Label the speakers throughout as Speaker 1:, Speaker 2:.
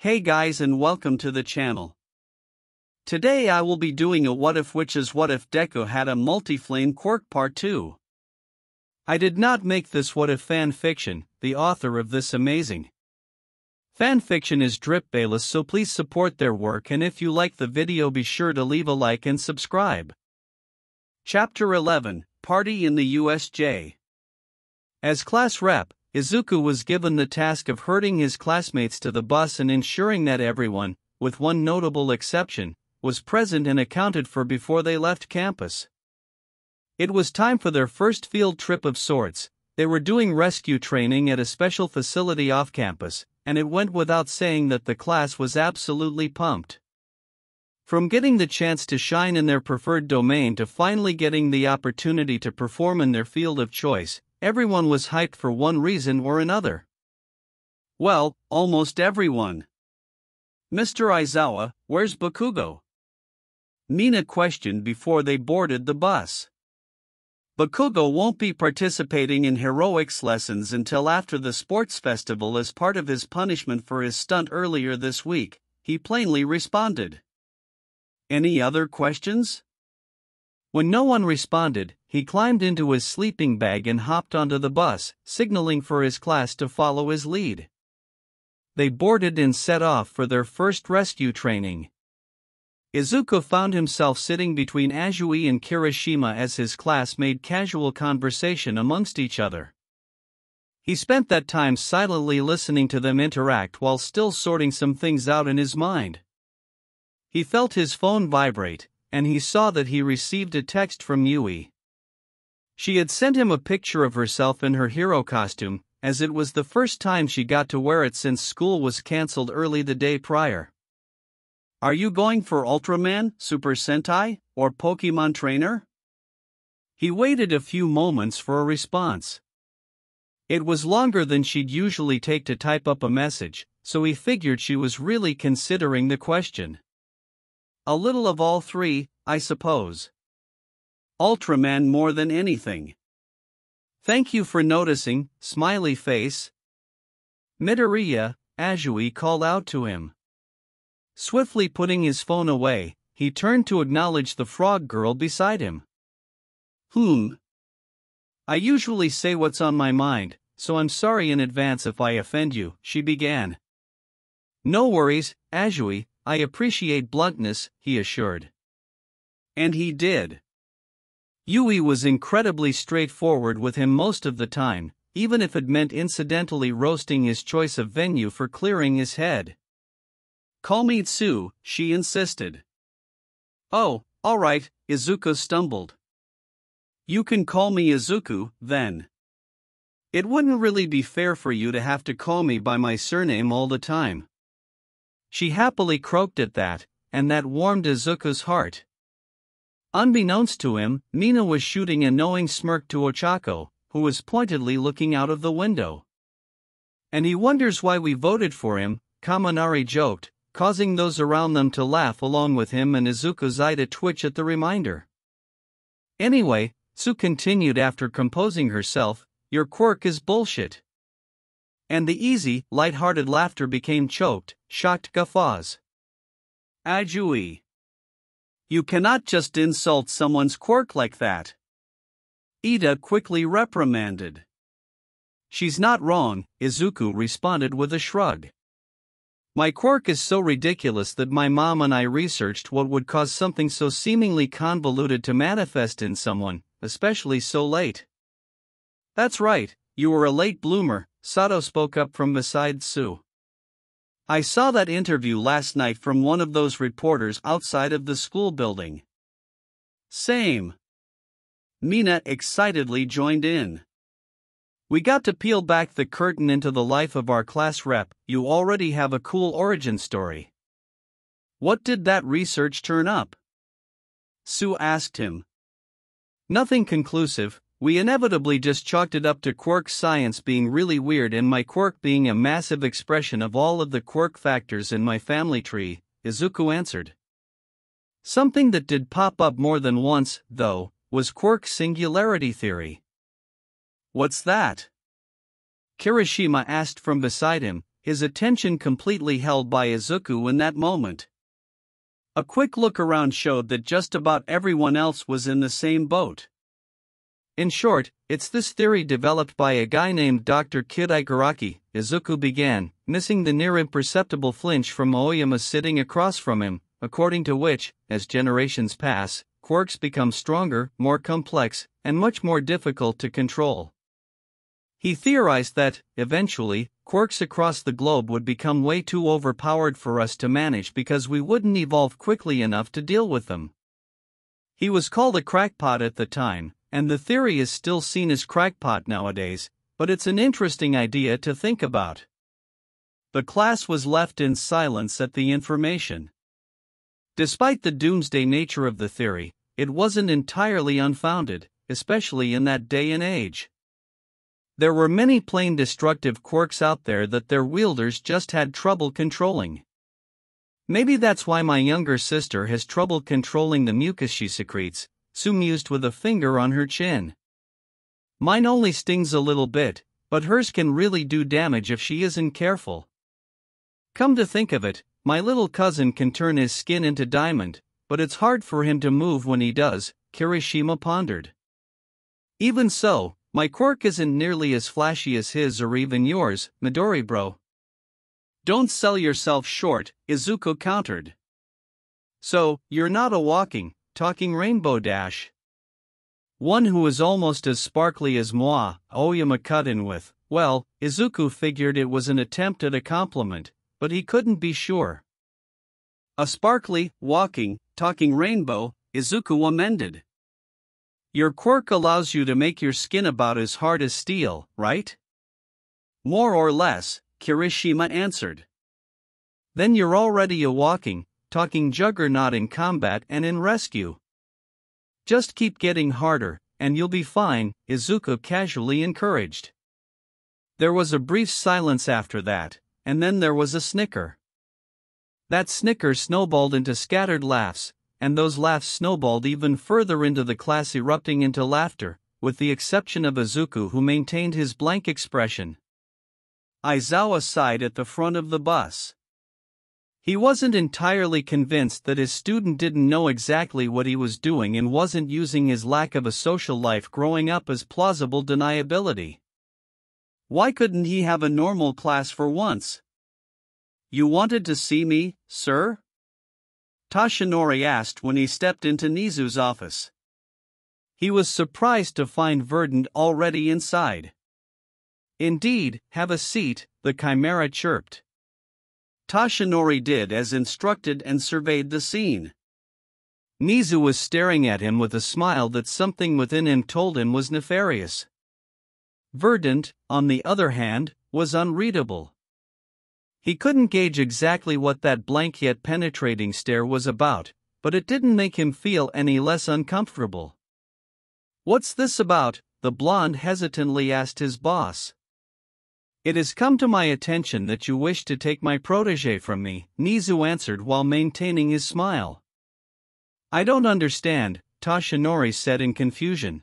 Speaker 1: Hey guys and welcome to the channel. Today I will be doing a what if, which is what if Deku had a multi-flame quirk part 2. I did not make this what if fan fiction, the author of this amazing fan fiction is Drip Bayless, so please support their work, and if you like the video be sure to leave a like and subscribe. Chapter 11, Party in the USJ. As class rep, Izuku was given the task of herding his classmates to the bus and ensuring that everyone, with one notable exception, was present and accounted for before they left campus. It was time for their first field trip of sorts. They were doing rescue training at a special facility off campus, and it went without saying that the class was absolutely pumped. From getting the chance to shine in their preferred domain to finally getting the opportunity to perform in their field of choice, everyone was hyped for one reason or another. Well, almost everyone. "Mr. Aizawa, where's Bakugo?" Mina questioned before they boarded the bus. "Bakugo won't be participating in heroics lessons until after the sports festival as part of his punishment for his stunt earlier this week," he plainly responded. Any other questions? When no one responded, he climbed into his sleeping bag and hopped onto the bus, signaling for his class to follow his lead. They boarded and set off for their first rescue training. Izuku found himself sitting between Azui and Kirishima as his class made casual conversation amongst each other. He spent that time silently listening to them interact while still sorting some things out in his mind. He felt his phone vibrate, and he saw that he received a text from Yui. She had sent him a picture of herself in her hero costume, as it was the first time she got to wear it since school was cancelled early the day prior. "Are you going for Ultraman, Super Sentai, or Pokemon Trainer?" He waited a few moments for a response. It was longer than she'd usually take to type up a message, so he figured she was really considering the question. "A little of all three, I suppose. Ultraman more than anything." "Thank you for noticing, smiley face." "Midoriya," Azui called out to him. Swiftly putting his phone away, he turned to acknowledge the frog girl beside him. "I usually say what's on my mind, so I'm sorry in advance if I offend you," she began. "No worries, Azui, I appreciate bluntness," he assured. And he did. Yui was incredibly straightforward with him most of the time, even if it meant incidentally roasting his choice of venue for clearing his head. "Call me Tsu," she insisted. "Oh, alright," Izuku stumbled. "You can call me Izuku, then. It wouldn't really be fair for you to have to call me by my surname all the time." She happily croaked at that, and that warmed Izuku's heart. Unbeknownst to him, Mina was shooting a knowing smirk to Ochako, who was pointedly looking out of the window. "And he wonders why we voted for him," Kaminari joked, causing those around them to laugh along with him and Izuku's eye to twitch at the reminder. "Anyway," Tsu continued after composing herself, "your quirk is bullshit." And the easy, light-hearted laughter became choked, shocked guffaws. "Azui, you cannot just insult someone's quirk like that," Ida quickly reprimanded. "She's not wrong," Izuku responded with a shrug. "My quirk is so ridiculous that my mom and I researched what would cause something so seemingly convoluted to manifest in someone, especially so late." "That's right, you were a late bloomer," Sato spoke up from beside Tsu. "I saw that interview last night from one of those reporters outside of the school building." "Same." Mina excitedly joined in. "We got to peel back the curtain into the life of our class rep. You already have a cool origin story." "What did that research turn up?" Tsu asked him. "Nothing conclusive. We inevitably just chalked it up to quirk science being really weird and my quirk being a massive expression of all of the quirk factors in my family tree," Izuku answered. Something that did pop up more than once, though, was Quirk's singularity theory. "What's that?" Kirishima asked from beside him, his attention completely held by Izuku in that moment. A quick look around showed that just about everyone else was in the same boat. In short, it's this theory developed by a guy named Dr. Kid Igaraki, Izuku began, missing the near imperceptible flinch from Aoyama sitting across from him, according to which, as generations pass, quirks become stronger, more complex, and much more difficult to control. He theorized that, eventually, quirks across the globe would become way too overpowered for us to manage because we wouldn't evolve quickly enough to deal with them. He was called a crackpot at the time, and the theory is still seen as crackpot nowadays, but it's an interesting idea to think about. The class was left in silence at the information. Despite the doomsday nature of the theory, it wasn't entirely unfounded, especially in that day and age. There were many plain destructive quirks out there that their wielders just had trouble controlling. Maybe that's why my younger sister has trouble controlling the mucus she secretes, Sue mused with a finger on her chin. Mine only stings a little bit, but hers can really do damage if she isn't careful. Come to think of it, my little cousin can turn his skin into diamond, but it's hard for him to move when he does, Kirishima pondered. Even so, my quirk isn't nearly as flashy as his or even yours, Midori bro. Don't sell yourself short, Izuku countered. So, you're not a walking, talking rainbow dash. One who is almost as sparkly as moi, Aoyama cut in with. Well, Izuku figured it was an attempt at a compliment, but he couldn't be sure. A sparkly, walking, talking rainbow, Izuku amended. Your quirk allows you to make your skin about as hard as steel, right? More or less, Kirishima answered. Then you're already a walking, talking juggernaut in combat and in rescue. Just keep getting harder, and you'll be fine, Izuku casually encouraged. There was a brief silence after that, and then there was a snicker. That snicker snowballed into scattered laughs, and those laughs snowballed even further into the class, erupting into laughter, with the exception of Izuku, who maintained his blank expression. Aizawa sighed at the front of the bus. He wasn't entirely convinced that his student didn't know exactly what he was doing and wasn't using his lack of a social life growing up as plausible deniability. Why couldn't he have a normal class for once? You wanted to see me, sir? Toshinori asked when he stepped into Nizu's office. He was surprised to find Verdant already inside. Indeed, have a seat, the chimera chirped. Toshinori did as instructed and surveyed the scene. Nizu was staring at him with a smile that something within him told him was nefarious. Verdant, on the other hand, was unreadable. He couldn't gauge exactly what that blank yet penetrating stare was about, but it didn't make him feel any less uncomfortable. What's this about? The blonde hesitantly asked his boss. It has come to my attention that you wish to take my protégé from me, Nizu answered while maintaining his smile. I don't understand, Toshinori said in confusion.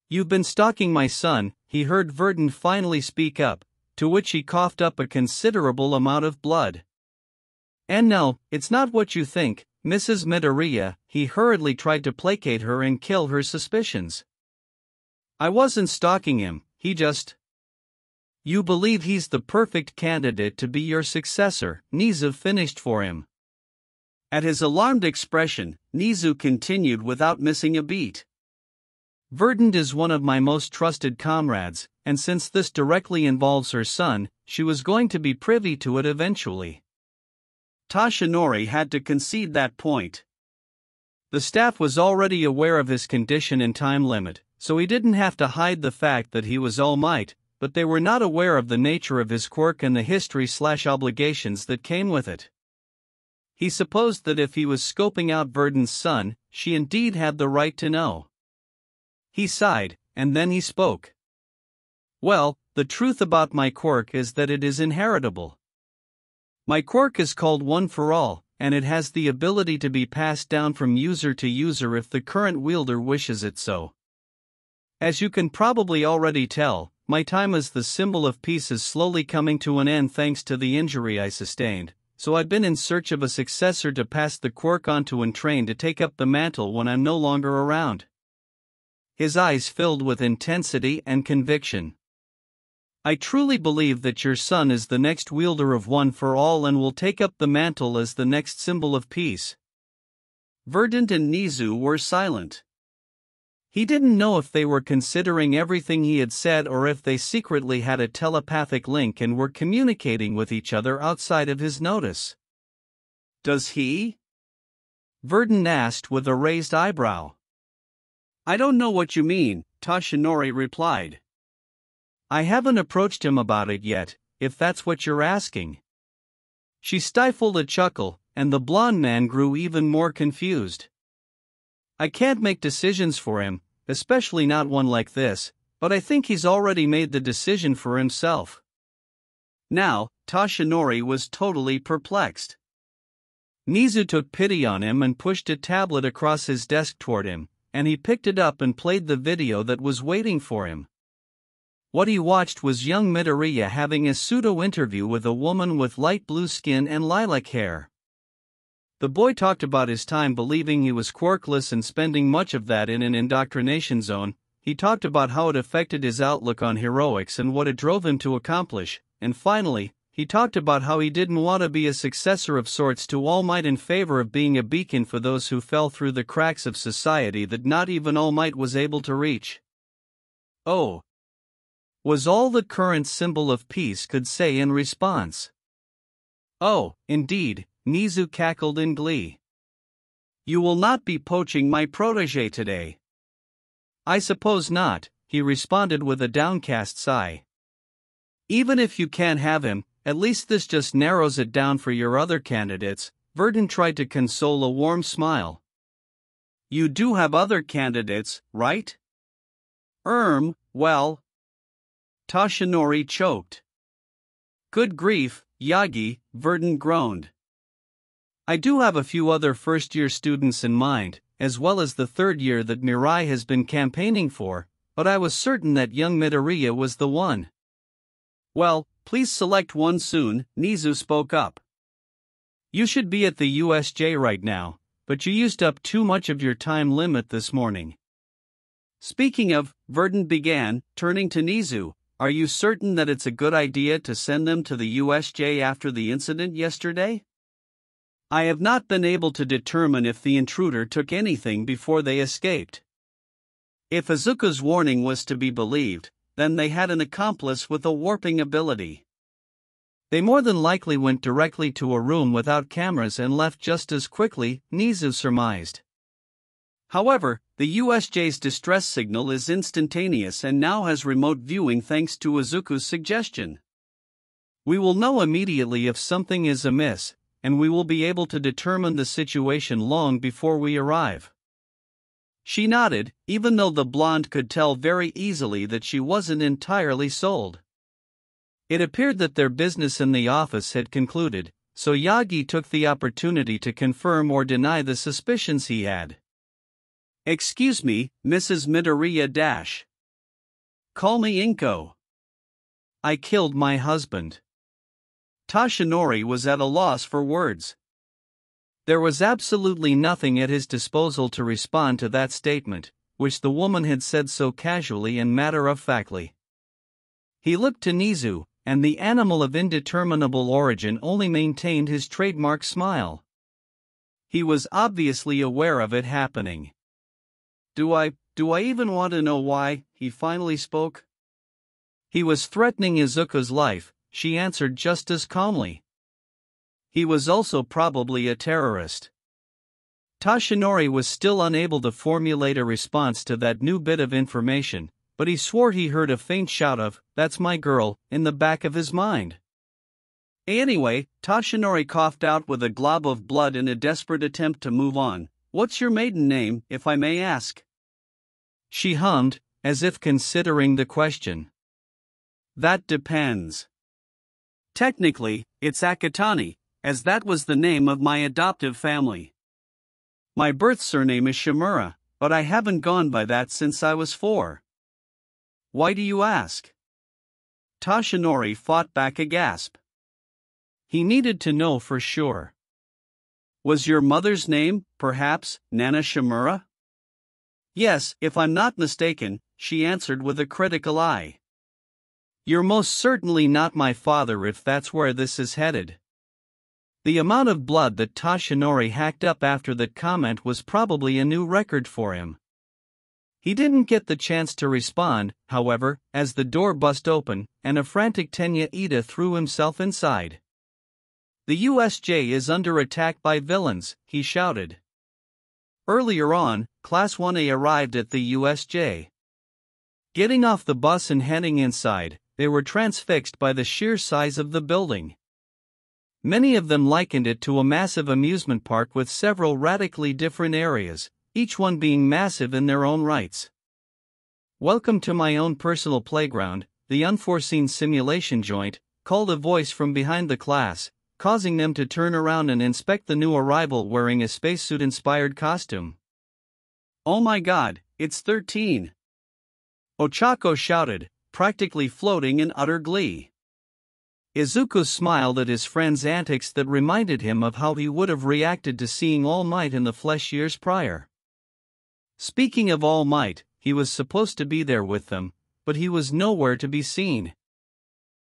Speaker 1: You've been stalking my son, he heard Verdant finally speak up, to which he coughed up a considerable amount of blood. And no, it's not what you think, Mrs. Midoriya, he hurriedly tried to placate her and kill her suspicions. I wasn't stalking him, he just... You believe he's the perfect candidate to be your successor, Nizu finished for him. At his alarmed expression, Nizu continued without missing a beat. Verdant is one of my most trusted comrades, and since this directly involves her son, she was going to be privy to it eventually. Toshinori had to concede that point. The staff was already aware of his condition and time limit, so he didn't have to hide the fact that he was All Might, but they were not aware of the nature of his quirk and the history/obligations that came with it. He supposed that if he was scoping out Verdant's son, she indeed had the right to know. He sighed, and then he spoke. Well, the truth about my quirk is that it is inheritable. My quirk is called One for All, and it has the ability to be passed down from user to user if the current wielder wishes it so. As you can probably already tell, my time as the symbol of peace is slowly coming to an end thanks to the injury I sustained, so I've been in search of a successor to pass the quirk on to and train to take up the mantle when I'm no longer around." His eyes filled with intensity and conviction. "I truly believe that your son is the next wielder of One for All and will take up the mantle as the next symbol of peace." Verdant and Nizu were silent. He didn't know if they were considering everything he had said or if they secretly had a telepathic link and were communicating with each other outside of his notice. "Does he?" Verdant asked with a raised eyebrow. "I don't know what you mean," Toshinori replied. "I haven't approached him about it yet, if that's what you're asking." She stifled a chuckle, and the blonde man grew even more confused. "I can't make decisions for him, especially not one like this, but I think he's already made the decision for himself." Now, Toshinori was totally perplexed. Nizu took pity on him and pushed a tablet across his desk toward him, and he picked it up and played the video that was waiting for him. What he watched was young Midoriya having a pseudo-interview with a woman with light blue skin and lilac hair. The boy talked about his time believing he was quirkless and spending much of that in an indoctrination zone. He talked about how it affected his outlook on heroics and what it drove him to accomplish, and finally, he talked about how he didn't want to be a successor of sorts to All Might in favor of being a beacon for those who fell through the cracks of society that not even All Might was able to reach. "Oh," was all the current symbol of peace could say in response. "Oh, indeed," Nizu cackled in glee. "You will not be poaching my protégé today." "I suppose not," he responded with a downcast sigh. "Even if you can't have him, at least this just narrows it down for your other candidates." Verdant tried to console a warm smile. "You do have other candidates, right?" Well..." Toshinori choked. "Good grief, Yagi," Verdant groaned. "I do have a few other first-year students in mind, as well as the third year that Mirai has been campaigning for, but I was certain that young Midoriya was the one." "Well, please select one soon," Nizu spoke up. "You should be at the USJ right now, but you used up too much of your time limit this morning." "Speaking of," Verdant began, turning to Nizu, "are you certain that it's a good idea to send them to the USJ after the incident yesterday? I have not been able to determine if the intruder took anything before they escaped. If Izuku's warning was to be believed, then they had an accomplice with a warping ability. They more than likely went directly to a room without cameras and left just as quickly," Nizu surmised. "However, the USJ's distress signal is instantaneous and now has remote viewing thanks to Izuku's suggestion. We will know immediately if something is amiss, and we will be able to determine the situation long before we arrive." She nodded, even though the blonde could tell very easily that she wasn't entirely sold. It appeared that their business in the office had concluded, so Yagi took the opportunity to confirm or deny the suspicions he had. "Excuse me, Mrs. Midoriya. Call me Inko. I killed my husband." Toshinori was at a loss for words. There was absolutely nothing at his disposal to respond to that statement, which the woman had said so casually and matter-of-factly. He looked to Nizu, and the animal of indeterminable origin only maintained his trademark smile. He was obviously aware of it happening. Do I even want to know why?" he finally spoke. "He was threatening Izuku's life," she answered just as calmly. "He was also probably a terrorist." Toshinori was still unable to formulate a response to that new bit of information, but he swore he heard a faint shout of, "That's my girl," in the back of his mind. "Anyway," Toshinori coughed out with a glob of blood in a desperate attempt to move on, "what's your maiden name, if I may ask?" She hummed, as if considering the question. "That depends. Technically, it's Akatani, as that was the name of my adoptive family. My birth surname is Shimura, but I haven't gone by that since I was 4. Why do you ask?" Toshinori fought back a gasp. He needed to know for sure. Was your mother's name, perhaps, Nana Shimura? Yes, if I'm not mistaken, she answered with a critical eye. You're most certainly not my father if that's where this is headed. The amount of blood that Toshinori hacked up after that comment was probably a new record for him. He didn't get the chance to respond, however, as the door bust open, and a frantic Tenya Ida threw himself inside. The USJ is under attack by villains, he shouted. Earlier on, Class 1A arrived at the USJ. Getting off the bus and heading inside, they were transfixed by the sheer size of the building. Many of them likened it to a massive amusement park with several radically different areas, each one being massive in their own rights. Welcome to my own personal playground, the unforeseen simulation joint, called a voice from behind the class, causing them to turn around and inspect the new arrival wearing a spacesuit-inspired costume. Oh my god, it's 13! Ochako shouted, practically floating in utter glee. Izuku smiled at his friend's antics that reminded him of how he would have reacted to seeing All Might in the flesh years prior. Speaking of All Might, he was supposed to be there with them, but he was nowhere to be seen.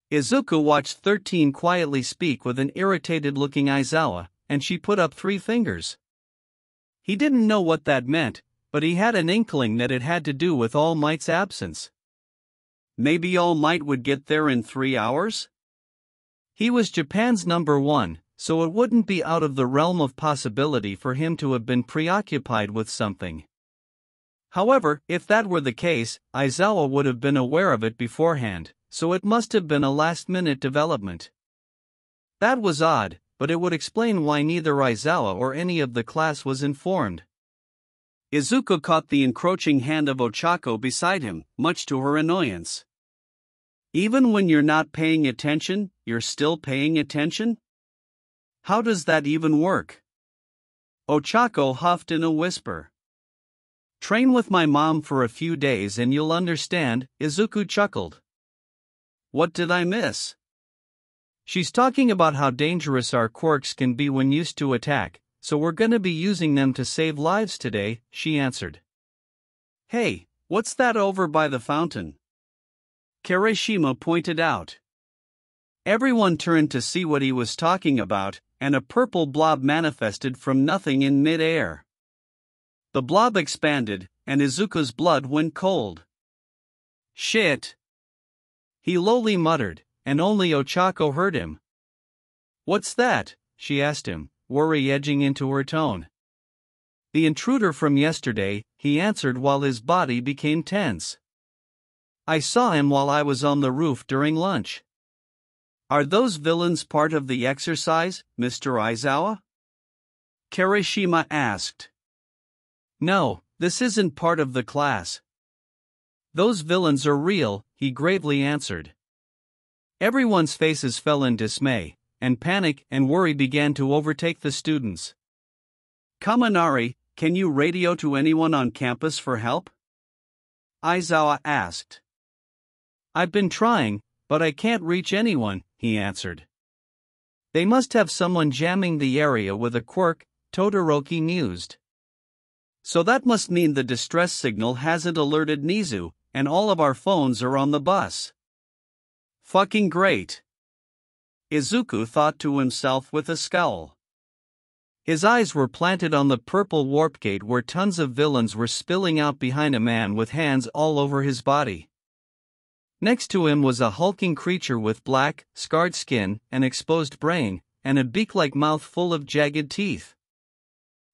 Speaker 1: Izuku watched 13 quietly speak with an irritated-looking Aizawa, and she put up 3 fingers. He didn't know what that meant, but he had an inkling that it had to do with All Might's absence. Maybe All Might would get there in 3 hours? He was Japan's #1, so it wouldn't be out of the realm of possibility for him to have been preoccupied with something. However, if that were the case, Aizawa would have been aware of it beforehand, so it must have been a last-minute development. That was odd, but it would explain why neither Aizawa or any of the class was informed. Izuku caught the encroaching hand of Ochako beside him, much to her annoyance. Even when you're not paying attention, you're still paying attention? How does that even work? Ochako huffed in a whisper. Train with my mom for a few days and you'll understand, Izuku chuckled. What did I miss? She's talking about how dangerous our quirks can be when used to attack, so we're gonna be using them to save lives today, she answered. Hey, what's that over by the fountain? Kirishima pointed out. Everyone turned to see what he was talking about, and a purple blob manifested from nothing in mid-air. The blob expanded, and Izuku's blood went cold. Shit! He lowly muttered, and only Ochako heard him. What's that? She asked him, worry edging into her tone. The intruder from yesterday, he answered while his body became tense. I saw him while I was on the roof during lunch. Are those villains part of the exercise, Mr. Aizawa? Kirishima asked. No, this isn't part of the class. Those villains are real, he gravely answered. Everyone's faces fell in dismay, and panic and worry began to overtake the students. Kaminari, can you radio to anyone on campus for help? Aizawa asked. I've been trying, but I can't reach anyone, he answered. They must have someone jamming the area with a quirk, Todoroki mused. So that must mean the distress signal hasn't alerted Nizu, and all of our phones are on the bus. Fucking great. Izuku thought to himself with a scowl. His eyes were planted on the purple warp gate where tons of villains were spilling out behind a man with hands all over his body. Next to him was a hulking creature with black, scarred skin, an exposed brain, and a beak-like mouth full of jagged teeth.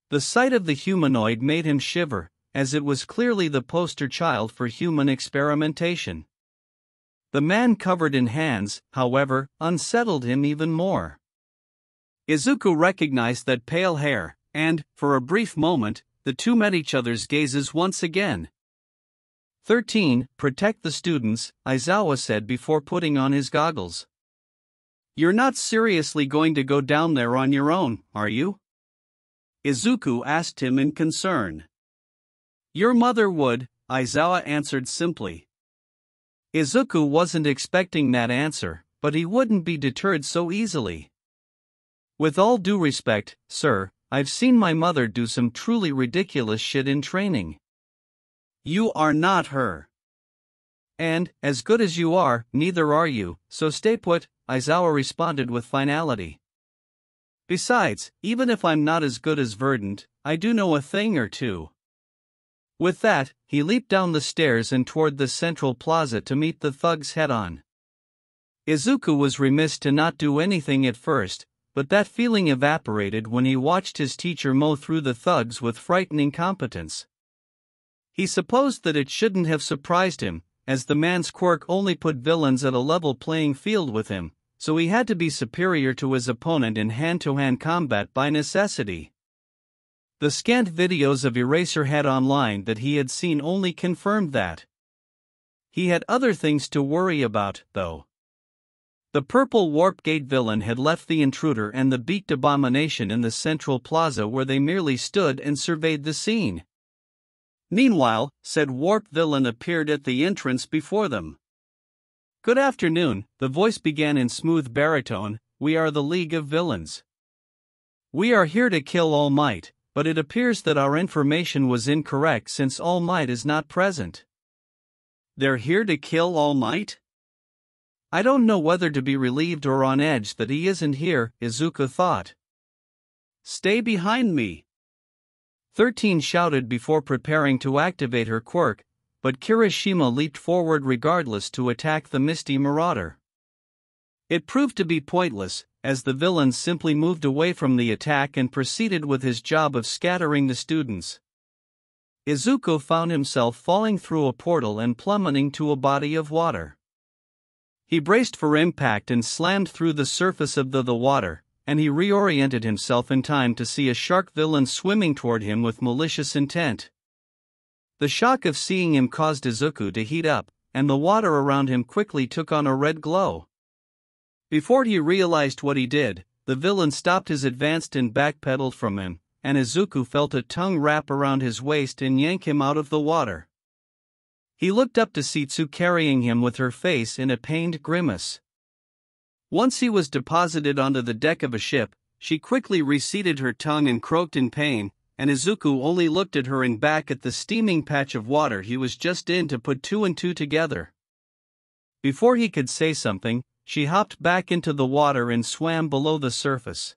Speaker 1: The sight of the humanoid made him shiver, as it was clearly the poster child for human experimentation. The man covered in hands, however, unsettled him even more. Izuku recognized that pale hair, and, for a brief moment, the two met each other's gazes once again. 13. Protect the students, Aizawa said before putting on his goggles. You're not seriously going to go down there on your own, are you? Izuku asked him in concern. Your mother would, Aizawa answered simply. Izuku wasn't expecting that answer, but he wouldn't be deterred so easily. With all due respect, sir, I've seen my mother do some truly ridiculous shit in training. You are not her. And, as good as you are, neither are you, so stay put, Aizawa responded with finality. Besides, even if I'm not as good as Verdant, I do know a thing or two. With that, he leaped down the stairs and toward the central plaza to meet the thugs head-on. Izuku was remiss to not do anything at first, but that feeling evaporated when he watched his teacher mow through the thugs with frightening competence. He supposed that it shouldn't have surprised him, as the man's quirk only put villains at a level playing field with him, so he had to be superior to his opponent in hand-to-hand combat by necessity. The scant videos of Eraserhead online that he had seen only confirmed that. He had other things to worry about, though. The purple Warp Gate villain had left the intruder and the beaked abomination in the central plaza where they merely stood and surveyed the scene. Meanwhile, said warp villain appeared at the entrance before them. Good afternoon, the voice began in smooth baritone, we are the League of Villains. We are here to kill All Might, but it appears that our information was incorrect since All Might is not present. They're here to kill All Might? I don't know whether to be relieved or on edge that he isn't here, Izuku thought. Stay behind me. 13 shouted before preparing to activate her quirk, but Kirishima leaped forward regardless to attack the misty marauder. It proved to be pointless, as the villain simply moved away from the attack and proceeded with his job of scattering the students. Izuku found himself falling through a portal and plummeting to a body of water. He braced for impact and slammed through the surface of the water, and he reoriented himself in time to see a shark villain swimming toward him with malicious intent. The shock of seeing him caused Izuku to heat up, and the water around him quickly took on a red glow. Before he realized what he did, the villain stopped his advance and backpedaled from him, and Izuku felt a tongue wrap around his waist and yank him out of the water. He looked up to Setsu carrying him with her face in a pained grimace. Once he was deposited onto the deck of a ship, she quickly reseated her tongue and croaked in pain, and Izuku only looked at her and back at the steaming patch of water he was just in to put two and two together. Before he could say something, she hopped back into the water and swam below the surface.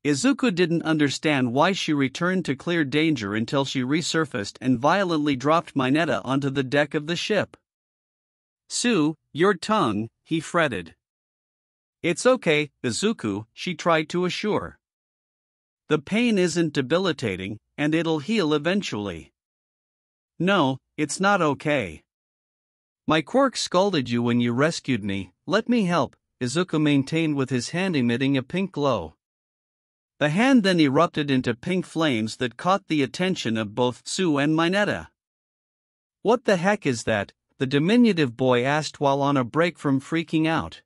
Speaker 1: Izuku didn't understand why she returned to clear danger until she resurfaced and violently dropped Mineta onto the deck of the ship. Sue, your tongue, he fretted. It's okay, Izuku, she tried to assure. The pain isn't debilitating, and it'll heal eventually. No, it's not okay. My quirk scalded you when you rescued me, let me help, Izuku maintained with his hand emitting a pink glow. The hand then erupted into pink flames that caught the attention of both Sue and Mineta. What the heck is that? The diminutive boy asked while on a break from freaking out.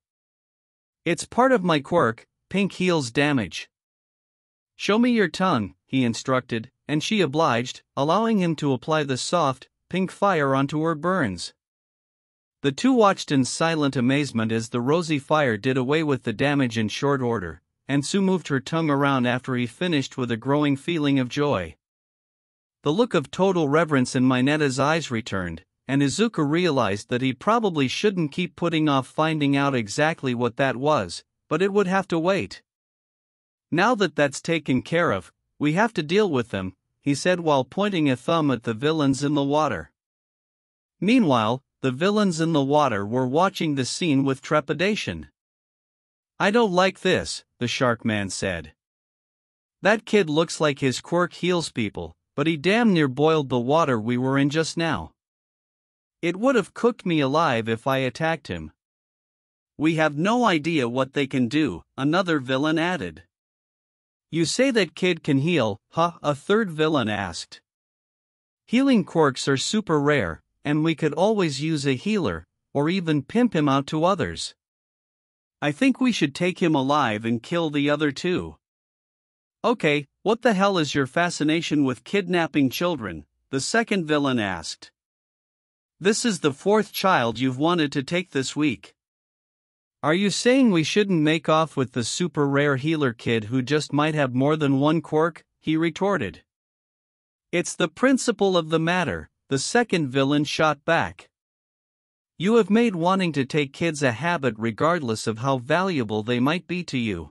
Speaker 1: It's part of my quirk, pink heals damage. Show me your tongue, he instructed, and she obliged, allowing him to apply the soft, pink fire onto her burns. The two watched in silent amazement as the rosy fire did away with the damage in short order, and Sue moved her tongue around after he finished with a growing feeling of joy. The look of total reverence in Mineta's eyes returned, and Izuku realized that he probably shouldn't keep putting off finding out exactly what that was, but it would have to wait. Now that that's taken care of, we have to deal with them, he said while pointing a thumb at the villains in the water. Meanwhile, the villains in the water were watching the scene with trepidation. I don't like this, the shark man said. That kid looks like his quirk heals people, but he damn near boiled the water we were in just now. It would have cooked me alive if I attacked him. We have no idea what they can do, another villain added. You say that kid can heal, huh? A third villain asked. Healing quirks are super rare, and we could always use a healer, or even pimp him out to others. I think we should take him alive and kill the other two. Okay, what the hell is your fascination with kidnapping children? The second villain asked. This is the fourth child you've wanted to take this week. Are you saying we shouldn't make off with the super rare healer kid who just might have more than one quirk? He retorted. It's the principle of the matter, the second villain shot back. You have made wanting to take kids a habit regardless of how valuable they might be to you.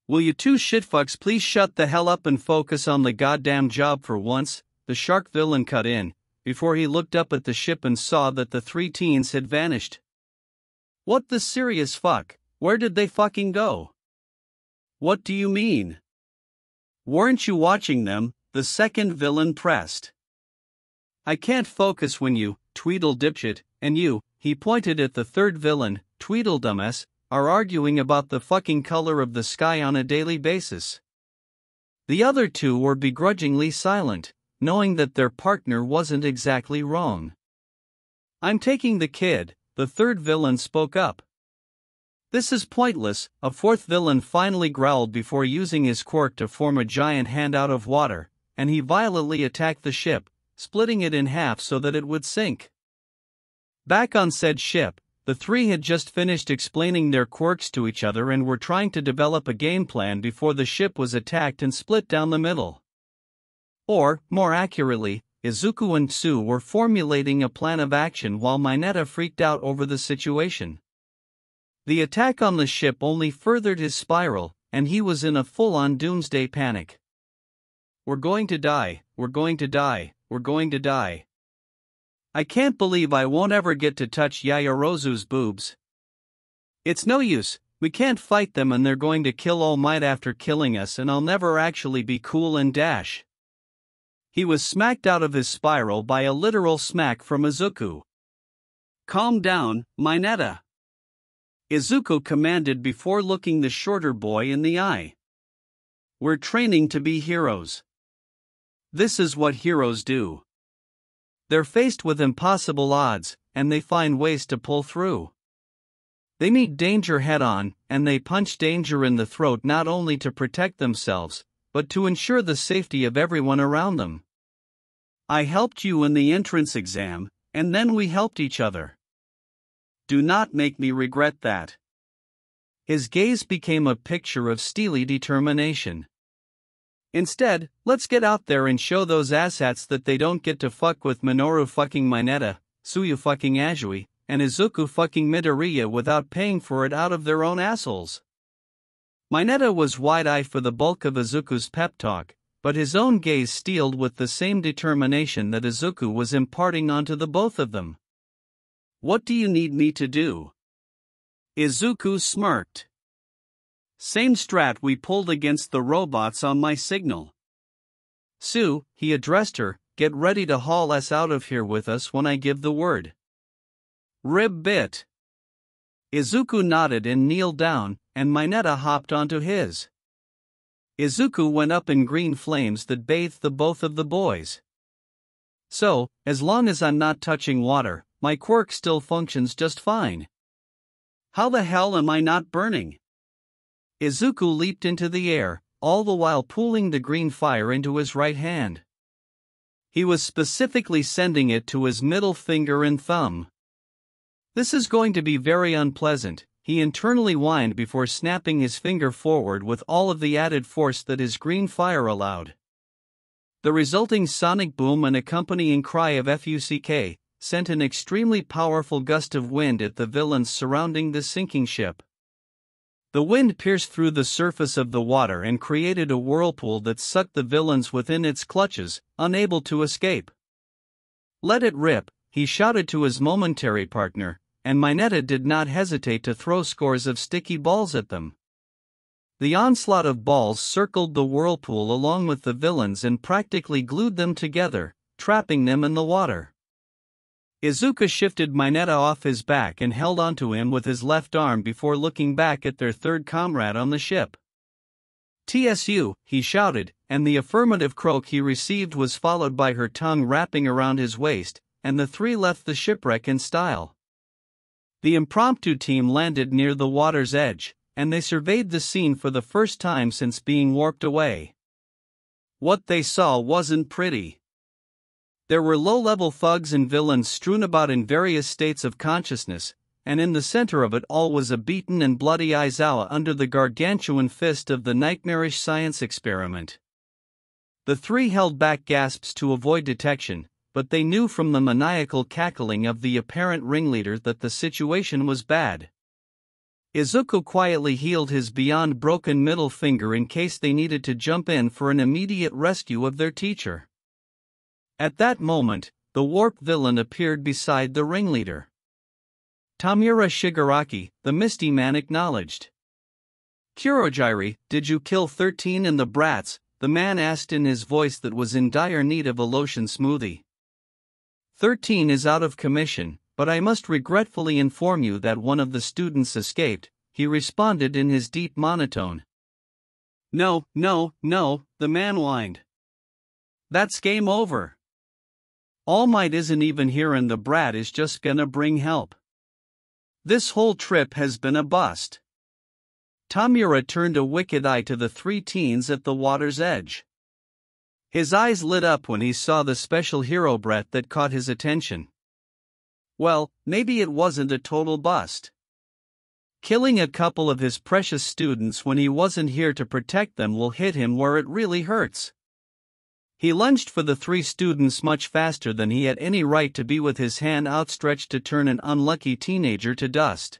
Speaker 1: Will you two shitfucks please shut the hell up and focus on the goddamn job for once? The shark villain cut in, before he looked up at the ship and saw that the three teens had vanished. What the serious fuck? Where did they fucking go? What do you mean? Weren't you watching them? The second villain pressed. I can't focus when you, Tweedle dipshit, and you, he pointed at the third villain, Tweedle dumbass, are arguing about the fucking color of the sky on a daily basis. The other two were begrudgingly silent, knowing that their partner wasn't exactly wrong. I'm taking the kid, the third villain spoke up. This is pointless, a fourth villain finally growled before using his quirk to form a giant hand out of water, and he violently attacked the ship, splitting it in half so that it would sink. Back on said ship, the three had just finished explaining their quirks to each other and were trying to develop a game plan before the ship was attacked and split down the middle. Or, more accurately, Izuku and Tsu were formulating a plan of action while Mineta freaked out over the situation. The attack on the ship only furthered his spiral, and he was in a full-on doomsday panic. We're going to die, we're going to die, we're going to die. I can't believe I won't ever get to touch Yaoyorozu's boobs. It's no use, we can't fight them and they're going to kill All Might after killing us and I'll never actually be cool and dash. He was smacked out of his spiral by a literal smack from Izuku. Calm down, Mineta. Izuku commanded before looking the shorter boy in the eye. We're training to be heroes. This is what heroes do. They're faced with impossible odds, and they find ways to pull through. They meet danger head-on, and they punch danger in the throat not only to protect themselves, but to ensure the safety of everyone around them. I helped you in the entrance exam, and then we helped each other. Do not make me regret that. His gaze became a picture of steely determination. Instead, let's get out there and show those asshats that they don't get to fuck with Minoru fucking Mineta, Tsuyu fucking Azui, and Izuku fucking Midoriya without paying for it out of their own assholes. Mineta was wide-eyed for the bulk of Izuku's pep talk, but his own gaze steeled with the same determination that Izuku was imparting onto the both of them. What do you need me to do? Izuku smirked. Same strat we pulled against the robots on my signal. Tsu, he addressed her, get ready to haul us out of here with us when I give the word. Rib bit. Izuku nodded and kneeled down, and Mineta hopped onto his. Izuku went up in green flames that bathed the both of the boys. So, as long as I'm not touching water, my quirk still functions just fine. How the hell am I not burning? Izuku leaped into the air, all the while pulling the green fire into his right hand. He was specifically sending it to his middle finger and thumb. This is going to be very unpleasant, he internally whined before snapping his finger forward with all of the added force that his green fire allowed. The resulting sonic boom and accompanying cry of "fuck" sent an extremely powerful gust of wind at the villains surrounding the sinking ship. The wind pierced through the surface of the water and created a whirlpool that sucked the villains within its clutches, unable to escape. Let it rip, he shouted to his momentary partner, and Mineta did not hesitate to throw scores of sticky balls at them. The onslaught of balls circled the whirlpool along with the villains and practically glued them together, trapping them in the water. Izuku shifted Mineta off his back and held onto him with his left arm before looking back at their third comrade on the ship. "TSU," he shouted, and the affirmative croak he received was followed by her tongue wrapping around his waist, and the three left the shipwreck in style. The impromptu team landed near the water's edge, and they surveyed the scene for the first time since being warped away. What they saw wasn't pretty. There were low-level thugs and villains strewn about in various states of consciousness, and in the center of it all was a beaten and bloody Aizawa under the gargantuan fist of the nightmarish science experiment. The three held back gasps to avoid detection, but they knew from the maniacal cackling of the apparent ringleader that the situation was bad. Izuku quietly healed his beyond broken middle finger in case they needed to jump in for an immediate rescue of their teacher. At that moment, the warp villain appeared beside the ringleader. Tamura Shigaraki, the Misty Man, acknowledged. "Kurogiri, did you kill 13 in the brats?" the man asked in his voice that was in dire need of a lotion smoothie. 13 is out of commission, but I must regretfully inform you that one of the students escaped, he responded in his deep monotone. No, the man whined. That's game over. All Might isn't even here and the brat is just gonna bring help. This whole trip has been a bust. Tamura turned a wicked eye to the three teens at the water's edge. His eyes lit up when he saw the special hero brat that caught his attention. Well, maybe it wasn't a total bust. Killing a couple of his precious students when he wasn't here to protect them will hit him where it really hurts. He lunged for the three students much faster than he had any right to be, with his hand outstretched to turn an unlucky teenager to dust.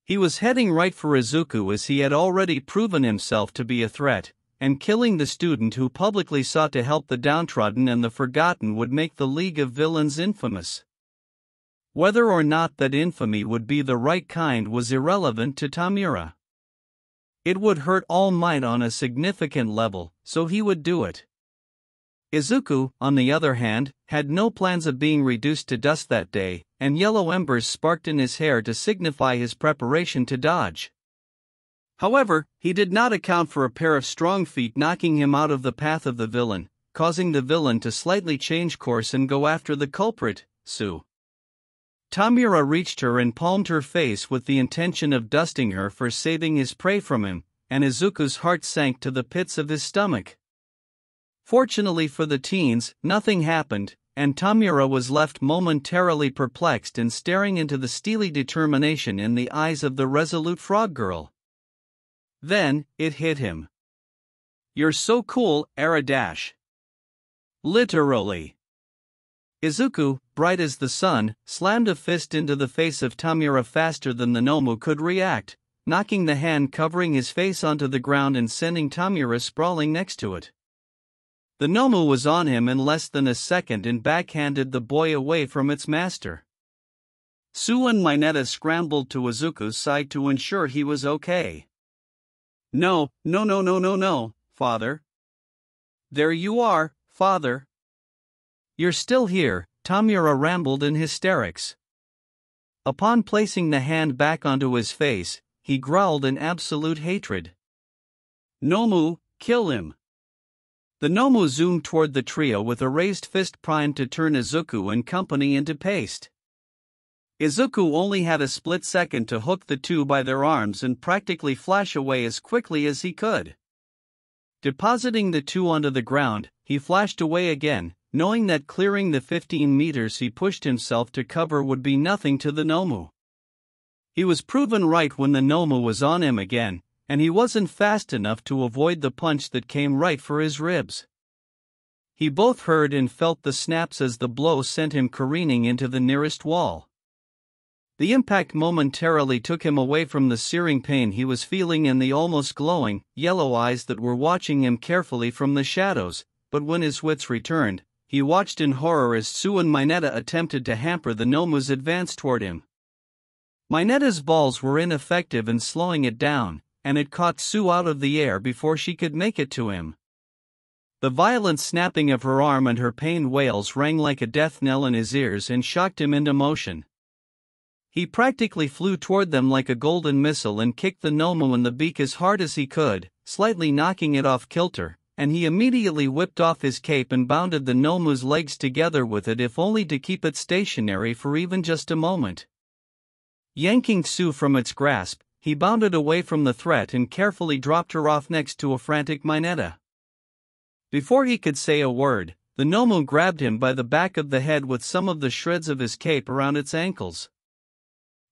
Speaker 1: He was heading right for Izuku, as he had already proven himself to be a threat, and killing the student who publicly sought to help the downtrodden and the forgotten would make the League of Villains infamous. Whether or not that infamy would be the right kind was irrelevant to Tamura. It would hurt All Might on a significant level, so he would do it. Izuku, on the other hand, had no plans of being reduced to dust that day, and yellow embers sparked in his hair to signify his preparation to dodge. However, he did not account for a pair of strong feet knocking him out of the path of the villain, causing the villain to slightly change course and go after the culprit, Sue. Tamura reached her and palmed her face with the intention of dusting her for saving his prey from him, and Izuku's heart sank to the pits of his stomach. Fortunately for the teens, nothing happened, and Tamura was left momentarily perplexed and staring into the steely determination in the eyes of the resolute frog girl. Then, it hit him. "You're so cool, Aradash." Literally. Izuku, bright as the sun, slammed a fist into the face of Tamura faster than the Nomu could react, knocking the hand covering his face onto the ground and sending Tamura sprawling next to it. The Nomu was on him in less than a second and backhanded the boy away from its master. Sue and Mineta scrambled to Izuku's side to ensure he was okay. No, father. There you are, father. You're still here, Tamura rambled in hysterics. Upon placing the hand back onto his face, he growled in absolute hatred. Nomu, kill him. The Nomu zoomed toward the trio with a raised fist primed to turn Izuku and company into paste. Izuku only had a split second to hook the two by their arms and practically flash away as quickly as he could. Depositing the two onto the ground, he flashed away again, knowing that clearing the 15 meters he pushed himself to cover would be nothing to the Nomu. He was proven right when the Nomu was on him again, and he wasn't fast enough to avoid the punch that came right for his ribs. He both heard and felt the snaps as the blow sent him careening into the nearest wall. The impact momentarily took him away from the searing pain he was feeling and the almost glowing, yellow eyes that were watching him carefully from the shadows, but when his wits returned, he watched in horror as Sue and Mineta attempted to hamper the Nomu's advance toward him. Mineta's balls were ineffective in slowing it down, and it caught Sue out of the air before she could make it to him. The violent snapping of her arm and her pained wails rang like a death knell in his ears and shocked him into motion. He practically flew toward them like a golden missile and kicked the Nomu in the beak as hard as he could, slightly knocking it off kilter, and he immediately whipped off his cape and bounded the Nomu's legs together with it, if only to keep it stationary for even just a moment. Yanking Sue from its grasp, he bounded away from the threat and carefully dropped her off next to a frantic Mineta. Before he could say a word, The Nomu grabbed him by the back of the head with some of the shreds of his cape around its ankles.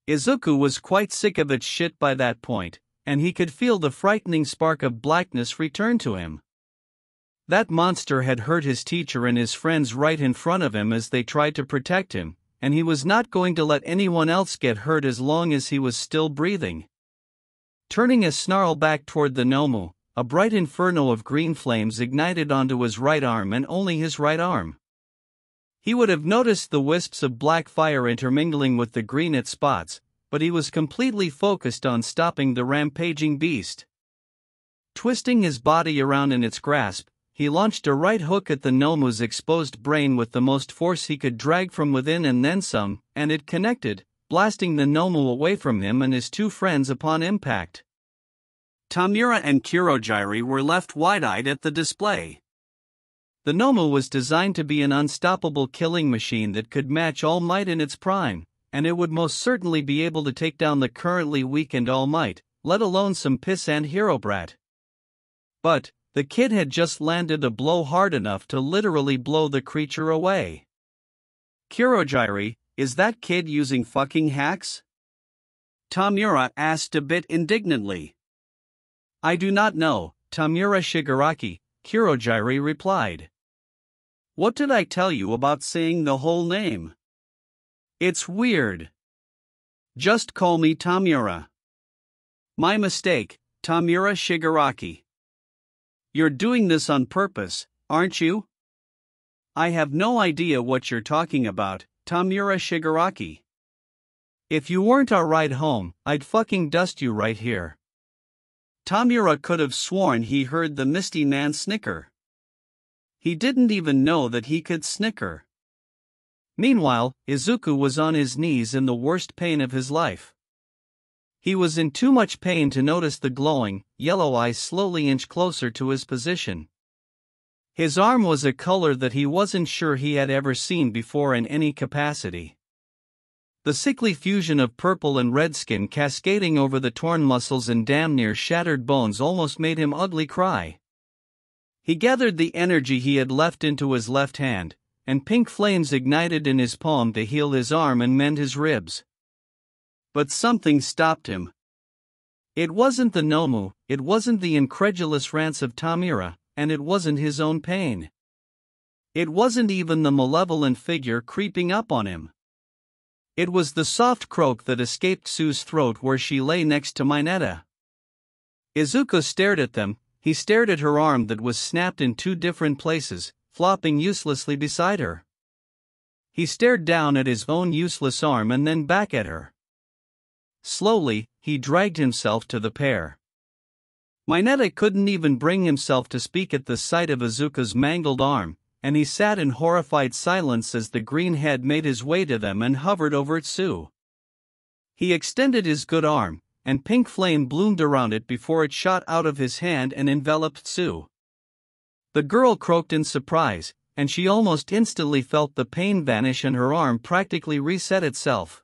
Speaker 1: Izuku was quite sick of its shit by that point, and he could feel the frightening spark of blackness return to him. That monster had hurt his teacher and his friends right in front of him as they tried to protect him, and he was not going to let anyone else get hurt as long as he was still breathing. Turning a snarl back toward the Nomu, a bright inferno of green flames ignited onto his right arm and only his right arm. He would have noticed the wisps of black fire intermingling with the green at spots, but he was completely focused on stopping the rampaging beast. Twisting his body around in its grasp, he launched a right hook at the Nomu's exposed brain with the most force he could drag from within and then some, and it connected, blasting the Nomu away from him and his two friends upon impact. Tamura and Kurogiri were left wide-eyed at the display. The Nomu was designed to be an unstoppable killing machine that could match All Might in its prime, and it would most certainly be able to take down the currently weakened All Might, let alone some pissant hero brat. But the kid had just landed a blow hard enough to literally blow the creature away. Kurogiri, is that kid using fucking hacks? Tamura asked a bit indignantly. I do not know, Tamura Shigaraki, Kurogiri replied. What did I tell you about saying the whole name? It's weird. Just call me Tamura. My mistake, Tamura Shigaraki. You're doing this on purpose, aren't you? I have no idea what you're talking about, Tamura Shigaraki. If you weren't our ride home, I'd fucking dust you right here. Tamura could have sworn he heard the Misty Man snicker. He didn't even know that he could snicker. Meanwhile, Izuku was on his knees in the worst pain of his life. He was in too much pain to notice the glowing, yellow eyes slowly inch closer to his position. His arm was a color that he wasn't sure he had ever seen before in any capacity. The sickly fusion of purple and red skin cascading over the torn muscles and damn near shattered bones almost made him ugly cry. He gathered the energy he had left into his left hand, and pink flames ignited in his palm to heal his arm and mend his ribs. But something stopped him. It wasn't the Nomu, it wasn't the incredulous rants of Tamura, and it wasn't his own pain. It wasn't even the malevolent figure creeping up on him. It was the soft croak that escaped Sue's throat where she lay next to Mineta. Izuku stared at them. He stared at her arm that was snapped in two different places, flopping uselessly beside her. He stared down at his own useless arm and then back at her. Slowly, he dragged himself to the pair. Mineta couldn't even bring himself to speak at the sight of Izuku's mangled arm, and he sat in horrified silence as the green head made his way to them and hovered over Tsu. He extended his good arm, and pink flame bloomed around it before it shot out of his hand and enveloped Tsu. The girl croaked in surprise, and she almost instantly felt the pain vanish and her arm practically reset itself.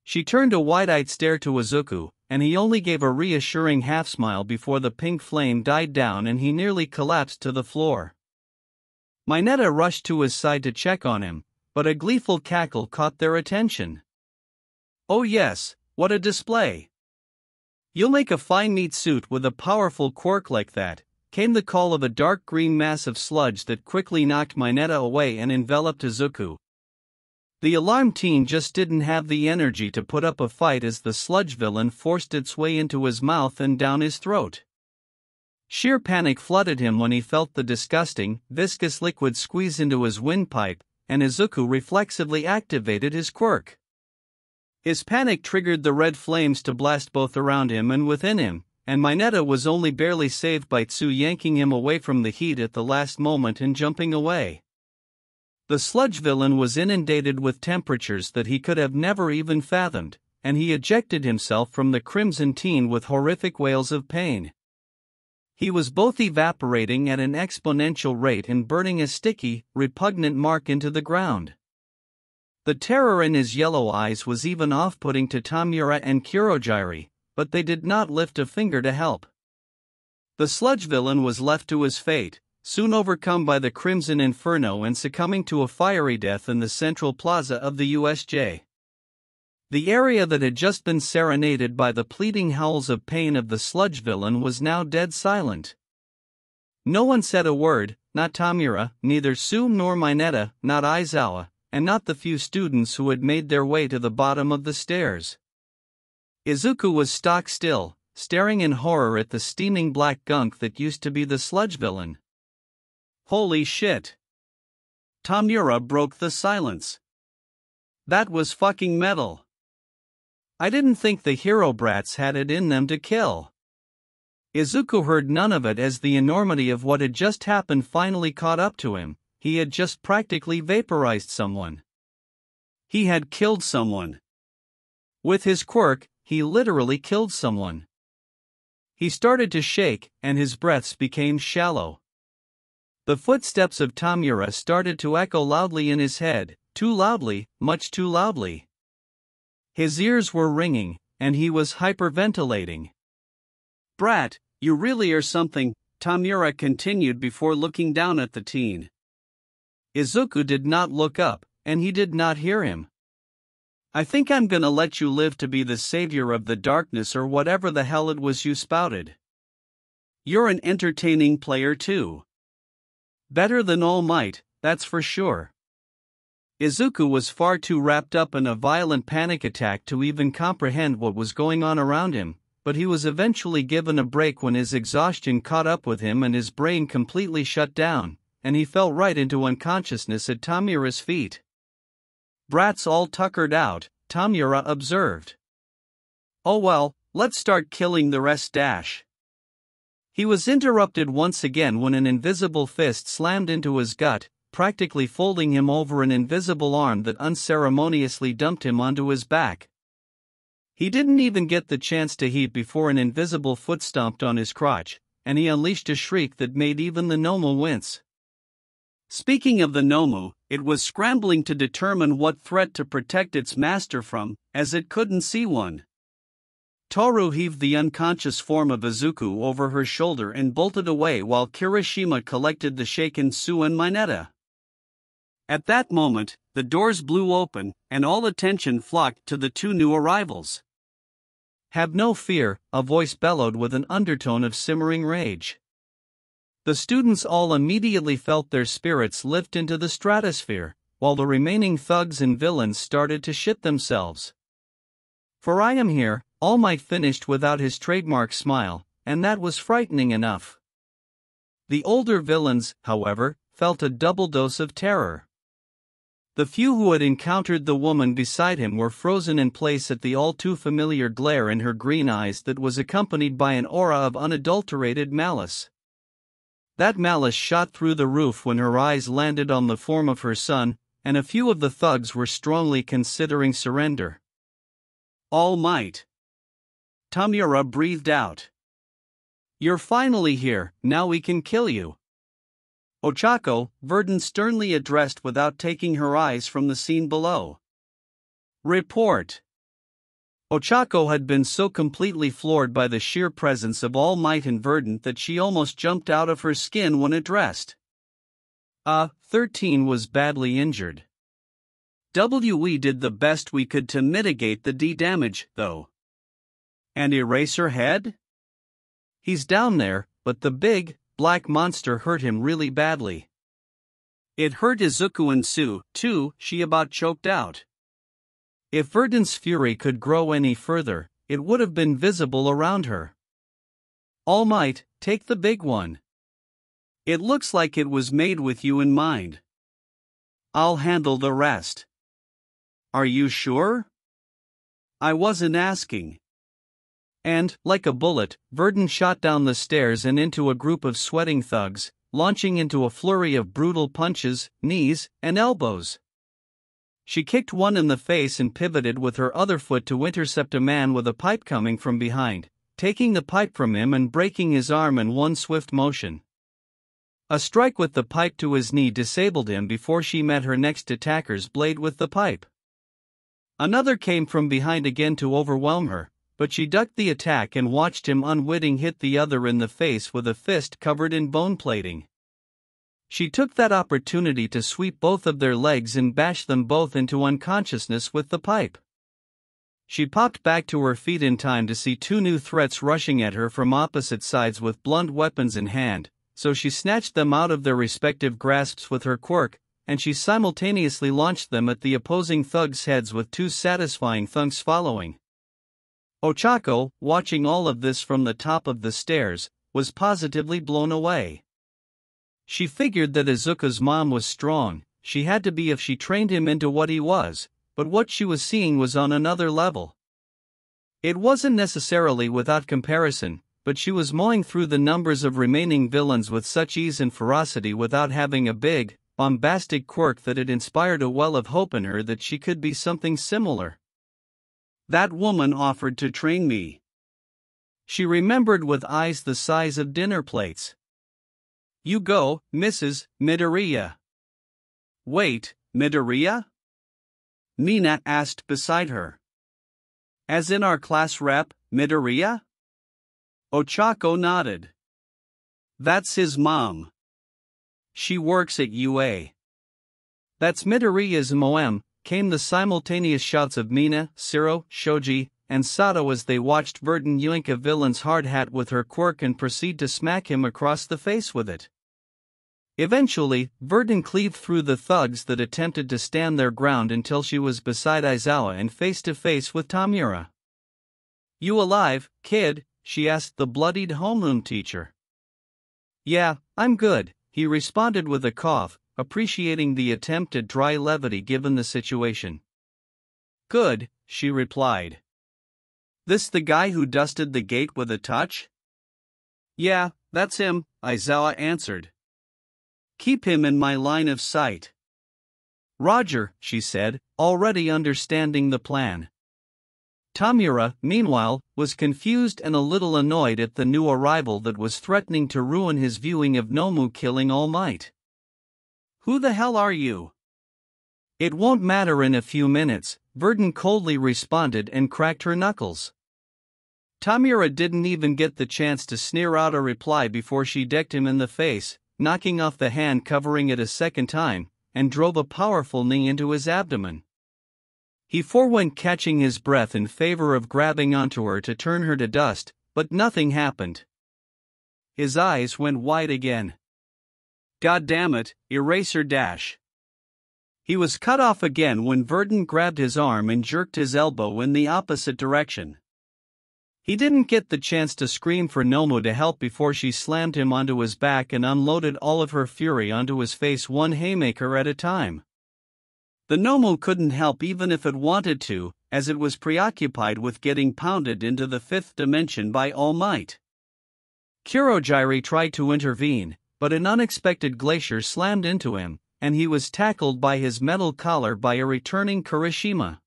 Speaker 1: She turned a wide-eyed stare to Izuku, and he only gave a reassuring half-smile before the pink flame died down and he nearly collapsed to the floor. Mineta rushed to his side to check on him, but a gleeful cackle caught their attention. Oh yes, what a display! You'll make a fine meat suit with a powerful quirk like that, came the call of a dark green mass of sludge that quickly knocked Mineta away and enveloped Izuku. The alarmed teen just didn't have the energy to put up a fight as the sludge villain forced its way into his mouth and down his throat. Sheer panic flooded him when he felt the disgusting, viscous liquid squeeze into his windpipe, and Izuku reflexively activated his quirk. His panic triggered the red flames to blast both around him and within him, and Mineta was only barely saved by Tsu yanking him away from the heat at the last moment and jumping away. The sludge villain was inundated with temperatures that he could have never even fathomed, and he ejected himself from the crimson teen with horrific wails of pain. He was both evaporating at an exponential rate and burning a sticky, repugnant mark into the ground. The terror in his yellow eyes was even off-putting to Tamura and Kurogiri, but they did not lift a finger to help. The sludge villain was left to his fate, soon overcome by the Crimson Inferno and succumbing to a fiery death in the central plaza of the USJ. The area that had just been serenaded by the pleading howls of pain of the sludge villain was now dead silent. No one said a word, not Tamura, neither Sue nor Mineta, not Aizawa, and not the few students who had made their way to the bottom of the stairs. Izuku was stock still, staring in horror at the steaming black gunk that used to be the sludge villain. Holy shit! Tamura broke the silence. That was fucking metal. I didn't think the hero brats had it in them to kill. Izuku heard none of it as the enormity of what had just happened finally caught up to him. He had just practically vaporized someone. He had killed someone. With his quirk, he literally killed someone. He started to shake, and his breaths became shallow. The footsteps of Tamura started to echo loudly in his head, too loudly, much too loudly. His ears were ringing, and he was hyperventilating. "Brat, you really are something," Tamura continued before looking down at the teen. Izuku did not look up, and he did not hear him. "I think I'm gonna let you live to be the savior of the darkness or whatever the hell it was you spouted. You're an entertaining player too. Better than All Might, that's for sure." Izuku was far too wrapped up in a violent panic attack to even comprehend what was going on around him, but he was eventually given a break when his exhaustion caught up with him and his brain completely shut down, and he fell right into unconsciousness at Tamura's feet. "Brats all tuckered out," Tamura observed. "Oh well, let's start killing the rest dash." He was interrupted once again when an invisible fist slammed into his gut, practically folding him over an invisible arm that unceremoniously dumped him onto his back. He didn't even get the chance to heave before an invisible foot stomped on his crotch, and he unleashed a shriek that made even the Nomu wince. Speaking of the Nomu, it was scrambling to determine what threat to protect its master from, as it couldn't see one. Toru heaved the unconscious form of Izuku over her shoulder and bolted away while Kirishima collected the shaken Sue and Mineta. At that moment, the doors blew open, and all attention flocked to the two new arrivals. "Have no fear," a voice bellowed with an undertone of simmering rage. The students all immediately felt their spirits lift into the stratosphere, while the remaining thugs and villains started to shit themselves. "For I am here," All Might finished without his trademark smile, and that was frightening enough. The older villains, however, felt a double dose of terror. The few who had encountered the woman beside him were frozen in place at the all-too-familiar glare in her green eyes that was accompanied by an aura of unadulterated malice. That malice shot through the roof when her eyes landed on the form of her son, and a few of the thugs were strongly considering surrender. "All Might." Tamura breathed out. "You're finally here, now we can kill you." "Ochako," Verdun sternly addressed without taking her eyes from the scene below. "Report." Ochako had been so completely floored by the sheer presence of All Might and Verdun that she almost jumped out of her skin when addressed. 13 was badly injured. We did the best we could to mitigate the damage, though." "And Eraserhead?" "He's down there, but the big, black monster hurt him really badly." "It hurt Izuku and Sue, too," she about choked out. If Verdun's fury could grow any further, it would have been visible around her. "All Might, take the big one. It looks like it was made with you in mind. I'll handle the rest." "Are you sure?" "I wasn't asking." And, like a bullet, Verdun shot down the stairs and into a group of sweating thugs, launching into a flurry of brutal punches, knees, and elbows. She kicked one in the face and pivoted with her other foot to intercept a man with a pipe coming from behind, taking the pipe from him and breaking his arm in one swift motion. A strike with the pipe to his knee disabled him before she met her next attacker's blade with the pipe. Another came from behind again to overwhelm her, but she ducked the attack and watched him unwitting hit the other in the face with a fist covered in bone plating. She took that opportunity to sweep both of their legs and bash them both into unconsciousness with the pipe. She popped back to her feet in time to see two new threats rushing at her from opposite sides with blunt weapons in hand, so she snatched them out of their respective grasps with her quirk, and she simultaneously launched them at the opposing thugs' heads with two satisfying thunks following. Ochako, watching all of this from the top of the stairs, was positively blown away. She figured that Izuku's mom was strong, she had to be if she trained him into what he was, but what she was seeing was on another level. It wasn't necessarily without comparison, but she was mowing through the numbers of remaining villains with such ease and ferocity without having a big, bombastic quirk that it inspired a well of hope in her that she could be something similar. That woman offered to train me. She remembered with eyes the size of dinner plates. You go, Mrs. Midoriya. Wait, Midoriya? Mina asked beside her. As in our class rep, Midoriya? Ochako nodded. That's his mom. She works at UA. That's Midoriya's MOM, came the simultaneous shouts of Mina, Siro, Shoji, and Sato as they watched Verdun yoink a villain's hard hat with her quirk and proceed to smack him across the face with it. Eventually, Verdun cleaved through the thugs that attempted to stand their ground until she was beside Aizawa and face to face with Tamura. You alive, kid? She asked the bloodied homeroom teacher. Yeah, I'm good, he responded with a cough, appreciating the attempt at dry levity given the situation. Good, she replied. This the guy who dusted the gate with a touch? Yeah, that's him, Aizawa answered. Keep him in my line of sight. Roger, she said, already understanding the plan. Tamura, meanwhile, was confused and a little annoyed at the new arrival that was threatening to ruin his viewing of Nomu killing All Might. Who the hell are you? It won't matter in a few minutes, Verdun coldly responded and cracked her knuckles. Tamura didn't even get the chance to sneer out a reply before she decked him in the face, knocking off the hand covering it a second time, and drove a powerful knee into his abdomen. He forewent catching his breath in favor of grabbing onto her to turn her to dust, but nothing happened. His eyes went wide again. God damn it, eraser dash. He was cut off again when Verdun grabbed his arm and jerked his elbow in the opposite direction. He didn't get the chance to scream for Nomu to help before she slammed him onto his back and unloaded all of her fury onto his face one haymaker at a time. The Nomu couldn't help even if it wanted to, as it was preoccupied with getting pounded into the fifth dimension by All Might. Kurogiri tried to intervene, but an unexpected glacier slammed into him, and he was tackled by his metal collar by a returning Kirishima.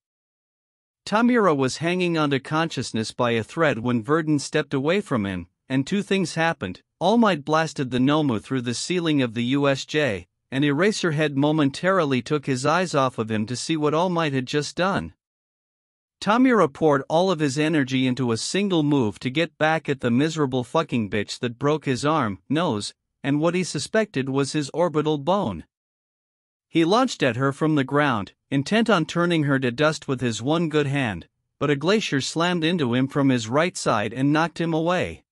Speaker 1: Tamura was hanging onto consciousness by a thread when Verdun stepped away from him, and two things happened. All Might blasted the Nomu through the ceiling of the USJ, and Eraserhead momentarily took his eyes off of him to see what All Might had just done. Tamura poured all of his energy into a single move to get back at the miserable fucking bitch that broke his arm, nose, and what he suspected was his orbital bone. He launched at her from the ground, intent on turning her to dust with his one good hand, but a glacier slammed into him from his right side and knocked him away.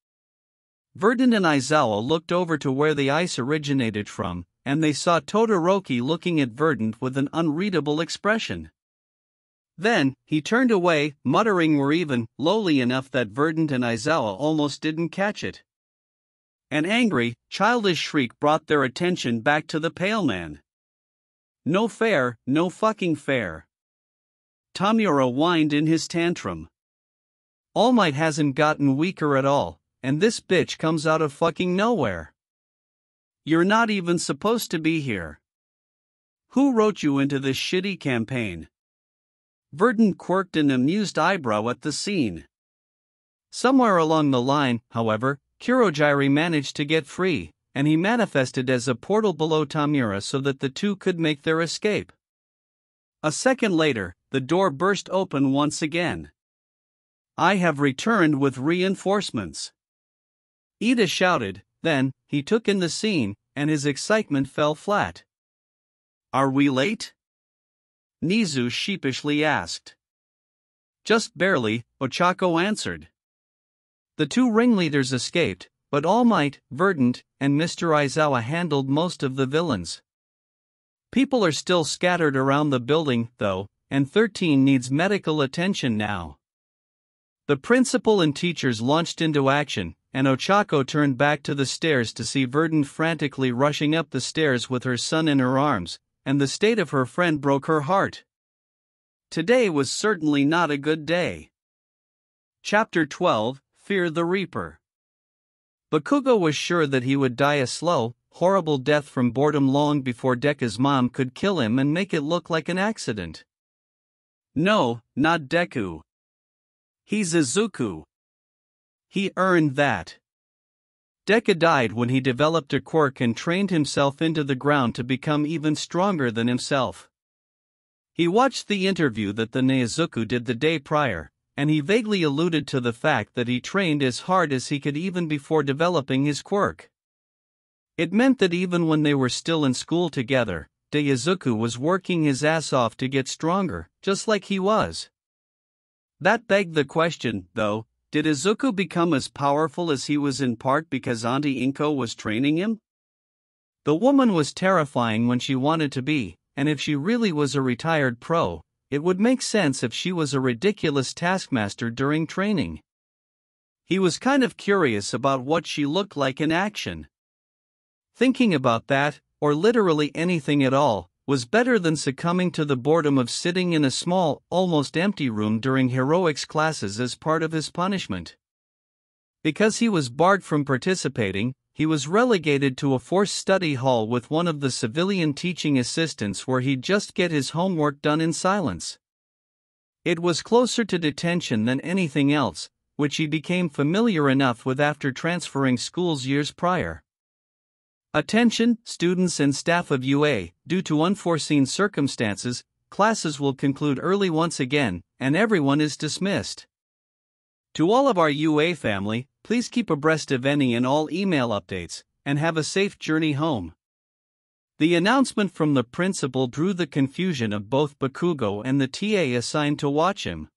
Speaker 1: Verdun and Aizawa looked over to where the ice originated from, and they saw Todoroki looking at Verdun with an unreadable expression. Then, he turned away, muttering "we're even," lowly enough that Verdun and Aizawa almost didn't catch it. An angry, childish shriek brought their attention back to the Pale Man. No fair, no fucking fair. Tamura whined in his tantrum. All Might hasn't gotten weaker at all, and this bitch comes out of fucking nowhere. You're not even supposed to be here. Who wrote you into this shitty campaign? Verdun quirked an amused eyebrow at the scene. Somewhere along the line, however, Kurogiri managed to get free, and he manifested as a portal below Tamura so that the two could make their escape. A second later, the door burst open once again. I have returned with reinforcements. Ida shouted, then, he took in the scene, and his excitement fell flat. "Are we late?" Nizu sheepishly asked. "Just barely," Ochako answered. The two ringleaders escaped, but All Might, Verdant, and Mr. Aizawa handled most of the villains. People are still scattered around the building, though, and 13 needs medical attention now. The principal and teachers launched into action, and Ochako turned back to the stairs to see Verdant frantically rushing up the stairs with her son in her arms, and the state of her friend broke her heart. Today was certainly not a good day. Chapter 12, Fear the Reaper. Bakugo was sure that he would die a slow, horrible death from boredom long before Deku's mom could kill him and make it look like an accident. No, not Deku. He's Izuku. He earned that. Deku died when he developed a quirk and trained himself into the ground to become even stronger than himself. He watched the interview that the Neizuku did the day prior, and he vaguely alluded to the fact that he trained as hard as he could even before developing his quirk. It meant that even when they were still in school together, Neizuku was working his ass off to get stronger, just like he was. That begged the question, though, did Izuku become as powerful as he was in part because Auntie Inko was training him? The woman was terrifying when she wanted to be, and if she really was a retired pro, it would make sense if she was a ridiculous taskmaster during training. He was kind of curious about what she looked like in action. Thinking about that, or literally anything at all, was better than succumbing to the boredom of sitting in a small, almost empty room during heroics classes as part of his punishment. Because he was barred from participating, he was relegated to a forced study hall with one of the civilian teaching assistants where he'd just get his homework done in silence. It was closer to detention than anything else, which he became familiar enough with after transferring schools years prior. Attention, students and staff of UA, due to unforeseen circumstances, classes will conclude early once again, and everyone is dismissed. To all of our UA family, please keep abreast of any and all email updates, and have a safe journey home. The announcement from the principal drew the confusion of both Bakugo and the TA assigned to watch him.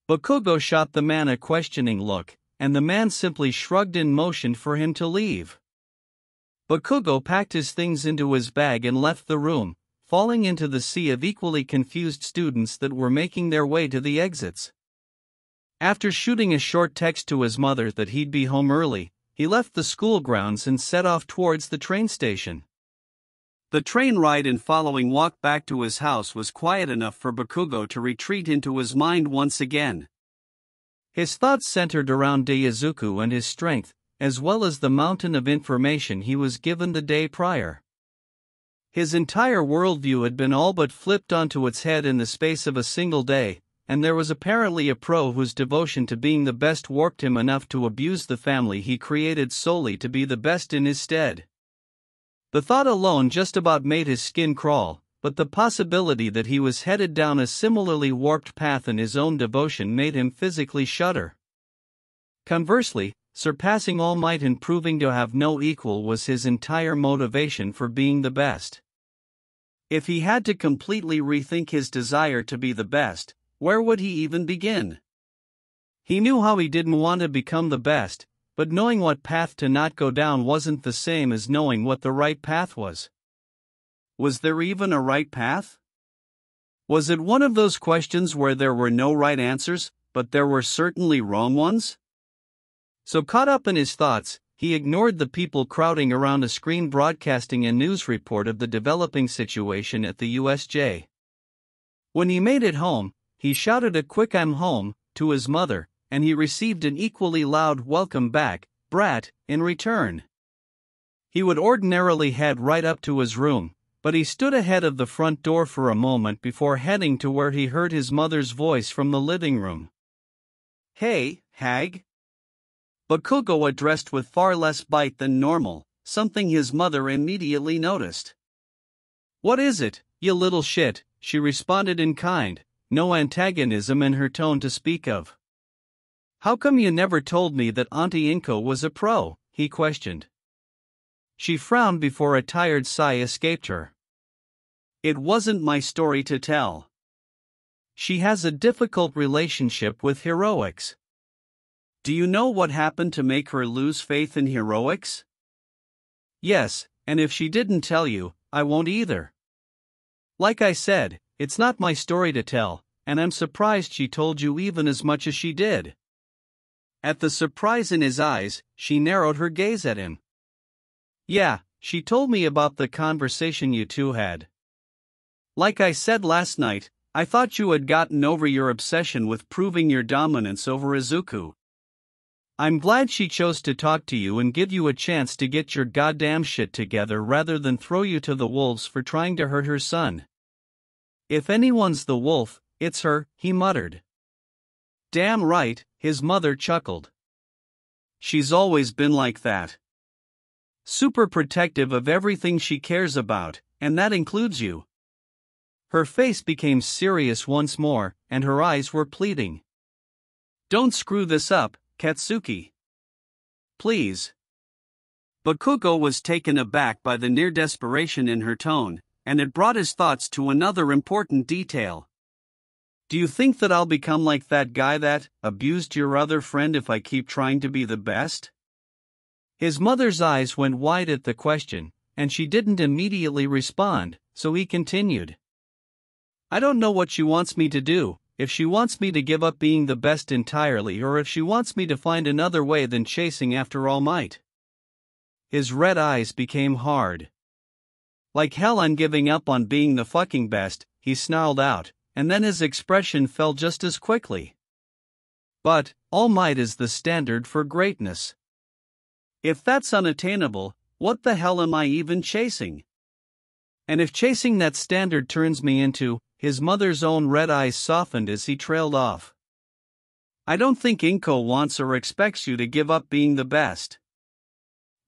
Speaker 1: Bakugo shot the man a questioning look, and the man simply shrugged in motion for him to leave. Bakugo packed his things into his bag and left the room, falling into the sea of equally confused students that were making their way to the exits. After shooting a short text to his mother that he'd be home early, he left the school grounds and set off towards the train station. The train ride and following walk back to his house was quiet enough for Bakugo to retreat into his mind once again. His thoughts centered around Neizuku and his strength, as well as the mountain of information he was given the day prior. His entire worldview had been all but flipped onto its head in the space of a single day, and there was apparently a pro whose devotion to being the best warped him enough to abuse the family he created solely to be the best in his stead. The thought alone just about made his skin crawl, but the possibility that he was headed down a similarly warped path in his own devotion made him physically shudder. Conversely, surpassing All Might and proving to have no equal was his entire motivation for being the best. If he had to completely rethink his desire to be the best, where would he even begin? He knew how he didn't want to become the best, but knowing what path to not go down wasn't the same as knowing what the right path was. Was there even a right path? Was it one of those questions where there were no right answers, but there were certainly wrong ones? So caught up in his thoughts, he ignored the people crowding around a screen broadcasting a news report of the developing situation at the USJ. When he made it home, he shouted a quick "I'm home" to his mother, and he received an equally loud "welcome back, brat" in return. He would ordinarily head right up to his room, but he stood ahead of the front door for a moment before heading to where he heard his mother's voice from the living room. "Hey, hag?" Bakugo addressed with far less bite than normal, something his mother immediately noticed. "What is it, you little shit?" she responded in kind, no antagonism in her tone to speak of. "How come you never told me that Auntie Inko was a pro?" he questioned. She frowned before a tired sigh escaped her. It wasn't my story to tell. She has a difficult relationship with heroics. Do you know what happened to make her lose faith in heroics? Yes, and if she didn't tell you, I won't either. Like I said, it's not my story to tell, and I'm surprised she told you even as much as she did. At the surprise in his eyes, she narrowed her gaze at him. Yeah, she told me about the conversation you two had. Like I said last night, I thought you had gotten over your obsession with proving your dominance over Izuku. I'm glad she chose to talk to you and give you a chance to get your goddamn shit together rather than throw you to the wolves for trying to hurt her son. If anyone's the wolf, it's her, he muttered. Damn right, his mother chuckled. She's always been like that. Super protective of everything she cares about, and that includes you. Her face became serious once more, and her eyes were pleading. Don't screw this up, Katsuki. Please. Bakugo was taken aback by the near desperation in her tone, and it brought his thoughts to another important detail. Do you think that I'll become like that guy that abused your other friend if I keep trying to be the best? His mother's eyes went wide at the question, and she didn't immediately respond, so he continued. I don't know what she wants me to do, if she wants me to give up being the best entirely or if she wants me to find another way than chasing after All Might. His red eyes became hard. Like hell I'm giving up on being the fucking best, he snarled out, and then his expression fell just as quickly. But, All Might is the standard for greatness. If that's unattainable, what the hell am I even chasing? And if chasing that standard turns me into, his mother's own red eyes softened as he trailed off. I don't think Inko wants or expects you to give up being the best.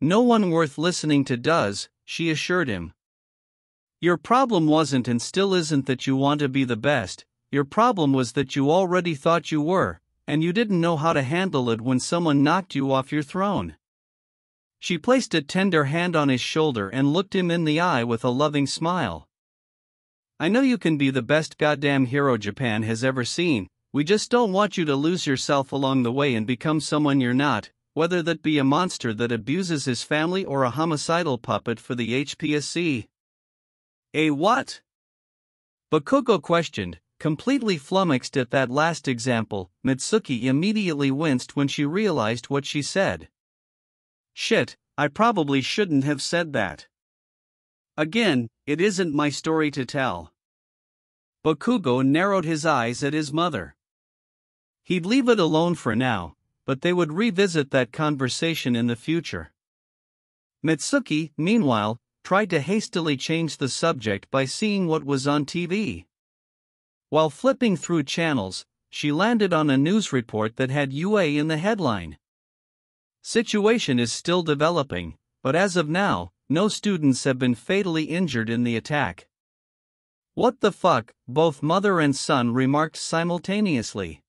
Speaker 1: No one worth listening to does, she assured him. Your problem wasn't and still isn't that you want to be the best, your problem was that you already thought you were, and you didn't know how to handle it when someone knocked you off your throne. She placed a tender hand on his shoulder and looked him in the eye with a loving smile. I know you can be the best goddamn hero Japan has ever seen, we just don't want you to lose yourself along the way and become someone you're not, whether that be a monster that abuses his family or a homicidal puppet for the HPSC. A what? Bakugo questioned, completely flummoxed at that last example. Mitsuki immediately winced when she realized what she said. Shit, I probably shouldn't have said that. Again, it isn't my story to tell. Bakugo narrowed his eyes at his mother. He'd leave it alone for now, but they would revisit that conversation in the future. Mitsuki, meanwhile, tried to hastily change the subject by seeing what was on TV. While flipping through channels, she landed on a news report that had UA in the headline. Situation is still developing, but as of now, no students have been fatally injured in the attack. What the fuck, both mother and son remarked simultaneously.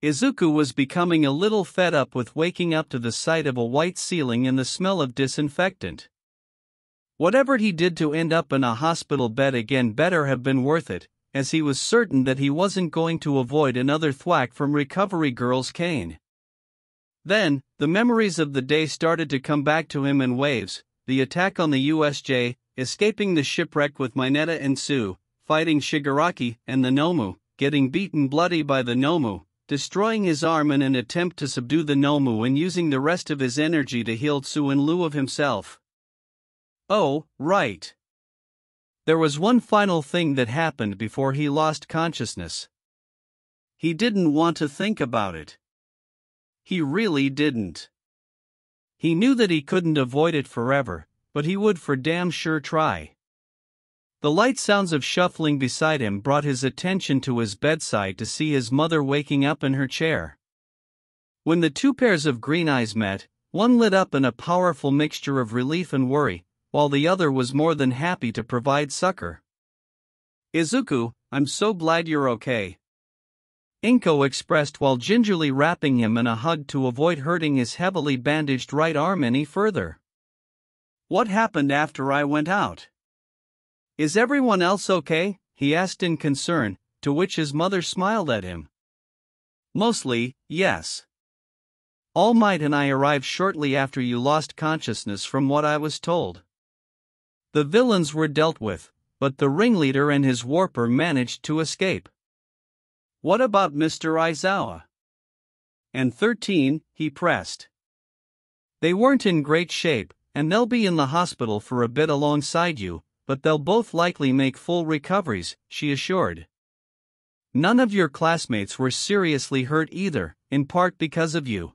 Speaker 1: Izuku was becoming a little fed up with waking up to the sight of a white ceiling and the smell of disinfectant. Whatever he did to end up in a hospital bed again better have been worth it, as he was certain that he wasn't going to avoid another thwack from Recovery Girl's cane. Then, the memories of the day started to come back to him in waves, the attack on the USJ, escaping the shipwreck with Mineta and Sue, fighting Shigaraki and the Nomu, getting beaten bloody by the Nomu, destroying his arm in an attempt to subdue the Nomu and using the rest of his energy to heal Sue in lieu of himself. Oh, right. There was one final thing that happened before he lost consciousness. He didn't want to think about it. He really didn't. He knew that he couldn't avoid it forever, but he would for damn sure try. The light sounds of shuffling beside him brought his attention to his bedside to see his mother waking up in her chair. When the two pairs of green eyes met, one lit up in a powerful mixture of relief and worry, while the other was more than happy to provide succor. Izuku, I'm so glad you're okay. Inko expressed while gingerly wrapping him in a hug to avoid hurting his heavily bandaged right arm any further. What happened after I went out? Is everyone else okay? He asked in concern, to which his mother smiled at him. Mostly, yes. All Might and I arrived shortly after you lost consciousness from what I was told. The villains were dealt with, but the ringleader and his warper managed to escape. What about Mr. Aizawa? And 13, he pressed. They weren't in great shape, and they'll be in the hospital for a bit alongside you, but they'll both likely make full recoveries, she assured. None of your classmates were seriously hurt either, in part because of you.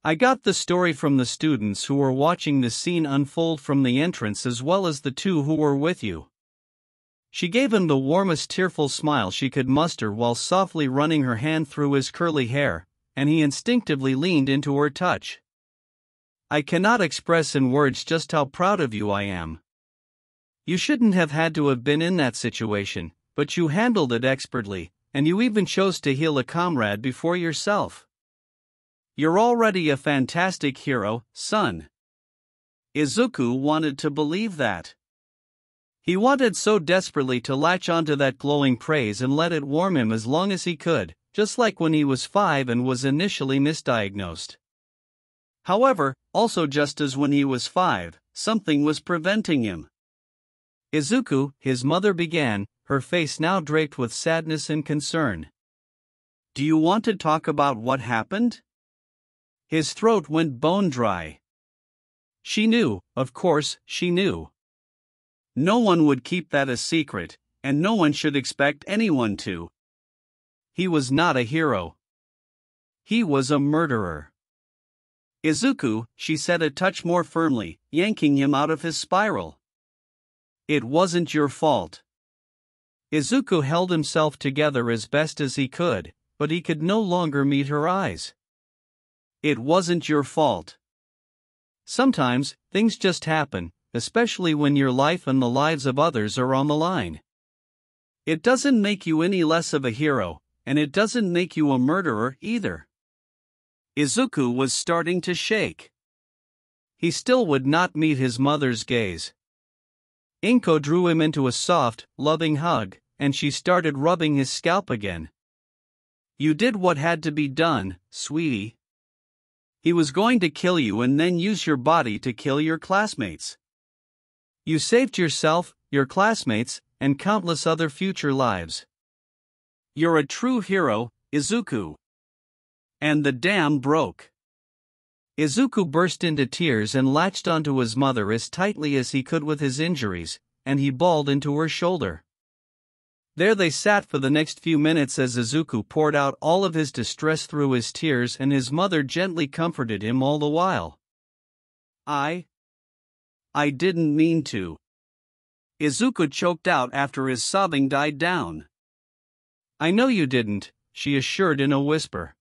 Speaker 1: I got the story from the students who were watching the scene unfold from the entrance as well as the two who were with you. She gave him the warmest tearful smile she could muster while softly running her hand through his curly hair, and he instinctively leaned into her touch. I cannot express in words just how proud of you I am. You shouldn't have had to have been in that situation, but you handled it expertly, and you even chose to heal a comrade before yourself. You're already a fantastic hero, son. Izuku wanted to believe that. He wanted so desperately to latch onto that glowing praise and let it warm him as long as he could, just like when he was 5 and was initially misdiagnosed. However, also just as when he was 5, something was preventing him. Izuku, his mother began, her face now draped with sadness and concern. Do you want to talk about what happened? His throat went bone dry. She knew, of course, she knew. No one would keep that a secret, and no one should expect anyone to. He was not a hero. He was a murderer. Izuku, she said a touch more firmly, yanking him out of his spiral. It wasn't your fault. Izuku held himself together as best as he could, but he could no longer meet her eyes. It wasn't your fault. Sometimes, things just happen, especially when your life and the lives of others are on the line. It doesn't make you any less of a hero, and it doesn't make you a murderer either. Izuku was starting to shake. He still would not meet his mother's gaze. Inko drew him into a soft, loving hug, and she started rubbing his scalp again. You did what had to be done, sweetie. He was going to kill you and then use your body to kill your classmates. You saved yourself, your classmates, and countless other future lives. You're a true hero, Izuku. And the dam broke. Izuku burst into tears and latched onto his mother as tightly as he could with his injuries, and he bawled into her shoulder. There they sat for the next few minutes as Izuku poured out all of his distress through his tears and his mother gently comforted him all the while. I didn't mean to. Izuku choked out after his sobbing died down. I know you didn't, she assured in a whisper.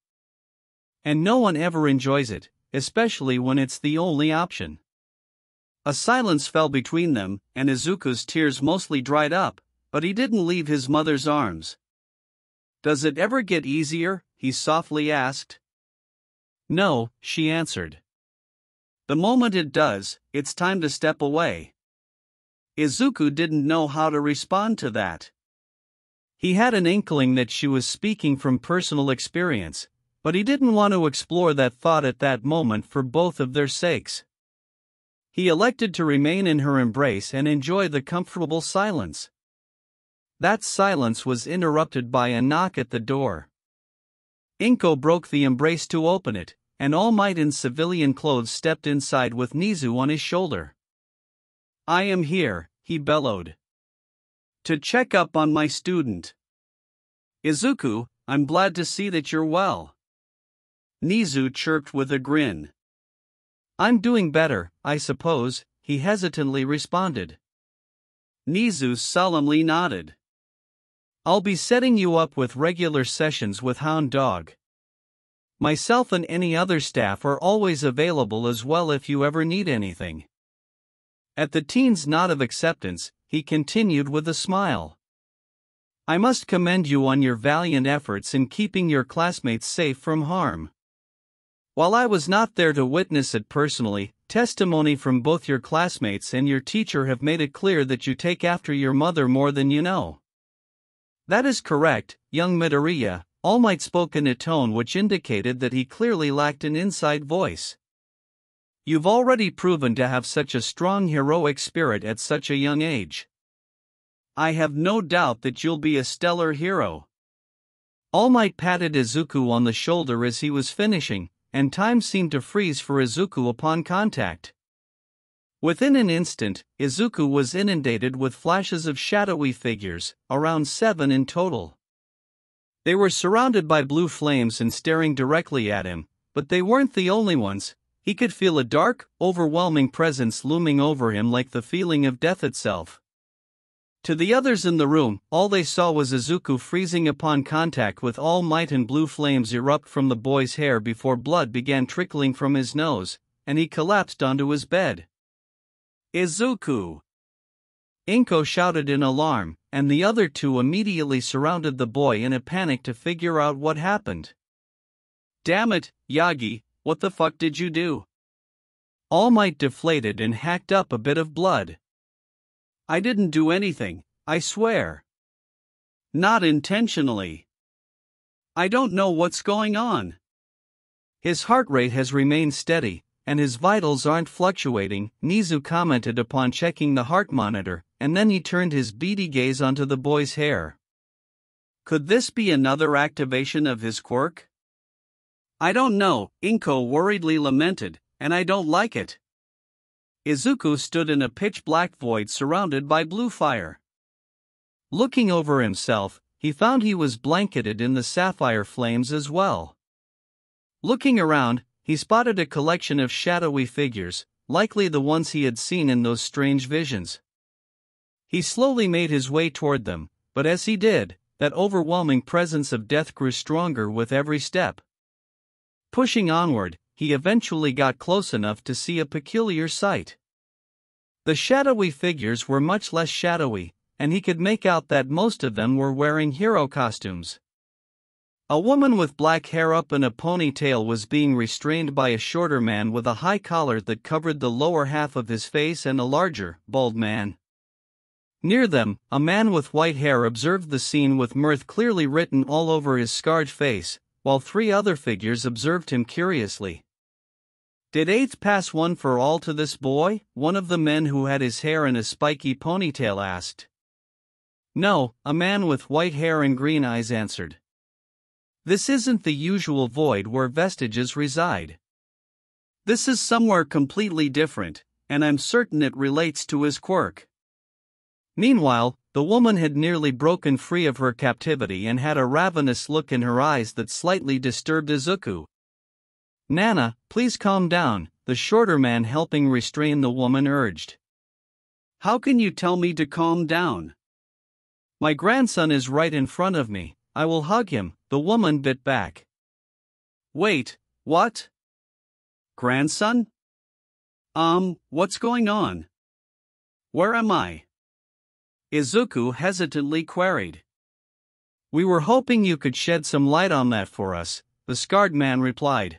Speaker 1: And no one ever enjoys it, especially when it's the only option. A silence fell between them, and Izuku's tears mostly dried up, but he didn't leave his mother's arms. Does it ever get easier? He softly asked. No, she answered. The moment it does, it's time to step away. Izuku didn't know how to respond to that. He had an inkling that she was speaking from personal experience, but he didn't want to explore that thought at that moment for both of their sakes. He elected to remain in her embrace and enjoy the comfortable silence. That silence was interrupted by a knock at the door. Inko broke the embrace to open it, and All Might in civilian clothes stepped inside with Nizu on his shoulder. I am here, he bellowed. To check up on my student. Izuku, I'm glad to see that you're well. Nizu chirped with a grin. I'm doing better, I suppose, he hesitantly responded. Nizu solemnly nodded. I'll be setting you up with regular sessions with Hound Dog. Myself and any other staff are always available as well if you ever need anything. At the teen's nod of acceptance, he continued with a smile. I must commend you on your valiant efforts in keeping your classmates safe from harm. While I was not there to witness it personally, testimony from both your classmates and your teacher have made it clear that you take after your mother more than you know. That is correct, young Midoriya, All Might spoke in a tone which indicated that he clearly lacked an inside voice. You've already proven to have such a strong heroic spirit at such a young age. I have no doubt that you'll be a stellar hero. All Might patted Izuku on the shoulder as he was finishing, and time seemed to freeze for Izuku upon contact. Within an instant, Izuku was inundated with flashes of shadowy figures, around 7 in total. They were surrounded by blue flames and staring directly at him, but they weren't the only ones. He could feel a dark, overwhelming presence looming over him like the feeling of death itself. To the others in the room, all they saw was Izuku freezing upon contact with All Might, and blue flames erupt from the boy's hair before blood began trickling from his nose, and he collapsed onto his bed. Izuku! Inko shouted in alarm, and the other two immediately surrounded the boy in a panic to figure out what happened. Damn it, Yagi, what the fuck did you do? All Might deflated and hacked up a bit of blood. I didn't do anything, I swear. Not intentionally. I don't know what's going on. His heart rate has remained steady, and his vitals aren't fluctuating, Nizu commented upon checking the heart monitor, and then he turned his beady gaze onto the boy's hair. Could this be another activation of his quirk? I don't know, Inko worriedly lamented, and I don't like it. Izuku stood in a pitch-black void surrounded by blue fire. Looking over himself, he found he was blanketed in the sapphire flames as well. Looking around, he spotted a collection of shadowy figures, likely the ones he had seen in those strange visions. He slowly made his way toward them, but as he did, that overwhelming presence of death grew stronger with every step. Pushing onward, he eventually got close enough to see a peculiar sight. The shadowy figures were much less shadowy, and he could make out that most of them were wearing hero costumes. A woman with black hair up in a ponytail was being restrained by a shorter man with a high collar that covered the lower half of his face, and a larger, bald man. Near them, a man with white hair observed the scene with mirth clearly written all over his scarred face, while 3 other figures observed him curiously. Did eighth pass one for all to this boy? One of the men who had his hair in a spiky ponytail asked. No, a man with white hair and green eyes answered. This isn't the usual void where vestiges reside. This is somewhere completely different, and I'm certain it relates to his quirk. Meanwhile, the woman had nearly broken free of her captivity and had a ravenous look in her eyes that slightly disturbed Izuku. Nana, please calm down, the shorter man helping restrain the woman urged. How can you tell me to calm down? My grandson is right in front of me, I will hug him, the woman bit back. Wait, what? Grandson? What's going on? Where am I? Izuku hesitantly queried. We were hoping you could shed some light on that for us, the scarred man replied.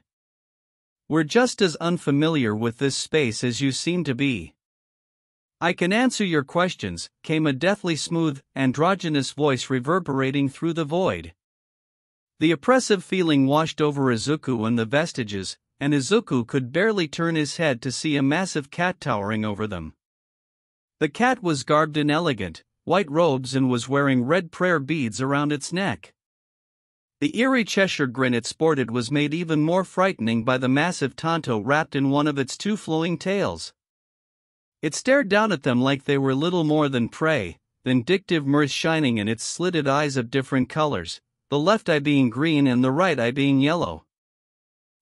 Speaker 1: We're just as unfamiliar with this space as you seem to be. I can answer your questions, came a deathly smooth, androgynous voice reverberating through the void. The oppressive feeling washed over Izuku and the vestiges, and Izuku could barely turn his head to see a massive cat towering over them. The cat was garbed in elegant, white robes and was wearing red prayer beads around its neck. The eerie Cheshire grin it sported was made even more frightening by the massive tanto wrapped in one of its 2 flowing tails. It stared down at them like they were little more than prey, vindictive mirth shining in its slitted eyes of different colors, the left eye being green and the right eye being yellow.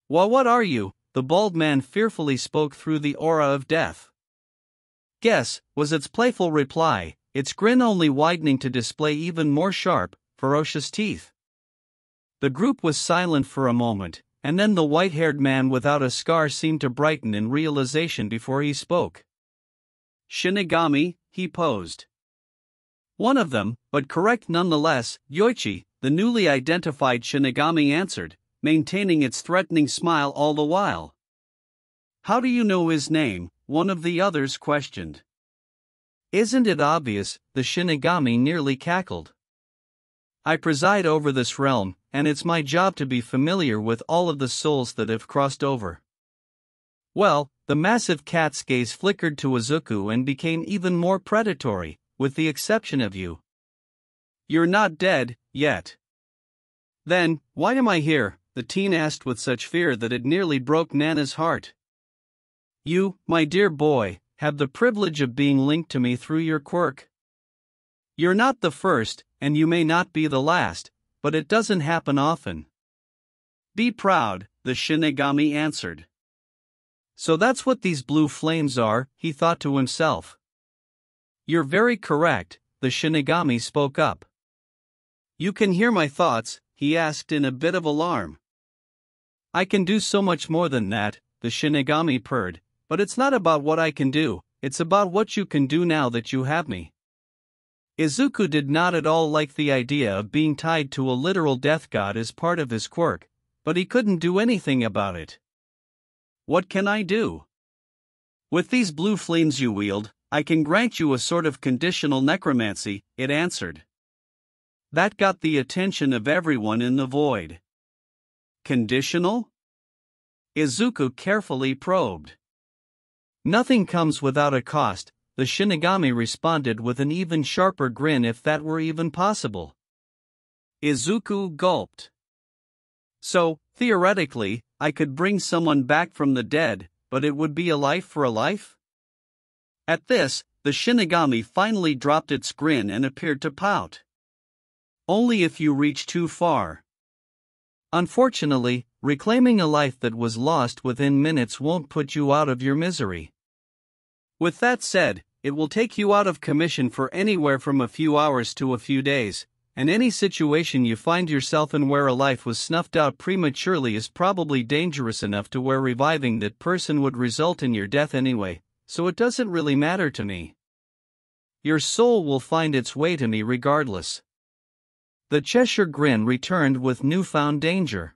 Speaker 1: Well, what are you? The bald man fearfully spoke through the aura of death. Guess, was its playful reply, its grin only widening to display even more sharp, ferocious teeth. The group was silent for a moment, and then the white-haired man without a scar seemed to brighten in realization before he spoke. Shinigami, he posed. One of them, but correct nonetheless, Yoichi, the newly identified Shinigami answered, maintaining its threatening smile all the while. "How do you know his name?" one of the others questioned. "Isn't it obvious?" the Shinigami nearly cackled. "I preside over this realm, and it's my job to be familiar with all of the souls that have crossed over." Well, the massive cat's gaze flickered to Izuku and became even more predatory, "with the exception of you. You're not dead, yet." "Then, why am I here?" the teen asked with such fear that it nearly broke Nana's heart. "You, my dear boy, have the privilege of being linked to me through your quirk. You're not the first, and you may not be the last, but it doesn't happen often. Be proud," the Shinigami answered. "So that's what these blue flames are," he thought to himself. "You're very correct," the Shinigami spoke up. "You can hear my thoughts?" he asked in a bit of alarm. "I can do so much more than that," the Shinigami purred, "but it's not about what I can do, it's about what you can do now that you have me." Izuku did not at all like the idea of being tied to a literal death god as part of his quirk, but he couldn't do anything about it. "What can I do? With these blue flames you wield, I can grant you a sort of conditional necromancy," it answered. That got the attention of everyone in the void. "Conditional?" Izuku carefully probed. "Nothing comes without a cost," the Shinigami responded with an even sharper grin, "if that were even possible." Izuku gulped. "So, theoretically, I could bring someone back from the dead, but it would be a life for a life?" At this, the Shinigami finally dropped its grin and appeared to pout. "Only if you reach too far. Unfortunately, reclaiming a life that was lost within minutes won't put you out of your misery. With that said, it will take you out of commission for anywhere from a few hours to a few days, and any situation you find yourself in where a life was snuffed out prematurely is probably dangerous enough to where reviving that person would result in your death anyway, so it doesn't really matter to me. Your soul will find its way to me regardless." The Cheshire grin returned with newfound danger.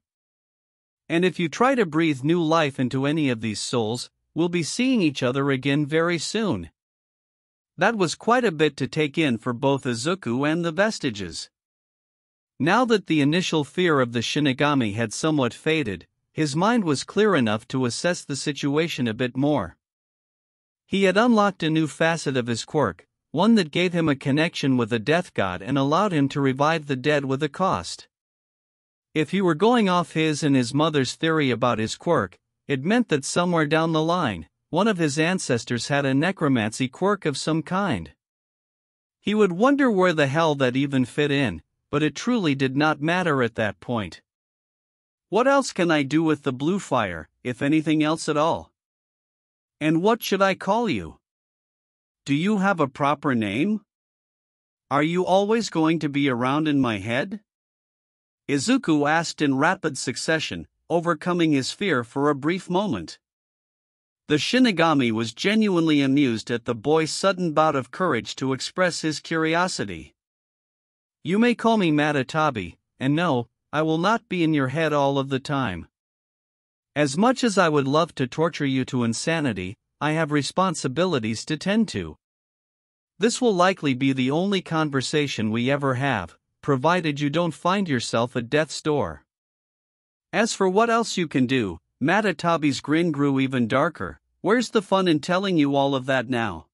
Speaker 1: "And if you try to breathe new life into any of these souls, we'll be seeing each other again very soon." That was quite a bit to take in for both Izuku and the vestiges. Now that the initial fear of the Shinigami had somewhat faded, his mind was clear enough to assess the situation a bit more. He had unlocked a new facet of his quirk, one that gave him a connection with a death god and allowed him to revive the dead with a cost. If he were going off his and his mother's theory about his quirk, it meant that somewhere down the line, one of his ancestors had a necromancy quirk of some kind. He would wonder where the hell that even fit in, but it truly did not matter at that point. "What else can I do with the blue fire, if anything else at all? And what should I call you? Do you have a proper name? Are you always going to be around in my head?" Izuku asked in rapid succession, overcoming his fear for a brief moment. The Shinigami was genuinely amused at the boy's sudden bout of courage to express his curiosity. "You may call me Matatabi, and no, I will not be in your head all of the time. As much as I would love to torture you to insanity, I have responsibilities to tend to. This will likely be the only conversation we ever have, provided you don't find yourself at death's door." As for what else you can do, Matatabi's grin grew even darker. "Where's the fun in telling you all of that now?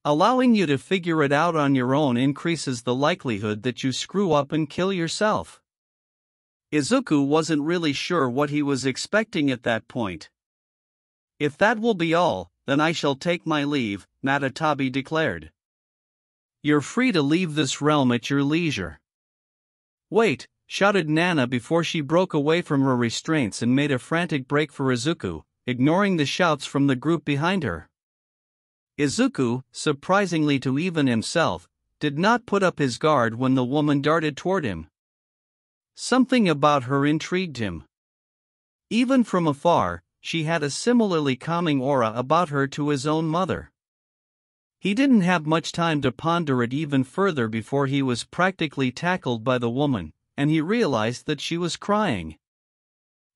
Speaker 1: Allowing you to figure it out on your own increases the likelihood that you screw up and kill yourself." Izuku wasn't really sure what he was expecting at that point. "If that will be all, then I shall take my leave," Matatabi declared. "You're free to leave this realm at your leisure." "Wait!" shouted Nana before she broke away from her restraints and made a frantic break for Izuku, ignoring the shouts from the group behind her. Izuku, surprisingly to even himself, did not put up his guard when the woman darted toward him. Something about her intrigued him. Even from afar, she had a similarly calming aura about her to his own mother. He didn't have much time to ponder it even further before he was practically tackled by the woman, and he realized that she was crying.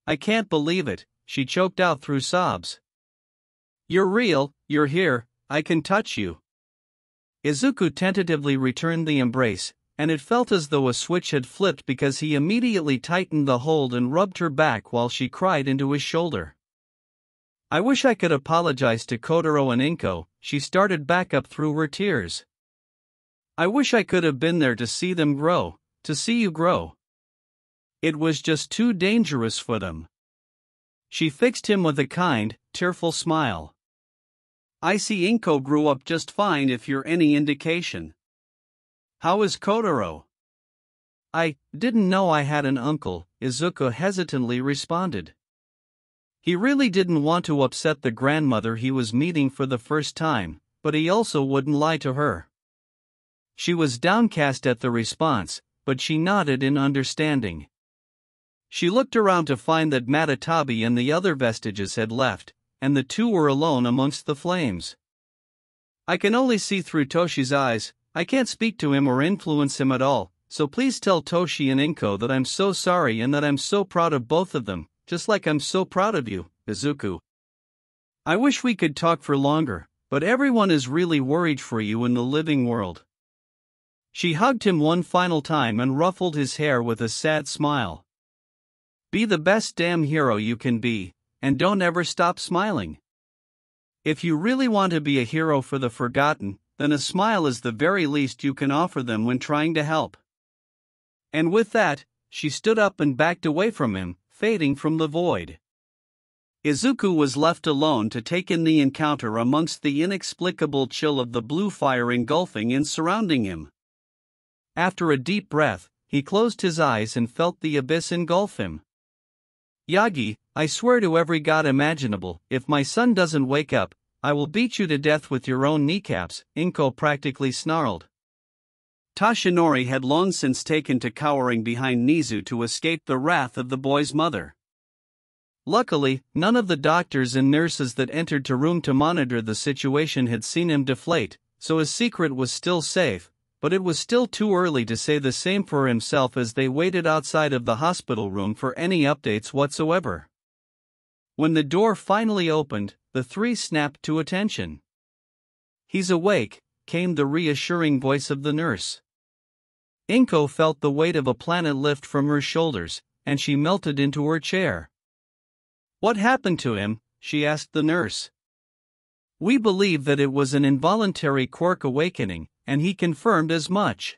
Speaker 1: I can't believe it, she choked out through sobs. You're real, you're here, I can touch you. Izuku tentatively returned the embrace, and it felt as though a switch had flipped because he immediately tightened the hold and rubbed her back while she cried into his shoulder. I wish I could apologize to Kotaro and Inko, she started back up through her tears. I wish I could have been there to see them grow, to see you grow. It was just too dangerous for them. She fixed him with a kind, tearful smile. I see Inko grew up just fine if you're any indication. How is Kotaro? I didn't know I had an uncle, Izuku hesitantly responded. He really didn't want to upset the grandmother he was meeting for the first time, but he also wouldn't lie to her. She was downcast at the response, but she nodded in understanding. She looked around to find that Matatabi and the other vestiges had left, and the two were alone amongst the flames. I can only see through Toshi's eyes, I can't speak to him or influence him at all, so please tell Toshi and Inko that I'm so sorry and that I'm so proud of both of them, just like I'm so proud of you, Izuku. I wish we could talk for longer, but everyone is really worried for you in the living world. She hugged him one final time and ruffled his hair with a sad smile. Be the best damn hero you can be, and don't ever stop smiling. If you really want to be a hero for the forgotten, then a smile is the very least you can offer them when trying to help. And with that, she stood up and backed away from him, fading from the void. Izuku was left alone to take in the encounter amongst the inexplicable chill of the blue fire engulfing and surrounding him. After a deep breath, he closed his eyes and felt the abyss engulf him. Yagi, I swear to every god imaginable, if my son doesn't wake up, I will beat you to death with your own kneecaps, Inko practically snarled. Toshinori had long since taken to cowering behind Nizu to escape the wrath of the boy's mother. Luckily, none of the doctors and nurses that entered the room to monitor the situation had seen him deflate, so his secret was still safe, but it was still too early to say the same for himself as they waited outside of the hospital room for any updates whatsoever. When the door finally opened, the three snapped to attention. He's awake, came the reassuring voice of the nurse. Inko felt the weight of a planet lift from her shoulders, and she melted into her chair. What happened to him? She asked the nurse. We believe that it was an involuntary Quirk awakening, and he confirmed as much.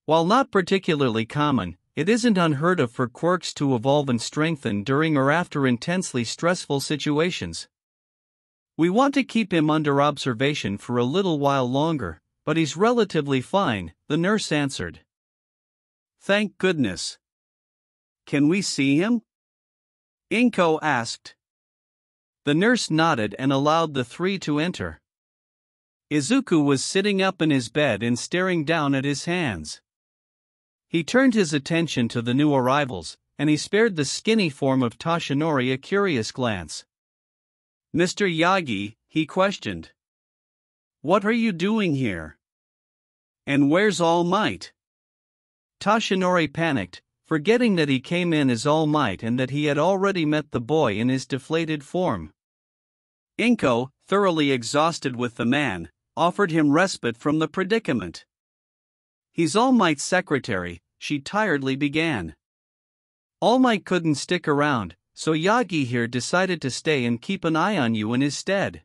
Speaker 1: While not particularly common, it isn't unheard of for Quirks to evolve and strengthen during or after intensely stressful situations. We want to keep him under observation for a little while longer, but he's relatively fine, the nurse answered. Thank goodness. Can we see him? Inko asked. The nurse nodded and allowed the three to enter. Izuku was sitting up in his bed and staring down at his hands. He turned his attention to the new arrivals, and he spared the skinny form of Toshinori a curious glance. Mr. Yagi, he questioned. What are you doing here? And where's All Might? Toshinori panicked, forgetting that he came in as All Might and that he had already met the boy in his deflated form. Inko, thoroughly exhausted with the man, offered him respite from the predicament. He's All Might's secretary, she tiredly began. All Might couldn't stick around, so Yagi here decided to stay and keep an eye on you in his stead.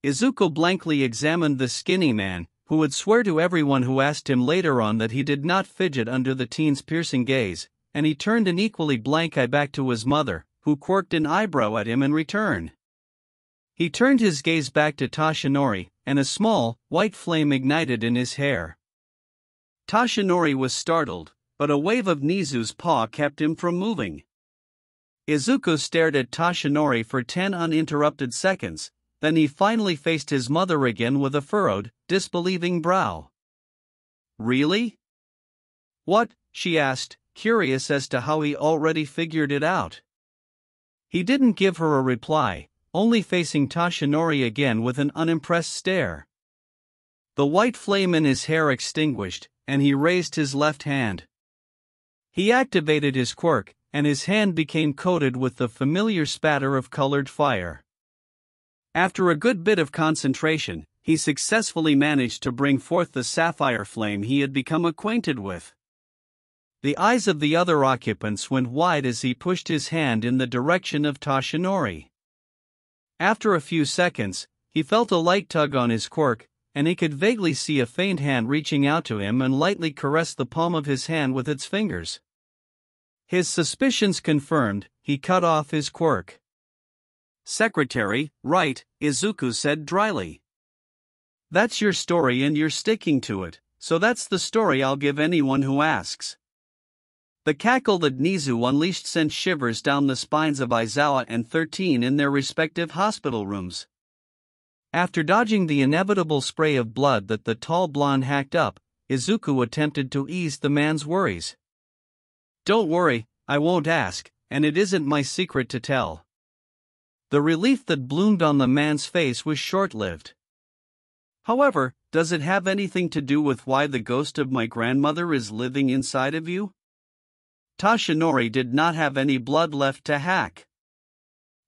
Speaker 1: Izuku blankly examined the skinny man, who would swear to everyone who asked him later on that he did not fidget under the teen's piercing gaze, and he turned an equally blank eye back to his mother, who quirked an eyebrow at him in return. He turned his gaze back to Toshinori, and a small, white flame ignited in his hair. Toshinori was startled, but a wave of Nizu's paw kept him from moving. Izuku stared at Toshinori for 10 uninterrupted seconds, then he finally faced his mother again with a furrowed, disbelieving brow. Really? What? She asked, curious as to how he already figured it out. He didn't give her a reply, only facing Toshinori again with an unimpressed stare. The white flame in his hair extinguished, and he raised his left hand. He activated his quirk, and his hand became coated with the familiar spatter of colored fire. After a good bit of concentration, he successfully managed to bring forth the sapphire flame he had become acquainted with. The eyes of the other occupants went wide as he pushed his hand in the direction of Toshinori. After a few seconds, he felt a light tug on his quirk, and he could vaguely see a faint hand reaching out to him and lightly caress the palm of his hand with its fingers. His suspicions confirmed, he cut off his quirk. "Secretary, right," Izuku said dryly. "That's your story and you're sticking to it, so that's the story I'll give anyone who asks." The cackle that Nizu unleashed sent shivers down the spines of Aizawa and 13 in their respective hospital rooms. After dodging the inevitable spray of blood that the tall blonde hacked up, Izuku attempted to ease the man's worries. "Don't worry, I won't ask, and it isn't my secret to tell." The relief that bloomed on the man's face was short-lived. "However, does it have anything to do with why the ghost of my grandmother is living inside of you?" Toshinori did not have any blood left to hack.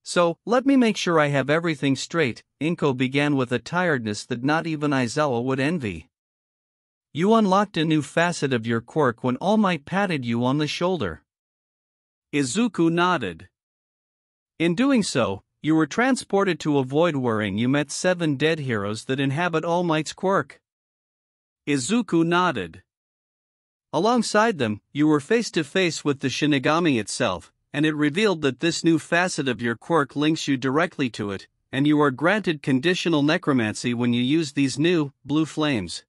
Speaker 1: "So, let me make sure I have everything straight," Inko began with a tiredness that not even Aizawa would envy. "You unlocked a new facet of your quirk when All Might patted you on the shoulder." Izuku nodded. "In doing so, you were transported to a void wherein you met 7 dead heroes that inhabit All Might's quirk." Izuku nodded. "Alongside them, you were face to face with the Shinigami itself, and it revealed that this new facet of your quirk links you directly to it, and you are granted conditional necromancy when you use these new, blue flames.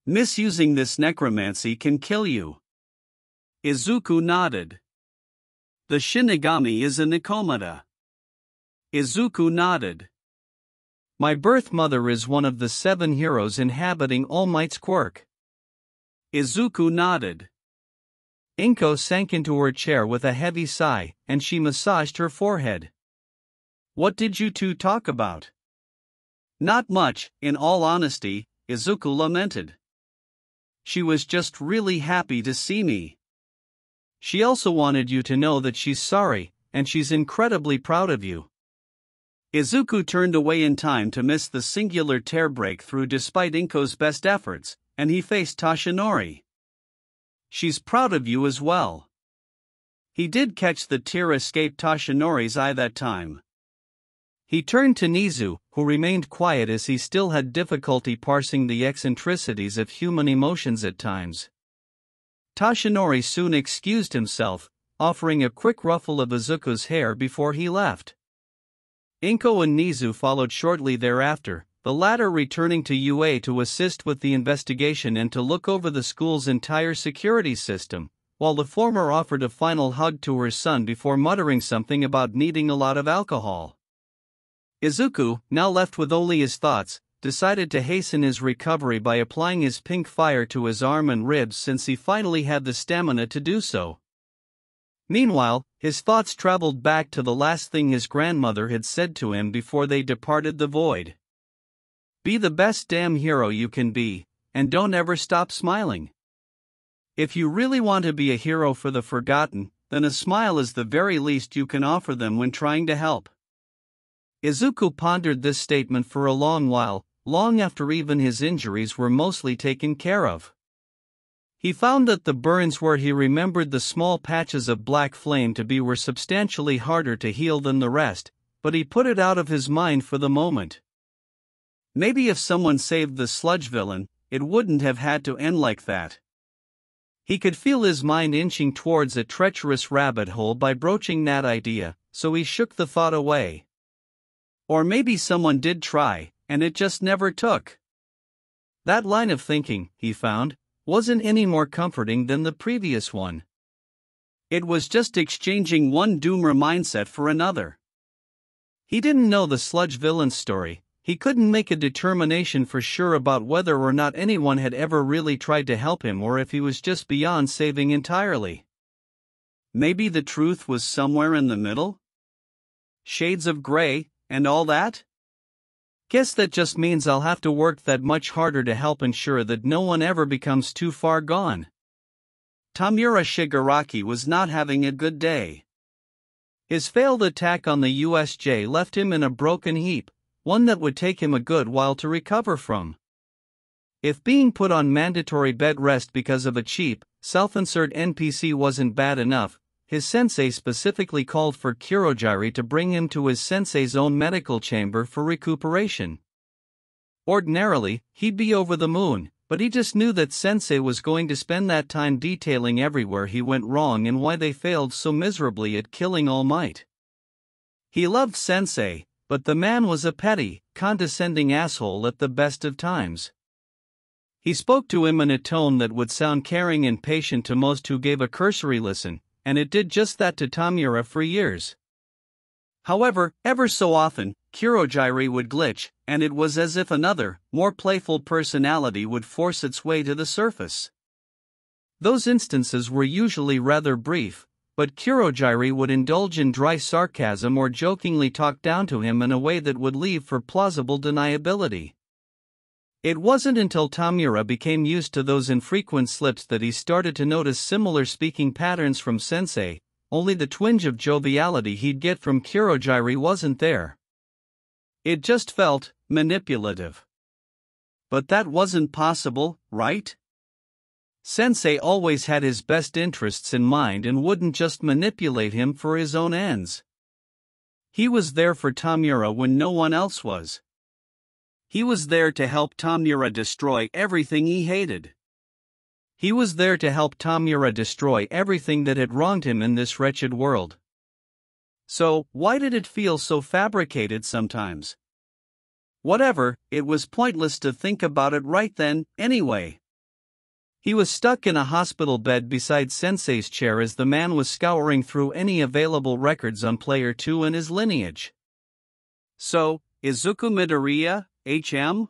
Speaker 1: Misusing this necromancy can kill you." Izuku nodded. "The Shinigami is a Nikomata." Izuku nodded. "My birth mother is one of the 7 heroes inhabiting All Might's quirk." Izuku nodded. Inko sank into her chair with a heavy sigh, and she massaged her forehead. "What did you two talk about?" "Not much, in all honesty," Izuku lamented. "She was just really happy to see me. She also wanted you to know that she's sorry, and she's incredibly proud of you." Izuku turned away in time to miss the singular tear breakthrough despite Inko's best efforts, and he faced Toshinori. "She's proud of you as well." He did catch the tear escape Toshinori's eye that time. He turned to Nizu, who remained quiet as he still had difficulty parsing the eccentricities of human emotions at times. Toshinori soon excused himself, offering a quick ruffle of Izuku's hair before he left. Inko and Nizu followed shortly thereafter, the latter returning to UA to assist with the investigation and to look over the school's entire security system, while the former offered a final hug to her son before muttering something about needing a lot of alcohol. Izuku, now left with only his thoughts, decided to hasten his recovery by applying his pink fire to his arm and ribs since he finally had the stamina to do so. Meanwhile, his thoughts traveled back to the last thing his grandmother had said to him before they departed the void. "Be the best damn hero you can be, and don't ever stop smiling. If you really want to be a hero for the forgotten, then a smile is the very least you can offer them when trying to help." Izuku pondered this statement for a long while, long after even his injuries were mostly taken care of. He found that the burns where he remembered the small patches of black flame to be were substantially harder to heal than the rest, but he put it out of his mind for the moment. Maybe if someone saved the sludge villain, it wouldn't have had to end like that. He could feel his mind inching towards a treacherous rabbit hole by broaching that idea, so he shook the thought away. Or maybe someone did try, and it just never took. That line of thinking, he found, wasn't any more comforting than the previous one. It was just exchanging one doomer mindset for another. He didn't know the sludge villain's story. He couldn't make a determination for sure about whether or not anyone had ever really tried to help him or if he was just beyond saving entirely. Maybe the truth was somewhere in the middle? Shades of gray, and all that? Guess that just means I'll have to work that much harder to help ensure that no one ever becomes too far gone. Tamura Shigaraki was not having a good day. His failed attack on the USJ left him in a broken heap, one that would take him a good while to recover from. If being put on mandatory bed rest because of a cheap, self-insert NPC wasn't bad enough, his sensei specifically called for Kurogiri to bring him to his sensei's own medical chamber for recuperation. Ordinarily, he'd be over the moon, but he just knew that sensei was going to spend that time detailing everywhere he went wrong and why they failed so miserably at killing All Might. He loved sensei, but the man was a petty, condescending asshole at the best of times. He spoke to him in a tone that would sound caring and patient to most who gave a cursory listen, and it did just that to Tamura for years. However, ever so often, Kurogiri would glitch, and it was as if another, more playful personality would force its way to the surface. Those instances were usually rather brief, but Kurogiri would indulge in dry sarcasm or jokingly talk down to him in a way that would leave for plausible deniability. It wasn't until Tamura became used to those infrequent slips that he started to notice similar speaking patterns from sensei, only the twinge of joviality he'd get from Kurogiri wasn't there. It just felt manipulative. But that wasn't possible, right? Sensei always had his best interests in mind and wouldn't just manipulate him for his own ends. He was there for Tamura when no one else was. He was there to help Tamura destroy everything he hated. He was there to help Tamura destroy everything that had wronged him in this wretched world. So, why did it feel so fabricated sometimes? Whatever, it was pointless to think about it right then, anyway. He was stuck in a hospital bed beside Sensei's chair as the man was scouring through any available records on Player 2 and his lineage. So, Izuku Midoriya, HM?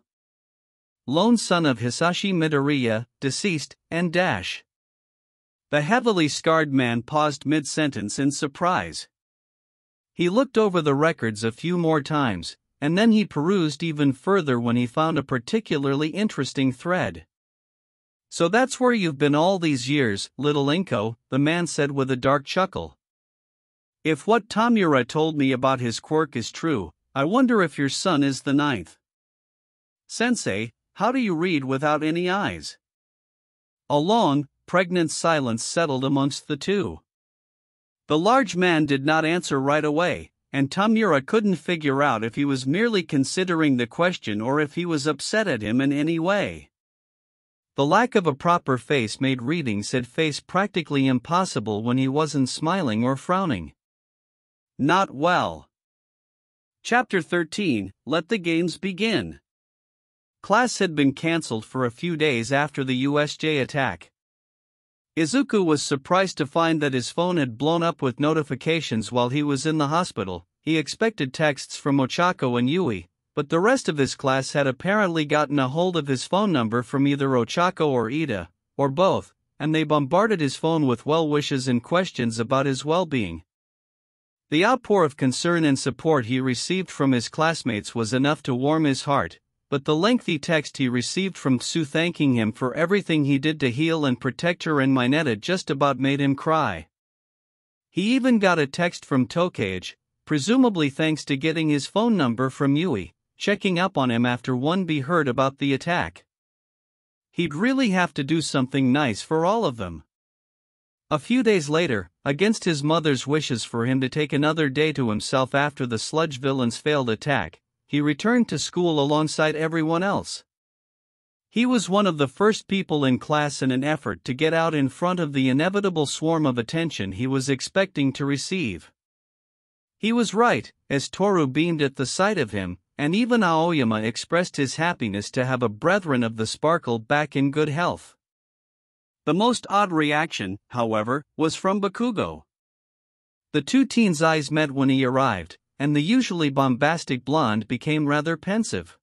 Speaker 1: Lone son of Hisashi Midoriya, deceased, and dash. The heavily scarred man paused mid-sentence in surprise. He looked over the records a few more times, and then he perused even further when he found a particularly interesting thread. So that's where you've been all these years, little Inko, the man said with a dark chuckle. If what Tamura told me about his quirk is true, I wonder if your son is the ninth. Sensei, how do you read without any eyes? A long, pregnant silence settled amongst the two. The large man did not answer right away, and Tamura couldn't figure out if he was merely considering the question or if he was upset at him in any way. The lack of a proper face made reading said face practically impossible when he wasn't smiling or frowning. Not well. Chapter 13, Let the Games Begin. Class had been cancelled for a few days after the USJ attack. Izuku was surprised to find that his phone had blown up with notifications while he was in the hospital. He expected texts from Ochako and Yui, but the rest of his class had apparently gotten a hold of his phone number from either Ochako or Ida, or both, and they bombarded his phone with well wishes and questions about his well-being. The outpour of concern and support he received from his classmates was enough to warm his heart, but the lengthy text he received from Sue thanking him for everything he did to heal and protect her and Mineta just about made him cry. He even got a text from Tokage, presumably thanks to getting his phone number from Yui, checking up on him after 1B heard about the attack. He'd really have to do something nice for all of them. A few days later, against his mother's wishes for him to take another day to himself after the sludge villain's failed attack, he returned to school alongside everyone else. He was one of the first people in class in an effort to get out in front of the inevitable swarm of attention he was expecting to receive. He was right, as Toru beamed at the sight of him, and even Aoyama expressed his happiness to have a brethren of the Sparkle back in good health. The most odd reaction, however, was from Bakugo. The two teens' eyes met when he arrived, and the usually bombastic blonde became rather pensive.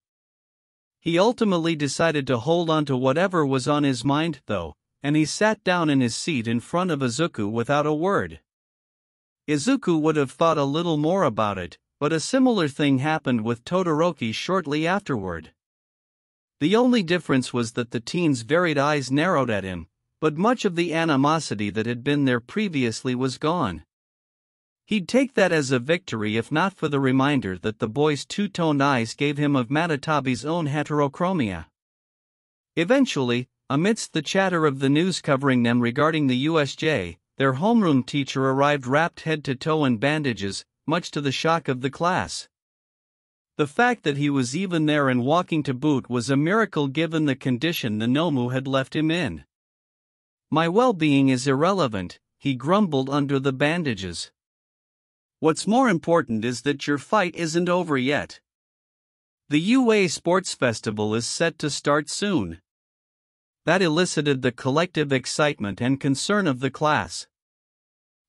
Speaker 1: He ultimately decided to hold on to whatever was on his mind, though, and he sat down in his seat in front of Izuku without a word. Izuku would have thought a little more about it, but a similar thing happened with Todoroki shortly afterward. The only difference was that the teen's varied eyes narrowed at him, but much of the animosity that had been there previously was gone. He'd take that as a victory if not for the reminder that the boy's two-toned eyes gave him of Matatabi's own heterochromia. Eventually, amidst the chatter of the news covering them regarding the USJ, their homeroom teacher arrived wrapped head to toe in bandages, much to the shock of the class. The fact that he was even there and walking to boot was a miracle given the condition the Nomu had left him in. "My well-being is irrelevant," he grumbled under the bandages. "What's more important is that your fight isn't over yet. The UA Sports Festival is set to start soon." That elicited the collective excitement and concern of the class.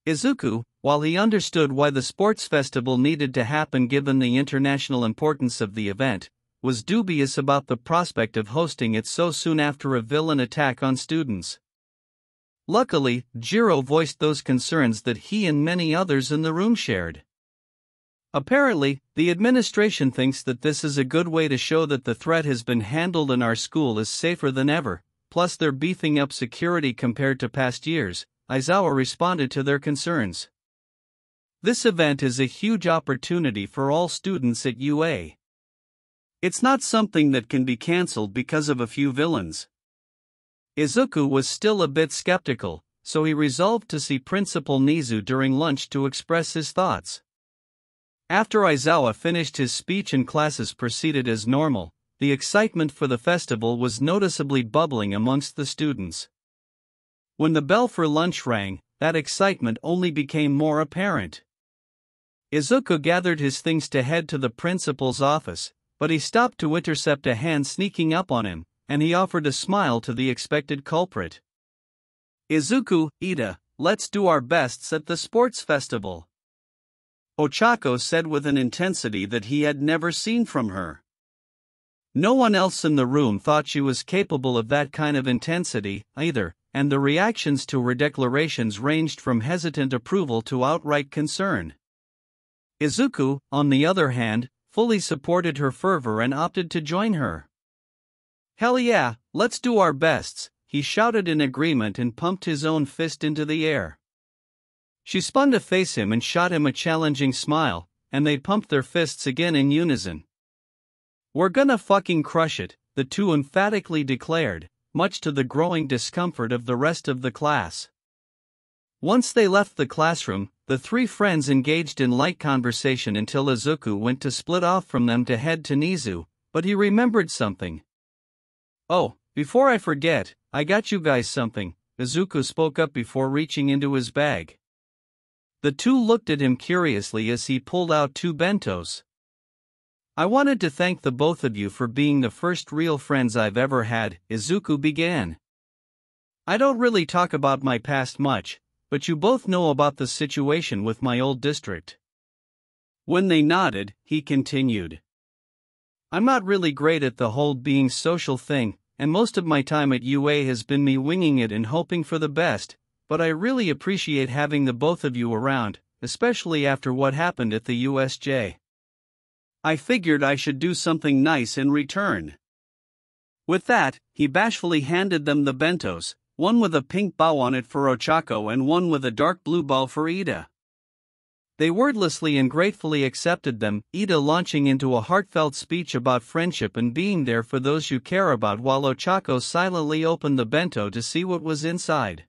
Speaker 1: Izuku, while he understood why the sports festival needed to happen given the international importance of the event, was dubious about the prospect of hosting it so soon after a villain attack on students. Luckily, Jiro voiced those concerns that he and many others in the room shared. "Apparently, the administration thinks that this is a good way to show that the threat has been handled and our school is safer than ever, plus they're beefing up security compared to past years," Aizawa responded to their concerns. "This event is a huge opportunity for all students at UA. It's not something that can be cancelled because of a few villains." Izuku was still a bit skeptical, so he resolved to see Principal Nizu during lunch to express his thoughts. After Aizawa finished his speech and classes proceeded as normal, the excitement for the festival was noticeably bubbling amongst the students. When the bell for lunch rang, that excitement only became more apparent. Izuku gathered his things to head to the principal's office, but he stopped to intercept a hand sneaking up on him, and he offered a smile to the expected culprit. "Izuku, Ida, let's do our bests at the sports festival," Ochako said with an intensity that he had never seen from her. No one else in the room thought she was capable of that kind of intensity, either, and the reactions to her declarations ranged from hesitant approval to outright concern. Izuku, on the other hand, fully supported her fervor and opted to join her. "Hell yeah, let's do our bests," he shouted in agreement and pumped his own fist into the air. She spun to face him and shot him a challenging smile, and they pumped their fists again in unison. "We're gonna fucking crush it," the two emphatically declared, much to the growing discomfort of the rest of the class. Once they left the classroom, the three friends engaged in light conversation until Izuku went to split off from them to head to Nizu, but he remembered something. "Oh, before I forget, I got you guys something," Izuku spoke up before reaching into his bag. The two looked at him curiously as he pulled out two bentos. "I wanted to thank the both of you for being the first real friends I've ever had," Izuku began. "I don't really talk about my past much, but you both know about the situation with my old district." When they nodded, he continued. "I'm not really great at the whole being social thing, and most of my time at UA has been me winging it and hoping for the best, but I really appreciate having the both of you around, especially after what happened at the USJ. I figured I should do something nice in return." With that, he bashfully handed them the bentos, one with a pink bow on it for Ochako and one with a dark blue bow for Ida. They wordlessly and gratefully accepted them, Ida launching into a heartfelt speech about friendship and being there for those you care about while Ochako silently opened the bento to see what was inside.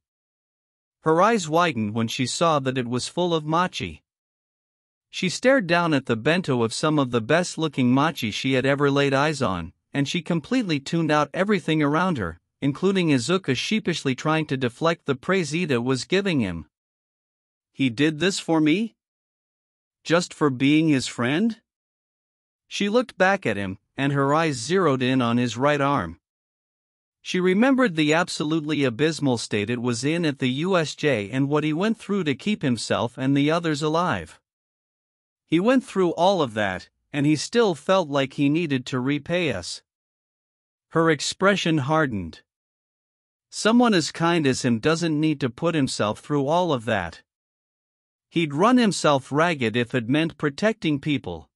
Speaker 1: Her eyes widened when she saw that it was full of mochi. She stared down at the bento of some of the best-looking mochi she had ever laid eyes on, and she completely tuned out everything around her, including Izuku sheepishly trying to deflect the praise Ida was giving him. "He did this for me? Just for being his friend?" She looked back at him, and her eyes zeroed in on his right arm. She remembered the absolutely abysmal state it was in at the USJ and what he went through to keep himself and the others alive. He went through all of that, and he still felt like he needed to repay us. Her expression hardened. Someone as kind as him doesn't need to put himself through all of that. He'd run himself ragged if it meant protecting people.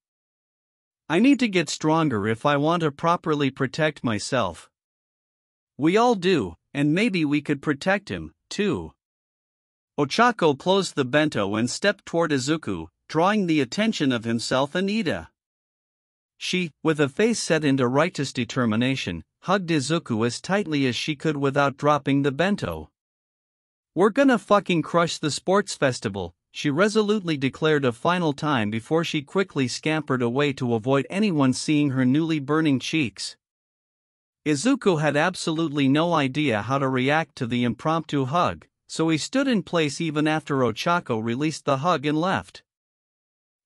Speaker 1: I need to get stronger if I want to properly protect myself. We all do, and maybe we could protect him, too. Ochako closed the bento and stepped toward Izuku, drawing the attention of himself and Ida. She, with a face set into righteous determination, hugged Izuku as tightly as she could without dropping the bento. "We're gonna fucking crush the sports festival," she resolutely declared a final time before she quickly scampered away to avoid anyone seeing her newly burning cheeks. Izuku had absolutely no idea how to react to the impromptu hug, so he stood in place even after Ochako released the hug and left.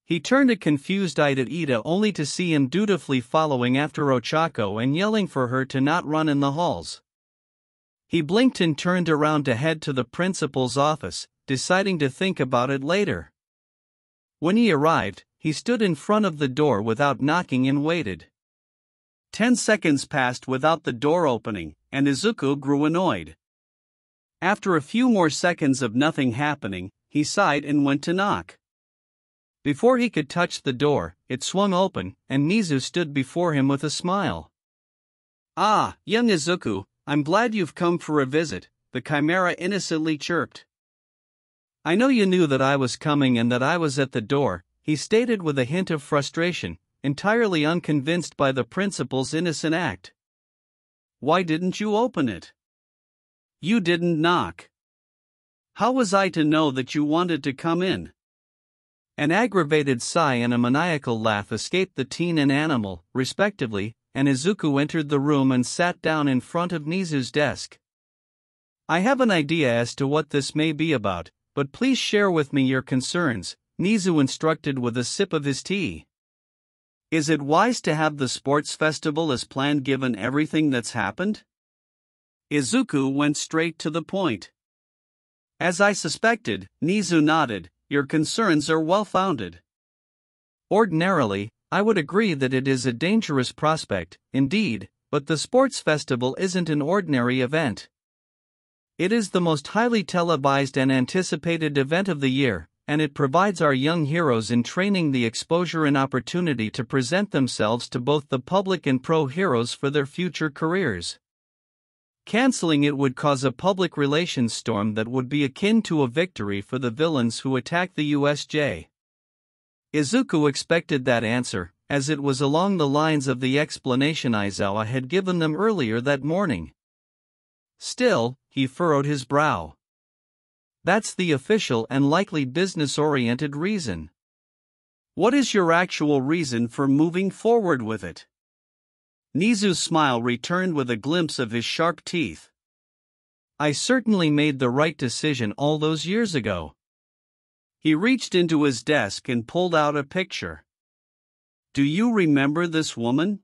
Speaker 1: He turned a confused-eyed at Ida only to see him dutifully following after Ochako and yelling for her to not run in the halls. He blinked and turned around to head to the principal's office, deciding to think about it later. When he arrived, he stood in front of the door without knocking and waited. 10 seconds passed without the door opening, and Izuku grew annoyed. After a few more seconds of nothing happening, he sighed and went to knock. Before he could touch the door, it swung open, and Nizu stood before him with a smile. "Ah, young Izuku, I'm glad you've come for a visit," the chimera innocently chirped. "I know you knew that I was coming and that I was at the door," he stated with a hint of frustration, entirely unconvinced by the principal's innocent act. "Why didn't you open it? You didn't knock. How was I to know that you wanted to come in?" An aggravated sigh and a maniacal laugh escaped the teen and animal, respectively, and Izuku entered the room and sat down in front of Nizu's desk. "I have an idea as to what this may be about, but please share with me your concerns," Nizu instructed with a sip of his tea. "Is it wise to have the sports festival as planned given everything that's happened?" Izuku went straight to the point. "As I suspected," Nizu nodded, "your concerns are well-founded. Ordinarily, I would agree that it is a dangerous prospect, indeed, but the sports festival isn't an ordinary event. It is the most highly televised and anticipated event of the year, and it provides our young heroes in training the exposure and opportunity to present themselves to both the public and pro-heroes for their future careers. Canceling it would cause a public relations storm that would be akin to a victory for the villains who attacked the USJ." Izuku expected that answer, as it was along the lines of the explanation Aizawa had given them earlier that morning. Still, he furrowed his brow. "That's the official and likely business-oriented reason. What is your actual reason for moving forward with it?" Nizu's smile returned with a glimpse of his sharp teeth. "I certainly made the right decision all those years ago." He reached into his desk and pulled out a picture. "Do you remember this woman?"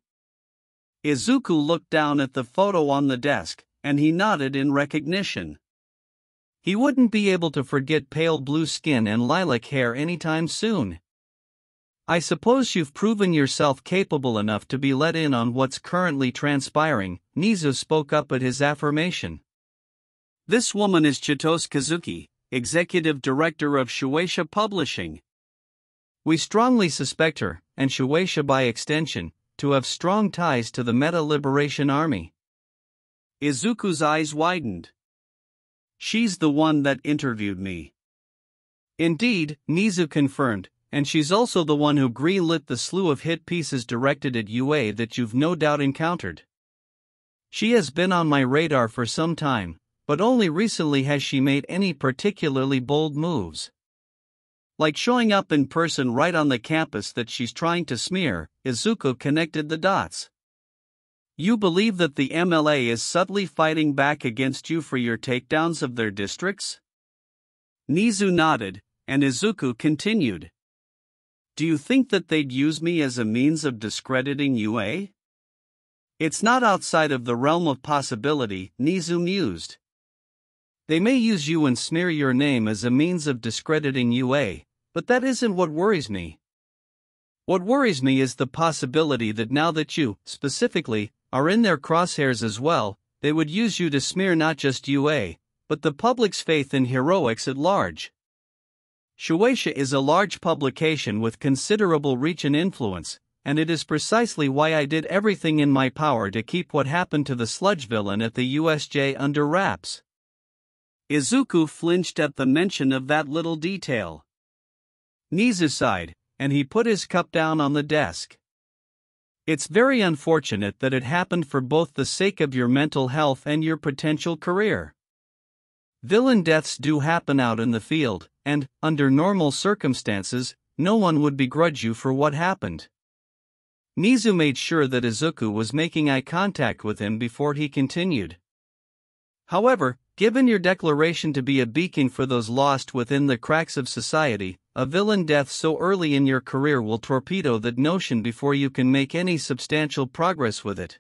Speaker 1: Izuku looked down at the photo on the desk, and he nodded in recognition. He wouldn't be able to forget pale blue skin and lilac hair anytime soon. "I suppose you've proven yourself capable enough to be let in on what's currently transpiring," Nizu spoke up at his affirmation. "This woman is Chitose Kazuki, executive director of Shueisha Publishing. We strongly suspect her, and Shueisha by extension, to have strong ties to the Meta Liberation Army." Izuku's eyes widened. "She's the one that interviewed me." "Indeed," Nizu confirmed, "and she's also the one who greenlit the slew of hit pieces directed at UA that you've no doubt encountered. She has been on my radar for some time, but only recently has she made any particularly bold moves. Like showing up in person right on the campus that she's trying to smear." Izuku connected the dots. "You believe that the MLA is subtly fighting back against you for your takedowns of their districts?" Nizu nodded, and Izuku continued. "Do you think that they'd use me as a means of discrediting UA?" "It's not outside of the realm of possibility," Nizu mused. "They may use you and smear your name as a means of discrediting UA, but that isn't what worries me. What worries me is the possibility that now that you, specifically, are in their crosshairs as well, they would use you to smear not just UA, but the public's faith in heroics at large. Shueisha is a large publication with considerable reach and influence, and it is precisely why I did everything in my power to keep what happened to the sludge villain at the USJ under wraps." Izuku flinched at the mention of that little detail. Nizu sighed, and he put his cup down on the desk. "It's very unfortunate that it happened for both the sake of your mental health and your potential career. Villain deaths do happen out in the field, and, under normal circumstances, no one would begrudge you for what happened." Nizu made sure that Izuku was making eye contact with him before he continued. "However, given your declaration to be a beacon for those lost within the cracks of society, a villain death so early in your career will torpedo that notion before you can make any substantial progress with it.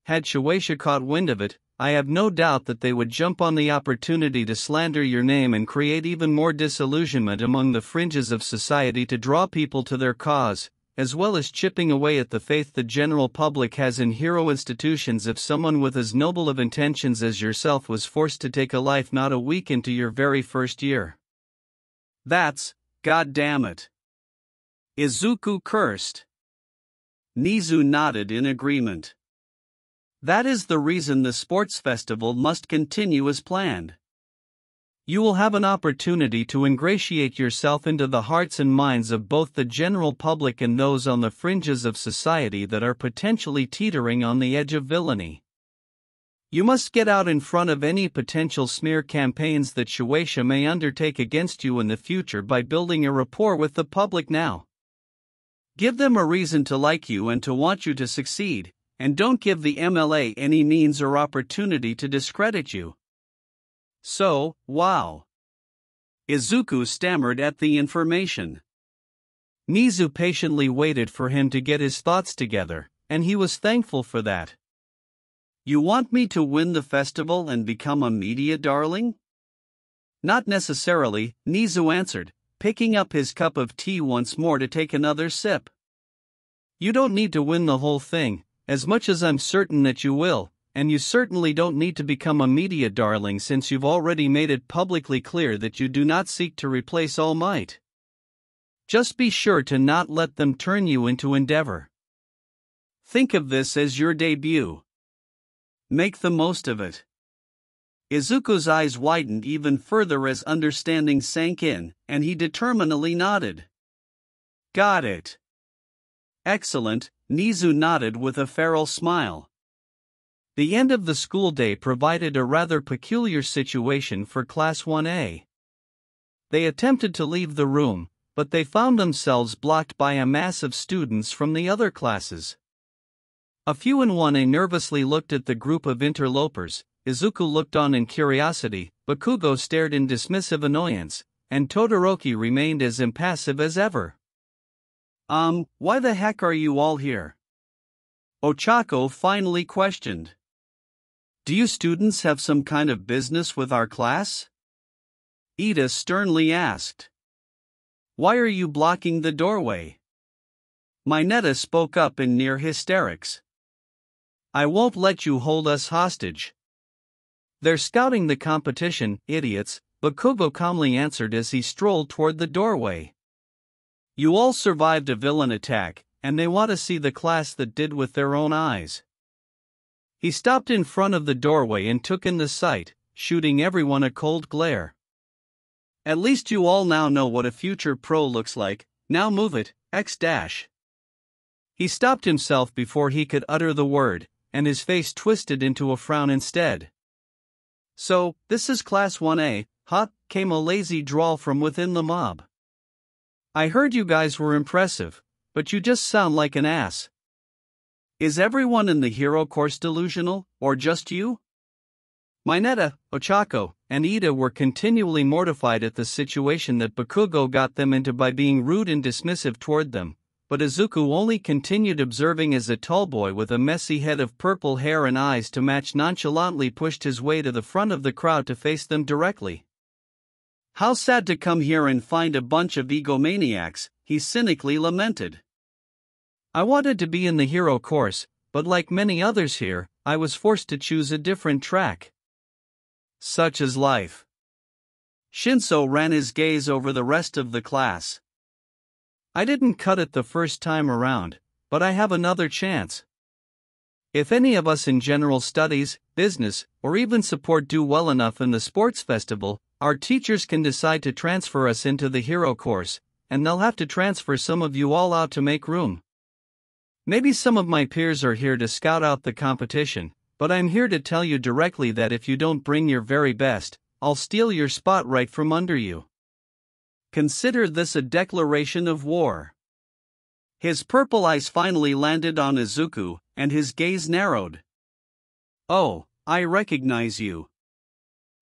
Speaker 1: Had Shueisha caught wind of it, I have no doubt that they would jump on the opportunity to slander your name and create even more disillusionment among the fringes of society to draw people to their cause, as well as chipping away at the faith the general public has in hero institutions if someone with as noble of intentions as yourself was forced to take a life not a week into your very first year." "That's, goddammit!" Izuku cursed. Nizu nodded in agreement. "That is the reason the sports festival must continue as planned. You will have an opportunity to ingratiate yourself into the hearts and minds of both the general public and those on the fringes of society that are potentially teetering on the edge of villainy. You must get out in front of any potential smear campaigns that Shueisha may undertake against you in the future by building a rapport with the public now. Give them a reason to like you and to want you to succeed, and don't give the MLA any means or opportunity to discredit you." "So, wow." Izuku stammered at the information. Nizu patiently waited for him to get his thoughts together, and he was thankful for that. "You want me to win the festival and become a media darling?" "Not necessarily," Nizu answered, picking up his cup of tea once more to take another sip. "You don't need to win the whole thing, as much as I'm certain that you will, and you certainly don't need to become a media darling since you've already made it publicly clear that you do not seek to replace All Might. Just be sure to not let them turn you into Endeavor. Think of this as your debut. Make the most of it." Izuku's eyes widened even further as understanding sank in, and he determinedly nodded. "Got it." "Excellent," Nizu nodded with a feral smile. The end of the school day provided a rather peculiar situation for Class 1A. They attempted to leave the room, but they found themselves blocked by a mass of students from the other classes. A few in 1A nervously looked at the group of interlopers, Izuku looked on in curiosity, Bakugo stared in dismissive annoyance, and Todoroki remained as impassive as ever. Why the heck are you all here?" Ochako finally questioned. "Do you students have some kind of business with our class?" Ida sternly asked. "Why are you blocking the doorway?" Mineta spoke up in near hysterics. "I won't let you hold us hostage." "They're scouting the competition, idiots," Bakugo calmly answered as he strolled toward the doorway. "You all survived a villain attack, and they want to see the class that did with their own eyes." He stopped in front of the doorway and took in the sight, shooting everyone a cold glare. "At least you all now know what a future pro looks like, now move it, X dash." He stopped himself before he could utter the word, and his face twisted into a frown instead. "So, this is Class 1A, huh?" came a lazy drawl from within the mob. "I heard you guys were impressive, but you just sound like an ass. Is everyone in the hero course delusional, or just you?" Mineta, Ochako, and Ida were continually mortified at the situation that Bakugo got them into by being rude and dismissive toward them, but Izuku only continued observing as a tall boy with a messy head of purple hair and eyes to match nonchalantly pushed his way to the front of the crowd to face them directly. "How sad to come here and find a bunch of egomaniacs," he cynically lamented. "I wanted to be in the hero course, but like many others here, I was forced to choose a different track. Such is life." Shinso ran his gaze over the rest of the class. I didn't cut it the first time around, but I have another chance. If any of us in general studies, business, or even support do well enough in the sports festival, our teachers can decide to transfer us into the hero course, and they'll have to transfer some of you all out to make room. Maybe some of my peers are here to scout out the competition, but I'm here to tell you directly that if you don't bring your very best, I'll steal your spot right from under you. Consider this a declaration of war. His purple eyes finally landed on Izuku, and his gaze narrowed. Oh, I recognize you.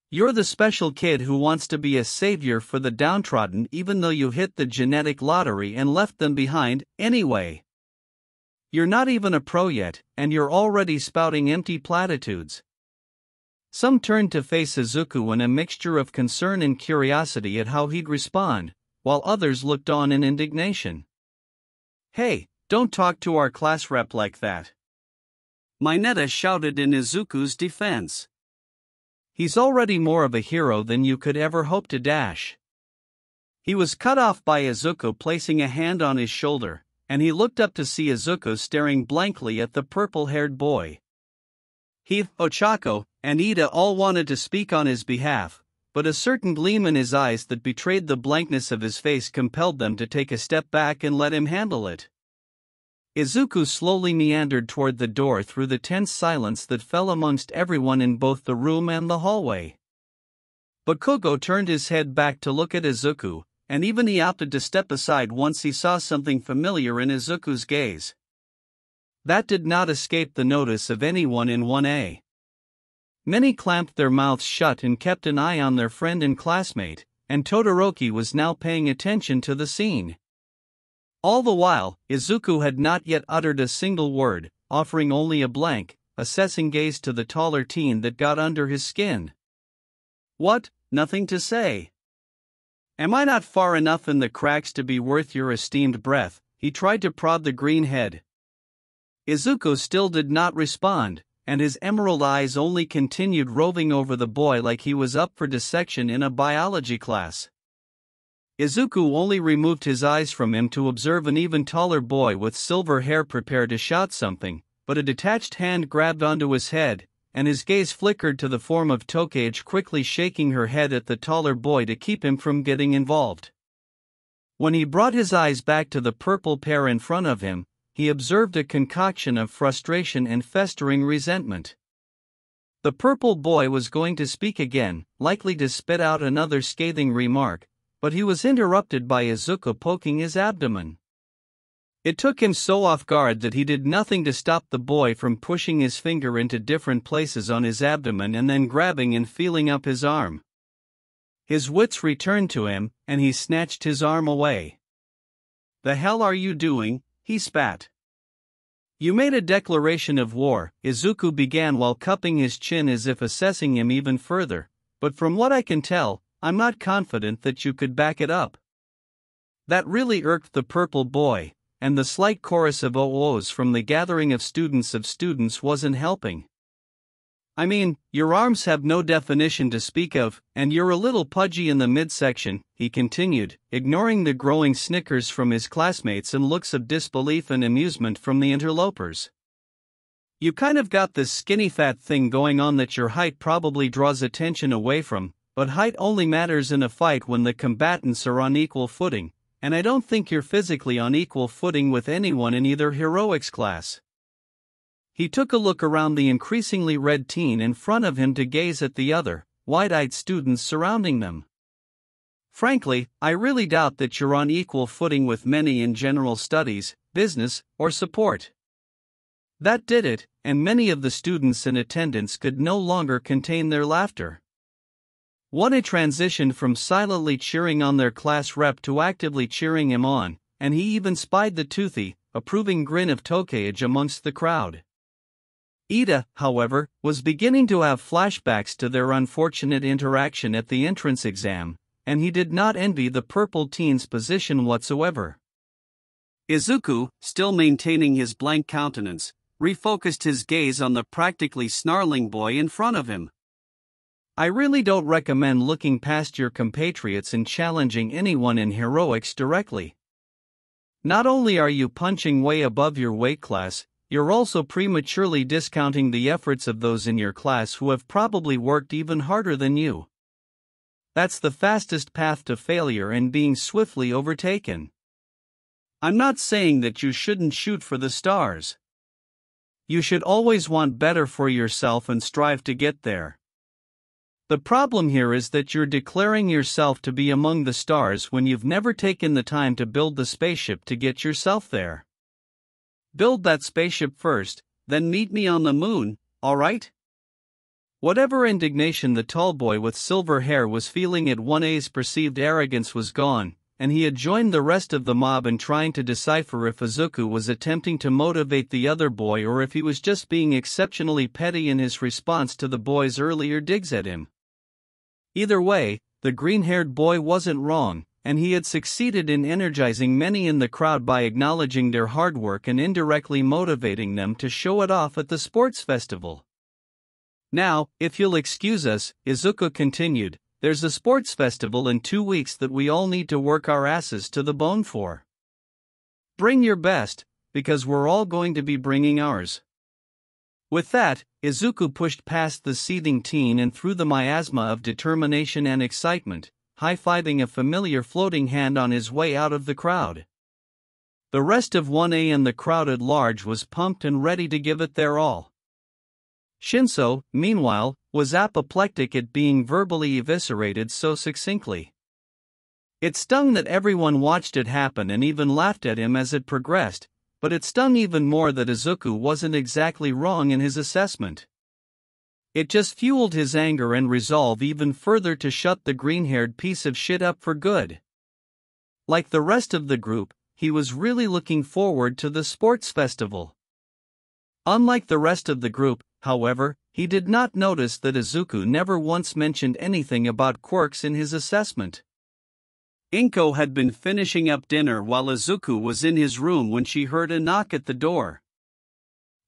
Speaker 1: You're the special kid who wants to be a savior for the downtrodden even though you hit the genetic lottery and left them behind, anyway. You're not even a pro yet, and you're already spouting empty platitudes. Some turned to face Izuku in a mixture of concern and curiosity at how he'd respond, while others looked on in indignation. Hey, don't talk to our class rep like that. Mineta shouted in Izuku's defense. He's already more of a hero than you could ever hope to dash. He was cut off by Izuku placing a hand on his shoulder, and he looked up to see Izuku staring blankly at the purple-haired boy. He, Ochako, and Ida all wanted to speak on his behalf, but a certain gleam in his eyes that betrayed the blankness of his face compelled them to take a step back and let him handle it. Izuku slowly meandered toward the door through the tense silence that fell amongst everyone in both the room and the hallway. Bakugo turned his head back to look at Izuku, and even he opted to step aside once he saw something familiar in Izuku's gaze. That did not escape the notice of anyone in 1A. Many clamped their mouths shut and kept an eye on their friend and classmate, and Todoroki was now paying attention to the scene. All the while, Izuku had not yet uttered a single word, offering only a blank, assessing gaze to the taller teen that got under his skin. What, nothing to say? Am I not far enough in the cracks to be worth your esteemed breath? He tried to prod the green head. Izuku still did not respond, and his emerald eyes only continued roving over the boy like he was up for dissection in a biology class. Izuku only removed his eyes from him to observe an even taller boy with silver hair prepare to shout something, but a detached hand grabbed onto his head, and his gaze flickered to the form of Tokage quickly shaking her head at the taller boy to keep him from getting involved. When he brought his eyes back to the purple pair in front of him, he observed a concoction of frustration and festering resentment. The purple boy was going to speak again, likely to spit out another scathing remark, but he was interrupted by Izuku poking his abdomen. It took him so off guard that he did nothing to stop the boy from pushing his finger into different places on his abdomen and then grabbing and feeling up his arm. His wits returned to him, and he snatched his arm away. "The hell are you doing?" he spat. "You made a declaration of war," Izuku began while cupping his chin as if assessing him even further, "but from what I can tell, I'm not confident that you could back it up." That really irked the purple boy, and the slight chorus of "oh-ohs" from the gathering of students wasn't helping. "I mean, your arms have no definition to speak of, and you're a little pudgy in the midsection," he continued, ignoring the growing snickers from his classmates and looks of disbelief and amusement from the interlopers. "You kind of got this skinny fat thing going on that your height probably draws attention away from, but height only matters in a fight when the combatants are on equal footing, and I don't think you're physically on equal footing with anyone in either heroics class." He took a look around the increasingly red teen in front of him to gaze at the other, wide-eyed students surrounding them. "Frankly, I really doubt that you're on equal footing with many in general studies, business, or support." That did it, and many of the students in attendance could no longer contain their laughter. One had transitioned from silently cheering on their class rep to actively cheering him on, and he even spied the toothy, approving grin of Tokage amongst the crowd. Ida, however, was beginning to have flashbacks to their unfortunate interaction at the entrance exam, and he did not envy the purple teen's position whatsoever. Izuku, still maintaining his blank countenance, refocused his gaze on the practically snarling boy in front of him. "I really don't recommend looking past your compatriots and challenging anyone in heroics directly. Not only are you punching way above your weight class, you're also prematurely discounting the efforts of those in your class who have probably worked even harder than you. That's the fastest path to failure and being swiftly overtaken. I'm not saying that you shouldn't shoot for the stars. You should always want better for yourself and strive to get there. The problem here is that you're declaring yourself to be among the stars when you've never taken the time to build the spaceship to get yourself there. Build that spaceship first, then meet me on the moon, alright? Whatever indignation the tall boy with silver hair was feeling at 1A's perceived arrogance was gone, and he had joined the rest of the mob in trying to decipher if Izuku was attempting to motivate the other boy or if he was just being exceptionally petty in his response to the boy's earlier digs at him. Either way, the green-haired boy wasn't wrong, and he had succeeded in energizing many in the crowd by acknowledging their hard work and indirectly motivating them to show it off at the sports festival. Now, if you'll excuse us, Izuku continued, there's a sports festival in 2 weeks that we all need to work our asses to the bone for. Bring your best, because we're all going to be bringing ours. With that, Izuku pushed past the seething teen and through the miasma of determination and excitement, high-fiving a familiar floating hand on his way out of the crowd. The rest of 1A and the crowd at large was pumped and ready to give it their all. Shinso, meanwhile, was apoplectic at being verbally eviscerated so succinctly. It stung that everyone watched it happen and even laughed at him as it progressed, but it stung even more that Izuku wasn't exactly wrong in his assessment. It just fueled his anger and resolve even further to shut the green-haired piece of shit up for good. Like the rest of the group, he was really looking forward to the sports festival. Unlike the rest of the group, however, he did not notice that Izuku never once mentioned anything about quirks in his assessment. Inko had been finishing up dinner while Izuku was in his room when she heard a knock at the door.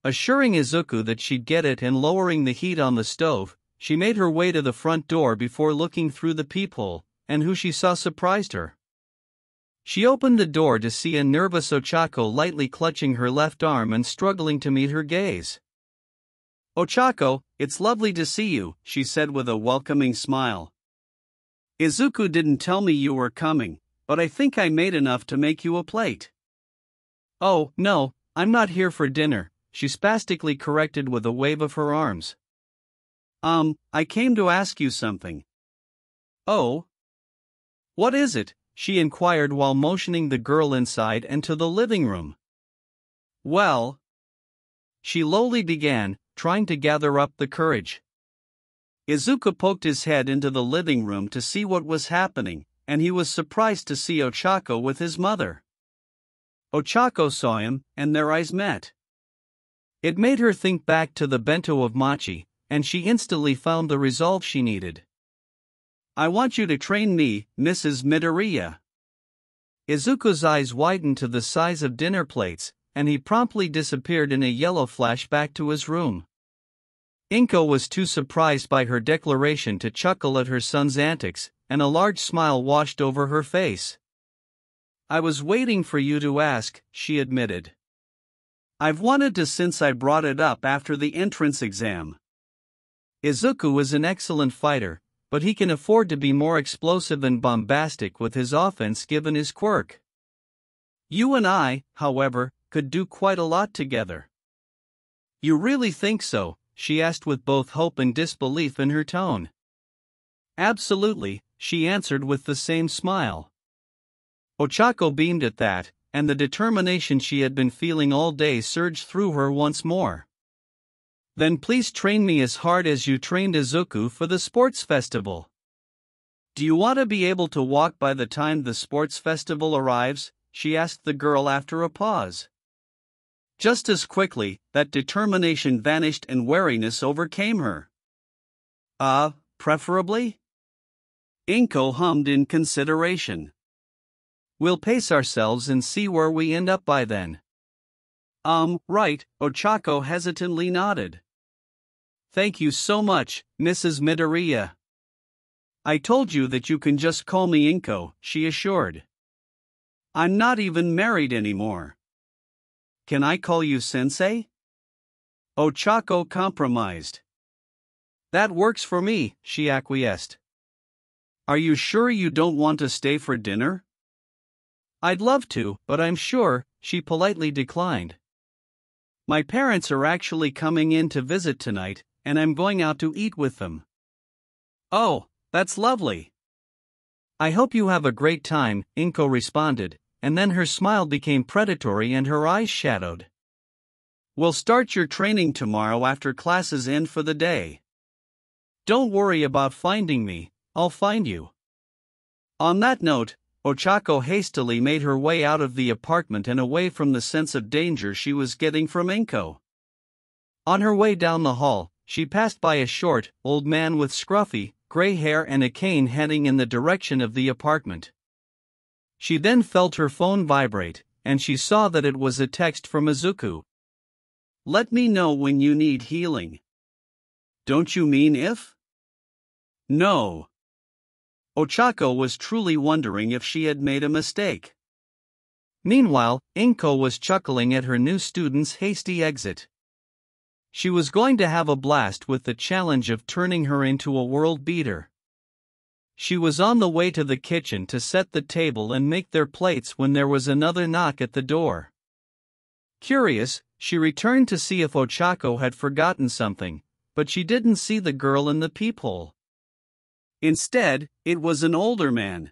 Speaker 1: Assuring Izuku that she'd get it and lowering the heat on the stove, she made her way to the front door before looking through the peephole, and who she saw surprised her. She opened the door to see a nervous Ochako lightly clutching her left arm and struggling to meet her gaze. "Ochako, it's lovely to see you," she said with a welcoming smile. "Izuku didn't tell me you were coming, but I think I made enough to make you a plate." "Oh, no, I'm not here for dinner," she spastically corrected with a wave of her arms. I came to ask you something." "Oh? What is it?" she inquired while motioning the girl inside and to the living room. "Well," she lowly began, trying to gather up the courage. Izuku poked his head into the living room to see what was happening, and he was surprised to see Ochako with his mother. Ochako saw him, and their eyes met. It made her think back to the bento of mochi, and she instantly found the resolve she needed. "I want you to train me, Mrs. Midoriya." Izuku's eyes widened to the size of dinner plates, and he promptly disappeared in a yellow flash back to his room. Inko was too surprised by her declaration to chuckle at her son's antics, and a large smile washed over her face. "I was waiting for you to ask," she admitted. "I've wanted to since I brought it up after the entrance exam." Izuku is an excellent fighter, but he can afford to be more explosive and bombastic with his offense given his quirk. You and I, however, could do quite a lot together. "You really think so?" she asked with both hope and disbelief in her tone. "Absolutely," she answered with the same smile. Ochako beamed at that, and the determination she had been feeling all day surged through her once more. "Then please train me as hard as you trained Izuku for the sports festival." "Do you want to be able to walk by the time the sports festival arrives?" she asked the girl after a pause. Just as quickly, that determination vanished and wariness overcame her. Preferably?" Inko hummed in consideration. "We'll pace ourselves and see where we end up by then." Right," Ochako hesitantly nodded. "Thank you so much, Mrs. Midoriya." "I told you that you can just call me Inko," she assured. I'm not even married anymore. Can I call you sensei? Ochako compromised. That works for me, she acquiesced. Are you sure you don't want to stay for dinner? I'd love to, but I'm sure, she politely declined. My parents are actually coming in to visit tonight, and I'm going out to eat with them. Oh, that's lovely. I hope you have a great time, Inko responded, and then her smile became predatory and her eyes shadowed. We'll start your training tomorrow after classes end for the day. Don't worry about finding me, I'll find you. On that note, Ochako hastily made her way out of the apartment and away from the sense of danger she was getting from Inko. On her way down the hall, she passed by a short, old man with scruffy, gray hair and a cane heading in the direction of the apartment. She then felt her phone vibrate, and she saw that it was a text from Izuku. Let me know when you need healing. Don't you mean if? No. Ochako was truly wondering if she had made a mistake. Meanwhile, Inko was chuckling at her new student's hasty exit. She was going to have a blast with the challenge of turning her into a world beater. She was on the way to the kitchen to set the table and make their plates when there was another knock at the door. Curious, she returned to see if Ochako had forgotten something, but she didn't see the girl in the peephole. Instead, it was an older man.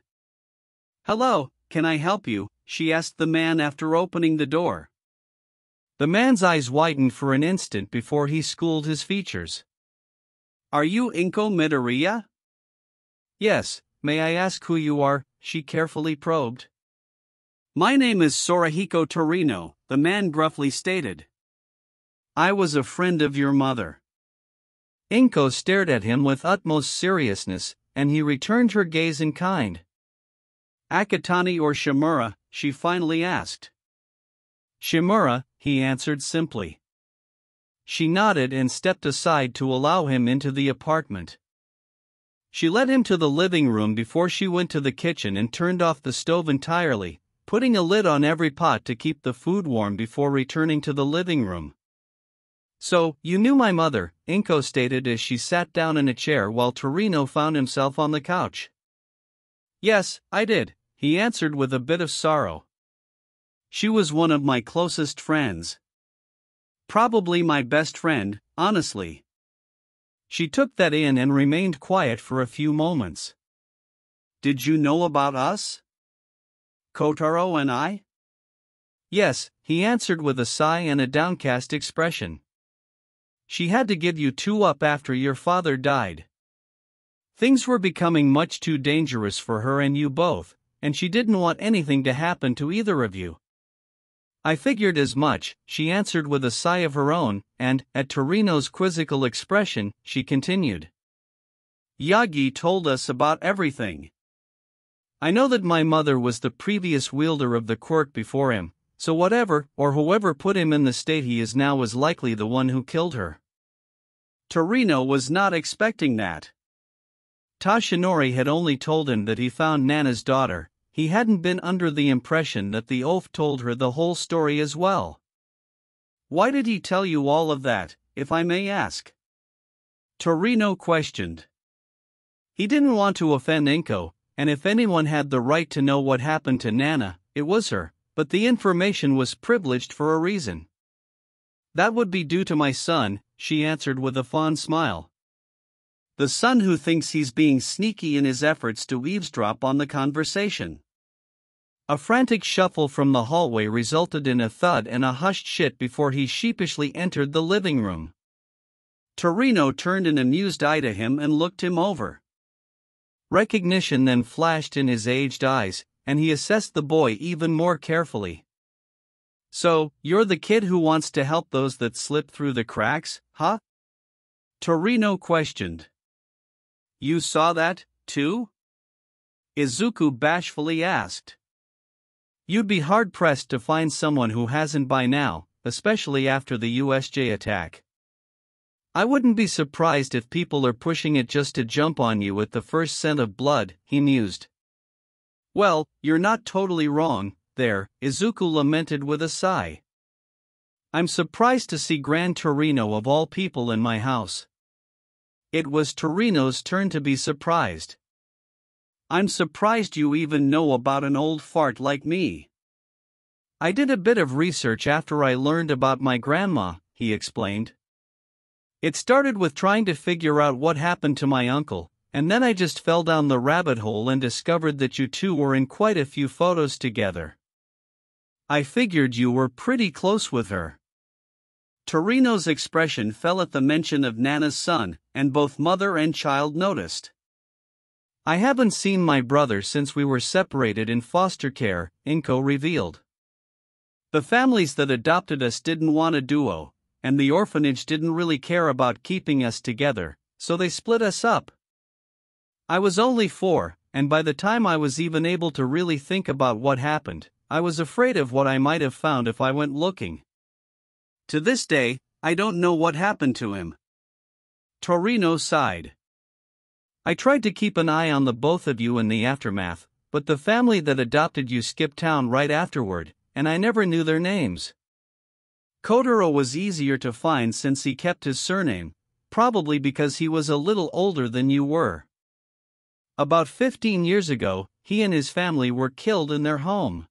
Speaker 1: Hello, can I help you? She asked the man after opening the door. The man's eyes widened for an instant before he schooled his features. Are you Izuku Midoriya? Yes, may I ask who you are? She carefully probed. My name is Sorahiko Torino, the man gruffly stated. I was a friend of your mother. Inko stared at him with utmost seriousness, and he returned her gaze in kind. Akatani or Shimura? She finally asked. Shimura, he answered simply. She nodded and stepped aside to allow him into the apartment. She led him to the living room before she went to the kitchen and turned off the stove entirely, putting a lid on every pot to keep the food warm before returning to the living room. So, you knew my mother, Inko stated as she sat down in a chair while Torino found himself on the couch. Yes, I did, he answered with a bit of sorrow. She was one of my closest friends. Probably my best friend, honestly. She took that in and remained quiet for a few moments. Did you know about us? Kotaro and I? Yes, he answered with a sigh and a downcast expression. She had to give you two up after your father died. Things were becoming much too dangerous for her and you both, and she didn't want anything to happen to either of you. I figured as much, she answered with a sigh of her own, and, at Torino's quizzical expression, she continued. Yagi told us about everything. I know that my mother was the previous wielder of the quirk before him, so whatever or whoever put him in the state he is now was likely the one who killed her. Torino was not expecting that. Tashinori had only told him that he found Nana's daughter. He hadn't been under the impression that the oaf told her the whole story as well. Why did he tell you all of that, if I may ask? Torino questioned. He didn't want to offend Inko, and if anyone had the right to know what happened to Nana, it was her, but the information was privileged for a reason. That would be due to my son, she answered with a fond smile. The son who thinks he's being sneaky in his efforts to eavesdrop on the conversation. A frantic shuffle from the hallway resulted in a thud and a hushed shit before he sheepishly entered the living room. Torino turned an amused eye to him and looked him over. Recognition then flashed in his aged eyes, and he assessed the boy even more carefully. So, you're the kid who wants to help those that slip through the cracks, huh? Torino questioned. You saw that, too? Izuku bashfully asked. You'd be hard-pressed to find someone who hasn't by now, especially after the USJ attack. I wouldn't be surprised if people are pushing it just to jump on you at the first scent of blood, he mused. Well, you're not totally wrong, there," Izuku lamented with a sigh. "I'm surprised to see Gran Torino of all people in my house." It was Torino's turn to be surprised. "I'm surprised you even know about an old fart like me." "I did a bit of research after I learned about my grandma," he explained. "It started with trying to figure out what happened to my uncle, and then I just fell down the rabbit hole and discovered that you two were in quite a few photos together. I figured you were pretty close with her." Torino's expression fell at the mention of Nana's son, and both mother and child noticed. "I haven't seen my brother since we were separated in foster care," Inko revealed. "The families that adopted us didn't want a duo, and the orphanage didn't really care about keeping us together, so they split us up. I was only 4, and by the time I was even able to really think about what happened, I was afraid of what I might have found if I went looking. To this day, I don't know what happened to him." Torino sighed. "I tried to keep an eye on the both of you in the aftermath, but the family that adopted you skipped town right afterward, and I never knew their names. Kotaro was easier to find since he kept his surname, probably because he was a little older than you were. About 15 years ago, he and his family were killed in their home.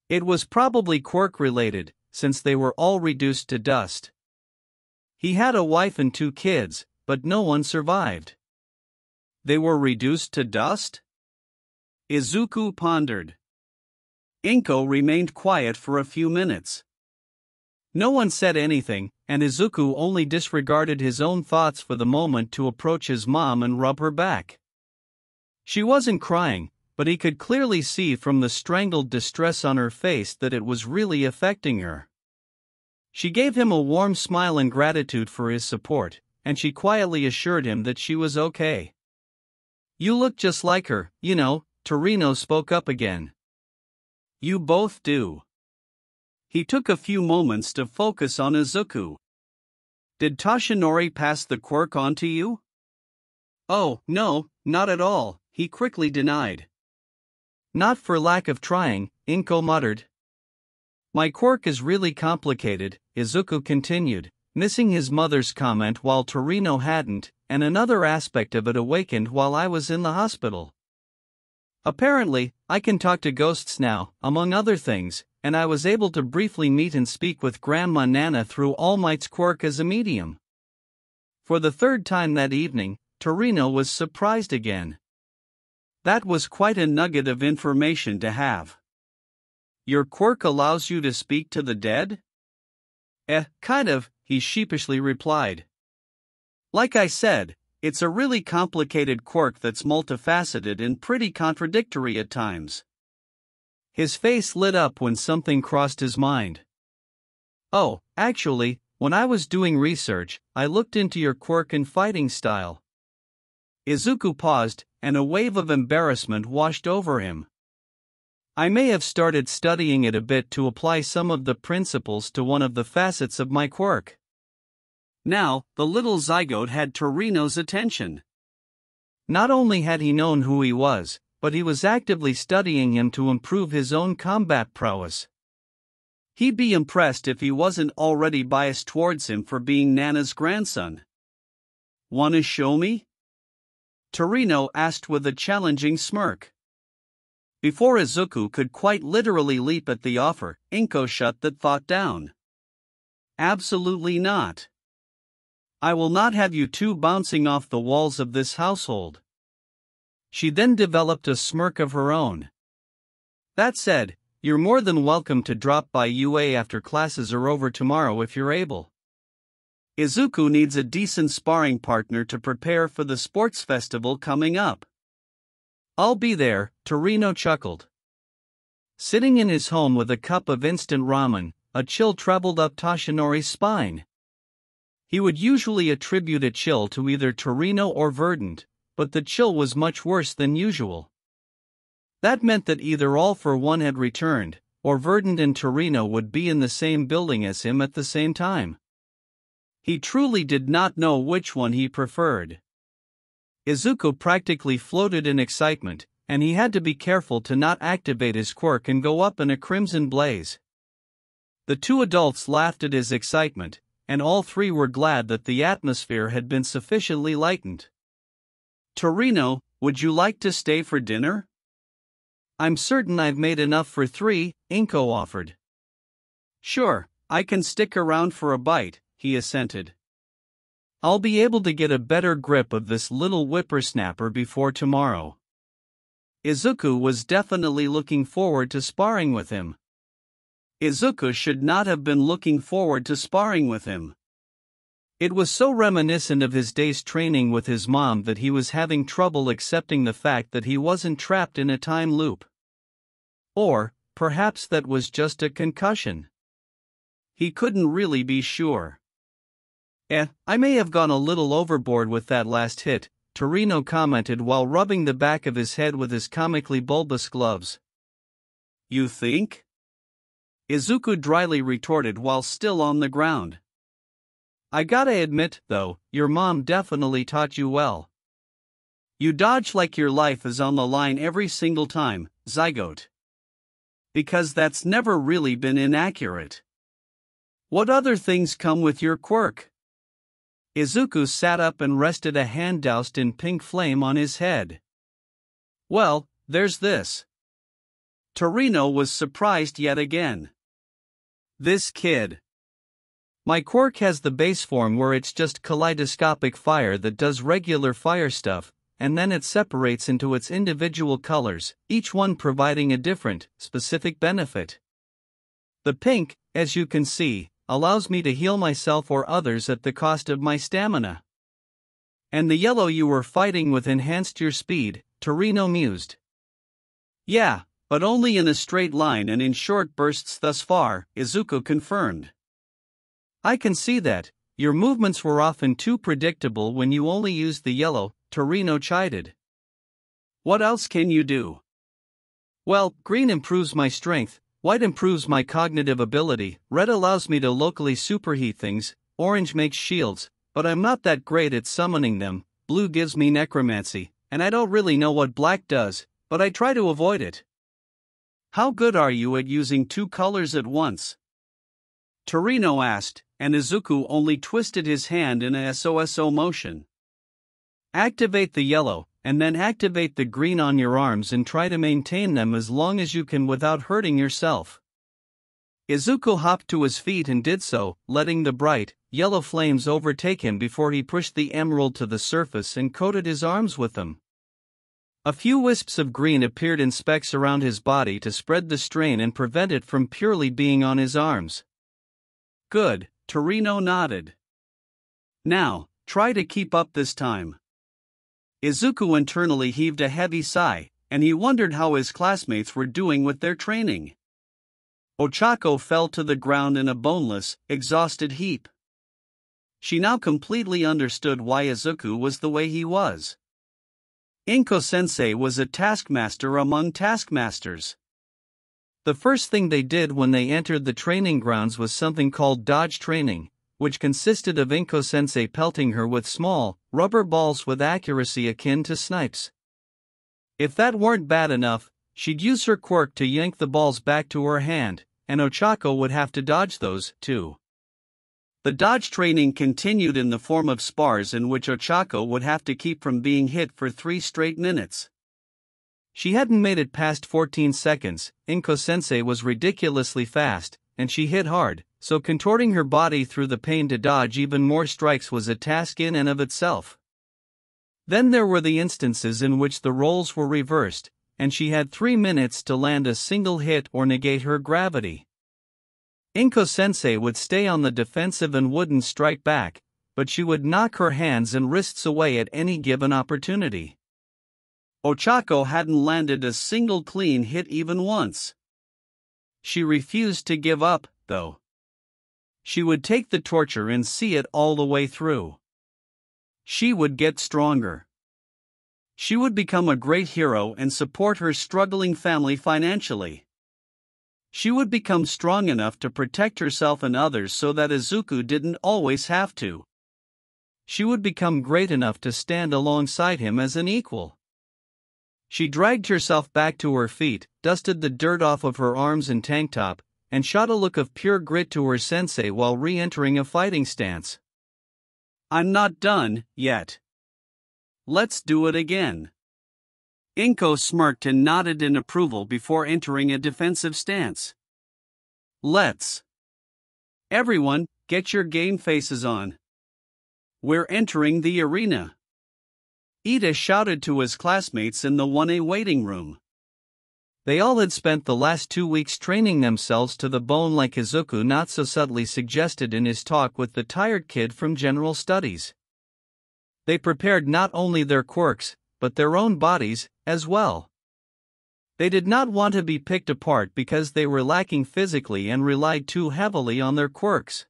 Speaker 1: It was probably Quirk related, since they were all reduced to dust. He had a wife and 2 kids, but no one survived." "They were reduced to dust?" Izuku pondered. Inko remained quiet for a few minutes. No one said anything, and Izuku only disregarded his own thoughts for the moment to approach his mom and rub her back. She wasn't crying, but he could clearly see from the strangled distress on her face that it was really affecting her. She gave him a warm smile in gratitude for his support, and she quietly assured him that she was okay. "You look just like her, you know," Torino spoke up again. "You both do." He took a few moments to focus on Izuku. "Did Toshinori pass the quirk on to you?" "Oh, no, not at all," he quickly denied. "Not for lack of trying," Inko muttered. "My quirk is really complicated," Izuku continued, missing his mother's comment while Torino hadn't, and another aspect of it awakened while I was in the hospital. Apparently, I can talk to ghosts now, among other things, and I was able to briefly meet and speak with Grandma Nana through All Might's quirk as a medium." For the 3rd time that evening, Torino was surprised again. That was quite a nugget of information to have. "Your quirk allows you to speak to the dead?" Kind of," he sheepishly replied. "Like I said, it's a really complicated quirk that's multifaceted and pretty contradictory at times." His face lit up when something crossed his mind. "Oh, actually, when I was doing research, I looked into your quirk and fighting style." Izuku paused, and a wave of embarrassment washed over him. "I may have started studying it a bit to apply some of the principles to one of the facets of my quirk." Now, the little zygote had Torino's attention. Not only had he known who he was, but he was actively studying him to improve his own combat prowess. He'd be impressed if he wasn't already biased towards him for being Nana's grandson. "Wanna show me?" Torino asked with a challenging smirk. Before Izuku could quite literally leap at the offer, Inko shut that thought down. "Absolutely not. I will not have you two bouncing off the walls of this household." She then developed a smirk of her own. "That said, you're more than welcome to drop by UA after classes are over tomorrow if you're able. Izuku needs a decent sparring partner to prepare for the sports festival coming up." "I'll be there," Torino chuckled. Sitting in his home with a cup of instant ramen, a chill traveled up Toshinori's spine. He would usually attribute a chill to either Torino or Verdant, but the chill was much worse than usual. That meant that either All for One had returned, or Verdant and Torino would be in the same building as him at the same time. He truly did not know which one he preferred. Izuku practically floated in excitement, and he had to be careful to not activate his quirk and go up in a crimson blaze. The two adults laughed at his excitement, and all three were glad that the atmosphere had been sufficiently lightened. "Torino, would you like to stay for dinner?" "I'm certain I've made enough for 3, Inko offered. "Sure, I can stick around for a bite," he assented. "I'll be able to get a better grip of this little whippersnapper before tomorrow." Izuku was definitely looking forward to sparring with him. Izuku should not have been looking forward to sparring with him. It was so reminiscent of his day's training with his mom that he was having trouble accepting the fact that he wasn't trapped in a time loop. Or, perhaps that was just a concussion. He couldn't really be sure. I may have gone a little overboard with that last hit," Torino commented while rubbing the back of his head with his comically bulbous gloves. "You think?" Izuku dryly retorted while still on the ground. "I gotta admit, though, your mom definitely taught you well. You dodge like your life is on the line every single time, Zygote. Because that's never really been inaccurate. What other things come with your quirk?" Izuku sat up and rested a hand doused in pink flame on his head. "Well, there's this." Torino was surprised yet again. "This kid. My quirk has the base form where it's just kaleidoscopic fire that does regular fire stuff, and then it separates into its individual colors, each one providing a different, specific benefit. The pink, as you can see, allows me to heal myself or others at the cost of my stamina. And the yellow you were fighting with enhanced your speed," Torino mused. "Yeah, but only in a straight line and in short bursts thus far," Izuku confirmed. "I can see that. Your movements were often too predictable when you only used the yellow," Torino chided. "What else can you do?" "Well, green improves my strength, white improves my cognitive ability, red allows me to locally superheat things, orange makes shields, but I'm not that great at summoning them, blue gives me necromancy, and I don't really know what black does, but I try to avoid it." "How good are you at using 2 colors at once?" Torino asked, and Izuku only twisted his hand in a SOSO motion. "Activate the yellow, and then activate the green on your arms and try to maintain them as long as you can without hurting yourself." Izuku hopped to his feet and did so, letting the bright, yellow flames overtake him before he pushed the emerald to the surface and coated his arms with them. A few wisps of green appeared in specks around his body to spread the strain and prevent it from purely being on his arms. "Good," Torino nodded. "Now, try to keep up this time." Izuku internally heaved a heavy sigh, and he wondered how his classmates were doing with their training. Ochako fell to the ground in a boneless, exhausted heap. She now completely understood why Izuku was the way he was. Inko-sensei was a taskmaster among taskmasters. The first thing they did when they entered the training grounds was something called dodge training, which consisted of Inko-sensei pelting her with small, rubber balls with accuracy akin to snipes. If that weren't bad enough, she'd use her quirk to yank the balls back to her hand, and Ochako would have to dodge those, too. The dodge training continued in the form of spars in which Ochako would have to keep from being hit for 3 straight minutes. She hadn't made it past 14 seconds, Inko-sensei was ridiculously fast, and she hit hard, so contorting her body through the pain to dodge even more strikes was a task in and of itself. Then there were the instances in which the roles were reversed, and she had 3 minutes to land a single hit or negate her gravity. Inko-sensei would stay on the defensive and wouldn't strike back, but she would knock her hands and wrists away at any given opportunity. Ochako hadn't landed a single clean hit even once. She refused to give up, though. She would take the torture and see it all the way through. She would get stronger. She would become a great hero and support her struggling family financially. She would become strong enough to protect herself and others so that Izuku didn't always have to. She would become great enough to stand alongside him as an equal. She dragged herself back to her feet, dusted the dirt off of her arms and tank top, and shot a look of pure grit to her sensei while re-entering a fighting stance. "I'm not done yet. Let's do it again." Inko smirked and nodded in approval before entering a defensive stance. "Let's. Everyone, get your game faces on. We're entering the arena." Ida shouted to his classmates in the 1A waiting room. They all had spent the last 2 weeks training themselves to the bone, like Izuku not so subtly suggested in his talk with the tired kid from General Studies. They prepared not only their quirks, but their own bodies, as well. They did not want to be picked apart because they were lacking physically and relied too heavily on their quirks.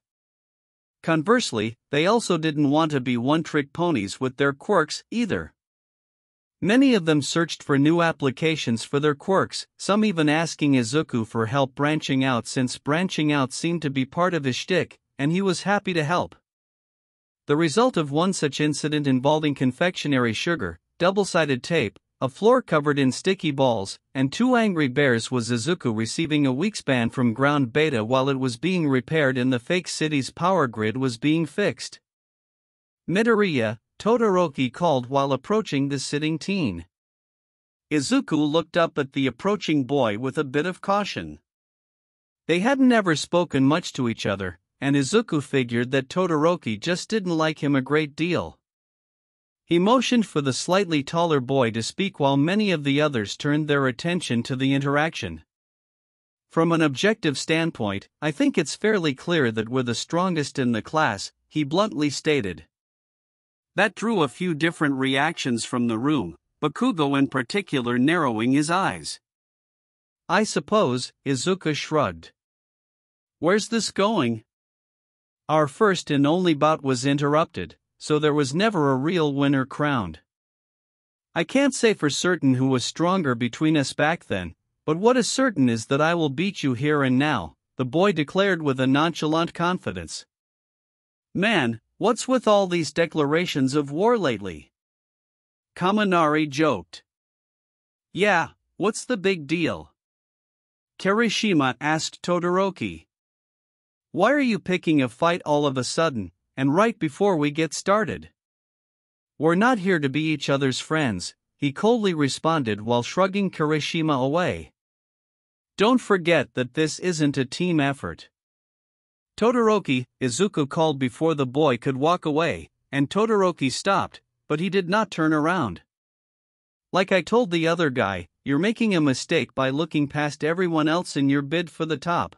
Speaker 1: Conversely, they also didn't want to be one-trick ponies with their quirks either. Many of them searched for new applications for their quirks, some even asking Izuku for help branching out, since branching out seemed to be part of his shtick, and he was happy to help. The result of one such incident involving confectionery sugar, double-sided tape, a floor covered in sticky balls, and 2 angry bears was Izuku receiving a week's ban from ground beta while it was being repaired and the fake city's power grid was being fixed. "Midoriya," Todoroki called while approaching the sitting teen. Izuku looked up at the approaching boy with a bit of caution. They hadn't ever spoken much to each other, and Izuku figured that Todoroki just didn't like him a great deal. He motioned for the slightly taller boy to speak while many of the others turned their attention to the interaction. "From an objective standpoint, I think it's fairly clear that we're the strongest in the class," he bluntly stated. That drew a few different reactions from the room, Bakugo in particular narrowing his eyes. "I suppose," Izuku shrugged. "Where's this going?" "Our first and only bout was interrupted, so there was never a real winner crowned. I can't say for certain who was stronger between us back then, but what is certain is that I will beat you here and now," the boy declared with a nonchalant confidence. "Man, what's with all these declarations of war lately?" Kaminari joked. "Yeah, what's the big deal?" Kirishima asked Todoroki. "Why are you picking a fight all of a sudden, and right before we get started?" "We're not here to be each other's friends," he coldly responded while shrugging Kirishima away. "Don't forget that this isn't a team effort." "Todoroki," Izuku called before the boy could walk away, and Todoroki stopped, but he did not turn around. "Like I told the other guy, you're making a mistake by looking past everyone else in your bid for the top.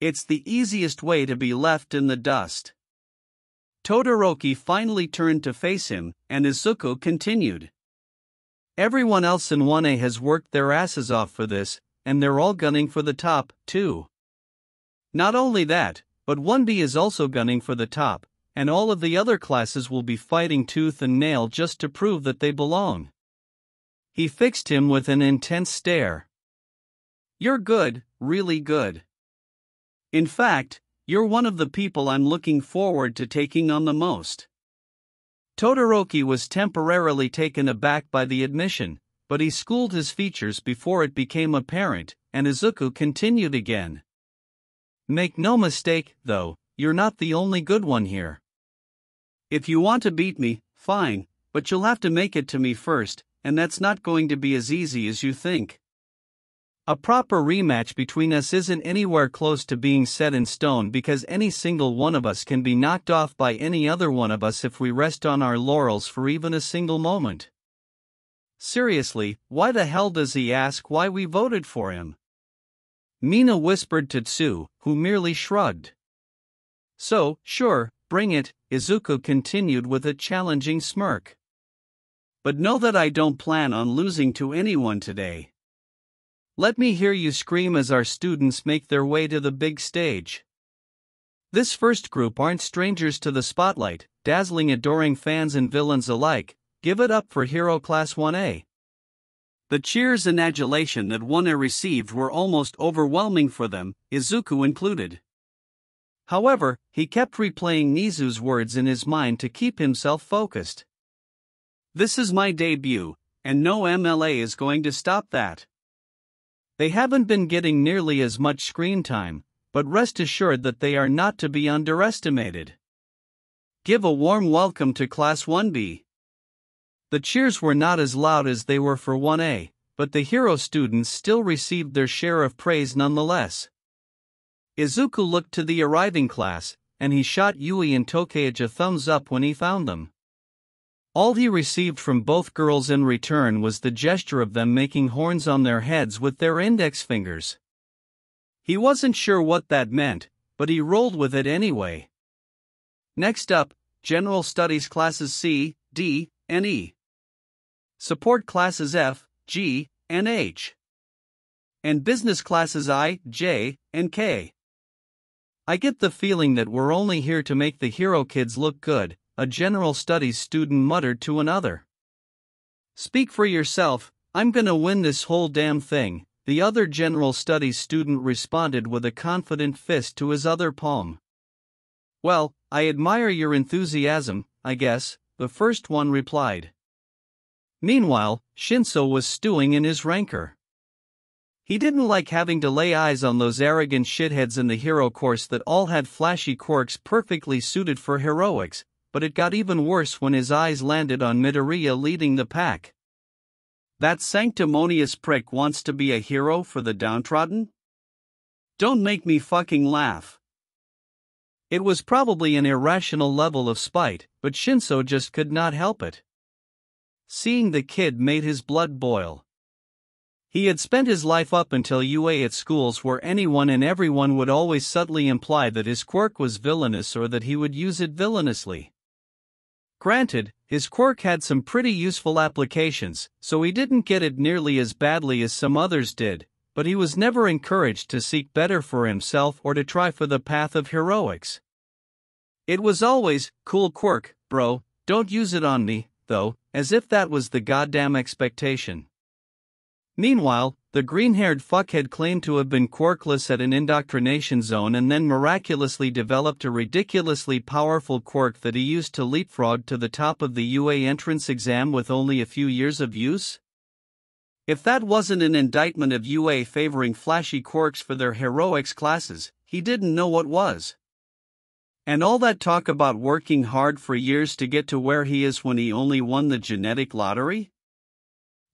Speaker 1: It's the easiest way to be left in the dust." Todoroki finally turned to face him, and Izuku continued. "Everyone else in 1A has worked their asses off for this, and they're all gunning for the top, too. Not only that, but 1B is also gunning for the top, and all of the other classes will be fighting tooth and nail just to prove that they belong." He fixed him with an intense stare. "You're good, really good. In fact, you're one of the people I'm looking forward to taking on the most." Todoroki was temporarily taken aback by the admission, but he schooled his features before it became apparent, and Izuku continued again. "Make no mistake, though, you're not the only good one here. If you want to beat me, fine, but you'll have to make it to me first, and that's not going to be as easy as you think. A proper rematch between us isn't anywhere close to being set in stone because any single one of us can be knocked off by any other one of us if we rest on our laurels for even a single moment. Seriously, why the hell does he ask why we voted for him?" Mina whispered to Tsu, who merely shrugged. "So, sure, bring it," Izuku continued with a challenging smirk. "But know that I don't plan on losing to anyone today. Let me hear you scream as our students make their way to the big stage. This first group aren't strangers to the spotlight, dazzling adoring fans and villains alike. Give it up for Hero Class 1A." The cheers and adulation that 1A received were almost overwhelming for them, Izuku included. However, he kept replaying Nizu's words in his mind to keep himself focused. "This is my debut, And no MLA is going to stop that. They haven't been getting nearly as much screen time, but rest assured that they are not to be underestimated. Give a warm welcome to Class 1B. The cheers were not as loud as they were for 1A, but the hero students still received their share of praise nonetheless. Izuku looked to the arriving class, and he shot Yui and Tokage a thumbs up when he found them. All he received from both girls in return was the gesture of them making horns on their heads with their index fingers. He wasn't sure what that meant, but he rolled with it anyway. Next up, General Studies classes C, D, and E. Support classes F, G, and H. And business classes I, J, and K. I get the feeling that we're only here to make the hero kids look good, a general studies student muttered to another. Speak for yourself, I'm gonna win this whole damn thing, the other general studies student responded with a confident fist to his other palm. Well, I admire your enthusiasm, I guess, the first one replied. Meanwhile, Shinso was stewing in his rancor. He didn't like having to lay eyes on those arrogant shitheads in the hero course that all had flashy quirks perfectly suited for heroics, but it got even worse when his eyes landed on Midoriya leading the pack. That sanctimonious prick wants to be a hero for the downtrodden? Don't make me fucking laugh. It was probably an irrational level of spite, but Shinso just could not help it. Seeing the kid made his blood boil. He had spent his life up until UA at schools where anyone and everyone would always subtly imply that his quirk was villainous or that he would use it villainously. Granted, his quirk had some pretty useful applications, so he didn't get it nearly as badly as some others did, but he was never encouraged to seek better for himself or to try for the path of heroics. It was always, cool quirk, bro, don't use it on me, though, as if that was the goddamn expectation. Meanwhile, the green-haired fuckhead claimed to have been quirkless at an indoctrination zone and then miraculously developed a ridiculously powerful quirk that he used to leapfrog to the top of the UA entrance exam with only a few years of use? If that wasn't an indictment of UA favoring flashy quirks for their heroics classes, he didn't know what was. And all that talk about working hard for years to get to where he is when he only won the genetic lottery?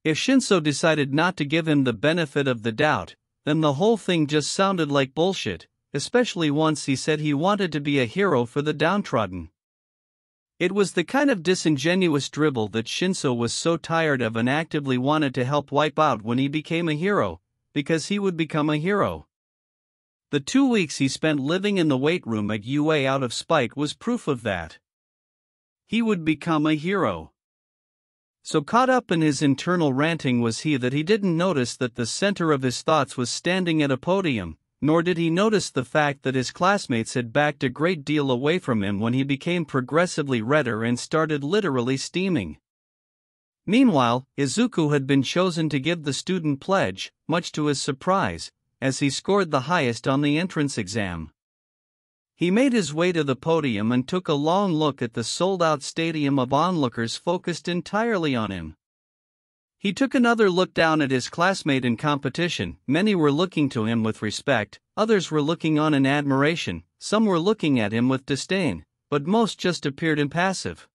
Speaker 1: If Shinso decided not to give him the benefit of the doubt, then the whole thing just sounded like bullshit, especially once he said he wanted to be a hero for the downtrodden. It was the kind of disingenuous dribble that Shinso was so tired of and actively wanted to help wipe out when he became a hero, because he would become a hero. The 2 weeks he spent living in the weight room at UA out of spite was proof of that. He would become a hero. So caught up in his internal ranting was he that he didn't notice that the center of his thoughts was standing at a podium, nor did he notice the fact that his classmates had backed a great deal away from him when he became progressively redder and started literally steaming. Meanwhile, Izuku had been chosen to give the student pledge, much to his surprise, as he scored the highest on the entrance exam. He made his way to the podium and took a long look at the sold-out stadium of onlookers focused entirely on him. He took another look down at his classmate in competition. Many were looking to him with respect, others were looking on in admiration, some were looking at him with disdain, but most just appeared impassive.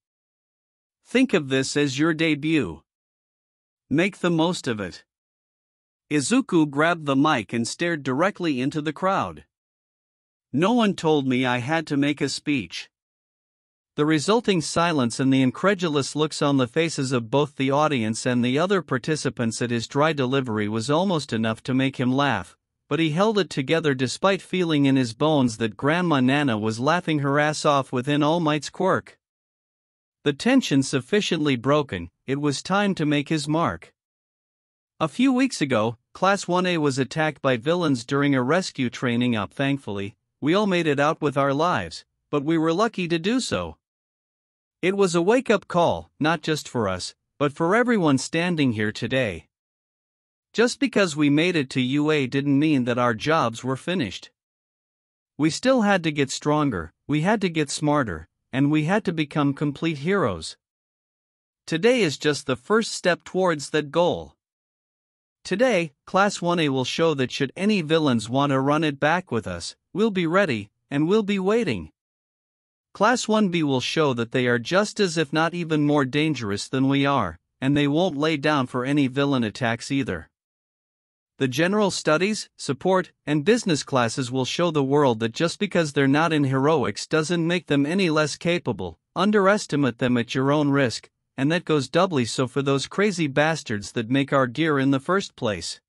Speaker 1: Think of this as your debut. Make the most of it. Izuku grabbed the mic and stared directly into the crowd. No one told me I had to make a speech. The resulting silence and the incredulous looks on the faces of both the audience and the other participants at his dry delivery was almost enough to make him laugh, but he held it together despite feeling in his bones that Grandma Nana was laughing her ass off within All Might's quirk. The tension sufficiently broken, it was time to make his mark. A few weeks ago, Class 1A was attacked by villains during a rescue training up. Thankfully, we all made it out with our lives, but we were lucky to do so. It was a wake-up call, not just for us, but for everyone standing here today. Just because we made it to UA didn't mean that our jobs were finished. We still had to get stronger, we had to get smarter, and we had to become complete heroes. Today is just the first step towards that goal. Today, Class 1A will show that should any villains want to run it back with us, we'll be ready, and we'll be waiting. Class 1B will show that they are just as if not even more dangerous than we are, and they won't lay down for any villain attacks either. The general studies, support, and business classes will show the world that just because they're not in heroics doesn't make them any less capable. Underestimate them at your own risk, and that goes doubly so for those crazy bastards that make our gear in the first place.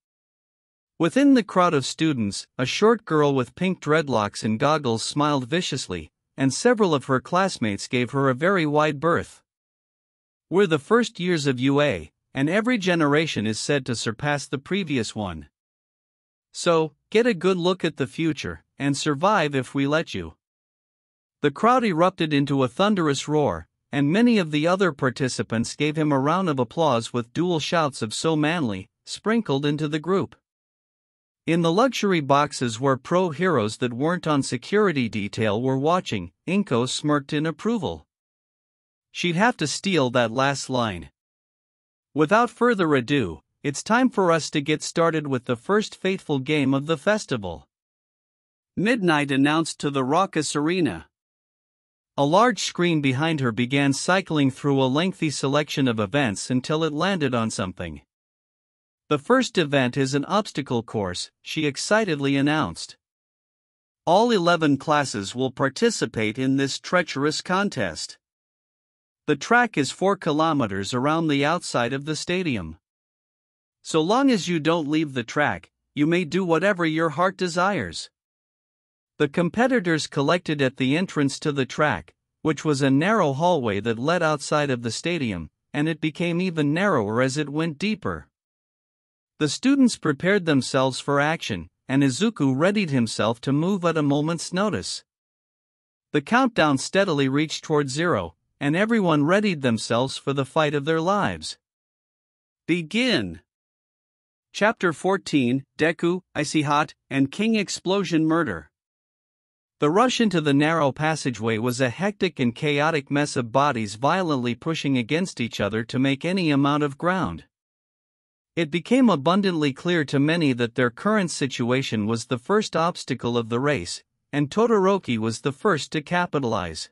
Speaker 1: Within the crowd of students, a short girl with pink dreadlocks and goggles smiled viciously, and several of her classmates gave her a very wide berth. We're the first years of UA, and every generation is said to surpass the previous one. So, get a good look at the future, and survive if we let you. The crowd erupted into a thunderous roar, and many of the other participants gave him a round of applause with dual shouts of "so manly" sprinkled into the group. In the luxury boxes where pro heroes that weren't on security detail were watching, Inko smirked in approval. She'd have to steal that last line. Without further ado, it's time for us to get started with the first fateful game of the festival. Midnight announced to the raucous arena. A large screen behind her began cycling through a lengthy selection of events until it landed on something. The first event is an obstacle course, she excitedly announced. All 11 classes will participate in this treacherous contest. The track is 4 kilometers around the outside of the stadium. So long as you don't leave the track, you may do whatever your heart desires. The competitors collected at the entrance to the track, which was a narrow hallway that led outside of the stadium, and it became even narrower as it went deeper. The students prepared themselves for action, and Izuku readied himself to move at a moment's notice. The countdown steadily reached toward 0, and everyone readied themselves for the fight of their lives. Begin! Chapter 14, Deku, Icy Hot, and King Explosion Murder. The rush into the narrow passageway was a hectic and chaotic mess of bodies violently pushing against each other to make any amount of ground. It became abundantly clear to many that their current situation was the first obstacle of the race, and Todoroki was the first to capitalize.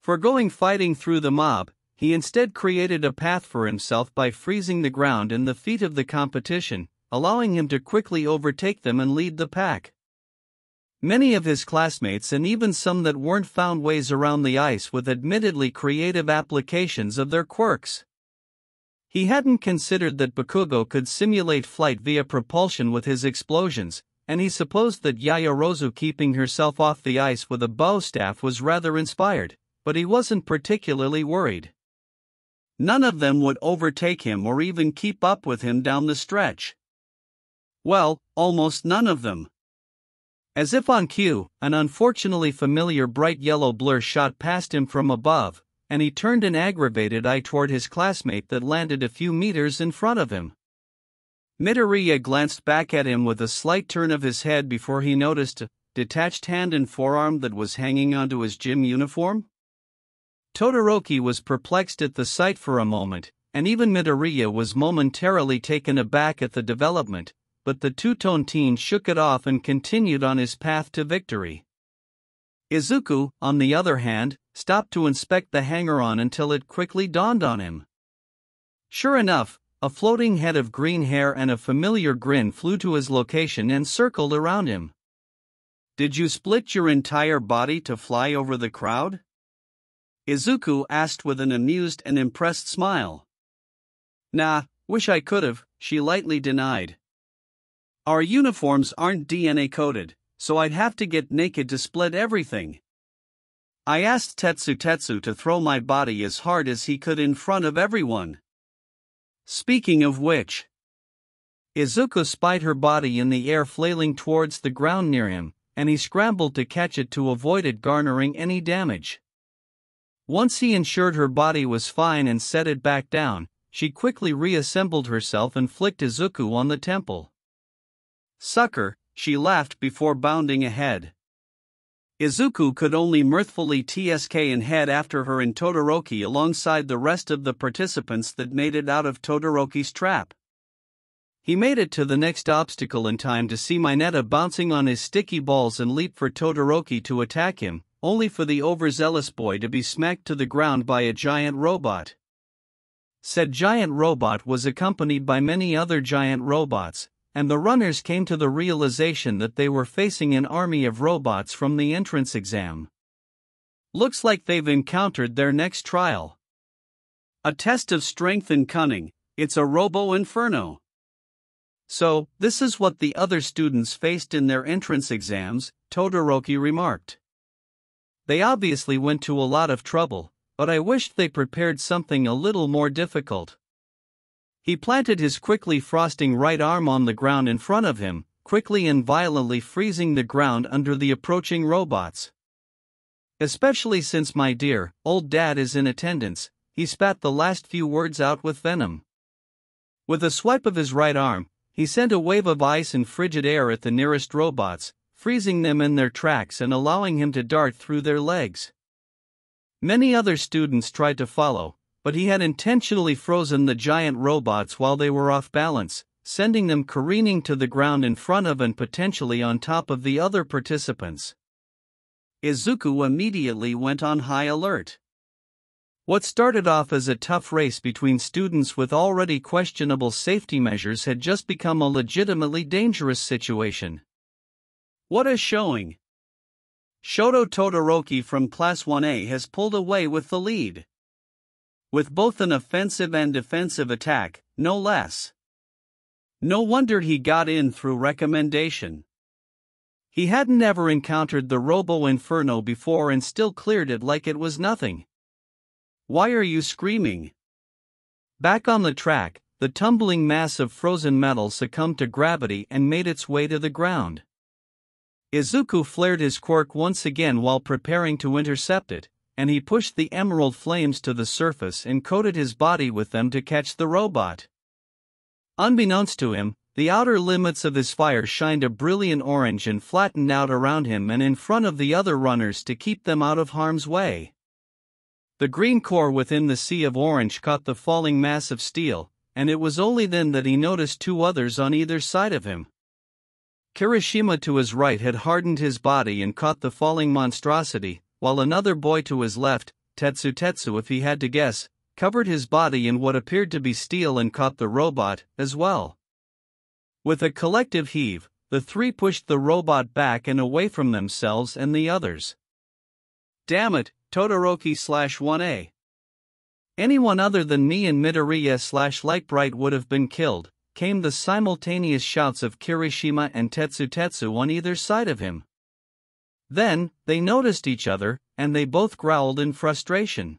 Speaker 1: Foregoing fighting through the mob, he instead created a path for himself by freezing the ground in the feet of the competition, allowing him to quickly overtake them and lead the pack. Many of his classmates and even some that weren't found ways around the ice with admittedly creative applications of their quirks. He hadn't considered that Bakugo could simulate flight via propulsion with his explosions, and he supposed that Yaoyorozu keeping herself off the ice with a bow staff was rather inspired, but he wasn't particularly worried. None of them would overtake him or even keep up with him down the stretch. Well, almost none of them. As if on cue, an unfortunately familiar bright yellow blur shot past him from above, and he turned an aggravated eye toward his classmate that landed a few meters in front of him. Midoriya glanced back at him with a slight turn of his head before he noticed a detached hand and forearm that was hanging onto his gym uniform. Todoroki was perplexed at the sight for a moment, and even Midoriya was momentarily taken aback at the development, but the two-tone teen shook it off and continued on his path to victory. Izuku, on the other hand, stopped to inspect the hanger-on until it quickly dawned on him. Sure enough, a floating head of green hair and a familiar grin flew to his location and circled around him. "Did you split your entire body to fly over the crowd?" Izuku asked with an amused and impressed smile. "Nah, wish I could've," she lightly denied. "Our uniforms aren't DNA coded, so I'd have to get naked to split everything. I asked Tetsu to throw my body as hard as he could in front of everyone." Speaking of which, Izuku spied her body in the air flailing towards the ground near him, and he scrambled to catch it to avoid it garnering any damage. Once he ensured her body was fine and set it back down, she quickly reassembled herself and flicked Izuku on the temple. "Sucker," she laughed before bounding ahead. Izuku could only mirthfully tsk and head after her in Todoroki alongside the rest of the participants that made it out of Todoroki's trap. He made it to the next obstacle in time to see Mineta bouncing on his sticky balls and leap for Todoroki to attack him, only for the overzealous boy to be smacked to the ground by a giant robot. Said giant robot was accompanied by many other giant robots, and the runners came to the realization that they were facing an army of robots from the entrance exam. Looks like they've encountered their next trial. A test of strength and cunning, it's a Robo Inferno. So, this is what the other students faced in their entrance exams, Todoroki remarked. They obviously went to a lot of trouble, but I wished they prepared something a little more difficult. He planted his quickly frosting right arm on the ground in front of him, quickly and violently freezing the ground under the approaching robots. Especially since my dear, old dad is in attendance, he spat the last few words out with venom. With a swipe of his right arm, he sent a wave of ice and frigid air at the nearest robots, freezing them in their tracks and allowing him to dart through their legs. Many other students tried to follow, but he had intentionally frozen the giant robots while they were off balance, sending them careening to the ground in front of and potentially on top of the other participants. Izuku immediately went on high alert. What started off as a tough race between students with already questionable safety measures had just become a legitimately dangerous situation. What a showing! Shoto Todoroki from Class 1A has pulled away with the lead. With both an offensive and defensive attack, no less. No wonder he got in through recommendation. He hadn't ever encountered the Robo Inferno before and still cleared it like it was nothing. Why are you screaming? Back on the track, the tumbling mass of frozen metal succumbed to gravity and made its way to the ground. Izuku flared his quirk once again while preparing to intercept it, and he pushed the emerald flames to the surface and coated his body with them to catch the robot. Unbeknownst to him, the outer limits of his fire shined a brilliant orange and flattened out around him and in front of the other runners to keep them out of harm's way. The green core within the sea of orange caught the falling mass of steel, and it was only then that he noticed two others on either side of him. Kirishima to his right had hardened his body and caught the falling monstrosity, while another boy to his left, Tetsu if he had to guess, covered his body in what appeared to be steel and caught the robot, as well. With a collective heave, the three pushed the robot back and away from themselves and the others. Damn it, Todoroki/1A. Anyone other than me and Midoriya/Lightbright would have been killed, came the simultaneous shouts of Kirishima and Tetsu on either side of him. Then, they noticed each other, and they both growled in frustration.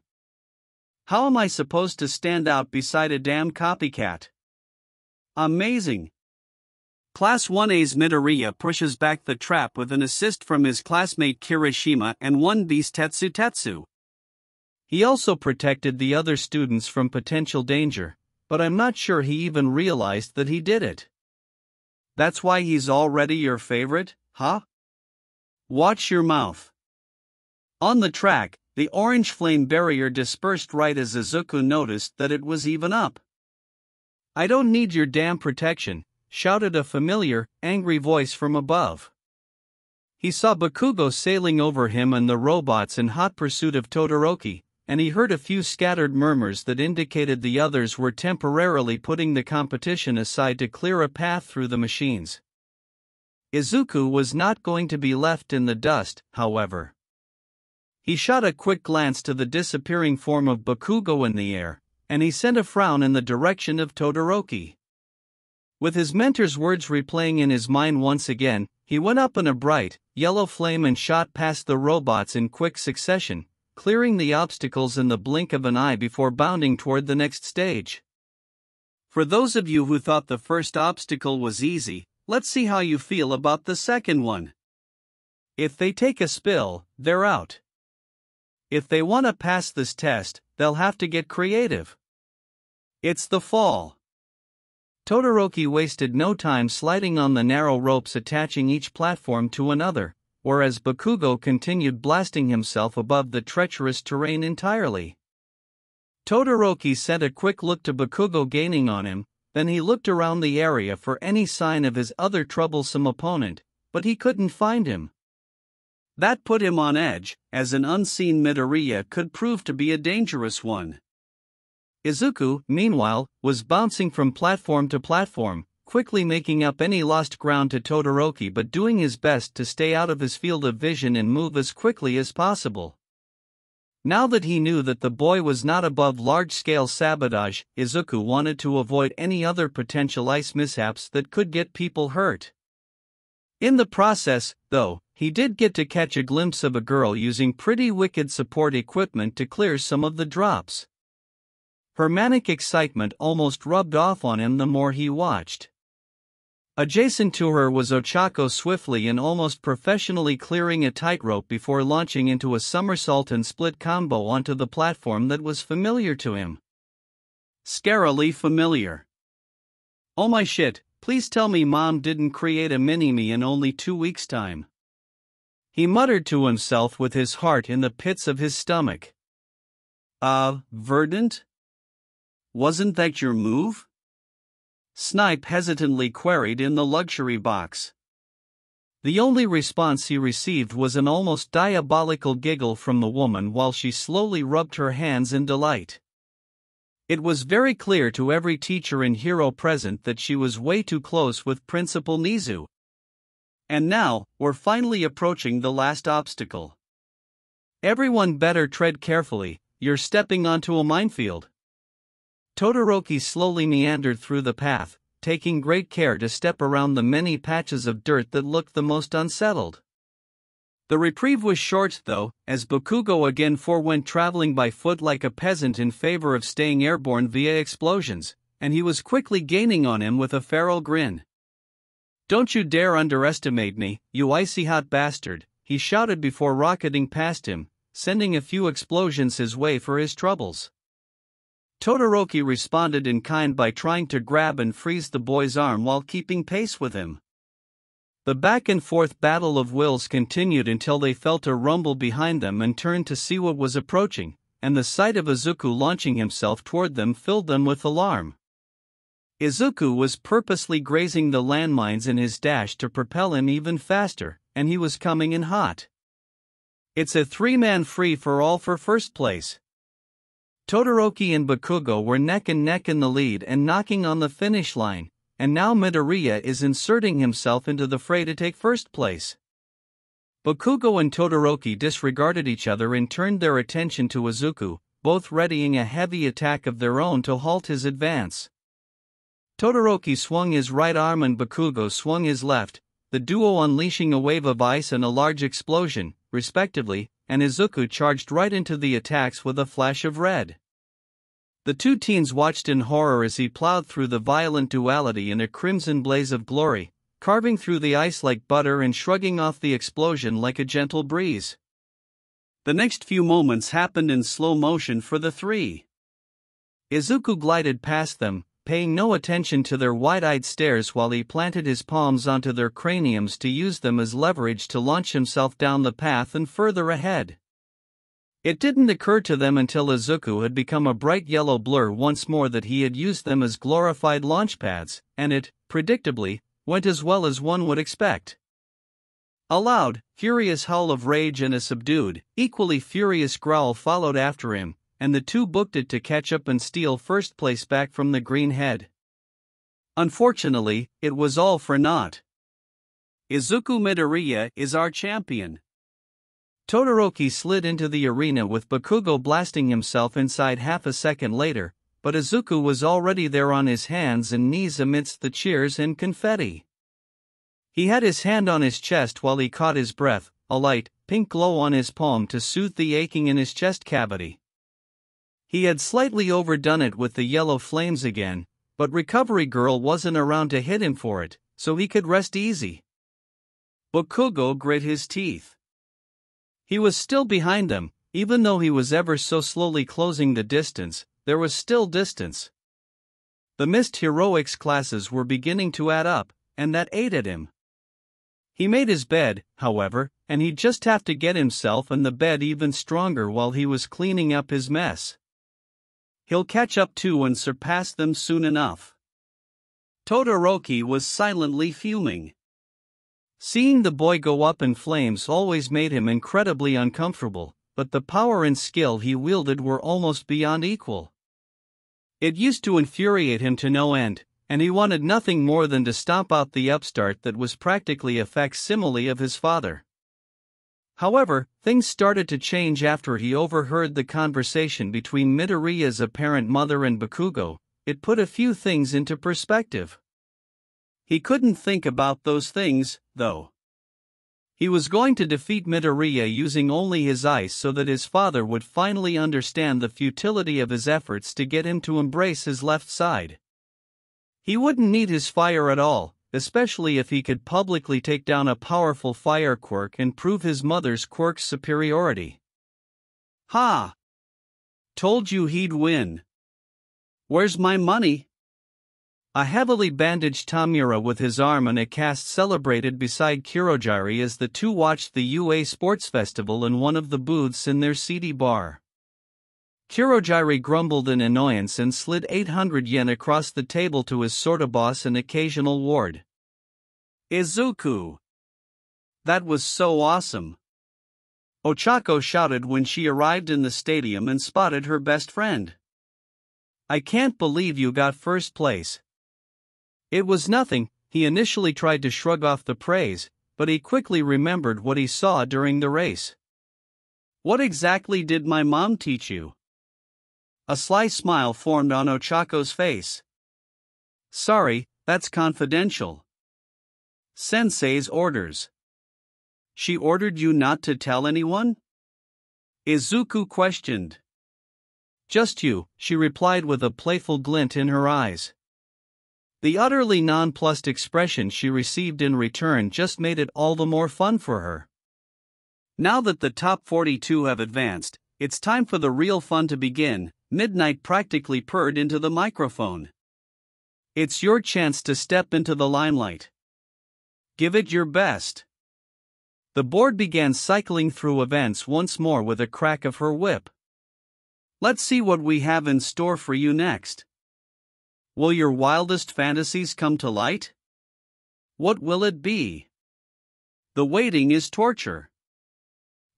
Speaker 1: How am I supposed to stand out beside a damn copycat? Amazing! Class 1A's Midoriya pushes back the trap with an assist from his classmate Kirishima and one beast Tetsu. He also protected the other students from potential danger, but I'm not sure he even realized that he did it. That's why he's already your favorite, huh? Watch your mouth. On the track, the orange flame barrier dispersed right as Izuku noticed that it was even up. I don't need your damn protection, shouted a familiar, angry voice from above. He saw Bakugo sailing over him and the robots in hot pursuit of Todoroki, and he heard a few scattered murmurs that indicated the others were temporarily putting the competition aside to clear a path through the machines. Izuku was not going to be left in the dust, however. He shot a quick glance to the disappearing form of Bakugo in the air, and he sent a frown in the direction of Todoroki. With his mentor's words replaying in his mind once again, he went up in a bright, yellow flame and shot past the robots in quick succession, clearing the obstacles in the blink of an eye before bounding toward the next stage. For those of you who thought the first obstacle was easy, let's see how you feel about the second one. If they take a spill, they're out. If they want to pass this test, they'll have to get creative. It's the fall. Todoroki wasted no time sliding on the narrow ropes attaching each platform to another, whereas Bakugo continued blasting himself above the treacherous terrain entirely. Todoroki sent a quick look to Bakugo gaining on him, then he looked around the area for any sign of his other troublesome opponent, but he couldn't find him. That put him on edge, as an unseen Midoriya could prove to be a dangerous one. Izuku, meanwhile, was bouncing from platform to platform, quickly making up any lost ground to Todoroki but doing his best to stay out of his field of vision and move as quickly as possible. Now that he knew that the boy was not above large-scale sabotage, Izuku wanted to avoid any other potential ice mishaps that could get people hurt. In the process, though, he did get to catch a glimpse of a girl using pretty wicked support equipment to clear some of the drops. Her manic excitement almost rubbed off on him the more he watched. Adjacent to her was Ochako swiftly and almost professionally clearing a tightrope before launching into a somersault and split combo onto the platform that was familiar to him. Scarily familiar. Oh my shit, please tell me Mom didn't create a mini-me in only 2 weeks' time. He muttered to himself with his heart in the pits of his stomach. Verdant? Wasn't that your move? Snipe hesitantly queried in the luxury box. The only response he received was an almost diabolical giggle from the woman while she slowly rubbed her hands in delight. It was very clear to every teacher and hero present that she was way too close with Principal Nizu. And now, we're finally approaching the last obstacle. Everyone better tread carefully, you're stepping onto a minefield. Todoroki slowly meandered through the path, taking great care to step around the many patches of dirt that looked the most unsettled. The reprieve was short though, as Bakugo again forewent traveling by foot like a peasant in favor of staying airborne via explosions, and he was quickly gaining on him with a feral grin. "Don't you dare underestimate me, you icy hot bastard," he shouted before rocketing past him, sending a few explosions his way for his troubles. Todoroki responded in kind by trying to grab and freeze the boy's arm while keeping pace with him. The back-and-forth battle of wills continued until they felt a rumble behind them and turned to see what was approaching, and the sight of Izuku launching himself toward them filled them with alarm. Izuku was purposely grazing the landmines in his dash to propel him even faster, and he was coming in hot. It's a three-man free-for-all for first place. Todoroki and Bakugo were neck and neck in the lead and knocking on the finish line, and now Midoriya is inserting himself into the fray to take first place. Bakugo and Todoroki disregarded each other and turned their attention to Izuku, both readying a heavy attack of their own to halt his advance. Todoroki swung his right arm and Bakugo swung his left, the duo unleashing a wave of ice and a large explosion, respectively, and Izuku charged right into the attacks with a flash of red. The two teens watched in horror as he plowed through the violent duality in a crimson blaze of glory, carving through the ice like butter and shrugging off the explosion like a gentle breeze. The next few moments happened in slow motion for the three. Izuku glided past them, paying no attention to their wide-eyed stares while he planted his palms onto their craniums to use them as leverage to launch himself down the path and further ahead. It didn't occur to them until Izuku had become a bright yellow blur once more that he had used them as glorified launch pads, and it, predictably, went as well as one would expect. A loud, furious howl of rage and a subdued, equally furious growl followed after him, and the two booked it to catch up and steal first place back from the green head. Unfortunately, it was all for naught. Izuku Midoriya is our champion. Todoroki slid into the arena with Bakugo blasting himself inside half a second later, but Izuku was already there on his hands and knees amidst the cheers and confetti. He had his hand on his chest while he caught his breath, a light, pink glow on his palm to soothe the aching in his chest cavity. He had slightly overdone it with the yellow flames again, but Recovery Girl wasn't around to hit him for it, so he could rest easy. Bakugo grit his teeth. He was still behind them, even though he was ever so slowly closing the distance, there was still distance. The missed heroics classes were beginning to add up, and that ate at him. He made his bed, however, and he'd just have to get himself and the bed even stronger while he was cleaning up his mess. He'll catch up to and surpass them soon enough. Todoroki was silently fuming. Seeing the boy go up in flames always made him incredibly uncomfortable, but the power and skill he wielded were almost beyond equal. It used to infuriate him to no end, and he wanted nothing more than to stomp out the upstart that was practically a facsimile of his father. However, things started to change after he overheard the conversation between Midoriya's apparent mother and Bakugo. It put a few things into perspective. He couldn't think about those things, though. He was going to defeat Midoriya using only his ice so that his father would finally understand the futility of his efforts to get him to embrace his left side. He wouldn't need his fire at all, especially if he could publicly take down a powerful fire quirk and prove his mother's quirk's superiority. Ha! Told you he'd win. Where's my money? A heavily bandaged Tamura with his arm in a cast celebrated beside Kurogiri as the two watched the UA Sports Festival in one of the booths in their seedy bar. Kurogiri grumbled in annoyance and slid 800 yen across the table to his sorta boss and occasional ward. Izuku! That was so awesome! Ochako shouted when she arrived in the stadium and spotted her best friend. I can't believe you got first place. It was nothing. He initially tried to shrug off the praise, but he quickly remembered what he saw during the race. What exactly did my mom teach you? A sly smile formed on Ochako's face. Sorry, that's confidential. Sensei's orders. She ordered you not to tell anyone? Izuku questioned. Just you, she replied with a playful glint in her eyes. The utterly nonplussed expression she received in return just made it all the more fun for her. Now that the top 42 have advanced, it's time for the real fun to begin, Midnight practically purred into the microphone. It's your chance to step into the limelight. Give it your best. The board began cycling through events once more with a crack of her whip. Let's see what we have in store for you next. Will your wildest fantasies come to light? What will it be? The waiting is torture.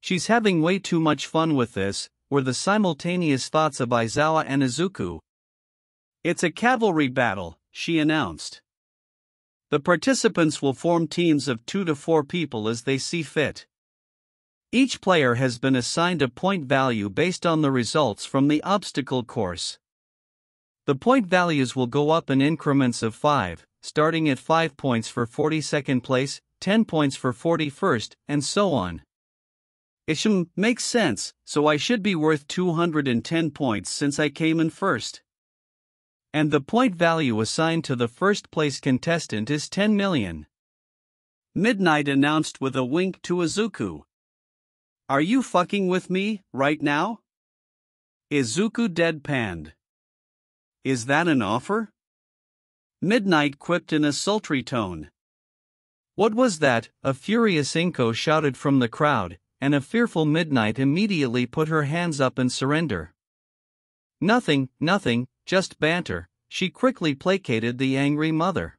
Speaker 1: She's having way too much fun with this, were the simultaneous thoughts of Aizawa and Izuku. It's a cavalry battle, she announced. The participants will form teams of 2 to 4 people as they see fit. Each player has been assigned a point value based on the results from the obstacle course. The point values will go up in increments of 5, starting at 5 points for 42nd place, 10 points for 41st, and so on. Makes sense, so I should be worth 210 points since I came in first. And the point value assigned to the first place contestant is 10 million. Midnight announced with a wink to Izuku. Are you fucking with me, right now? Izuku deadpanned. Is that an offer? Midnight quipped in a sultry tone. What was that? A furious Inko shouted from the crowd, and a fearful Midnight immediately put her hands up in surrender. Nothing, just banter, she quickly placated the angry mother.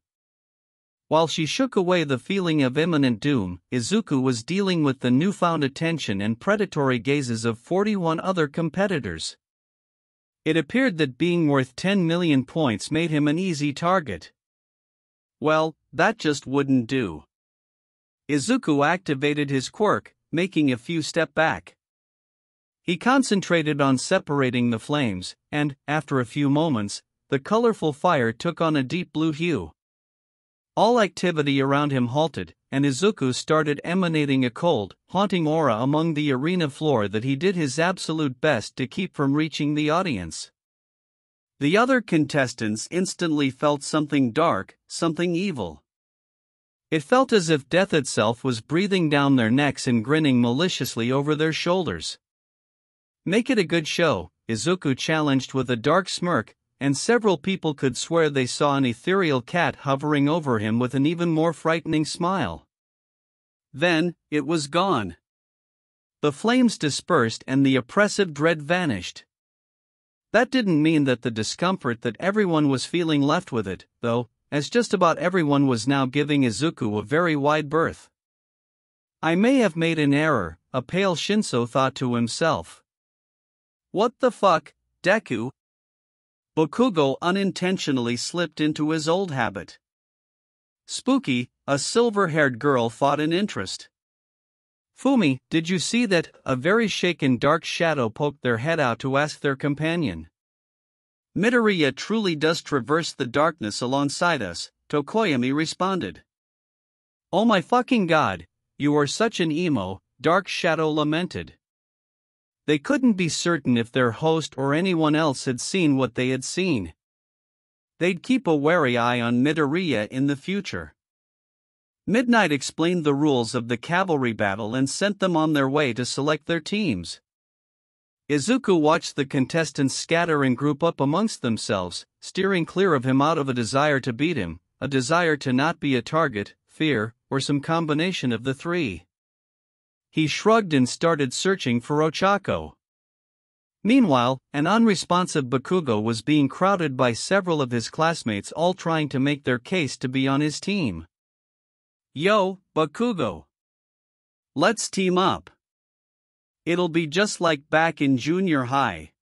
Speaker 1: While she shook away the feeling of imminent doom, Izuku was dealing with the newfound attention and predatory gazes of 41 other competitors. It appeared that being worth 10 million points made him an easy target. Well, that just wouldn't do. Izuku activated his quirk, making a few step back. He concentrated on separating the flames, and, after a few moments, the colorful fire took on a deep blue hue. All activity around him halted, and Izuku started emanating a cold, haunting aura among the arena floor that he did his absolute best to keep from reaching the audience. The other contestants instantly felt something dark, something evil. It felt as if death itself was breathing down their necks and grinning maliciously over their shoulders. Make it a good show, Izuku challenged with a dark smirk, and several people could swear they saw an ethereal cat hovering over him with an even more frightening smile. Then, it was gone. The flames dispersed and the oppressive dread vanished. That didn't mean that the discomfort that everyone was feeling left with it, though, as just about everyone was now giving Izuku a very wide berth. I may have made an error, a pale Shinso thought to himself. What the fuck, Deku? Bakugo unintentionally slipped into his old habit. Spooky, a silver-haired girl thought in interest. Fumi, did you see that? A very shaken dark shadow poked their head out to ask their companion. Midoriya truly does traverse the darkness alongside us, Tokoyami responded. Oh my fucking god, you are such an emo, Dark Shadow lamented. They couldn't be certain if their host or anyone else had seen what they had seen. They'd keep a wary eye on Midoriya in the future. Midnight explained the rules of the cavalry battle and sent them on their way to select their teams. Izuku watched the contestants scatter and group up amongst themselves, steering clear of him out of a desire to beat him, a desire to not be a target, fear, or some combination of the three. He shrugged and started searching for Ochako. Meanwhile, an unresponsive Bakugo was being crowded by several of his classmates, all trying to make their case to be on his team. Yo, Bakugo. Let's team up. It'll be just like back in junior high.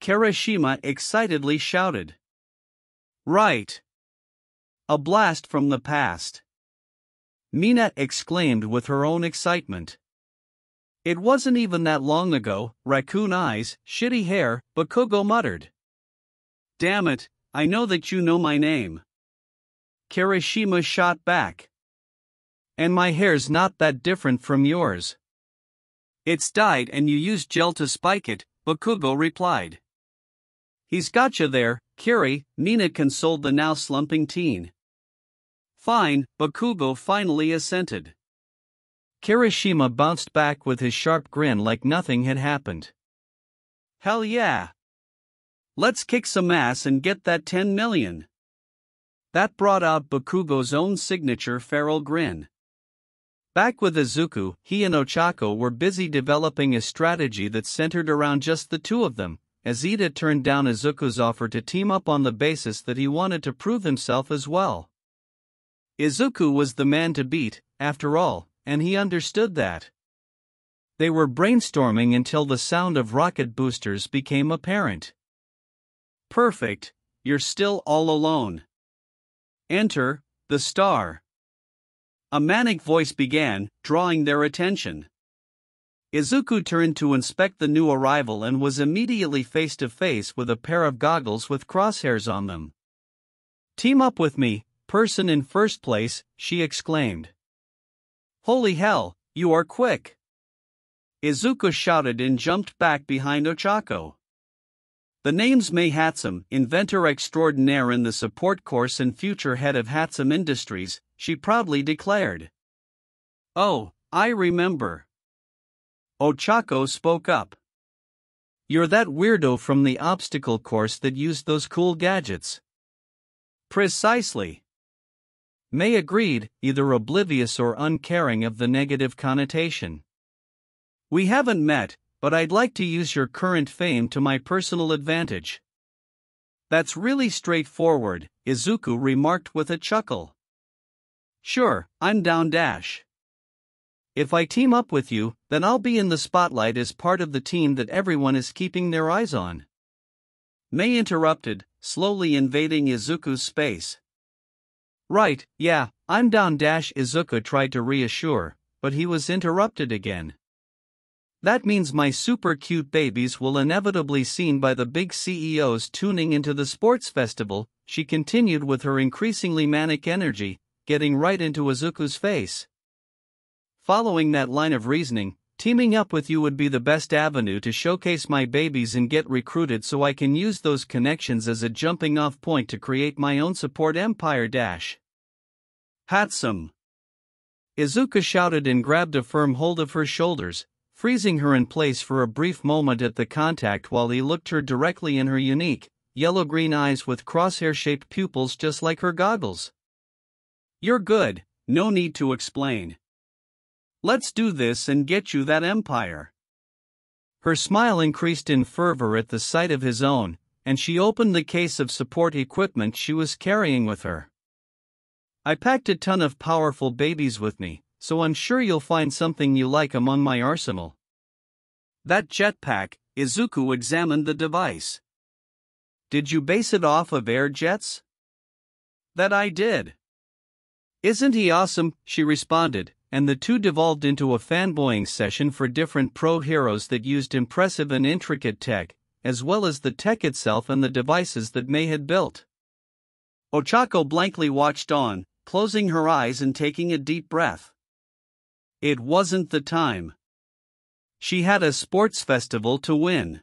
Speaker 1: Kirishima excitedly shouted. Right. A blast from the past. Mina exclaimed with her own excitement. It wasn't even that long ago, raccoon eyes, shitty hair, Bakugo muttered. Damn it, I know that you know my name. Kirishima shot back. And my hair's not that different from yours. It's dyed and you used gel to spike it, Bakugo replied. He's got you there, Kiri, Mina consoled the now slumping teen. Fine, Bakugo finally assented. Kirishima bounced back with his sharp grin like nothing had happened. Hell yeah! Let's kick some ass and get that 10 million. That brought out Bakugo's own signature feral grin. Back with Izuku, he and Ochako were busy developing a strategy that centered around just the two of them, as Ida turned down Izuku's offer to team up on the basis that he wanted to prove himself as well. Izuku was the man to beat, after all, and he understood that. They were brainstorming until the sound of rocket boosters became apparent. Perfect, you're still all alone. Enter, the star. A manic voice began, drawing their attention. Izuku turned to inspect the new arrival and was immediately face to face with a pair of goggles with crosshairs on them. Team up with me, person in first place, she exclaimed. Holy hell, you are quick! Izuku shouted and jumped back behind Ochako. The name's Mei Hatsum, inventor extraordinaire in the support course and future head of Hatsum Industries, she proudly declared. Oh, I remember. Ochako spoke up. You're that weirdo from the obstacle course that used those cool gadgets. Precisely. Mei agreed, either oblivious or uncaring of the negative connotation. We haven't met, but I'd like to use your current fame to my personal advantage. That's really straightforward, Izuku remarked with a chuckle. Sure, I'm down dash. If I team up with you, then I'll be in the spotlight as part of the team that everyone is keeping their eyes on. Mei interrupted, slowly invading Izuku's space. Right, yeah, I'm down dash, Izuku tried to reassure, but he was interrupted again. That means my super cute babies will inevitably seen by the big CEOs tuning into the sports festival, she continued with her increasingly manic energy, getting right into Izuku's face. Following that line of reasoning, teaming up with you would be the best avenue to showcase my babies and get recruited so I can use those connections as a jumping off point to create my own support empire dash. Hatsum! Izuku shouted and grabbed a firm hold of her shoulders, freezing her in place for a brief moment at the contact while he looked her directly in her unique, yellow-green eyes with crosshair-shaped pupils just like her goggles. You're good, no need to explain. Let's do this and get you that empire. Her smile increased in fervor at the sight of his own, and she opened the case of support equipment she was carrying with her. I packed a ton of powerful babies with me, so I'm sure you'll find something you like among my arsenal. That jetpack, Izuku examined the device. Did you base it off of air jets? That I did. Isn't he awesome? She responded, and the two devolved into a fanboying session for different pro heroes that used impressive and intricate tech, as well as the tech itself and the devices that Mei had built. Ochako blankly watched on, closing her eyes and taking a deep breath. It wasn't the time. She had a sports festival to win.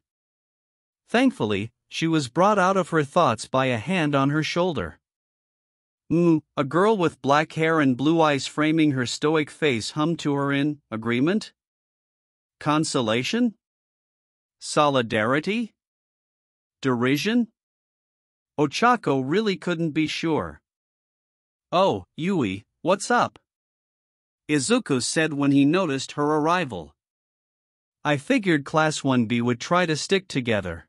Speaker 1: Thankfully, she was brought out of her thoughts by a hand on her shoulder. A girl with black hair and blue eyes framing her stoic face hummed to her in agreement? Consolation? Solidarity? Derision? Ochako really couldn't be sure. Oh, Yui, what's up? Izuku said when he noticed her arrival. I figured Class 1B would try to stick together.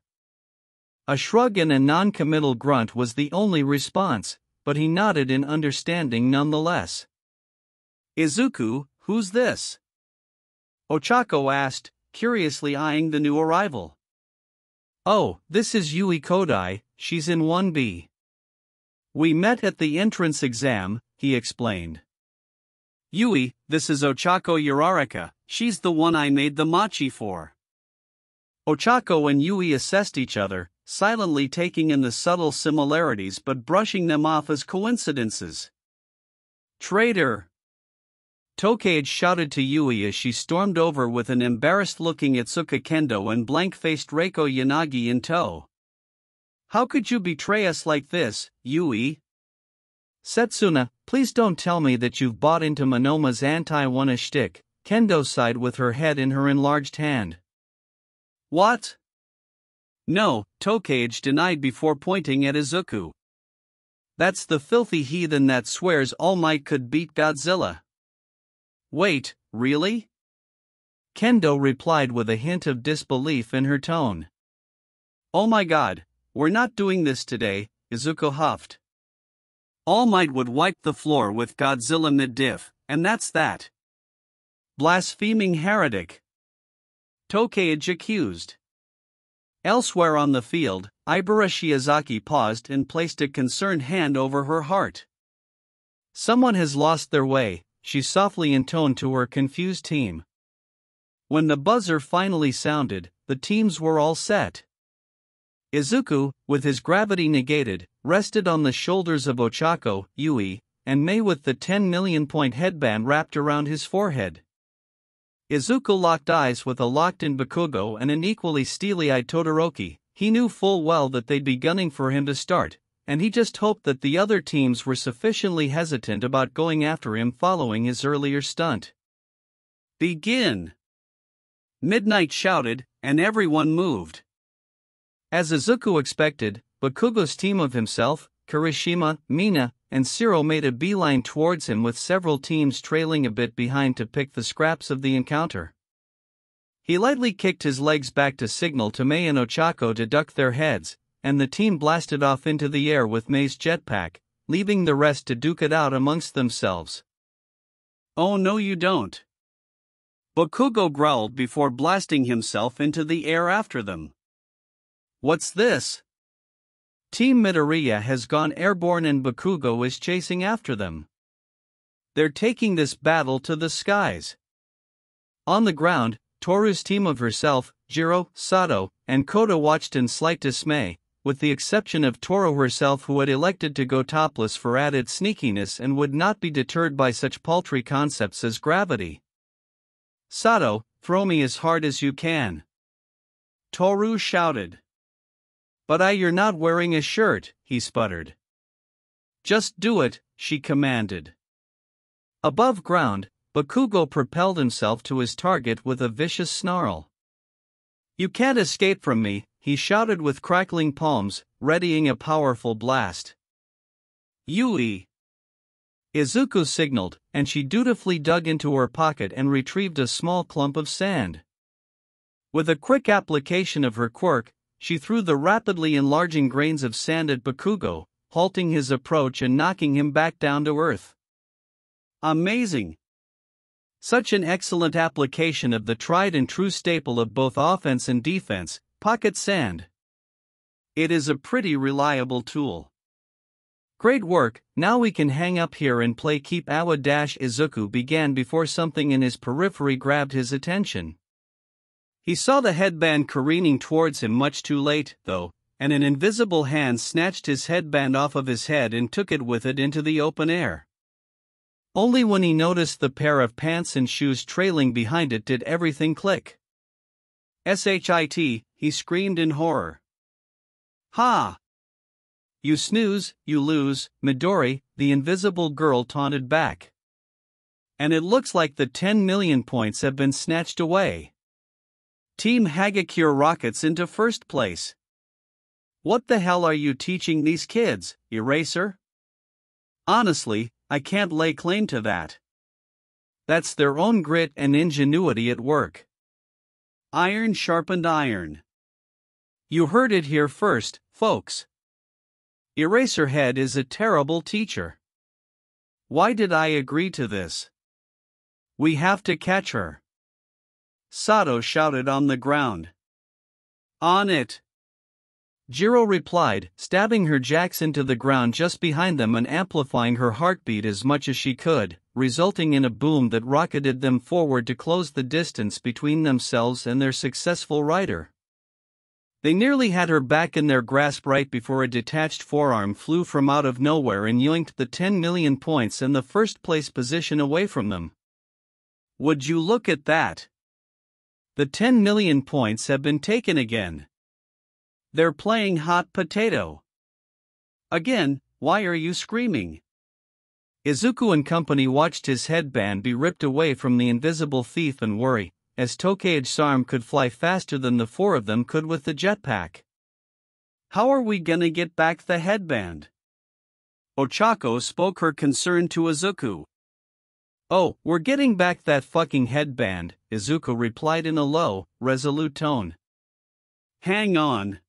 Speaker 1: A shrug and a non-committal grunt was the only response, but he nodded in understanding nonetheless. Izuku, who's this? Ochako asked, curiously eyeing the new arrival. Oh, this is Yui Kodai, she's in 1B. We met at the entrance exam, he explained. Yui, this is Ochako Uraraka, she's the one I made the mochi for. Ochako and Yui assessed each other, silently taking in the subtle similarities but brushing them off as coincidences. Traitor! Tokage shouted to Yui as she stormed over with an embarrassed-looking Itsuka Kendo and blank-faced Reiko Yanagi in tow. How could you betray us like this, Yui? Setsuna, please don't tell me that you've bought into Monoma's anti-one shtick, Kendo sighed with her head in her enlarged hand. What? No, Tokage denied before pointing at Izuku. That's the filthy heathen that swears All Might could beat Godzilla. Wait, really? Kendo replied with a hint of disbelief in her tone. Oh my god, we're not doing this today, Izuku huffed. All Might would wipe the floor with Godzilla mid-diff, and that's that. Blaspheming heretic. Tokage accused. Elsewhere on the field, Ibara Shiozaki paused and placed a concerned hand over her heart. Someone has lost their way, she softly intoned to her confused team. When the buzzer finally sounded, the teams were all set. Izuku, with his gravity negated, rested on the shoulders of Ochako, Yui, and Mei with the 10 million-point headband wrapped around his forehead. Izuku locked eyes with a locked-in Bakugo and an equally steely-eyed Todoroki. He knew full well that they'd be gunning for him to start, and he just hoped that the other teams were sufficiently hesitant about going after him following his earlier stunt. Begin! Midnight shouted, and everyone moved. As Izuku expected, Bakugo's team of himself, Kirishima, Mina, and Shiro made a beeline towards him with several teams trailing a bit behind to pick the scraps of the encounter. He lightly kicked his legs back to signal to Mei and Ochako to duck their heads, and the team blasted off into the air with Mei's jetpack, leaving the rest to duke it out amongst themselves. Oh no you don't. Bakugo growled before blasting himself into the air after them. What's this? Team Midoriya has gone airborne and Bakugo is chasing after them. They're taking this battle to the skies. On the ground, Toru's team of herself, Jiro, Sato, and Koda watched in slight dismay, with the exception of Toru herself who had elected to go topless for added sneakiness and would not be deterred by such paltry concepts as gravity. Sato, throw me as hard as you can. Toru shouted. But you're not wearing a shirt, he sputtered. Just do it, she commanded. Above ground, Bakugo propelled himself to his target with a vicious snarl. You can't escape from me, he shouted with crackling palms, readying a powerful blast. Yui! Izuku signaled, and she dutifully dug into her pocket and retrieved a small clump of sand. With a quick application of her quirk, she threw the rapidly enlarging grains of sand at Bakugo, halting his approach and knocking him back down to earth. Amazing! Such an excellent application of the tried and true staple of both offense and defense, pocket sand. It is a pretty reliable tool. Great work, now we can hang up here and play keep Awa. Izuku began before something in his periphery grabbed his attention. He saw the headband careening towards him much too late, though, and an invisible hand snatched his headband off of his head and took it with it into the open air. Only when he noticed the pair of pants and shoes trailing behind it did everything click. "Shit," he screamed in horror. "Ha! You snooze, you lose, Midori," the invisible girl taunted back. "And it looks like the 10 million points have been snatched away. Team Hagakure rockets into first place. What the hell are you teaching these kids, Eraser? Honestly, I can't lay claim to that. That's their own grit and ingenuity at work. Iron sharpened iron. You heard it here first, folks. Eraserhead is a terrible teacher. Why did I agree to this? We have to catch her." Sato shouted on the ground. "On it!" Jiro replied, stabbing her jacks into the ground just behind them and amplifying her heartbeat as much as she could, resulting in a boom that rocketed them forward to close the distance between themselves and their successful rider. They nearly had her back in their grasp right before a detached forearm flew from out of nowhere and yoinked the 10 million points and the first place position away from them. Would you look at that? The 10 million points have been taken again. They're playing hot potato. Again, why are you screaming? Izuku and company watched his headband be ripped away from the invisible thief and worry, as Tokage-san could fly faster than the four of them could with the jetpack. How are we gonna get back the headband? Ochako spoke her concern to Izuku. "Oh, we're getting back that fucking headband," Izuku replied in a low, resolute tone. "Hang on."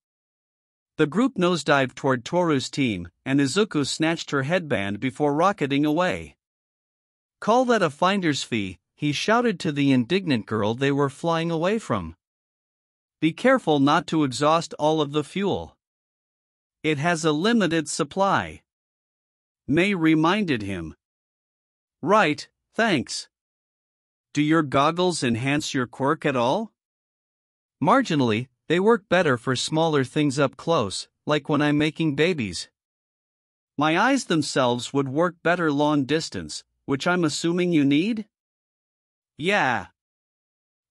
Speaker 1: The group nosedived toward Toru's team, and Izuku snatched her headband before rocketing away. "Call that a finder's fee," he shouted to the indignant girl they were flying away from. "Be careful not to exhaust all of the fuel. It has a limited supply." Mei reminded him. "Right, thanks. Do your goggles enhance your quirk at all?" "Marginally, they work better for smaller things up close, like when I'm making babies." "My eyes themselves would work better long distance, which I'm assuming you need?" "Yeah.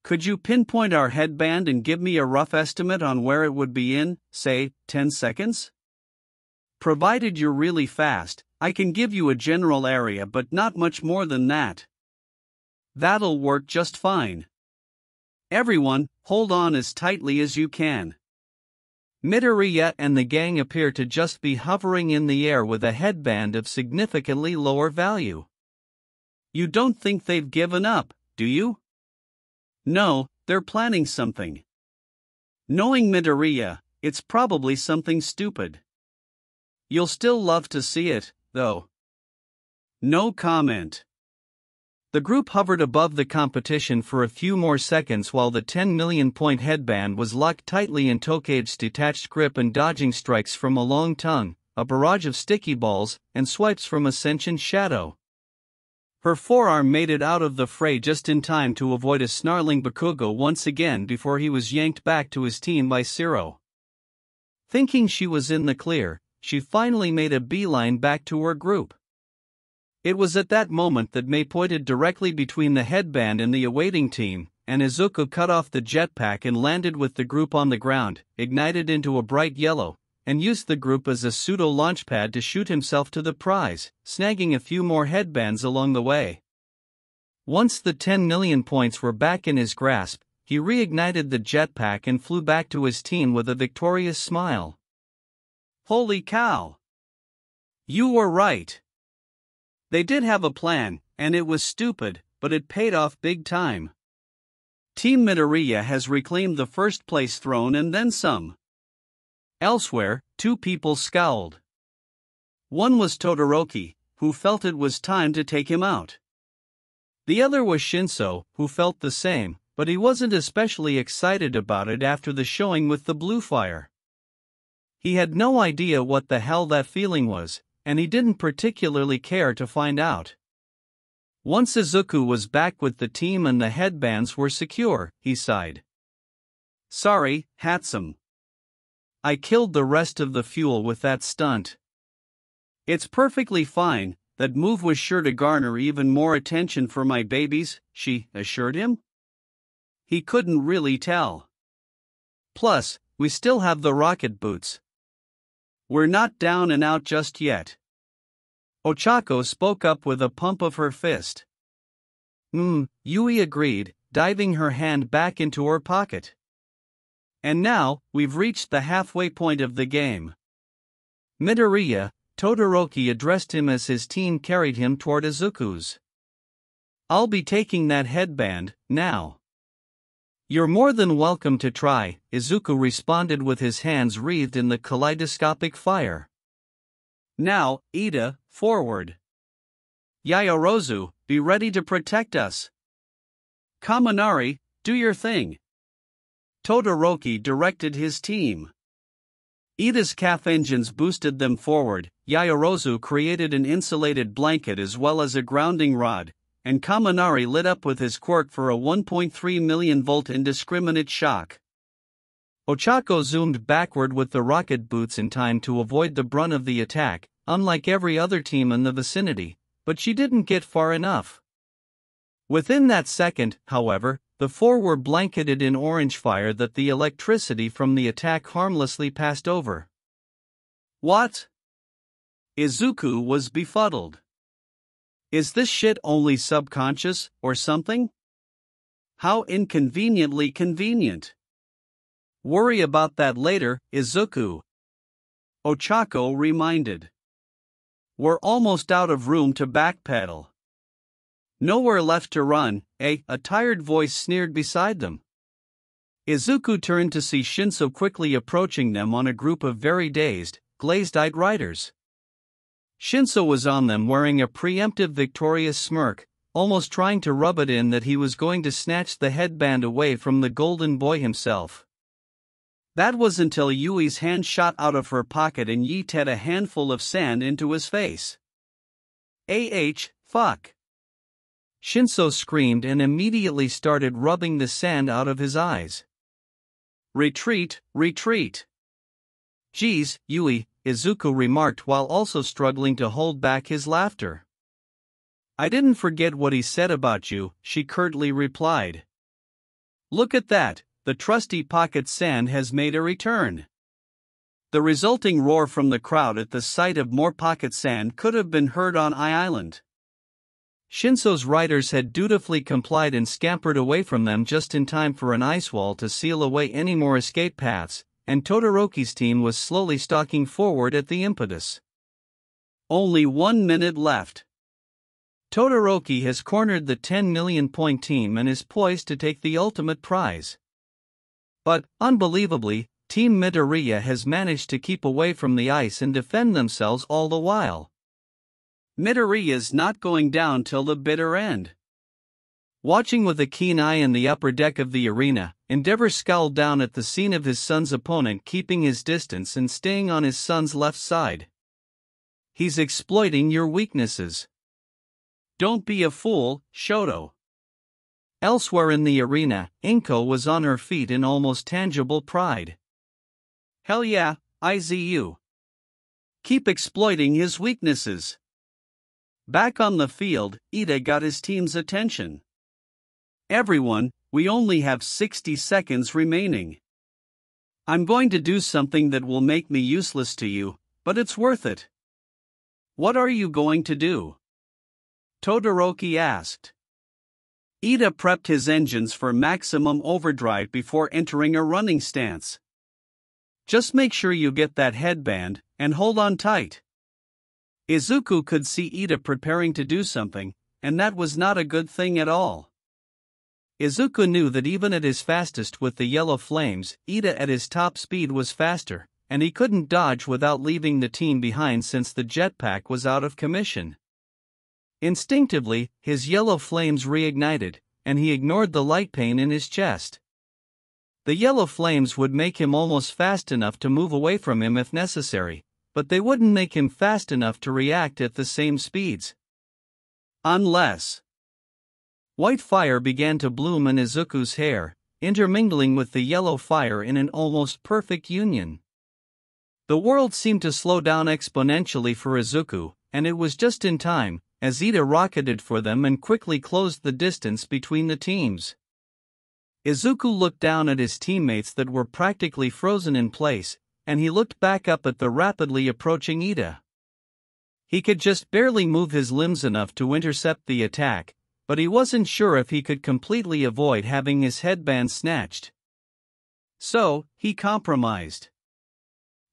Speaker 1: Could you pinpoint our headband and give me a rough estimate on where it would be in, say, 10 seconds? Provided you're really fast, I can give you a general area but not much more than that." "That'll work just fine. Everyone, hold on as tightly as you can." Midoriya and the gang appear to just be hovering in the air with a headband of significantly lower value. "You don't think they've given up, do you?" "No, they're planning something. Knowing Midoriya, it's probably something stupid. You'll still love to see it, though." No comment. The group hovered above the competition for a few more seconds while the 10 million point headband was locked tightly in Tokage's detached grip and dodging strikes from a long tongue, a barrage of sticky balls, and swipes from Ascension's shadow. Her forearm made it out of the fray just in time to avoid a snarling Bakugo once again before he was yanked back to his team by Zero. Thinking she was in the clear, she finally made a beeline back to her group. It was at that moment that Mei pointed directly between the headband and the awaiting team, and Izuku cut off the jetpack and landed with the group on the ground, ignited into a bright yellow, and used the group as a pseudo-launchpad to shoot himself to the prize, snagging a few more headbands along the way. Once the 10 million points were back in his grasp, he reignited the jetpack and flew back to his team with a victorious smile. "Holy cow! You were right. They did have a plan, and it was stupid, but it paid off big time. Team Midoriya has reclaimed the first place throne and then some. Elsewhere, two people scowled. One was Todoroki, who felt it was time to take him out. The other was Shinso, who felt the same, but he wasn't especially excited about it after the showing with the blue fire. He had no idea what the hell that feeling was, and he didn't particularly care to find out. Once Izuku was back with the team and the headbands were secure, he sighed. Sorry, handsome. I killed the rest of the fuel with that stunt. It's perfectly fine, that move was sure to garner even more attention for my babies, she assured him. He couldn't really tell. Plus, we still have the rocket boots. We're not down and out just yet. Ochako spoke up with a pump of her fist. Yui agreed, diving her hand back into her pocket. And now, we've reached the halfway point of the game. Midoriya, Todoroki addressed him as his team carried him toward Izuku's. I'll be taking that headband, now. You're more than welcome to try, Izuku responded with his hands wreathed in the kaleidoscopic fire. Now, Ida, forward. Yaoyorozu, be ready to protect us. Kaminari, do your thing. Todoroki directed his team. Ida's calf engines boosted them forward, Yaoyorozu created an insulated blanket as well as a grounding rod, and Kaminari lit up with his quirk for a 1.3 million volt indiscriminate shock. Ochako zoomed backward with the rocket boots in time to avoid the brunt of the attack, unlike every other team in the vicinity, but she didn't get far enough. Within that second, however, the four were blanketed in orange fire that the electricity from the attack harmlessly passed over. What? Izuku was befuddled. Is this shit only subconscious, or something? How inconveniently convenient. Worry about that later, Izuku. Ochako reminded. We're almost out of room to backpedal. Nowhere left to run, a tired voice sneered beside them. Izuku turned to see Shinso quickly approaching them on a group of very dazed, glazed-eyed riders. Shinso was on them wearing a preemptive victorious smirk, almost trying to rub it in that he was going to snatch the headband away from the golden boy himself. That was until Yui's hand shot out of her pocket and yeeted a handful of sand into his face. Fuck. Shinso screamed and immediately started rubbing the sand out of his eyes. Retreat, retreat. Geez, Yui, Izuku remarked while also struggling to hold back his laughter. I didn't forget what he said about you, she curtly replied. Look at that, the trusty pocket sand has made a return. The resulting roar from the crowd at the sight of more pocket sand could have been heard on Island. Shinso's riders had dutifully complied and scampered away from them just in time for an ice wall to seal away any more escape paths, and Todoroki's team was slowly stalking forward at the impetus. Only 1 minute left. Todoroki has cornered the 10 million point team and is poised to take the ultimate prize. But, unbelievably, Team Midoriya has managed to keep away from the ice and defend themselves all the while. Midoriya's not going down till the bitter end. Watching with a keen eye in the upper deck of the arena, Endeavor scowled down at the scene of his son's opponent keeping his distance and staying on his son's left side. He's exploiting your weaknesses. Don't be a fool, Shoto. Elsewhere in the arena, Inko was on her feet in almost tangible pride. Hell yeah, Izu. Keep exploiting his weaknesses. Back on the field, Ida got his team's attention. Everyone, we only have 60 seconds remaining. I'm going to do something that will make me useless to you, but it's worth it. What are you going to do? Todoroki asked. Ida prepped his engines for maximum overdrive before entering a running stance. Just make sure you get that headband, and hold on tight. Izuku could see Ida preparing to do something, and that was not a good thing at all. Izuku knew that even at his fastest with the yellow flames, Ida at his top speed was faster, and he couldn't dodge without leaving the team behind since the jetpack was out of commission. Instinctively, his yellow flames reignited, and he ignored the light pain in his chest. The yellow flames would make him almost fast enough to move away from him if necessary, but they wouldn't make him fast enough to react at the same speeds. Unless white fire began to bloom in Izuku's hair, intermingling with the yellow fire in an almost perfect union. The world seemed to slow down exponentially for Izuku, and it was just in time, as Ida rocketed for them and quickly closed the distance between the teams. Izuku looked down at his teammates that were practically frozen in place, and he looked back up at the rapidly approaching Ida. He could just barely move his limbs enough to intercept the attack, but he wasn't sure if he could completely avoid having his headband snatched. So, he compromised.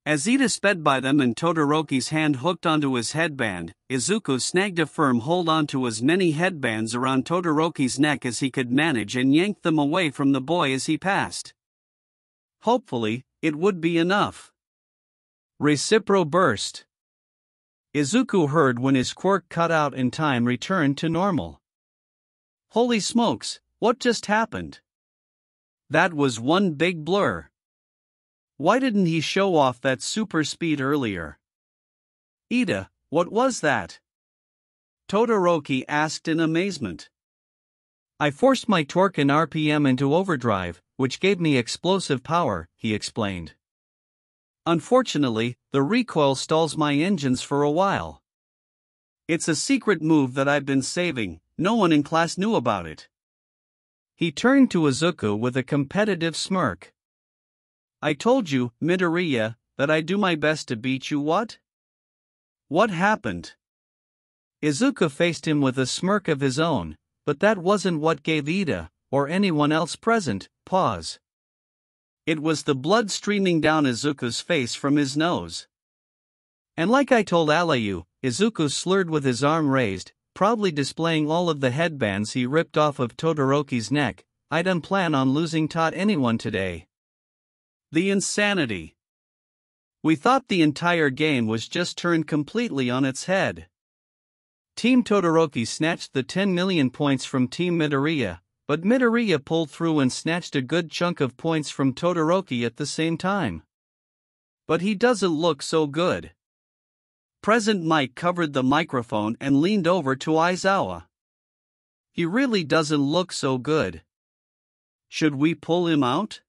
Speaker 1: As Ida sped by them and Todoroki's hand hooked onto his headband, Izuku snagged a firm hold onto as many headbands around Todoroki's neck as he could manage and yanked them away from the boy as he passed. Hopefully, it would be enough. Recipro burst. Izuku heard when his quirk cut out in time returned to normal. Holy smokes, what just happened? That was one big blur. Why didn't he show off that super speed earlier? Ida, what was that? Todoroki asked in amazement. I forced my torque and RPM into overdrive, which gave me explosive power, he explained. Unfortunately, the recoil stalls my engines for a while. It's a secret move that I've been saving, no one in class knew about it. He turned to Izuku with a competitive smirk. I told you, Midoriya, that I'd do my best to beat you. What? What happened? Izuku faced him with a smirk of his own, but that wasn't what gave Ida, or anyone else present, pause. It was the blood streaming down Izuku's face from his nose. And like I told Alayu, Izuku slurred with his arm raised, proudly displaying all of the headbands he ripped off of Todoroki's neck. I don't plan on losing to anyone today. The insanity. We thought the entire game was just turned completely on its head. Team Todoroki snatched the 10 million points from Team Midoriya, but Midoriya pulled through and snatched a good chunk of points from Todoroki at the same time. But he doesn't look so good. Present Mike covered the microphone and leaned over to Aizawa. He really doesn't look so good. Should we pull him out?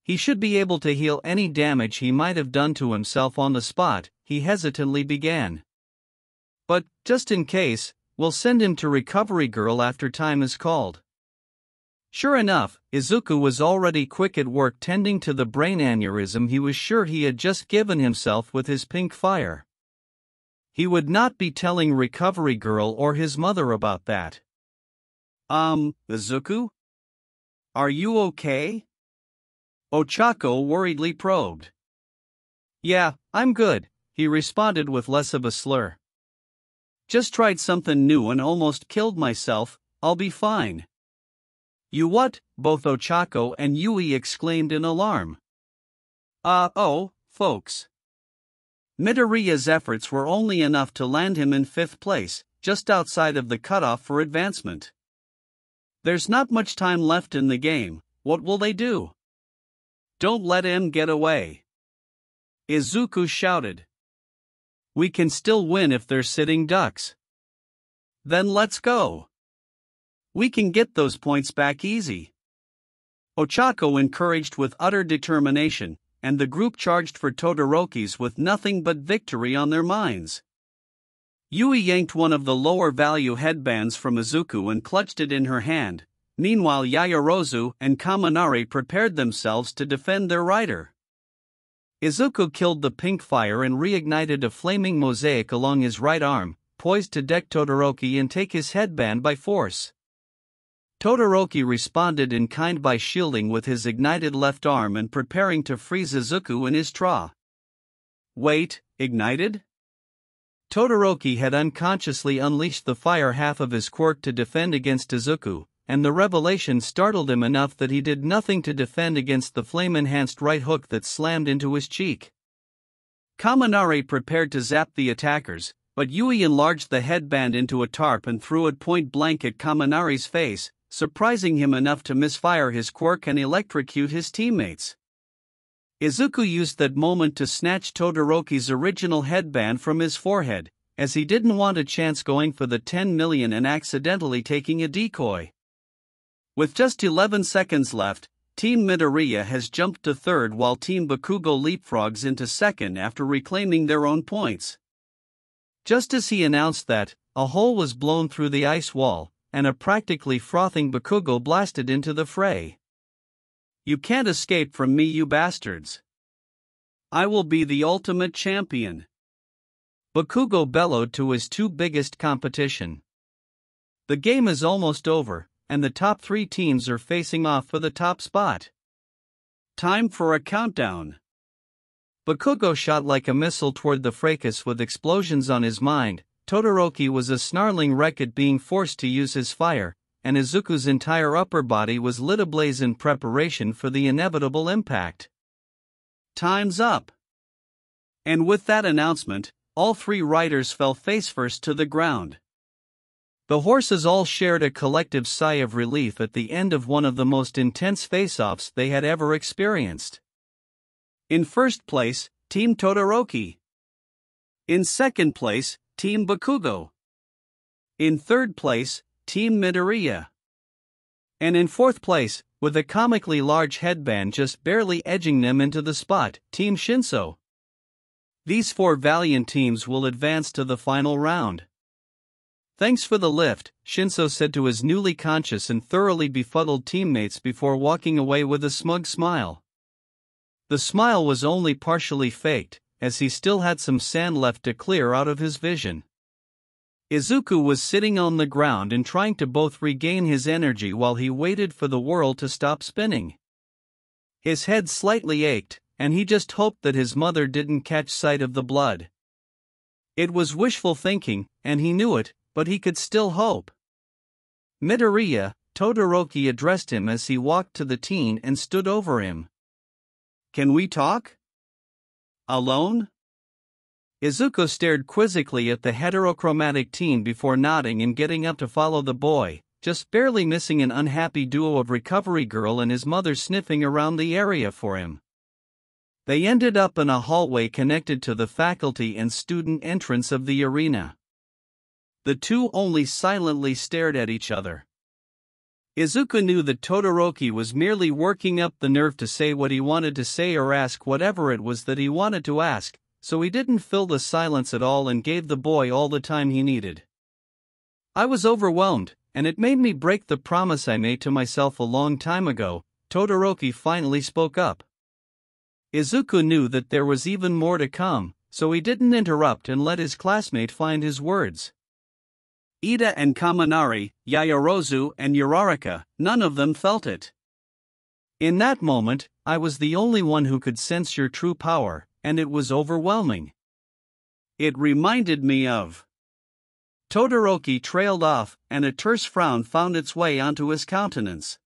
Speaker 1: He should be able to heal any damage he might have done to himself on the spot, he hesitantly began. But, just in case, we'll send him to Recovery Girl after time is called. Sure enough, Izuku was already quick at work tending to the brain aneurysm he was sure he had just given himself with his pink fire. He would not be telling Recovery Girl or his mother about that. Izuku? Are you okay? Ochako worriedly probed. Yeah, I'm good, he responded with less of a slur. Just tried something new and almost killed myself, I'll be fine. You what? Both Ochako and Yui exclaimed in alarm. Folks. Midoriya's efforts were only enough to land him in 5th place, just outside of the cutoff for advancement. There's not much time left in the game, what will they do? Don't let him get away. Izuku shouted. We can still win if they're sitting ducks. Then let's go. We can get those points back easy. Ochako encouraged with utter determination, and the group charged for Todoroki's with nothing but victory on their minds. Yui yanked one of the lower value headbands from Izuku and clutched it in her hand. Meanwhile, Yaoyorozu and Kaminari prepared themselves to defend their rider. Izuku killed the pink fire and reignited a flaming mosaic along his right arm, poised to deck Todoroki and take his headband by force. Todoroki responded in kind by shielding with his ignited left arm and preparing to freeze Izuku in his trough. Wait, ignited? Todoroki had unconsciously unleashed the fire half of his quirk to defend against Izuku, and the revelation startled him enough that he did nothing to defend against the flame-enhanced right hook that slammed into his cheek. Kaminari prepared to zap the attackers, but Yui enlarged the headband into a tarp and threw it point-blank at Kaminari's face, surprising him enough to misfire his quirk and electrocute his teammates. Izuku used that moment to snatch Todoroki's original headband from his forehead, as he didn't want a chance going for the 10 million and accidentally taking a decoy. With just 11 seconds left, Team Midoriya has jumped to third while Team Bakugo leapfrogs into second after reclaiming their own points. Just as he announced that, a hole was blown through the ice wall, and a practically frothing Bakugo blasted into the fray. "You can't escape from me, you bastards. I will be the ultimate champion," Bakugo bellowed to his two biggest competition. The game is almost over, and the top three teams are facing off for the top spot. Time for a countdown. Bakugo shot like a missile toward the fracas with explosions on his mind. Todoroki was a snarling wreck at being forced to use his fire, and Izuku's entire upper body was lit ablaze in preparation for the inevitable impact. Time's up. And with that announcement, all three riders fell face-first to the ground. The horses all shared a collective sigh of relief at the end of one of the most intense face-offs they had ever experienced. In first place, Team Todoroki. In second place, Team Bakugo. In third place, Team Midoriya. And in fourth place, with a comically large headband just barely edging them into the spot, Team Shinso. These four valiant teams will advance to the final round. "Thanks for the lift," Shinso said to his newly conscious and thoroughly befuddled teammates before walking away with a smug smile. The smile was only partially faked, as he still had some sand left to clear out of his vision. Izuku was sitting on the ground and trying to both regain his energy while he waited for the world to stop spinning. His head slightly ached, and he just hoped that his mother didn't catch sight of the blood. It was wishful thinking, and he knew it, but he could still hope. "Midoriya," Todoroki addressed him as he walked to the teen and stood over him. "Can we talk? Alone?" Izuku stared quizzically at the heterochromatic teen before nodding and getting up to follow the boy, just barely missing an unhappy duo of recovery girl and his mother sniffing around the area for him. They ended up in a hallway connected to the faculty and student entrance of the arena. The two only silently stared at each other. Izuku knew that Todoroki was merely working up the nerve to say what he wanted to say or ask whatever it was that he wanted to ask, so he didn't fill the silence at all and gave the boy all the time he needed. "I was overwhelmed, and it made me break the promise I made to myself a long time ago," Todoroki finally spoke up. Izuku knew that there was even more to come, so he didn't interrupt and let his classmate find his words. Ida and Kaminari, Yaoyorozu and Uraraka, none of them felt it. "In that moment, I was the only one who could sense your true power, and it was overwhelming. It reminded me of..." Todoroki trailed off, and a terse frown found its way onto his countenance.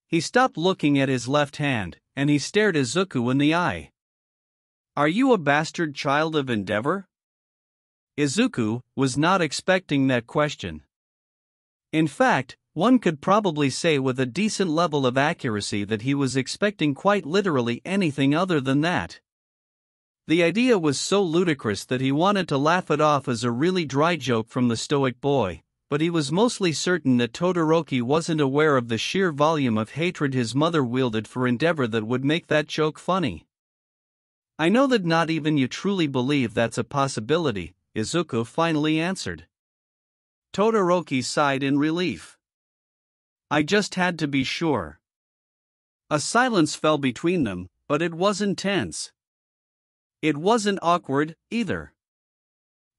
Speaker 1: He stopped looking at his left hand, and he stared Izuku in the eye. "Are you a bastard child of Endeavor?" Izuku was not expecting that question. In fact, one could probably say with a decent level of accuracy that he was expecting quite literally anything other than that. The idea was so ludicrous that he wanted to laugh it off as a really dry joke from the stoic boy, but he was mostly certain that Todoroki wasn't aware of the sheer volume of hatred his mother wielded for Endeavor that would make that joke funny. "I know that not even you truly believe that's a possibility," Izuku finally answered. Todoroki sighed in relief. "I just had to be sure." A silence fell between them, but it wasn't tense. It wasn't awkward, either.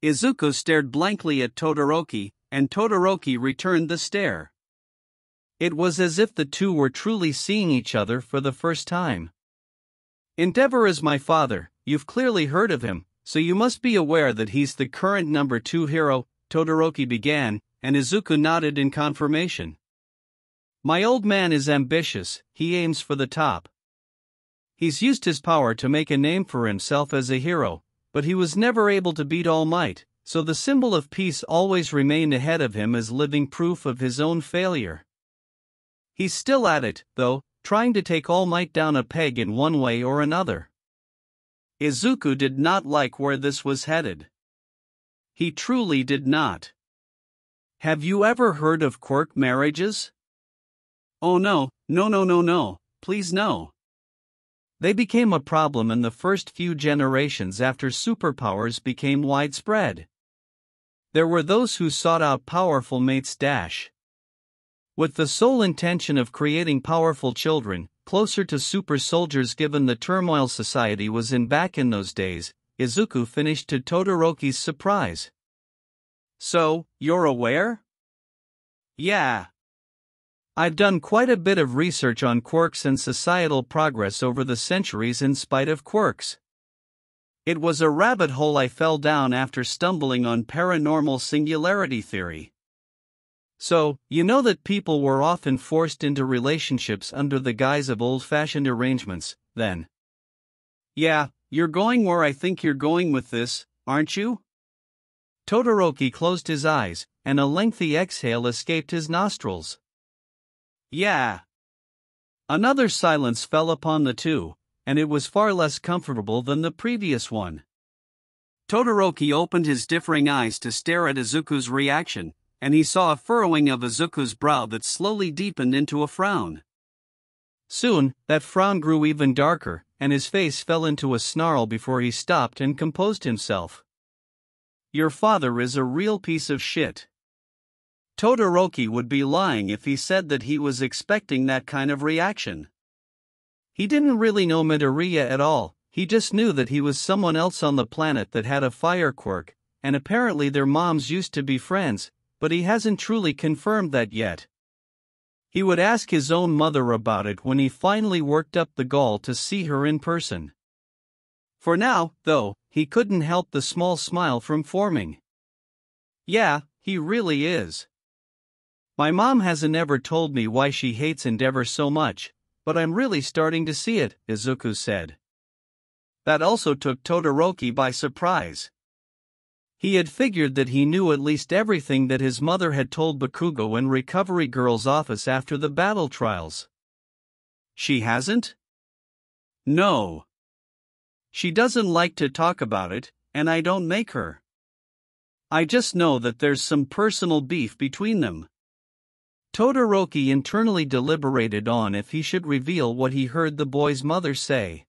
Speaker 1: Izuku stared blankly at Todoroki, and Todoroki returned the stare. It was as if the two were truly seeing each other for the first time. "Endeavor is my father, you've clearly heard of him," so you must be aware that he's the current number 2 hero, Todoroki began, and Izuku nodded in confirmation. My old man is ambitious, he aims for the top. He's used his power to make a name for himself as a hero, but he was never able to beat All Might, so the symbol of peace always remained ahead of him as living proof of his own failure. He's still at it, though, trying to take All Might down a peg in one way or another. Izuku did not like where this was headed. He truly did not. Have you ever heard of Quirk marriages? Oh no, please no. They became a problem in the first few generations after superpowers became widespread. There were those who sought out powerful mates with the sole intention of creating powerful children, closer to super soldiers given the turmoil society was in back in those days. Izuku finished to Todoroki's surprise. So, you're aware? Yeah. I've done quite a bit of research on quirks and societal progress over the centuries in spite of quirks. It was a rabbit hole I fell down after stumbling on paranormal singularity theory. So, you know that people were often forced into relationships under the guise of old-fashioned arrangements, then? Yeah, you're going where I think you're going with this, aren't you? Todoroki closed his eyes, and a lengthy exhale escaped his nostrils. Yeah. Another silence fell upon the two, and it was far less comfortable than the previous one. Todoroki opened his differing eyes to stare at Izuku's reaction, and he saw a furrowing of Izuku's brow that slowly deepened into a frown. Soon, that frown grew even darker, and his face fell into a snarl before he stopped and composed himself. Your father is a real piece of shit. Todoroki would be lying if he said that he was expecting that kind of reaction. He didn't really know Midoriya at all, he just knew that he was someone else on the planet that had a fire quirk, and apparently their moms used to be friends, but he hasn't truly confirmed that yet. He would ask his own mother about it when he finally worked up the gall to see her in person. For now, though, he couldn't help the small smile from forming. Yeah, he really is. My mom hasn't ever told me why she hates Endeavor so much, but I'm really starting to see it, Izuku said. That also took Todoroki by surprise. He had figured that he knew at least everything that his mother had told Bakugo in Recovery Girl's office after the battle trials. She hasn't? No. She doesn't like to talk about it, and I don't make her. I just know that there's some personal beef between them. Todoroki internally deliberated on if he should reveal what he heard the boy's mother say.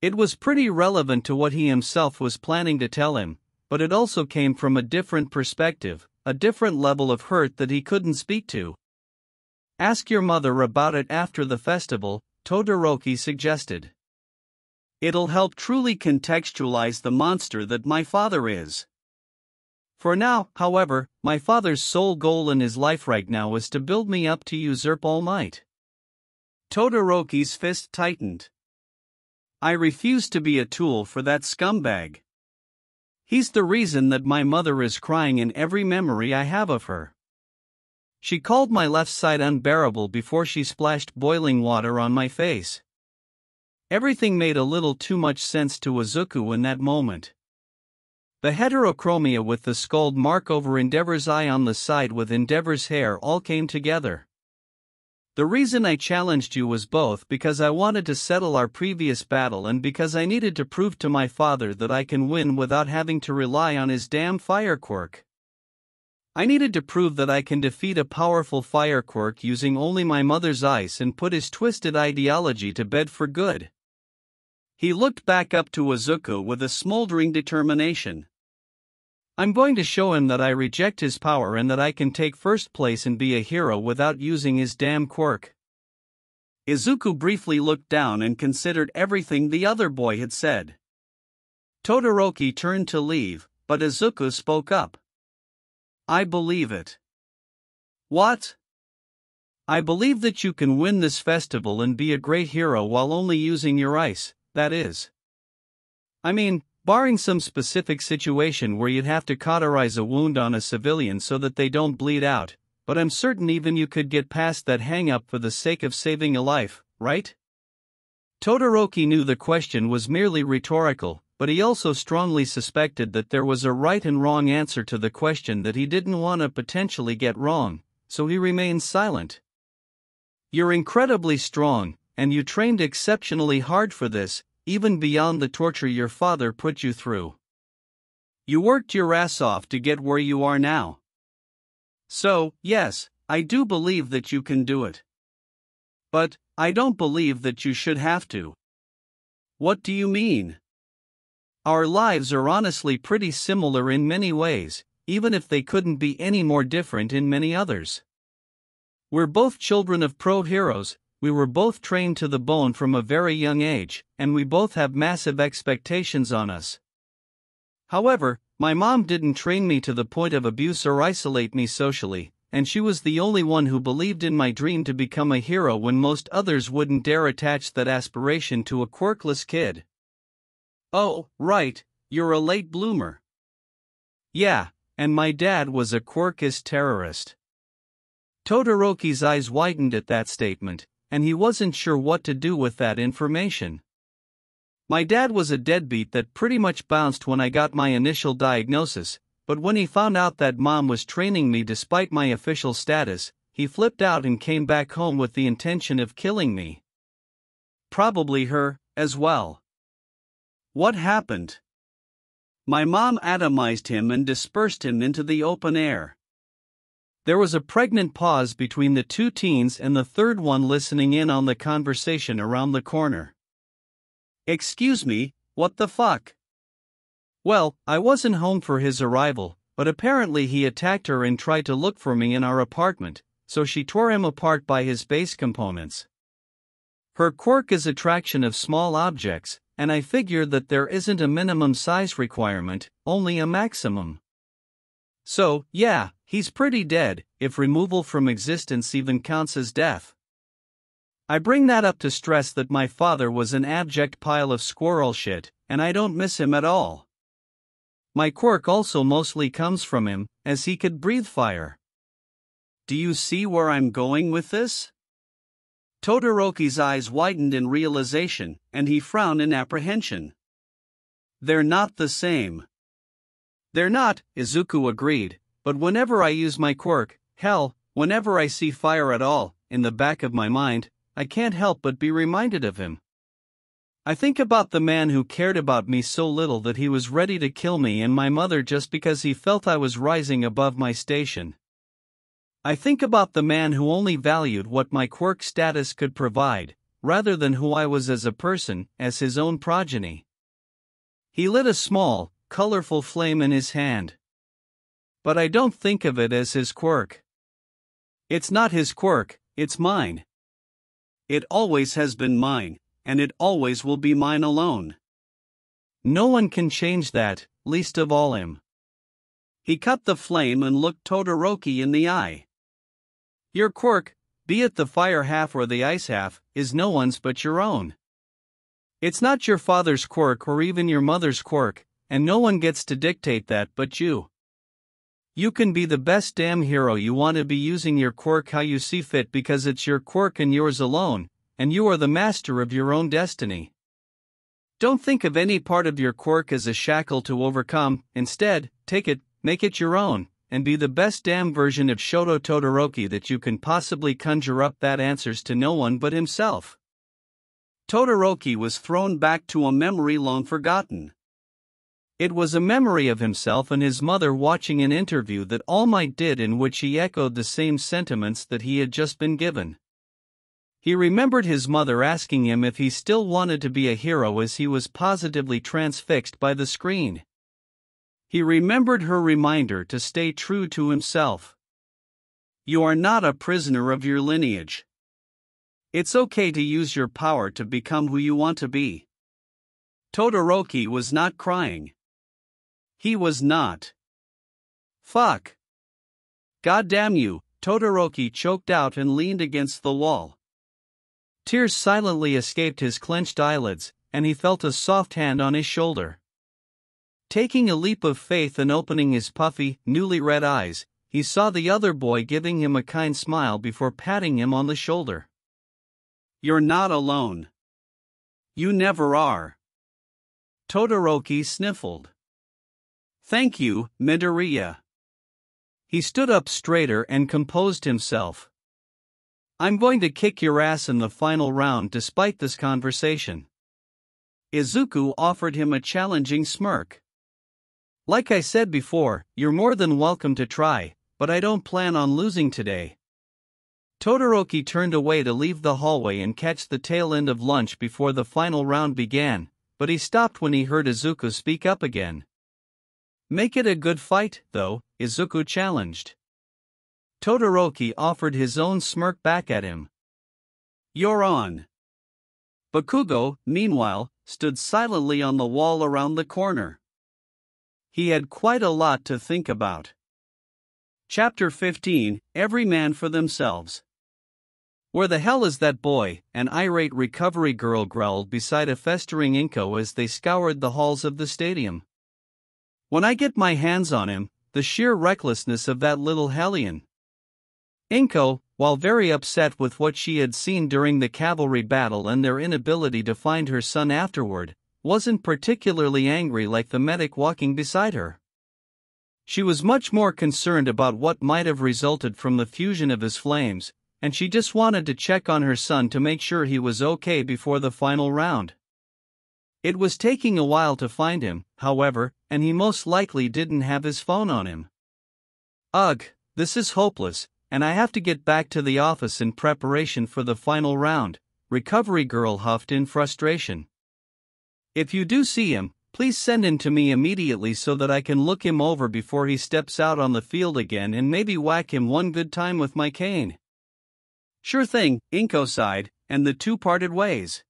Speaker 1: It was pretty relevant to what he himself was planning to tell him, but it also came from a different perspective, a different level of hurt that he couldn't speak to. Ask your mother about it after the festival, Todoroki suggested. It'll help truly contextualize the monster that my father is. For now, however, my father's sole goal in his life right now is to build me up to usurp All Might. Todoroki's fist tightened. I refuse to be a tool for that scumbag. He's the reason that my mother is crying in every memory I have of her. She called my left side unbearable before she splashed boiling water on my face. Everything made a little too much sense to Izuku in that moment. The heterochromia with the scald mark over Endeavor's eye on the side with Endeavor's hair all came together. The reason I challenged you was both because I wanted to settle our previous battle and because I needed to prove to my father that I can win without having to rely on his damn fire quirk. I needed to prove that I can defeat a powerful fire quirk using only my mother's ice and put his twisted ideology to bed for good. He looked back up to Izuku with a smoldering determination. I'm going to show him that I reject his power and that I can take first place and be a hero without using his damn quirk. Izuku briefly looked down and considered everything the other boy had said. Todoroki turned to leave, but Izuku spoke up. I believe it. What? I believe that you can win this festival and be a great hero while only using your ice, that is. I mean, Barring some specific situation where you'd have to cauterize a wound on a civilian so that they don't bleed out, but I'm certain even you could get past that hang-up for the sake of saving a life, right? Todoroki knew the question was merely rhetorical, but he also strongly suspected that there was a right and wrong answer to the question that he didn't want to potentially get wrong, so he remained silent. You're incredibly strong, and you trained exceptionally hard for this, even beyond the torture your father put you through. You worked your ass off to get where you are now. So, yes, I do believe that you can do it. But, I don't believe that you should have to. What do you mean? Our lives are honestly pretty similar in many ways, even if they couldn't be any more different in many others. We're both children of pro-heroes, we were both trained to the bone from a very young age, and we both have massive expectations on us. However, my mom didn't train me to the point of abuse or isolate me socially, and she was the only one who believed in my dream to become a hero when most others wouldn't dare attach that aspiration to a quirkless kid. Oh, right, you're a late bloomer. Yeah, and my dad was a quirkist terrorist. Todoroki's eyes widened at that statement, and he wasn't sure what to do with that information. My dad was a deadbeat that pretty much bounced when I got my initial diagnosis, but when he found out that mom was training me despite my official status, he flipped out and came back home with the intention of killing me. Probably her, as well. What happened? My mom atomized him and dispersed him into the open air. There was a pregnant pause between the two teens and the third one listening in on the conversation around the corner. Excuse me, what the fuck? Well, I wasn't home for his arrival, but apparently he attacked her and tried to look for me in our apartment, so she tore him apart by his base components. Her quirk is attraction of small objects, and I figure that there isn't a minimum size requirement, only a maximum. So, yeah, he's pretty dead, if removal from existence even counts as death. I bring that up to stress that my father was an abject pile of squirrel shit, and I don't miss him at all. My quirk also mostly comes from him, as he could breathe fire. Do you see where I'm going with this? Todoroki's eyes widened in realization, and he frowned in apprehension. They're not the same. They're not, Izuku agreed, but whenever I use my quirk, hell, whenever I see fire at all, in the back of my mind, I can't help but be reminded of him. I think about the man who cared about me so little that he was ready to kill me and my mother just because he felt I was rising above my station. I think about the man who only valued what my quirk status could provide, rather than who I was as a person, as his own progeny. He lit a small, colorful flame in his hand. But I don't think of it as his quirk. It's not his quirk, it's mine. It always has been mine, and it always will be mine alone. No one can change that, least of all him. He cut the flame and looked Todoroki in the eye. Your quirk, be it the fire half or the ice half, is no one's but your own. It's not your father's quirk or even your mother's quirk, and no one gets to dictate that but you. You can be the best damn hero you want to be using your quirk how you see fit because it's your quirk and yours alone, and you are the master of your own destiny. Don't think of any part of your quirk as a shackle to overcome, instead, take it, make it your own, and be the best damn version of Shoto Todoroki that you can possibly conjure up that answers to no one but himself. Todoroki was thrown back to a memory long forgotten. It was a memory of himself and his mother watching an interview that All Might did in which he echoed the same sentiments that he had just been given. He remembered his mother asking him if he still wanted to be a hero as he was positively transfixed by the screen. He remembered her reminder to stay true to himself. You are not a prisoner of your lineage. It's okay to use your power to become who you want to be. Todoroki was not crying. He was not. Fuck. Goddamn you, Todoroki choked out and leaned against the wall. Tears silently escaped his clenched eyelids, and he felt a soft hand on his shoulder. Taking a leap of faith and opening his puffy, newly red eyes, he saw the other boy giving him a kind smile before patting him on the shoulder. "You're not alone. You never are." Todoroki sniffled. "Thank you, Midoriya." He stood up straighter and composed himself. "I'm going to kick your ass in the final round despite this conversation." Izuku offered him a challenging smirk. "Like I said before, you're more than welcome to try, but I don't plan on losing today." Todoroki turned away to leave the hallway and catch the tail end of lunch before the final round began, but he stopped when he heard Izuku speak up again. "Make it a good fight, though," Izuku challenged. Todoroki offered his own smirk back at him. "You're on." Bakugo, meanwhile, stood silently on the wall around the corner. He had quite a lot to think about. Chapter 15, Every Man for Themselves. "Where the hell is that boy?" an irate recovery girl growled beside a festering Inko as they scoured the halls of the stadium. "When I get my hands on him, the sheer recklessness of that little hellion." Inko, while very upset with what she had seen during the cavalry battle and their inability to find her son afterward, wasn't particularly angry like the medic walking beside her. She was much more concerned about what might have resulted from the fusion of his flames, and she just wanted to check on her son to make sure he was okay before the final round. It was taking a while to find him, however, and he most likely didn't have his phone on him. "Ugh, this is hopeless, and I have to get back to the office in preparation for the final round," recovery girl huffed in frustration. "If you do see him, please send him to me immediately so that I can look him over before he steps out on the field again and maybe whack him one good time with my cane." "Sure thing," Inko sighed, and the two parted ways.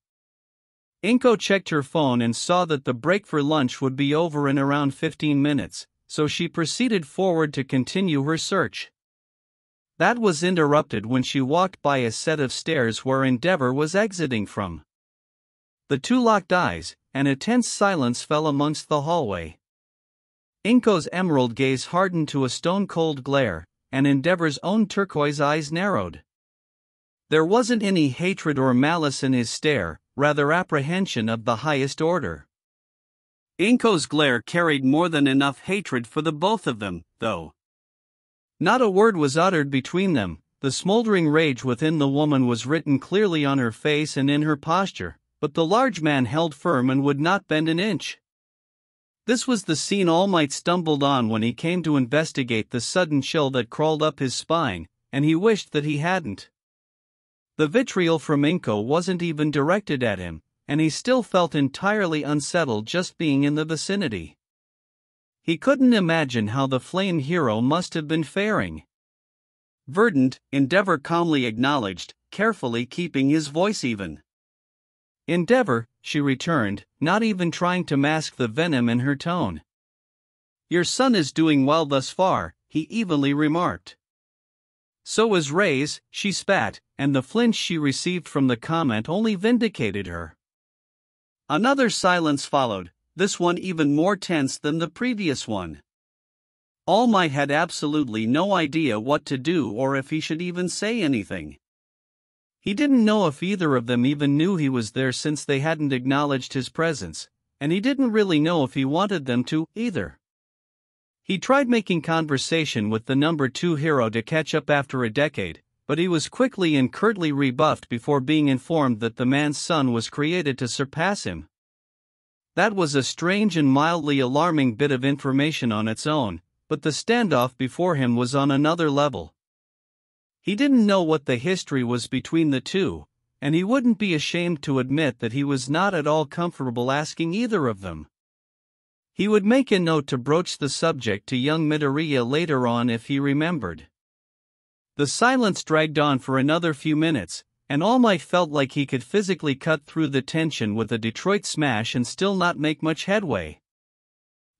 Speaker 1: Inko checked her phone and saw that the break for lunch would be over in around 15 minutes, so she proceeded forward to continue her search. That was interrupted when she walked by a set of stairs where Endeavor was exiting from. The two locked eyes, and a tense silence fell amongst the hallway. Inko's emerald gaze hardened to a stone-cold glare, and Endeavor's own turquoise eyes narrowed. There wasn't any hatred or malice in his stare, rather apprehension of the highest order. Inko's glare carried more than enough hatred for the both of them, though. Not a word was uttered between them. The smoldering rage within the woman was written clearly on her face and in her posture, but the large man held firm and would not bend an inch. This was the scene All Might stumbled on when he came to investigate the sudden chill that crawled up his spine, and he wished that he hadn't. The vitriol from Inko wasn't even directed at him, and he still felt entirely unsettled just being in the vicinity. He couldn't imagine how the flame hero must have been faring. "Verdant," Endeavor calmly acknowledged, carefully keeping his voice even. "Endeavor," she returned, not even trying to mask the venom in her tone. "Your son is doing well thus far," he evenly remarked. "So is Ray's," she spat, and the flinch she received from the comment only vindicated her. Another silence followed, this one even more tense than the previous one. All Might had absolutely no idea what to do or if he should even say anything. He didn't know if either of them even knew he was there since they hadn't acknowledged his presence, and he didn't really know if he wanted them to, either. He tried making conversation with the number 2 hero to catch up after a decade, but he was quickly and curtly rebuffed before being informed that the man's son was created to surpass him. That was a strange and mildly alarming bit of information on its own, but the standoff before him was on another level. He didn't know what the history was between the two, and he wouldn't be ashamed to admit that he was not at all comfortable asking either of them. He would make a note to broach the subject to young Midoriya later on if he remembered. The silence dragged on for another few minutes, and All Might felt like he could physically cut through the tension with a Detroit smash and still not make much headway.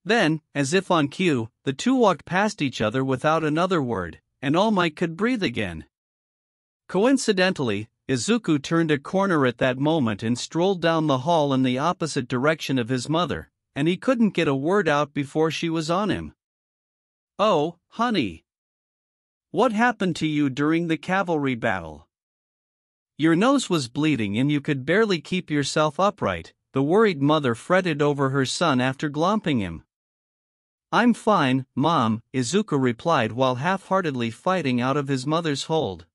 Speaker 1: Then, as if on cue, the two walked past each other without another word, and All Might could breathe again. Coincidentally, Izuku turned a corner at that moment and strolled down the hall in the opposite direction of his mother, and he couldn't get a word out before she was on him. "Oh, honey. What happened to you during the cavalry battle? Your nose was bleeding and you could barely keep yourself upright," the worried mother fretted over her son after glomping him. "I'm fine, Mom," Izuku replied while half-heartedly fighting out of his mother's hold.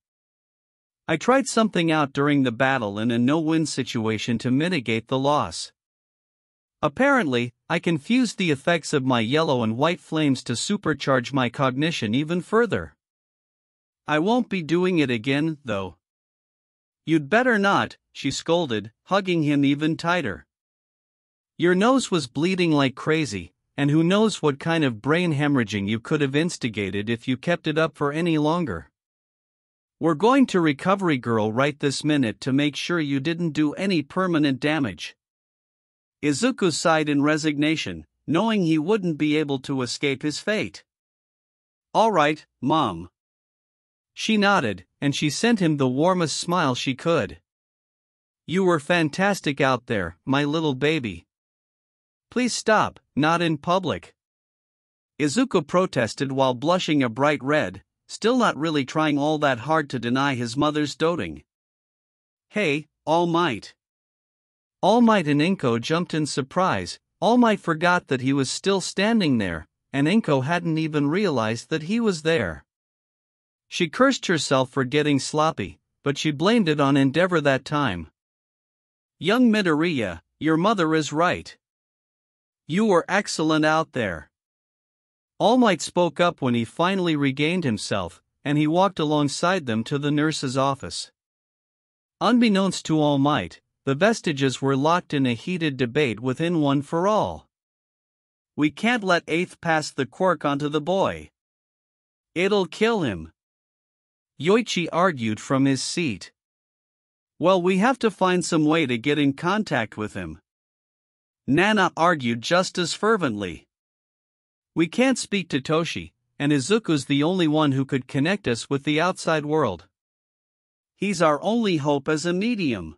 Speaker 1: "I tried something out during the battle in a no-win situation to mitigate the loss. Apparently, I confused the effects of my yellow and white flames to supercharge my cognition even further. I won't be doing it again, though." "You'd better not," she scolded, hugging him even tighter. "Your nose was bleeding like crazy, and who knows what kind of brain hemorrhaging you could have instigated if you kept it up for any longer. We're going to Recovery Girl right this minute to make sure you didn't do any permanent damage." Izuku sighed in resignation, knowing he wouldn't be able to escape his fate. "All right, Mom." She nodded, and she sent him the warmest smile she could. "You were fantastic out there, my little baby. Please stop, not in public." Izuku protested while blushing a bright red, still not really trying all that hard to deny his mother's doting. "Hey, All Might." All Might and Inko jumped in surprise. All Might forgot that he was still standing there, and Inko hadn't even realized that he was there. She cursed herself for getting sloppy, but she blamed it on Endeavor that time. "Young Midoriya, your mother is right. You were excellent out there." All Might spoke up when he finally regained himself, and he walked alongside them to the nurse's office. Unbeknownst to All Might, the vestiges were locked in a heated debate within One for All. "We can't let 8th pass the quirk onto the boy. It'll kill him," Yoichi argued from his seat. "Well, we have to find some way to get in contact with him," Nana argued just as fervently. "We can't speak to Toshi, and Izuku's the only one who could connect us with the outside world. He's our only hope as a medium."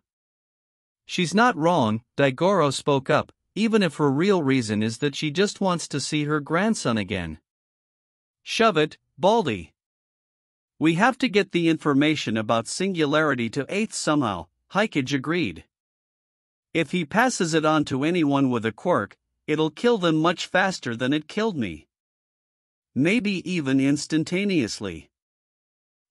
Speaker 1: "She's not wrong," Daigoro spoke up, "even if her real reason is that she just wants to see her grandson again." "Shove it, Baldy. We have to get the information about Singularity to 8th somehow," Hikage agreed. "If he passes it on to anyone with a quirk, it'll kill them much faster than it killed me. Maybe even instantaneously.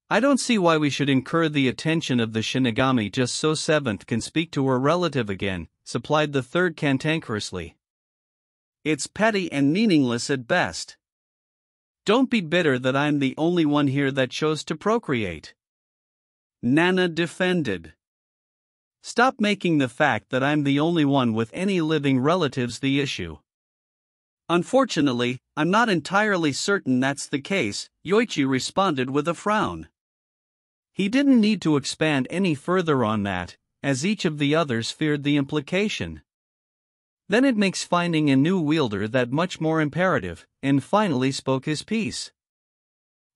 Speaker 1: I don't see why we should incur the attention of the Shinigami just so 7th can speak to her relative again," supplied the 3rd cantankerously. "It's petty and meaningless at best. Don't be bitter that I'm the only one here that chose to procreate," Nana defended. "Stop making the fact that I'm the only one with any living relatives the issue." "Unfortunately, I'm not entirely certain that's the case," Yoichi responded with a frown. He didn't need to expand any further on that, as each of the others feared the implication. Then it makes finding a new wielder that much more imperative, and finally spoke his piece.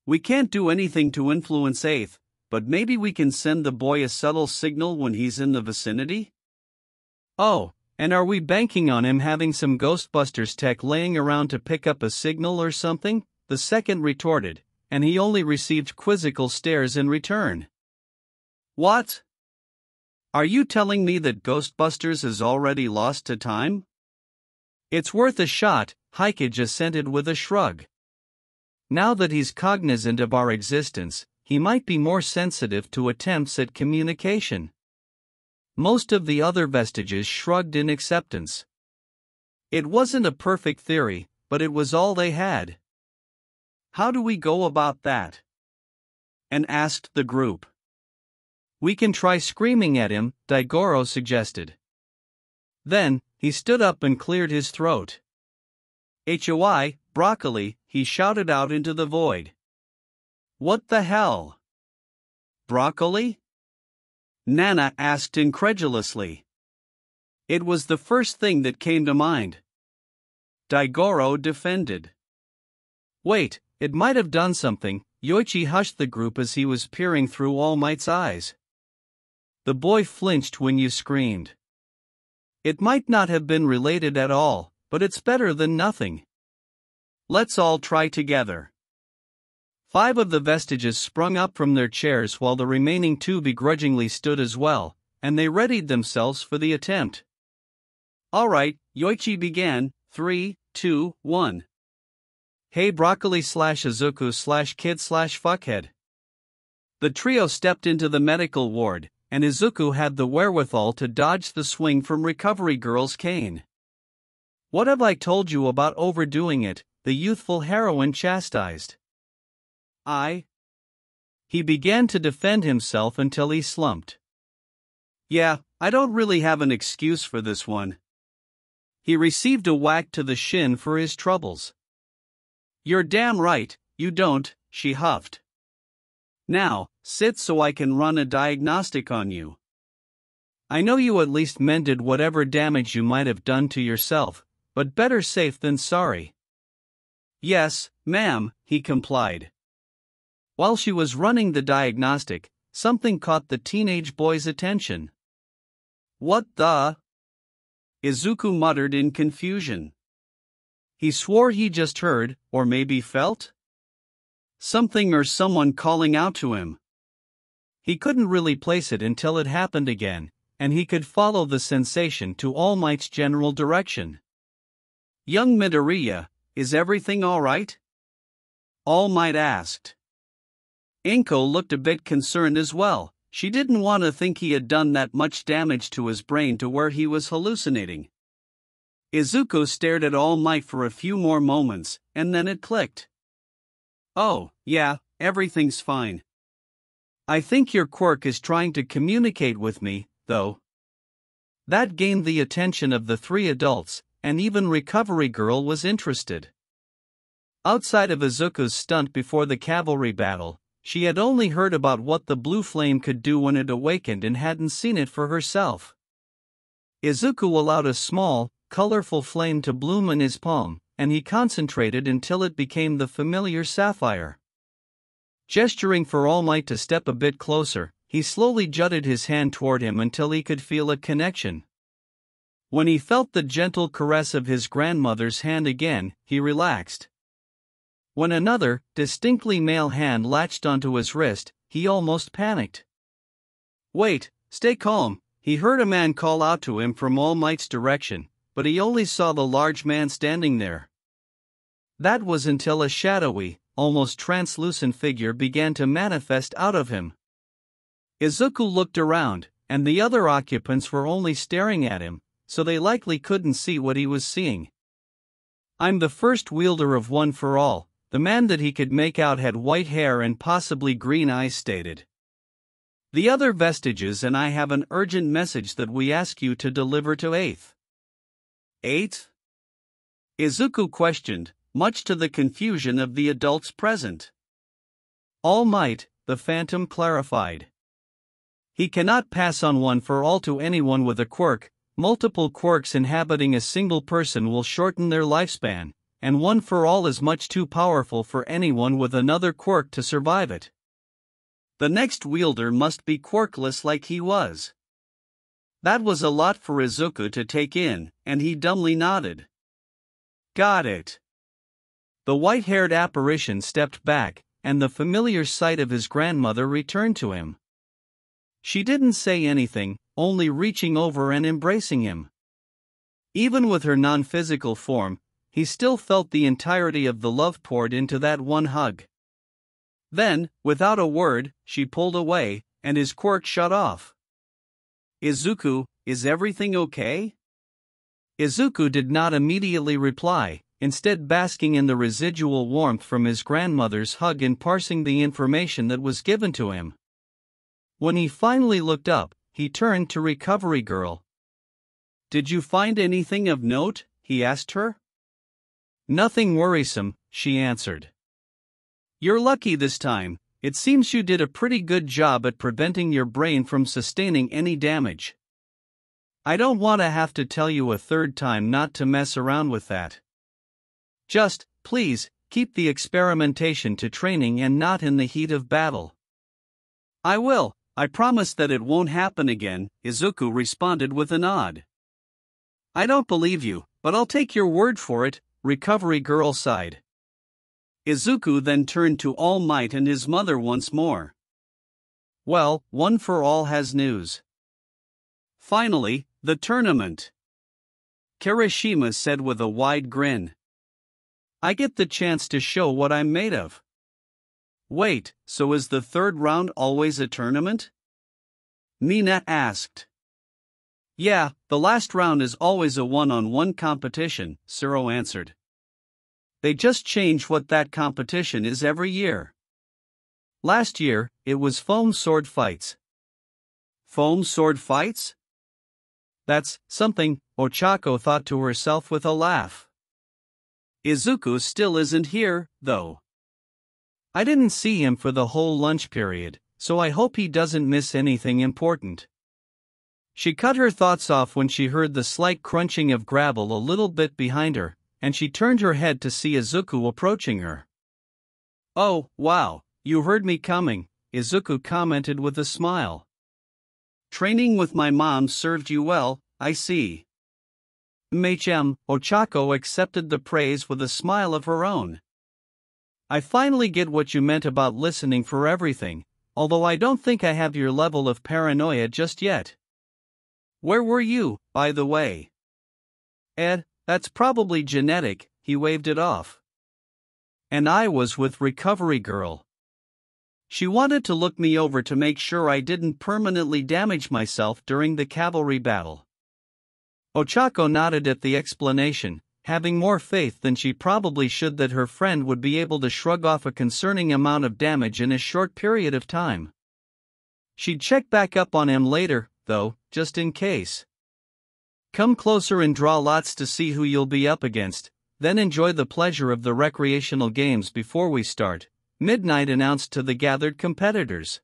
Speaker 1: "We can't do anything to influence 8th, but maybe we can send the boy a subtle signal when he's in the vicinity?" "Oh, and are we banking on him having some Ghostbusters tech laying around to pick up a signal or something?" the 2nd retorted, and he only received quizzical stares in return. "What? Are you telling me that Ghostbusters is already lost to time?" "It's worth a shot," Hikage assented with a shrug. "Now that he's cognizant of our existence, he might be more sensitive to attempts at communication." Most of the other vestiges shrugged in acceptance. It wasn't a perfect theory, but it was all they had. "How do we go about that?" and asked the group. "We can try screaming at him," Daigoro suggested. Then, he stood up and cleared his throat. "HOI, broccoli," he shouted out into the void. "What the hell? Broccoli?" Nana asked incredulously. "It was the first thing that came to mind," Daigoro defended. "Wait, it might have done something." Yoichi hushed the group as he was peering through All Might's eyes. "The boy flinched when you screamed. It might not have been related at all," but it's better than nothing. Let's all try together. 5 of the vestiges sprung up from their chairs while the remaining 2 begrudgingly stood as well, and they readied themselves for the attempt. Alright, Yoichi began. 3, 2, 1. Hey broccoli/Izuku/kid/fuckhead. The trio stepped into the medical ward, and Izuku had the wherewithal to dodge the swing from Recovery Girl's cane. What have I told you about overdoing it? The youthful heroine chastised. He began to defend himself until he slumped. Yeah, I don't really have an excuse for this one. He received a whack to the shin for his troubles. You're damn right, you don't, she huffed. Now, sit so I can run a diagnostic on you. I know you at least mended whatever damage you might have done to yourself, but better safe than sorry. Yes, ma'am, he complied. While she was running the diagnostic, something caught the teenage boy's attention. What the? Izuku muttered in confusion. He swore he just heard, or maybe felt, something or someone calling out to him. He couldn't really place it until it happened again, and he could follow the sensation to All Might's general direction. Young Midoriya, is everything alright? All Might asked. Inko looked a bit concerned as well. She didn't want to think he had done that much damage to his brain to where he was hallucinating. Izuku stared at All Might for a few more moments, and then it clicked. Oh, yeah, everything's fine. I think your Quirk is trying to communicate with me, though. That gained the attention of the 3 adults, and even Recovery Girl was interested. Outside of Izuku's stunt before the cavalry battle, she had only heard about what the blue flame could do when it awakened and hadn't seen it for herself. Izuku allowed a small, colorful flame to bloom in his palm, and he concentrated until it became the familiar sapphire. Gesturing for All Might to step a bit closer, he slowly jutted his hand toward him until he could feel a connection. When he felt the gentle caress of his grandmother's hand again, he relaxed. When another, distinctly male hand latched onto his wrist, he almost panicked. Wait, stay calm, he heard a man call out to him from All Might's direction, but he only saw the large man standing there. That was until a shadowy, almost translucent figure began to manifest out of him. Izuku looked around, and the other occupants were only staring at him, so they likely couldn't see what he was seeing. I'm the first wielder of One for All. The man that he could make out had white hair and possibly green eyes stated. The other vestiges and I have an urgent message that we ask you to deliver to 8th. 8th? Izuku questioned, much to the confusion of the adults present. All Might, the Phantom clarified. He cannot pass on One for All to anyone with a quirk. Multiple quirks inhabiting a single person will shorten their lifespan, and One for All is much too powerful for anyone with another quirk to survive it. The next wielder must be quirkless like he was. That was a lot for Izuku to take in, and he dumbly nodded. Got it. The white-haired apparition stepped back, and the familiar sight of his grandmother returned to him. She didn't say anything, only reaching over and embracing him. Even with her non-physical form, he still felt the entirety of the love poured into that one hug. Then, without a word, she pulled away, and his quirk shut off. Izuku, is everything okay? Izuku did not immediately reply, instead basking in the residual warmth from his grandmother's hug and parsing the information that was given to him. When he finally looked up, he turned to Recovery Girl. Did you find anything of note? He asked her. Nothing worrisome, she answered. You're lucky this time. It seems you did a pretty good job at preventing your brain from sustaining any damage. I don't want to have to tell you a third time not to mess around with that. Just, please, keep the experimentation to training and not in the heat of battle. I will, I promise that it won't happen again, Izuku responded with a nod. I don't believe you, But I'll take your word for it, Recovery Girl sighed. Izuku then turned to All Might and his mother once more. Well, One for All has news. Finally, the tournament. Kirishima said with a wide grin. I get the chance to show what I'm made of. Wait, so is the third round always a tournament? Nina asked. Yeah, the last round is always a one-on-one competition, Suro answered. They just change what that competition is every year. Last year, it was foam sword fights. Foam sword fights? That's something, Ochako thought to herself with a laugh. Izuku still isn't here, though. I didn't see him for the whole lunch period, so I hope he doesn't miss anything important. She cut her thoughts off when she heard the slight crunching of gravel a little bit behind her, and she turned her head to see Izuku approaching her. Oh, wow, you heard me coming, Izuku commented with a smile. Training with my mom served you well, I see. Ochako accepted the praise with a smile of her own. I finally get what you meant about listening for everything, although I don't think I have your level of paranoia just yet. Where were you, by the way? Ed, that's probably genetic, he waved it off. And I was with Recovery Girl. She wanted to look me over to make sure I didn't permanently damage myself during the cavalry battle. Ochako nodded at the explanation, having more faith than she probably should that her friend would be able to shrug off a concerning amount of damage in a short period of time. She'd check back up on him later, though, just in case. Come closer and draw lots to see who you'll be up against, then enjoy the pleasure of the recreational games before we start, Midnight announced to the gathered competitors.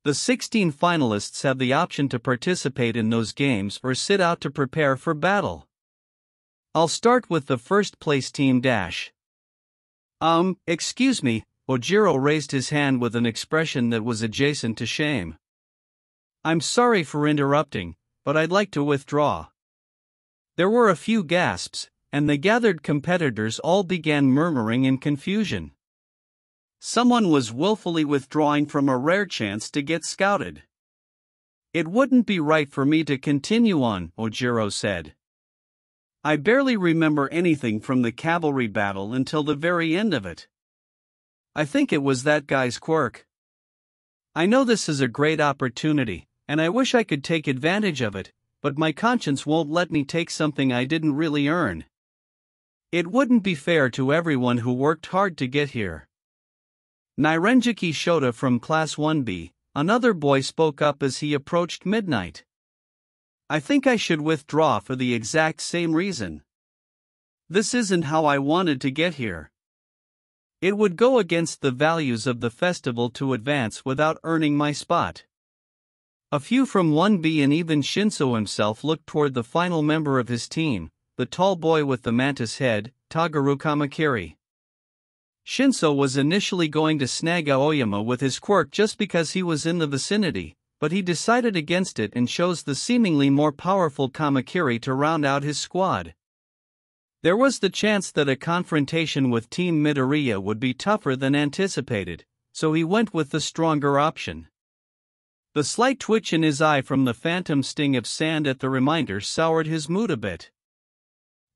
Speaker 1: The 16 finalists have the option to participate in those games or sit out to prepare for battle. I'll start with the first place team dash. Excuse me, Ojiro raised his hand with an expression that was adjacent to shame. I'm sorry for interrupting, but I'd like to withdraw. There were a few gasps, and the gathered competitors all began murmuring in confusion. Someone was willfully withdrawing from a rare chance to get scouted. It wouldn't be right for me to continue on, Ojiro said. I barely remember anything from the cavalry battle until the very end of it. I think it was that guy's Quirk. I know this is a great opportunity, and I wish I could take advantage of it, but my conscience won't let me take something I didn't really earn. It wouldn't be fair to everyone who worked hard to get here. Nairenjiki Shota from Class 1B, another boy spoke up as he approached Midnight. I think I should withdraw for the exact same reason. This isn't how I wanted to get here. It would go against the values of the festival to advance without earning my spot. A few from 1B and even Shinso himself looked toward the final member of his team, the tall boy with the mantis head, Tagaru Kamakiri. Shinso was initially going to snag Aoyama with his quirk just because he was in the vicinity, but he decided against it and chose the seemingly more powerful Kamakiri to round out his squad. There was the chance that a confrontation with Team Midoriya would be tougher than anticipated, so he went with the stronger option. The slight twitch in his eye from the phantom sting of sand at the reminder soured his mood a bit.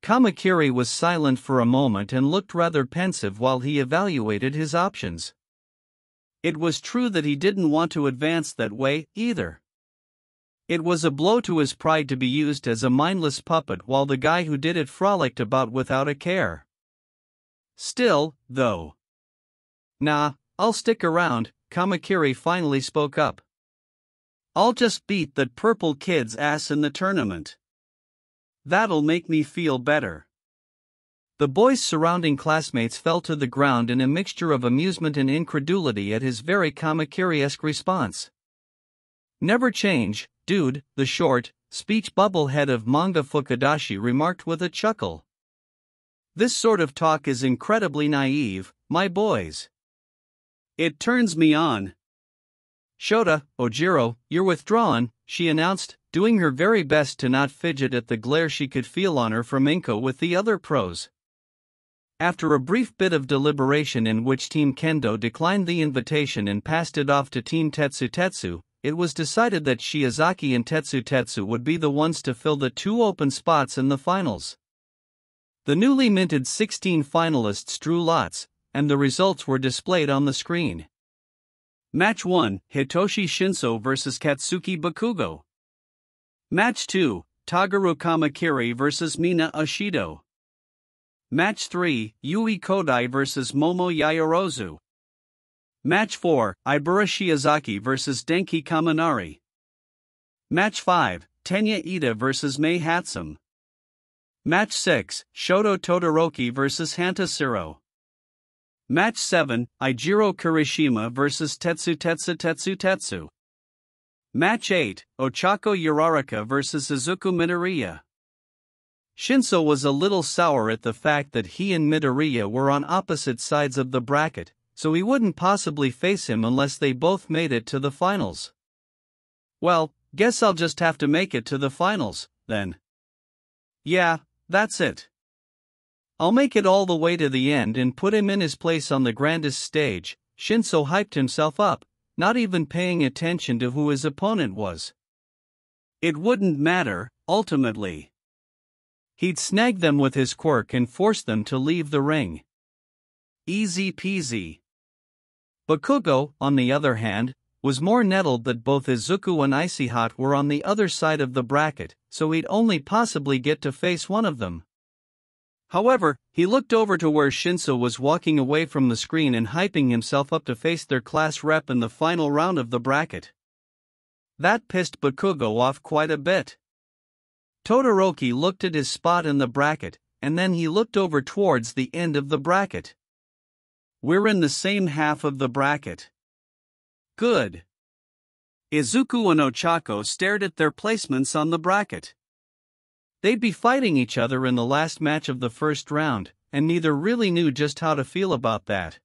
Speaker 1: Kamakiri was silent for a moment and looked rather pensive while he evaluated his options. It was true that he didn't want to advance that way, either. It was a blow to his pride to be used as a mindless puppet while the guy who did it frolicked about without a care. Still, though. Nah, I'll stick around, Kamakiri finally spoke up. I'll just beat that purple kid's ass in the tournament. That'll make me feel better. The boys' surrounding classmates fell to the ground in a mixture of amusement and incredulity at his very Kamakiri-esque response. Never change, dude, the short, speech bubble head of Manga Fukadashi remarked with a chuckle. This sort of talk is incredibly naive, my boys. It turns me on. Shota, Ojiro, you're withdrawn, she announced, doing her very best to not fidget at the glare she could feel on her from Inko with the other pros. After a brief bit of deliberation in which Team Kendo declined the invitation and passed it off to Team Tetsu, it was decided that Shiozaki and Tetsu would be the ones to fill the 2 open spots in the finals. The newly minted 16 finalists drew lots, and the results were displayed on the screen. Match 1, Hitoshi Shinso vs Katsuki Bakugo. Match 2, Toguro Kamakiri vs Mina Ashido. Match 3, Yui Kodai vs Momo Yaoyorozu. Match 4, Ibura Shiozaki vs Denki Kaminari. Match 5, Tenya Ida vs Mei Hatsum. Match 6, Shoto Todoroki vs Hantasiro. Match 7, Ijiro Kirishima vs Tetsu. Match 8, Ochako Uraraka vs Izuku Midoriya. Shinso was a little sour at the fact that he and Midoriya were on opposite sides of the bracket, so he wouldn't possibly face him unless they both made it to the finals. Well, guess I'll just have to make it to the finals, then. Yeah, that's it. I'll make it all the way to the end and put him in his place on the grandest stage. Shinso hyped himself up, not even paying attention to who his opponent was. It wouldn't matter, ultimately. He'd snag them with his quirk and force them to leave the ring. Easy peasy. Bakugo, on the other hand, was more nettled that both Izuku and Icy-Hot were on the other side of the bracket, so he'd only possibly get to face one of them. However, he looked over to where Shinso was walking away from the screen and hyping himself up to face their class rep in the final round of the bracket. That pissed Bakugo off quite a bit. Todoroki looked at his spot in the bracket, and then he looked over towards the end of the bracket. We're in the same half of the bracket. Good. Izuku and Ochako stared at their placements on the bracket. They'd be fighting each other in the last match of the first round, and neither really knew just how to feel about that.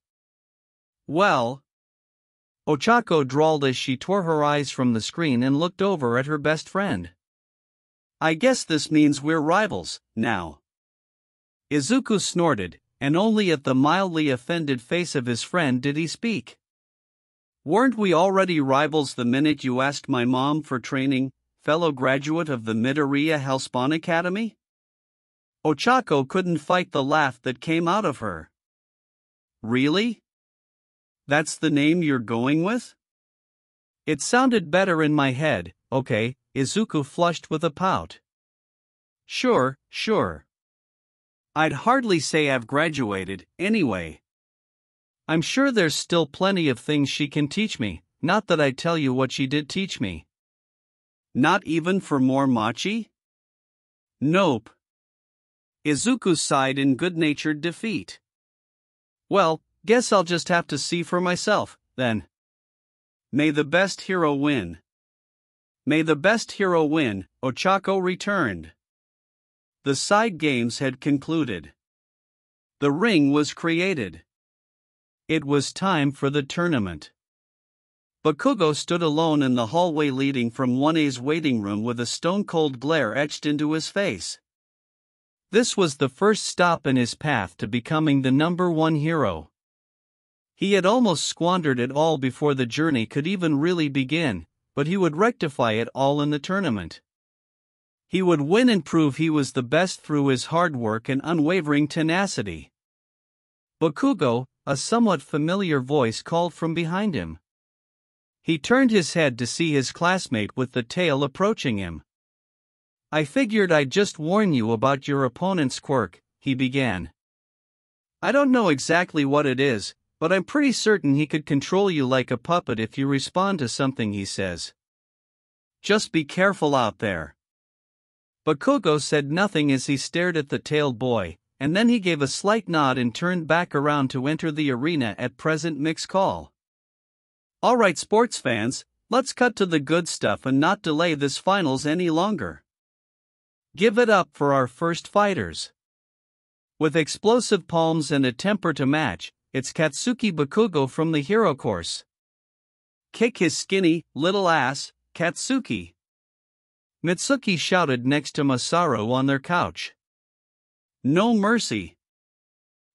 Speaker 1: Well, Ochako drawled as she tore her eyes from the screen and looked over at her best friend. I guess this means we're rivals, now. Izuku snorted, and only at the mildly offended face of his friend did he speak. Weren't we already rivals the minute you asked my mom for training, fellow graduate of the Midoriya Hellspawn Academy? Ochako couldn't fight the laugh that came out of her. Really? That's the name you're going with? It sounded better in my head, okay, Izuku flushed with a pout. Sure. I'd hardly say I've graduated, anyway. I'm sure there's still plenty of things she can teach me, not that I'd tell you what she did teach me. Not even for more machi? Nope. Izuku sighed in good-natured defeat. Well, guess I'll just have to see for myself, then. May the best hero win. May the best hero win, Ochako returned. The side games had concluded. The ring was created. It was time for the tournament. Bakugo stood alone in the hallway leading from 1A's waiting room with a stone-cold glare etched into his face. This was the first stop in his path to becoming the #1 hero. He had almost squandered it all before the journey could even really begin, but he would rectify it all in the tournament. He would win and prove he was the best through his hard work and unwavering tenacity. Bakugo, a somewhat familiar voice called from behind him. He turned his head to see his classmate with the tail approaching him. I figured I'd just warn you about your opponent's quirk, he began. I don't know exactly what it is, but I'm pretty certain he could control you like a puppet if you respond to something he says. Just be careful out there. Bakugo said nothing as he stared at the tailed boy, and then he gave a slight nod and turned back around to enter the arena at present mixed call. Alright sports fans, let's cut to the good stuff and not delay this finals any longer. Give it up for our first fighters. With explosive palms and a temper to match, it's Katsuki Bakugo from the hero course. Kick his skinny, little ass, Katsuki. Mitsuki shouted next to Masaru on their couch. No mercy.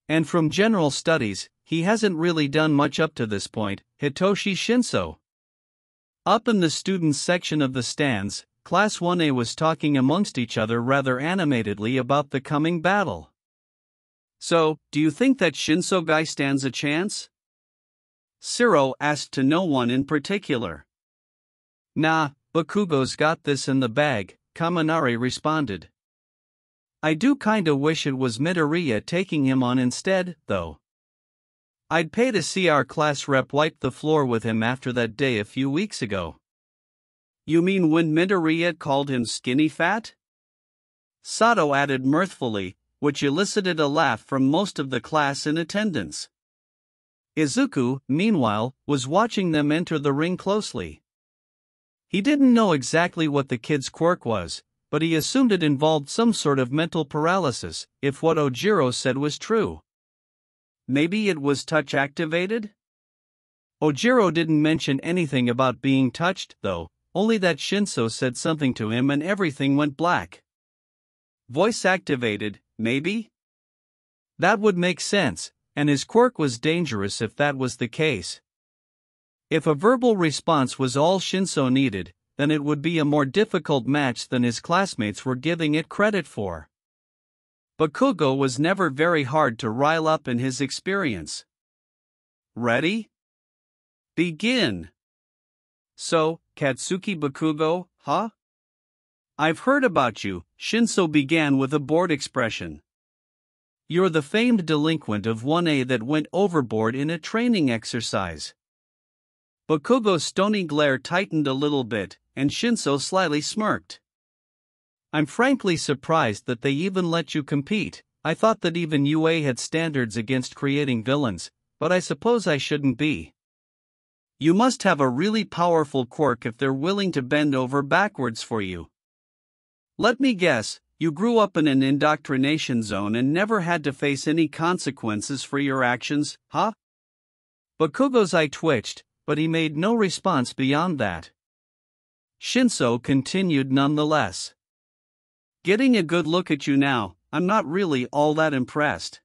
Speaker 1: And from general studies, he hasn't really done much up to this point, Hitoshi Shinso. Up in the students section of the stands, Class 1A was talking amongst each other rather animatedly about the coming battle. So, do you think that Shinso guy stands a chance? Shiro asked to no one in particular. Nah, Bakugo's got this in the bag, Kaminari responded. I do kinda wish it was Midoriya taking him on instead, though. I'd pay to see our class rep wipe the floor with him after that day a few weeks ago. You mean when Midoriya called him skinny fat? Sato added mirthfully, which elicited a laugh from most of the class in attendance. Izuku, meanwhile, was watching them enter the ring closely. He didn't know exactly what the kid's quirk was, but he assumed it involved some sort of mental paralysis, if what Ojiro said was true. Maybe it was touch-activated? Ojiro didn't mention anything about being touched, though, only that Shinso said something to him and everything went black. Voice-activated, maybe? That would make sense, and his quirk was dangerous if that was the case. If a verbal response was all Shinso needed, then it would be a more difficult match than his classmates were giving it credit for. Bakugo was never very hard to rile up in his experience. Ready? Begin. So, Katsuki Bakugo, huh? I've heard about you, Shinso began with a bored expression. You're the famed delinquent of 1A that went overboard in a training exercise. Bakugo's stony glare tightened a little bit, and Shinso slyly smirked. I'm frankly surprised that they even let you compete. I thought that even UA had standards against creating villains, but I suppose I shouldn't be. You must have a really powerful quirk if they're willing to bend over backwards for you. Let me guess, you grew up in an indoctrination zone and never had to face any consequences for your actions, huh? Bakugo's eye twitched, but he made no response beyond that. Shinso continued nonetheless. Getting a good look at you now, I'm not really all that impressed.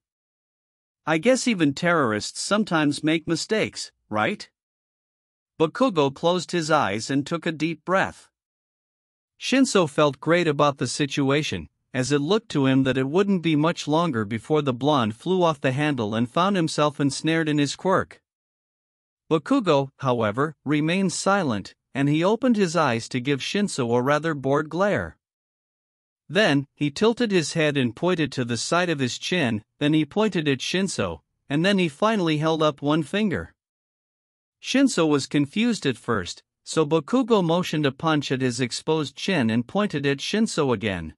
Speaker 1: I guess even terrorists sometimes make mistakes, right? Bakugo closed his eyes and took a deep breath. Shinso felt great about the situation, as it looked to him that it wouldn't be much longer before the blonde flew off the handle and found himself ensnared in his quirk. Bakugo, however, remained silent, and he opened his eyes to give Shinso a rather bored glare. Then, he tilted his head and pointed to the side of his chin, then he pointed at Shinso, and then he finally held up one finger. Shinso was confused at first, so Bakugo motioned a punch at his exposed chin and pointed at Shinso again.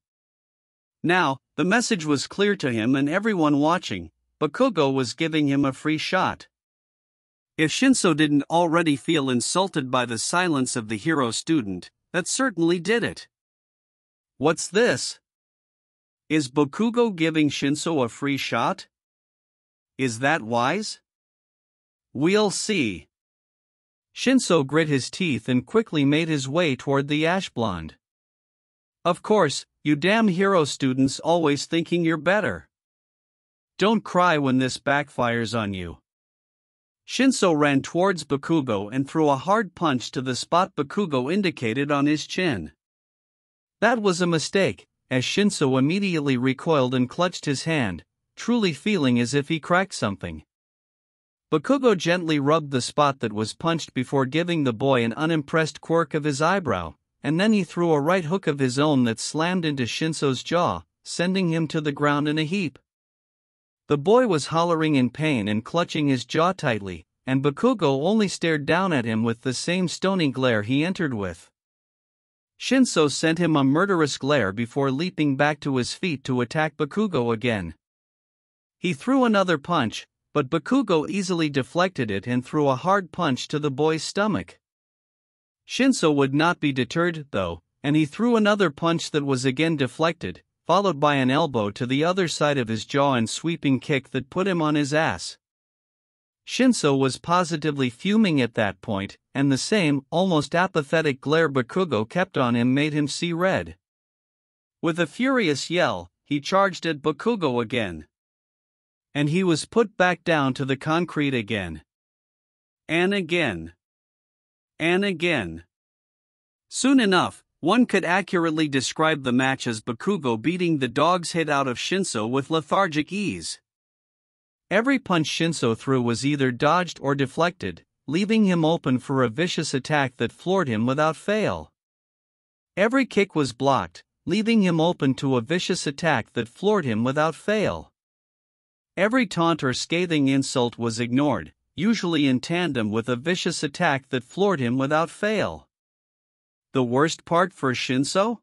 Speaker 1: Now, the message was clear to him and everyone watching. Bakugo was giving him a free shot. If Shinso didn't already feel insulted by the silence of the hero student, that certainly did it. What's this? Is Bakugo giving Shinso a free shot? Is that wise? We'll see. Shinso grit his teeth and quickly made his way toward the ash blonde. Of course, you damn hero students always thinking you're better. Don't cry when this backfires on you. Shinso ran towards Bakugo and threw a hard punch to the spot Bakugo indicated on his chin. That was a mistake, as Shinso immediately recoiled and clutched his hand, truly feeling as if he cracked something. Bakugo gently rubbed the spot that was punched before giving the boy an unimpressed quirk of his eyebrow, and then he threw a right hook of his own that slammed into Shinso's jaw, sending him to the ground in a heap. The boy was hollering in pain and clutching his jaw tightly, and Bakugo only stared down at him with the same stony glare he entered with. Shinso sent him a murderous glare before leaping back to his feet to attack Bakugo again. He threw another punch, but Bakugo easily deflected it and threw a hard punch to the boy's stomach. Shinso would not be deterred, though, and he threw another punch that was again deflected, followed by an elbow to the other side of his jaw and sweeping kick that put him on his ass. Shinso was positively fuming at that point, and the same, almost apathetic glare Bakugo kept on him made him see red. With a furious yell, he charged at Bakugo again. And he was put back down to the concrete again. And again. And again. Soon enough, one could accurately describe the match as Bakugo beating the dog's head out of Shinso with lethargic ease. Every punch Shinso threw was either dodged or deflected, leaving him open for a vicious attack that floored him without fail. Every kick was blocked, leaving him open to a vicious attack that floored him without fail. Every taunt or scathing insult was ignored, usually in tandem with a vicious attack that floored him without fail. The worst part for Shinso?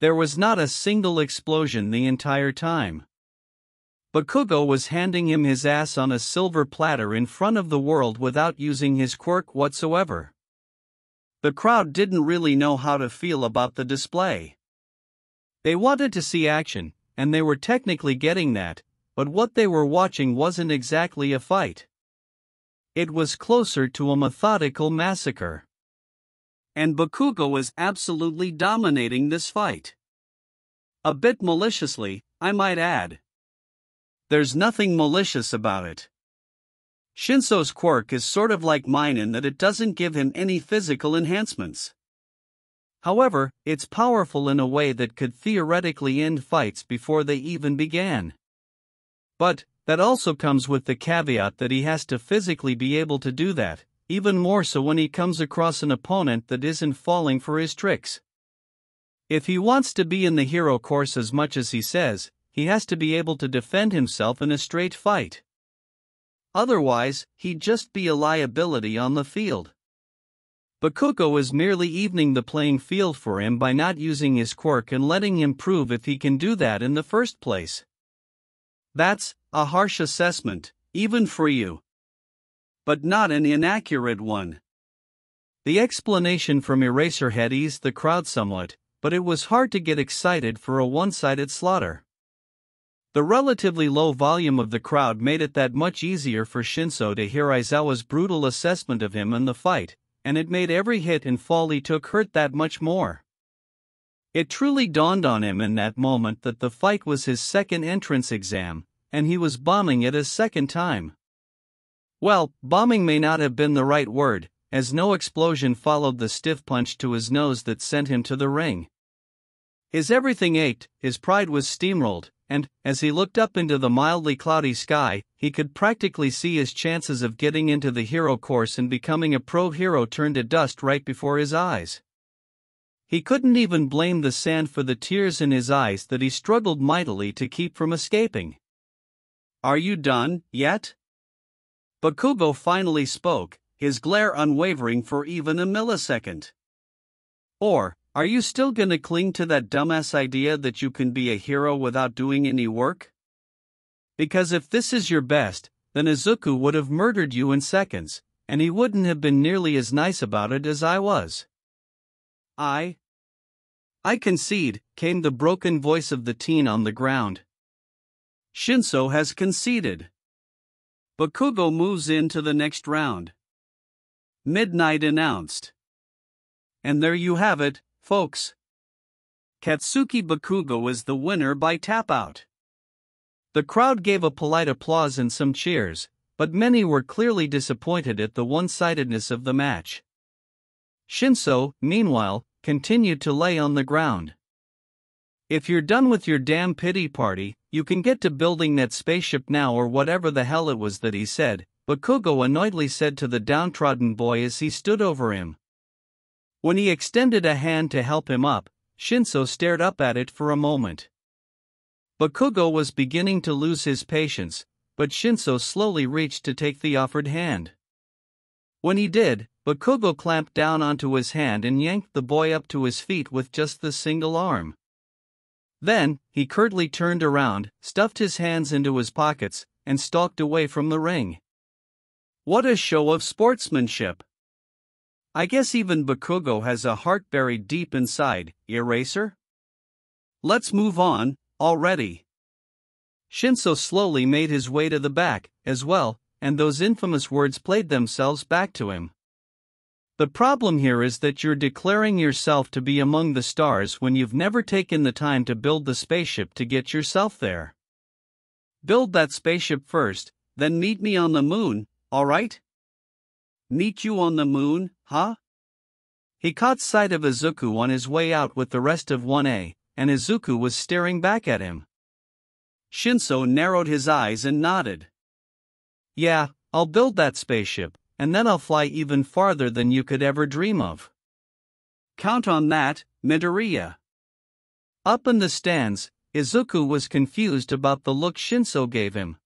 Speaker 1: There was not a single explosion the entire time. Bakugo was handing him his ass on a silver platter in front of the world without using his quirk whatsoever. The crowd didn't really know how to feel about the display. They wanted to see action, and they were technically getting that, but what they were watching wasn't exactly a fight. It was closer to a methodical massacre. And Bakugo was absolutely dominating this fight. A bit maliciously, I might add. There's nothing malicious about it. Shinso's quirk is sort of like mine in that it doesn't give him any physical enhancements. However, it's powerful in a way that could theoretically end fights before they even began. But, that also comes with the caveat that he has to physically be able to do that, even more so when he comes across an opponent that isn't falling for his tricks. If he wants to be in the hero course as much as he says, he has to be able to defend himself in a straight fight. Otherwise, he'd just be a liability on the field. Bakugo is merely evening the playing field for him by not using his quirk and letting him prove if he can do that in the first place. That's a harsh assessment, even for you. But not an inaccurate one. The explanation from Eraserhead eased the crowd somewhat, but it was hard to get excited for a one-sided slaughter. The relatively low volume of the crowd made it that much easier for Shinso to hear Aizawa's brutal assessment of him in the fight, and it made every hit and fall he took hurt that much more. It truly dawned on him in that moment that the fight was his second entrance exam, and he was bombing it a second time. Well, bombing may not have been the right word, as no explosion followed the stiff punch to his nose that sent him to the ring. His everything ached, his pride was steamrolled, and, as he looked up into the mildly cloudy sky, he could practically see his chances of getting into the hero course and becoming a pro hero turn to dust right before his eyes. He couldn't even blame the sand for the tears in his eyes that he struggled mightily to keep from escaping. "Are you done, yet?" Bakugo finally spoke, his glare unwavering for even a millisecond. "Or, are you still gonna cling to that dumbass idea that you can be a hero without doing any work? Because if this is your best, then Izuku would have murdered you in seconds, and he wouldn't have been nearly as nice about it as I was." I concede, came the broken voice of the teen on the ground. Shinso has conceded. Bakugo moves into the next round. Midnight announced. And there you have it, folks. Katsuki Bakugo is the winner by tap-out. The crowd gave a polite applause and some cheers, but many were clearly disappointed at the one-sidedness of the match. Shinso, meanwhile, continued to lay on the ground. "If you're done with your damn pity party, you can get to building that spaceship now or whatever the hell it was that he said," Bakugo annoyedly said to the downtrodden boy as he stood over him. When he extended a hand to help him up, Shinso stared up at it for a moment. Bakugo was beginning to lose his patience, but Shinso slowly reached to take the offered hand. When he did, Bakugo clamped down onto his hand and yanked the boy up to his feet with just the single arm. Then, he curtly turned around, stuffed his hands into his pockets, and stalked away from the ring. What a show of sportsmanship! I guess even Bakugo has a heart buried deep inside, Eraser? Let's move on, already. Shinso slowly made his way to the back, as well, and those infamous words played themselves back to him. The problem here is that you're declaring yourself to be among the stars when you've never taken the time to build the spaceship to get yourself there. Build that spaceship first, then meet me on the moon, alright? Meet you on the moon, huh? He caught sight of Izuku on his way out with the rest of 1A, and Izuku was staring back at him. Shinso narrowed his eyes and nodded. Yeah, I'll build that spaceship, and then I'll fly even farther than you could ever dream of. Count on that, Midoriya. Up in the stands, Izuku was confused about the look Shinso gave him.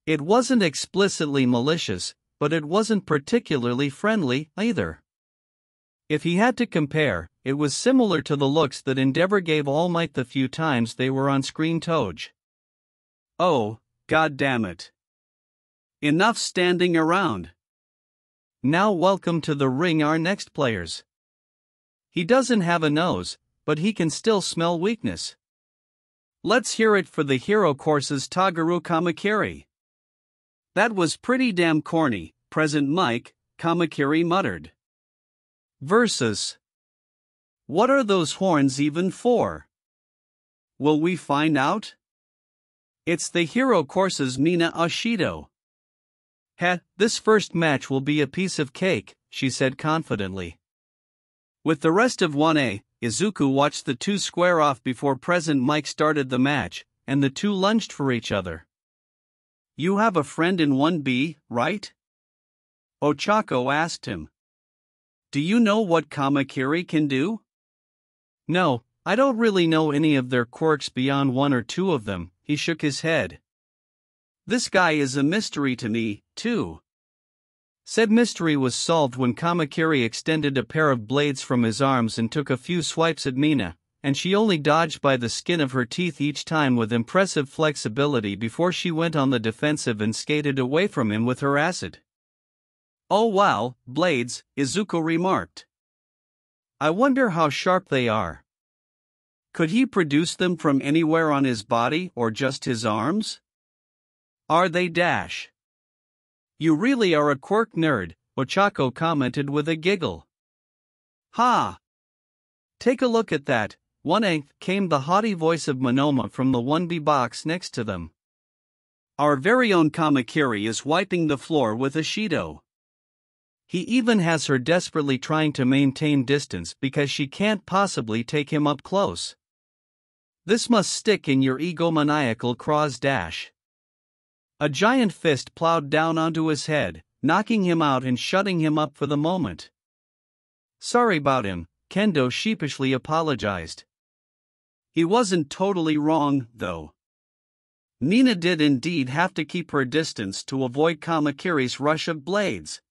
Speaker 1: It wasn't explicitly malicious, but it wasn't particularly friendly, either. If he had to compare, it was similar to the looks that Endeavor gave All Might the few times they were on screen Toge. Oh, god damn it. Enough standing around. Now welcome to the ring our next players. He doesn't have a nose, but he can still smell weakness. Let's hear it for the Hero Course's Toguro Kamakiri. That was pretty damn corny, Present Mike, Kamakiri muttered. Versus. What are those horns even for? Will we find out? It's the Hero Course's Mina Ashido. This first match will be a piece of cake, she said confidently. With the rest of 1A, Izuku watched the two square off before Present Mike started the match, and the two lunged for each other. You have a friend in 1B, right? Ochako asked him. Do you know what Kamakiri can do? No, I don't really know any of their quirks beyond one or two of them, he shook his head. This guy is a mystery to me, too. Said mystery was solved when Kamakiri extended a pair of blades from his arms and took a few swipes at Mina, and she only dodged by the skin of her teeth each time with impressive flexibility before she went on the defensive and skated away from him with her acid. Oh wow, blades, Izuku remarked. I wonder how sharp they are. Could he produce them from anywhere on his body or just his arms? Are they dash? You really are a quirk nerd, Ochako commented with a giggle. Ha! Take a look at that, 1A, came the haughty voice of Monoma from the 1B box next to them. Our very own Kamakiri is wiping the floor with Ashido. He even has her desperately trying to maintain distance because she can't possibly take him up close. This must stick in your egomaniacal craw's dash. A giant fist plowed down onto his head, knocking him out and shutting him up for the moment. Sorry about him, Kendo sheepishly apologized. He wasn't totally wrong, though. Mina did indeed have to keep her distance to avoid Kamakiri's rush of blades.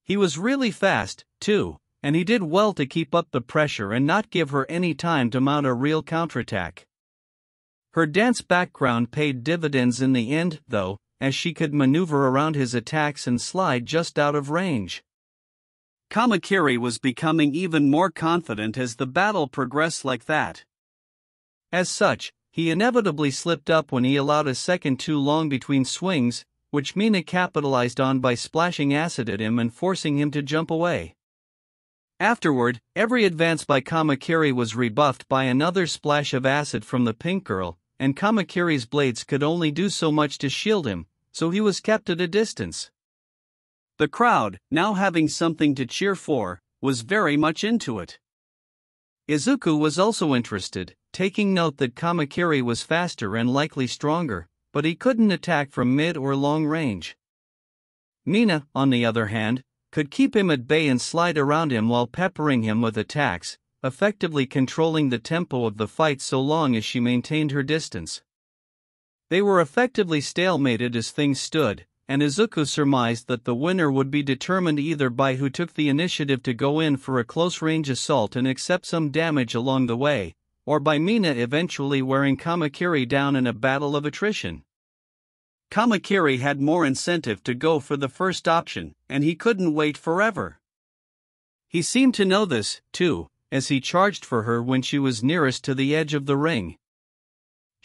Speaker 1: He was really fast, too, and he did well to keep up the pressure and not give her any time to mount a real counterattack. Her dance background paid dividends in the end, though, as she could maneuver around his attacks and slide just out of range. Kamakiri was becoming even more confident as the battle progressed like that. As such, he inevitably slipped up when he allowed a second too long between swings, which Mina capitalized on by splashing acid at him and forcing him to jump away. Afterward, every advance by Kamakiri was rebuffed by another splash of acid from the pink girl, and Kamakiri's blades could only do so much to shield him, so he was kept at a distance. The crowd, now having something to cheer for, was very much into it. Izuku was also interested, taking note that Kamakiri was faster and likely stronger, but he couldn't attack from mid or long range. Mina, on the other hand, could keep him at bay and slide around him while peppering him with attacks, effectively controlling the tempo of the fight so long as she maintained her distance. They were effectively stalemated as things stood, and Izuku surmised that the winner would be determined either by who took the initiative to go in for a close-range assault and accept some damage along the way, or by Mina eventually wearing Kamakiri down in a battle of attrition. Kamakiri had more incentive to go for the first option, and he couldn't wait forever. He seemed to know this, too, as he charged for her when she was nearest to the edge of the ring.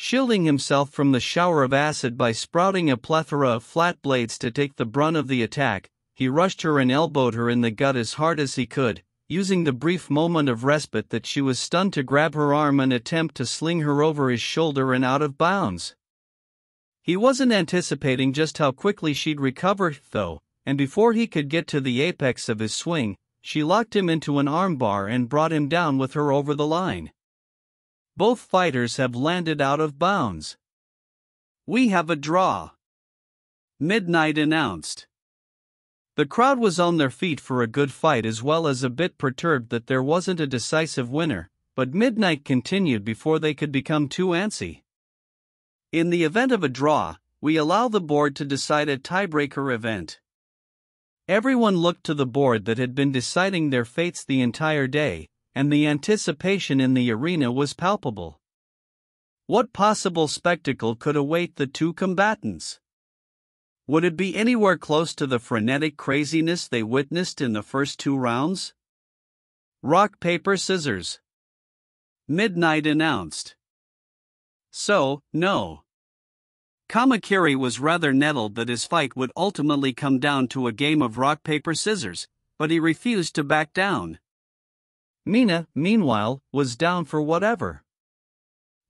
Speaker 1: Shielding himself from the shower of acid by sprouting a plethora of flat blades to take the brunt of the attack, he rushed her and elbowed her in the gut as hard as he could, using the brief moment of respite that she was stunned to grab her arm and attempt to sling her over his shoulder and out of bounds. He wasn't anticipating just how quickly she'd recover, though, and before he could get to the apex of his swing, she locked him into an armbar and brought him down with her over the line. Both fighters have landed out of bounds. "We have a draw," Midnight announced. The crowd was on their feet for a good fight as well as a bit perturbed that there wasn't a decisive winner, but Midnight continued before they could become too antsy. "In the event of a draw, we allow the board to decide a tiebreaker event." Everyone looked to the board that had been deciding their fates the entire day, and the anticipation in the arena was palpable. What possible spectacle could await the two combatants? Would it be anywhere close to the frenetic craziness they witnessed in the first 2 rounds? "Rock, paper, scissors," Midnight announced. So, no. Kamakiri was rather nettled that his fight would ultimately come down to a game of rock, paper, scissors, but he refused to back down. Mina, meanwhile, was down for whatever.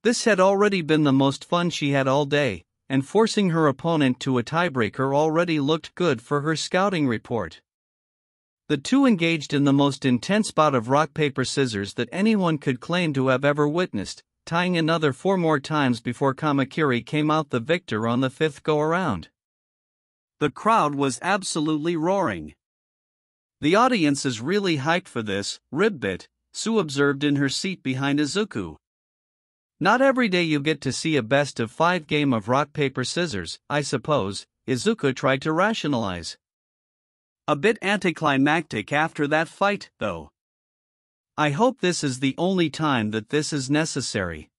Speaker 1: This had already been the most fun she had all day, and forcing her opponent to a tiebreaker already looked good for her scouting report. The two engaged in the most intense bout of rock, paper, scissors that anyone could claim to have ever witnessed, tying another 4 more times before Kamakiri came out the victor on the 5th go-around. The crowd was absolutely roaring. "The audience is really hyped for this, Ribbit," Sue observed in her seat behind Izuku. "Not every day you get to see a best-of-5 game of rock, paper, scissors, I suppose," Izuku tried to rationalize. "A bit anticlimactic after that fight, though. I hope this is the only time that this is necessary."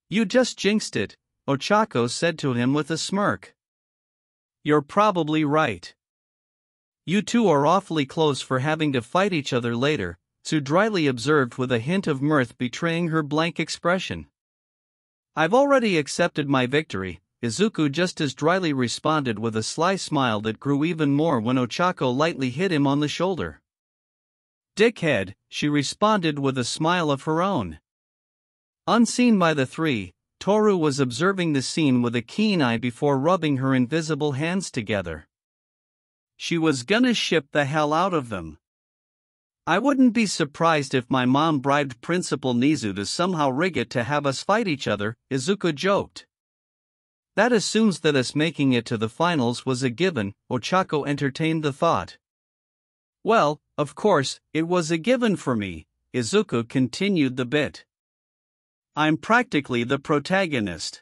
Speaker 1: "You just jinxed it," Ochako said to him with a smirk. "You're probably right. You two are awfully close for having to fight each other later," Sue dryly observed with a hint of mirth betraying her blank expression. "I've already accepted my victory," Izuku just as dryly responded with a sly smile that grew even more when Ochako lightly hit him on the shoulder. "Dickhead," she responded with a smile of her own. Unseen by the three, Toru was observing the scene with a keen eye before rubbing her invisible hands together. She was gonna ship the hell out of them. "I wouldn't be surprised if my mom bribed Principal Nizu to somehow rig it to have us fight each other," Izuku joked. "That assumes that us making it to the finals was a given," Ochako entertained the thought. "Well, of course, it was a given for me," Izuku continued the bit. "I'm practically the protagonist.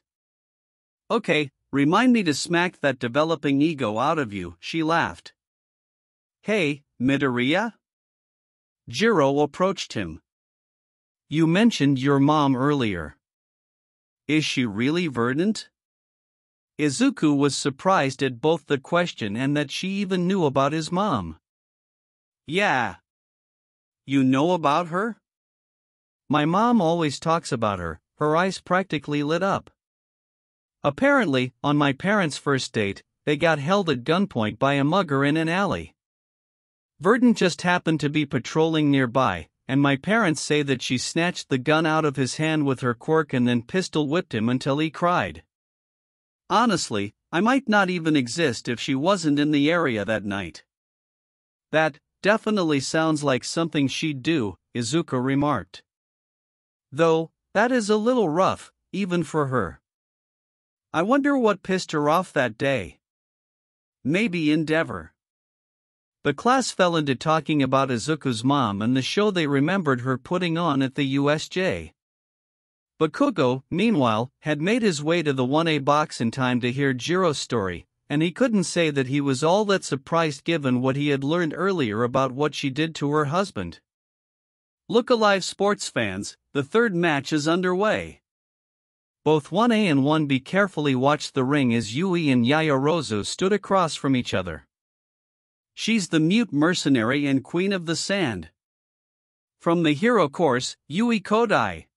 Speaker 1: Okay, remind me to smack that developing ego out of you," she laughed. "Hey, Midoriya?" Jiro approached him. "You mentioned your mom earlier. Is she really verdant?" Izuku was surprised at both the question and that she even knew about his mom. "Yeah. You know about her?" "My mom always talks about her," her eyes practically lit up. "Apparently, on my parents' first date, they got held at gunpoint by a mugger in an alley. Verdant just happened to be patrolling nearby, and my parents say that she snatched the gun out of his hand with her quirk and then pistol-whipped him until he cried. Honestly, I might not even exist if she wasn't in the area that night." "That definitely sounds like something she'd do," Izuku remarked. "Though, that is a little rough, even for her. I wonder what pissed her off that day. Maybe Endeavor." The class fell into talking about Izuku's mom and the show they remembered her putting on at the USJ. Bakugo, meanwhile, had made his way to the 1A box in time to hear Jiro's story, and he couldn't say that he was all that surprised given what he had learned earlier about what she did to her husband. Look alive, sports fans, the third match is underway. Both 1A and 1B carefully watched the ring as Yui and Yaoyorozu stood across from each other. She's the mute mercenary and queen of the sand. From the hero course, Yui Kodai.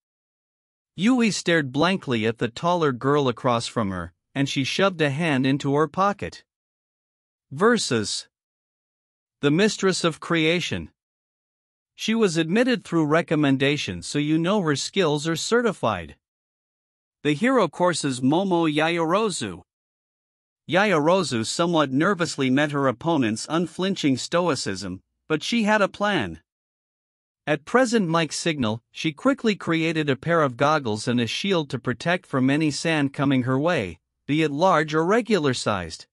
Speaker 1: Yui stared blankly at the taller girl across from her, and she shoved a hand into her pocket. Versus the Mistress of Creation. She was admitted through recommendation, so you know her skills are certified. The hero course's Momo Yayorozu. Yayorozu somewhat nervously met her opponent's unflinching stoicism, but she had a plan. At present Mike's signal, she quickly created a pair of goggles and a shield to protect from any sand coming her way, be it large or regular-sized.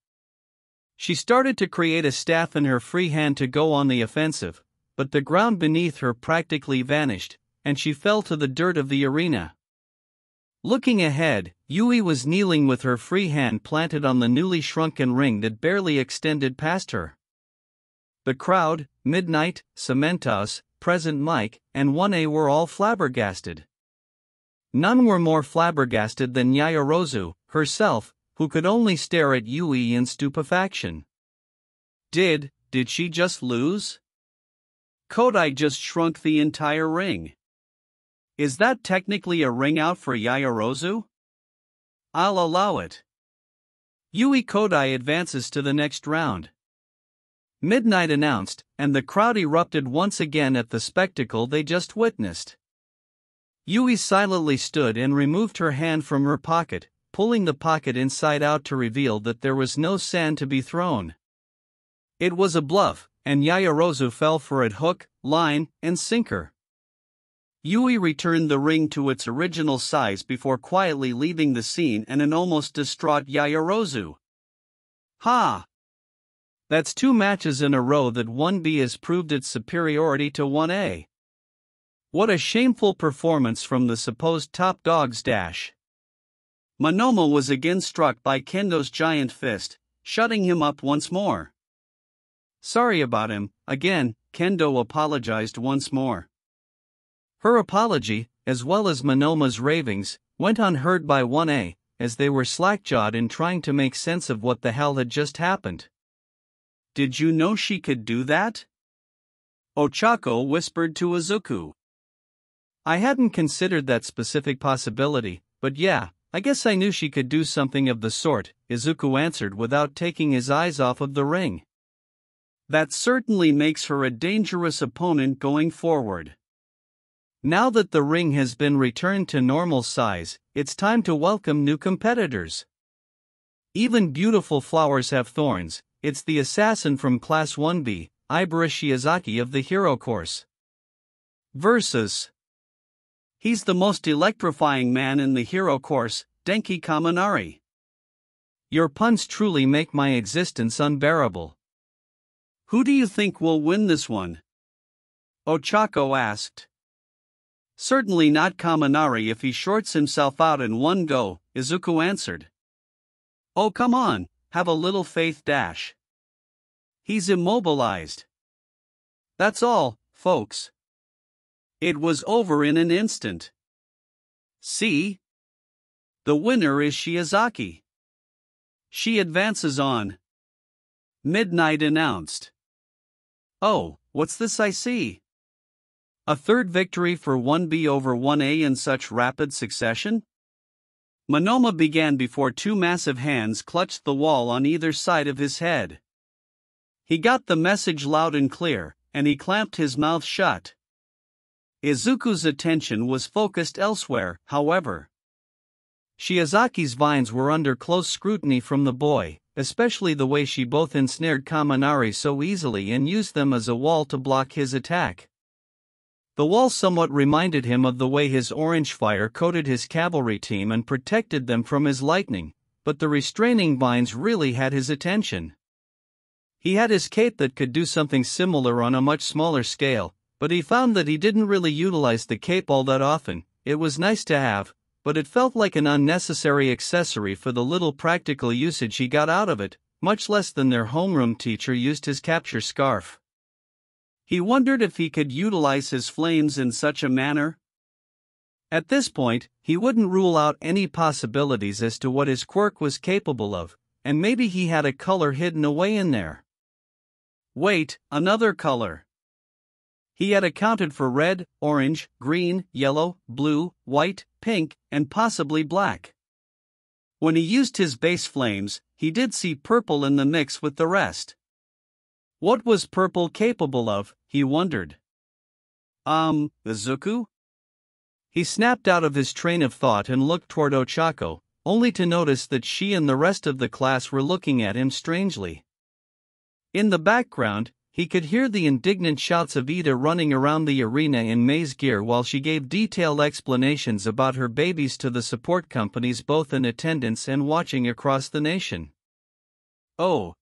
Speaker 1: She started to create a staff in her free hand to go on the offensive, but the ground beneath her practically vanished, and she fell to the dirt of the arena. Looking ahead, Yui was kneeling with her free hand planted on the newly shrunken ring that barely extended past her. The crowd, Midnight, Cementos, Present Mike, and 1A were all flabbergasted. None were more flabbergasted than Yayorozu herself, who could only stare at Yui in stupefaction. Did she just lose? Kodai just shrunk the entire ring. Is that technically a ring out for Yayorozu? I'll allow it. Yui Kodai advances to the next round. Midnight announced, and the crowd erupted once again at the spectacle they just witnessed. Yui silently stood and removed her hand from her pocket, pulling the pocket inside out to reveal that there was no sand to be thrown. It was a bluff, and Yayorozu fell for it hook, line, and sinker. Yui returned the ring to its original size before quietly leaving the scene and an almost distraught Yayorozu. Ha! That's 2 matches in a row that 1B has proved its superiority to 1A. What a shameful performance from the supposed top dogs. Monoma was again struck by Kendo's giant fist, shutting him up once more. Sorry about him, again, Kendo apologized once more. Her apology, as well as Monoma's ravings, went unheard by 1A, as they were slack-jawed in trying to make sense of what the hell had just happened. Did you know she could do that? Ochako whispered to Izuku. I hadn't considered that specific possibility, but yeah, I guess I knew she could do something of the sort, Izuku answered without taking his eyes off of the ring. That certainly makes her a dangerous opponent going forward. Now that the ring has been returned to normal size, it's time to welcome new competitors. Even beautiful flowers have thorns. It's the assassin from Class 1B, Ibara Shiozaki of the Hero Course. Versus. He's the most electrifying man in the Hero Course, Denki Kaminari. Your puns truly make my existence unbearable. Who do you think will win this one? Ochako asked. Certainly not Kaminari if he shorts himself out in one go, Izuku answered. Oh come on, have a little faith. He's immobilized. That's all, folks. It was over in an instant. See? The winner is Shiozaki. She advances on. Midnight announced. Oh, what's this I see? A third victory for 1B over 1A in such rapid succession? Monoma began before 2 massive hands clutched the wall on either side of his head. He got the message loud and clear, and he clamped his mouth shut. Izuku's attention was focused elsewhere, however. Shiozaki's vines were under close scrutiny from the boy, especially the way she both ensnared Kaminari so easily and used them as a wall to block his attack. The wall somewhat reminded him of the way his orange fire coated his cavalry team and protected them from his lightning, but the restraining vines really had his attention. He had his cape that could do something similar on a much smaller scale, but he found that he didn't really utilize the cape all that often. It was nice to have, but it felt like an unnecessary accessory for the little practical usage he got out of it, much less than their homeroom teacher used his capture scarf. He wondered if he could utilize his flames in such a manner. At this point, he wouldn't rule out any possibilities as to what his quirk was capable of, and maybe he had a color hidden away in there. Wait, another color. He had accounted for red, orange, green, yellow, blue, white, pink, and possibly black. When he used his base flames, he did see purple in the mix with the rest. What was purple capable of, he wondered. Izuku? He snapped out of his train of thought and looked toward Ochako, only to notice that she and the rest of the class were looking at him strangely. In the background, he could hear the indignant shouts of Ida running around the arena in maze gear while she gave detailed explanations about her babies to the support companies both in attendance and watching across the nation. Oh.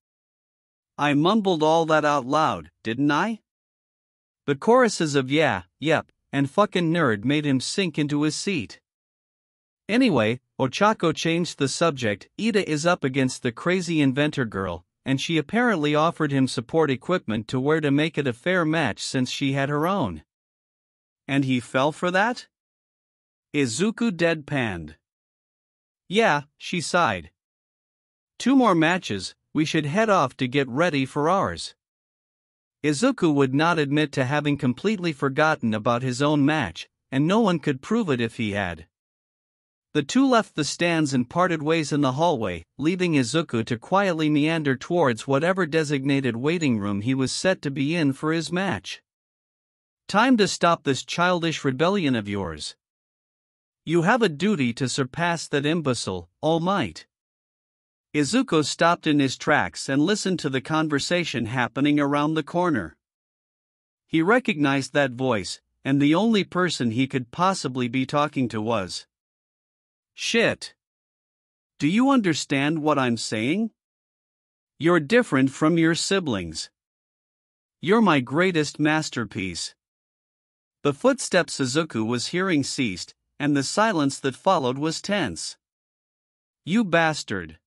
Speaker 1: I mumbled all that out loud, didn't I? The choruses of yeah, yep, and fucking nerd made him sink into his seat. Anyway, Ochako changed the subject. Ida is up against the crazy inventor girl, and she apparently offered him support equipment to wear to make it a fair match since she had her own. And he fell for that? Izuku deadpanned. Yeah, she sighed. 2 more matches, we should head off to get ready for ours. Izuku would not admit to having completely forgotten about his own match, and no one could prove it if he had. The two left the stands and parted ways in the hallway, leaving Izuku to quietly meander towards whatever designated waiting room he was set to be in for his match. Time to stop this childish rebellion of yours. You have a duty to surpass that imbecile, All Might. Izuku stopped in his tracks and listened to the conversation happening around the corner. He recognized that voice, and the only person he could possibly be talking to was. Shit. Do you understand what I'm saying? You're different from your siblings. You're my greatest masterpiece. The footsteps Izuku was hearing ceased, and the silence that followed was tense. You bastard.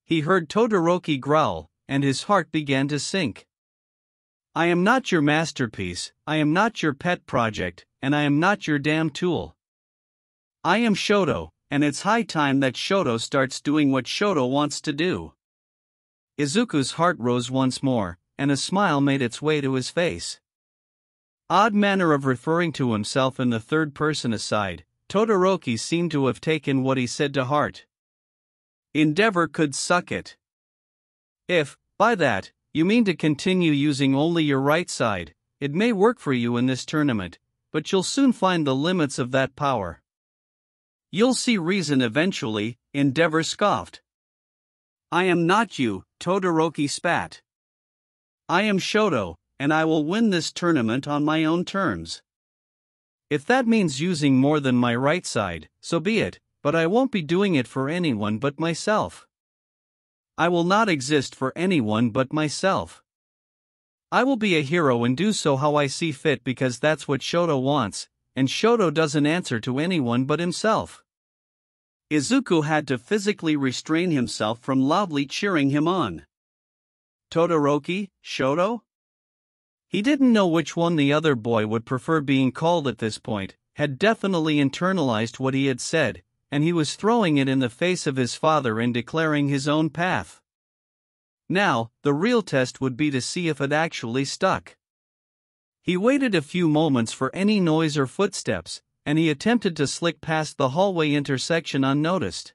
Speaker 1: He heard Todoroki growl, and his heart began to sink. I am not your masterpiece, I am not your pet project, and I am not your damn tool. I am Shoto, and it's high time that Shoto starts doing what Shoto wants to do. Izuku's heart rose once more, and a smile made its way to his face. Odd manner of referring to himself in the third person aside, Todoroki seemed to have taken what he said to heart. Endeavor could suck it. If, by that, you mean to continue using only your right side, it may work for you in this tournament, but you'll soon find the limits of that power. You'll see reason eventually, Endeavor scoffed. I am not you, Todoroki spat. I am Shoto, and I will win this tournament on my own terms. If that means using more than my right side, so be it, but I won't be doing it for anyone but myself. I will not exist for anyone but myself. I will be a hero and do so how I see fit because that's what Shoto wants, and Shoto doesn't answer to anyone but himself. Izuku had to physically restrain himself from loudly cheering him on. Todoroki, Shoto? He didn't know which one the other boy would prefer being called at this point, had definitely internalized what he had said, and he was throwing it in the face of his father and declaring his own path. Now, the real test would be to see if it actually stuck. He waited a few moments for any noise or footsteps, and he attempted to slick past the hallway intersection unnoticed.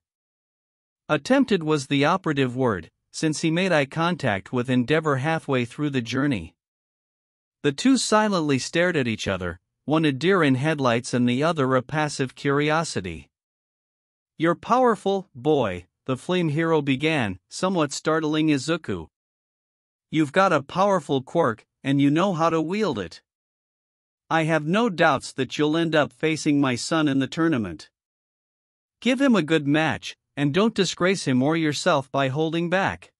Speaker 1: Attempted was the operative word, since he made eye contact with Endeavor halfway through the journey. The two silently stared at each other, one a deer in headlights and the other a passive curiosity. You're powerful, boy, the flame hero began, somewhat startling Izuku. You've got a powerful quirk, and you know how to wield it. I have no doubts that you'll end up facing my son in the tournament. Give him a good match, and don't disgrace him or yourself by holding back.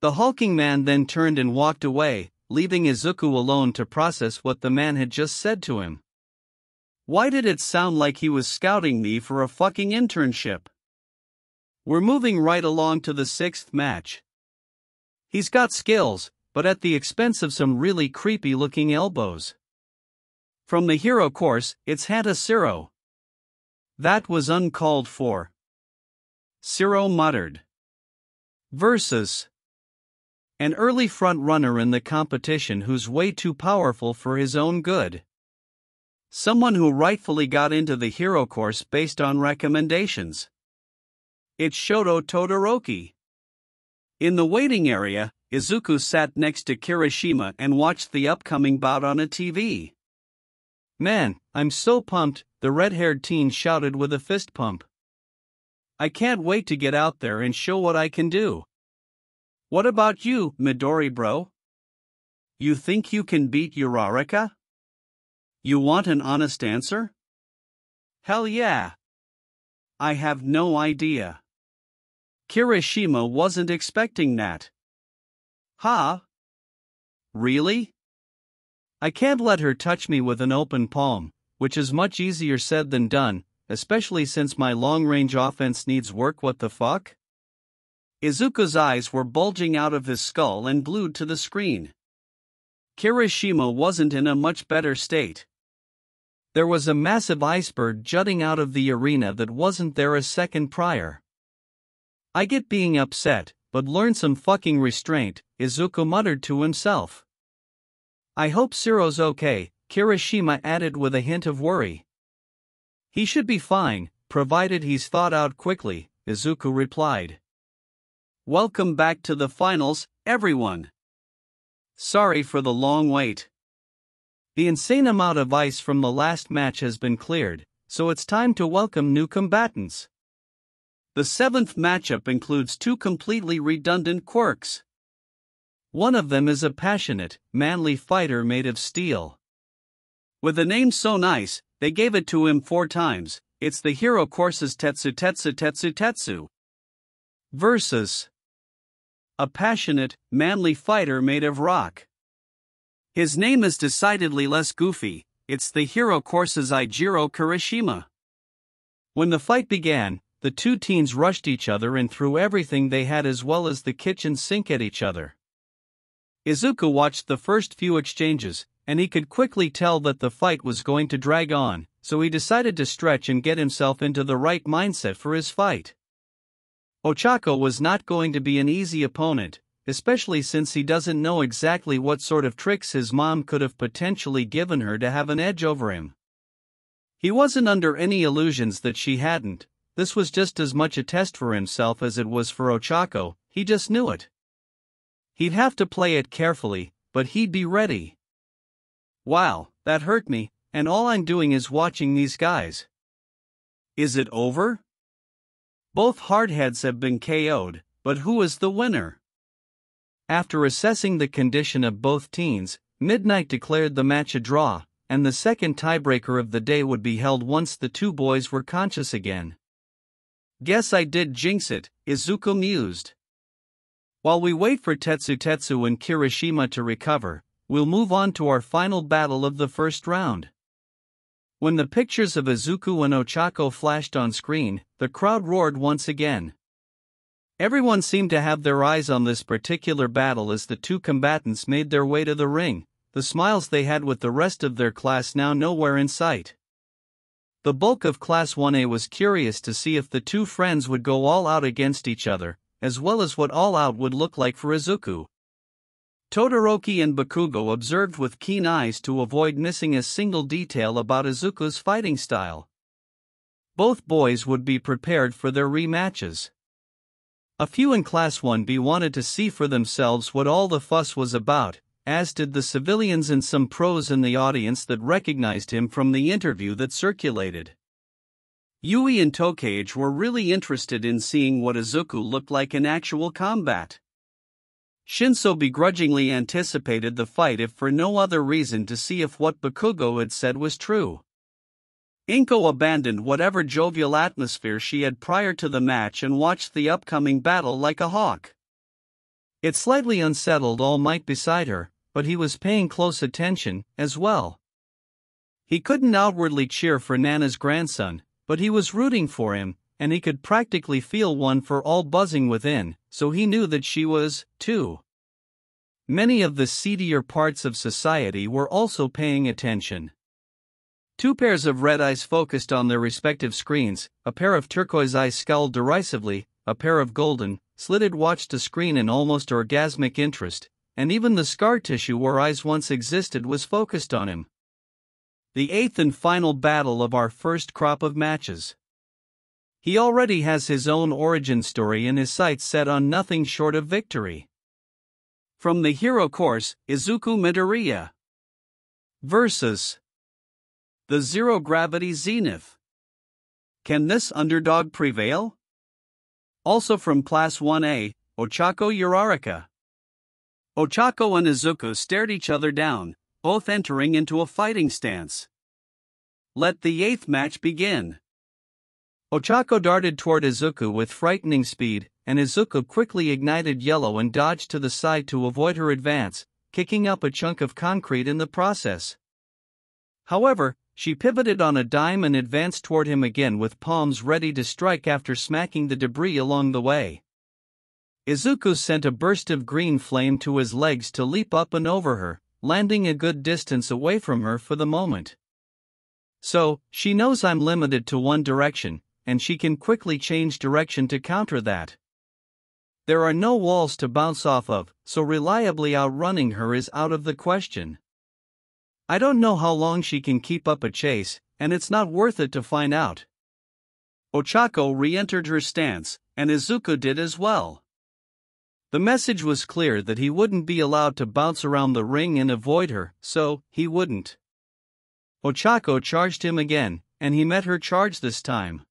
Speaker 1: The hulking man then turned and walked away, leaving Izuku alone to process what the man had just said to him. Why did it sound like he was scouting me for a fucking internship? We're moving right along to the 6th match. He's got skills, but at the expense of some really creepy-looking elbows. From the hero course, it's Hanta Siro. That was uncalled for. Siro muttered. Versus. An early front-runner in the competition who's way too powerful for his own good. Someone who rightfully got into the hero course based on recommendations. It's Shoto Todoroki. In the waiting area, Izuku sat next to Kirishima and watched the upcoming bout on a TV. "Man, I'm so pumped," the red-haired teen shouted with a fist pump. "I can't wait to get out there and show what I can do." "What about you, Midori bro? You think you can beat Uraraka? You want an honest answer?" "Hell yeah. I have no idea." Kirishima wasn't expecting that. "Huh? Really? I can't let her touch me with an open palm, which is much easier said than done, especially since my long-range offense needs work. What the fuck?" Izuku's eyes were bulging out of his skull and glued to the screen. Kirishima wasn't in a much better state. There was a massive iceberg jutting out of the arena that wasn't there a second prior. "I get being upset, but learn some fucking restraint," Izuku muttered to himself. "I hope Ciro's okay," Kirishima added with a hint of worry. "He should be fine, provided he's thawed out quickly," Izuku replied. "Welcome back to the finals, everyone. Sorry for the long wait. The insane amount of ice from the last match has been cleared, so it's time to welcome new combatants. The 7th matchup includes 2 completely redundant quirks. One of them is a passionate, manly fighter made of steel. With a name so nice, they gave it to him 4 times. It's the hero course's Tetsu. Versus a passionate, manly fighter made of rock. His name is decidedly less goofy. It's the hero course's Ijiro Kirishima. When the fight began, the 2 teens rushed each other and threw everything they had as well as the kitchen sink at each other. Izuku watched the first few exchanges, and he could quickly tell that the fight was going to drag on, so he decided to stretch and get himself into the right mindset for his fight. Ochako was not going to be an easy opponent, especially since he doesn't know exactly what sort of tricks his mom could have potentially given her to have an edge over him. He wasn't under any illusions that she hadn't. This was just as much a test for himself as it was for Ochako. He just knew it. He'd have to play it carefully, but he'd be ready. Wow, that hurt me, and all I'm doing is watching these guys. Is it over? Both hardheads have been KO'd, but who is the winner? After assessing the condition of both teams, Midnight declared the match a draw, and the second tiebreaker of the day would be held once the 2 boys were conscious again. Guess I did jinx it, Izuku mused. While we wait for Tetsu and Kirishima to recover, we'll move on to our final battle of the first round. When the pictures of Izuku and Ochako flashed on screen, the crowd roared once again. Everyone seemed to have their eyes on this particular battle as the 2 combatants made their way to the ring, the smiles they had with the rest of their class now nowhere in sight. The bulk of Class 1A was curious to see if the 2 friends would go all out against each other, as well as what all out would look like for Izuku. Todoroki and Bakugo observed with keen eyes to avoid missing a single detail about Izuku's fighting style. Both boys would be prepared for their rematches. A few in Class 1B wanted to see for themselves what all the fuss was about, as did the civilians and some pros in the audience that recognized him from the interview that circulated. Yui and Tokage were really interested in seeing what Izuku looked like in actual combat. Shinso begrudgingly anticipated the fight if for no other reason to see if what Bakugo had said was true. Inko abandoned whatever jovial atmosphere she had prior to the match and watched the upcoming battle like a hawk. It slightly unsettled All Might beside her, but he was paying close attention, as well. He couldn't outwardly cheer for Nana's grandson, but he was rooting for him, and he could practically feel one for all buzzing within, so he knew that she was, too. Many of the seedier parts of society were also paying attention. 2 pairs of red eyes focused on their respective screens, a pair of turquoise eyes scowled derisively, a pair of golden, Slitted watched the screen in almost orgasmic interest, and even the scar tissue where eyes once existed was focused on him. The eighth and final battle of our first crop of matches. He already has his own origin story and his sights set on nothing short of victory. From the hero course, Izuku Midoriya versus the Zero Gravity Zenith. Can this underdog prevail? Also from Class 1A, Ochako Uraraka. Ochako and Izuku stared each other down, both entering into a fighting stance. Let the eighth match begin. Ochako darted toward Izuku with frightening speed, and Izuku quickly ignited yellow and dodged to the side to avoid her advance, kicking up a chunk of concrete in the process. However, she pivoted on a dime and advanced toward him again with palms ready to strike after smacking the debris along the way. Izuku sent a burst of green flame to his legs to leap up and over her, landing a good distance away from her for the moment. So, she knows I'm limited to one direction, and she can quickly change direction to counter that. There are no walls to bounce off of, so reliably outrunning her is out of the question. I don't know how long she can keep up a chase, and it's not worth it to find out. Ochako re-entered her stance, and Izuku did as well. The message was clear that he wouldn't be allowed to bounce around the ring and avoid her, so he wouldn't. Ochako charged him again, and he met her charge this time.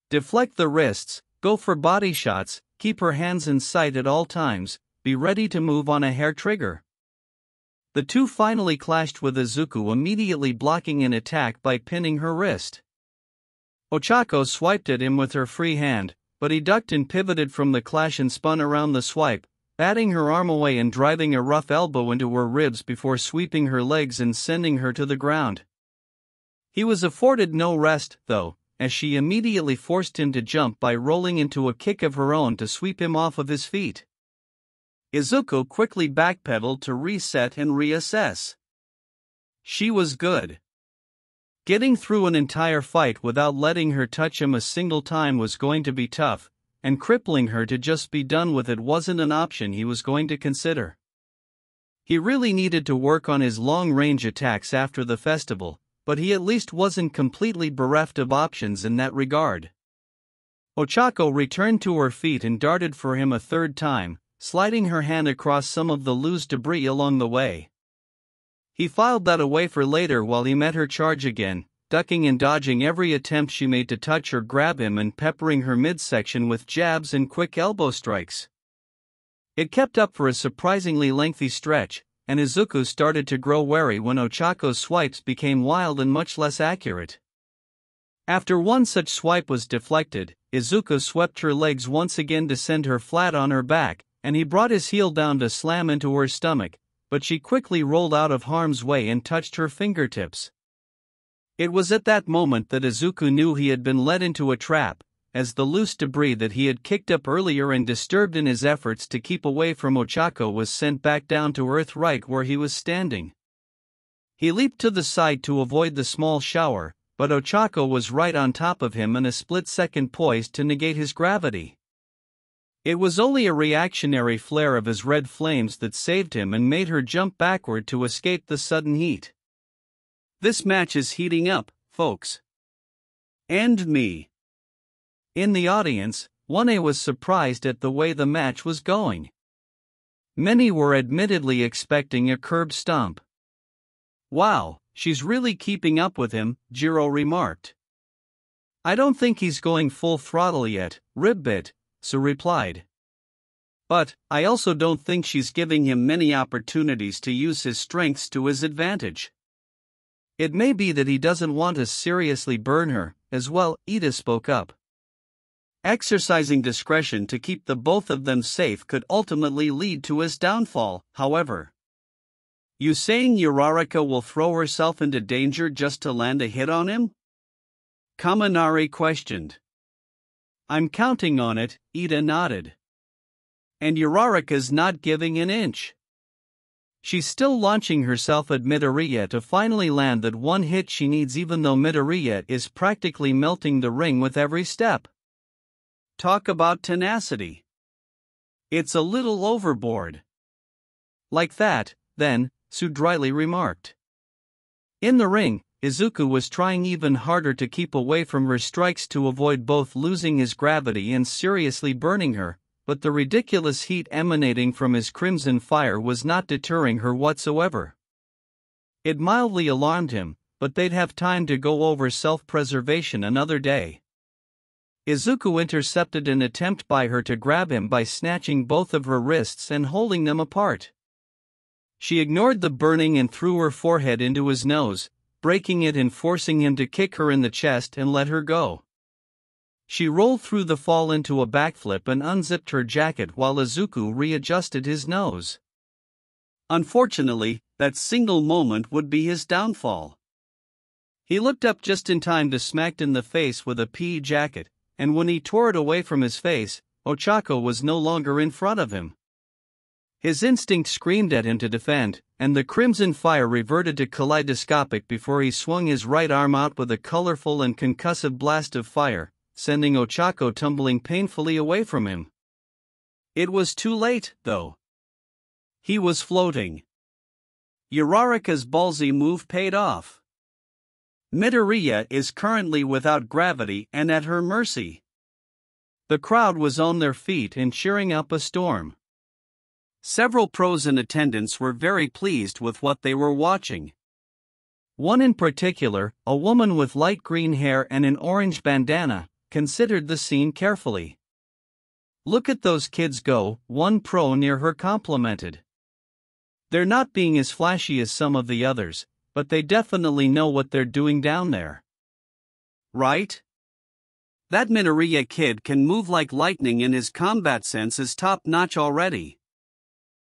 Speaker 1: Deflect the wrists, go for body shots, keep her hands in sight at all times, be ready to move on a hair trigger. The two finally clashed with Izuku immediately blocking an attack by pinning her wrist. Ochako swiped at him with her free hand, but he ducked and pivoted from the clash and spun around the swipe, batting her arm away and driving a rough elbow into her ribs before sweeping her legs and sending her to the ground. He was afforded no rest, though, as she immediately forced him to jump by rolling into a kick of her own to sweep him off of his feet. Izuku quickly backpedaled to reset and reassess. She was good. Getting through an entire fight without letting her touch him a single time was going to be tough, and crippling her to just be done with it wasn't an option he was going to consider. He really needed to work on his long-range attacks after the festival, but he at least wasn't completely bereft of options in that regard. Ochako returned to her feet and darted for him a third time, sliding her hand across some of the loose debris along the way. He filed that away for later while he met her charge again, ducking and dodging every attempt she made to touch or grab him and peppering her midsection with jabs and quick elbow strikes. It kept up for a surprisingly lengthy stretch, and Izuku started to grow wary when Ochako's swipes became wild and much less accurate. After one such swipe was deflected, Izuku swept her legs once again to send her flat on her back, and he brought his heel down to slam into her stomach, but she quickly rolled out of harm's way and touched her fingertips. It was at that moment that Izuku knew he had been led into a trap, as the loose debris that he had kicked up earlier and disturbed in his efforts to keep away from Ochako was sent back down to earth right where he was standing. He leaped to the side to avoid the small shower, but Ochako was right on top of him and a split second poised to negate his gravity. It was only a reactionary flare of his red flames that saved him and made her jump backward to escape the sudden heat. This match is heating up, folks. And me. In the audience, 1A was surprised at the way the match was going. Many were admittedly expecting a curb stomp. Wow, she's really keeping up with him, Jiro remarked. I don't think he's going full throttle yet, Ribbit, Su replied. But, I also don't think she's giving him many opportunities to use his strengths to his advantage. It may be that he doesn't want to seriously burn her, as well, Ida spoke up. Exercising discretion to keep the both of them safe could ultimately lead to his downfall, however. You saying Uraraka will throw herself into danger just to land a hit on him? Kaminari questioned. I'm counting on it, Ida nodded. And Uraraka's not giving an inch. She's still launching herself at Midoriya to finally land that one hit she needs, even though Midoriya is practically melting the ring with every step. Talk about tenacity. It's a little overboard. Like that, then, Sue dryly remarked. In the ring, Izuku was trying even harder to keep away from her strikes to avoid both losing his gravity and seriously burning her, but the ridiculous heat emanating from his crimson fire was not deterring her whatsoever. It mildly alarmed him, but they'd have time to go over self-preservation another day. Izuku intercepted an attempt by her to grab him by snatching both of her wrists and holding them apart. She ignored the burning and threw her forehead into his nose, breaking it and forcing him to kick her in the chest and let her go. She rolled through the fall into a backflip and unzipped her jacket while Izuku readjusted his nose. Unfortunately, that single moment would be his downfall. He looked up just in time to smack in the face with a pea jacket, and when he tore it away from his face, Ochako was no longer in front of him. His instinct screamed at him to defend, and the crimson fire reverted to kaleidoscopic before he swung his right arm out with a colorful and concussive blast of fire, sending Ochako tumbling painfully away from him. It was too late, though. He was floating. Uraraka's ballsy move paid off. Midoriya is currently without gravity and at her mercy. The crowd was on their feet and cheering up a storm. Several pros in attendance were very pleased with what they were watching. One in particular, a woman with light green hair and an orange bandana, considered the scene carefully. "Look at those kids go," one pro near her complimented. "They're not being as flashy as some of the others, but they definitely know what they're doing down there." Right? That Midoriya kid can move like lightning and his combat sense is top-notch already.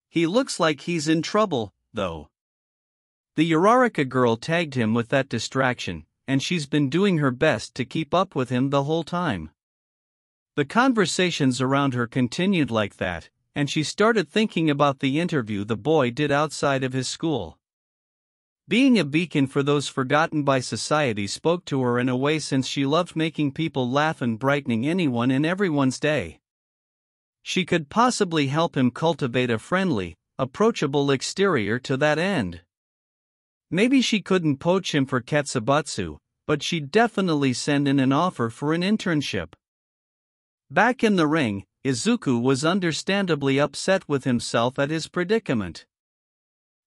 Speaker 1: He looks like he's in trouble, though. The Uraraka girl tagged him with that distraction, and she's been doing her best to keep up with him the whole time. The conversations around her continued like that, and she started thinking about the interview the boy did outside of his school. Being a beacon for those forgotten by society spoke to her in a way since she loved making people laugh and brightening anyone and everyone's day. She could possibly help him cultivate a friendly, approachable exterior to that end. Maybe she couldn't poach him for Ketsubatsu, but she'd definitely send in an offer for an internship. Back in the ring, Izuku was understandably upset with himself at his predicament.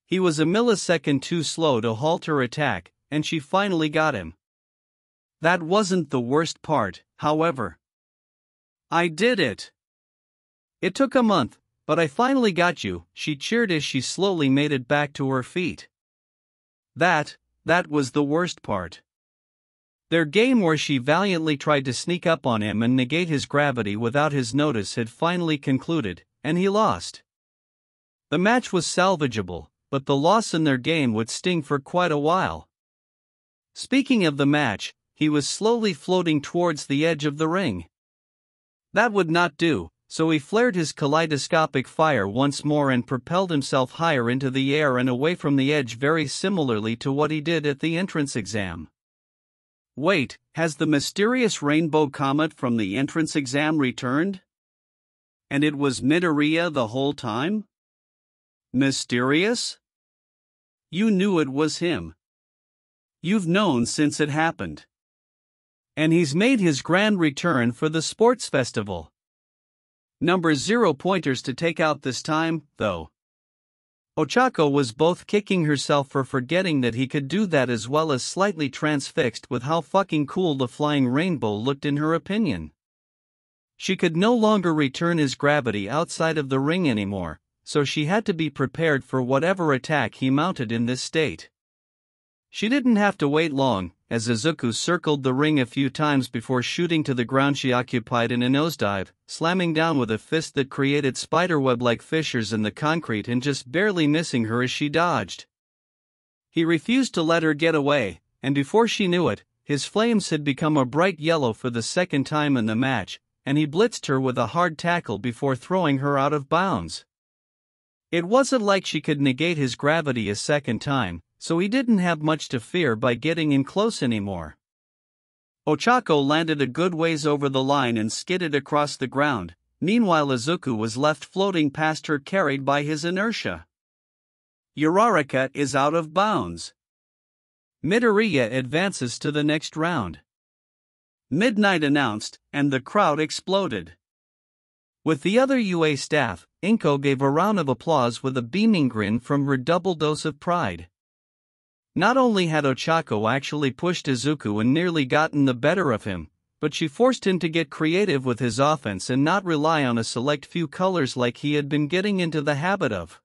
Speaker 1: He was a millisecond too slow to halt her attack, and she finally got him. That wasn't the worst part, however. "I did it! It took a month, but I finally got you," she cheered as she slowly made it back to her feet. That was the worst part. Their game where she valiantly tried to sneak up on him and negate his gravity without his notice had finally concluded, and he lost. The match was salvageable, but the loss in their game would sting for quite a while. Speaking of the match, he was slowly floating towards the edge of the ring. That would not do, so he flared his kaleidoscopic fire once more and propelled himself higher into the air and away from the edge, very similarly to what he did at the entrance exam. Wait, has the mysterious rainbow comet from the entrance exam returned? And it was Midoriya the whole time? Mysterious? You knew it was him. You've known since it happened. And he's made his grand return for the sports festival. Number 0 pointers to take out this time, though. Ochako was both kicking herself for forgetting that he could do that as well as slightly transfixed with how fucking cool the flying rainbow looked in her opinion. She could no longer return his gravity outside of the ring anymore, so she had to be prepared for whatever attack he mounted in this state. She didn't have to wait long, as Izuku circled the ring a few times before shooting to the ground. She occupied in a nosedive, slamming down with a fist that created spiderweb-like fissures in the concrete and just barely missing her as she dodged. He refused to let her get away, and before she knew it, his flames had become a bright yellow for the second time in the match, and he blitzed her with a hard tackle before throwing her out of bounds. It wasn't like she could negate his gravity a second time, so he didn't have much to fear by getting in close anymore. Ochako landed a good ways over the line and skidded across the ground, Meanwhile Izuku was left floating past her carried by his inertia. Uraraka is out of bounds. Midoriya advances to the next round. Midnight announced, and the crowd exploded. With the other UA staff, Inko gave a round of applause with a beaming grin from her double dose of pride. Not only had Ochako actually pushed Izuku and nearly gotten the better of him, but she forced him to get creative with his offense and not rely on a select few colors like he had been getting into the habit of.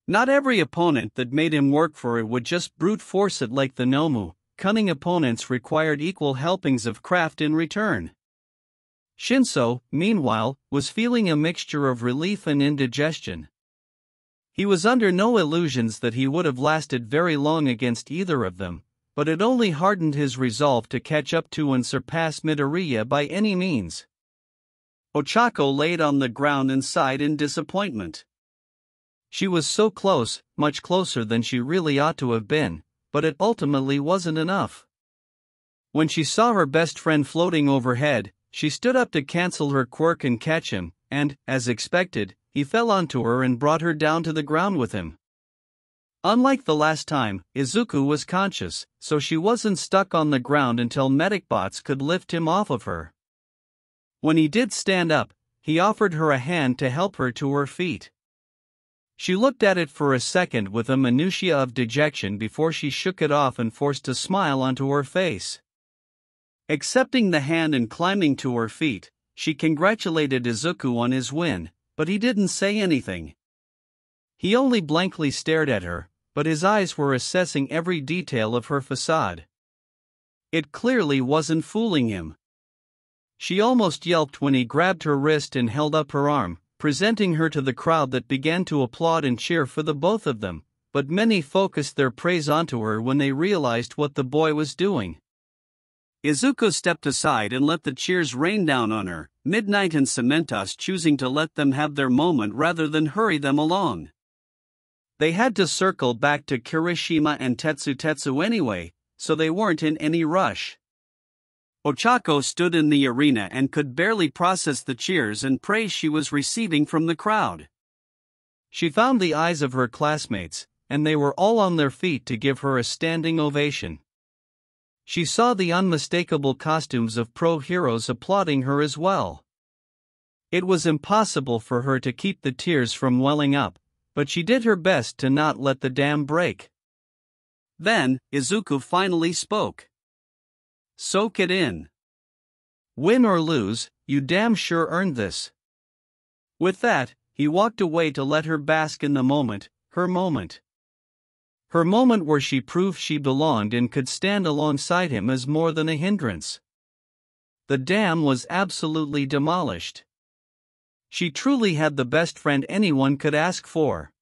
Speaker 1: Not every opponent that made him work for it would just brute force it like the Nomu. Cunning opponents required equal helpings of craft in return. Shinso, meanwhile, was feeling a mixture of relief and indigestion. He was under no illusions that he would have lasted very long against either of them, but it only hardened his resolve to catch up to and surpass Midoriya by any means. Ochako laid on the ground and sighed in disappointment. She was so close, much closer than she really ought to have been, but it ultimately wasn't enough. When she saw her best friend floating overhead, she stood up to cancel her quirk and catch him, and, as expected, he fell onto her and brought her down to the ground with him. Unlike the last time, Izuku was conscious, so she wasn't stuck on the ground until medic bots could lift him off of her. When he did stand up, he offered her a hand to help her to her feet. She looked at it for a second with a minutiae of dejection before she shook it off and forced a smile onto her face. Accepting the hand and climbing to her feet, she congratulated Izuku on his win, but he didn't say anything. He only blankly stared at her, but his eyes were assessing every detail of her facade. It clearly wasn't fooling him. She almost yelped when he grabbed her wrist and held up her arm, presenting her to the crowd that began to applaud and cheer for the both of them, but many focused their praise onto her when they realized what the boy was doing. Izuku stepped aside and let the cheers rain down on her, Midnight and Cementos choosing to let them have their moment rather than hurry them along. They had to circle back to Kirishima and Tetsu anyway, so they weren't in any rush. Ochako stood in the arena and could barely process the cheers and praise she was receiving from the crowd. She found the eyes of her classmates, and they were all on their feet to give her a standing ovation. She saw the unmistakable costumes of pro heroes applauding her as well. It was impossible for her to keep the tears from welling up, but she did her best to not let the dam break. Then, Izuku finally spoke. Soak it in. Win or lose, you damn sure earned this. With that, he walked away to let her bask in the moment, her moment. Her moment where she proved she belonged and could stand alongside him as more than a hindrance. The dam was absolutely demolished. She truly had the best friend anyone could ask for.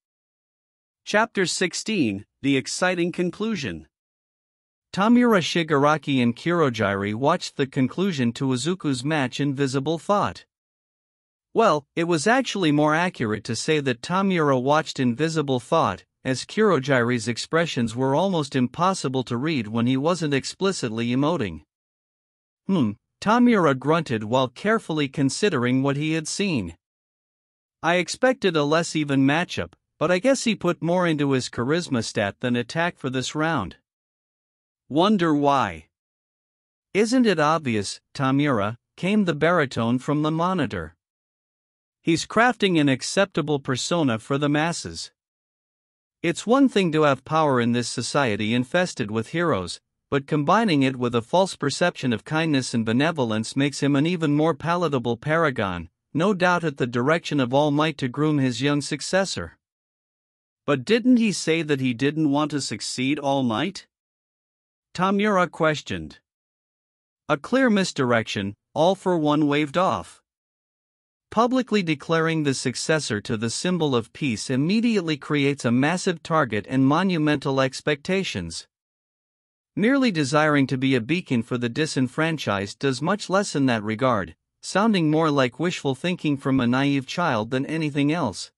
Speaker 1: Chapter 16, The Exciting Conclusion. Tamura Shigaraki and Kirojiri watched the conclusion to Izuku's match in visible thought. Well, it was actually more accurate to say that Tamura watched in visible thought, as Kirojiri's expressions were almost impossible to read when he wasn't explicitly emoting. Tamura grunted while carefully considering what he had seen. I expected a less even matchup, but I guess he put more into his charisma stat than attack for this round. Wonder why? Isn't it obvious, Tamura, came the baritone from the monitor. He's crafting an acceptable persona for the masses. It's one thing to have power in this society infested with heroes, but combining it with a false perception of kindness and benevolence makes him an even more palatable paragon, no doubt at the direction of All Might to groom his young successor. But didn't he say that he didn't want to succeed All Might? Tamura questioned. A clear misdirection, All for One waved off. Publicly declaring the successor to the symbol of peace immediately creates a massive target and monumental expectations. Merely desiring to be a beacon for the disenfranchised does much less in that regard, sounding more like wishful thinking from a naive child than anything else.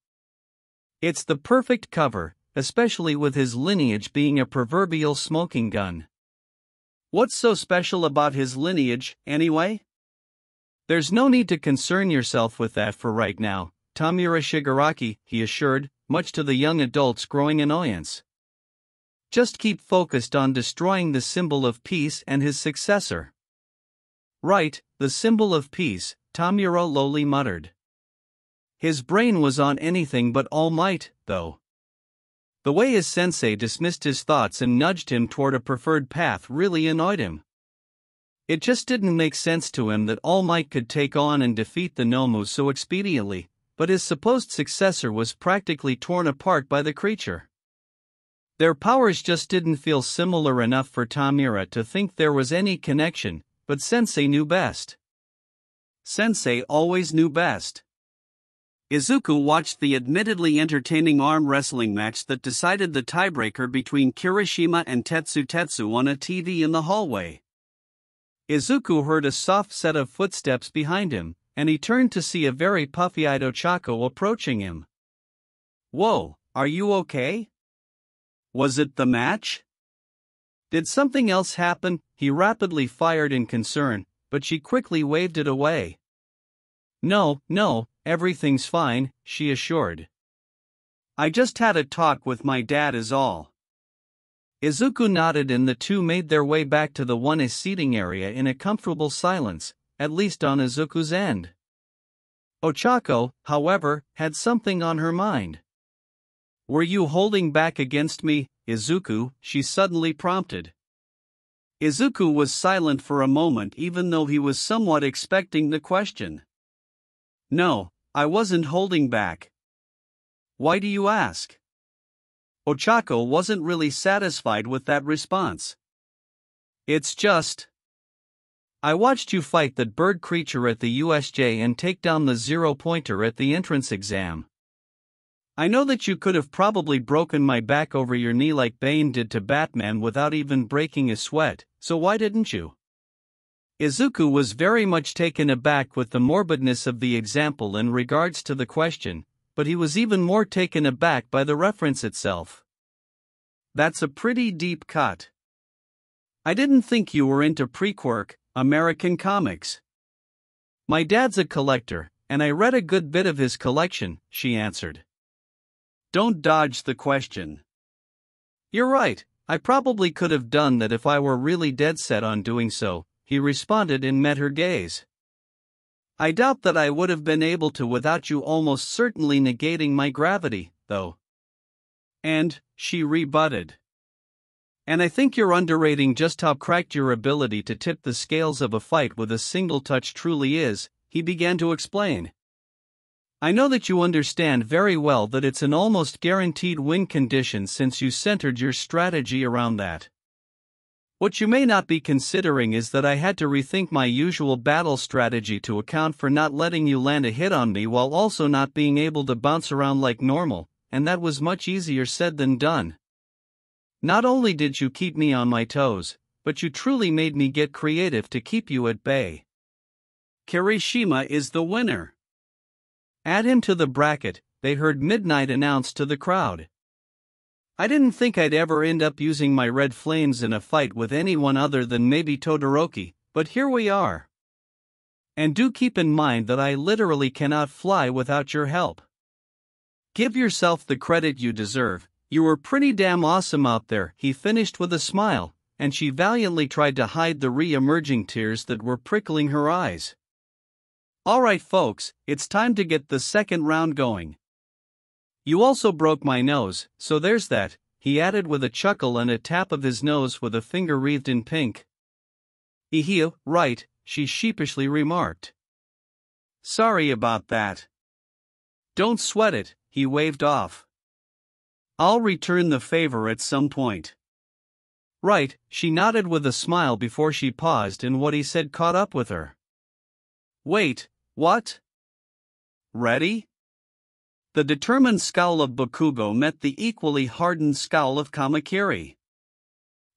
Speaker 1: It's the perfect cover, especially with his lineage being a proverbial smoking gun. What's so special about his lineage, anyway? There's no need to concern yourself with that for right now, Tamura Shigaraki, he assured, much to the young adult's growing annoyance. Just keep focused on destroying the symbol of peace and his successor. Right, the symbol of peace, Tamura lowly muttered. His brain was on anything but All Might, though. The way his sensei dismissed his thoughts and nudged him toward a preferred path really annoyed him. It just didn't make sense to him that All Might could take on and defeat the Nomu so expediently, but his supposed successor was practically torn apart by the creature. Their powers just didn't feel similar enough for Tamura to think there was any connection, but Sensei knew best. Sensei always knew best. Izuku watched the admittedly entertaining arm wrestling match that decided the tiebreaker between Kirishima and Tetsu on a TV in the hallway. Izuku heard a soft set of footsteps behind him, and he turned to see a very puffy-eyed Ochako approaching him. Whoa, are you okay? Was it the match? Did something else happen? He rapidly fired in concern, but she quickly waved it away. No, everything's fine, she assured. I just had a talk with my dad is all. Izuku nodded and the two made their way back to the one-is seating area in a comfortable silence, at least on Izuku's end. Ochako, however, had something on her mind. Were you holding back against me, Izuku? She suddenly prompted. Izuku was silent for a moment even though he was somewhat expecting the question. No, I wasn't holding back. Why do you ask? Ochako wasn't really satisfied with that response. It's just... I watched you fight that bird creature at the USJ and take down the 0-pointer at the entrance exam. I know that you could have probably broken my back over your knee like Bane did to Batman without even breaking a sweat, so why didn't you? Izuku was very much taken aback with the morbidness of the example in regards to the question, but he was even more taken aback by the reference itself. That's a pretty deep cut. I didn't think you were into pre-Quirk, American comics. My dad's a collector, and I read a good bit of his collection, she answered. Don't dodge the question. You're right, I probably could have done that if I were really dead set on doing so, he responded and met her gaze. I doubt that I would have been able to without you almost certainly negating my gravity, though. And, she rebutted. And I think you're underrating just how cracked your ability to tip the scales of a fight with a single touch truly is, he began to explain. I know that you understand very well that it's an almost guaranteed win condition since you centered your strategy around that. What you may not be considering is that I had to rethink my usual battle strategy to account for not letting you land a hit on me while also not being able to bounce around like normal, and that was much easier said than done. Not only did you keep me on my toes, but you truly made me get creative to keep you at bay. Kirishima is the winner. Add him to the bracket, they heard Midnight announce to the crowd. I didn't think I'd ever end up using my red flames in a fight with anyone other than maybe Todoroki, but here we are. And do keep in mind that I literally cannot fly without your help. Give yourself the credit you deserve, you were pretty damn awesome out there, he finished with a smile, and she valiantly tried to hide the re-emerging tears that were prickling her eyes. Alright folks, it's time to get the second round going. You also broke my nose, so there's that, he added with a chuckle and a tap of his nose with a finger wreathed in pink. Right, she sheepishly remarked. Sorry about that. Don't sweat it, he waved off. I'll return the favor at some point. Right, she nodded with a smile before she paused and what he said caught up with her. Wait, what? Ready? The determined scowl of Bakugo met the equally hardened scowl of Kamakiri.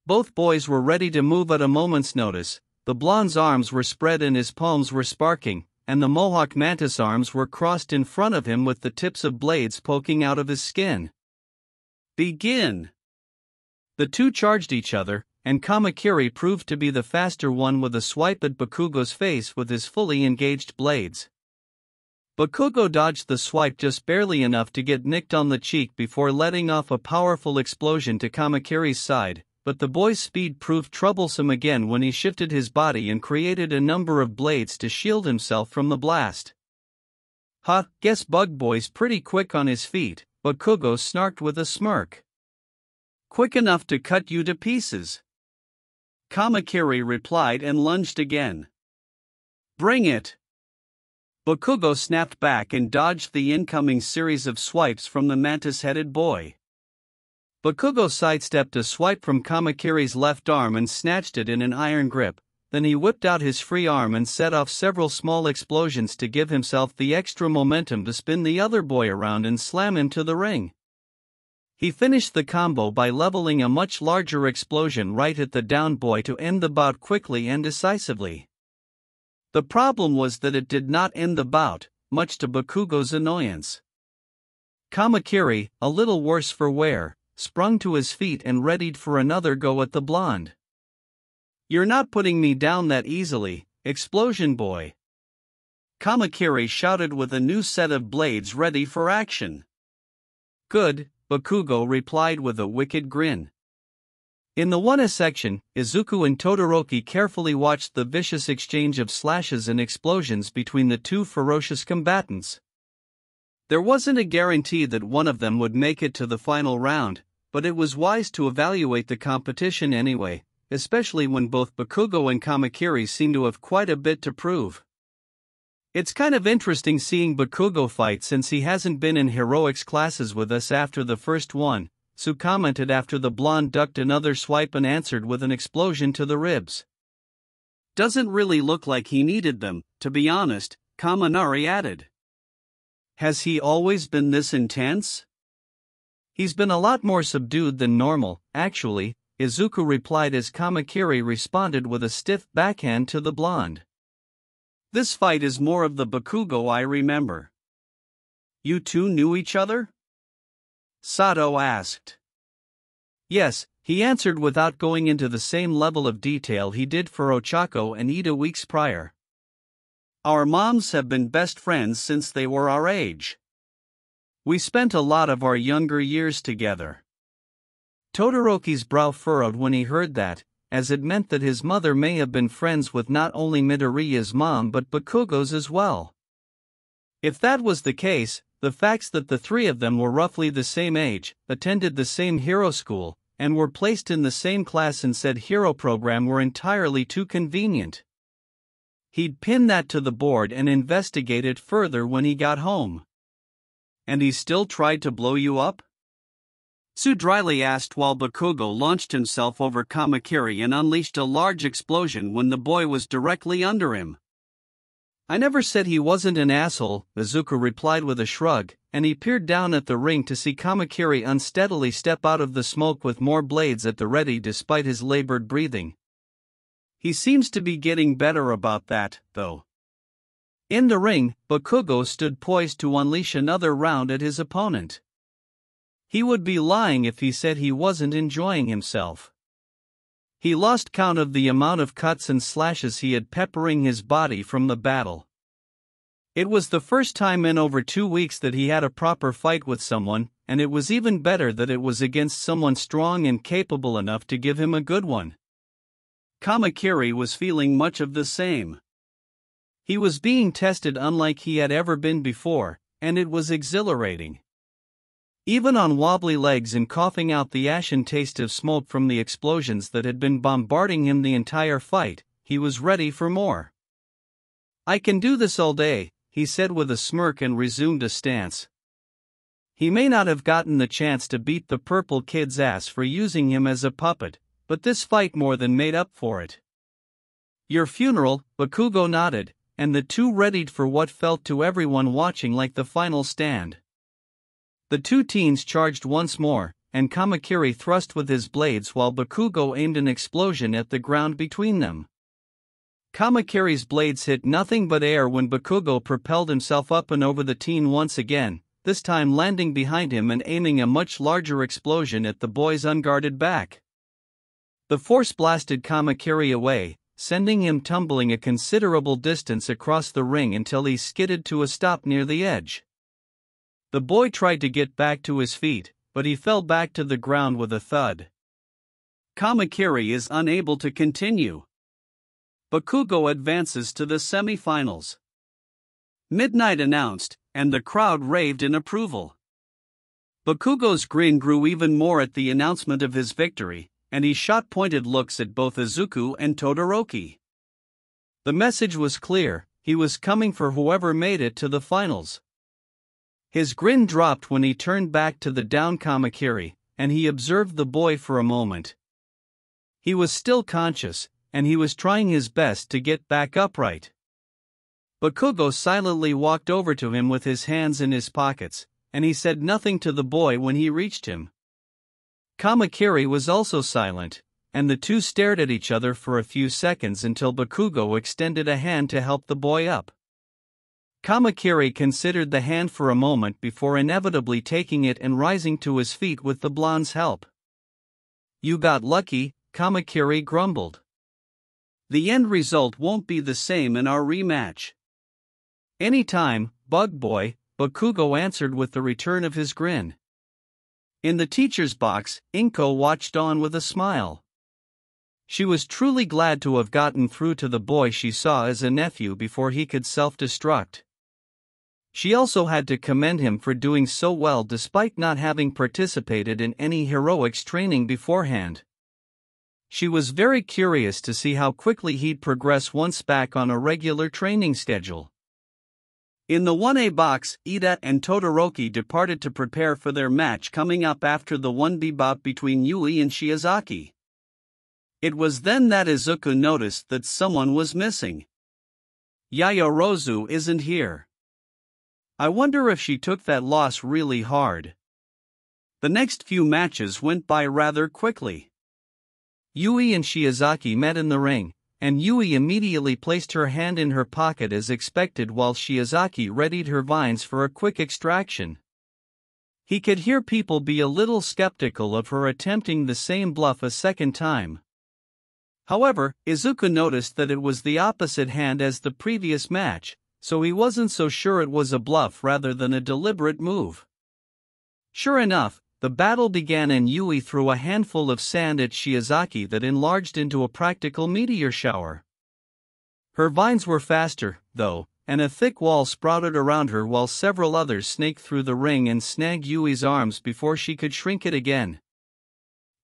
Speaker 1: Both boys were ready to move at a moment's notice, the blonde's arms were spread and his palms were sparking, and the Mohawk mantis arms were crossed in front of him with the tips of blades poking out of his skin. Begin! The two charged each other, and Kamakiri proved to be the faster one with a swipe at Bakugo's face with his fully engaged blades. Bakugo dodged the swipe just barely enough to get nicked on the cheek before letting off a powerful explosion to Kamakiri's side, but the boy's speed proved troublesome again when he shifted his body and created a number of blades to shield himself from the blast. "Huh, guess Bug Boy's pretty quick on his feet," Bakugo snarked with a smirk. "Quick enough to cut you to pieces," Kamakiri replied and lunged again. "Bring it!" Bakugo snapped back and dodged the incoming series of swipes from the mantis-headed boy. Bakugo sidestepped a swipe from Kamakiri's left arm and snatched it in an iron grip, then he whipped out his free arm and set off several small explosions to give himself the extra momentum to spin the other boy around and slam him to the ring. He finished the combo by leveling a much larger explosion right at the downed boy to end the bout quickly and decisively. The problem was that it did not end the bout, much to Bakugo's annoyance. Kamakiri, a little worse for wear, sprung to his feet and readied for another go at the blonde. "You're not putting me down that easily, Explosion Boy," Kamakiri shouted with a new set of blades ready for action. "Good," Bakugo replied with a wicked grin. In the 1A section, Izuku and Todoroki carefully watched the vicious exchange of slashes and explosions between the two ferocious combatants. There wasn't a guarantee that one of them would make it to the final round, but it was wise to evaluate the competition anyway, especially when both Bakugo and Kamakiri seem to have quite a bit to prove. "It's kind of interesting seeing Bakugo fight since he hasn't been in heroics classes with us after the first one," Su commented after the blonde ducked another swipe and answered with an explosion to the ribs. "Doesn't really look like he needed them, to be honest," Kaminari added. "Has he always been this intense?" "He's been a lot more subdued than normal, actually," Izuku replied as Kamakiri responded with a stiff backhand to the blonde. "This fight is more of the Bakugo I remember." "You two knew each other?" Sato asked. "Yes," he answered without going into the same level of detail he did for Ochako and Ida weeks prior. "Our moms have been best friends since they were our age. We spent a lot of our younger years together." Todoroki's brow furrowed when he heard that, as it meant that his mother may have been friends with not only Midoriya's mom but Bakugo's as well. If that was the case, the facts that the three of them were roughly the same age, attended the same hero school, and were placed in the same class in said hero program were entirely too convenient. He'd pin that to the board and investigate it further when he got home. "And he still tried to blow you up?" Su dryly asked while Bakugo launched himself over Kamakiri and unleashed a large explosion when the boy was directly under him. "I never said he wasn't an asshole," Izuku replied with a shrug, and he peered down at the ring to see Kamakiri unsteadily step out of the smoke with more blades at the ready despite his labored breathing. "He seems to be getting better about that, though." In the ring, Bakugo stood poised to unleash another round at his opponent. He would be lying if he said he wasn't enjoying himself. He lost count of the amount of cuts and slashes he had peppering his body from the battle. It was the first time in over 2 weeks that he had a proper fight with someone, and it was even better that it was against someone strong and capable enough to give him a good one. Kamakiri was feeling much of the same. He was being tested unlike he had ever been before, and it was exhilarating. Even on wobbly legs and coughing out the ashen taste of smoke from the explosions that had been bombarding him the entire fight, he was ready for more. "I can do this all day," he said with a smirk and resumed a stance. He may not have gotten the chance to beat the purple kid's ass for using him as a puppet, but this fight more than made up for it. "Your funeral," Bakugo nodded, and the two readied for what felt to everyone watching like the final stand. The two teens charged once more, and Kamakiri thrust with his blades while Bakugo aimed an explosion at the ground between them. Kamakiri's blades hit nothing but air when Bakugo propelled himself up and over the teen once again, this time landing behind him and aiming a much larger explosion at the boy's unguarded back. The force blasted Kamakiri away, sending him tumbling a considerable distance across the ring until he skidded to a stop near the edge. The boy tried to get back to his feet, but he fell back to the ground with a thud. Kamakiri is unable to continue. Bakugo advances to the semi-finals. Midnight announced, and the crowd raved in approval. Bakugo's grin grew even more at the announcement of his victory, and he shot pointed looks at both Izuku and Todoroki. The message was clear: he was coming for whoever made it to the finals. His grin dropped when he turned back to the down Kamakiri, and he observed the boy for a moment. He was still conscious, and he was trying his best to get back upright. Bakugo silently walked over to him with his hands in his pockets, and he said nothing to the boy when he reached him. Kamakiri was also silent, and the two stared at each other for a few seconds until Bakugo extended a hand to help the boy up. Kamakiri considered the hand for a moment before inevitably taking it and rising to his feet with the blonde's help. "You got lucky," Kamakiri grumbled. "The end result won't be the same in our rematch." "Anytime, Bug Boy," Bakugo answered with the return of his grin. In the teacher's box, Inko watched on with a smile. She was truly glad to have gotten through to the boy she saw as a nephew before he could self-destruct. She also had to commend him for doing so well despite not having participated in any heroics training beforehand. She was very curious to see how quickly he'd progress once back on a regular training schedule. In the 1A box, Ida and Todoroki departed to prepare for their match coming up after the 1B bout between Yui and Shiozaki. It was then that Izuku noticed that someone was missing. Yaoyorozu isn't here. I wonder if she took that loss really hard. The next few matches went by rather quickly. Yui and Shiozaki met in the ring, and Yui immediately placed her hand in her pocket as expected while Shiozaki readied her vines for a quick extraction. He could hear people be a little skeptical of her attempting the same bluff a second time. However, Izuku noticed that it was the opposite hand as the previous match, so he wasn't so sure it was a bluff rather than a deliberate move. Sure enough, the battle began and Yui threw a handful of sand at Shiozaki that enlarged into a practical meteor shower. Her vines were faster, though, and a thick wall sprouted around her while several others snaked through the ring and snagged Yui's arms before she could shrink it again.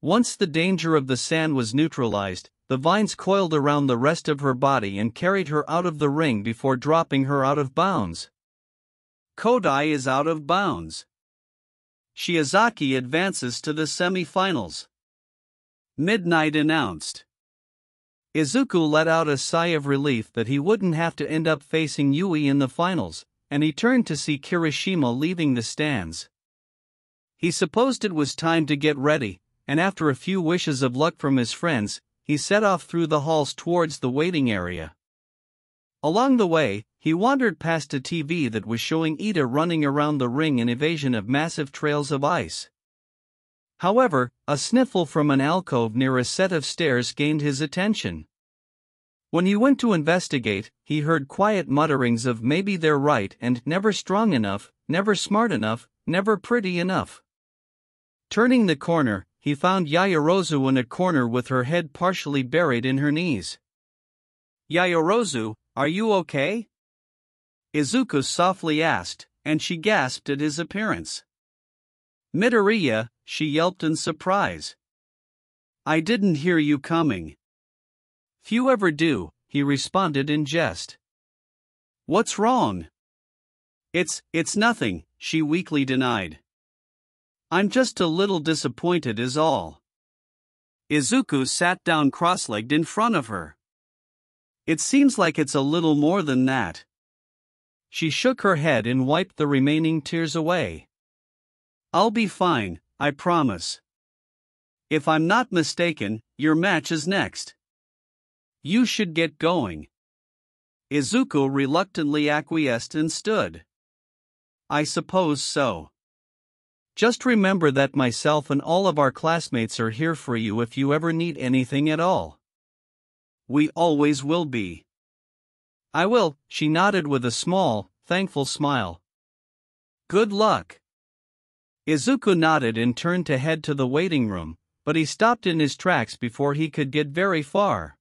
Speaker 1: Once the danger of the sand was neutralized, the vines coiled around the rest of her body and carried her out of the ring before dropping her out of bounds. Kodai is out of bounds. Shiozaki advances to the semi-finals. Midnight announced. Izuku let out a sigh of relief that he wouldn't have to end up facing Yui in the finals, and he turned to see Kirishima leaving the stands. He supposed it was time to get ready, and after a few wishes of luck from his friends, he set off through the halls towards the waiting area. Along the way, he wandered past a TV that was showing Ida running around the ring in evasion of massive trails of ice. However, a sniffle from an alcove near a set of stairs gained his attention. When he went to investigate, he heard quiet mutterings of "maybe they're right" and "never strong enough, never smart enough, never pretty enough." Turning the corner, he found Yaoyorozu in a corner with her head partially buried in her knees. "Yaoyorozu, are you okay?" Izuku softly asked, and she gasped at his appearance. "Midoriya," she yelped in surprise. "I didn't hear you coming." "Few ever do," he responded in jest. "What's wrong?" It's nothing," she weakly denied. "I'm just a little disappointed is all." Izuku sat down cross-legged in front of her. "It seems like it's a little more than that." She shook her head and wiped the remaining tears away. "I'll be fine, I promise. If I'm not mistaken, your match is next. You should get going." Izuku reluctantly acquiesced and stood. "I suppose so." Just remember that myself and all of our classmates are here for you if you ever need anything at all. We always will be. I will, she nodded with a small, thankful smile. Good luck. Izuku nodded and turned to head to the waiting room, but he stopped in his tracks before he could get very far.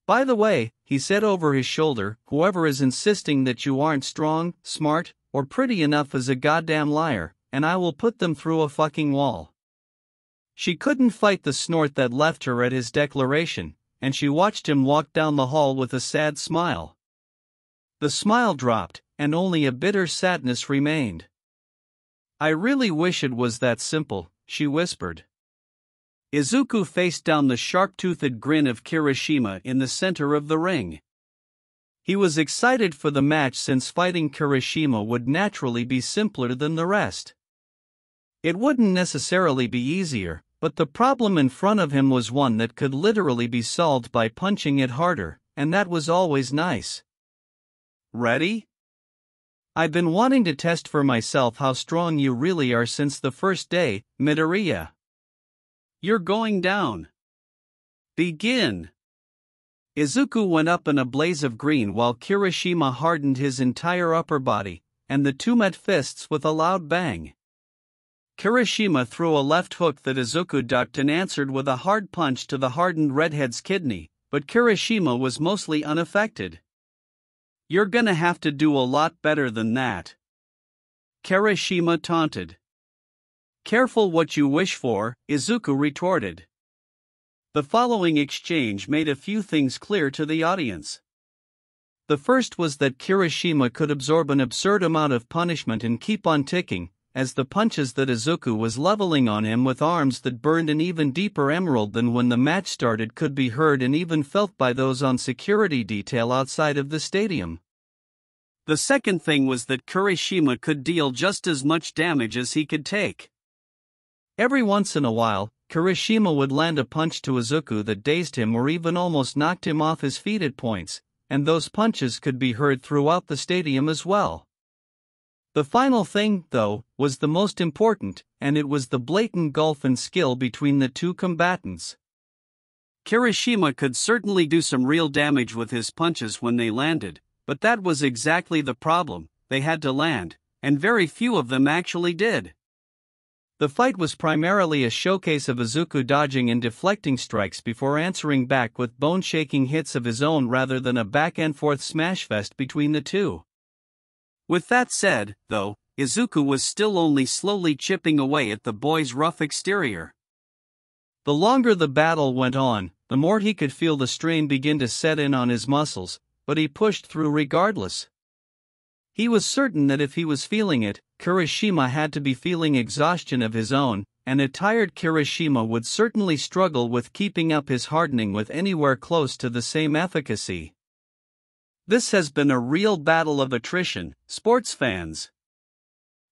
Speaker 1: By the way, he said over his shoulder, whoever is insisting that you aren't strong, smart, or pretty enough is a goddamn liar, and I will put them through a fucking wall. She couldn't fight the snort that left her at his declaration, and she watched him walk down the hall with a sad smile. The smile dropped, and only a bitter sadness remained. I really wish it was that simple, she whispered. Izuku faced down the sharp-toothed grin of Kirishima in the center of the ring. He was excited for the match since fighting Kirishima would naturally be simpler than the rest. It wouldn't necessarily be easier, but the problem in front of him was one that could literally be solved by punching it harder, and that was always nice. Ready? I've been wanting to test for myself how strong you really are since the first day, Midoriya. You're going down. Begin. Izuku went up in a blaze of green while Kirishima hardened his entire upper body, and the two met fists with a loud bang. Kirishima threw a left hook that Izuku ducked and answered with a hard punch to the hardened redhead's kidney, but Kirishima was mostly unaffected. You're gonna have to do a lot better than that. Kirishima taunted. Careful what you wish for, Izuku retorted. The following exchange made a few things clear to the audience. The first was that Kirishima could absorb an absurd amount of punishment and keep on ticking, as the punches that Izuku was leveling on him with arms that burned an even deeper emerald than when the match started could be heard and even felt by those on security detail outside of the stadium. The second thing was that Kirishima could deal just as much damage as he could take. Every once in a while, Kirishima would land a punch to Izuku that dazed him or even almost knocked him off his feet at points, and those punches could be heard throughout the stadium as well. The final thing, though, was the most important, and it was the blatant gulf in skill between the two combatants. Kirishima could certainly do some real damage with his punches when they landed, but that was exactly the problem, they had to land, and very few of them actually did. The fight was primarily a showcase of Izuku dodging and deflecting strikes before answering back with bone-shaking hits of his own rather than a back-and-forth smashfest between the two. With that said, though, Izuku was still only slowly chipping away at the boy's rough exterior. The longer the battle went on, the more he could feel the strain begin to set in on his muscles, but he pushed through regardless. He was certain that if he was feeling it, Kirishima had to be feeling exhaustion of his own, and a tired Kirishima would certainly struggle with keeping up his hardening with anywhere close to the same efficacy. This has been a real battle of attrition, sports fans.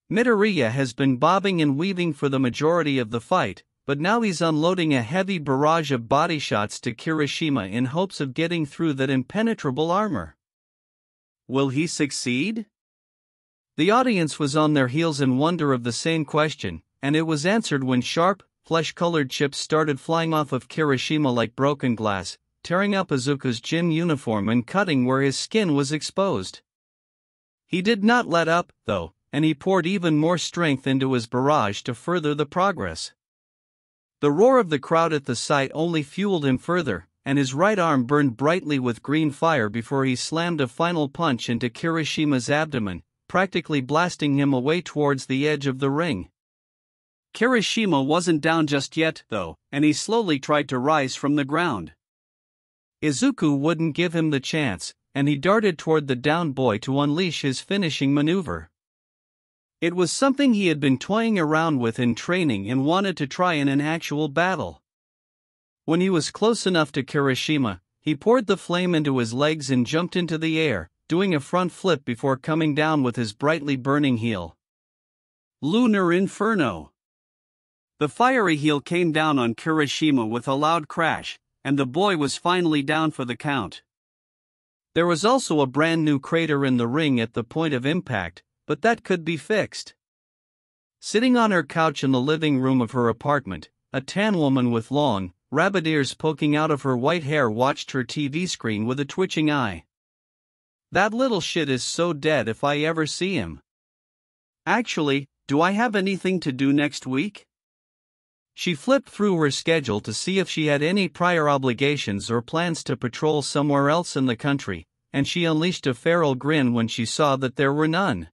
Speaker 1: Midoriya has been bobbing and weaving for the majority of the fight, but now he's unloading a heavy barrage of body shots to Kirishima in hopes of getting through that impenetrable armor. Will he succeed? The audience was on their heels in wonder of the same question, and it was answered when sharp, flesh-colored chips started flying off of Kirishima like broken glass, tearing up Izuku's gym uniform and cutting where his skin was exposed. He did not let up, though, and he poured even more strength into his barrage to further the progress. The roar of the crowd at the sight only fueled him further, and his right arm burned brightly with green fire before he slammed a final punch into Kirishima's abdomen, practically blasting him away towards the edge of the ring. Kirishima wasn't down just yet, though, and he slowly tried to rise from the ground. Izuku wouldn't give him the chance, and he darted toward the downed boy to unleash his finishing maneuver. It was something he had been toying around with in training and wanted to try in an actual battle. When he was close enough to Kirishima, he poured the flame into his legs and jumped into the air, doing a front flip before coming down with his brightly burning heel. Lunar Inferno! The fiery heel came down on Kirishima with a loud crash, and the boy was finally down for the count. There was also a brand new crater in the ring at the point of impact, but that could be fixed. Sitting on her couch in the living room of her apartment, a tan woman with long, rabbit ears poking out of her white hair watched her TV screen with a twitching eye. That little shit is so dead if I ever see him. Actually, do I have anything to do next week? She flipped through her schedule to see if she had any prior obligations or plans to patrol somewhere else in the country, and she unleashed a feral grin when she saw that there were none.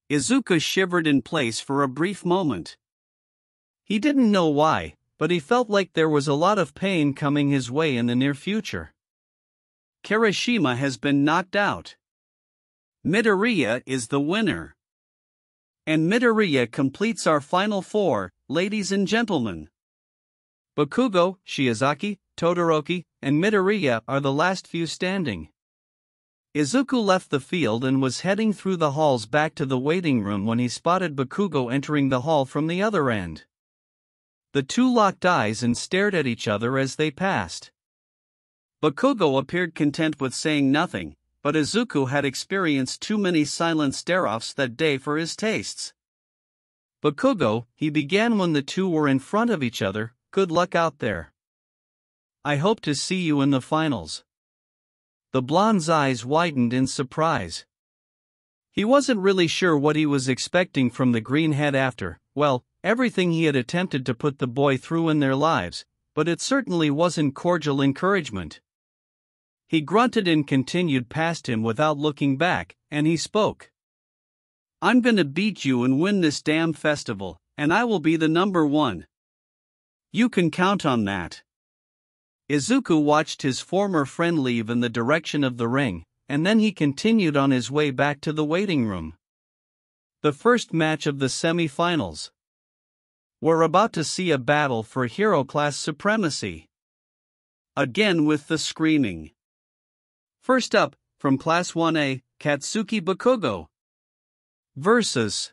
Speaker 1: Izuku shivered in place for a brief moment. He didn't know why, but he felt like there was a lot of pain coming his way in the near future. Kirishima has been knocked out. Midoriya is the winner. And Midoriya completes our final four, ladies and gentlemen. Bakugo, Shiozaki, Todoroki, and Midoriya are the last few standing. Izuku left the field and was heading through the halls back to the waiting room when he spotted Bakugo entering the hall from the other end. The two locked eyes and stared at each other as they passed. Bakugo appeared content with saying nothing, but Izuku had experienced too many silent stare-offs that day for his tastes. Bakugo, he began when the two were in front of each other, good luck out there. I hope to see you in the finals. The blonde's eyes widened in surprise. He wasn't really sure what he was expecting from the greenhead after, well, everything he had attempted to put the boy through in their lives, but it certainly wasn't cordial encouragement. He grunted and continued past him without looking back, and he spoke. I'm gonna beat you and win this damn festival, and I will be the number one. You can count on that. Izuku watched his former friend leave in the direction of the ring, and then he continued on his way back to the waiting room. The first match of the semi-finals. We're about to see a battle for hero class supremacy. Again with the screaming. First up, from Class 1A, Katsuki Bakugo versus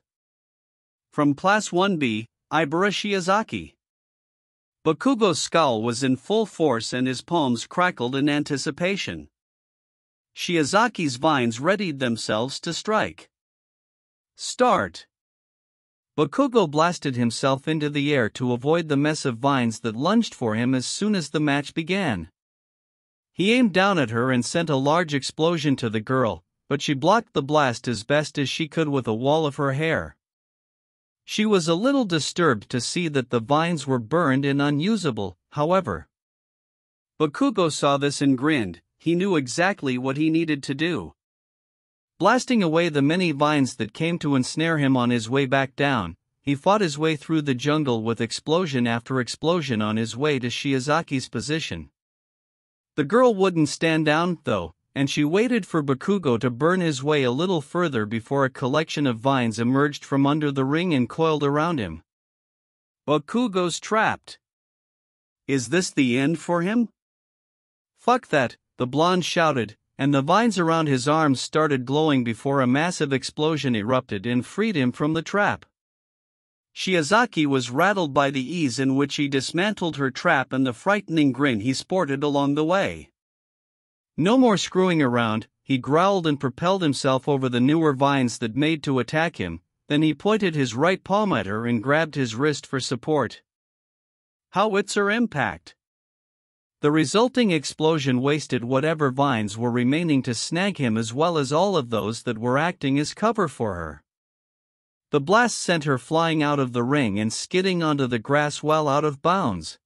Speaker 1: from Class 1B, Ibara Shiozaki. Bakugo's scowl was in full force and his palms crackled in anticipation. Shiozaki's vines readied themselves to strike. Start! Bakugo blasted himself into the air to avoid the mess of vines that lunged for him as soon as the match began. He aimed down at her and sent a large explosion to the girl, but she blocked the blast as best as she could with a wall of her hair. She was a little disturbed to see that the vines were burned and unusable, however. Bakugo saw this and grinned. He knew exactly what he needed to do. Blasting away the many vines that came to ensnare him on his way back down, he fought his way through the jungle with explosion after explosion on his way to Shiozaki's position. The girl wouldn't stand down, though, and she waited for Bakugo to burn his way a little further before a collection of vines emerged from under the ring and coiled around him. Bakugo's trapped. Is this the end for him? Fuck that, the blonde shouted, and the vines around his arms started glowing before a massive explosion erupted and freed him from the trap. Shiozaki was rattled by the ease in which he dismantled her trap and the frightening grin he sported along the way. No more screwing around, he growled and propelled himself over the newer vines that made to attack him, then he pointed his right palm at her and grabbed his wrist for support. Howitzer impact! The resulting explosion wasted whatever vines were remaining to snag him as well as all of those that were acting as cover for her. The blast sent her flying out of the ring and skidding onto the grass well out of bounds.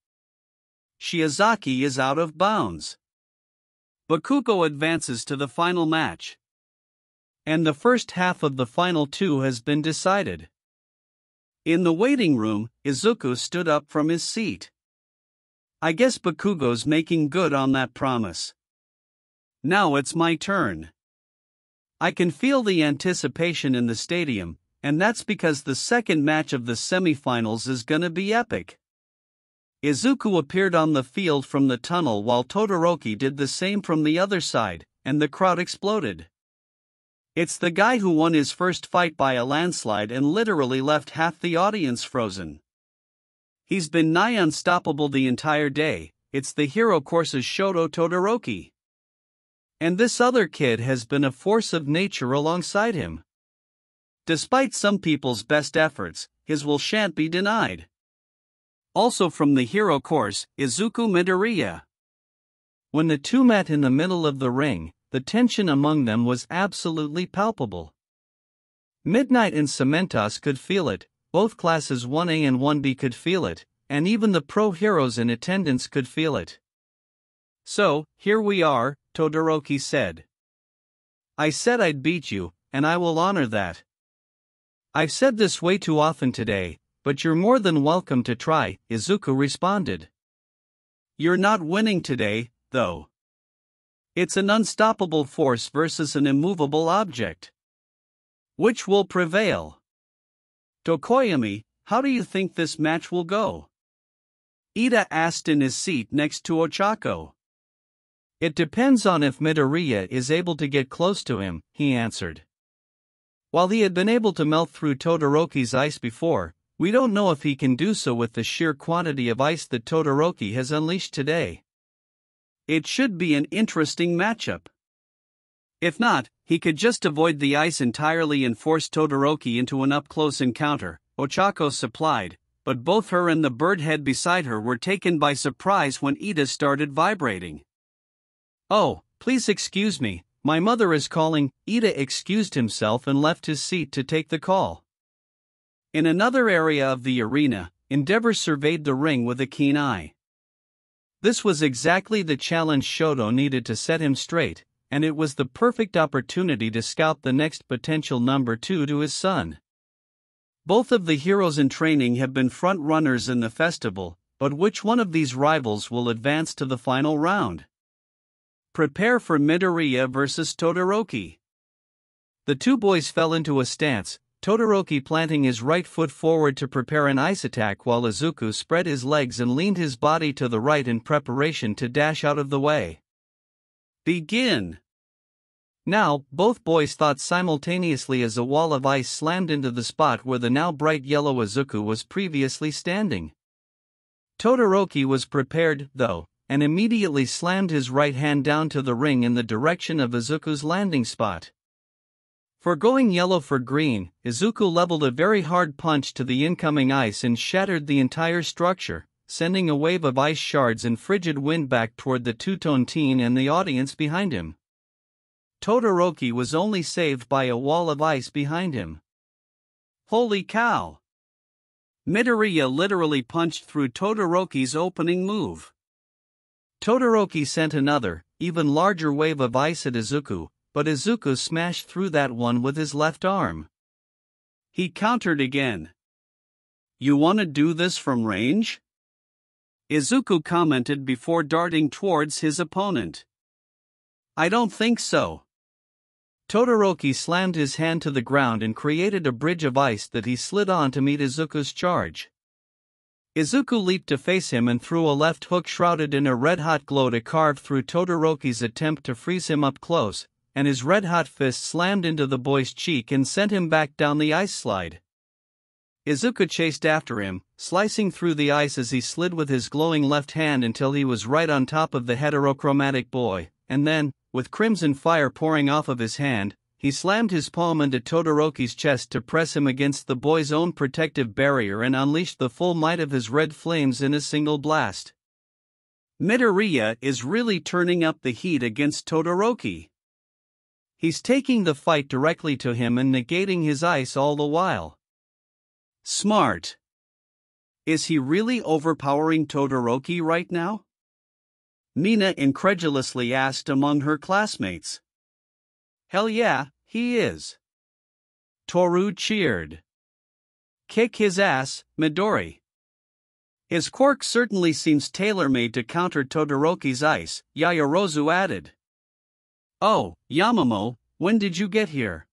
Speaker 1: Shiozaki is out of bounds. Bakugo advances to the final match. And the first half of the final two has been decided. In the waiting room, Izuku stood up from his seat. I guess Bakugo's making good on that promise. Now it's my turn. I can feel the anticipation in the stadium, and that's because the second match of the semifinals is gonna be epic. Izuku appeared on the field from the tunnel while Todoroki did the same from the other side, and the crowd exploded. It's the guy who won his first fight by a landslide and literally left half the audience frozen. He's been nigh unstoppable the entire day. It's the hero course's Shoto Todoroki. And this other kid has been a force of nature alongside him. Despite some people's best efforts, his will shan't be denied. Also from the hero course, Izuku Midoriya. When the two met in the middle of the ring, the tension among them was absolutely palpable. Midnight and Cementos could feel it, both classes 1A and 1B could feel it, and even the pro heroes in attendance could feel it. So, here we are, Todoroki said. I said I'd beat you, and I will honor that. I've said this way too often today, but you're more than welcome to try, Izuku responded. You're not winning today, though. It's an unstoppable force versus an immovable object. Which will prevail? Tokoyami, how do you think this match will go? Ida asked in his seat next to Ochako. It depends on if Midoriya is able to get close to him, he answered. While he had been able to melt through Todoroki's ice before, we don't know if he can do so with the sheer quantity of ice that Todoroki has unleashed today. It should be an interesting matchup. If not, he could just avoid the ice entirely and force Todoroki into an up-close encounter, Ochako supplied, but both her and the bird head beside her were taken by surprise when Ida started vibrating. Oh, please excuse me, my mother is calling. Ida excused himself and left his seat to take the call. In another area of the arena, Endeavor surveyed the ring with a keen eye. This was exactly the challenge Shoto needed to set him straight, and it was the perfect opportunity to scout the next potential number 2 to his son. Both of the heroes in training have been front-runners in the festival, but which one of these rivals will advance to the final round? Prepare for Midoriya versus Todoroki. The two boys fell into a stance, Todoroki planting his right foot forward to prepare an ice attack while Izuku spread his legs and leaned his body to the right in preparation to dash out of the way. Begin! Now, both boys thought simultaneously as a wall of ice slammed into the spot where the now bright yellow Izuku was previously standing. Todoroki was prepared, though, and immediately slammed his right hand down to the ring in the direction of Izuku's landing spot. Foregoing yellow for green, Izuku leveled a very hard punch to the incoming ice and shattered the entire structure, sending a wave of ice shards and frigid wind back toward the two-tone teen and the audience behind him. Todoroki was only saved by a wall of ice behind him. Holy cow! Midoriya literally punched through Todoroki's opening move. Todoroki sent another, even larger wave of ice at Izuku, but Izuku smashed through that one with his left arm. He countered again. You wanna do this from range? Izuku commented before darting towards his opponent. I don't think so. Todoroki slammed his hand to the ground and created a bridge of ice that he slid on to meet Izuku's charge. Izuku leaped to face him and threw a left hook shrouded in a red-hot glow to carve through Todoroki's attempt to freeze him up close, and his red-hot fist slammed into the boy's cheek and sent him back down the ice slide. Izuku chased after him, slicing through the ice as he slid with his glowing left hand until he was right on top of the heterochromatic boy, and then, with crimson fire pouring off of his hand, he slammed his palm into Todoroki's chest to press him against the boy's own protective barrier and unleashed the full might of his red flames in a single blast. Midoriya is really turning up the heat against Todoroki. He's taking the fight directly to him and negating his ice all the while. Smart. Is he really overpowering Todoroki right now? Mina incredulously asked among her classmates. Hell yeah, he is. Toru cheered. Kick his ass, Midori. His quirk certainly seems tailor-made to counter Todoroki's ice, Yaoyorozu added. Oh, Yamamo, when did you get here?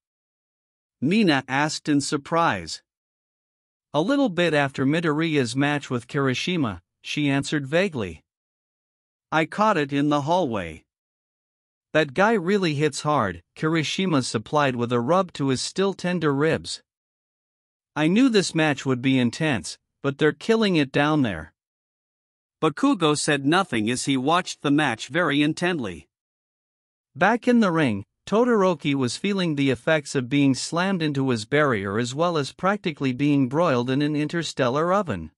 Speaker 1: Mina asked in surprise. A little bit after Midoriya's match with Kirishima, she answered vaguely. I caught it in the hallway. That guy really hits hard, Kirishima supplied with a rub to his still tender ribs. I knew this match would be intense, but they're killing it down there. Bakugo said nothing as he watched the match very intently. Back in the ring, Todoroki was feeling the effects of being slammed into his barrier as well as practically being broiled in an interstellar oven.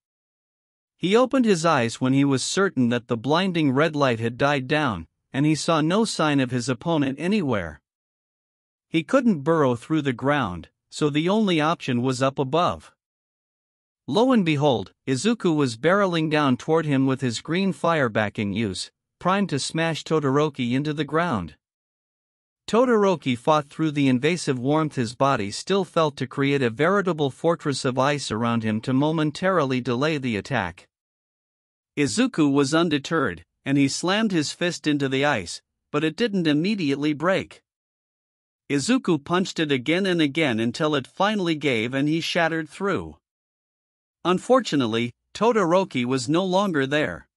Speaker 1: He opened his eyes when he was certain that the blinding red light had died down, and he saw no sign of his opponent anywhere. He couldn't burrow through the ground, so the only option was up above. Lo and behold, Izuku was barreling down toward him with his green fire back in use, primed to smash Todoroki into the ground. Todoroki fought through the invasive warmth his body still felt to create a veritable fortress of ice around him to momentarily delay the attack. Izuku was undeterred, and he slammed his fist into the ice, but it didn't immediately break. Izuku punched it again and again until it finally gave and he shattered through. Unfortunately, Todoroki was no longer there.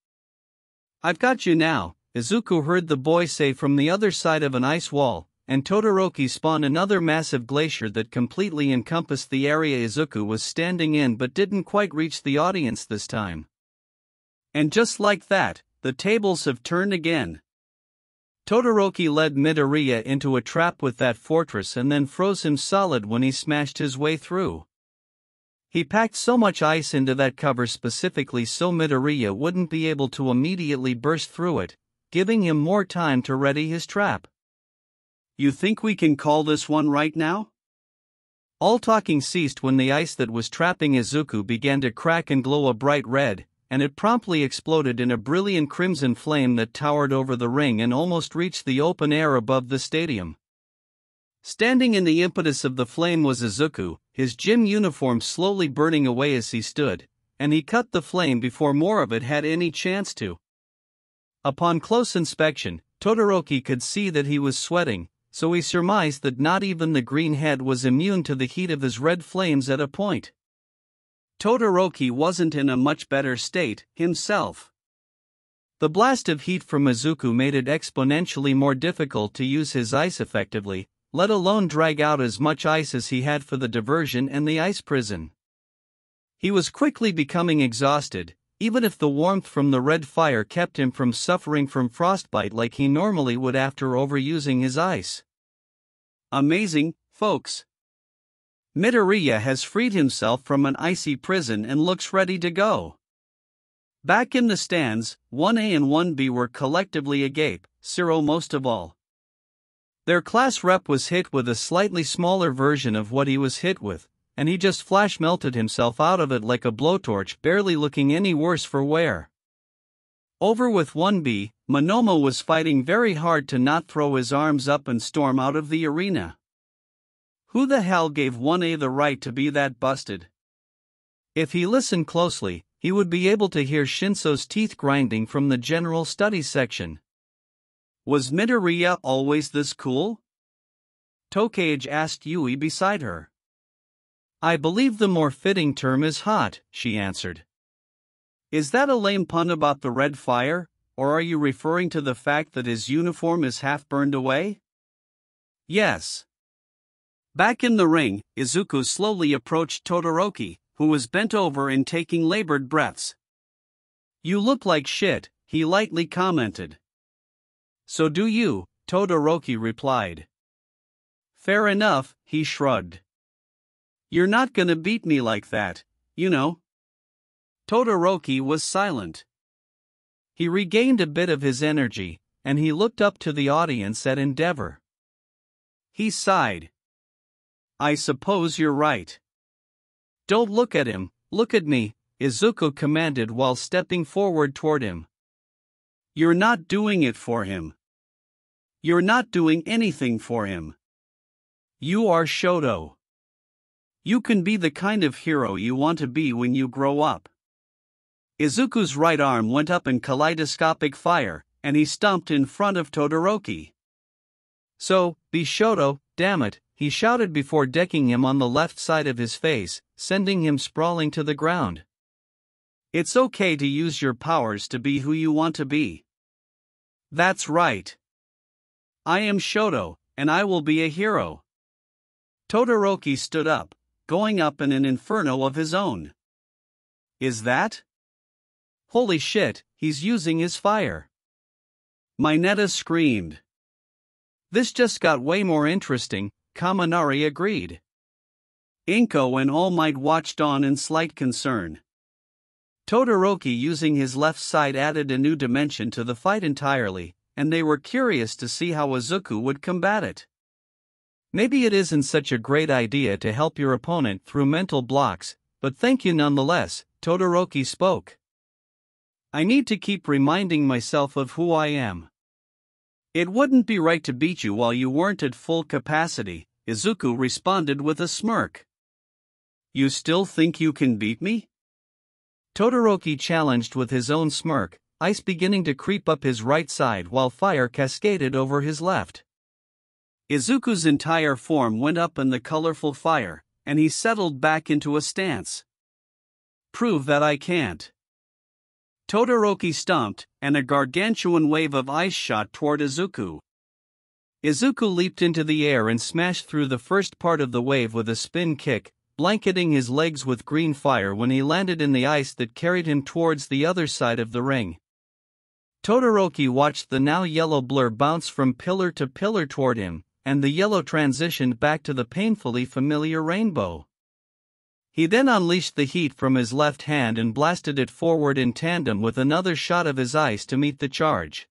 Speaker 1: "I've got you now," Izuku heard the boy say from the other side of an ice wall, and Todoroki spawned another massive glacier that completely encompassed the area Izuku was standing in but didn't quite reach the audience this time. And just like that, the tables have turned again. Todoroki led Midoriya into a trap with that fortress and then froze him solid when he smashed his way through. He packed so much ice into that cover specifically so Midoriya wouldn't be able to immediately burst through it, giving him more time to ready his trap. "You think we can call this one right now?" All talking ceased when the ice that was trapping Izuku began to crack and glow a bright red, and it promptly exploded in a brilliant crimson flame that towered over the ring and almost reached the open air above the stadium. Standing in the impetus of the flame was Izuku, his gym uniform slowly burning away as he stood, and he cut the flame before more of it had any chance to. Upon close inspection, Todoroki could see that he was sweating, so he surmised that not even the green head was immune to the heat of his red flames at a point. Todoroki wasn't in a much better state himself. The blast of heat from Izuku made it exponentially more difficult to use his ice effectively, let alone drag out as much ice as he had for the diversion and the ice prison. He was quickly becoming exhausted, even if the warmth from the red fire kept him from suffering from frostbite like he normally would after overusing his ice. Amazing, folks. Midoriya has freed himself from an icy prison and looks ready to go. Back in the stands, 1A and 1B were collectively agape, Ciro most of all. Their class rep was hit with a slightly smaller version of what he was hit with, and he just flash melted himself out of it like a blowtorch, barely looking any worse for wear. Over with 1B, Monomo was fighting very hard to not throw his arms up and storm out of the arena. Who the hell gave 1A the right to be that busted? If he listened closely, he would be able to hear Shinso's teeth grinding from the general studies section. Was Midoriya always this cool? Tokage asked Yui beside her. I believe the more fitting term is hot, she answered. Is that a lame pun about the red fire, or are you referring to the fact that his uniform is half burned away? Yes. Back in the ring, Izuku slowly approached Todoroki, who was bent over and taking labored breaths. You look like shit, he lightly commented. So do you, Todoroki replied. Fair enough, he shrugged. You're not gonna beat me like that, you know. Todoroki was silent. He regained a bit of his energy, and he looked up to the audience at Endeavor. He sighed. I suppose you're right. Don't look at him, look at me, Izuku commanded while stepping forward toward him. You're not doing it for him. You're not doing anything for him. You are Shoto. You can be the kind of hero you want to be when you grow up. Izuku's right arm went up in kaleidoscopic fire, and he stomped in front of Todoroki. So, be Shoto, damn it, he shouted before decking him on the left side of his face, sending him sprawling to the ground. It's okay to use your powers to be who you want to be. That's right. I am Shoto, and I will be a hero. Todoroki stood up, going up in an inferno of his own. Is that? Holy shit, he's using his fire. Mineta screamed. This just got way more interesting, Kaminari agreed. Inko and All Might watched on in slight concern. Todoroki using his left side added a new dimension to the fight entirely, and they were curious to see how Izuku would combat it. Maybe it isn't such a great idea to help your opponent through mental blocks, but thank you nonetheless, Todoroki spoke. I need to keep reminding myself of who I am. It wouldn't be right to beat you while you weren't at full capacity, Izuku responded with a smirk. You still think you can beat me? Todoroki challenged with his own smirk, ice beginning to creep up his right side while fire cascaded over his left. Izuku's entire form went up in the colorful fire, and he settled back into a stance. Prove that I can't. Todoroki stomped, and a gargantuan wave of ice shot toward Izuku. Izuku leaped into the air and smashed through the first part of the wave with a spin kick, blanketing his legs with green fire when he landed in the ice that carried him towards the other side of the ring. Todoroki watched the now yellow blur bounce from pillar to pillar toward him, and the yellow transitioned back to the painfully familiar rainbow. He then unleashed the heat from his left hand and blasted it forward in tandem with another shot of his ice to meet the charge.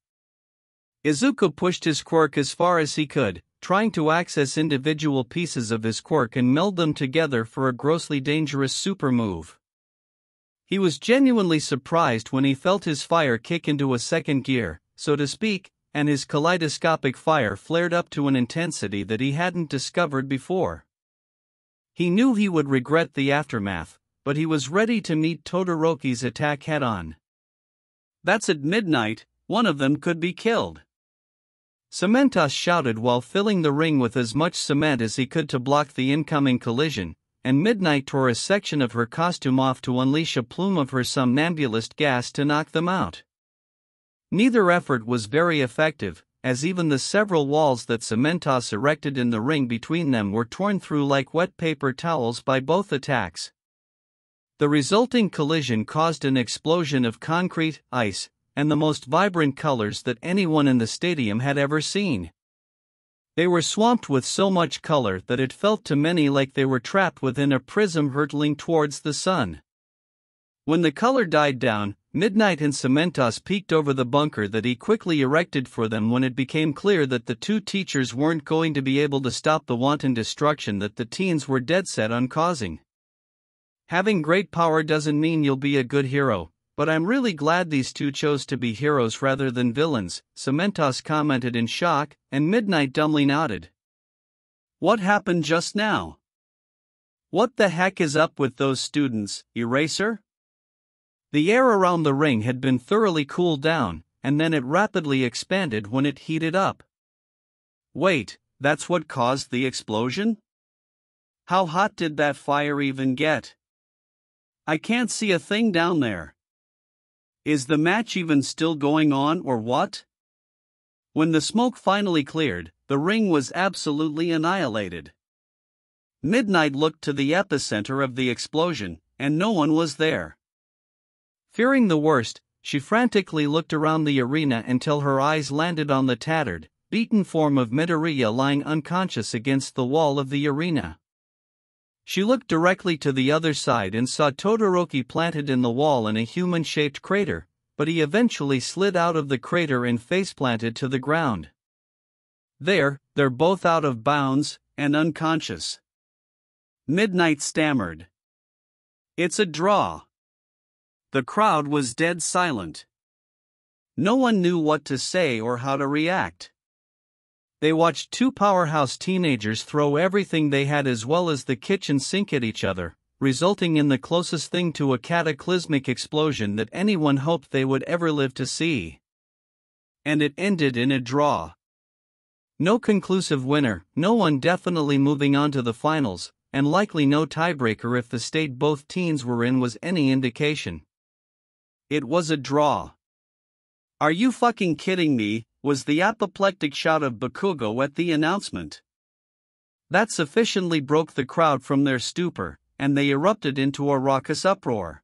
Speaker 1: Izuku pushed his quirk as far as he could, trying to access individual pieces of his quirk and meld them together for a grossly dangerous super move. He was genuinely surprised when he felt his fire kick into a second gear, so to speak, and his kaleidoscopic fire flared up to an intensity that he hadn't discovered before. He knew he would regret the aftermath, but he was ready to meet Todoroki's attack head-on. That's at midnight, one of them could be killed. Cementos shouted while filling the ring with as much cement as he could to block the incoming collision, and Midnight tore a section of her costume off to unleash a plume of her somnambulist gas to knock them out. Neither effort was very effective, as even the several walls that Cementos erected in the ring between them were torn through like wet paper towels by both attacks. The resulting collision caused an explosion of concrete, ice, and the most vibrant colors that anyone in the stadium had ever seen. They were swamped with so much color that it felt to many like they were trapped within a prism hurtling towards the sun. When the color died down, Midnight and Cementos peeked over the bunker that he quickly erected for them when it became clear that the two teachers weren't going to be able to stop the wanton destruction that the teens were dead set on causing. Having great power doesn't mean you'll be a good hero, but I'm really glad these two chose to be heroes rather than villains, Cementos commented in shock, and Midnight dumbly nodded. What happened just now? What the heck is up with those students, Eraser? The air around the ring had been thoroughly cooled down, and then it rapidly expanded when it heated up. Wait, that's what caused the explosion? How hot did that fire even get? I can't see a thing down there. Is the match even still going on or what? When the smoke finally cleared, the ring was absolutely annihilated. Midnight looked to the epicenter of the explosion, and no one was there. Fearing the worst, she frantically looked around the arena until her eyes landed on the tattered, beaten form of Midoriya lying unconscious against the wall of the arena. She looked directly to the other side and saw Todoroki planted in the wall in a human-shaped crater, but he eventually slid out of the crater and face-planted to the ground. They're both out of bounds, and unconscious. Midnight stammered. It's a draw. The crowd was dead silent. No one knew what to say or how to react. They watched two powerhouse teenagers throw everything they had as well as the kitchen sink at each other, resulting in the closest thing to a cataclysmic explosion that anyone hoped they would ever live to see. And it ended in a draw. No conclusive winner, no one definitely moving on to the finals, and likely no tiebreaker if the state both teams were in was any indication. It was a draw. Are you fucking kidding me? Was the apoplectic shout of Bakugo at the announcement. That sufficiently broke the crowd from their stupor, and they erupted into a raucous uproar.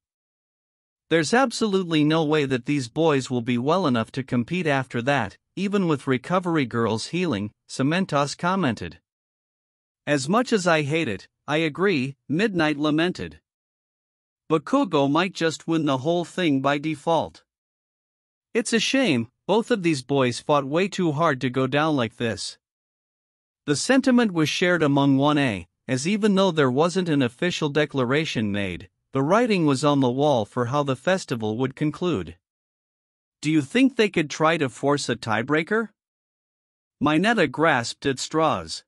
Speaker 1: There's absolutely no way that these boys will be well enough to compete after that, even with recovery girls healing, Cementos commented. As much as I hate it, I agree, Midnight lamented. Bakugo might just win the whole thing by default. It's a shame, both of these boys fought way too hard to go down like this. The sentiment was shared among 1A, as even though there wasn't an official declaration made, the writing was on the wall for how the festival would conclude. Do you think they could try to force a tiebreaker? Mineta grasped at straws.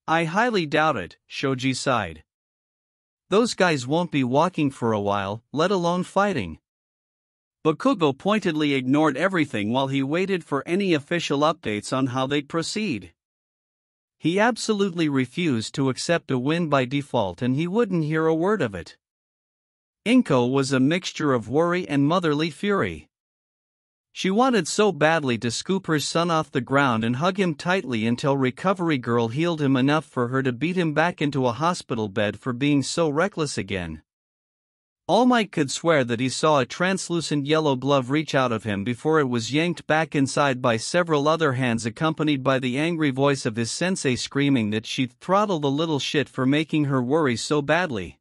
Speaker 1: I highly doubt it, Shoji sighed. Those guys won't be walking for a while, let alone fighting. Bakugo pointedly ignored everything while he waited for any official updates on how they'd proceed. He absolutely refused to accept a win by default, and he wouldn't hear a word of it. Inko was a mixture of worry and motherly fury. She wanted so badly to scoop her son off the ground and hug him tightly until Recovery Girl healed him enough for her to beat him back into a hospital bed for being so reckless again. All Might could swear that he saw a translucent yellow glove reach out of him before it was yanked back inside by several other hands, accompanied by the angry voice of his sensei screaming that she'd throttle the little shit for making her worry so badly.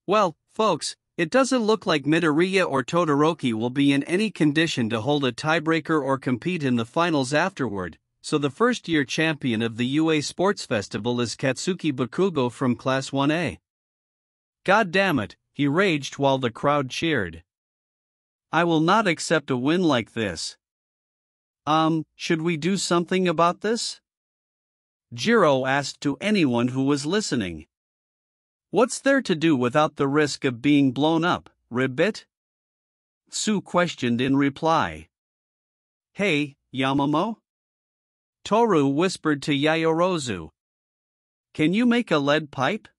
Speaker 1: Well, folks, it doesn't look like Midoriya or Todoroki will be in any condition to hold a tiebreaker or compete in the finals afterward, so the first-year champion of the UA Sports Festival is Katsuki Bakugo from Class 1A. God damn it, he raged while the crowd cheered. I will not accept a win like this. Should we do something about this? Jiro asked to anyone who was listening. What's there to do without the risk of being blown up, Ribbit? Sue questioned in reply. Hey, Yamamo? Toru whispered to Yayorozu. Can you make a lead pipe?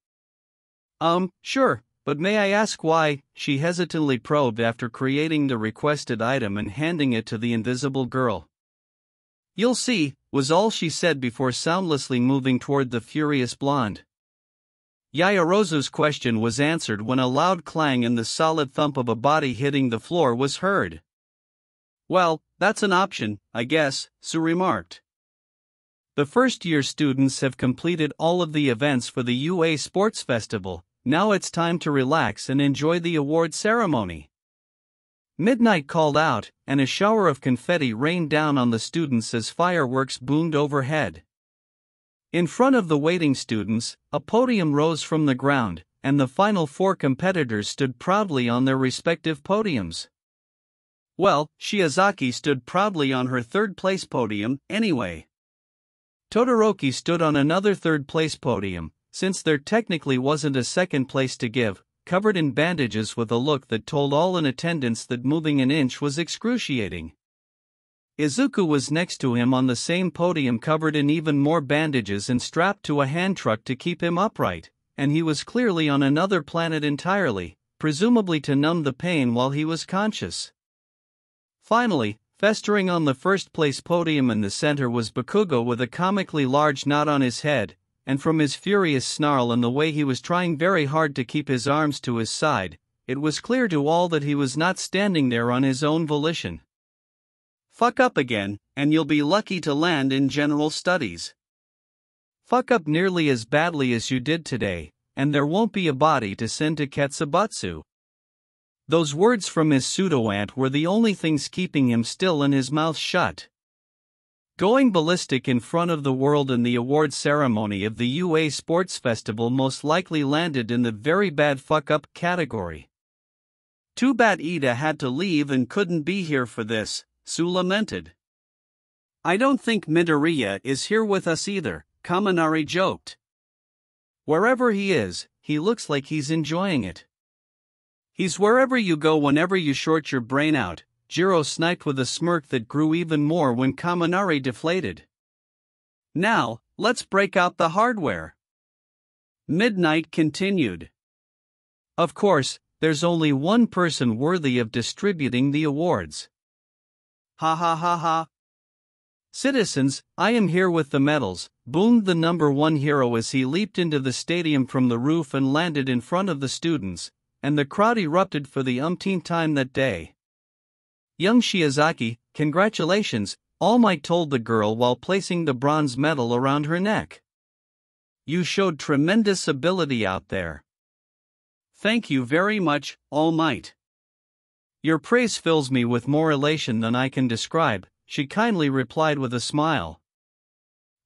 Speaker 1: Sure, but may I ask why? She hesitantly probed after creating the requested item and handing it to the invisible girl. You'll see, was all she said before soundlessly moving toward the furious blonde. Yayorozu's question was answered when a loud clang and the solid thump of a body hitting the floor was heard. Well, that's an option, I guess, Sue remarked. The first-year students have completed all of the events for the UA Sports Festival, now it's time to relax and enjoy the award ceremony. Midnight called out, and a shower of confetti rained down on the students as fireworks boomed overhead. In front of the waiting students, a podium rose from the ground, and the final four competitors stood proudly on their respective podiums. Well, Shiozaki stood proudly on her third-place podium, anyway. Todoroki stood on another third-place podium, since there technically wasn't a second place to give, covered in bandages with a look that told all in attendance that moving an inch was excruciating. Izuku was next to him on the same podium, covered in even more bandages and strapped to a hand truck to keep him upright, and he was clearly on another planet entirely, presumably to numb the pain while he was conscious. Finally, festering on the first-place podium in the center was Bakugo with a comically large knot on his head, and from his furious snarl and the way he was trying very hard to keep his arms to his side, it was clear to all that he was not standing there on his own volition. Fuck up again, and you'll be lucky to land in general studies. Fuck up nearly as badly as you did today, and there won't be a body to send to Ketsubatsu. Those words from his pseudo-aunt were the only things keeping him still and his mouth shut. Going ballistic in front of the world in the award ceremony of the UA Sports Festival most likely landed in the very bad fuck-up category. Too bad Ida had to leave and couldn't be here for this, Sue lamented. I don't think Midoriya is here with us either, Kaminari joked. Wherever he is, he looks like he's enjoying it. He's wherever you go whenever you short your brain out, Jiro sniped with a smirk that grew even more when Kaminari deflated. Now, let's break out the hardware. Midnight continued. Of course, there's only one person worthy of distributing the awards. Ha ha ha ha. Citizens, I am here with the medals, boomed the number one hero as he leaped into the stadium from the roof and landed in front of the students, and the crowd erupted for the umpteenth time that day. "Young Shiozaki, congratulations," All Might told the girl while placing the bronze medal around her neck. "You showed tremendous ability out there." "Thank you very much, All Might. Your praise fills me with more elation than I can describe," she kindly replied with a smile.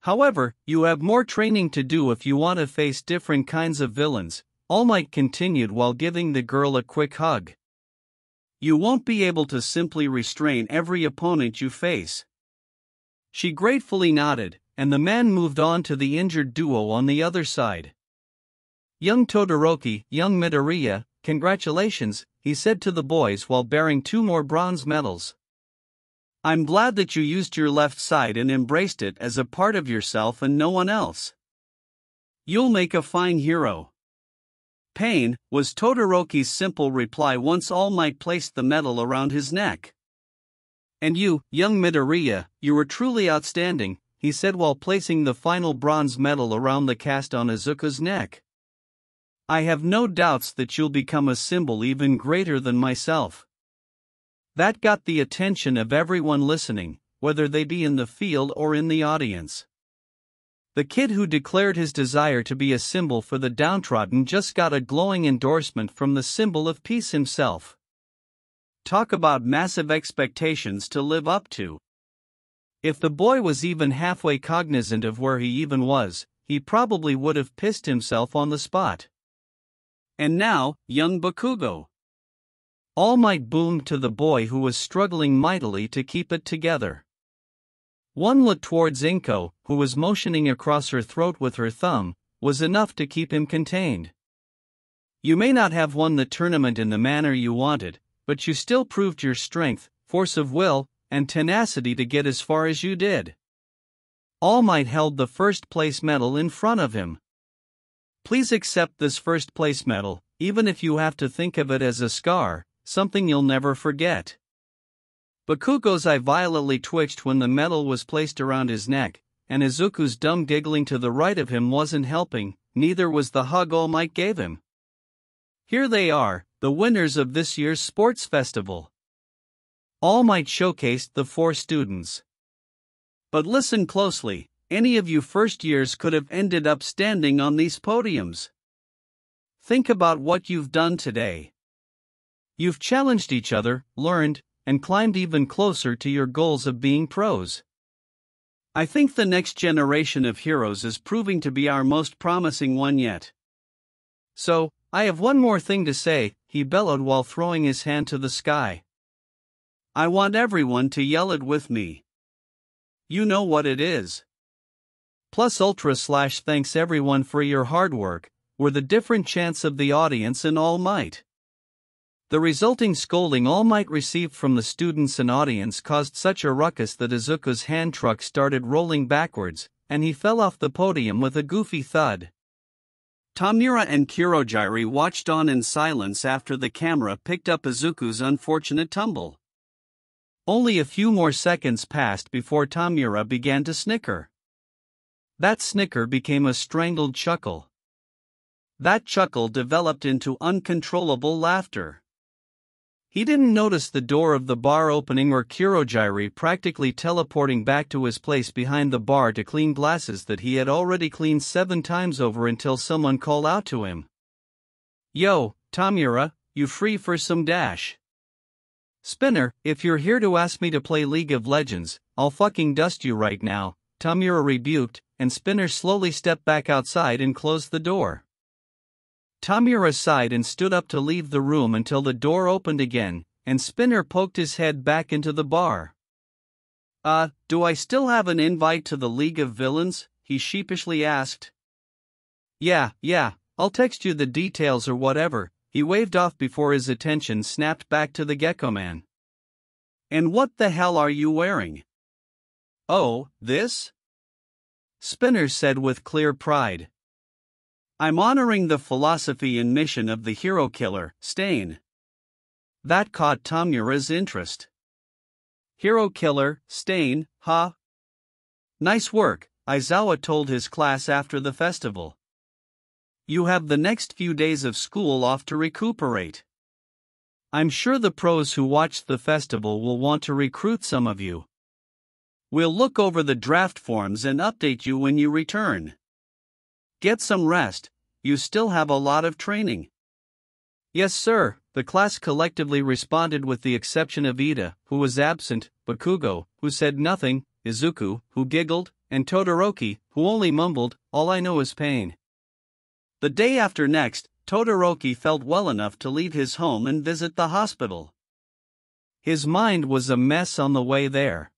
Speaker 1: "However, you have more training to do if you want to face different kinds of villains," All Might continued while giving the girl a quick hug. "You won't be able to simply restrain every opponent you face." She gratefully nodded, and the man moved on to the injured duo on the other side. "Young Todoroki, young Midoriya, congratulations," he said to the boys while bearing 2 more bronze medals. "I'm glad that you used your left side and embraced it as a part of yourself and no one else. You'll make a fine hero." "Pain," was Todoroki's simple reply once All Might placed the medal around his neck. "And you, young Midoriya, you were truly outstanding," he said while placing the final bronze medal around the cast on Izuku's neck. "I have no doubts that you'll become a symbol even greater than myself." That got the attention of everyone listening, whether they be in the field or in the audience. The kid who declared his desire to be a symbol for the downtrodden just got a glowing endorsement from the symbol of peace himself. Talk about massive expectations to live up to. If the boy was even halfway cognizant of where he even was, he probably would have pissed himself on the spot. "And now, young Bakugo." All Might boomed to the boy who was struggling mightily to keep it together. One look towards Inko, who was motioning across her throat with her thumb, was enough to keep him contained. "You may not have won the tournament in the manner you wanted, but you still proved your strength, force of will, and tenacity to get as far as you did." All Might held the first place medal in front of him. "Please accept this first place medal, even if you have to think of it as a scar, something you'll never forget." Bakugo's eye violently twitched when the medal was placed around his neck, and Izuku's dumb giggling to the right of him wasn't helping, neither was the hug All Might gave him. "Here they are, the winners of this year's sports festival." All Might showcased the 4 students. "But listen closely, any of you first years could have ended up standing on these podiums. Think about what you've done today. You've challenged each other, learned, and climbed even closer to your goals of being pros. I think the next generation of heroes is proving to be our most promising one yet. So, I have one more thing to say," he bellowed while throwing his hand to the sky. "I want everyone to yell it with me. You know what it is. Plus ultra / thanks everyone for your hard work," were the different chants of the audience and All Might. The resulting scolding All Might received from the students and audience caused such a ruckus that Izuku's hand truck started rolling backwards, and he fell off the podium with a goofy thud. Tamura and Kurojiri watched on in silence after the camera picked up Izuku's unfortunate tumble. Only a few more seconds passed before Tamura began to snicker. That snicker became a strangled chuckle. That chuckle developed into uncontrollable laughter. He didn't notice the door of the bar opening or Kurojiri practically teleporting back to his place behind the bar to clean glasses that he had already cleaned 7 times over until someone called out to him. "Yo, Tamura, you free for some dash?" "Spinner, if you're here to ask me to play League of Legends, I'll fucking dust you right now," Tamura rebuked, and Spinner slowly stepped back outside and closed the door. Tamura sighed and stood up to leave the room until the door opened again, and Spinner poked his head back into the bar. Do I still have an invite to the League of Villains?" he sheepishly asked. Yeah, I'll text you the details or whatever," he waved off before his attention snapped back to the Gecko Man. "And what the hell are you wearing?" "Oh, this?" Spinner said with clear pride. "I'm honoring the philosophy and mission of the hero killer, Stain." That caught Tamura's interest. "Hero killer, Stain, huh? Nice work," Aizawa told his class after the festival. You have the next few days of school off to recuperate. I'm sure the pros who watched the festival will want to recruit some of you. We'll look over the draft forms and update you when you return. Get some rest, you still have a lot of training. Yes, sir, the class collectively responded with the exception of Ida, who was absent, Bakugo, who said nothing, Izuku, who giggled, and Todoroki, who only mumbled, "All I know is pain." The day after next, Todoroki felt well enough to leave his home and visit the hospital. His mind was a mess on the way there.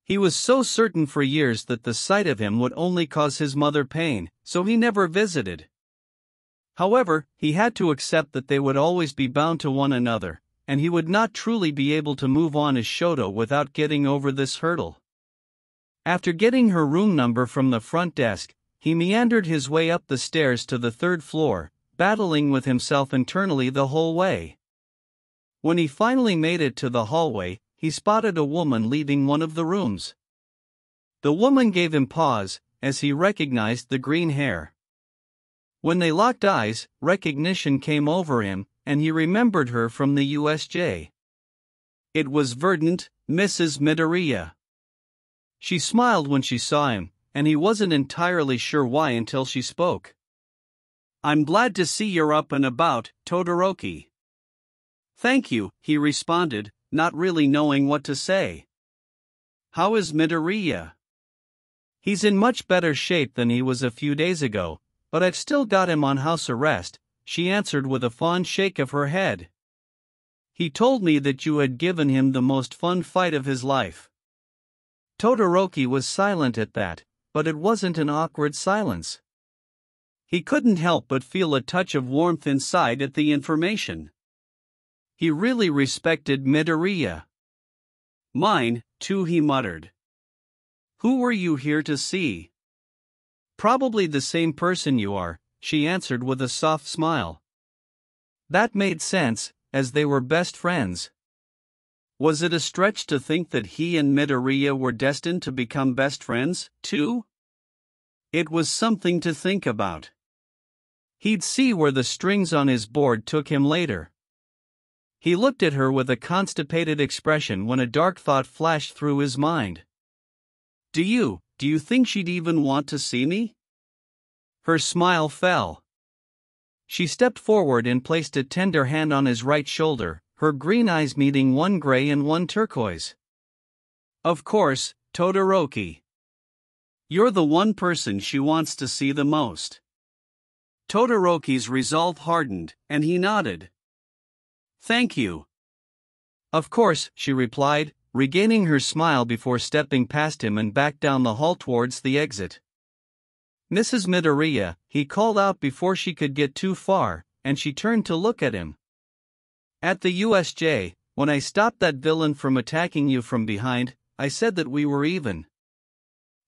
Speaker 1: He was so certain for years that the sight of him would only cause his mother pain, so he never visited. However, he had to accept that they would always be bound to one another, and he would not truly be able to move on as Shoto without getting over this hurdle. After getting her room number from the front desk, he meandered his way up the stairs to the third floor, battling with himself internally the whole way. When he finally made it to the hallway, he spotted a woman leaving one of the rooms. The woman gave him pause, as he recognized the green hair. When they locked eyes, recognition came over him, and he remembered her from the USJ. It was verdant, Mrs. Midoriya. She smiled when she saw him, and he wasn't entirely sure why until she spoke. "I'm glad to see you're up and about, Todoroki." "Thank you," he responded, not really knowing what to say. "How is Midoriya?" "He's in much better shape than he was a few days ago, but I've still got him on house arrest," she answered with a fond shake of her head. "He told me that you had given him the most fun fight of his life." Todoroki was silent at that, but it wasn't an awkward silence. He couldn't help but feel a touch of warmth inside at the information. He really respected Midoriya. "Mine, too," he muttered. "Who were you here to see?" "Probably the same person you are," she answered with a soft smile. That made sense, as they were best friends. Was it a stretch to think that he and Midoriya were destined to become best friends, too? It was something to think about. He'd see where the strings on his board took him later. He looked at her with a constipated expression when a dark thought flashed through his mind. Do you think she'd even want to see me?" Her smile fell. She stepped forward and placed a tender hand on his right shoulder, her green eyes meeting one gray and one turquoise. "Of course, Todoroki. You're the one person she wants to see the most." Todoroki's resolve hardened, and he nodded. "Thank you." "Of course," she replied, regaining her smile before stepping past him and back down the hall towards the exit. "Mrs. Midoriya," he called out before she could get too far, and she turned to look at him. "At the USJ, when I stopped that villain from attacking you from behind, I said that we were even.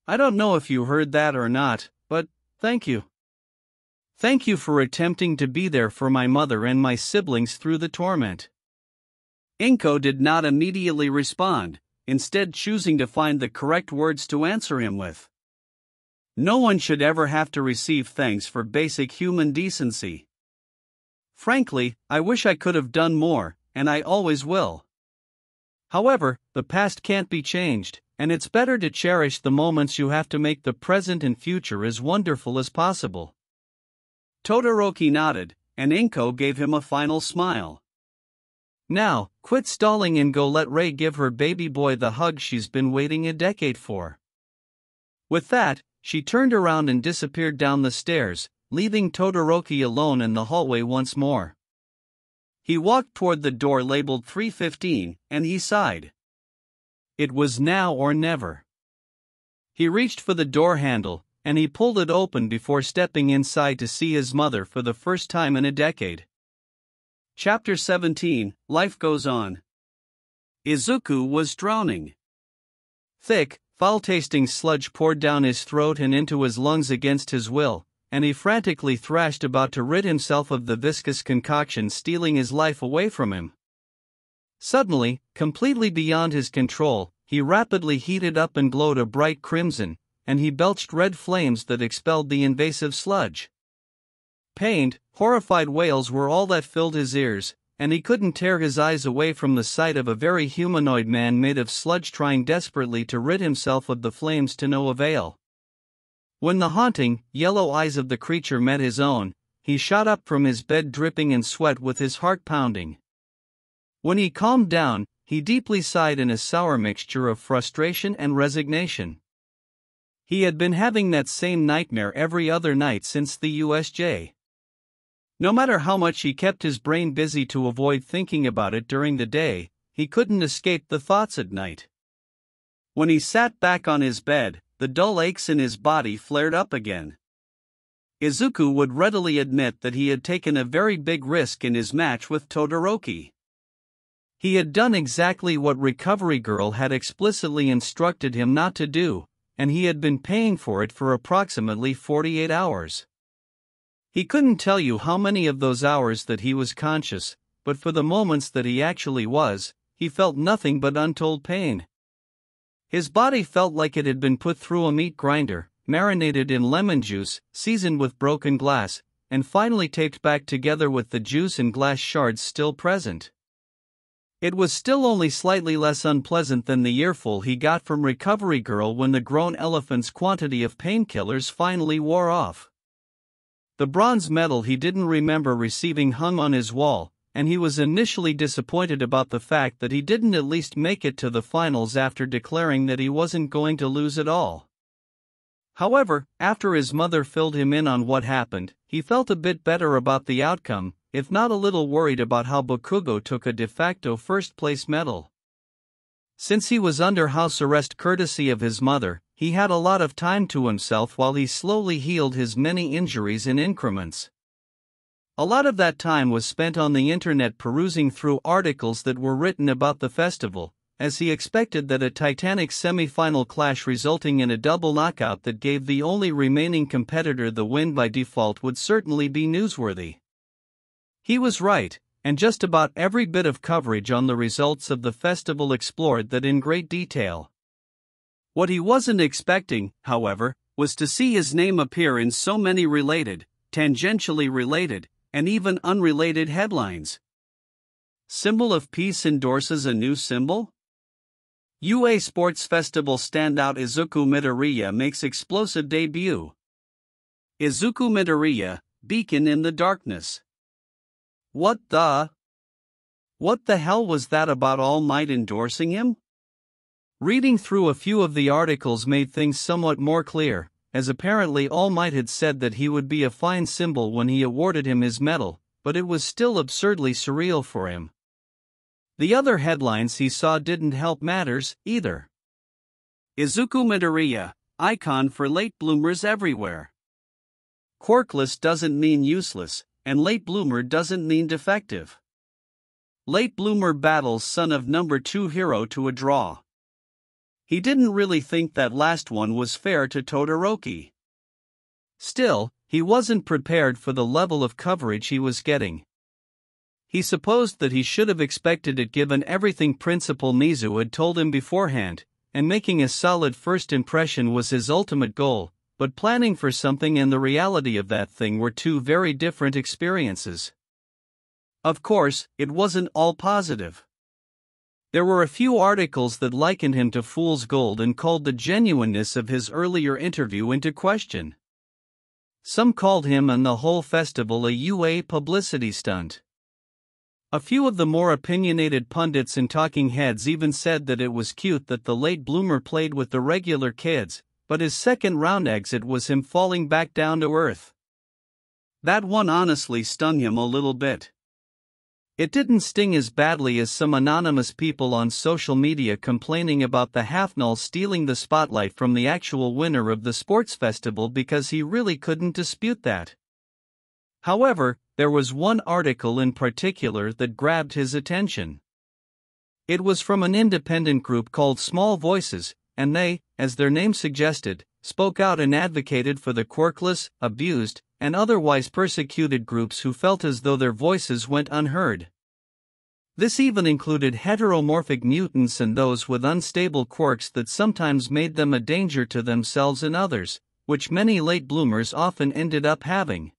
Speaker 1: I don't know if you heard that or not, but thank you. Thank you for attempting to be there for my mother and my siblings through the torment." Inko did not immediately respond, instead choosing to find the correct words to answer him with. No one should ever have to receive thanks for basic human decency. Frankly, I wish I could have done more, and I always will. However, the past can't be changed, and it's better to cherish the moments you have to make the present and future as wonderful as possible. Todoroki nodded, and Inko gave him a final smile. "Now, quit stalling and go let Rei give her baby boy the hug she's been waiting a decade for." With that, she turned around and disappeared down the stairs, leaving Todoroki alone in the hallway once more. He walked toward the door labeled 315, and he sighed. It was now or never. He reached for the door handle, and he pulled it open before stepping inside to see his mother for the first time in a decade. Chapter 17, Life Goes On. Izuku was drowning. Thick, foul-tasting sludge poured down his throat and into his lungs against his will, and he frantically thrashed about to rid himself of the viscous concoction stealing his life away from him. Suddenly, completely beyond his control, he rapidly heated up and glowed a bright crimson, and he belched red flames that expelled the invasive sludge. pained, horrified wails were all that filled his ears, and he couldn't tear his eyes away from the sight of a very humanoid man made of sludge trying desperately to rid himself of the flames to no avail. When the haunting, yellow eyes of the creature met his own, he shot up from his bed dripping in sweat with his heart pounding. When he calmed down, he deeply sighed in a sour mixture of frustration and resignation. He had been having that same nightmare every other night since the USJ. No matter how much he kept his brain busy to avoid thinking about it during the day, he couldn't escape the thoughts at night. When he sat back on his bed, the dull aches in his body flared up again. Izuku would readily admit that he had taken a very big risk in his match with Todoroki. He had done exactly what Recovery Girl had explicitly instructed him not to do, and he had been paying for it for approximately 48 hours. He couldn't tell you how many of those hours that he was conscious, but for the moments that he actually was, he felt nothing but untold pain. His body felt like it had been put through a meat grinder, marinated in lemon juice, seasoned with broken glass, and finally taped back together with the juice and glass shards still present. It was still only slightly less unpleasant than the earful he got from Recovery Girl when the grown elephant's quantity of painkillers finally wore off. The bronze medal he didn't remember receiving hung on his wall, and he was initially disappointed about the fact that he didn't at least make it to the finals after declaring that he wasn't going to lose at all. However, after his mother filled him in on what happened, he felt a bit better about the outcome, if not a little worried about how Bakugo took a de facto first-place medal. Since he was under house arrest courtesy of his mother, he had a lot of time to himself while he slowly healed his many injuries in increments. A lot of that time was spent on the internet perusing through articles that were written about the festival, as he expected that a titanic semi-final clash resulting in a double knockout that gave the only remaining competitor the win by default would certainly be newsworthy. He was right, and just about every bit of coverage on the results of the festival explored that in great detail. What he wasn't expecting, however, was to see his name appear in so many related, tangentially related, and even unrelated headlines. Symbol of Peace endorses a new symbol? UA Sports Festival standout Izuku Midoriya makes explosive debut. Izuku Midoriya, beacon in the darkness. What the hell was that about All Might endorsing him? Reading through a few of the articles made things somewhat more clear, as apparently All Might had said that he would be a fine symbol when he awarded him his medal, but it was still absurdly surreal for him. The other headlines he saw didn't help matters, either. Izuku Midoriya, icon for late bloomers everywhere. Quirkless doesn't mean useless, and late bloomer doesn't mean defective. Late bloomer battles son of number 2 hero to a draw. He didn't really think that last one was fair to Todoroki. Still, he wasn't prepared for the level of coverage he was getting. He supposed that he should have expected it given everything Principal Mizu had told him beforehand, and making a solid first impression was his ultimate goal, but planning for something and the reality of that thing were two very different experiences. Of course, it wasn't all positive. There were a few articles that likened him to fool's gold and called the genuineness of his earlier interview into question. Some called him and the whole festival a UA publicity stunt. A few of the more opinionated pundits and talking heads even said that it was cute that the late bloomer played with the regular kids, but his second round exit was him falling back down to earth. That one honestly stung him a little bit. It didn't sting as badly as some anonymous people on social media complaining about the half-null stealing the spotlight from the actual winner of the sports festival because he really couldn't dispute that. However, there was one article in particular that grabbed his attention. It was from an independent group called Small Voices, and they, as their name suggested, spoke out and advocated for the quirkless, abused, and otherwise persecuted groups who felt as though their voices went unheard. This even included heteromorphic mutants and those with unstable quirks that sometimes made them a danger to themselves and others, which many late bloomers often ended up having.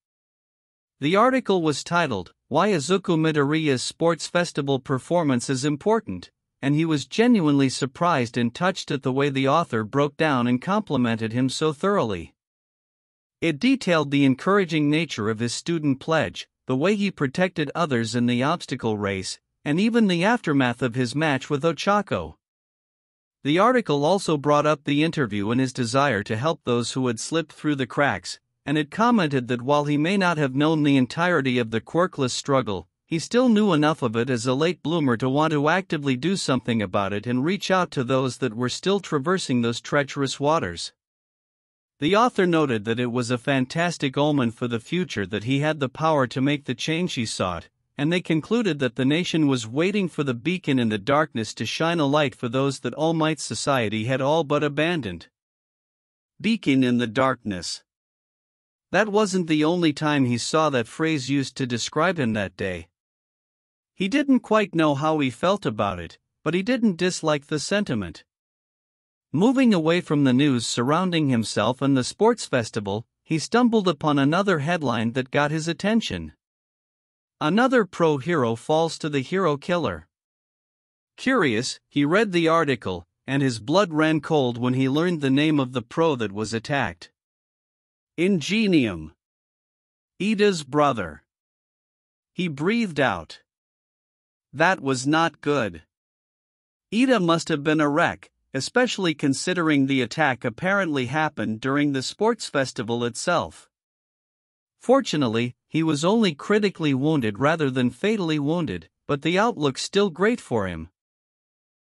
Speaker 1: The article was titled, "Why Izuku Midoriya's Sports Festival Performance is Important," and he was genuinely surprised and touched at the way the author broke down and complimented him so thoroughly. It detailed the encouraging nature of his student pledge, the way he protected others in the obstacle race, and even the aftermath of his match with Ochako. The article also brought up the interview and his desire to help those who had slipped through the cracks, and it commented that while he may not have known the entirety of the quirkless struggle, he still knew enough of it as a late bloomer to want to actively do something about it and reach out to those that were still traversing those treacherous waters. The author noted that it was a fantastic omen for the future that he had the power to make the change he sought, and they concluded that the nation was waiting for the beacon in the darkness to shine a light for those that All Might's society had all but abandoned. Beacon in the darkness. That wasn't the only time he saw that phrase used to describe him that day. He didn't quite know how he felt about it, but he didn't dislike the sentiment. Moving away from the news surrounding himself and the sports festival, he stumbled upon another headline that got his attention. Another pro-hero falls to the hero killer. Curious, he read the article, and his blood ran cold when he learned the name of the pro that was attacked. Ingenium. Ida's brother. He breathed out. That was not good. Ida must have been a wreck, especially considering the attack apparently happened during the sports festival itself. Fortunately, he was only critically wounded rather than fatally wounded, but the outlook's still great for him.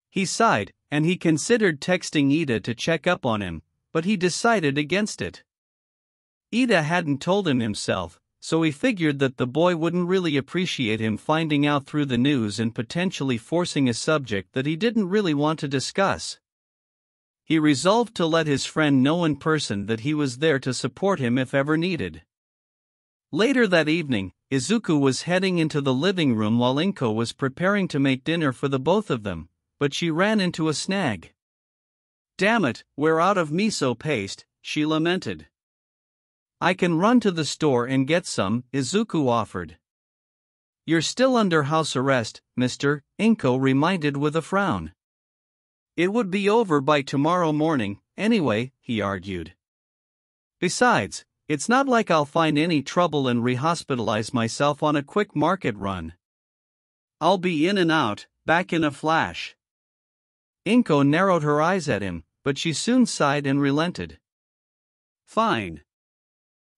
Speaker 1: He sighed, and he considered texting Ida to check up on him, but he decided against it. Ida hadn't told him himself, so he figured that the boy wouldn't really appreciate him finding out through the news and potentially forcing a subject that he didn't really want to discuss. He resolved to let his friend know in person that he was there to support him if ever needed. Later that evening, Izuku was heading into the living room while Inko was preparing to make dinner for the both of them, but she ran into a snag. "Damn it, we're out of miso paste," she lamented. "I can run to the store and get some," Izuku offered. "You're still under house arrest, mister," Inko reminded with a frown. "It would be over by tomorrow morning, anyway," he argued. "Besides, it's not like I'll find any trouble and rehospitalize myself on a quick market run. I'll be in and out, back in a flash." Inko narrowed her eyes at him, but she soon sighed and relented. "Fine.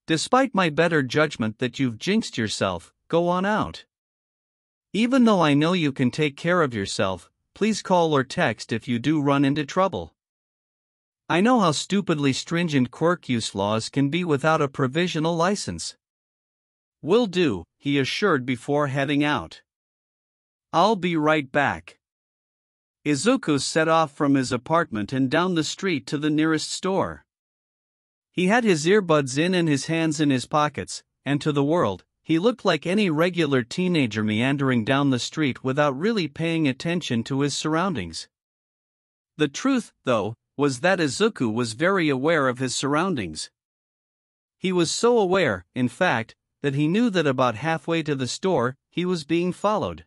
Speaker 1: Despite my better judgment that you've jinxed yourself, go on out. Even though I know you can take care of yourself, please call or text if you do run into trouble. I know how stupidly stringent quirk use laws can be without a provisional license." "Will do," he assured before heading out. "I'll be right back." Izuku set off from his apartment and down the street to the nearest store. He had his earbuds in and his hands in his pockets, and to the world, he looked like any regular teenager meandering down the street without really paying attention to his surroundings. The truth, though, was that Izuku was very aware of his surroundings. He was so aware, in fact, that he knew that about halfway to the store, he was being followed.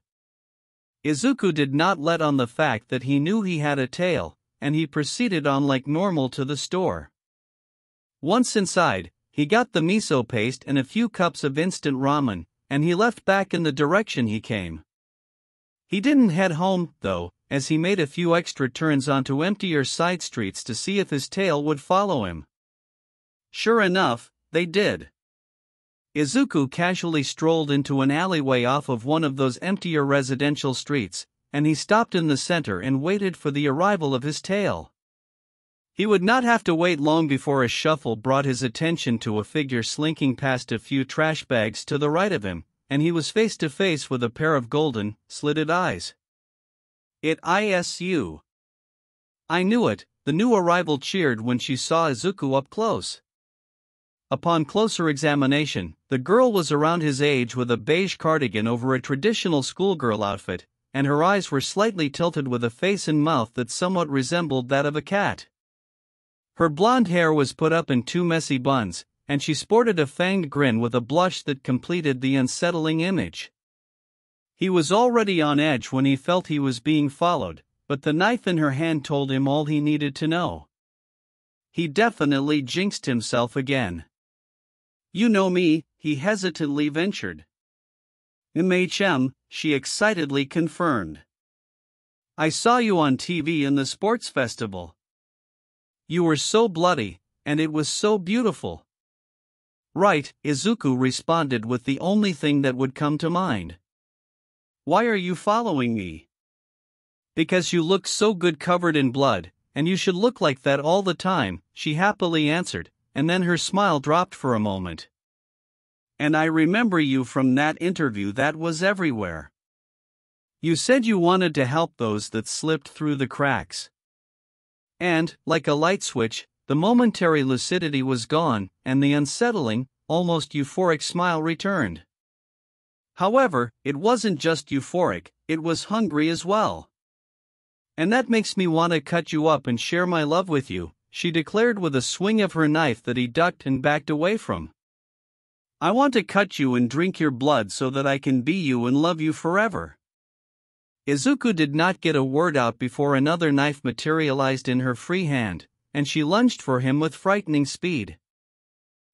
Speaker 1: Izuku did not let on the fact that he knew he had a tail, and he proceeded on like normal to the store. Once inside, he got the miso paste and a few cups of instant ramen, and he left back in the direction he came. He didn't head home, though, as he made a few extra turns onto emptier side streets to see if his tail would follow him. Sure enough, they did. Izuku casually strolled into an alleyway off of one of those emptier residential streets, and he stopped in the center and waited for the arrival of his tail. He would not have to wait long before a shuffle brought his attention to a figure slinking past a few trash bags to the right of him, and he was face to face with a pair of golden, slitted eyes. "It is you." I knew it, the new arrival cheered when she saw Izuku up close. Upon closer examination, the girl was around his age with a beige cardigan over a traditional schoolgirl outfit, and her eyes were slightly tilted with a face and mouth that somewhat resembled that of a cat. Her blonde hair was put up in two messy buns, and she sported a fanged grin with a blush that completed the unsettling image. He was already on edge when he felt he was being followed, but the knife in her hand told him all he needed to know. He definitely jinxed himself again. "You know me," he hesitantly ventured. She excitedly confirmed. "I saw you on TV in the sports festival. You were so bloody, and it was so beautiful." "Right," Izuku responded with the only thing that would come to mind. "Why are you following me?" "Because you look so good covered in blood, and you should look like that all the time," she happily answered, and then her smile dropped for a moment. "And I remember you from that interview that was everywhere. You said you wanted to help those that slipped through the cracks." And, like a light switch, the momentary lucidity was gone, and the unsettling, almost euphoric smile returned. However, it wasn't just euphoric, it was hungry as well. "And that makes me want to cut you up and share my love with you," she declared with a swing of her knife that he ducked and backed away from. "I want to cut you and drink your blood so that I can be you and love you forever." Izuku did not get a word out before another knife materialized in her free hand, and she lunged for him with frightening speed.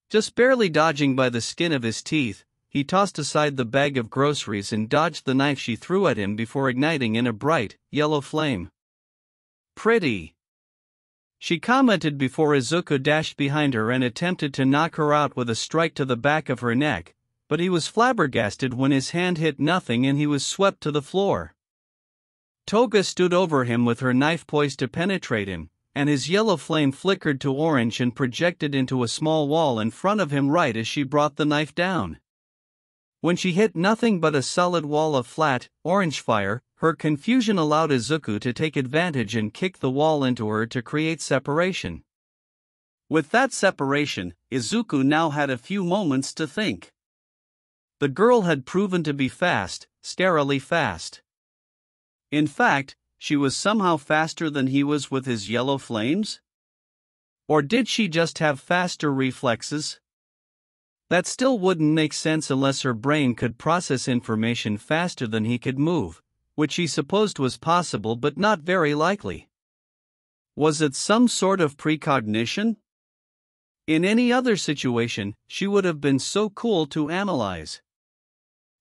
Speaker 1: Just barely dodging by the skin of his teeth, he tossed aside the bag of groceries and dodged the knife she threw at him before igniting in a bright, yellow flame. "Pretty," she commented before Izuku dashed behind her and attempted to knock her out with a strike to the back of her neck, but he was flabbergasted when his hand hit nothing and he was swept to the floor. Toga stood over him with her knife poised to penetrate him, and his yellow flame flickered to orange and projected into a small wall in front of him right as she brought the knife down. When she hit nothing but a solid wall of flat, orange fire, her confusion allowed Izuku to take advantage and kick the wall into her to create separation. With that separation, Izuku now had a few moments to think. The girl had proven to be fast, scarily fast. In fact, she was somehow faster than he was with his yellow flames? Or did she just have faster reflexes? That still wouldn't make sense unless her brain could process information faster than he could move, which he supposed was possible but not very likely. Was it some sort of precognition? In any other situation, she would have been so cool to analyze.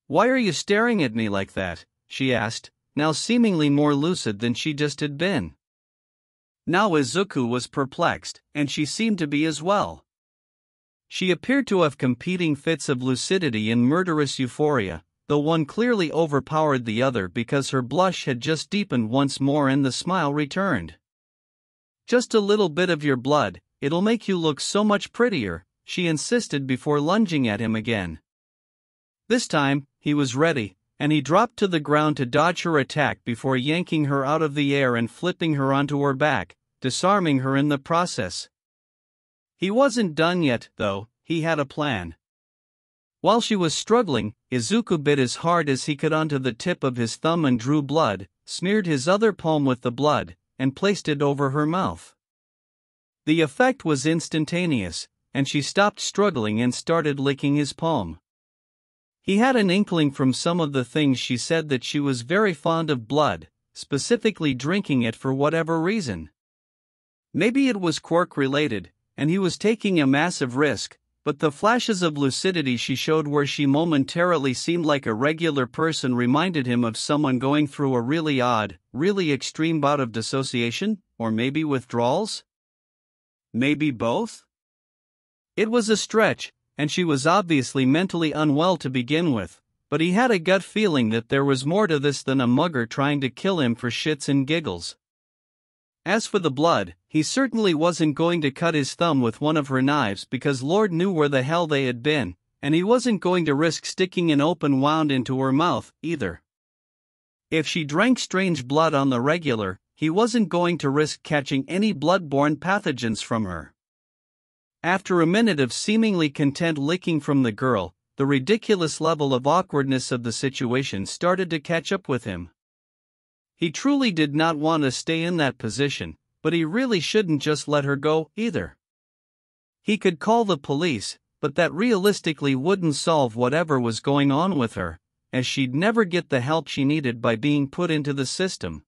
Speaker 1: "Why are you staring at me like that?" she asked, now seemingly more lucid than she just had been. Now Izuku was perplexed, and she seemed to be as well. She appeared to have competing fits of lucidity and murderous euphoria, though one clearly overpowered the other because her blush had just deepened once more and the smile returned. "Just a little bit of your blood, it'll make you look so much prettier," she insisted before lunging at him again. This time, he was ready, and he dropped to the ground to dodge her attack before yanking her out of the air and flipping her onto her back, disarming her in the process. He wasn't done yet, though. He had a plan. While she was struggling, Izuku bit as hard as he could onto the tip of his thumb and drew blood, smeared his other palm with the blood, and placed it over her mouth. The effect was instantaneous, and she stopped struggling and started licking his palm. He had an inkling from some of the things she said that she was very fond of blood, specifically drinking it for whatever reason. Maybe it was Quirk related, and he was taking a massive risk, but the flashes of lucidity she showed where she momentarily seemed like a regular person reminded him of someone going through a really odd, really extreme bout of dissociation, or maybe withdrawals? Maybe both? It was a stretch, and she was obviously mentally unwell to begin with, but he had a gut feeling that there was more to this than a mugger trying to kill him for shits and giggles. As for the blood, he certainly wasn't going to cut his thumb with one of her knives because Lord knew where the hell they had been, and he wasn't going to risk sticking an open wound into her mouth, either. If she drank strange blood on the regular, he wasn't going to risk catching any blood-borne pathogens from her. After a minute of seemingly content licking from the girl, the ridiculous level of awkwardness of the situation started to catch up with him. He truly did not want to stay in that position, but he really shouldn't just let her go, either. He could call the police, but that realistically wouldn't solve whatever was going on with her, as she'd never get the help she needed by being put into the system.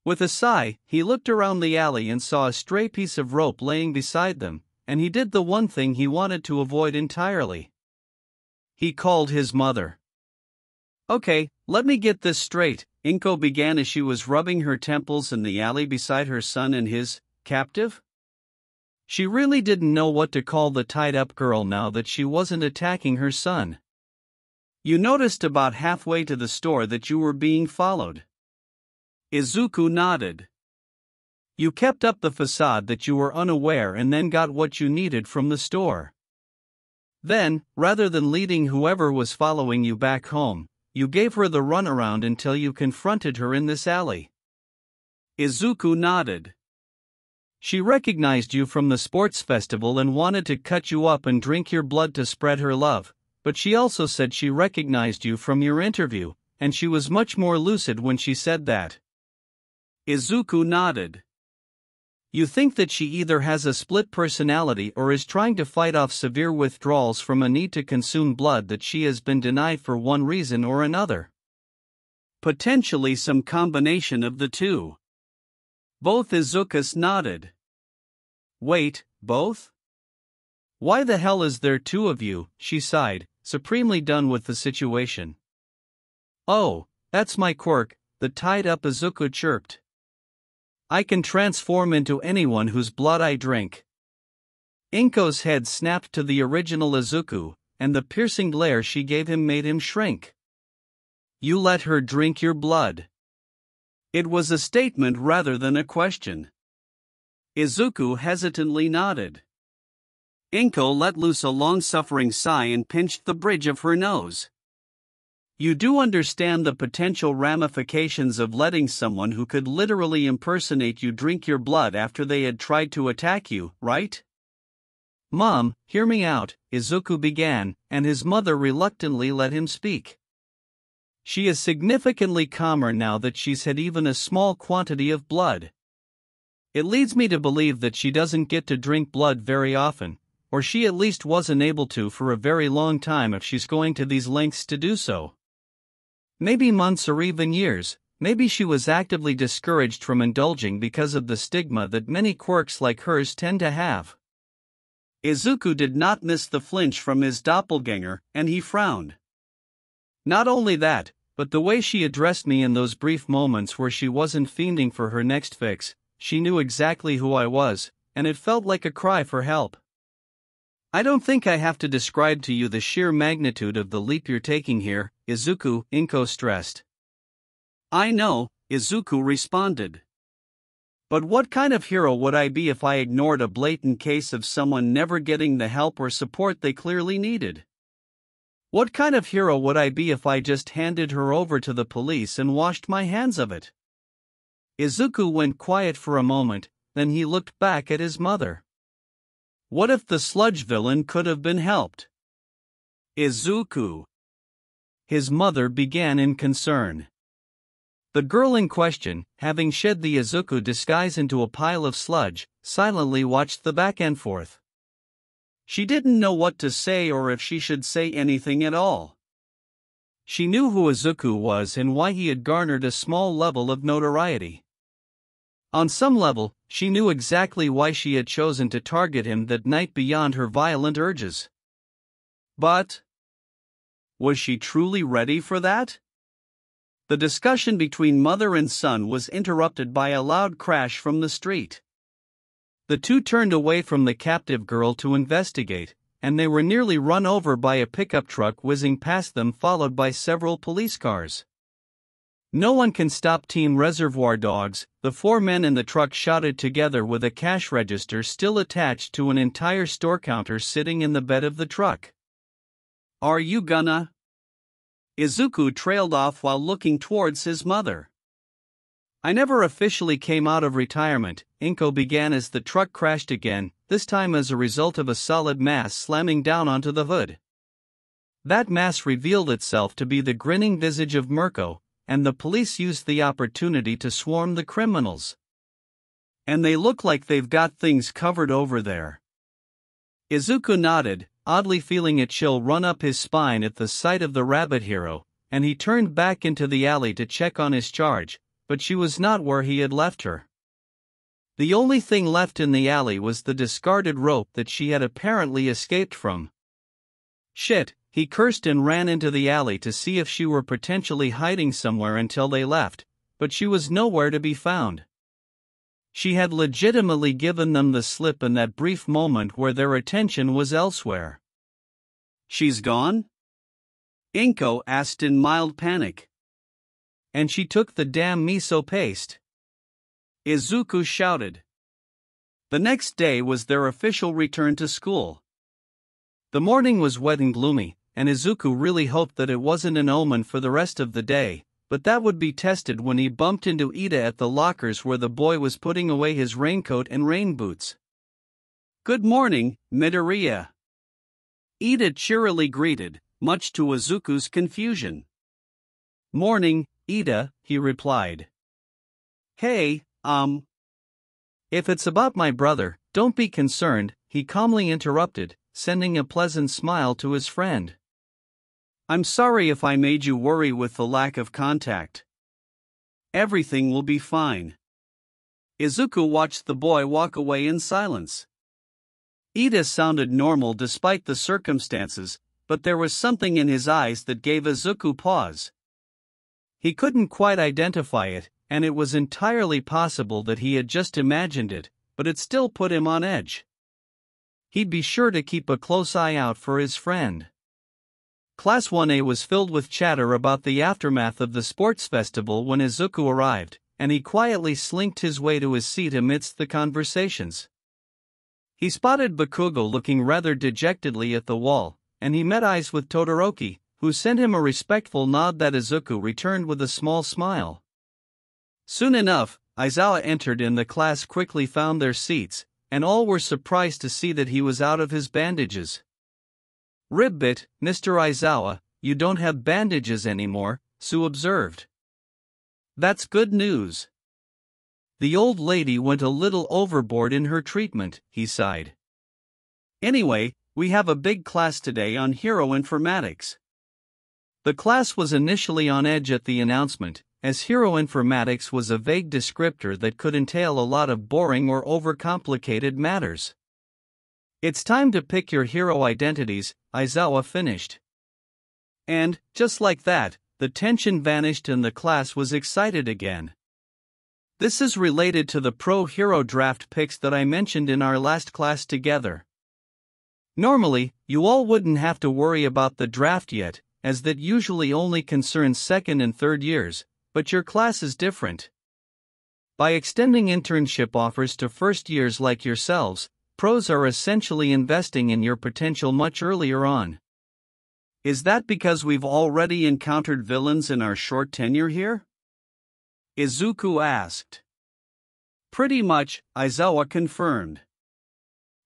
Speaker 1: With a sigh, he looked around the alley and saw a stray piece of rope laying beside them, and he did the one thing he wanted to avoid entirely. He called his mother. "Okay, let me get this straight," Inko began as she was rubbing her temples in the alley beside her son and his captive. She really didn't know what to call the tied-up girl now that she wasn't attacking her son. "You noticed about halfway to the store that you were being followed." Izuku nodded. "You kept up the facade that you were unaware and then got what you needed from the store. Then, rather than leading whoever was following you back home, you gave her the runaround until you confronted her in this alley." Izuku nodded. "She recognized you from the sports festival and wanted to cut you up and drink your blood to spread her love, but she also said she recognized you from your interview, and she was much more lucid when she said that." Izuku nodded. "You think that she either has a split personality or is trying to fight off severe withdrawals from a need to consume blood that she has been denied for one reason or another. Potentially some combination of the two." Both Izukus nodded. "Wait, both? Why the hell is there two of you?" she sighed, supremely done with the situation. "Oh, that's my quirk," the tied-up Izuku chirped. "I can transform into anyone whose blood I drink." Inko's head snapped to the original Izuku, and the piercing glare she gave him made him shrink. "You let her drink your blood?" It was a statement rather than a question. Izuku hesitantly nodded. Inko let loose a long-suffering sigh and pinched the bridge of her nose. "You do understand the potential ramifications of letting someone who could literally impersonate you drink your blood after they had tried to attack you, right?" "Mom, hear me out," Izuku began, and his mother reluctantly let him speak. "She is significantly calmer now that she's had even a small quantity of blood. It leads me to believe that she doesn't get to drink blood very often, or she at least wasn't able to for a very long time if she's going to these lengths to do so. Maybe months or even years. Maybe she was actively discouraged from indulging because of the stigma that many quirks like hers tend to have." Izuku did not miss the flinch from his doppelganger, and he frowned. "Not only that, but the way she addressed me in those brief moments where she wasn't fiending for her next fix, she knew exactly who I was, and it felt like a cry for help." "I don't think I have to describe to you the sheer magnitude of the leap you're taking here, Izuku," Inko stressed. "I know," Izuku responded. "But what kind of hero would I be if I ignored a blatant case of someone never getting the help or support they clearly needed? What kind of hero would I be if I just handed her over to the police and washed my hands of it?" Izuku went quiet for a moment, then he looked back at his mother. "What if the sludge villain could have been helped?" "Izuku," his mother began in concern. The girl in question, having shed the Izuku disguise into a pile of sludge, silently watched the back and forth. She didn't know what to say or if she should say anything at all. She knew who Izuku was and why he had garnered a small level of notoriety. On some level, she knew exactly why she had chosen to target him that night beyond her violent urges. But was she truly ready for that? The discussion between mother and son was interrupted by a loud crash from the street. The two turned away from the captive girl to investigate, and they were nearly run over by a pickup truck whizzing past them, followed by several police cars. "No one can stop Team Reservoir Dogs," the four men in the truck shouted together with a cash register still attached to an entire store counter sitting in the bed of the truck. "Are you gonna?" Izuku trailed off while looking towards his mother. "I never officially came out of retirement," Inko began as the truck crashed again, this time as a result of a solid mass slamming down onto the hood. That mass revealed itself to be the grinning visage of Mirko, and the police used the opportunity to swarm the criminals. "And they look like they've got things covered over there." Izuku nodded, oddly feeling a chill run up his spine at the sight of the rabbit hero, and he turned back into the alley to check on his charge, but she was not where he had left her. The only thing left in the alley was the discarded rope that she had apparently escaped from. Shit, he cursed and ran into the alley to see if she were potentially hiding somewhere until they left, but she was nowhere to be found. She had legitimately given them the slip in that brief moment where their attention was elsewhere. She's gone? Inko asked in mild panic. And she took the damn miso paste. Izuku shouted. The next day was their official return to school. The morning was wet and gloomy, and Izuku really hoped that it wasn't an omen for the rest of the day, but that would be tested when he bumped into Ida at the lockers where the boy was putting away his raincoat and rain boots. Good morning, Midoriya. Ida cheerily greeted, much to Izuku's confusion. Morning, Ida, he replied. Hey, if it's about my brother, don't be concerned, he calmly interrupted, sending a pleasant smile to his friend. I'm sorry if I made you worry with the lack of contact. Everything will be fine. Izuku watched the boy walk away in silence. Ida sounded normal despite the circumstances, but there was something in his eyes that gave Izuku pause. He couldn't quite identify it, and it was entirely possible that he had just imagined it, but it still put him on edge. He'd be sure to keep a close eye out for his friend. Class 1A was filled with chatter about the aftermath of the sports festival when Izuku arrived, and he quietly slinked his way to his seat amidst the conversations. He spotted Bakugo looking rather dejectedly at the wall, and he met eyes with Todoroki, who sent him a respectful nod that Izuku returned with a small smile. Soon enough, Aizawa entered and the class quickly found their seats, and all were surprised to see that he was out of his bandages. Ribbit, Mr. Aizawa, you don't have bandages anymore, Sue observed. That's good news. The old lady went a little overboard in her treatment, he sighed. Anyway, we have a big class today on hero informatics. The class was initially on edge at the announcement, as hero informatics was a vague descriptor that could entail a lot of boring or overcomplicated matters. It's time to pick your hero identities, Aizawa finished. And, just like that, the tension vanished and the class was excited again. This is related to the pro hero draft picks that I mentioned in our last class together. Normally, you all wouldn't have to worry about the draft yet, as that usually only concerns second and third years, but your class is different. By extending internship offers to first years like yourselves, pros are essentially investing in your potential much earlier on. Is that because we've already encountered villains in our short tenure here? Izuku asked. Pretty much, Aizawa confirmed.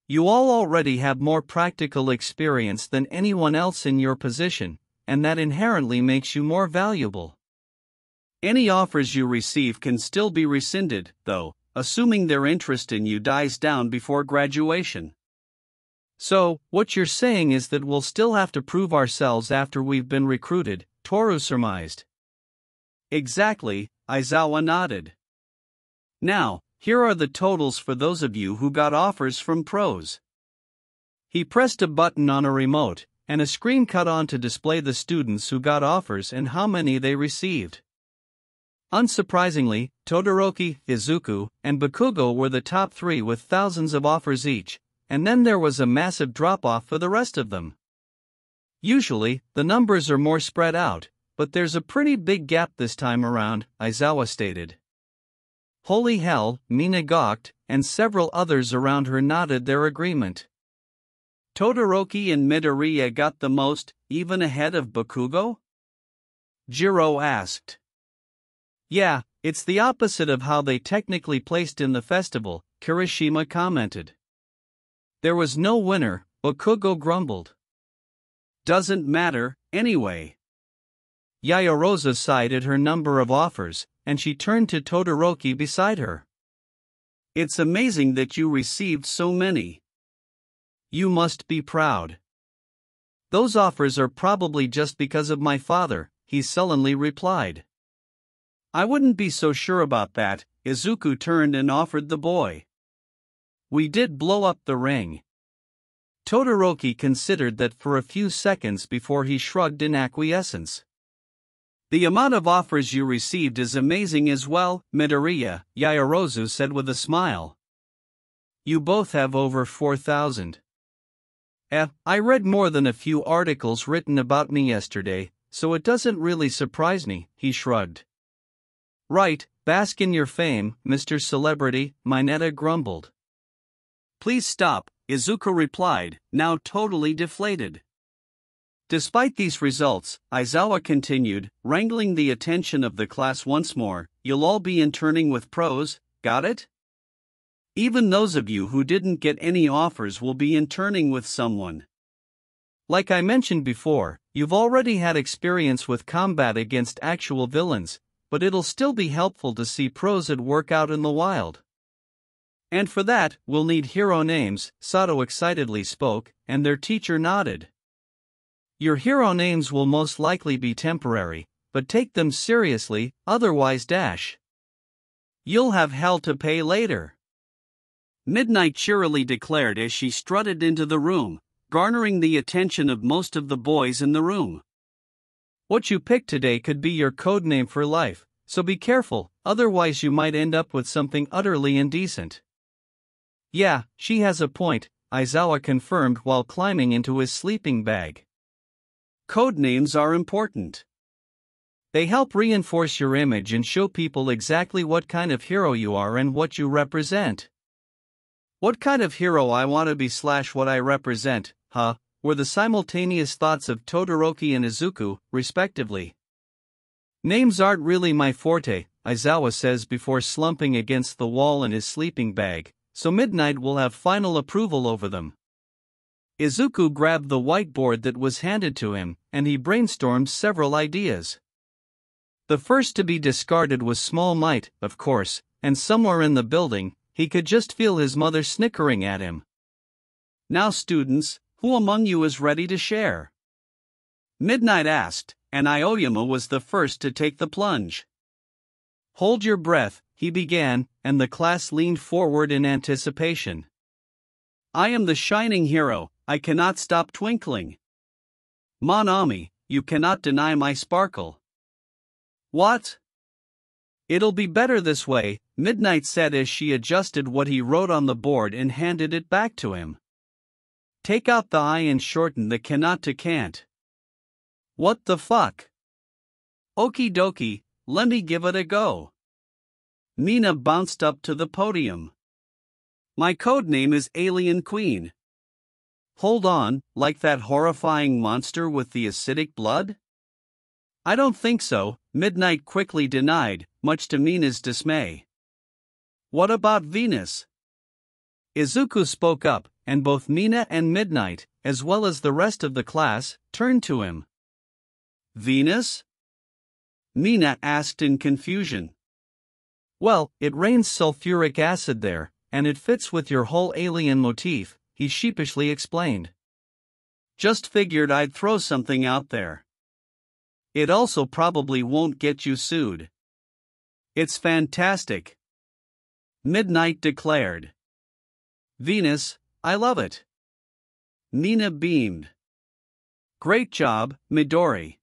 Speaker 1: You all already have more practical experience than anyone else in your position, and that inherently makes you more valuable. Any offers you receive can still be rescinded, though, assuming their interest in you dies down before graduation. So, what you're saying is that we'll still have to prove ourselves after we've been recruited, Toru surmised. Exactly, Aizawa nodded. Now, here are the totals for those of you who got offers from pros. He pressed a button on a remote, and a screen cut on to display the students who got offers and how many they received. Unsurprisingly, Todoroki, Izuku, and Bakugo were the top three with thousands of offers each, and then there was a massive drop-off for the rest of them. Usually, the numbers are more spread out, but there's a pretty big gap this time around, Aizawa stated. Holy hell, Mina gawked, and several others around her nodded their agreement. Todoroki and Midoriya got the most, even ahead of Bakugo? Jiro asked. Yeah, it's the opposite of how they technically placed in the festival, Kirishima commented. There was no winner, Bakugo grumbled. Doesn't matter, anyway. Yaoyorozu sighed at her number of offers, and she turned to Todoroki beside her. It's amazing that you received so many. You must be proud. Those offers are probably just because of my father, he sullenly replied. I wouldn't be so sure about that. Izuku turned and offered the boy. We did blow up the ring. Todoroki considered that for a few seconds before he shrugged in acquiescence. The amount of offers you received is amazing as well, Midoriya, Yaoyorozu said with a smile. You both have over 4,000. I read more than a few articles written about me yesterday, so it doesn't really surprise me, he shrugged. Right, bask in your fame, Mr. Celebrity, Mineta grumbled. Please stop, Izuku replied, now totally deflated. Despite these results, Aizawa continued, wrangling the attention of the class once more, you'll all be interning with pros, got it? Even those of you who didn't get any offers will be interning with someone. Like I mentioned before, you've already had experience with combat against actual villains, but it'll still be helpful to see pros at work out in the wild. And for that, we'll need hero names, Sato excitedly spoke, and their teacher nodded. Your hero names will most likely be temporary, but take them seriously, otherwise you'll have hell to pay later. Midnight cheerily declared as she strutted into the room, garnering the attention of most of the boys in the room. What you pick today could be your code name for life, so be careful, otherwise you might end up with something utterly indecent. Yeah, she has a point, Aizawa confirmed while climbing into his sleeping bag. Code names are important. They help reinforce your image and show people exactly what kind of hero you are and what you represent. What kind of hero I want to be / what I represent, were the simultaneous thoughts of Todoroki and Izuku, respectively. Names aren't really my forte, Aizawa says before slumping against the wall in his sleeping bag, so Midnight will have final approval over them. Izuku grabbed the whiteboard that was handed to him, and he brainstormed several ideas. The first to be discarded was Small Might, of course, and somewhere in the building, he could just feel his mother snickering at him. Now students, who among you is ready to share? Midnight asked, and Aoyama was the first to take the plunge. Hold your breath, he began, and the class leaned forward in anticipation. I am the shining hero, I cannot stop twinkling. Mon ami, you cannot deny my sparkle. What? It'll be better this way, Midnight said as she adjusted what he wrote on the board and handed it back to him. Take out the I and shorten the cannot to can't. What the fuck? Okie dokie, let me give it a go. Mina bounced up to the podium. My code name is Alien Queen. Hold on, like that horrifying monster with the acidic blood? I don't think so, Midnight quickly denied, much to Mina's dismay. What about Venus? Izuku spoke up, and both Mina and Midnight, as well as the rest of the class, turned to him. Venus? Mina asked in confusion. Well, it rains sulfuric acid there, and it fits with your whole alien motif, he sheepishly explained. Just figured I'd throw something out there. It also probably won't get you sued. It's fantastic. Midnight declared. Venus, I love it. Mina beamed. Great job, Midori.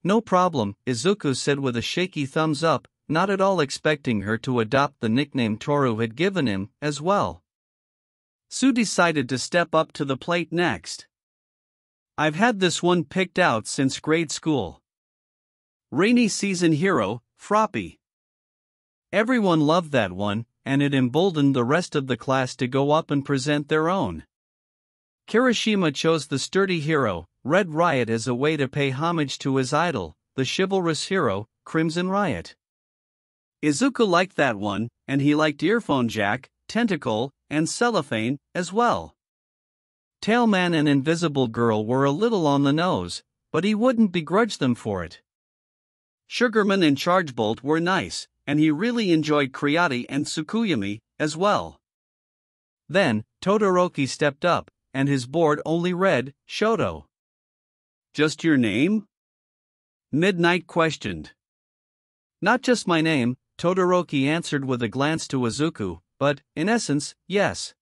Speaker 1: No problem, Izuku said with a shaky thumbs up, not at all expecting her to adopt the nickname Toru had given him, as well. Sue decided to step up to the plate next. I've had this one picked out since grade school. Rainy season hero, Froppy. Everyone loved that one, and it emboldened the rest of the class to go up and present their own. Kirishima chose the sturdy hero, Red Riot, as a way to pay homage to his idol, the chivalrous hero, Crimson Riot. Izuku liked that one, and he liked Earphone Jack, Tentacle, and Cellophane, as well. Tailman and Invisible Girl were a little on the nose, but he wouldn't begrudge them for it. Sugarman and Chargebolt were nice, and he really enjoyed Creati and Tsukuyomi, as well. Then, Todoroki stepped up, and his board only read, Shoto. Just your name? Midnight questioned. Not just my name, Todoroki answered with a glance to Izuku, but, in essence, yes.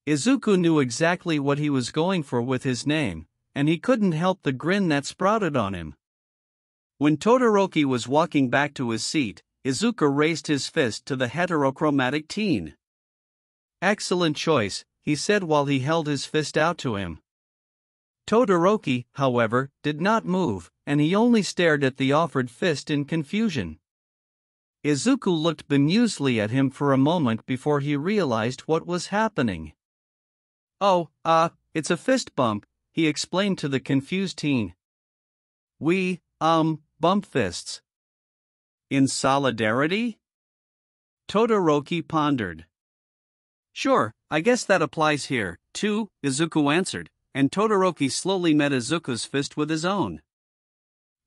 Speaker 1: Izuku knew exactly what he was going for with his name, and he couldn't help the grin that sprouted on him. When Todoroki was walking back to his seat, Izuku raised his fist to the heterochromatic teen. Excellent choice, he said while he held his fist out to him. Todoroki, however, did not move, and he only stared at the offered fist in confusion. Izuku looked bemusedly at him for a moment before he realized what was happening. Oh, it's a fist bump, he explained to the confused teen. We, bump fists. In solidarity? Todoroki pondered. Sure, I guess that applies here, too, Izuku answered, and Todoroki slowly met Izuku's fist with his own.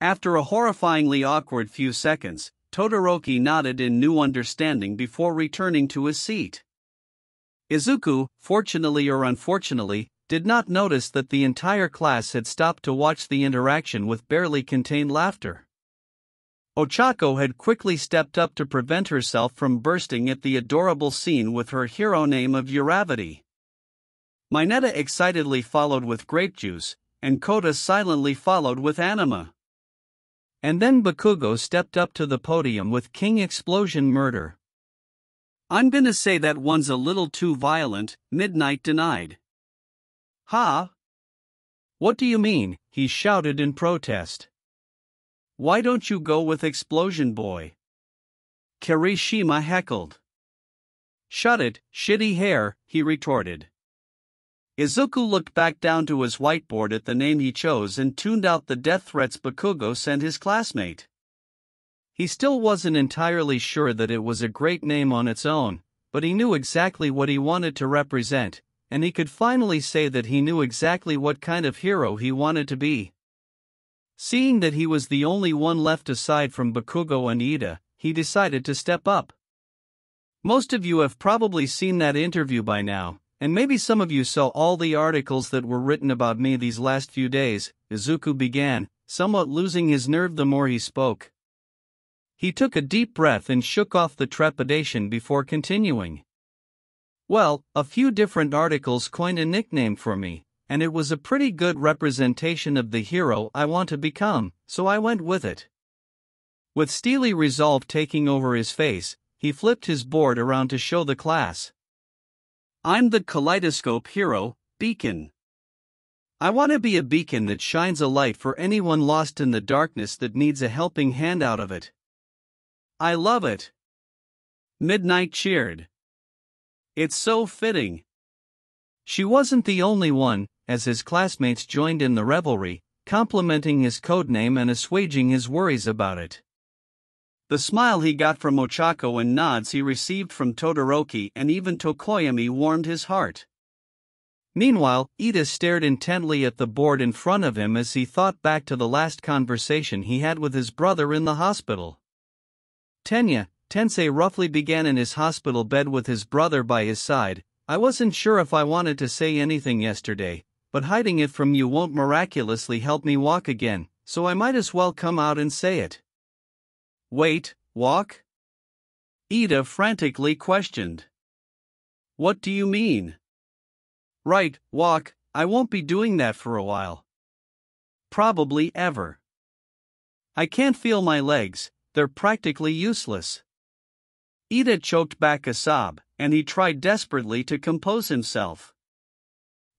Speaker 1: After a horrifyingly awkward few seconds, Todoroki nodded in new understanding before returning to his seat. Izuku, fortunately or unfortunately, did not notice that the entire class had stopped to watch the interaction with barely contained laughter. Ochako had quickly stepped up to prevent herself from bursting at the adorable scene with her hero name of Uravity. Mineta excitedly followed with grape juice, and Kota silently followed with anima. And then Bakugo stepped up to the podium with King Explosion Murder. I'm gonna say that one's a little too violent, Midnight denied. Ha? What do you mean? He shouted in protest. Why don't you go with Explosion Boy? Kirishima heckled. Shut it, shitty hair, he retorted. Izuku looked back down to his whiteboard at the name he chose and tuned out the death threats Bakugo sent his classmate. He still wasn't entirely sure that it was a great name on its own, but he knew exactly what he wanted to represent, and he could finally say that he knew exactly what kind of hero he wanted to be. Seeing that he was the only one left aside from Bakugo and Ida, he decided to step up. Most of you have probably seen that interview by now, and maybe some of you saw all the articles that were written about me these last few days, Izuku began, somewhat losing his nerve the more he spoke. He took a deep breath and shook off the trepidation before continuing. Well, a few different articles coined a nickname for me, and it was a pretty good representation of the hero I want to become, so I went with it. With steely resolve taking over his face, he flipped his board around to show the class. I'm the kaleidoscope hero, Beacon. I want to be a beacon that shines a light for anyone lost in the darkness that needs a helping hand out of it. I love it. Midnight cheered. It's so fitting. She wasn't the only one, as his classmates joined in the revelry, complimenting his codename and assuaging his worries about it. The smile he got from Ochako and nods he received from Todoroki and even Tokoyami warmed his heart. Meanwhile, Ida stared intently at the board in front of him as he thought back to the last conversation he had with his brother in the hospital. Tensei roughly began in his hospital bed with his brother by his side. I wasn't sure if I wanted to say anything yesterday, but hiding it from you won't miraculously help me walk again, so I might as well come out and say it. Wait, walk? Ida frantically questioned. What do you mean? Right, walk, I won't be doing that for a while. Probably ever. I can't feel my legs, they're practically useless. Ida choked back a sob, and he tried desperately to compose himself.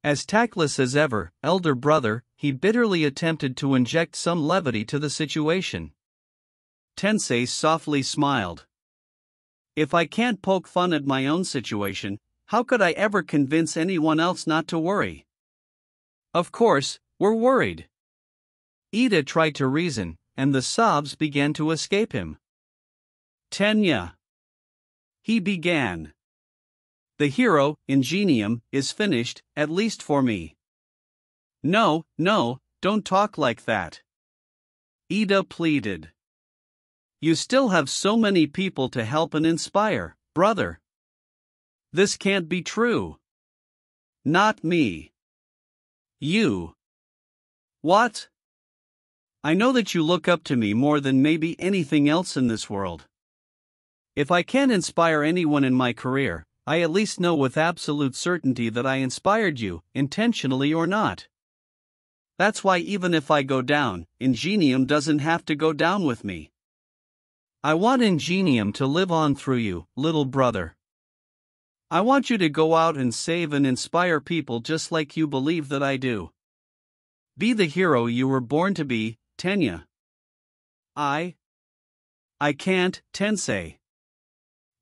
Speaker 1: As tactless as ever, elder brother, he bitterly attempted to inject some levity to the situation. Tensei softly smiled. If I can't poke fun at my own situation, how could I ever convince anyone else not to worry? Of course, we're worried. Ida tried to reason, and the sobs began to escape him. Tenya. He began. The hero, Ingenium, is finished, at least for me. No, don't talk like that. Ida pleaded. You still have so many people to help and inspire, brother. This can't be true. Not me. You. What? I know that you look up to me more than maybe anything else in this world. If I can't inspire anyone in my career, I at least know with absolute certainty that I inspired you, intentionally or not. That's why even if I go down, Ingenium doesn't have to go down with me. I want Ingenium to live on through you, little brother. I want you to go out and save and inspire people just like you believe that I do. Be the hero you were born to be, Tenya. I can't, Tensei.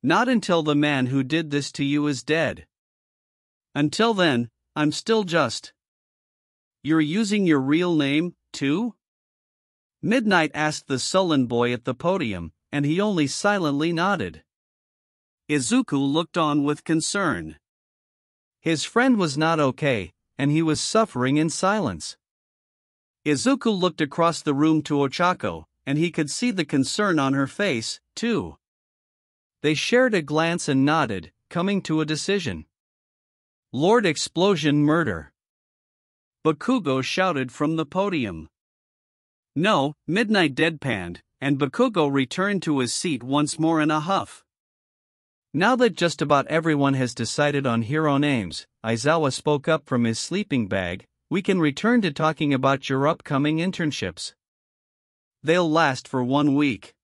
Speaker 1: Not until the man who did this to you is dead. Until then, I'm still just. You're using your real name, too? Midnight asked the sullen boy at the podium, and he only silently nodded. Izuku looked on with concern. His friend was not okay, and he was suffering in silence. Izuku looked across the room to Ochako, and he could see the concern on her face, too. They shared a glance and nodded, coming to a decision. Lord Explosion Murder. Bakugo shouted from the podium. No, Midnight deadpanned, and Bakugo returned to his seat once more in a huff. Now that just about everyone has decided on hero names, Aizawa spoke up from his sleeping bag, we can return to talking about your upcoming internships. They'll last for 1 week.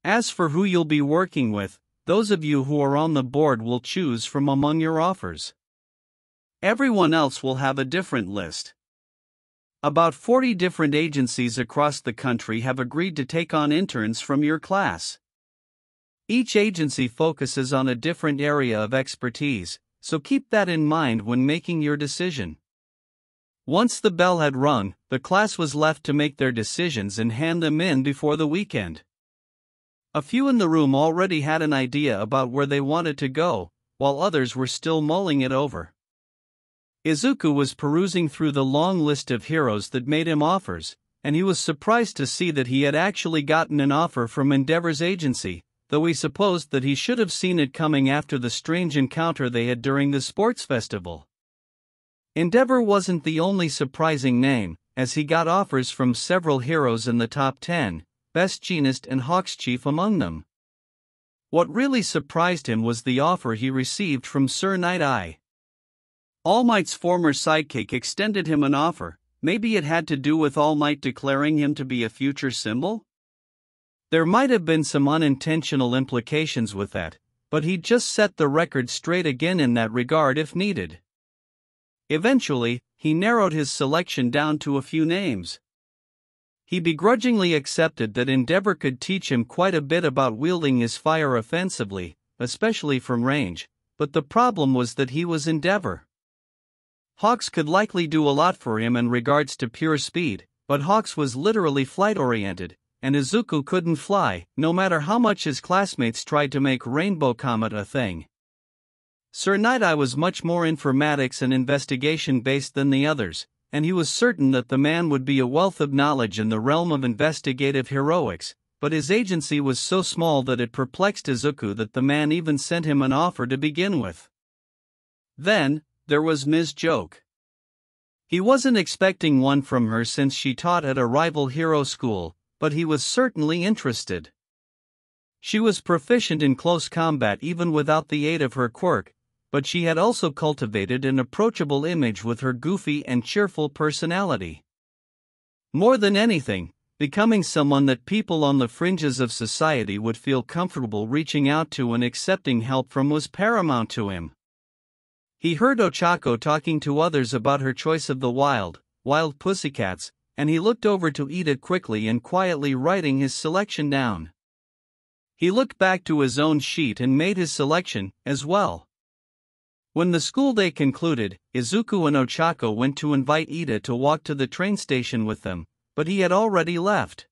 Speaker 1: As for who you'll be working with, those of you who are on the board will choose from among your offers. Everyone else will have a different list. About 40 different agencies across the country have agreed to take on interns from your class. Each agency focuses on a different area of expertise, so keep that in mind when making your decision. Once the bell had rung, the class was left to make their decisions and hand them in before the weekend. A few in the room already had an idea about where they wanted to go, while others were still mulling it over. Izuku was perusing through the long list of heroes that made him offers, and he was surprised to see that he had actually gotten an offer from Endeavor's agency, though he supposed that he should have seen it coming after the strange encounter they had during the sports festival. Endeavor wasn't the only surprising name, as he got offers from several heroes in the top 10, Best Jeanist and Hawks Chief among them. What really surprised him was the offer he received from Sir Night-Eye. All Might's former sidekick extended him an offer. Maybe it had to do with All Might declaring him to be a future symbol? There might have been some unintentional implications with that, but he'd just set the record straight again in that regard if needed. Eventually, he narrowed his selection down to a few names. He begrudgingly accepted that Endeavor could teach him quite a bit about wielding his fire offensively, especially from range, but the problem was that he was Endeavor. Hawks could likely do a lot for him in regards to pure speed, but Hawks was literally flight-oriented, and Izuku couldn't fly, no matter how much his classmates tried to make Rainbow Comet a thing. Sir Night-Eye was much more informatics and investigation-based than the others, and he was certain that the man would be a wealth of knowledge in the realm of investigative heroics, but his agency was so small that it perplexed Izuku that the man even sent him an offer to begin with. Then, there was Ms. Joke. He wasn't expecting one from her since she taught at a rival hero school, but he was certainly interested. She was proficient in close combat even without the aid of her quirk, but she had also cultivated an approachable image with her goofy and cheerful personality. More than anything, becoming someone that people on the fringes of society would feel comfortable reaching out to and accepting help from was paramount to him. He heard Ochako talking to others about her choice of the wild pussycats, and he looked over to Ida quickly and quietly writing his selection down. He looked back to his own sheet and made his selection, as well. When the school day concluded, Izuku and Ochako went to invite Ida to walk to the train station with them, but he had already left.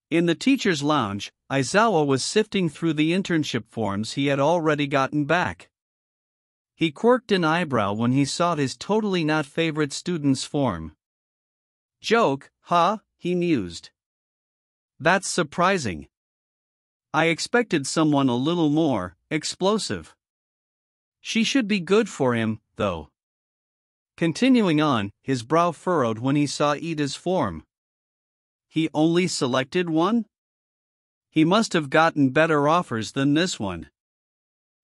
Speaker 1: In the teacher's lounge, Aizawa was sifting through the internship forms he had already gotten back. He quirked an eyebrow when he saw his totally not favorite student's form. Joke, huh? He mused. That's surprising. I expected someone a little more explosive. She should be good for him, though. Continuing on, his brow furrowed when he saw Ida's form. He only selected one? He must have gotten better offers than this one.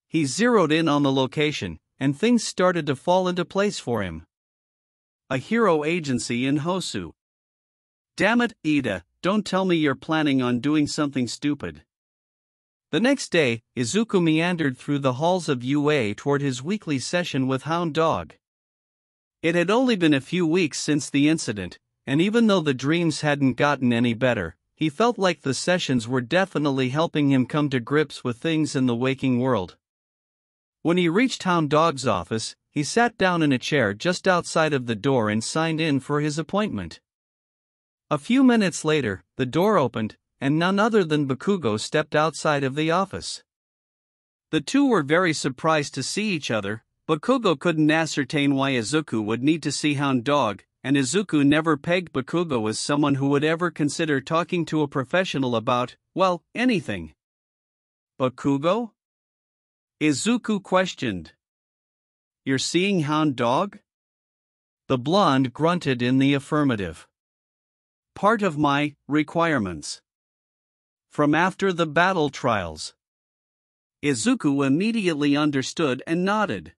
Speaker 1: He zeroed in on the location, and things started to fall into place for him. A hero agency in Hosu. Damn it, Ida, don't tell me you're planning on doing something stupid. The next day, Izuku meandered through the halls of UA toward his weekly session with Hound Dog. It had only been a few weeks since the incident, and even though the dreams hadn't gotten any better, he felt like the sessions were definitely helping him come to grips with things in the waking world. When he reached Hound Dog's office, he sat down in a chair just outside of the door and signed in for his appointment. A few minutes later, the door opened, and none other than Bakugo stepped outside of the office. The two were very surprised to see each other. Bakugo couldn't ascertain why Izuku would need to see Hound Dog, and Izuku never pegged Bakugo as someone who would ever consider talking to a professional about, well, anything. Bakugo? Izuku questioned. You're seeing Hound Dog? The blonde grunted in the affirmative. Part of my requirements. From after the battle trials. Izuku immediately understood and nodded.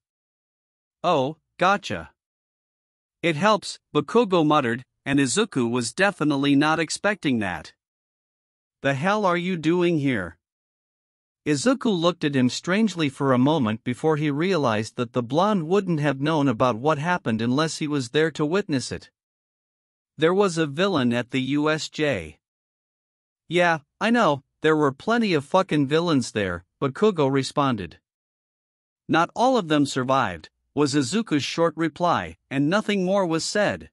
Speaker 1: Oh, gotcha. It helps, Bakugo muttered, and Izuku was definitely not expecting that. The hell are you doing here? Izuku looked at him strangely for a moment before he realized that the blonde wouldn't have known about what happened unless he was there to witness it. There was a villain at the USJ. Yeah, I know, there were plenty of fucking villains there, Bakugo responded. Not all of them survived, was Izuku's short reply, and nothing more was said.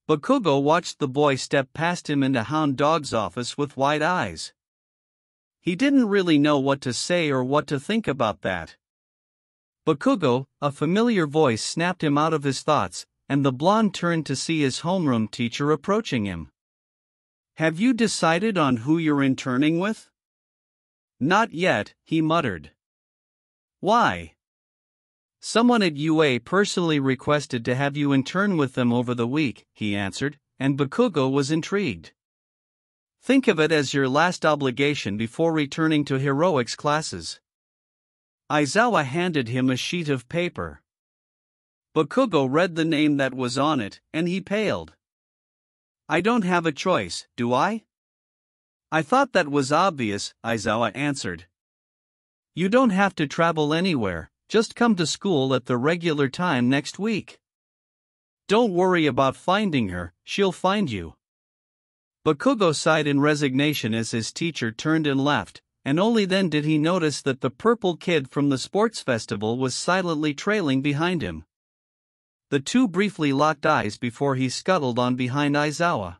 Speaker 1: Bakugo watched the boy step past him into Hound Dog's office with wide eyes. He didn't really know what to say or what to think about that. Bakugo, a familiar voice snapped him out of his thoughts, and the blonde turned to see his homeroom teacher approaching him. Have you decided on who you're interning with? Not yet, he muttered. Why? Someone at UA personally requested to have you intern with them over the week, he answered, and Bakugo was intrigued. Think of it as your last obligation before returning to heroics classes. Aizawa handed him a sheet of paper. Bakugo read the name that was on it, and he paled. I don't have a choice, do I? I thought that was obvious, Aizawa answered. You don't have to travel anywhere, just come to school at the regular time next week. Don't worry about finding her, she'll find you. Bakugo sighed in resignation as his teacher turned and left, and only then did he notice that the purple kid from the sports festival was silently trailing behind him. The two briefly locked eyes before he scuttled on behind Aizawa.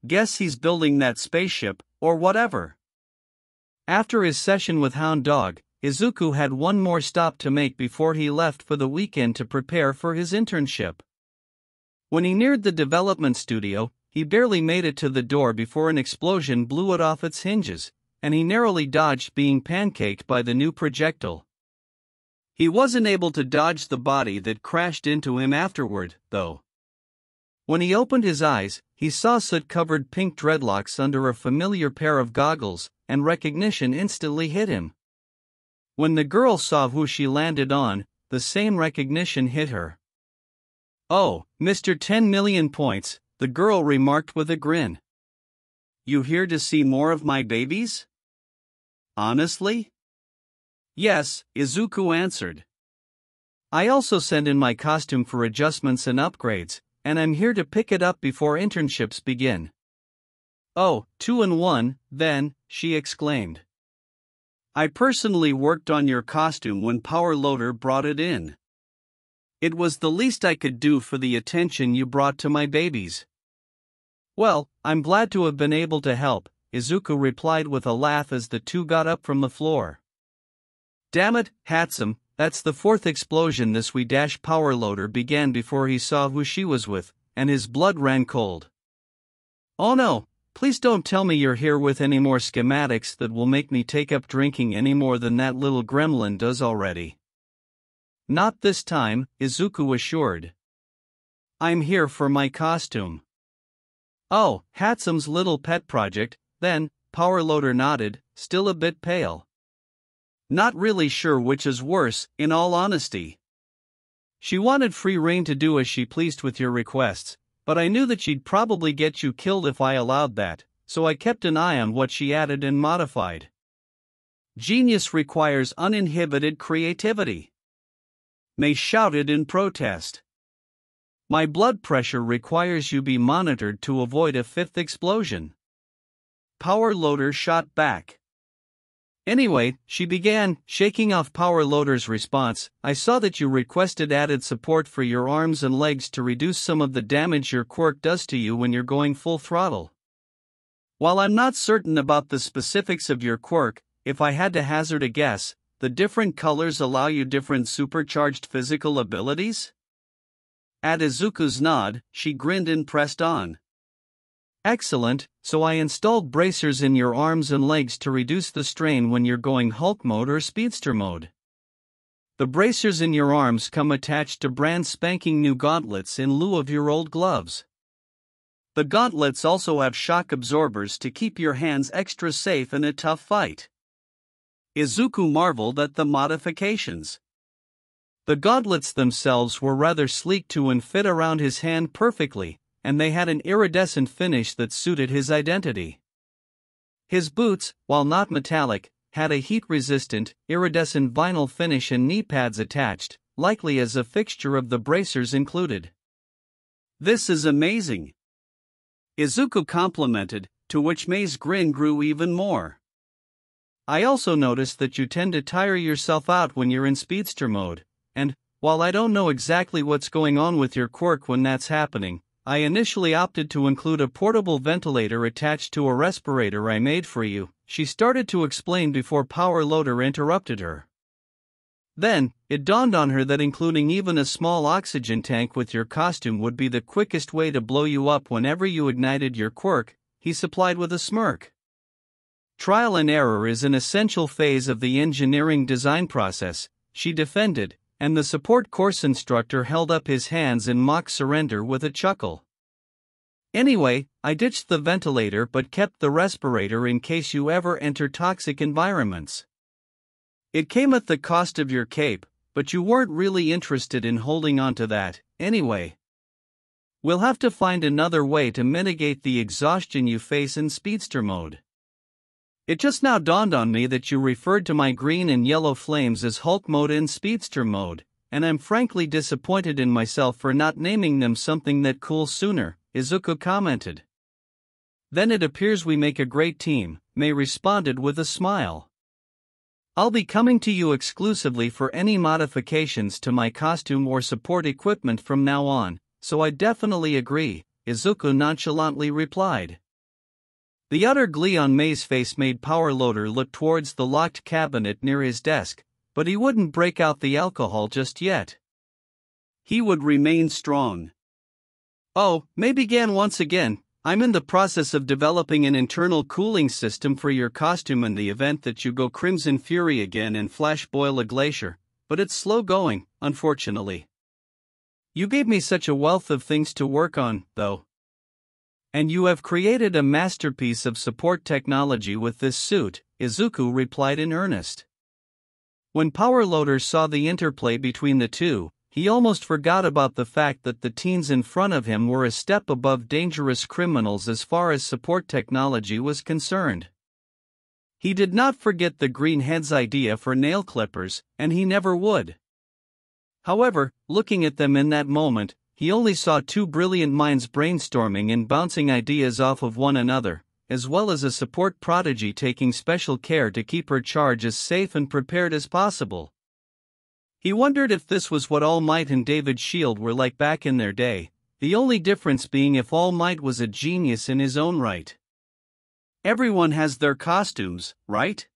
Speaker 1: Guess he's building that spaceship, or whatever. After his session with Hound Dog, Izuku had one more stop to make before he left for the weekend to prepare for his internship. When he neared the development studio, he barely made it to the door before an explosion blew it off its hinges, and he narrowly dodged being pancaked by the new projectile. He wasn't able to dodge the body that crashed into him afterward, though. When he opened his eyes, he saw soot-covered pink dreadlocks under a familiar pair of goggles, and recognition instantly hit him. When the girl saw who she landed on, the same recognition hit her. Oh, Mr. 10 million points, the girl remarked with a grin. You here to see more of my babies? Honestly? Yes, Izuku answered. I also sent in my costume for adjustments and upgrades, and I'm here to pick it up before internships begin. Oh, 2 in 1, then, she exclaimed. I personally worked on your costume when Power Loader brought it in. It was the least I could do for the attention you brought to my babies. Well, I'm glad to have been able to help, Izuku replied with a laugh as the two got up from the floor. Damn it, Hatsum, that's the fourth explosion this wee Power Loader began before he saw who she was with, and his blood ran cold. Oh no, Please don't tell me you're here with any more schematics that will make me take up drinking any more than that little gremlin does already. Not this time, Izuku assured. I'm here for my costume. Oh, Hatsume's little pet project, then, Power Loader nodded, still a bit pale. Not really sure which is worse, in all honesty. She wanted free rein to do as she pleased with your requests, but I knew that she'd probably get you killed if I allowed that, so I kept an eye on what she added and modified. Genius requires uninhibited creativity. May shouted in protest. My blood pressure requires you be monitored to avoid a fifth explosion. Power Loader shot back. Anyway, she began, shaking off Power Loader's response. I saw that you requested added support for your arms and legs to reduce some of the damage your quirk does to you when you're going full throttle. While I'm not certain about the specifics of your quirk, if I had to hazard a guess, the different colors allow you different supercharged physical abilities? At Izuku's nod, she grinned and pressed on. Excellent, so I installed bracers in your arms and legs to reduce the strain when you're going Hulk mode or Speedster mode. The bracers in your arms come attached to brand spanking new gauntlets in lieu of your old gloves. The gauntlets also have shock absorbers to keep your hands extra safe in a tough fight. Izuku marveled at the modifications. The gauntlets themselves were rather sleek too and fit around his hand perfectly, and they had an iridescent finish that suited his identity. His boots, while not metallic, had a heat-resistant, iridescent vinyl finish and knee pads attached, likely as a fixture of the bracers included. This is amazing, Izuku complimented, to which Mei's grin grew even more. I also noticed that you tend to tire yourself out when you're in Speedster mode, and, while I don't know exactly what's going on with your quirk when that's happening, I initially opted to include a portable ventilator attached to a respirator I made for you, she started to explain before Power Loader interrupted her. Then, it dawned on her that including even a small oxygen tank with your costume would be the quickest way to blow you up whenever you ignited your quirk, he supplied with a smirk. Trial and error is an essential phase of the engineering design process, she defended, and the support course instructor held up his hands in mock surrender with a chuckle. Anyway, I ditched the ventilator but kept the respirator in case you ever enter toxic environments. It came at the cost of your cape, but you weren't really interested in holding on to that, anyway. We'll have to find another way to mitigate the exhaustion you face in Speedster mode. It just now dawned on me that you referred to my green and yellow flames as Hulk mode and Speedster mode, and I'm frankly disappointed in myself for not naming them something that cool sooner, Izuku commented. Then it appears we make a great team, Mei responded with a smile. I'll be coming to you exclusively for any modifications to my costume or support equipment from now on, so I definitely agree, Izuku nonchalantly replied. The utter glee on Mei's face made Power Loader look towards the locked cabinet near his desk, but he wouldn't break out the alcohol just yet. He would remain strong. Oh, Mei began once again, I'm in the process of developing an internal cooling system for your costume in the event that you go Crimson Fury again and flash boil a glacier, but it's slow going, unfortunately. You gave me such a wealth of things to work on, though. And you have created a masterpiece of support technology with this suit, Izuku replied in earnest. When Power Loader saw the interplay between the two, he almost forgot about the fact that the teens in front of him were a step above dangerous criminals as far as support technology was concerned. He did not forget the greenhead's idea for nail clippers, and he never would. However, looking at them in that moment, he only saw two brilliant minds brainstorming and bouncing ideas off of one another, as well as a support prodigy taking special care to keep her charge as safe and prepared as possible. He wondered if this was what All Might and David Shield were like back in their day, the only difference being if All Might was a genius in his own right. Everyone has their costumes, right?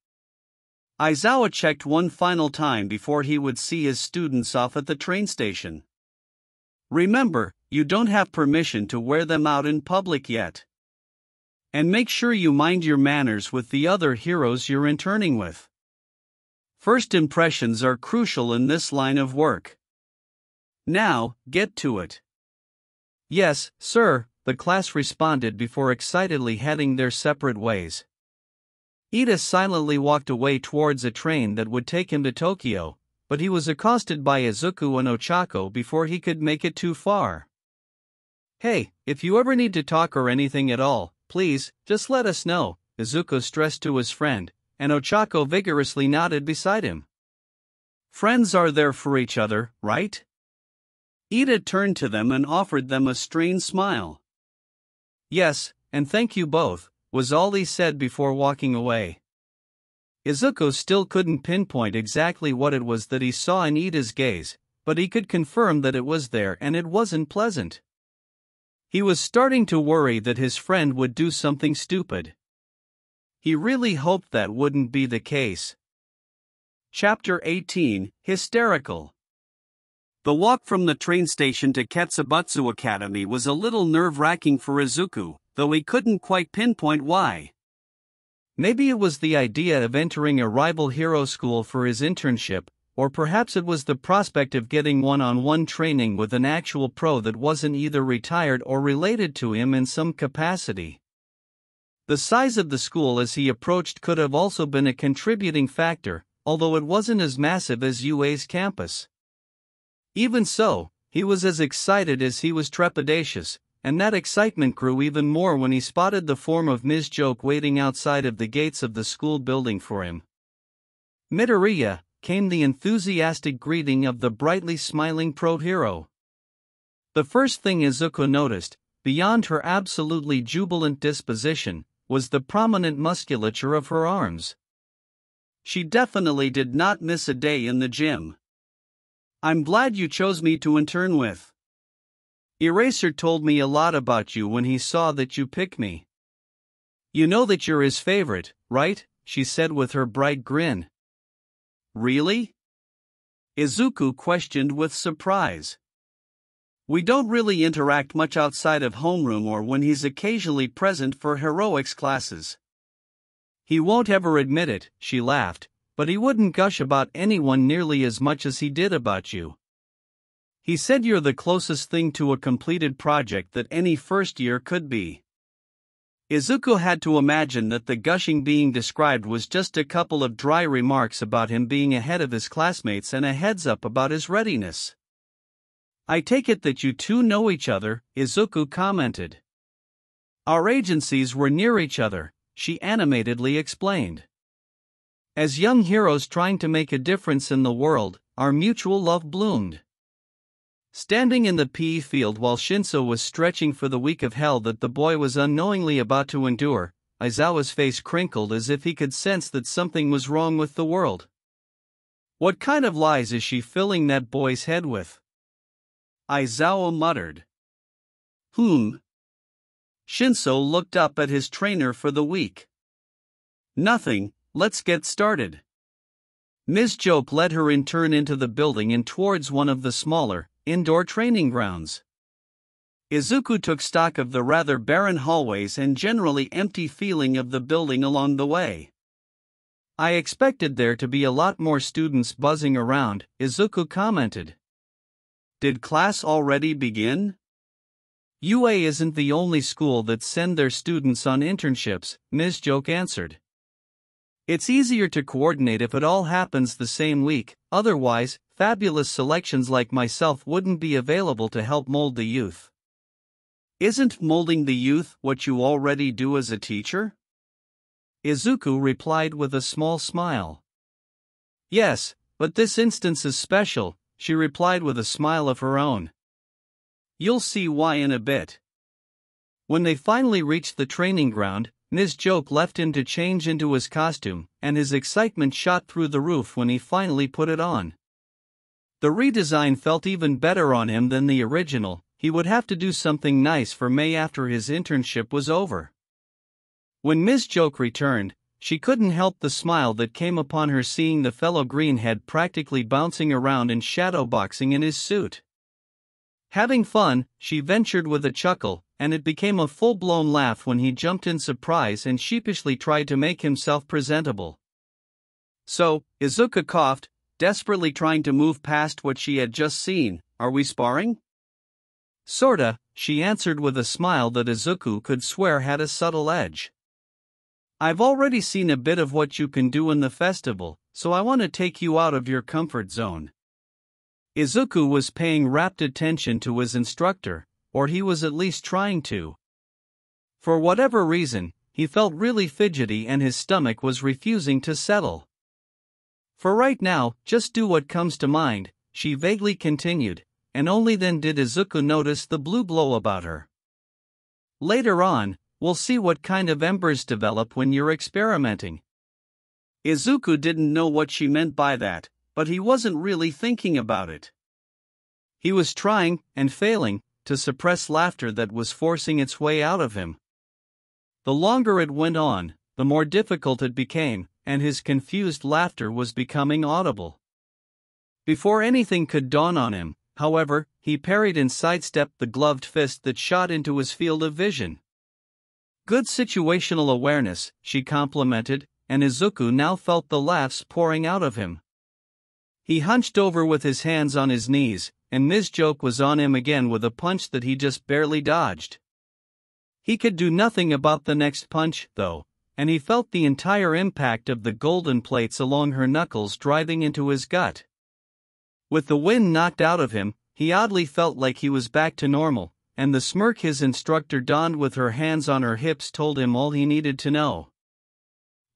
Speaker 1: Aizawa checked one final time before he would see his students off at the train station. Remember, you don't have permission to wear them out in public yet. And make sure you mind your manners with the other heroes you're interning with. First impressions are crucial in this line of work. Now, get to it. Yes, sir, the class responded before excitedly heading their separate ways. Ida silently walked away towards a train that would take him to Tokyo, but he was accosted by Izuku and Ochako before he could make it too far. Hey, if you ever need to talk or anything at all, please, just let us know, Izuku stressed to his friend, and Ochako vigorously nodded beside him. Friends are there for each other, right? Ida turned to them and offered them a strained smile. Yes, and thank you both, was all he said before walking away. Izuku still couldn't pinpoint exactly what it was that he saw in Ida's gaze, but he could confirm that it was there and it wasn't pleasant. He was starting to worry that his friend would do something stupid. He really hoped that wouldn't be the case. Chapter 18, Hysterical. The walk from the train station to Ketsubutsu Academy was a little nerve-wracking for Izuku, though he couldn't quite pinpoint why. Maybe it was the idea of entering a rival hero school for his internship, or perhaps it was the prospect of getting one-on-one training with an actual pro that wasn't either retired or related to him in some capacity. The size of the school as he approached could have also been a contributing factor, although it wasn't as massive as UA's campus. Even so, he was as excited as he was trepidatious, and that excitement grew even more when he spotted the form of Ms. Joke waiting outside of the gates of the school building for him. Midoriya, came the enthusiastic greeting of the brightly smiling pro-hero. The first thing Izuku noticed, beyond her absolutely jubilant disposition, was the prominent musculature of her arms. She definitely did not miss a day in the gym. I'm glad you chose me to intern with. Eraser told me a lot about you when he saw that you picked me. You know that you're his favorite, right? She said with her bright grin. Really? Izuku questioned with surprise. We don't really interact much outside of homeroom or when he's occasionally present for heroics classes. He won't ever admit it, she laughed, but he wouldn't gush about anyone nearly as much as he did about you. He said you're the closest thing to a completed project that any first year could be. Izuku had to imagine that the gushing being described was just a couple of dry remarks about him being ahead of his classmates and a heads up about his readiness. I take it that you two know each other, Izuku commented. Our agencies were near each other, she animatedly explained. As young heroes trying to make a difference in the world, our mutual love bloomed. Standing in the PE field while Shinso was stretching for the week of hell that the boy was unknowingly about to endure, Aizawa's face crinkled as if he could sense that something was wrong with the world. What kind of lies is she filling that boy's head with? Aizawa muttered. Shinso looked up at his trainer for the week. Nothing, let's get started. Ms. Joke led her intern into the building and towards one of the smaller, indoor training grounds. Izuku took stock of the rather barren hallways and generally empty feeling of the building along the way. I expected there to be a lot more students buzzing around, Izuku commented. Did class already begin? UA isn't the only school that send their students on internships, Ms. Joke answered. It's easier to coordinate if it all happens the same week, otherwise, fabulous selections like myself wouldn't be available to help mold the youth. Isn't molding the youth what you already do as a teacher? Izuku replied with a small smile. Yes, but this instance is special, she replied with a smile of her own. You'll see why in a bit. When they finally reached the training ground, Ms. Joke left him to change into his costume, and his excitement shot through the roof when he finally put it on. The redesign felt even better on him than the original. He would have to do something nice for May after his internship was over. When Ms. Joke returned, she couldn't help the smile that came upon her seeing the fellow greenhead practically bouncing around and shadowboxing in his suit. Having fun, she ventured with a chuckle, and it became a full-blown laugh when he jumped in surprise and sheepishly tried to make himself presentable. "So," Izuku coughed, desperately trying to move past what she had just seen, "are we sparring?" "Sorta," she answered with a smile that Izuku could swear had a subtle edge. "I've already seen a bit of what you can do in the festival, so I want to take you out of your comfort zone." Izuku was paying rapt attention to his instructor, or he was at least trying to. For whatever reason, he felt really fidgety and his stomach was refusing to settle. "For right now, just do what comes to mind," she vaguely continued, and only then did Izuku notice the blue glow about her. "Later on, we'll see what kind of embers develop when you're experimenting." Izuku didn't know what she meant by that, but he wasn't really thinking about it. He was trying, and failing, to suppress laughter that was forcing its way out of him. The longer it went on, the more difficult it became, and his confused laughter was becoming audible. Before anything could dawn on him, however, he parried and sidestepped the gloved fist that shot into his field of vision. "Good situational awareness," she complimented, and Izuku now felt the laughs pouring out of him. He hunched over with his hands on his knees, and Ms. Joke was on him again with a punch that he just barely dodged. He could do nothing about the next punch, though, and he felt the entire impact of the golden plates along her knuckles driving into his gut. With the wind knocked out of him, he oddly felt like he was back to normal, and the smirk his instructor donned with her hands on her hips told him all he needed to know.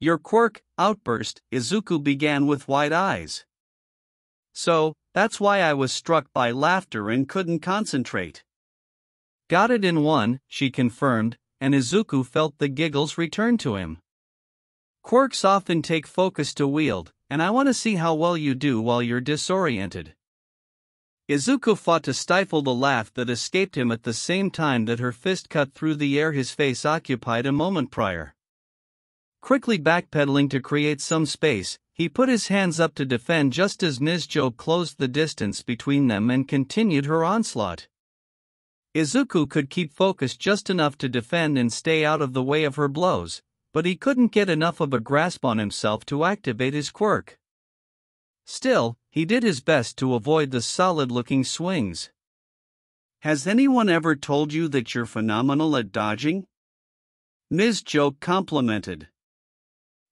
Speaker 1: "Your Quirk outburst," Izuku began with wide eyes. "So, that's why I was struck by laughter and couldn't concentrate." "Got it in one," she confirmed, and Izuku felt the giggles return to him. "Quirks often take focus to wield, and I want to see how well you do while you're disoriented." Izuku fought to stifle the laugh that escaped him at the same time that her fist cut through the air his face occupied a moment prior. Quickly backpedaling to create some space, he put his hands up to defend just as Ms. Joe closed the distance between them and continued her onslaught. Izuku could keep focus just enough to defend and stay out of the way of her blows, but he couldn't get enough of a grasp on himself to activate his quirk. Still, he did his best to avoid the solid-looking swings. "Has anyone ever told you that you're phenomenal at dodging?" Ms. Joke complimented.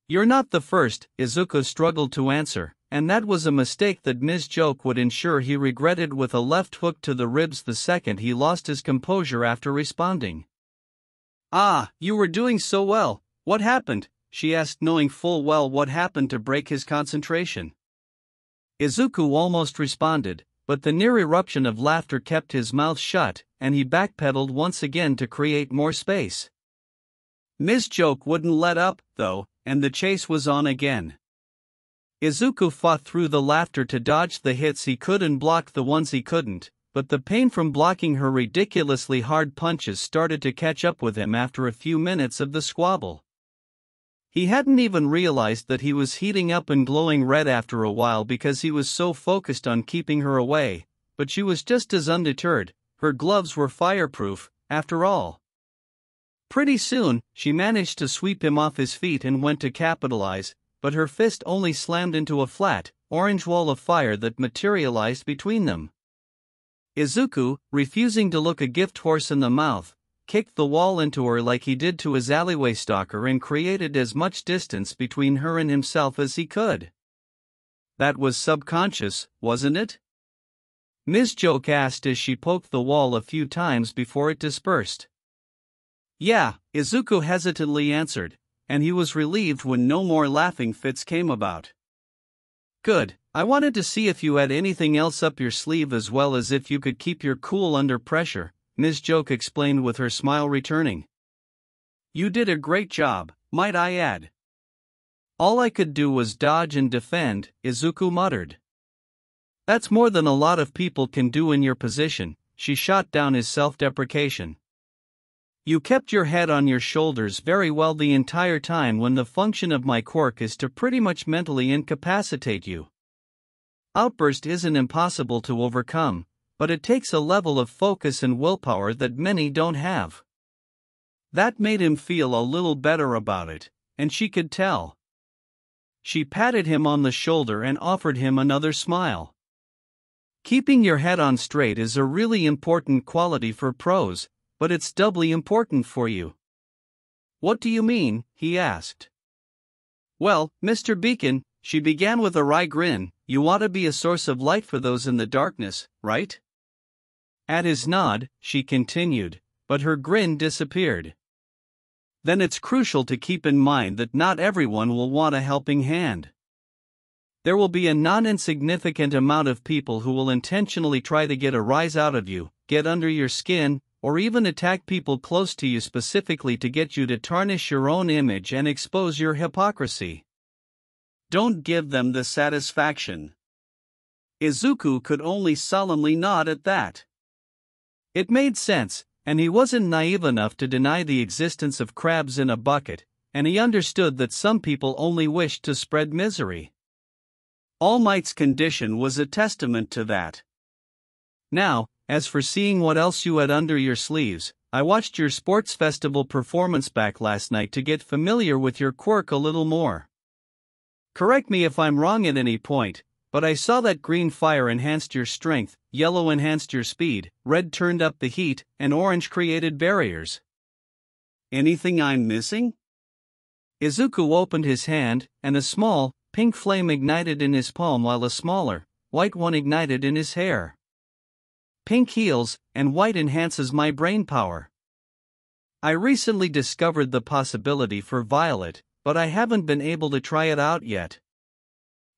Speaker 1: "You're not the first," Izuku struggled to answer, and that was a mistake that Ms. Joke would ensure he regretted with a left hook to the ribs the second he lost his composure after responding. "Ah, you were doing so well, what happened?" she asked, knowing full well what happened to break his concentration. Izuku almost responded, but the near eruption of laughter kept his mouth shut, and he backpedaled once again to create more space. Ms. Joke wouldn't let up, though, and the chase was on again. Izuku fought through the laughter to dodge the hits he could and block the ones he couldn't, but the pain from blocking her ridiculously hard punches started to catch up with him after a few minutes of the squabble. He hadn't even realized that he was heating up and glowing red after a while because he was so focused on keeping her away, but she was just as undeterred. Her gloves were fireproof, after all. Pretty soon, she managed to sweep him off his feet and went to capitalize, but her fist only slammed into a flat, orange wall of fire that materialized between them. Izuku, refusing to look a gift horse in the mouth, kicked the wall into her like he did to his alleyway stalker and created as much distance between her and himself as he could. "That was subconscious, wasn't it?" Ms. Joke asked as she poked the wall a few times before it dispersed. "Yeah," Izuku hesitantly answered, and he was relieved when no more laughing fits came about. "Good, I wanted to see if you had anything else up your sleeve as well as if you could keep your cool under pressure," Ms. Joke explained with her smile returning. "You did a great job, might I add." "All I could do was dodge and defend," Izuku muttered. "That's more than a lot of people can do in your position," she shot down his self-deprecation. "You kept your head on your shoulders very well the entire time when the function of my quirk is to pretty much mentally incapacitate you. Outburst isn't impossible to overcome, but it takes a level of focus and willpower that many don't have. That made him feel a little better about it, and she could tell. She patted him on the shoulder and offered him another smile. Keeping your head on straight is a really important quality for pros, but it's doubly important for you. What do you mean? He asked. Well, Mr. Beacon, she began with a wry grin, you want to be a source of light for those in the darkness, right? At his nod, she continued, but her grin disappeared. Then it's crucial to keep in mind that not everyone will want a helping hand. There will be a non-insignificant amount of people who will intentionally try to get a rise out of you, get under your skin, or even attack people close to you specifically to get you to tarnish your own image and expose your hypocrisy. Don't give them the satisfaction. Izuku could only solemnly nod at that. It made sense, and he wasn't naive enough to deny the existence of crabs in a bucket, and he understood that some people only wished to spread misery. All Might's condition was a testament to that. Now, as for seeing what else you had under your sleeves, I watched your sports festival performance back last night to get familiar with your quirk a little more. Correct me if I'm wrong at any point, but I saw that green fire enhanced your strength, yellow enhanced your speed, red turned up the heat, and orange created barriers. Anything I'm missing? Izuku opened his hand, and a small, pink flame ignited in his palm while a smaller, white one ignited in his hair. Pink heals, and white enhances my brain power. I recently discovered the possibility for violet, but I haven't been able to try it out yet.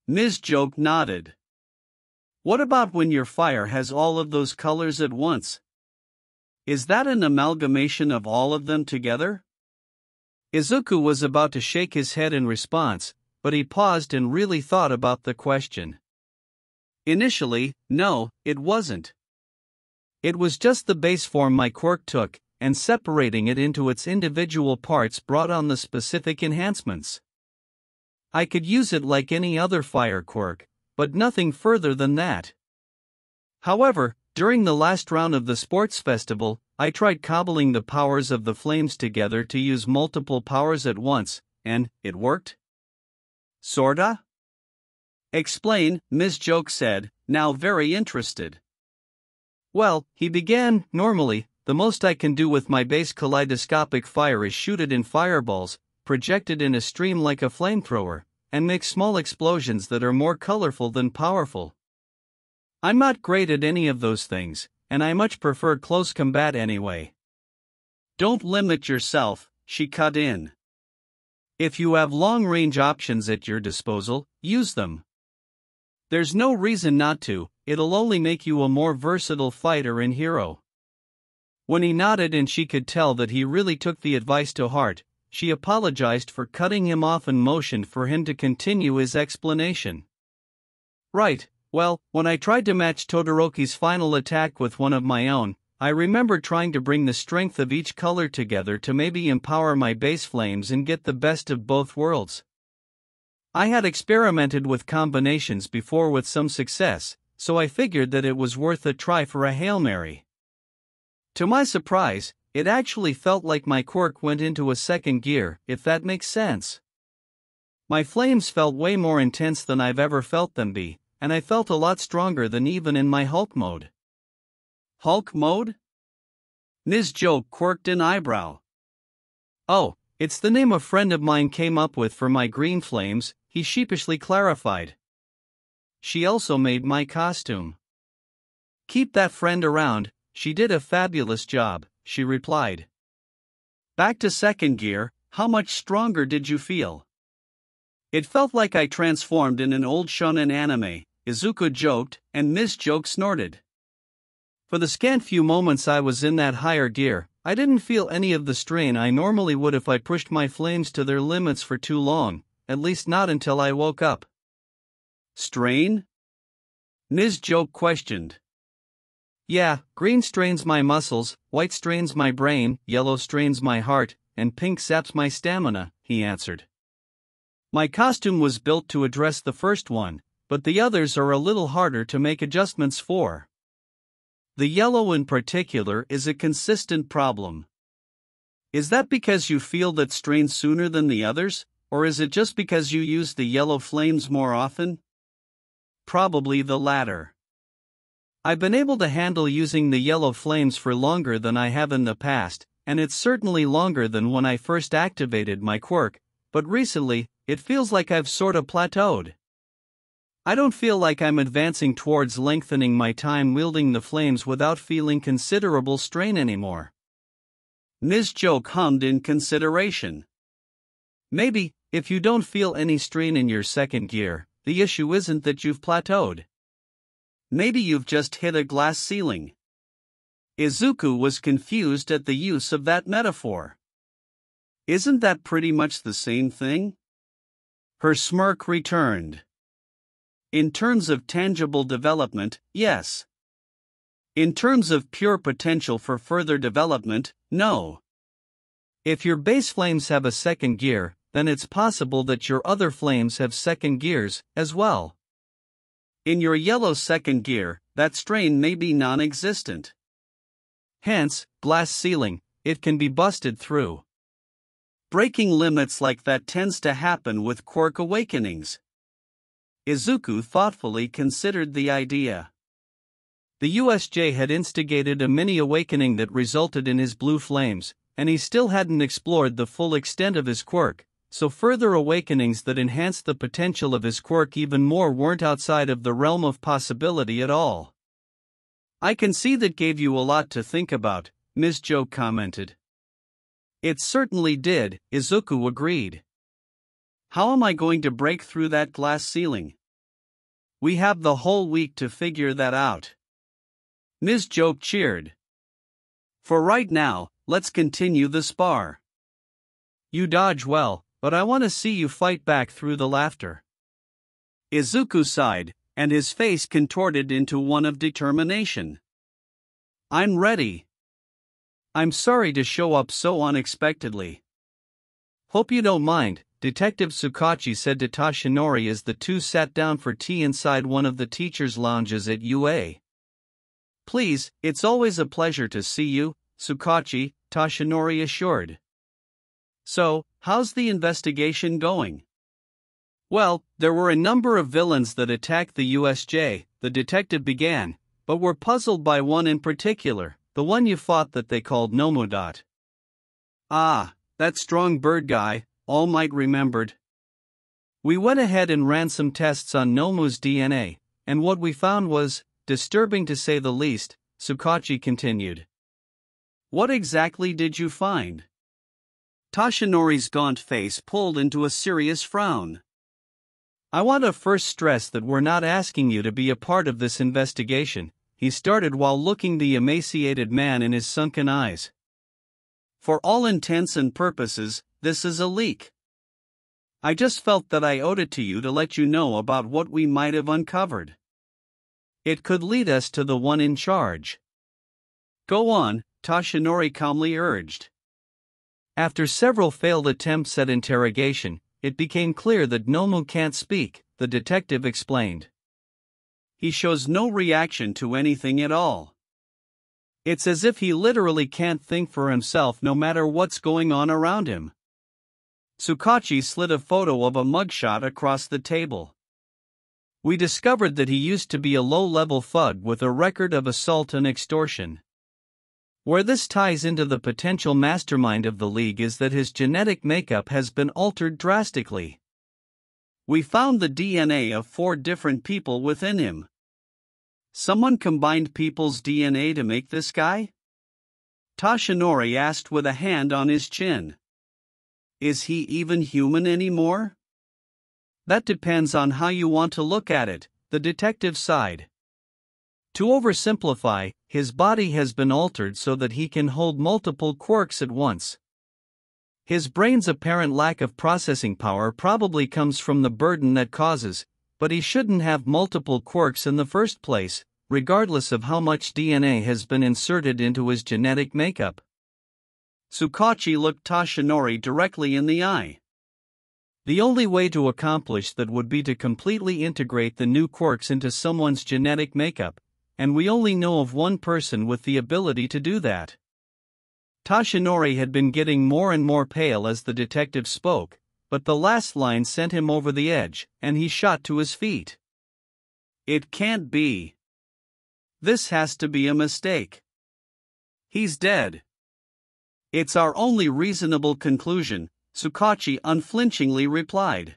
Speaker 1: Ms. Joke nodded. What about when your fire has all of those colors at once? Is that an amalgamation of all of them together? Izuku was about to shake his head in response, but he paused and really thought about the question. Initially, no, it wasn't. It was just the base form my quirk took, and separating it into its individual parts brought on the specific enhancements. I could use it like any other fire quirk, but nothing further than that. However, during the last round of the sports festival, I tried cobbling the powers of the flames together to use multiple powers at once, and it worked? Sorta? Explain, Ms. Joke said, now very interested. Well, he began, normally, the most I can do with my base kaleidoscopic fire is shoot it in fireballs, projected in a stream like a flamethrower, and make small explosions that are more colorful than powerful. I'm not great at any of those things, and I much prefer close combat anyway. Don't limit yourself, she cut in. If you have long-range options at your disposal, use them. There's no reason not to, it'll only make you a more versatile fighter and hero. When he nodded and she could tell that he really took the advice to heart, she apologized for cutting him off and motioned for him to continue his explanation. Right, well, when I tried to match Todoroki's final attack with one of my own, I remember trying to bring the strength of each color together to maybe empower my base flames and get the best of both worlds. I had experimented with combinations before with some success, so I figured that it was worth a try for a Hail Mary. To my surprise, it actually felt like my quirk went into a second gear, if that makes sense. My flames felt way more intense than I've ever felt them be, and I felt a lot stronger than even in my Hulk mode. Hulk mode? Ms. Joke quirked an eyebrow. Oh, it's the name a friend of mine came up with for my green flames, he sheepishly clarified. She also made my costume. Keep that friend around, she did a fabulous job, she replied. Back to second gear, how much stronger did you feel? It felt like I transformed in an old shonen anime, Izuku joked, and Ms. Joke snorted. For the scant few moments I was in that higher gear, I didn't feel any of the strain I normally would if I pushed my flames to their limits for too long, at least not until I woke up. Strain? Ms. Joke questioned. Yeah, green strains my muscles, white strains my brain, yellow strains my heart, and pink saps my stamina, he answered. My costume was built to address the first one, but the others are a little harder to make adjustments for. The yellow in particular is a consistent problem. Is that because you feel that strain sooner than the others, or is it just because you use the yellow flames more often? Probably the latter. I've been able to handle using the yellow flames for longer than I have in the past, and it's certainly longer than when I first activated my quirk, but recently, it feels like I've sorta plateaued. I don't feel like I'm advancing towards lengthening my time wielding the flames without feeling considerable strain anymore. Ms. Joke hummed in consideration. Maybe, if you don't feel any strain in your second gear, the issue isn't that you've plateaued. Maybe you've just hit a glass ceiling. Izuku was confused at the use of that metaphor. Isn't that pretty much the same thing? Her smirk returned. In terms of tangible development, yes. In terms of pure potential for further development, no. If your base flames have a second gear, then it's possible that your other flames have second gears, as well. In your yellow second gear, that strain may be non-existent. Hence, glass ceiling, it can be busted through. Breaking limits like that tends to happen with quirk awakenings. Izuku thoughtfully considered the idea. The USJ had instigated a mini-awakening that resulted in his blue flames, and he still hadn't explored the full extent of his quirk, so further awakenings that enhanced the potential of his quirk even more weren't outside of the realm of possibility at all. I can see that gave you a lot to think about, Ms. Joke commented. It certainly did, Izuku agreed. How am I going to break through that glass ceiling? We have the whole week to figure that out. Ms. Joke cheered. For right now, let's continue the spar. You dodge well, but I want to see you fight back through the laughter. Izuku sighed, and his face contorted into one of determination. I'm ready. I'm sorry to show up so unexpectedly. Hope you don't mind, Detective Tsukachi said to Toshinori as the two sat down for tea inside one of the teachers' lounges at UA. Please, it's always a pleasure to see you, Tsukachi, Toshinori assured. So, how's the investigation going? Well, there were a number of villains that attacked the USJ, the detective began, but were puzzled by one in particular, the one you fought that they called Nomodot. Ah, that strong bird guy, All Might remembered. We went ahead and ran some tests on Nomu's DNA, and what we found was disturbing to say the least, Tsukachi continued. What exactly did you find? Toshinori's gaunt face pulled into a serious frown. I want to first stress that we're not asking you to be a part of this investigation, he started while looking the emaciated man in his sunken eyes. For all intents and purposes, this is a leak. I just felt that I owed it to you to let you know about what we might have uncovered. It could lead us to the one in charge. Go on, Toshinori calmly urged. After several failed attempts at interrogation, it became clear that Nomu can't speak, the detective explained. He shows no reaction to anything at all. It's as if he literally can't think for himself no matter what's going on around him. Tsukachi slid a photo of a mugshot across the table. We discovered that he used to be a low-level thug with a record of assault and extortion. Where this ties into the potential mastermind of the League is that his genetic makeup has been altered drastically. We found the DNA of 4 different people within him. Someone combined people's DNA to make this guy? Toshinori asked with a hand on his chin. Is he even human anymore? That depends on how you want to look at it, the detective sighed. To oversimplify, his body has been altered so that he can hold multiple quirks at once. His brain's apparent lack of processing power probably comes from the burden that causes, but he shouldn't have multiple quirks in the first place, regardless of how much DNA has been inserted into his genetic makeup. Tsukachi looked Toshinori directly in the eye. The only way to accomplish that would be to completely integrate the new quirks into someone's genetic makeup, and we only know of one person with the ability to do that. Toshinori had been getting more and more pale as the detective spoke, but the last line sent him over the edge, and he shot to his feet. It can't be. This has to be a mistake. He's dead. It's our only reasonable conclusion, Tsukachi unflinchingly replied.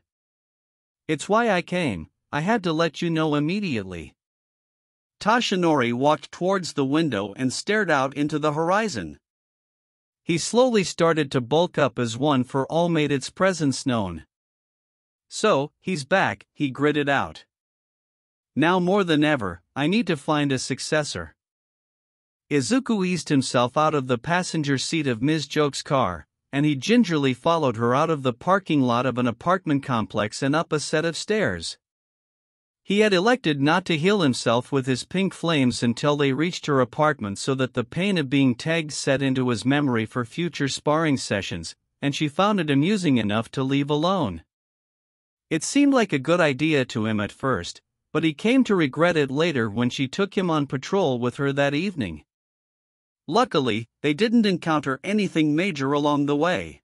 Speaker 1: It's why I came. I had to let you know immediately. Toshinori walked towards the window and stared out into the horizon. He slowly started to bulk up as One for All made its presence known. So, he's back, he gritted out. Now more than ever, I need to find a successor. Izuku eased himself out of the passenger seat of Ms. Joke's car, and he gingerly followed her out of the parking lot of an apartment complex and up a set of stairs. He had elected not to heal himself with his pink flames until they reached her apartment so that the pain of being tagged set into his memory for future sparring sessions, and she found it amusing enough to leave alone. It seemed like a good idea to him at first, but he came to regret it later when she took him on patrol with her that evening. Luckily, they didn't encounter anything major along the way.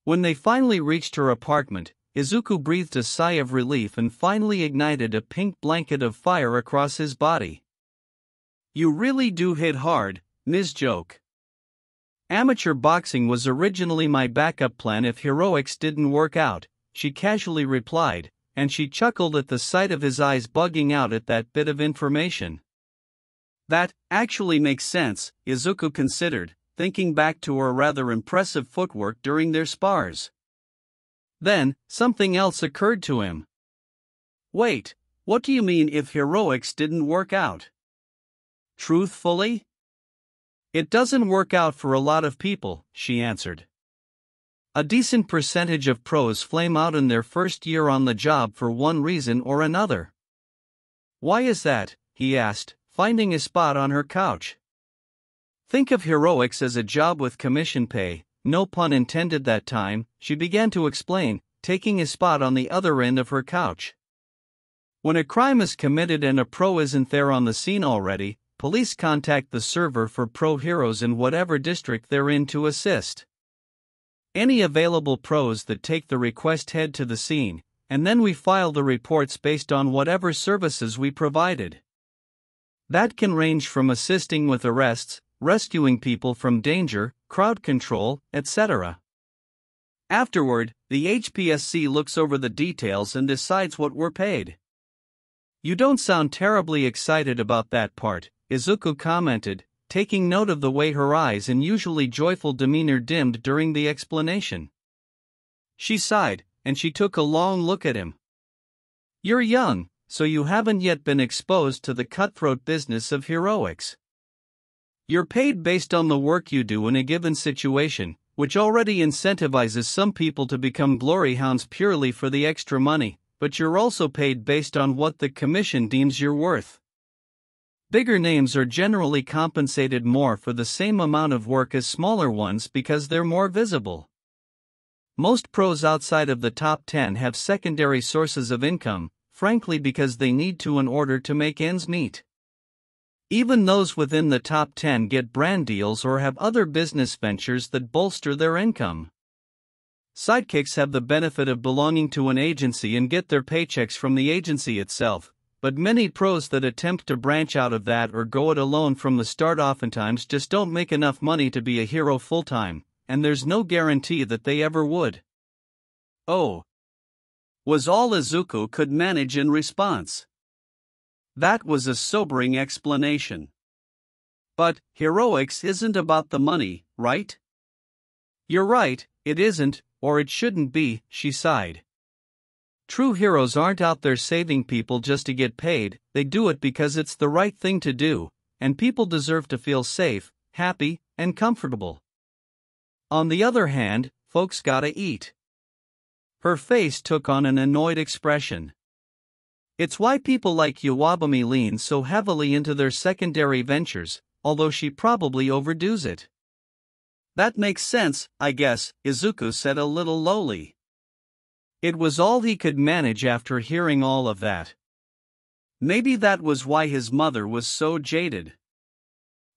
Speaker 1: When they finally reached her apartment, Izuku breathed a sigh of relief and finally ignited a pink blanket of fire across his body. You really do hit hard, Ms. Joke. Amateur boxing was originally my backup plan if heroics didn't work out, she casually replied, and she chuckled at the sight of his eyes bugging out at that bit of information. That actually makes sense, Izuku considered, thinking back to her rather impressive footwork during their spars. Then, something else occurred to him. Wait, what do you mean if heroics didn't work out? Truthfully? It doesn't work out for a lot of people, she answered. A decent percentage of pros flame out in their first year on the job for one reason or another. Why is that? He asked, finding a spot on her couch. Think of heroics as a job with commission pay. No pun intended that time, she began to explain, taking a spot on the other end of her couch. When a crime is committed and a pro isn't there on the scene already, police contact the server for pro heroes in whatever district they're in to assist. Any available pros that take the request head to the scene, and then we file the reports based on whatever services we provided. That can range from assisting with arrests, rescuing people from danger, crowd control, etc. Afterward, the HPSC looks over the details and decides what we're paid. You don't sound terribly excited about that part, Izuku commented, taking note of the way her eyes and usually joyful demeanor dimmed during the explanation. She sighed, and she took a long look at him. You're young, so you haven't yet been exposed to the cutthroat business of heroics. You're paid based on the work you do in a given situation, which already incentivizes some people to become glory hounds purely for the extra money, but you're also paid based on what the commission deems you're worth. Bigger names are generally compensated more for the same amount of work as smaller ones because they're more visible. Most pros outside of the top 10 have secondary sources of income, frankly because they need to in order to make ends meet. Even those within the top 10 get brand deals or have other business ventures that bolster their income. Sidekicks have the benefit of belonging to an agency and get their paychecks from the agency itself, but many pros that attempt to branch out of that or go it alone from the start oftentimes just don't make enough money to be a hero full-time, and there's no guarantee that they ever would. Oh, was all Izuku could manage in response. That was a sobering explanation. But heroics isn't about the money, right? You're right, it isn't, or it shouldn't be, she sighed. True heroes aren't out there saving people just to get paid, they do it because it's the right thing to do, and people deserve to feel safe, happy, and comfortable. On the other hand, folks gotta eat. Her face took on an annoyed expression. It's why people like Iwabumi lean so heavily into their secondary ventures, although she probably overdoes it. That makes sense, I guess, Izuku said a little lowly. It was all he could manage after hearing all of that. Maybe that was why his mother was so jaded.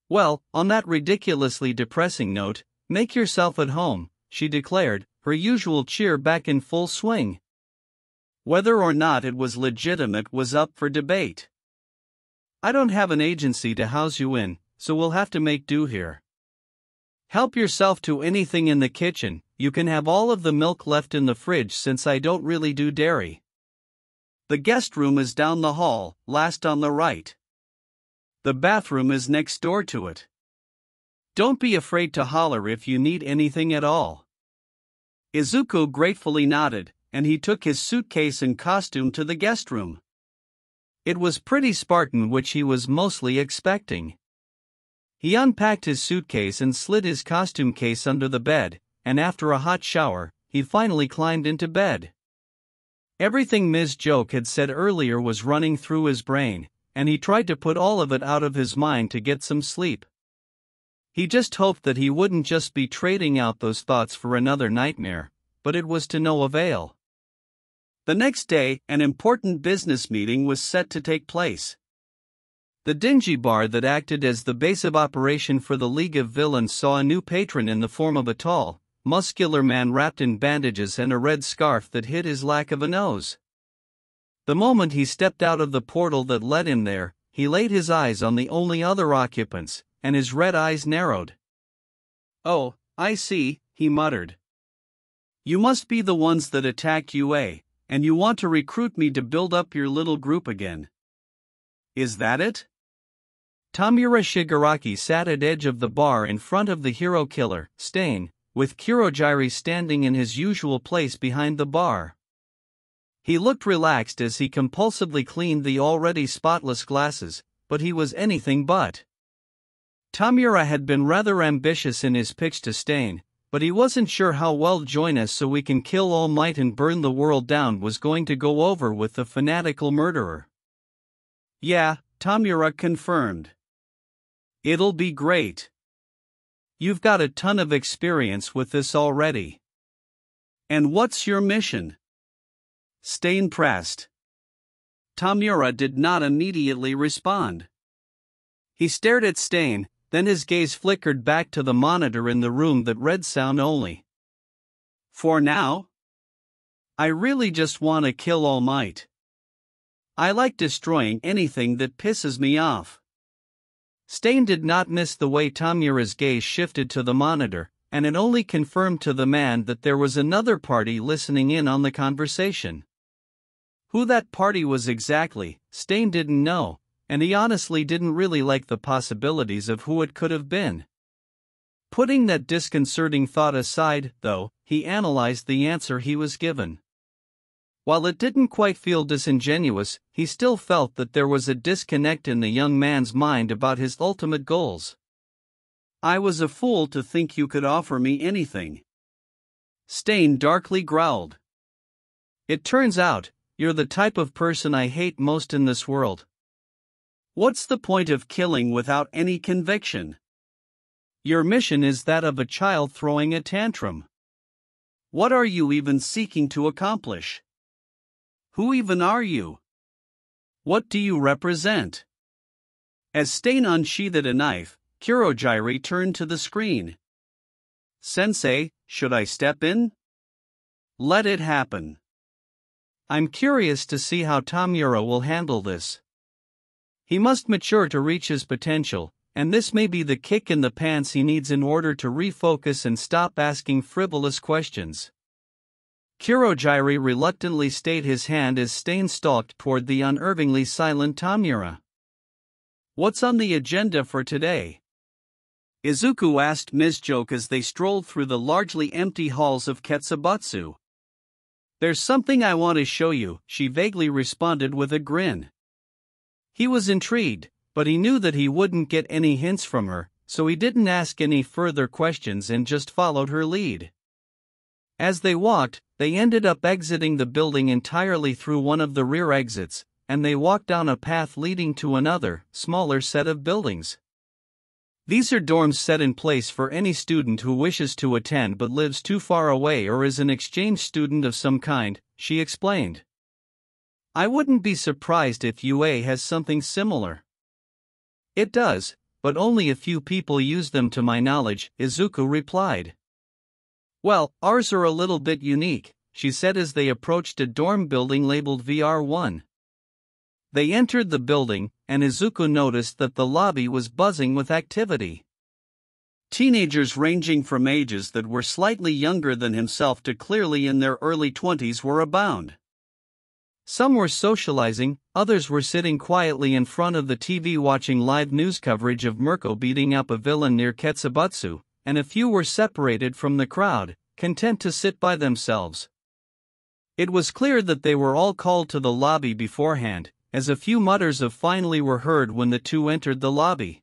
Speaker 1: Well, on that ridiculously depressing note, make yourself at home, she declared, her usual cheer back in full swing. Whether or not it was legitimate was up for debate. I don't have an agency to house you in, so we'll have to make do here. Help yourself to anything in the kitchen, you can have all of the milk left in the fridge since I don't really do dairy. The guest room is down the hall, last on the right. The bathroom is next door to it. Don't be afraid to holler if you need anything at all. Izuku gratefully nodded, and he took his suitcase and costume to the guest room. It was pretty Spartan, which he was mostly expecting. He unpacked his suitcase and slid his costume case under the bed, and after a hot shower, he finally climbed into bed. Everything Ms. Joke had said earlier was running through his brain, and he tried to put all of it out of his mind to get some sleep. He just hoped that he wouldn't just be trading out those thoughts for another nightmare, but it was to no avail. The next day, an important business meeting was set to take place. The dingy bar that acted as the base of operation for the League of Villains saw a new patron in the form of a tall, muscular man wrapped in bandages and a red scarf that hid his lack of a nose. The moment he stepped out of the portal that led him there, he laid his eyes on the only other occupants, and his red eyes narrowed. "Oh, I see," he muttered. "You must be the ones that attacked UA, and you want to recruit me to build up your little group again. Is that it?" Tamura Shigaraki sat at edge of the bar in front of the hero killer, Stain, with Kurogiri standing in his usual place behind the bar. He looked relaxed as he compulsively cleaned the already spotless glasses, but he was anything but. Tamura had been rather ambitious in his pitch to Stain, but he wasn't sure how well "join us so we can kill All Might and burn the world down" was going to go over with the fanatical murderer. "Yeah," Tamura confirmed. "It'll be great. You've got a ton of experience with this already. And what's your mission?" Stain pressed. Tamura did not immediately respond. He stared at Stain, then his gaze flickered back to the monitor in the room that read sound only. "For now? I really just want to kill All Might. I like destroying anything that pisses me off." Stain did not miss the way Tamura's gaze shifted to the monitor, and it only confirmed to the man that there was another party listening in on the conversation. Who that party was exactly, Stain didn't know, and he honestly didn't really like the possibilities of who it could have been. Putting that disconcerting thought aside, though, he analyzed the answer he was given. While it didn't quite feel disingenuous, he still felt that there was a disconnect in the young man's mind about his ultimate goals. "I was a fool to think you could offer me anything," Stain darkly growled. "It turns out, you're the type of person I hate most in this world. What's the point of killing without any conviction? Your mission is that of a child throwing a tantrum. What are you even seeking to accomplish? Who even are you? What do you represent?" As Stain unsheathed a knife, Kurogiri turned to the screen. "Sensei, should I step in?" "Let it happen. I'm curious to see how Tamura will handle this. He must mature to reach his potential, and this may be the kick in the pants he needs in order to refocus and stop asking frivolous questions." Kurogiri reluctantly stayed his hand as Stain stalked toward the unervingly silent Tamura. "What's on the agenda for today?" Izuku asked Ms. Joke as they strolled through the largely empty halls of Ketsubatsu. "There's something I want to show you," she vaguely responded with a grin. He was intrigued, but he knew that he wouldn't get any hints from her, so he didn't ask any further questions and just followed her lead. As they walked, they ended up exiting the building entirely through one of the rear exits, and they walked down a path leading to another, smaller set of buildings. "These are dorms set in place for any student who wishes to attend but lives too far away or is an exchange student of some kind," she explained. I wouldn't be surprised if UA has something similar. It does, but only a few people use them to my knowledge, Izuku replied. Well, ours are a little bit unique, she said as they approached a dorm building labeled VR1. They entered the building, and Izuku noticed that the lobby was buzzing with activity. Teenagers ranging from ages that were slightly younger than himself to clearly in their early 20s were abound. Some were socializing, others were sitting quietly in front of the TV watching live news coverage of Mirko beating up a villain near Ketsubutsu, and a few were separated from the crowd, content to sit by themselves. It was clear that they were all called to the lobby beforehand, as a few mutters of finally were heard when the two entered the lobby.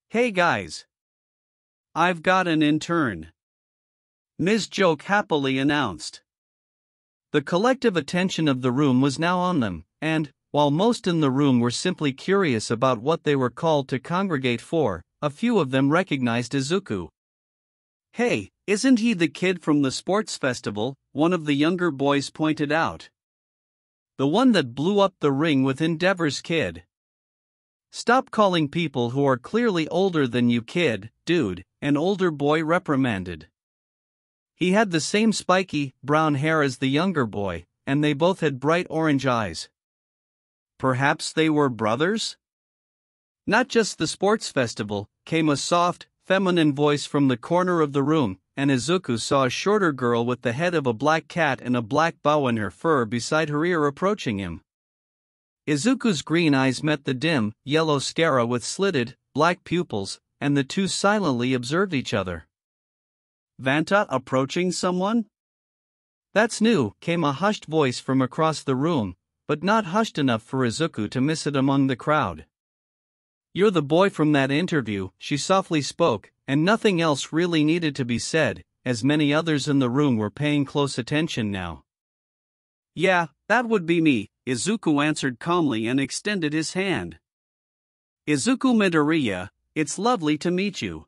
Speaker 1: Hey guys! I've got an intern, Ms. Joke happily announced. The collective attention of the room was now on them, and, while most in the room were simply curious about what they were called to congregate for, a few of them recognized Izuku. Hey, isn't he the kid from the sports festival? One of the younger boys pointed out. The one that blew up the ring with Endeavor's kid. Stop calling people who are clearly older than you kid, dude, an older boy reprimanded. He had the same spiky, brown hair as the younger boy, and they both had bright orange eyes. Perhaps they were brothers? Not just the sports festival, came a soft, feminine voice from the corner of the room, and Izuku saw a shorter girl with the head of a black cat and a black bow in her fur beside her ear approaching him. Izuku's green eyes met the dim, yellow Scara with slitted, black pupils, and the two silently observed each other. Vanta approaching someone? That's new, came a hushed voice from across the room, but not hushed enough for Izuku to miss it among the crowd. You're the boy from that interview, she softly spoke, and nothing else really needed to be said, as many others in the room were paying close attention now. Yeah, that would be me, Izuku answered calmly and extended his hand. Izuku Midoriya, it's lovely to meet you.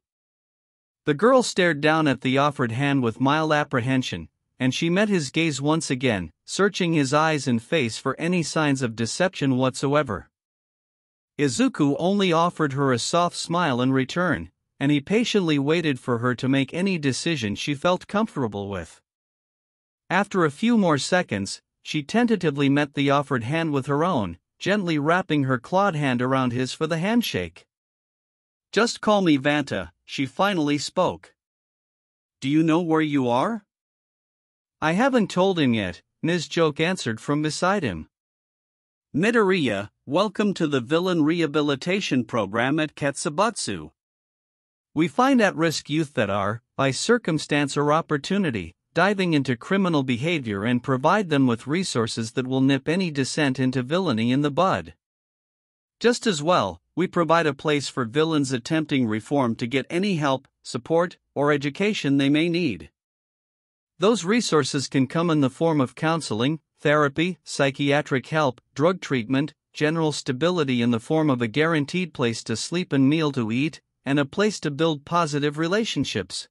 Speaker 1: The girl stared down at the offered hand with mild apprehension, and she met his gaze once again, searching his eyes and face for any signs of deception whatsoever. Izuku only offered her a soft smile in return, and he patiently waited for her to make any decision she felt comfortable with. After a few more seconds, she tentatively met the offered hand with her own, gently wrapping her clawed hand around his for the handshake. Just call me Vanta, she finally spoke. Do you know where you are? I haven't told him yet, Ms. Joke answered from beside him. Midoriya, welcome to the Villain Rehabilitation Program at Ketsubutsu. We find at-risk youth that are, by circumstance or opportunity, diving into criminal behavior and provide them with resources that will nip any descent into villainy in the bud. Just as well, we provide a place for villains attempting reform to get any help, support, or education they may need. Those resources can come in the form of counseling, therapy, psychiatric help, drug treatment, general stability in the form of a guaranteed place to sleep and meal to eat, and a place to build positive relationships.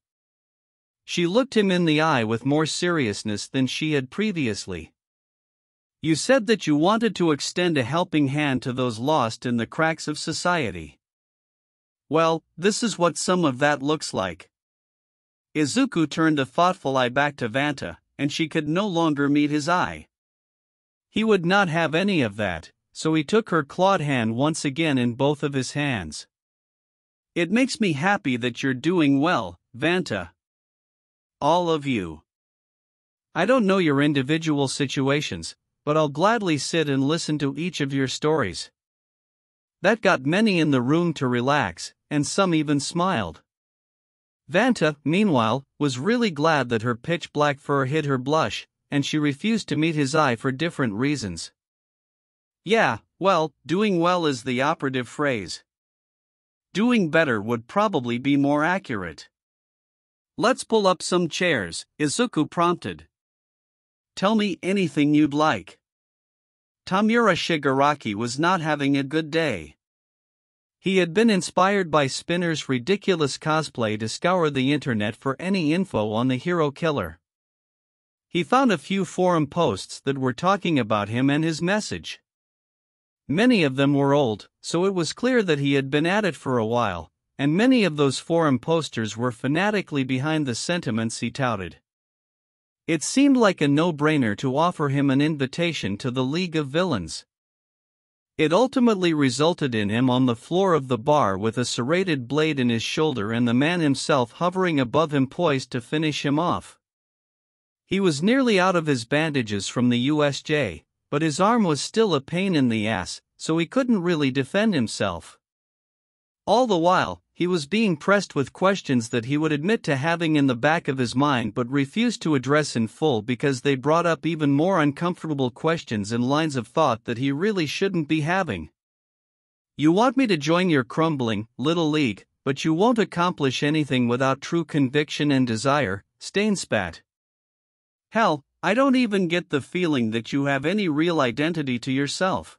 Speaker 1: She looked him in the eye with more seriousness than she had previously. You said that you wanted to extend a helping hand to those lost in the cracks of society. Well, this is what some of that looks like. Izuku turned a thoughtful eye back to Vanta, and she could no longer meet his eye. He would not have any of that, so he took her clawed hand once again in both of his hands. It makes me happy that you're doing well, Vanta. All of you. I don't know your individual situations, but I'll gladly sit and listen to each of your stories. That got many in the room to relax, and some even smiled. Vanta, meanwhile, was really glad that her pitch-black fur hid her blush, and she refused to meet his eye for different reasons. Yeah, well, doing well is the operative phrase. Doing better would probably be more accurate. Let's pull up some chairs, Izuku prompted. Tell me anything you'd like. Tamura Shigaraki was not having a good day. He had been inspired by Spinner's ridiculous cosplay to scour the internet for any info on the hero killer. He found a few forum posts that were talking about him and his message. Many of them were old, so it was clear that he had been at it for a while, and many of those forum posters were fanatically behind the sentiments he touted. It seemed like a no-brainer to offer him an invitation to the League of Villains. It ultimately resulted in him on the floor of the bar with a serrated blade in his shoulder and the man himself hovering above him poised to finish him off. He was nearly out of his bandages from the USJ, but his arm was still a pain in the ass, so he couldn't really defend himself. All the while, he was being pressed with questions that he would admit to having in the back of his mind but refused to address in full because they brought up even more uncomfortable questions and lines of thought that he really shouldn't be having. You want me to join your crumbling, little league, but you won't accomplish anything without true conviction and desire, Stain spat. Hell, I don't even get the feeling that you have any real identity to yourself.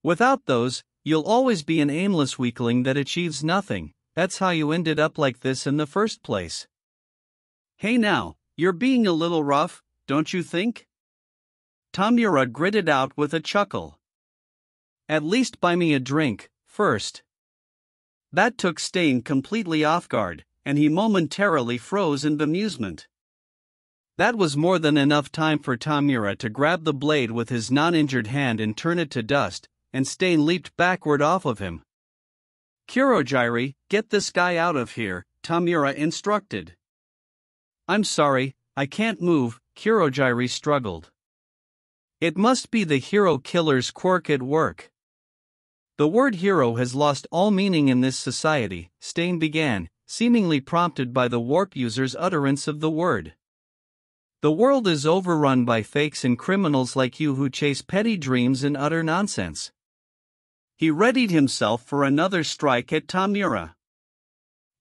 Speaker 1: Without those, you'll always be an aimless weakling that achieves nothing. That's how you ended up like this in the first place. Hey now, you're being a little rough, don't you think? Tamura gritted out with a chuckle. At least buy me a drink, first. That took Stain completely off guard, and he momentarily froze in bemusement. That was more than enough time for Tamura to grab the blade with his non-injured hand and turn it to dust, and Stain leaped backward off of him. Kurogiri, get this guy out of here, Tamura instructed. I'm sorry, I can't move, Kurogiri struggled. It must be the hero killer's quirk at work. The word hero has lost all meaning in this society, Stain began, seemingly prompted by the warp user's utterance of the word. The world is overrun by fakes and criminals like you who chase petty dreams and utter nonsense. He readied himself for another strike at Tamura.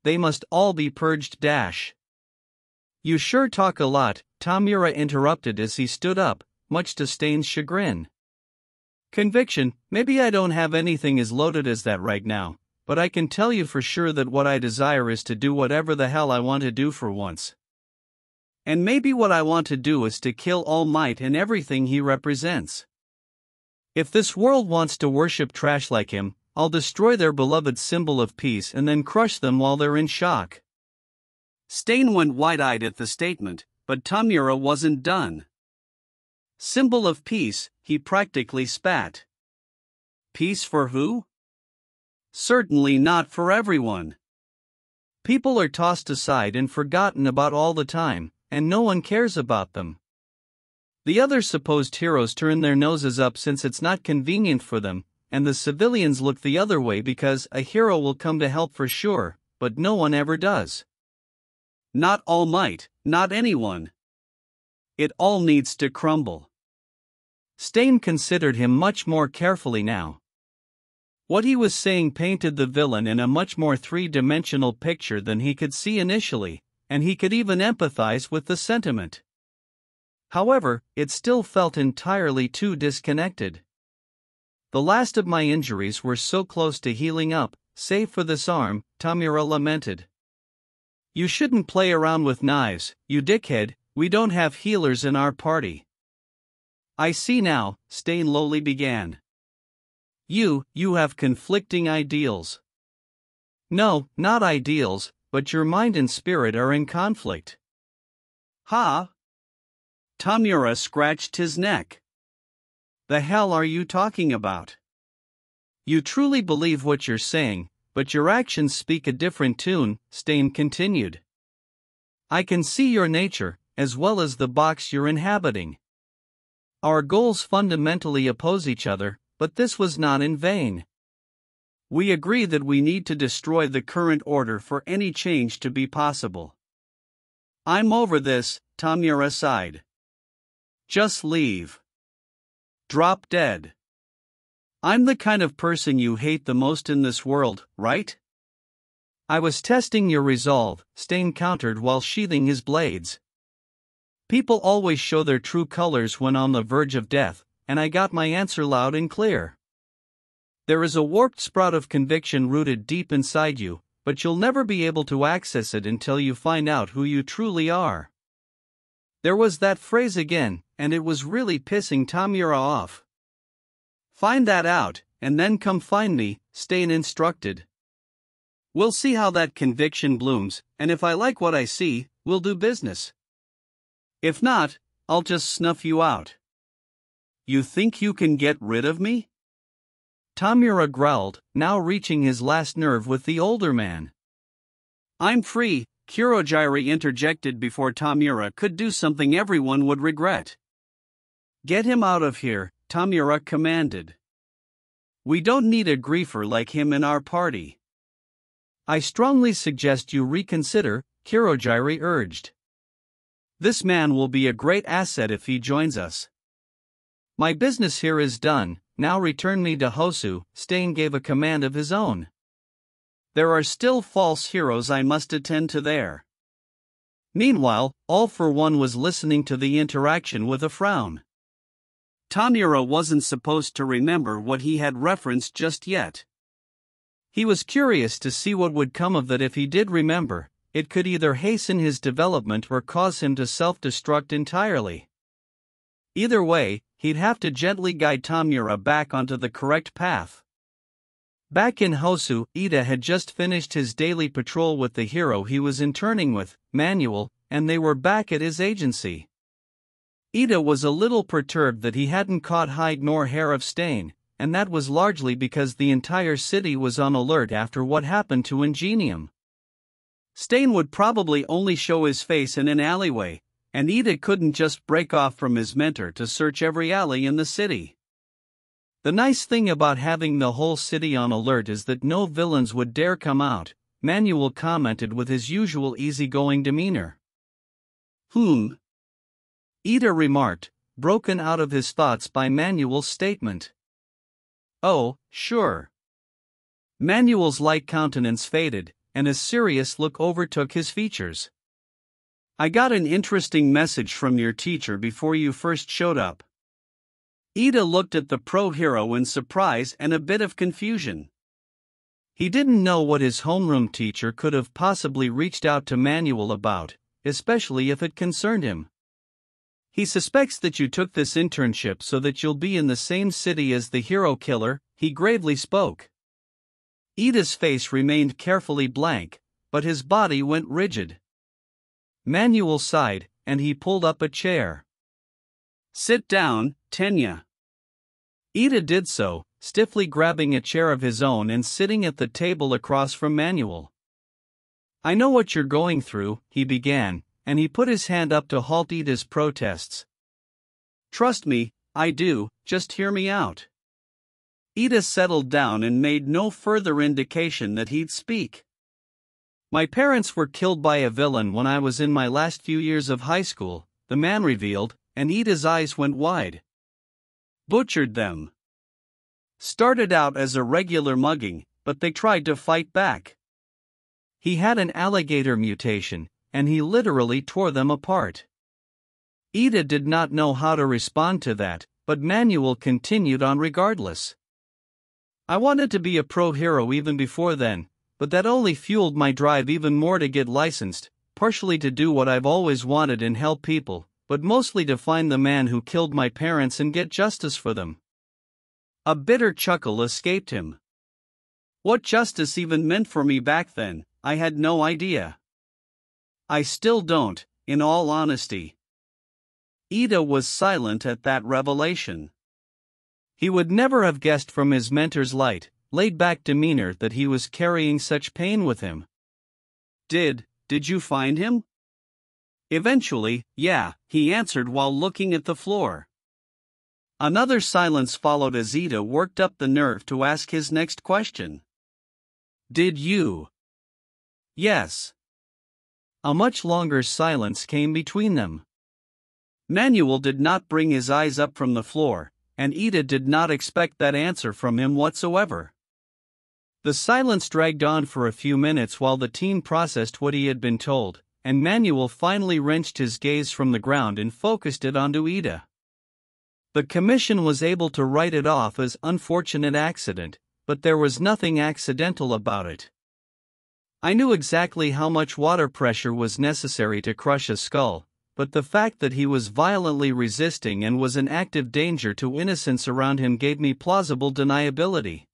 Speaker 1: They must all be purged. You sure talk a lot, Tamura interrupted as he stood up, much to Stain's chagrin. Conviction, maybe I don't have anything as loaded as that right now, but I can tell you for sure that what I desire is to do whatever the hell I want to do for once. And maybe what I want to do is to kill All Might and everything he represents. If this world wants to worship trash like him, I'll destroy their beloved symbol of peace and then crush them while they're in shock. Stain went wide-eyed at the statement, but Tamura wasn't done. Symbol of peace, he practically spat. Peace for who? Certainly not for everyone. People are tossed aside and forgotten about all the time, and no one cares about them. The other supposed heroes turn their noses up since it's not convenient for them, and the civilians look the other way because a hero will come to help for sure, but no one ever does. Not All Might, not anyone. It all needs to crumble. Stain considered him much more carefully now. What he was saying painted the villain in a much more three-dimensional picture than he could see initially, and he could even empathize with the sentiment. However, it still felt entirely too disconnected. The last of my injuries were so close to healing up, save for this arm, Tamura lamented. You shouldn't play around with knives, you dickhead, we don't have healers in our party. I see now, Stain lowly began. You have conflicting ideals. No, not ideals, but your mind and spirit are in conflict. Ha? Tamura scratched his neck. The hell are you talking about? You truly believe what you're saying, but your actions speak a different tune, Stain continued. I can see your nature, as well as the box you're inhabiting. Our goals fundamentally oppose each other, but this was not in vain. We agree that we need to destroy the current order for any change to be possible. I'm over this, Tamura sighed. Just leave. Drop dead. I'm the kind of person you hate the most in this world, right? I was testing your resolve, Stain countered while sheathing his blades. People always show their true colors when on the verge of death, and I got my answer loud and clear. There is a warped sprout of conviction rooted deep inside you, but you'll never be able to access it until you find out who you truly are. There was that phrase again, and it was really pissing Tamura off. Find that out, and then come find me, Stain instructed. We'll see how that conviction blooms, and if I like what I see, we'll do business. If not, I'll just snuff you out. You think you can get rid of me? Tamura growled, now reaching his last nerve with the older man. I'm free, Kurogiri interjected before Tamura could do something everyone would regret. Get him out of here, Tamura commanded. We don't need a griefer like him in our party. I strongly suggest you reconsider, Kurogiri urged. This man will be a great asset if he joins us. My business here is done, now return me to Hosu, Stain gave a command of his own. There are still false heroes I must attend to there. Meanwhile, All for One was listening to the interaction with a frown. Tamura wasn't supposed to remember what he had referenced just yet. He was curious to see what would come of that if he did remember. It could either hasten his development or cause him to self-destruct entirely. Either way, he'd have to gently guide Tamura back onto the correct path. Back in Hosu, Ida had just finished his daily patrol with the hero he was interning with, Manuel, and they were back at his agency. Ida was a little perturbed that he hadn't caught hide nor hair of Stain, and that was largely because the entire city was on alert after what happened to Ingenium. Stain would probably only show his face in an alleyway, and Ida couldn't just break off from his mentor to search every alley in the city. The nice thing about having the whole city on alert is that no villains would dare come out, Manuel commented with his usual easygoing demeanor. Ida remarked, broken out of his thoughts by Manuel's statement. Oh, sure. Manuel's light countenance faded, and a serious look overtook his features. I got an interesting message from your teacher before you first showed up. Ida looked at the pro-hero in surprise and a bit of confusion. He didn't know what his homeroom teacher could have possibly reached out to Manuel about, especially if it concerned him. He suspects that you took this internship so that you'll be in the same city as the hero killer, he gravely spoke. Ida's face remained carefully blank, but his body went rigid. Manuel sighed, and he pulled up a chair. Sit down, Tenya. Ida did so, stiffly grabbing a chair of his own and sitting at the table across from Manuel. I know what you're going through, he began, and he put his hand up to halt Ida's protests. Trust me, I do, just hear me out. Ida settled down and made no further indication that he'd speak. My parents were killed by a villain when I was in my last few years of high school, the man revealed, and Ida's eyes went wide. Butchered them. Started out as a regular mugging, but they tried to fight back. He had an alligator mutation, and he literally tore them apart. Ida did not know how to respond to that, but Manuel continued on regardless. I wanted to be a pro-hero even before then, but that only fueled my drive even more to get licensed, partially to do what I've always wanted and help people, but mostly to find the man who killed my parents and get justice for them. A bitter chuckle escaped him. What justice even meant for me back then, I had no idea. I still don't, in all honesty. Ida was silent at that revelation. He would never have guessed from his mentor's light, laid-back demeanor that he was carrying such pain with him. Did you find him? Eventually, yeah, he answered while looking at the floor. Another silence followed as Ida worked up the nerve to ask his next question. Did you? Yes. A much longer silence came between them. Manuel did not bring his eyes up from the floor, and Ida did not expect that answer from him whatsoever. The silence dragged on for a few minutes while the team processed what he had been told, and Manuel finally wrenched his gaze from the ground and focused it onto Ida. The commission was able to write it off as unfortunate accident, but there was nothing accidental about it. I knew exactly how much water pressure was necessary to crush a skull, but the fact that he was violently resisting and was an active danger to innocents around him gave me plausible deniability.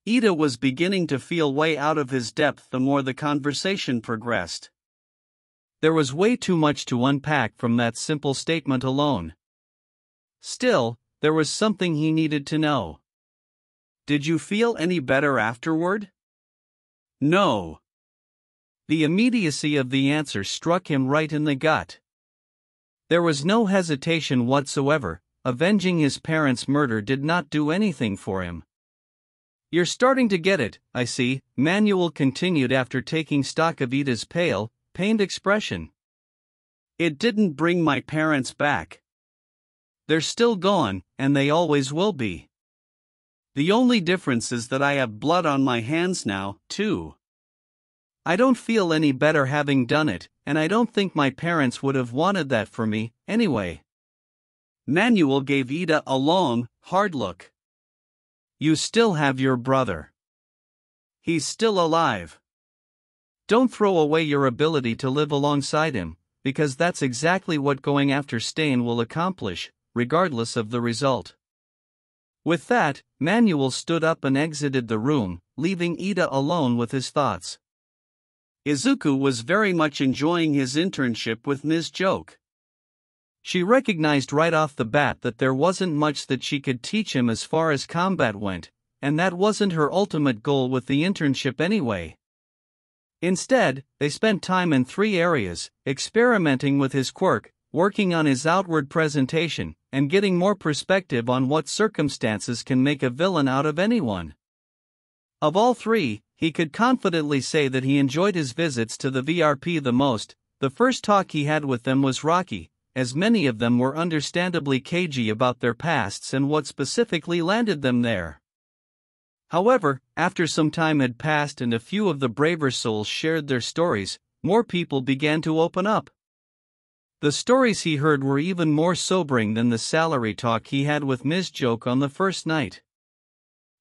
Speaker 1: Ida was beginning to feel way out of his depth the more the conversation progressed. There was way too much to unpack from that simple statement alone. Still, there was something he needed to know. "Did you feel any better afterward?" "No." The immediacy of the answer struck him right in the gut. There was no hesitation whatsoever. Avenging his parents' murder did not do anything for him. "You're starting to get it, I see," Manuel continued after taking stock of Ida's pale, pained expression. "It didn't bring my parents back. They're still gone, and they always will be. The only difference is that I have blood on my hands now, too. I don't feel any better having done it, and I don't think my parents would have wanted that for me, anyway." Manuel gave Ida a long, hard look. "You still have your brother. He's still alive. Don't throw away your ability to live alongside him, because that's exactly what going after Stain will accomplish, regardless of the result." With that, Manuel stood up and exited the room, leaving Ida alone with his thoughts. Izuku was very much enjoying his internship with Ms. Joke. She recognized right off the bat that there wasn't much that she could teach him as far as combat went, and that wasn't her ultimate goal with the internship anyway. Instead, they spent time in 3 areas: experimenting with his quirk, working on his outward presentation, and getting more perspective on what circumstances can make a villain out of anyone. Of all 3, he could confidently say that he enjoyed his visits to the VRP the most. The first talk he had with them was rocky, as many of them were understandably cagey about their pasts and what specifically landed them there. However, after some time had passed and a few of the braver souls shared their stories, more people began to open up. The stories he heard were even more sobering than the salary talk he had with Ms. Joke on the first night.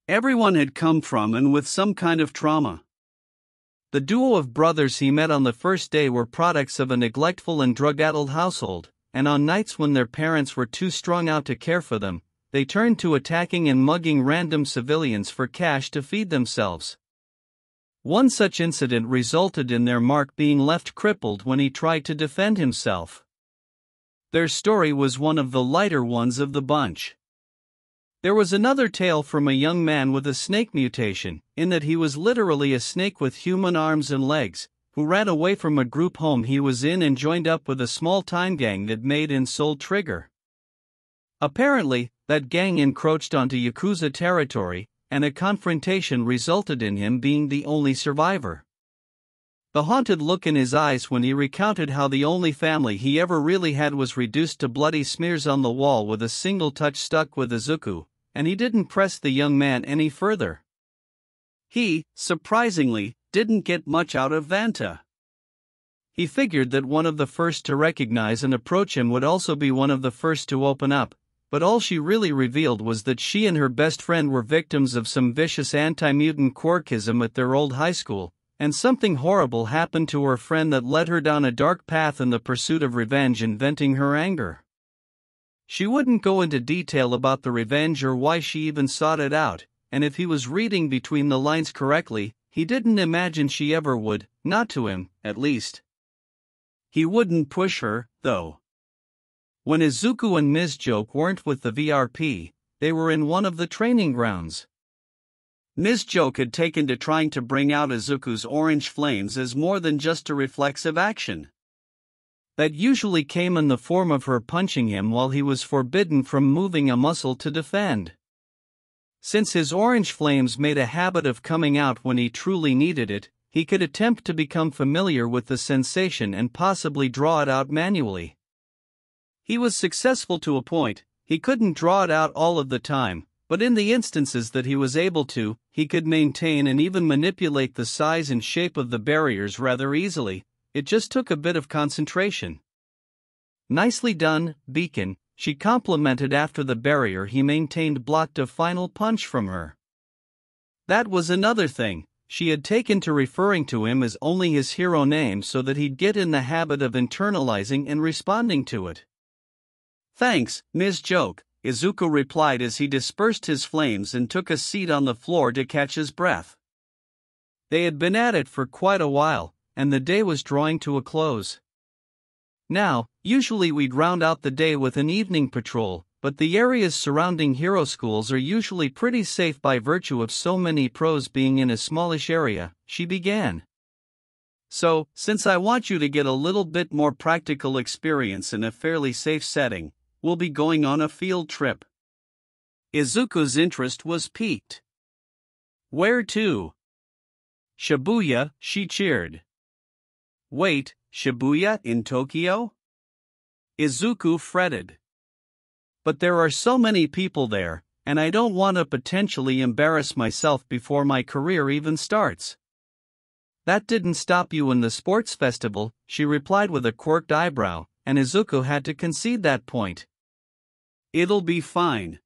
Speaker 1: Everyone had come from and with some kind of trauma. The duo of brothers he met on the first day were products of a neglectful and drug-addled household, and on nights when their parents were too strung out to care for them, they turned to attacking and mugging random civilians for cash to feed themselves. One such incident resulted in their Mark being left crippled when he tried to defend himself. Their story was one of the lighter ones of the bunch. There was another tale from a young man with a snake mutation, in that he was literally a snake with human arms and legs, who ran away from a group home he was in and joined up with a small-time gang that made and sold Trigger. Apparently, that gang encroached onto Yakuza territory, and a confrontation resulted in him being the only survivor. The haunted look in his eyes when he recounted how the only family he ever really had was reduced to bloody smears on the wall with a single touch stuck with Izuku, and he didn't press the young man any further. He, surprisingly, didn't get much out of Vanta. He figured that one of the first to recognize and approach him would also be one of the first to open up, but all she really revealed was that she and her best friend were victims of some vicious anti-mutant quirkism at their old high school, and something horrible happened to her friend that led her down a dark path in the pursuit of revenge and venting her anger. She wouldn't go into detail about the revenge or why she even sought it out, and if he was reading between the lines correctly, he didn't imagine she ever would, not to him, at least. He wouldn't push her, though. When Izuku and Ms. Joke weren't with the VRP, they were in one of the training grounds. Ms. Joke had taken to trying to bring out Izuku's orange flames as more than just a reflexive action. That usually came in the form of her punching him while he was forbidden from moving a muscle to defend. Since his orange flames made a habit of coming out when he truly needed it, he could attempt to become familiar with the sensation and possibly draw it out manually. He was successful to a point. He couldn't draw it out all of the time, but in the instances that he was able to, he could maintain and even manipulate the size and shape of the barriers rather easily. It just took a bit of concentration. "Nicely done, Beacon," she complimented after the barrier he maintained blocked a final punch from her. That was another thing. she had taken to referring to him as only his hero name so that he'd get in the habit of internalizing and responding to it. "Thanks, Ms. Joke," Izuku replied as he dispersed his flames and took a seat on the floor to catch his breath. They had been at it for quite a while, and the day was drawing to a close. Now, usually we'd round out the day with an evening patrol, but the areas surrounding hero schools are usually pretty safe by virtue of so many pros being in a smallish area, she began. "So, since I want you to get a little bit more practical experience in a fairly safe setting, we'll be going on a field trip." Izuku's interest was piqued. "Where to?" "Shibuya," she cheered. "Wait, Shibuya in Tokyo?" Izuku fretted. "But there are so many people there, and I don't want to potentially embarrass myself before my career even starts." "That didn't stop you in the sports festival," she replied with a quirked eyebrow, and Izuku had to concede that point. "It'll be fine.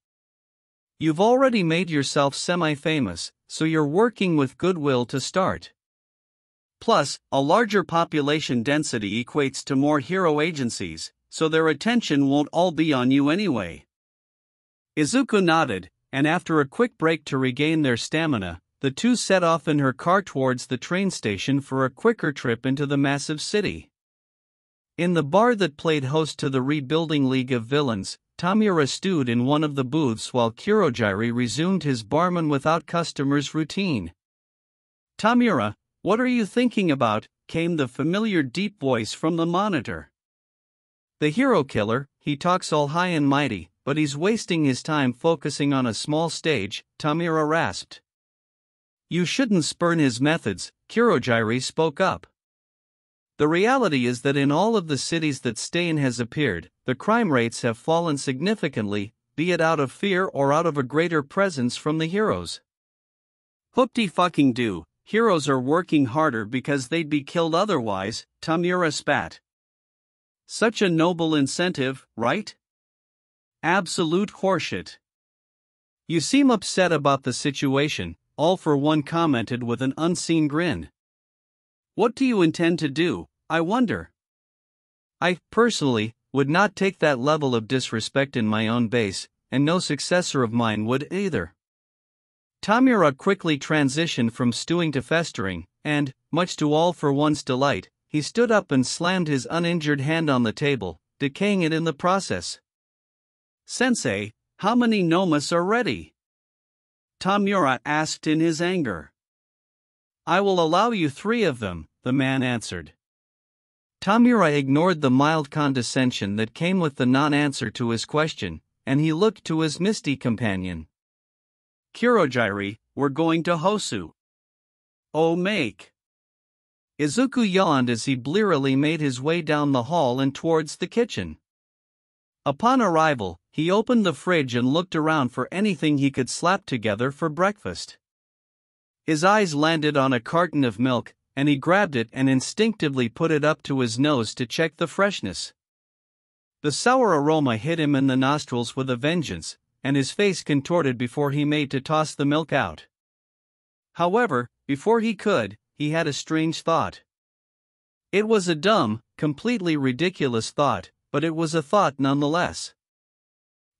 Speaker 1: You've already made yourself semi-famous, so you're working with goodwill to start. Plus, a larger population density equates to more hero agencies, so their attention won't all be on you anyway." Izuku nodded, and after a quick break to regain their stamina, the two set off in her car towards the train station for a quicker trip into the massive city. In the bar that played host to the rebuilding League of Villains, Tamura stewed in one of the booths while Kurogiri resumed his barman without customers routine. "Tamura, what are you thinking about?" came the familiar deep voice from the monitor. "The hero killer, he talks all high and mighty, but he's wasting his time focusing on a small stage," Tamura rasped. "You shouldn't spurn his methods," Kurogiri spoke up. "The reality is that in all of the cities that Stain has appeared, the crime rates have fallen significantly, be it out of fear or out of a greater presence from the heroes." "Hoopty-fucking-do, heroes are working harder because they'd be killed otherwise," Tamura spat. "Such a noble incentive, right? Absolute horseshit." "You seem upset about the situation," All for One commented with an unseen grin. "What do you intend to do, I wonder?" "I, personally, would not take that level of disrespect in my own base, and no successor of mine would either." Tamura quickly transitioned from stewing to festering, and, much to All for One's delight, he stood up and slammed his uninjured hand on the table, decaying it in the process. "Sensei, how many nomas are ready?" Tamura asked in his anger. "I will allow you 3 of them," the man answered. Tamura ignored the mild condescension that came with the non-answer to his question, and he looked to his misty companion. "Kurogiri, we're going to Hosu." "Oh make." Izuku yawned as he blearily made his way down the hall and towards the kitchen. Upon arrival, he opened the fridge and looked around for anything he could slap together for breakfast. His eyes landed on a carton of milk, and he grabbed it and instinctively put it up to his nose to check the freshness. The sour aroma hit him in the nostrils with a vengeance, and his face contorted before he made to toss the milk out. However, before he could, he had a strange thought. It was a dumb, completely ridiculous thought, but it was a thought nonetheless.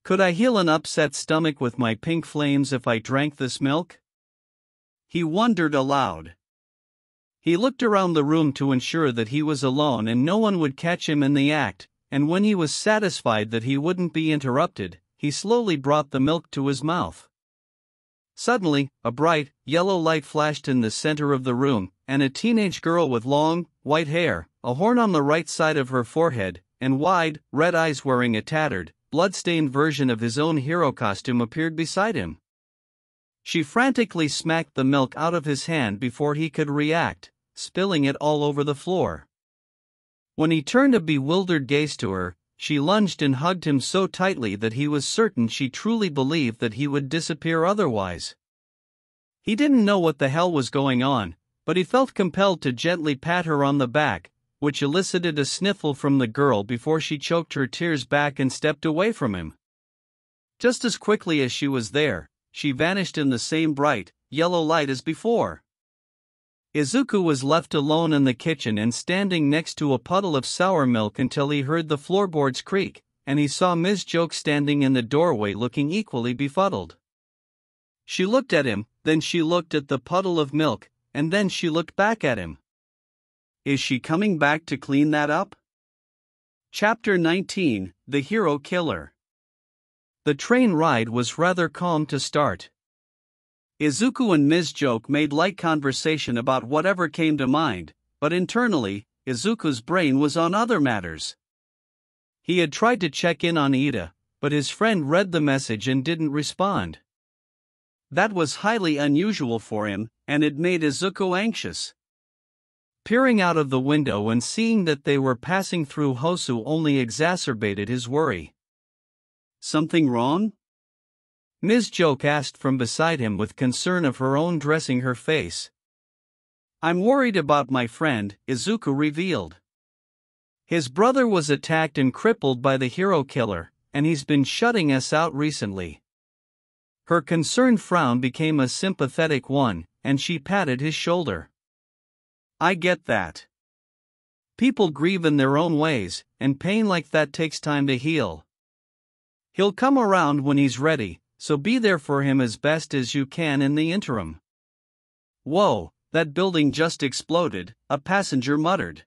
Speaker 1: Could I heal an upset stomach with my pink flames if I drank this milk? He wondered aloud. He looked around the room to ensure that he was alone and no one would catch him in the act, and when he was satisfied that he wouldn't be interrupted, he slowly brought the milk to his mouth. Suddenly, a bright, yellow light flashed in the center of the room, and a teenage girl with long, white hair, a horn on the right side of her forehead, and wide, red eyes wearing a tattered, blood-stained version of his own hero costume appeared beside him. She frantically smacked the milk out of his hand before he could react, spilling it all over the floor. When he turned a bewildered gaze to her, she lunged and hugged him so tightly that he was certain she truly believed that he would disappear otherwise. He didn't know what the hell was going on, but he felt compelled to gently pat her on the back, which elicited a sniffle from the girl before she choked her tears back and stepped away from him. Just as quickly as she was there, she vanished in the same bright, yellow light as before. Izuku was left alone in the kitchen and standing next to a puddle of sour milk until he heard the floorboards creak, and he saw Ms. Joke standing in the doorway looking equally befuddled. She looked at him, then she looked at the puddle of milk, and then she looked back at him. Is she coming back to clean that up? Chapter 19, The Hero Killer. The train ride was rather calm to start. Izuku and Ms. Joke made light conversation about whatever came to mind, but internally, Izuku's brain was on other matters. He had tried to check in on Ida, but his friend read the message and didn't respond. That was highly unusual for him, and it made Izuku anxious. Peering out of the window and seeing that they were passing through Hosu only exacerbated his worry. Something wrong? Ms. Joke asked from beside him with concern of her own dressing her face. I'm worried about my friend, Izuku revealed. His brother was attacked and crippled by the hero killer, and he's been shutting us out recently. Her concerned frown became a sympathetic one, and she patted his shoulder. I get that. People grieve in their own ways, and pain like that takes time to heal. He'll come around when he's ready, so be there for him as best as you can in the interim. Whoa, that building just exploded, a passenger muttered.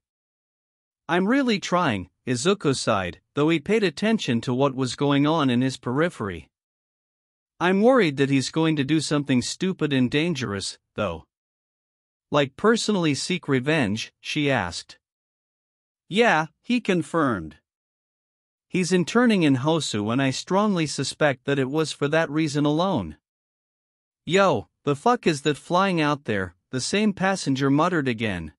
Speaker 1: I'm really trying, Izuku sighed, though he paid attention to what was going on in his periphery. I'm worried that he's going to do something stupid and dangerous, though. Like personally seek revenge, she asked. Yeah, he confirmed. He's interning in Hosu and I strongly suspect that it was for that reason alone. Yo, the fuck is that flying out there, the same passenger muttered again.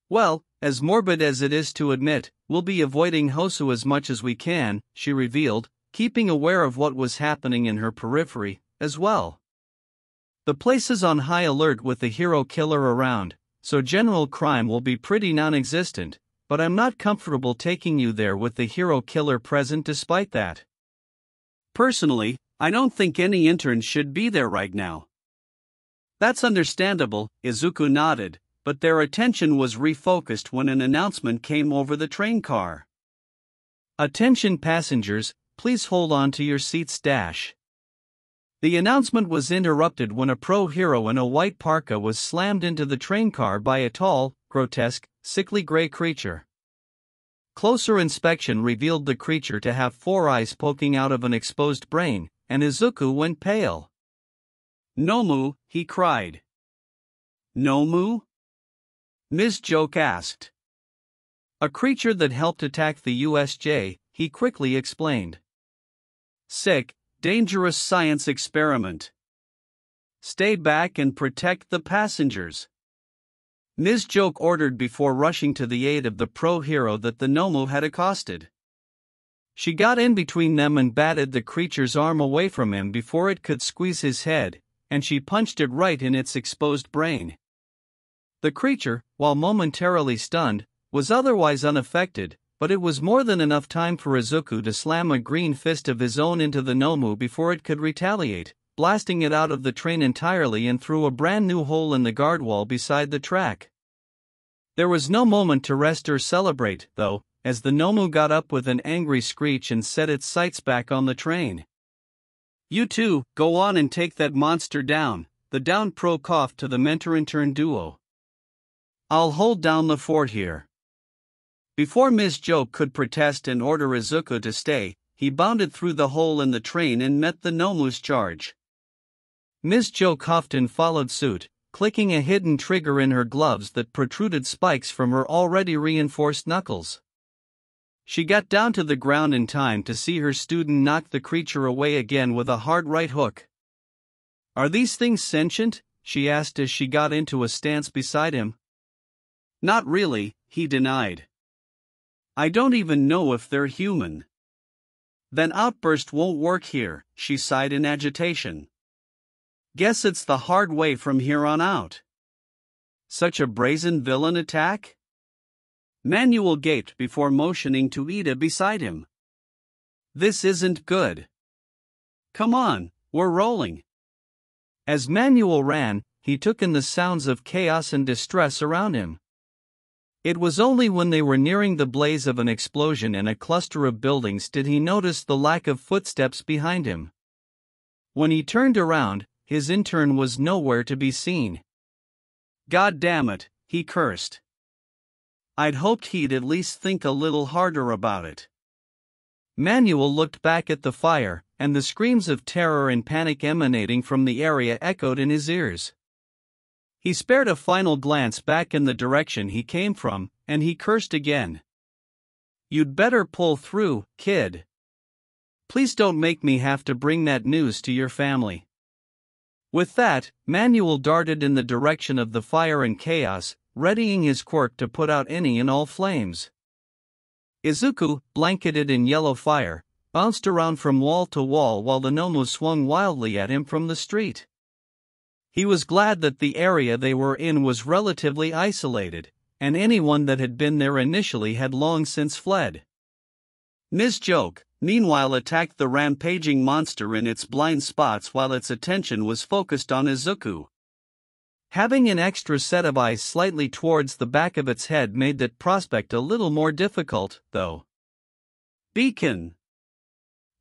Speaker 1: Well, as morbid as it is to admit, we'll be avoiding Hosu as much as we can, she revealed, keeping aware of what was happening in her periphery, as well. The place is on high alert with the hero killer around, so general crime will be pretty non-existent, but I'm not comfortable taking you there with the hero killer present despite that. Personally, I don't think any interns should be there right now. That's understandable, Izuku nodded, but their attention was refocused when an announcement came over the train car. Attention passengers, please hold on to your seats dash. The announcement was interrupted when a pro-hero in a white parka was slammed into the train car by a tall, grotesque, sickly gray creature. Closer inspection revealed the creature to have 4 eyes poking out of an exposed brain, and Izuku went pale. Nomu, he cried. Nomu? Ms. Joke asked. A creature that helped attack the USJ, he quickly explained. Sick, dangerous science experiment. Stay back and protect the passengers. Ms. Joke ordered before rushing to the aid of the pro-hero that the Nomu had accosted. She got in between them and batted the creature's arm away from him before it could squeeze his head, and she punched it right in its exposed brain. The creature, while momentarily stunned, was otherwise unaffected, but it was more than enough time for Izuku to slam a green fist of his own into the Nomu before it could retaliate, blasting it out of the train entirely and through a brand new hole in the guard wall beside the track. There was no moment to rest or celebrate, though, as the Nomu got up with an angry screech and set its sights back on the train. You two, go on and take that monster down, the down pro coughed to the mentor-intern duo. I'll hold down the fort here. Before Ms. Joke could protest and order Izuku to stay, he bounded through the hole in the train and met the Nomu's charge. Ms. Joke huffed and followed suit, clicking a hidden trigger in her gloves that protruded spikes from her already reinforced knuckles. She got down to the ground in time to see her student knock the creature away again with a hard right hook. Are these things sentient? She asked as she got into a stance beside him. Not really, he denied. I don't even know if they're human. Then outburst won't work here, she sighed in agitation. Guess it's the hard way from here on out. Such a brazen villain attack? Manuel gaped before motioning to Ida beside him. This isn't good. Come on, we're rolling. As Manuel ran, he took in the sounds of chaos and distress around him. It was only when they were nearing the blaze of an explosion and a cluster of buildings did he notice the lack of footsteps behind him. When he turned around, his intern was nowhere to be seen. "God damn it," he cursed. "I'd hoped he'd at least think a little harder about it." Manuel looked back at the fire, and the screams of terror and panic emanating from the area echoed in his ears. He spared a final glance back in the direction he came from, and he cursed again. "You'd better pull through, kid. Please don't make me have to bring that news to your family." With that, Manuel darted in the direction of the fire and chaos, readying his quirk to put out any and all flames. Izuku, blanketed in yellow fire, bounced around from wall to wall while the Nomu swung wildly at him from the street. He was glad that the area they were in was relatively isolated, and anyone that had been there initially had long since fled. Ms. Joke, meanwhile, attacked the rampaging monster in its blind spots while its attention was focused on Izuku. Having an extra set of eyes slightly towards the back of its head made that prospect a little more difficult, though. "Beacon!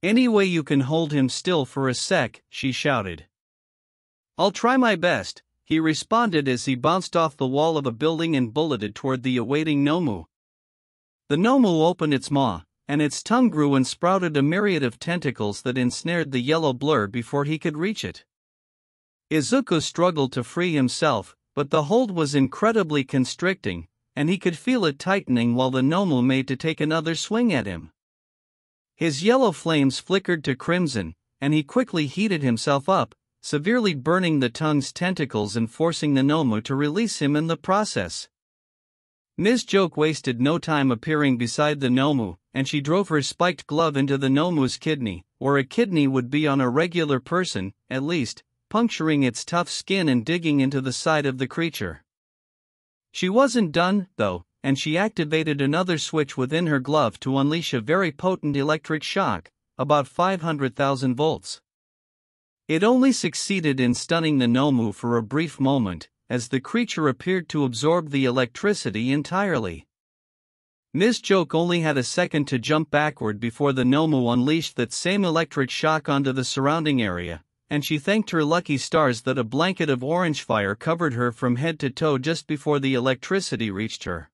Speaker 1: Any way you can hold him still for a sec," she shouted. "I'll try my best," he responded as he bounced off the wall of a building and bulleted toward the awaiting Nomu. The Nomu opened its maw, and its tongue grew and sprouted a myriad of tentacles that ensnared the yellow blur before he could reach it. Izuku struggled to free himself, but the hold was incredibly constricting, and he could feel it tightening while the Nomu made to take another swing at him. His yellow flames flickered to crimson, and he quickly heated himself up, severely burning the tongue's tentacles and forcing the Nomu to release him in the process. Ms. Joke wasted no time appearing beside the Nomu, and she drove her spiked glove into the Nomu's kidney, or a kidney would be on a regular person, at least, puncturing its tough skin and digging into the side of the creature. She wasn't done, though, and she activated another switch within her glove to unleash a very potent electric shock, about 500,000 volts. It only succeeded in stunning the Nomu for a brief moment, as the creature appeared to absorb the electricity entirely. Ms. Joke only had a second to jump backward before the Nomu unleashed that same electric shock onto the surrounding area, and she thanked her lucky stars that a blanket of orange fire covered her from head to toe just before the electricity reached her.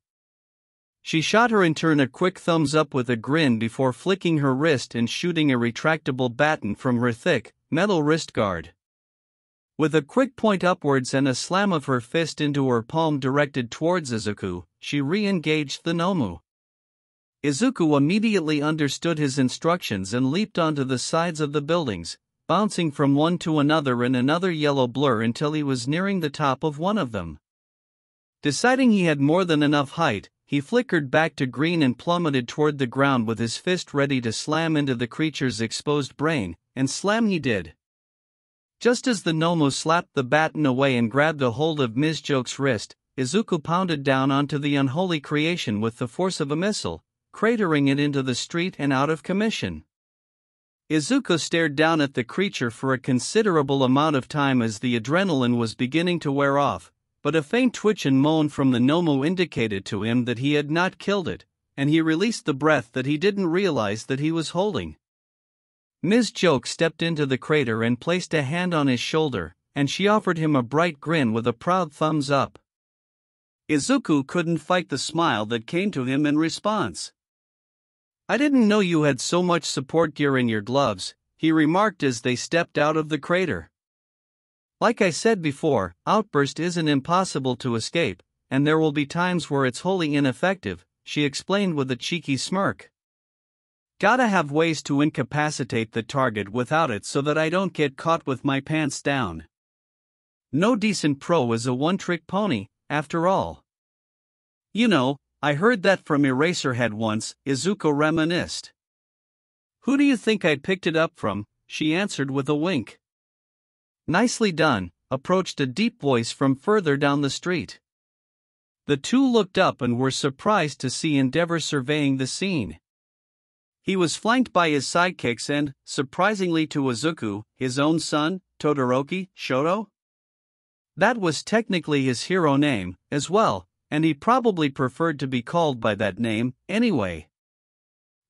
Speaker 1: She shot her intern a quick thumbs up with a grin before flicking her wrist and shooting a retractable baton from her thick, metal wrist guard. With a quick point upwards and a slam of her fist into her palm directed towards Izuku, she re-engaged the Nomu. Izuku immediately understood his instructions and leaped onto the sides of the buildings, bouncing from one to another in another yellow blur until he was nearing the top of one of them. Deciding he had more than enough height, he flickered back to green and plummeted toward the ground with his fist ready to slam into the creature's exposed brain, and slam he did. Just as the Nomu slapped the baton away and grabbed a hold of Ms. Joke's wrist, Izuku pounded down onto the unholy creation with the force of a missile, cratering it into the street and out of commission. Izuku stared down at the creature for a considerable amount of time as the adrenaline was beginning to wear off, but a faint twitch and moan from the Nomu indicated to him that he had not killed it, and he released the breath that he didn't realize that he was holding. Ms. Joke stepped into the crater and placed a hand on his shoulder, and she offered him a bright grin with a proud thumbs up. Izuku couldn't fight the smile that came to him in response. "I didn't know you had so much support gear in your gloves," he remarked as they stepped out of the crater. "Like I said before, Outburst isn't impossible to escape, and there will be times where it's wholly ineffective," she explained with a cheeky smirk. "Gotta have ways to incapacitate the target without it so that I don't get caught with my pants down. No decent pro is a one-trick pony, after all." "You know, I heard that from Eraserhead once," Izuku reminisced. "Who do you think I picked it up from?" she answered with a wink. "Nicely done," approached a deep voice from further down the street. The two looked up and were surprised to see Endeavor surveying the scene. He was flanked by his sidekicks and, surprisingly to Izuku, his own son, Todoroki Shoto. That was technically his hero name, as well, and he probably preferred to be called by that name, anyway.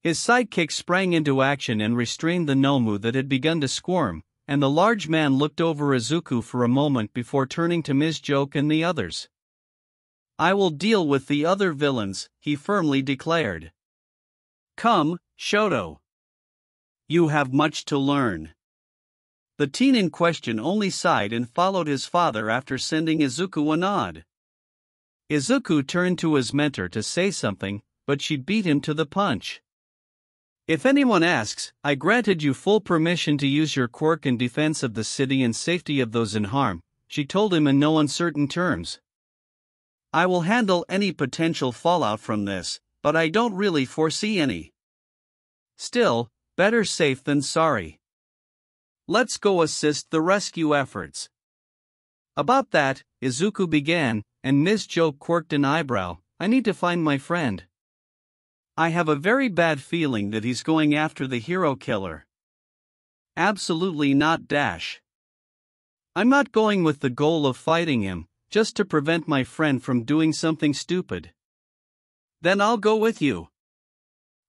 Speaker 1: His sidekick sprang into action and restrained the Nomu that had begun to squirm, and the large man looked over Izuku for a moment before turning to Ms. Joke and the others. "I will deal with the other villains," he firmly declared. "Come, Shoto. You have much to learn." The teen in question only sighed and followed his father after sending Izuku a nod. Izuku turned to his mentor to say something, but she beat him to the punch. "If anyone asks, I granted you full permission to use your quirk in defense of the city and safety of those in harm," she told him in no uncertain terms. "I will handle any potential fallout from this, but I don't really foresee any. Still, better safe than sorry. Let's go assist the rescue efforts." "About that," Izuku began, and Ms. Joke quirked an eyebrow. "I need to find my friend. I have a very bad feeling that he's going after the hero killer." "Absolutely not, Dash. I'm not going with the goal of fighting him, just to prevent my friend from doing something stupid." "Then I'll go with you.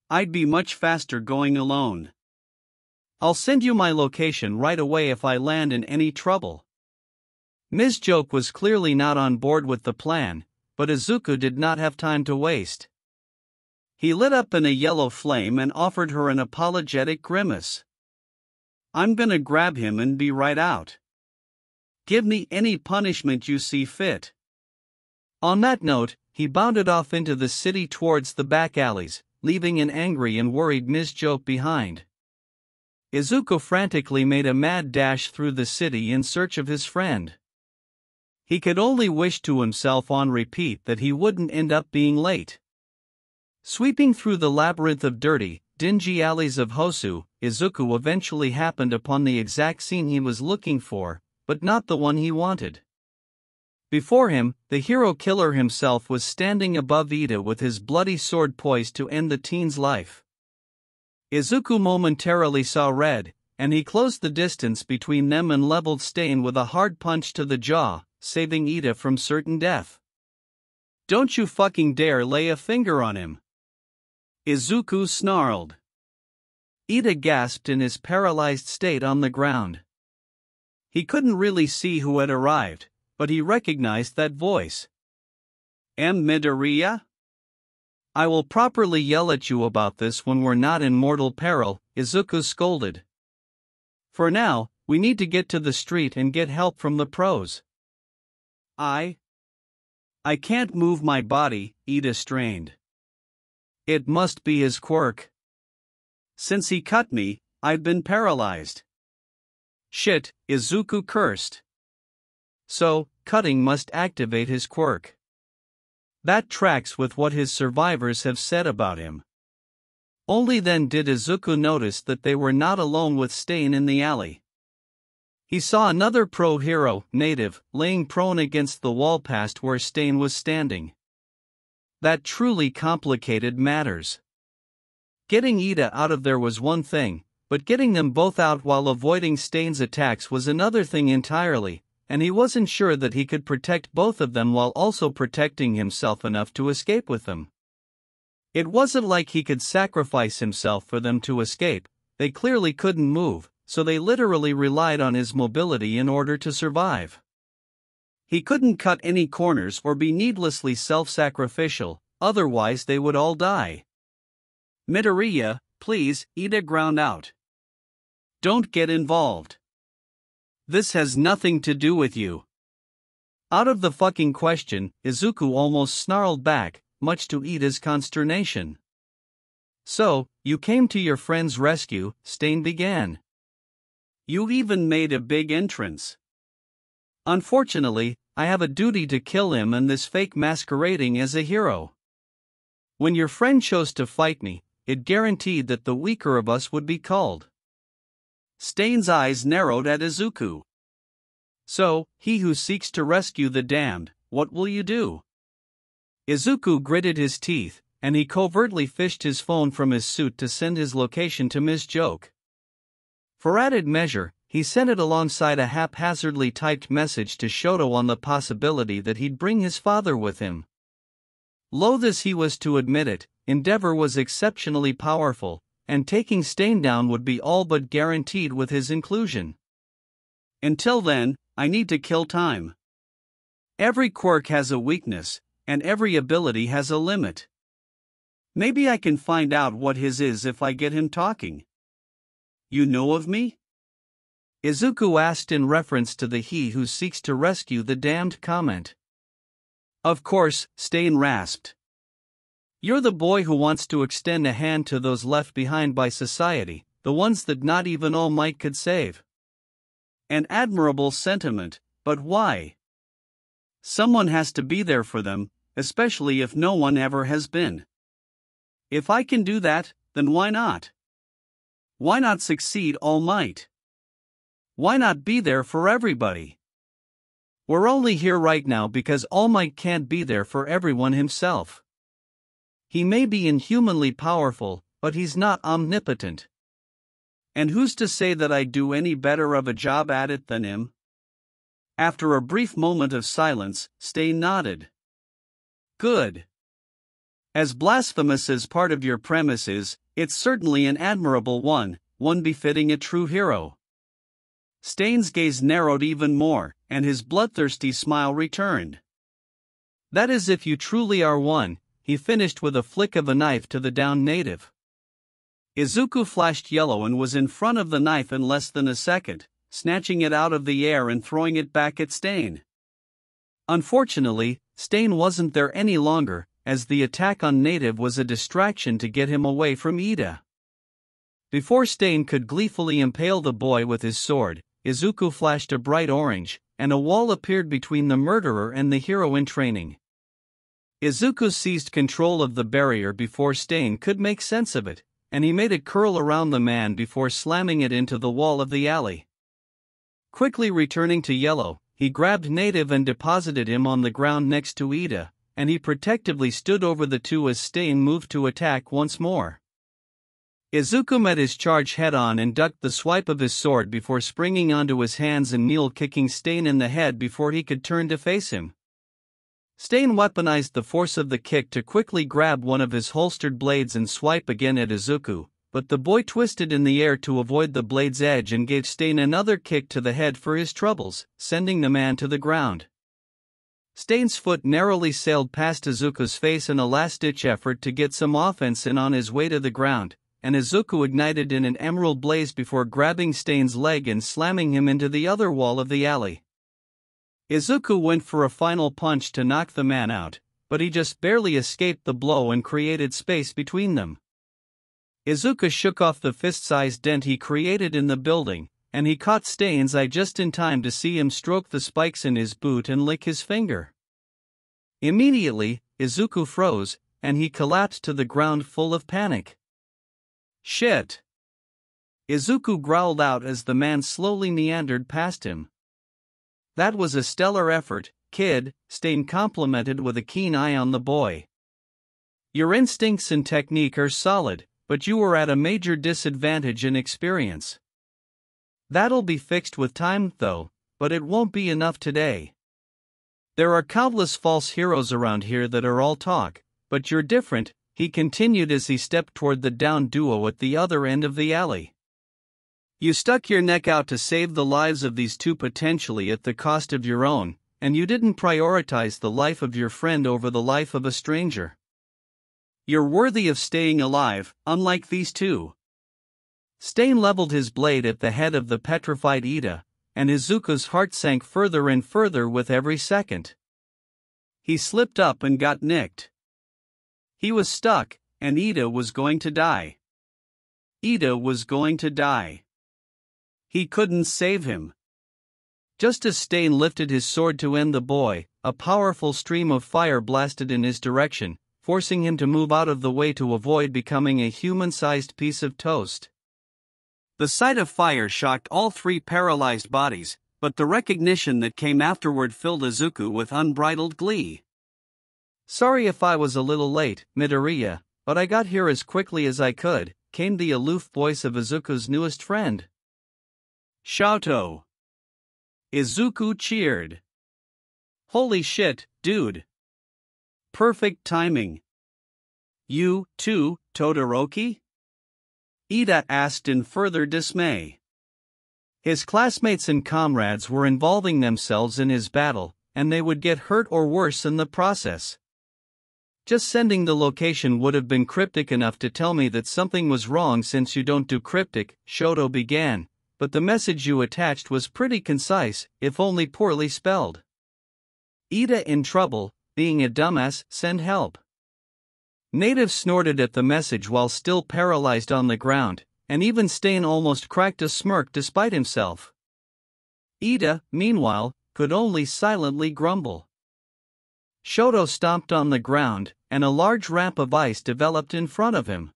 Speaker 1: I'd be much faster going alone. I'll send you my location right away if I land in any trouble." Ms. Joke was clearly not on board with the plan, but Izuku did not have time to waste. He lit up in a yellow flame and offered her an apologetic grimace. "I'm gonna grab him and be right out. Give me any punishment you see fit." On that note, he bounded off into the city towards the back alleys, leaving an angry and worried Ms. Joke behind. Izuku frantically made a mad dash through the city in search of his friend. He could only wish to himself on repeat that he wouldn't end up being late. Sweeping through the labyrinth of dirty, dingy alleys of Hosu, Izuku eventually happened upon the exact scene he was looking for, but not the one he wanted. Before him, the hero killer himself was standing above Ida with his bloody sword poised to end the teen's life. Izuku momentarily saw red, and he closed the distance between them and leveled Stain with a hard punch to the jaw, saving Ida from certain death. "Don't you fucking dare lay a finger on him!" Izuku snarled. Ida gasped in his paralyzed state on the ground. He couldn't really see who had arrived, but he recognized that voice. Midoriya? "I will properly yell at you about this when we're not in mortal peril," Izuku scolded. "For now, we need to get to the street and get help from the pros." I can't move my body," Ida strained. "It must be his quirk. Since he cut me, I've been paralyzed." "Shit," Izuku cursed. "So, cutting must activate his quirk. That tracks with what his survivors have said about him." Only then did Izuku notice that they were not alone with Stain in the alley. He saw another pro-hero, Native, laying prone against the wall past where Stain was standing. That truly complicated matters. Getting Ida out of there was one thing, but getting them both out while avoiding Stain's attacks was another thing entirely, and he wasn't sure that he could protect both of them while also protecting himself enough to escape with them. It wasn't like he could sacrifice himself for them to escape. They clearly couldn't move, so they literally relied on his mobility in order to survive. He couldn't cut any corners or be needlessly self-sacrificial, otherwise they would all die. "Midoriya, please," Ida ground out. "Don't get involved. This has nothing to do with you." "Out of the fucking question," Izuku almost snarled back, much to Ida's consternation. "So, you came to your friend's rescue," Stain began. "You even made a big entrance." "Unfortunately, I have a duty to kill him and this fake masquerading as a hero. When your friend chose to fight me, it guaranteed that the weaker of us would be called." Stain's eyes narrowed at Izuku. "So, he who seeks to rescue the damned, what will you do?" Izuku gritted his teeth, and he covertly fished his phone from his suit to send his location to Ms. Joke. For added measure, he sent it alongside a haphazardly typed message to Shoto on the possibility that he'd bring his father with him. Loath as he was to admit it, Endeavor was exceptionally powerful, and taking Stain down would be all but guaranteed with his inclusion. Until then, I need to kill time. Every quirk has a weakness, and every ability has a limit. Maybe I can find out what his is if I get him talking. You know of me? Izuku asked in reference to the he who seeks to rescue the damned comment. Of course, Stain rasped. You're the boy who wants to extend a hand to those left behind by society, the ones that not even All Might could save. An admirable sentiment, but why? Someone has to be there for them, especially if no one ever has been. If I can do that, then why not? Why not succeed All Might? Why not be there for everybody? We're only here right now because All Might can't be there for everyone himself. He may be inhumanly powerful, but he's not omnipotent. And who's to say that I'd do any better of a job at it than him? After a brief moment of silence, Stain nodded. Good. As blasphemous as part of your premise is, it's certainly an admirable one befitting a true hero. Stain's gaze narrowed even more, and his bloodthirsty smile returned. That is if you truly are one, he finished with a flick of a knife to the downed native. Izuku flashed yellow and was in front of the knife in less than a second, snatching it out of the air and throwing it back at Stain. Unfortunately, Stain wasn't there any longer, as the attack on native was a distraction to get him away from Ida. Before Stain could gleefully impale the boy with his sword, Izuku flashed a bright orange, and a wall appeared between the murderer and the hero in training. Izuku seized control of the barrier before Stain could make sense of it, and he made it curl around the man before slamming it into the wall of the alley. Quickly returning to yellow, he grabbed native and deposited him on the ground next to Ida, and he protectively stood over the two as Stain moved to attack once more. Izuku met his charge head-on and ducked the swipe of his sword before springing onto his hands and kicking Stain in the head before he could turn to face him. Stain weaponized the force of the kick to quickly grab one of his holstered blades and swipe again at Izuku, but the boy twisted in the air to avoid the blade's edge and gave Stain another kick to the head for his troubles, sending the man to the ground. Stain's foot narrowly sailed past Izuku's face in a last-ditch effort to get some offense in on his way to the ground, and Izuku ignited in an emerald blaze before grabbing Stain's leg and slamming him into the other wall of the alley. Izuku went for a final punch to knock the man out, but he just barely escaped the blow and created space between them. Izuku shook off the fist-sized dent he created in the building, and he caught Stain's eye just in time to see him stroke the spikes in his boot and lick his finger. Immediately, Izuku froze, and he collapsed to the ground full of panic. Shit! Izuku growled out as the man slowly meandered past him. That was a stellar effort, kid, Stain complimented with a keen eye on the boy. Your instincts and technique are solid, but you were at a major disadvantage in experience. That'll be fixed with time, though, but it won't be enough today. There are countless false heroes around here that are all talk, but you're different, he continued as he stepped toward the downed duo at the other end of the alley. You stuck your neck out to save the lives of these two potentially at the cost of your own, and you didn't prioritize the life of your friend over the life of a stranger. You're worthy of staying alive, unlike these two. Stain leveled his blade at the head of the petrified Ida, and Izuku's heart sank further and further with every second. He slipped up and got nicked. He was stuck, and Ida was going to die. Ida was going to die. He couldn't save him. Just as Stain lifted his sword to end the boy, a powerful stream of fire blasted in his direction, forcing him to move out of the way to avoid becoming a human-sized piece of toast. The sight of fire shocked all three paralyzed bodies, but the recognition that came afterward filled Izuku with unbridled glee. Sorry if I was a little late, Midoriya, but I got here as quickly as I could, came the aloof voice of Izuku's newest friend. Shoto. Izuku cheered. Holy shit, dude. Perfect timing. You, too, Todoroki? Ida asked in further dismay. His classmates and comrades were involving themselves in his battle, and they would get hurt or worse in the process. Just sending the location would have been cryptic enough to tell me that something was wrong since you don't do cryptic, Shoto began, but the message you attached was pretty concise, if only poorly spelled. Ida in trouble, being a dumbass, send help. Native snorted at the message while still paralyzed on the ground, and even Stain almost cracked a smirk despite himself. Ida, meanwhile, could only silently grumble. Shoto stomped on the ground, and a large ramp of ice developed in front of him.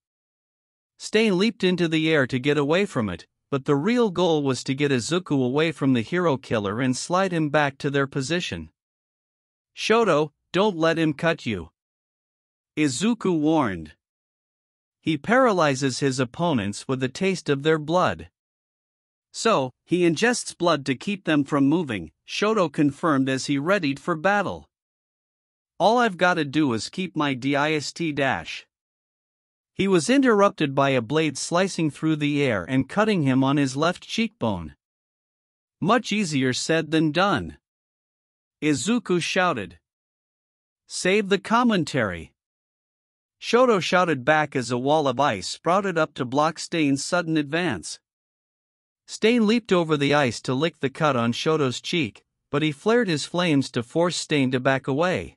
Speaker 1: Stain leaped into the air to get away from it, but the real goal was to get Izuku away from the hero killer and slide him back to their position. Shoto, don't let him cut you, Izuku warned. He paralyzes his opponents with a taste of their blood. So, he ingests blood to keep them from moving, Shoto confirmed as he readied for battle. All I've gotta do is keep my dist dash. He was interrupted by a blade slicing through the air and cutting him on his left cheekbone. Much easier said than done, Izuku shouted. Save the commentary. Shoto shouted back as a wall of ice sprouted up to block Stain's sudden advance. Stain leaped over the ice to lick the cut on Shoto's cheek, but he flared his flames to force Stain to back away.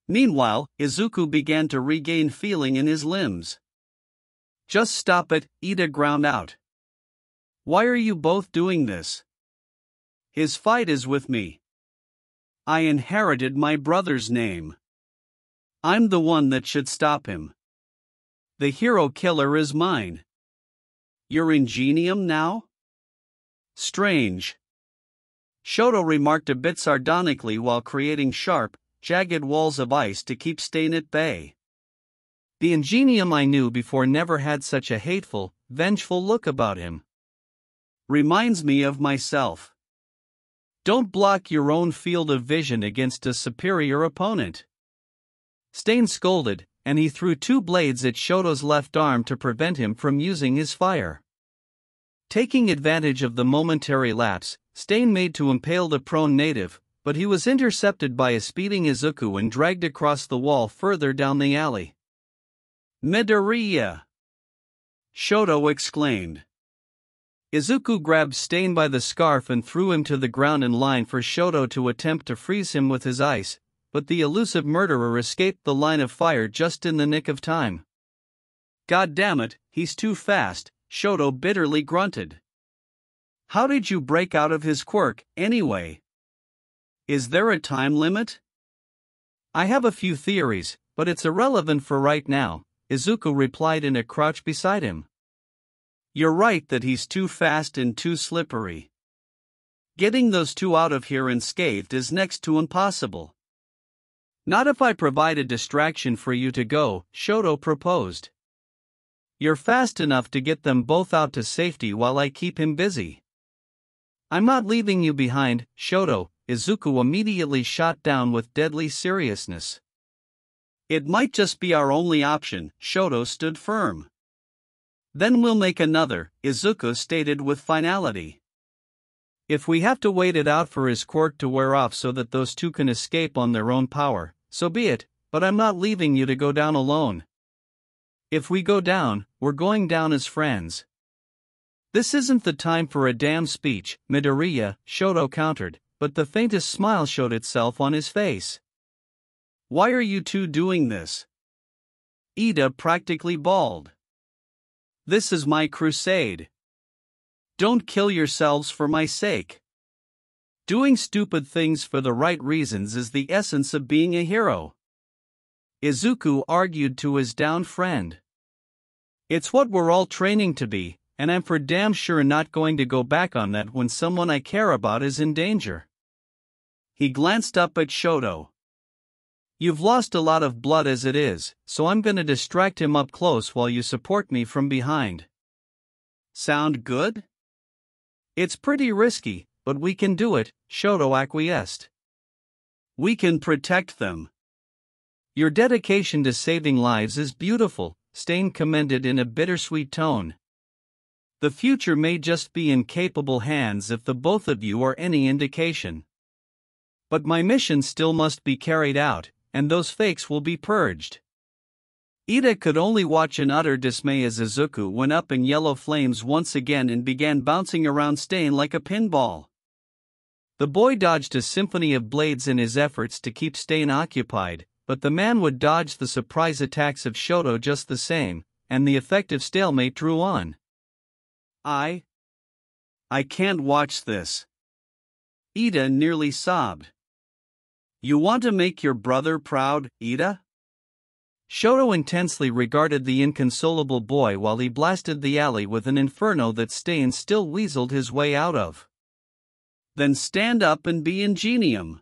Speaker 1: Meanwhile, Izuku began to regain feeling in his limbs. Just stop it, Ida ground out. Why are you both doing this? His fight is with me. I inherited my brother's name. I'm the one that should stop him. The hero killer is mine. You're ingenium now? Strange. Shoto remarked a bit sardonically while creating sharp, jagged walls of ice to keep Stain at bay. The ingenium I knew before never had such a hateful, vengeful look about him. Reminds me of myself. Don't block your own field of vision against a superior opponent. Stain scolded, and he threw two blades at Shoto's left arm to prevent him from using his fire. Taking advantage of the momentary lapse, Stain made to impale the prone native, but he was intercepted by a speeding Izuku and dragged across the wall further down the alley. Midoriya! Shoto exclaimed. Izuku grabbed Stain by the scarf and threw him to the ground in line for Shoto to attempt to freeze him with his ice, but the elusive murderer escaped the line of fire just in the nick of time. God damn it, he's too fast, Shoto bitterly grunted. How did you break out of his quirk, anyway? Is there a time limit? I have a few theories, but it's irrelevant for right now, Izuku replied in a crouch beside him. You're right that he's too fast and too slippery. Getting those two out of here unscathed is next to impossible. Not if I provide a distraction for you to go, Shoto proposed. You're fast enough to get them both out to safety while I keep him busy. I'm not leaving you behind, Shoto, Izuku immediately shot down with deadly seriousness. It might just be our only option, Shoto stood firm. Then we'll make another, Izuku stated with finality. If we have to wait it out for his quirk to wear off so that those two can escape on their own power, so be it, but I'm not leaving you to go down alone. If we go down, we're going down as friends. This isn't the time for a damn speech, Midoriya, Shoto countered, but the faintest smile showed itself on his face. Why are you two doing this? Ida practically bawled. This is my crusade. Don't kill yourselves for my sake. Doing stupid things for the right reasons is the essence of being a hero, Izuku argued to his downed friend. It's what we're all training to be, and I'm for damn sure not going to go back on that when someone I care about is in danger. He glanced up at Shoto. You've lost a lot of blood as it is, so I'm gonna distract him up close while you support me from behind. Sound good? It's pretty risky, but we can do it, Shoto acquiesced. We can protect them. Your dedication to saving lives is beautiful, Stain commended in a bittersweet tone. The future may just be in capable hands if the both of you are any indication. But my mission still must be carried out, and those fakes will be purged. Ida could only watch in utter dismay as Izuku went up in yellow flames once again and began bouncing around Stain like a pinball. The boy dodged a symphony of blades in his efforts to keep Stain occupied, but the man would dodge the surprise attacks of Shoto just the same, and the effective stalemate drew on. I can't watch this. Ida nearly sobbed. You want to make your brother proud, Ida? Shoto intensely regarded the inconsolable boy while he blasted the alley with an inferno that Stain still weaseled his way out of. Then stand up and be ingenium.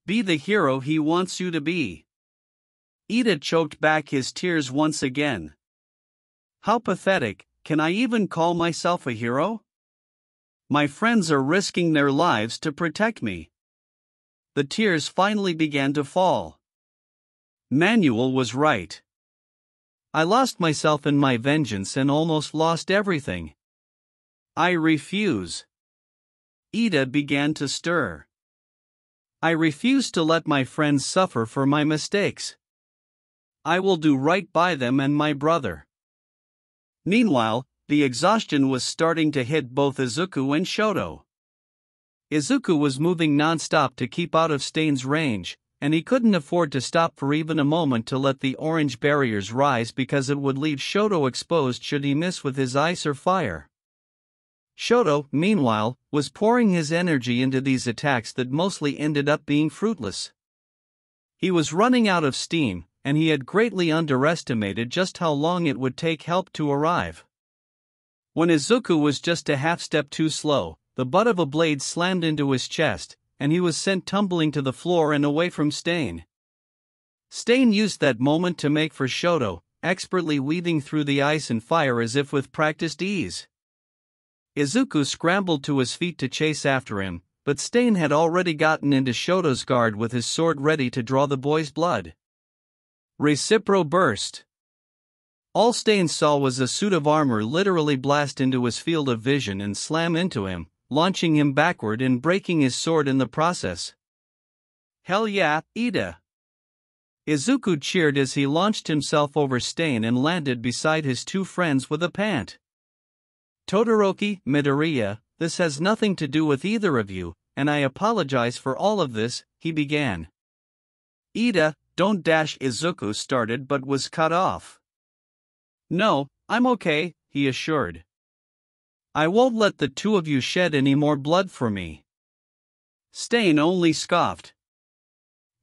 Speaker 1: Be the hero he wants you to be. Ida choked back his tears once again. How pathetic, can I even call myself a hero? My friends are risking their lives to protect me. The tears finally began to fall. Manuel was right. I lost myself in my vengeance and almost lost everything. I refuse. Ida began to stir. I refuse to let my friends suffer for my mistakes. I will do right by them and my brother. Meanwhile, the exhaustion was starting to hit both Izuku and Shoto. Izuku was moving non-stop to keep out of Stain's range, and he couldn't afford to stop for even a moment to let the orange barriers rise because it would leave Shoto exposed should he miss with his ice or fire. Shoto, meanwhile, was pouring his energy into these attacks that mostly ended up being fruitless. He was running out of steam, and he had greatly underestimated just how long it would take help to arrive. When Izuku was just a half step too slow, the butt of a blade slammed into his chest, and he was sent tumbling to the floor and away from Stain. Stain used that moment to make for Shoto, expertly weaving through the ice and fire as if with practiced ease. Izuku scrambled to his feet to chase after him, but Stain had already gotten into Shoto's guard with his sword ready to draw the boy's blood. Recipro burst. All Stain saw was a suit of armor literally blast into his field of vision and slam into him, launching him backward and breaking his sword in the process. Hell yeah, Ida! Izuku cheered as he launched himself over Stain and landed beside his two friends with a pant. Todoroki, Midoriya, this has nothing to do with either of you, and I apologize for all of this, he began. Ida, don't dash, Izuku started but was cut off. No, I'm okay, he assured. I won't let the two of you shed any more blood for me. Stain only scoffed.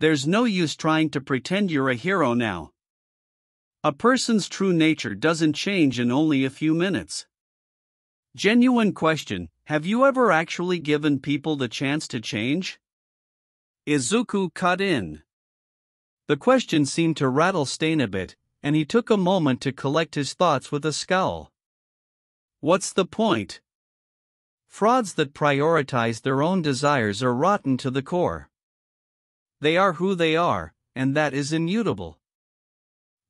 Speaker 1: There's no use trying to pretend you're a hero now. A person's true nature doesn't change in only a few minutes. Genuine question, have you ever actually given people the chance to change? Izuku cut in. The question seemed to rattle Stain a bit, and he took a moment to collect his thoughts with a scowl. What's the point? Frauds that prioritize their own desires are rotten to the core. They are who they are, and that is immutable.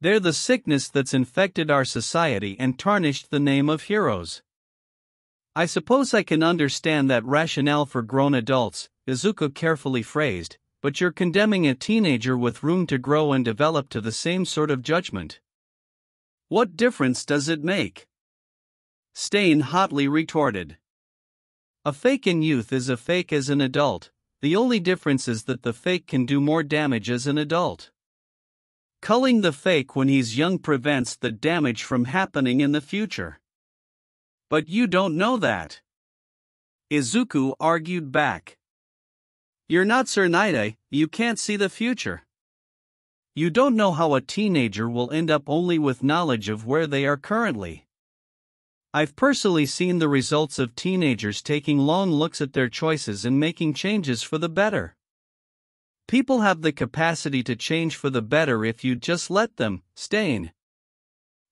Speaker 1: They're the sickness that's infected our society and tarnished the name of heroes. I suppose I can understand that rationale for grown adults, Izuku carefully phrased, but you're condemning a teenager with room to grow and develop to the same sort of judgment. What difference does it make? Stain hotly retorted. A fake in youth is a fake as an adult, the only difference is that the fake can do more damage as an adult. Culling the fake when he's young prevents the damage from happening in the future. But you don't know that. Izuku argued back. You're not Sir Nidae, you can't see the future. You don't know how a teenager will end up only with knowledge of where they are currently. I've personally seen the results of teenagers taking long looks at their choices and making changes for the better. People have the capacity to change for the better if you just let them, Stain.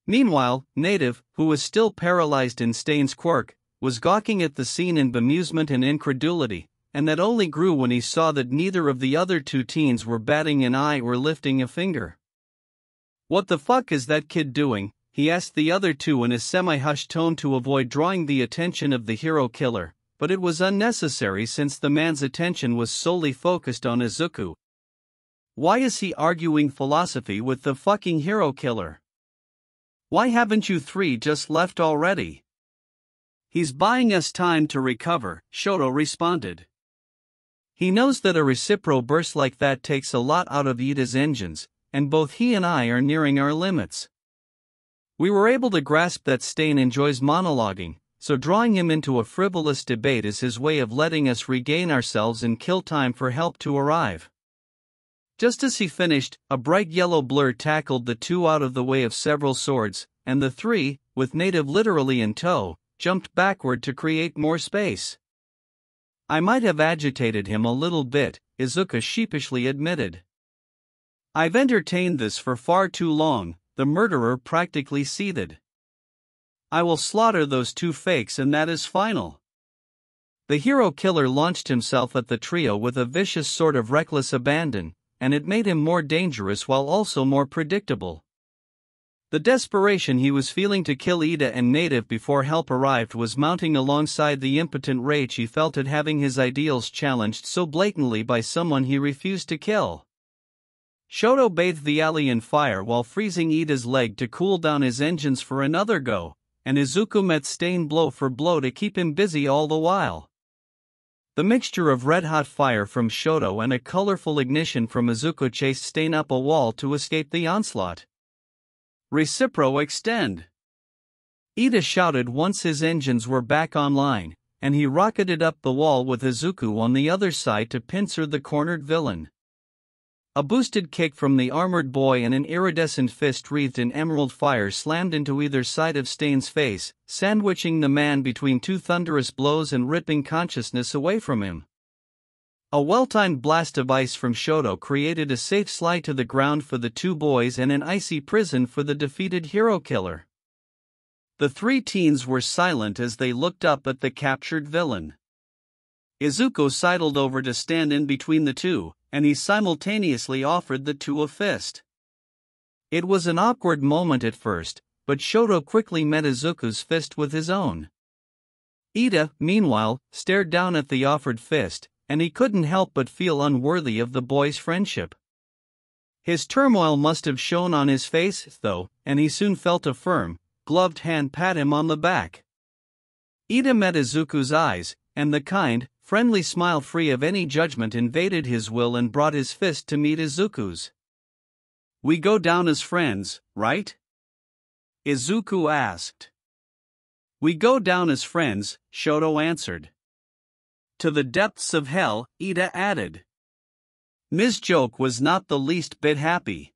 Speaker 1: Meanwhile, Native, who was still paralyzed in Stain's quirk, was gawking at the scene in bemusement and incredulity, and that only grew when he saw that neither of the other two teens were batting an eye or lifting a finger. "What the fuck is that kid doing?" he asked the other two in a semi-hushed tone to avoid drawing the attention of the hero killer, but it was unnecessary since the man's attention was solely focused on Izuku. "Why is he arguing philosophy with the fucking hero killer? Why haven't you three just left already?" "He's buying us time to recover," Shoto responded. "He knows that a recipro burst like that takes a lot out of Ida's engines, and both he and I are nearing our limits. We were able to grasp that Stain enjoys monologuing, so drawing him into a frivolous debate is his way of letting us regain ourselves and kill time for help to arrive." Just as he finished, a bright yellow blur tackled the two out of the way of several swords, and the three, with native literally in tow, jumped backward to create more space. "I might have agitated him a little bit," Izuku sheepishly admitted. "I've entertained this for far too long," the murderer practically seethed. "I will slaughter those two fakes and that is final." The hero killer launched himself at the trio with a vicious sort of reckless abandon, and it made him more dangerous while also more predictable. The desperation he was feeling to kill Ida and Native before help arrived was mounting alongside the impotent rage he felt at having his ideals challenged so blatantly by someone he refused to kill. Shoto bathed the alley in fire while freezing Ida's leg to cool down his engines for another go, and Izuku met Stain blow for blow to keep him busy all the while. The mixture of red-hot fire from Shoto and a colorful ignition from Izuku chased Stain up a wall to escape the onslaught. "Recipro extend!" Ida shouted once his engines were back online, and he rocketed up the wall with Izuku on the other side to pincer the cornered villain. A boosted kick from the armored boy and an iridescent fist wreathed in emerald fire slammed into either side of Stain's face, sandwiching the man between two thunderous blows and ripping consciousness away from him. A well-timed blast of ice from Shoto created a safe slide to the ground for the two boys and an icy prison for the defeated hero killer. The three teens were silent as they looked up at the captured villain. Izuku sidled over to stand in between the two, and he simultaneously offered the two a fist. It was an awkward moment at first, but Shoto quickly met Izuku's fist with his own. Ida, meanwhile, stared down at the offered fist, and he couldn't help but feel unworthy of the boy's friendship. His turmoil must have shown on his face, though, and he soon felt a firm, gloved hand pat him on the back. Ida met Izuku's eyes, and the kind, friendly smile free of any judgment invaded his will and brought his fist to meet Izuku's. "We go down as friends, right?" Izuku asked. "We go down as friends," Shoto answered. "To the depths of hell," Ida added. Ms. Joke was not the least bit happy.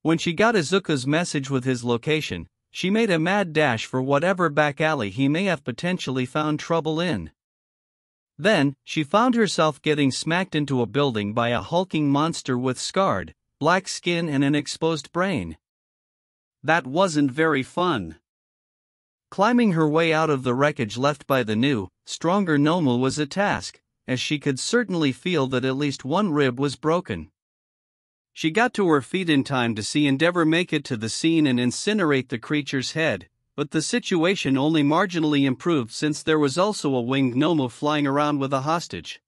Speaker 1: When she got Izuku's message with his location, she made a mad dash for whatever back alley he may have potentially found trouble in. Then, she found herself getting smacked into a building by a hulking monster with scarred, black skin and an exposed brain. That wasn't very fun. Climbing her way out of the wreckage left by the new, stronger Nomu was a task, as she could certainly feel that at least one rib was broken. She got to her feet in time to see Endeavor make it to the scene and incinerate the creature's head, but the situation only marginally improved since there was also a winged Nomu flying around with a hostage.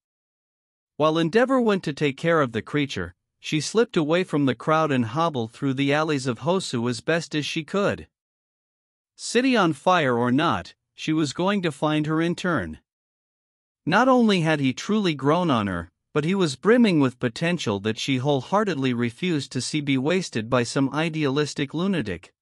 Speaker 1: While Endeavor went to take care of the creature, she slipped away from the crowd and hobbled through the alleys of Hosu as best as she could. City on fire or not, she was going to find her in turn. Not only had he truly grown on her, but he was brimming with potential that she wholeheartedly refused to see be wasted by some idealistic lunatic.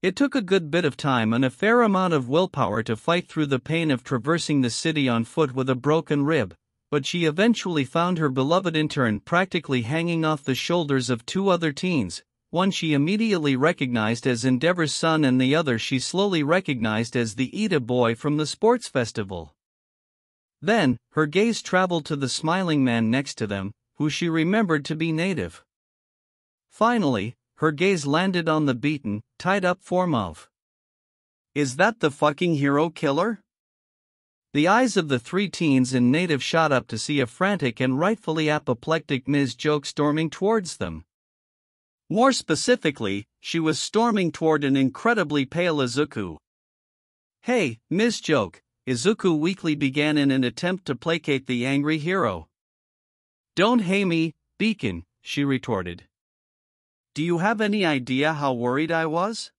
Speaker 1: It took a good bit of time and a fair amount of willpower to fight through the pain of traversing the city on foot with a broken rib, but she eventually found her beloved intern practically hanging off the shoulders of two other teens, one she immediately recognized as Endeavor's son and the other she slowly recognized as the Ida boy from the sports festival. Then, her gaze traveled to the smiling man next to them, who she remembered to be native. Finally, her gaze landed on the beaten, tied-up form of Is that the fucking hero killer? The eyes of the three teens in native shot up to see a frantic and rightfully apoplectic Ms. Joke storming towards them. More specifically, she was storming toward an incredibly pale Izuku. "Hey, Ms. Joke," Izuku weakly began in an attempt to placate the angry hero. "Don't hate me, Beacon," she retorted. "Do you have any idea how worried I was?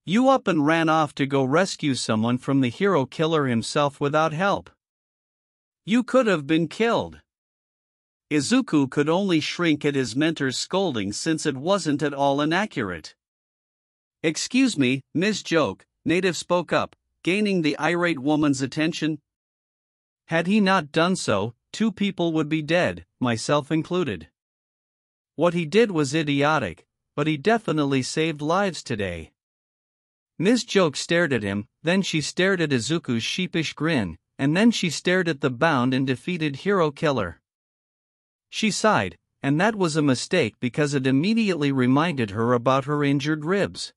Speaker 1: You up and ran off to go rescue someone from the hero killer himself without help. You could have been killed." Izuku could only shrink at his mentor's scolding since it wasn't at all inaccurate. "Excuse me, Ms. Joke," Native spoke up, gaining the irate woman's attention. Had he not done so, 2 people would be dead, myself included. What he did was idiotic, but he definitely saved lives today. Ms. Joke stared at him, then she stared at Izuku's sheepish grin, and then she stared at the bound and defeated hero killer. She sighed, and that was a mistake because it immediately reminded her about her injured ribs.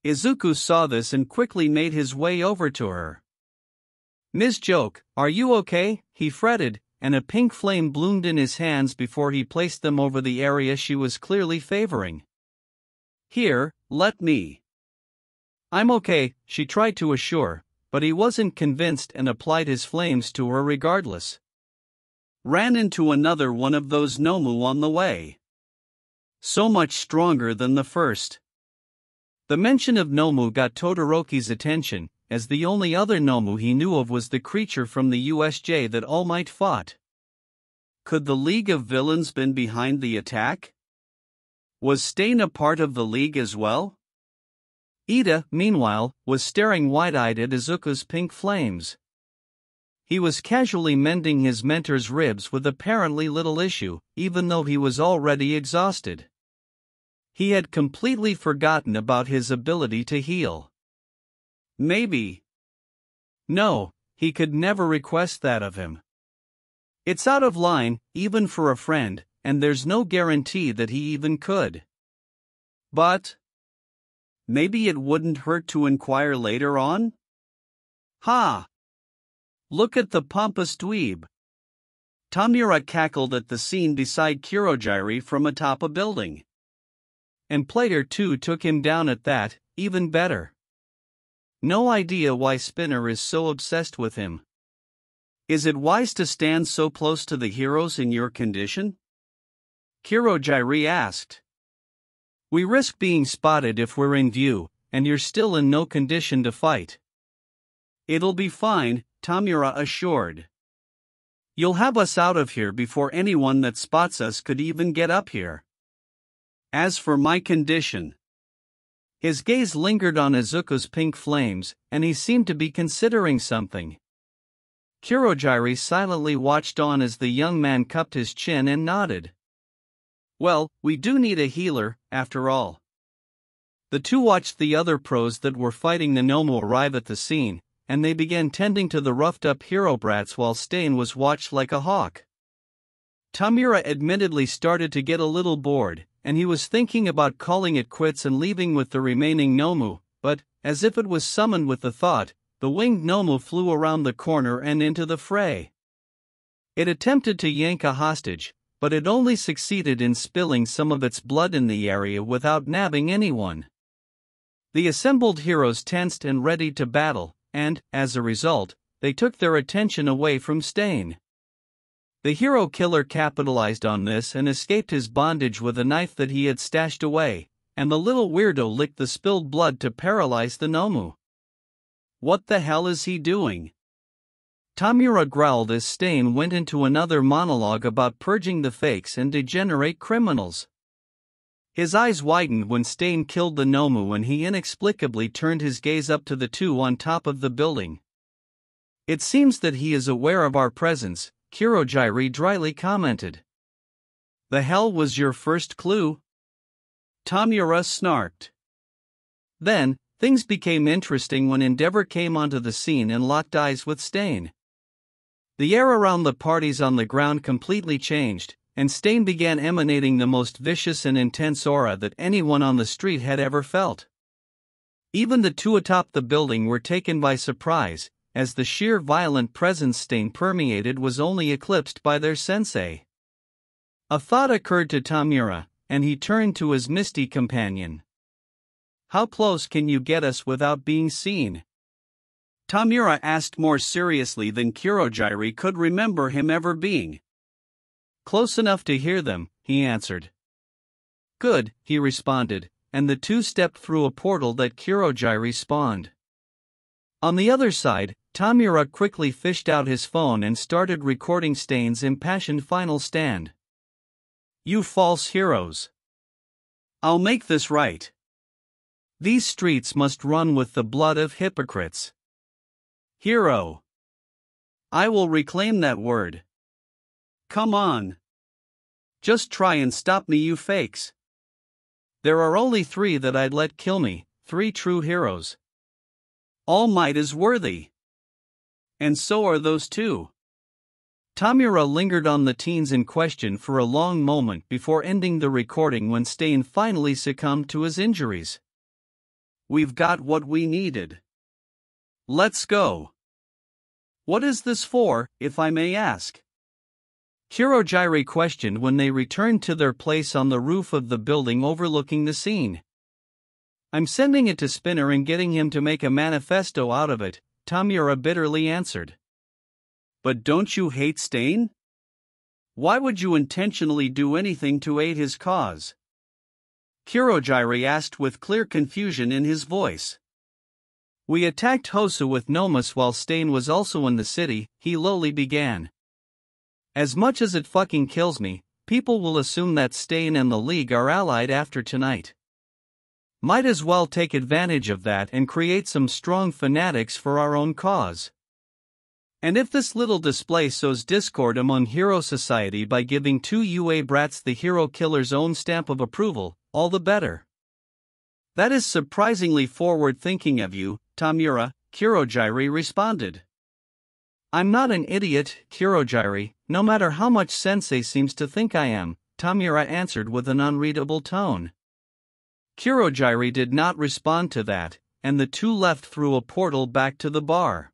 Speaker 1: Izuku saw this and quickly made his way over to her. "Ms. Joke, are you okay?" he fretted, and a pink flame bloomed in his hands before he placed them over the area she was clearly favoring. "Here, let me." "I'm okay," she tried to assure, but he wasn't convinced and applied his flames to her regardless. Ran into another one of those Nomu on the way. So much stronger than the first. The mention of Nomu got Todoroki's attention, as the only other Nomu he knew of was the creature from the USJ that All Might fought. Could the League of Villains been behind the attack? Was Stain a part of the League as well? Ida, meanwhile, was staring wide-eyed at Izuku's pink flames. He was casually mending his mentor's ribs with apparently little issue, even though he was already exhausted. He had completely forgotten about his ability to heal. Maybe. No, he could never request that of him. It's out of line, even for a friend, and there's no guarantee that he even could. But maybe it wouldn't hurt to inquire later on? Ha! Look at the pompous dweeb. Tamura cackled at the scene beside Kurogiri from atop a building. And Plater too took him down at that, even better. No idea why Spinner is so obsessed with him. Is it wise to stand so close to the heroes in your condition? Kurogiri asked. We risk being spotted if we're in view, and you're still in no condition to fight. It'll be fine, Tamura assured. You'll have us out of here before anyone that spots us could even get up here. As for my condition. His gaze lingered on Izuku's pink flames, and he seemed to be considering something. Kurogiri silently watched on as the young man cupped his chin and nodded. Well, we do need a healer, after all. The two watched the other pros that were fighting the Nomu arrive at the scene, and they began tending to the roughed-up hero brats while Stain was watched like a hawk. Tamura admittedly started to get a little bored, and he was thinking about calling it quits and leaving with the remaining Nomu, but, as if it was summoned with the thought, the winged Nomu flew around the corner and into the fray. It attempted to yank a hostage, but it only succeeded in spilling some of its blood in the area without nabbing anyone. The assembled heroes tensed and ready to battle, and, as a result, they took their attention away from Stain. The hero killer capitalized on this and escaped his bondage with a knife that he had stashed away, and the little weirdo licked the spilled blood to paralyze the Nomu. What the hell is he doing? Tamura growled as Stain went into another monologue about purging the fakes and degenerate criminals. His eyes widened when Stain killed the Nomu and he inexplicably turned his gaze up to the two on top of the building. It seems that he is aware of our presence, Kurogiri dryly commented. The hell was your first clue? Tamura snarked. Then, things became interesting when Endeavor came onto the scene and locked eyes with Stain. The air around the parties on the ground completely changed, and Stain began emanating the most vicious and intense aura that anyone on the street had ever felt. Even the two atop the building were taken by surprise, as the sheer violent presence Stain permeated was only eclipsed by their sensei. A thought occurred to Tamura, and he turned to his misty companion. "How close can you get us without being seen?" Tamura asked more seriously than Kurogiri could remember him ever being. "Close enough to hear them," he answered. "Good," he responded, and the two stepped through a portal that Kurogiri spawned. On the other side, Tamura quickly fished out his phone and started recording Stain's impassioned final stand. "You false heroes. I'll make this right. These streets must run with the blood of hypocrites. Hero. I will reclaim that word. Come on. Just try and stop me, you fakes. There are only 3 that I'd let kill me, 3 true heroes. All Might is worthy. And so are those 2. Tamura lingered on the teens in question for a long moment before ending the recording when Stain finally succumbed to his injuries. "We've got what we needed. Let's go." "What is this for, if I may ask?" Kurogiri questioned when they returned to their place on the roof of the building overlooking the scene. "I'm sending it to Spinner and getting him to make a manifesto out of it," Tamura bitterly answered. "But don't you hate Stain? Why would you intentionally do anything to aid his cause?" Kurogiri asked with clear confusion in his voice. "We attacked Hosu with Nomus while Stain was also in the city," he lowly began. "As much as it fucking kills me, people will assume that Stain and the League are allied after tonight. Might as well take advantage of that and create some strong fanatics for our own cause. And if this little display sows discord among Hero Society by giving 2 UA brats the hero killer's own stamp of approval, all the better." "That is surprisingly forward-thinking of you, Tamura," Kurogiri responded. "I'm not an idiot, Kurogiri, no matter how much Sensei seems to think I am," Tamura answered with an unreadable tone. Kurogiri did not respond to that, and the two left through a portal back to the bar.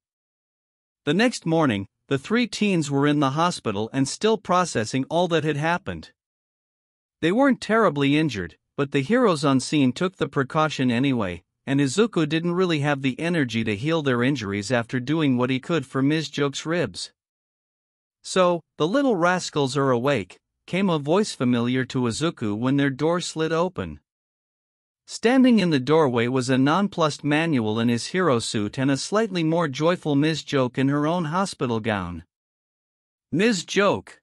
Speaker 1: The next morning, the 3 teens were in the hospital and still processing all that had happened. They weren't terribly injured, but the heroes on scene took the precaution anyway, and Izuku didn't really have the energy to heal their injuries after doing what he could for Ms. Joke's ribs. "So, the little rascals are awake," came a voice familiar to Izuku when their door slid open. Standing in the doorway was a nonplussed Manuel in his hero suit and a slightly more joyful Ms. Joke in her own hospital gown. "Ms. Joke!"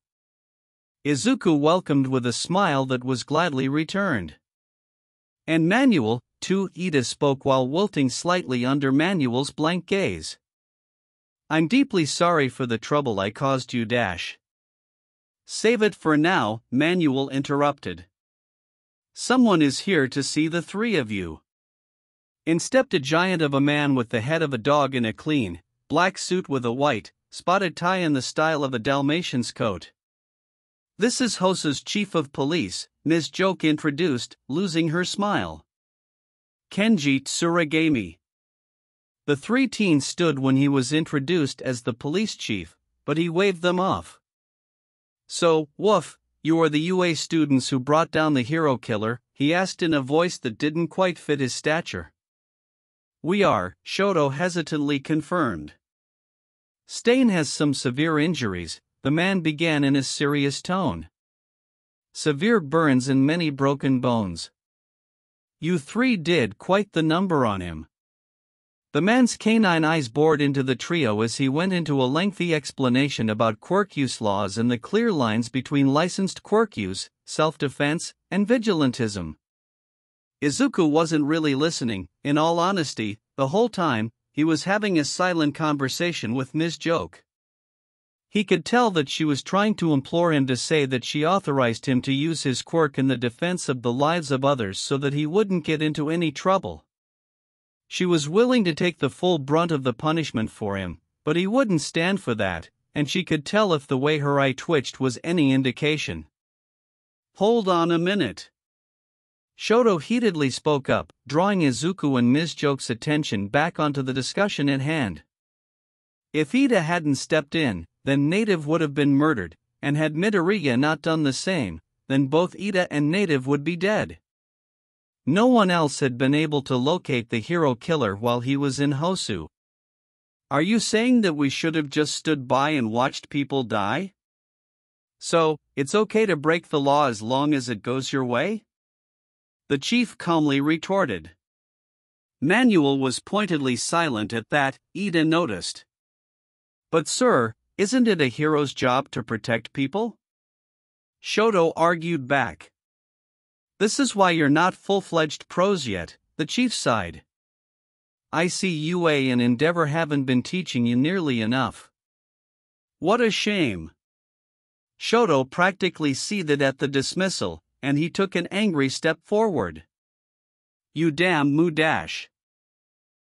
Speaker 1: Izuku welcomed with a smile that was gladly returned. "And Manuel," too, Ida spoke while wilting slightly under Manuel's blank gaze. "I'm deeply sorry for the trouble I caused you. Save it for now," Manuel interrupted. "Someone is here to see the 3 of you." In stepped a giant of a man with the head of a dog in a clean, black suit with a white, spotted tie in the style of a Dalmatian's coat. "This is Hosu's chief of police," Ms. Joke introduced, losing her smile. "Kenji Tsuragami." The 3 teens stood when he was introduced as the police chief, but he waved them off. "So, woof, you are the UA students who brought down the hero killer?" he asked in a voice that didn't quite fit his stature. "We are," Shoto hesitantly confirmed. "Stain has some severe injuries," the man began in a serious tone. "Severe burns and many broken bones. You 3 did quite the number on him." The man's canine eyes bored into the trio as he went into a lengthy explanation about quirk use laws and the clear lines between licensed quirk use, self-defense, and vigilantism. Izuku wasn't really listening. In all honesty, the whole time, he was having a silent conversation with Ms. Joke. He could tell that she was trying to implore him to say that she authorized him to use his quirk in the defense of the lives of others so that he wouldn't get into any trouble. She was willing to take the full brunt of the punishment for him, but he wouldn't stand for that, and she could tell if the way her eye twitched was any indication. "Hold on a minute." Shoto heatedly spoke up, drawing Izuku and Ms. Joke's attention back onto the discussion at hand. If Ida hadn't stepped in, then Native would have been murdered, and had Midoriya not done the same, then both Ida and Native would be dead. No one else had been able to locate the hero killer while he was in Hosu. Are you saying that we should have just stood by and watched people die? So, it's okay to break the law as long as it goes your way? The chief calmly retorted. Manuel was pointedly silent at that, Ida noticed. But sir, isn't it a hero's job to protect people? Shoto argued back. This is why you're not full-fledged pros yet, the chief sighed. I see UA and Endeavor haven't been teaching you nearly enough. What a shame. Shoto practically seethed at the dismissal, and he took an angry step forward. You damn Mudash.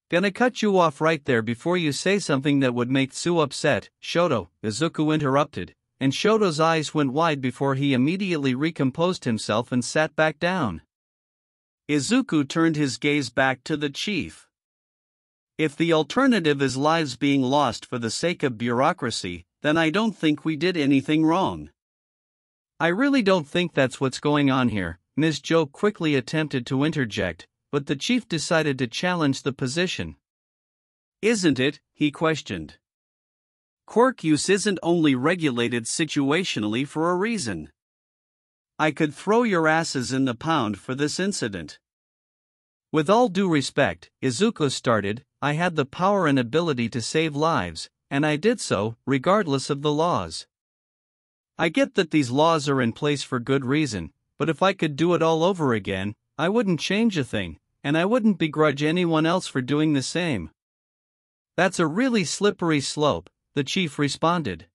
Speaker 1: Gonna cut you off right there before you say something that would make Tsu upset, Shoto, Izuku interrupted, and Shoto's eyes went wide before he immediately recomposed himself and sat back down. Izuku turned his gaze back to the chief. If the alternative is lives being lost for the sake of bureaucracy, then I don't think we did anything wrong. I really don't think that's what's going on here, Ms. Joke quickly attempted to interject, but the chief decided to challenge the position. Isn't it? He questioned. Quirk use isn't only regulated situationally for a reason. I could throw your asses in the pound for this incident. With all due respect, Izuku started, I had the power and ability to save lives, and I did so, regardless of the laws. I get that these laws are in place for good reason, but if I could do it all over again, I wouldn't change a thing, and I wouldn't begrudge anyone else for doing the same. That's a really slippery slope, the chief responded.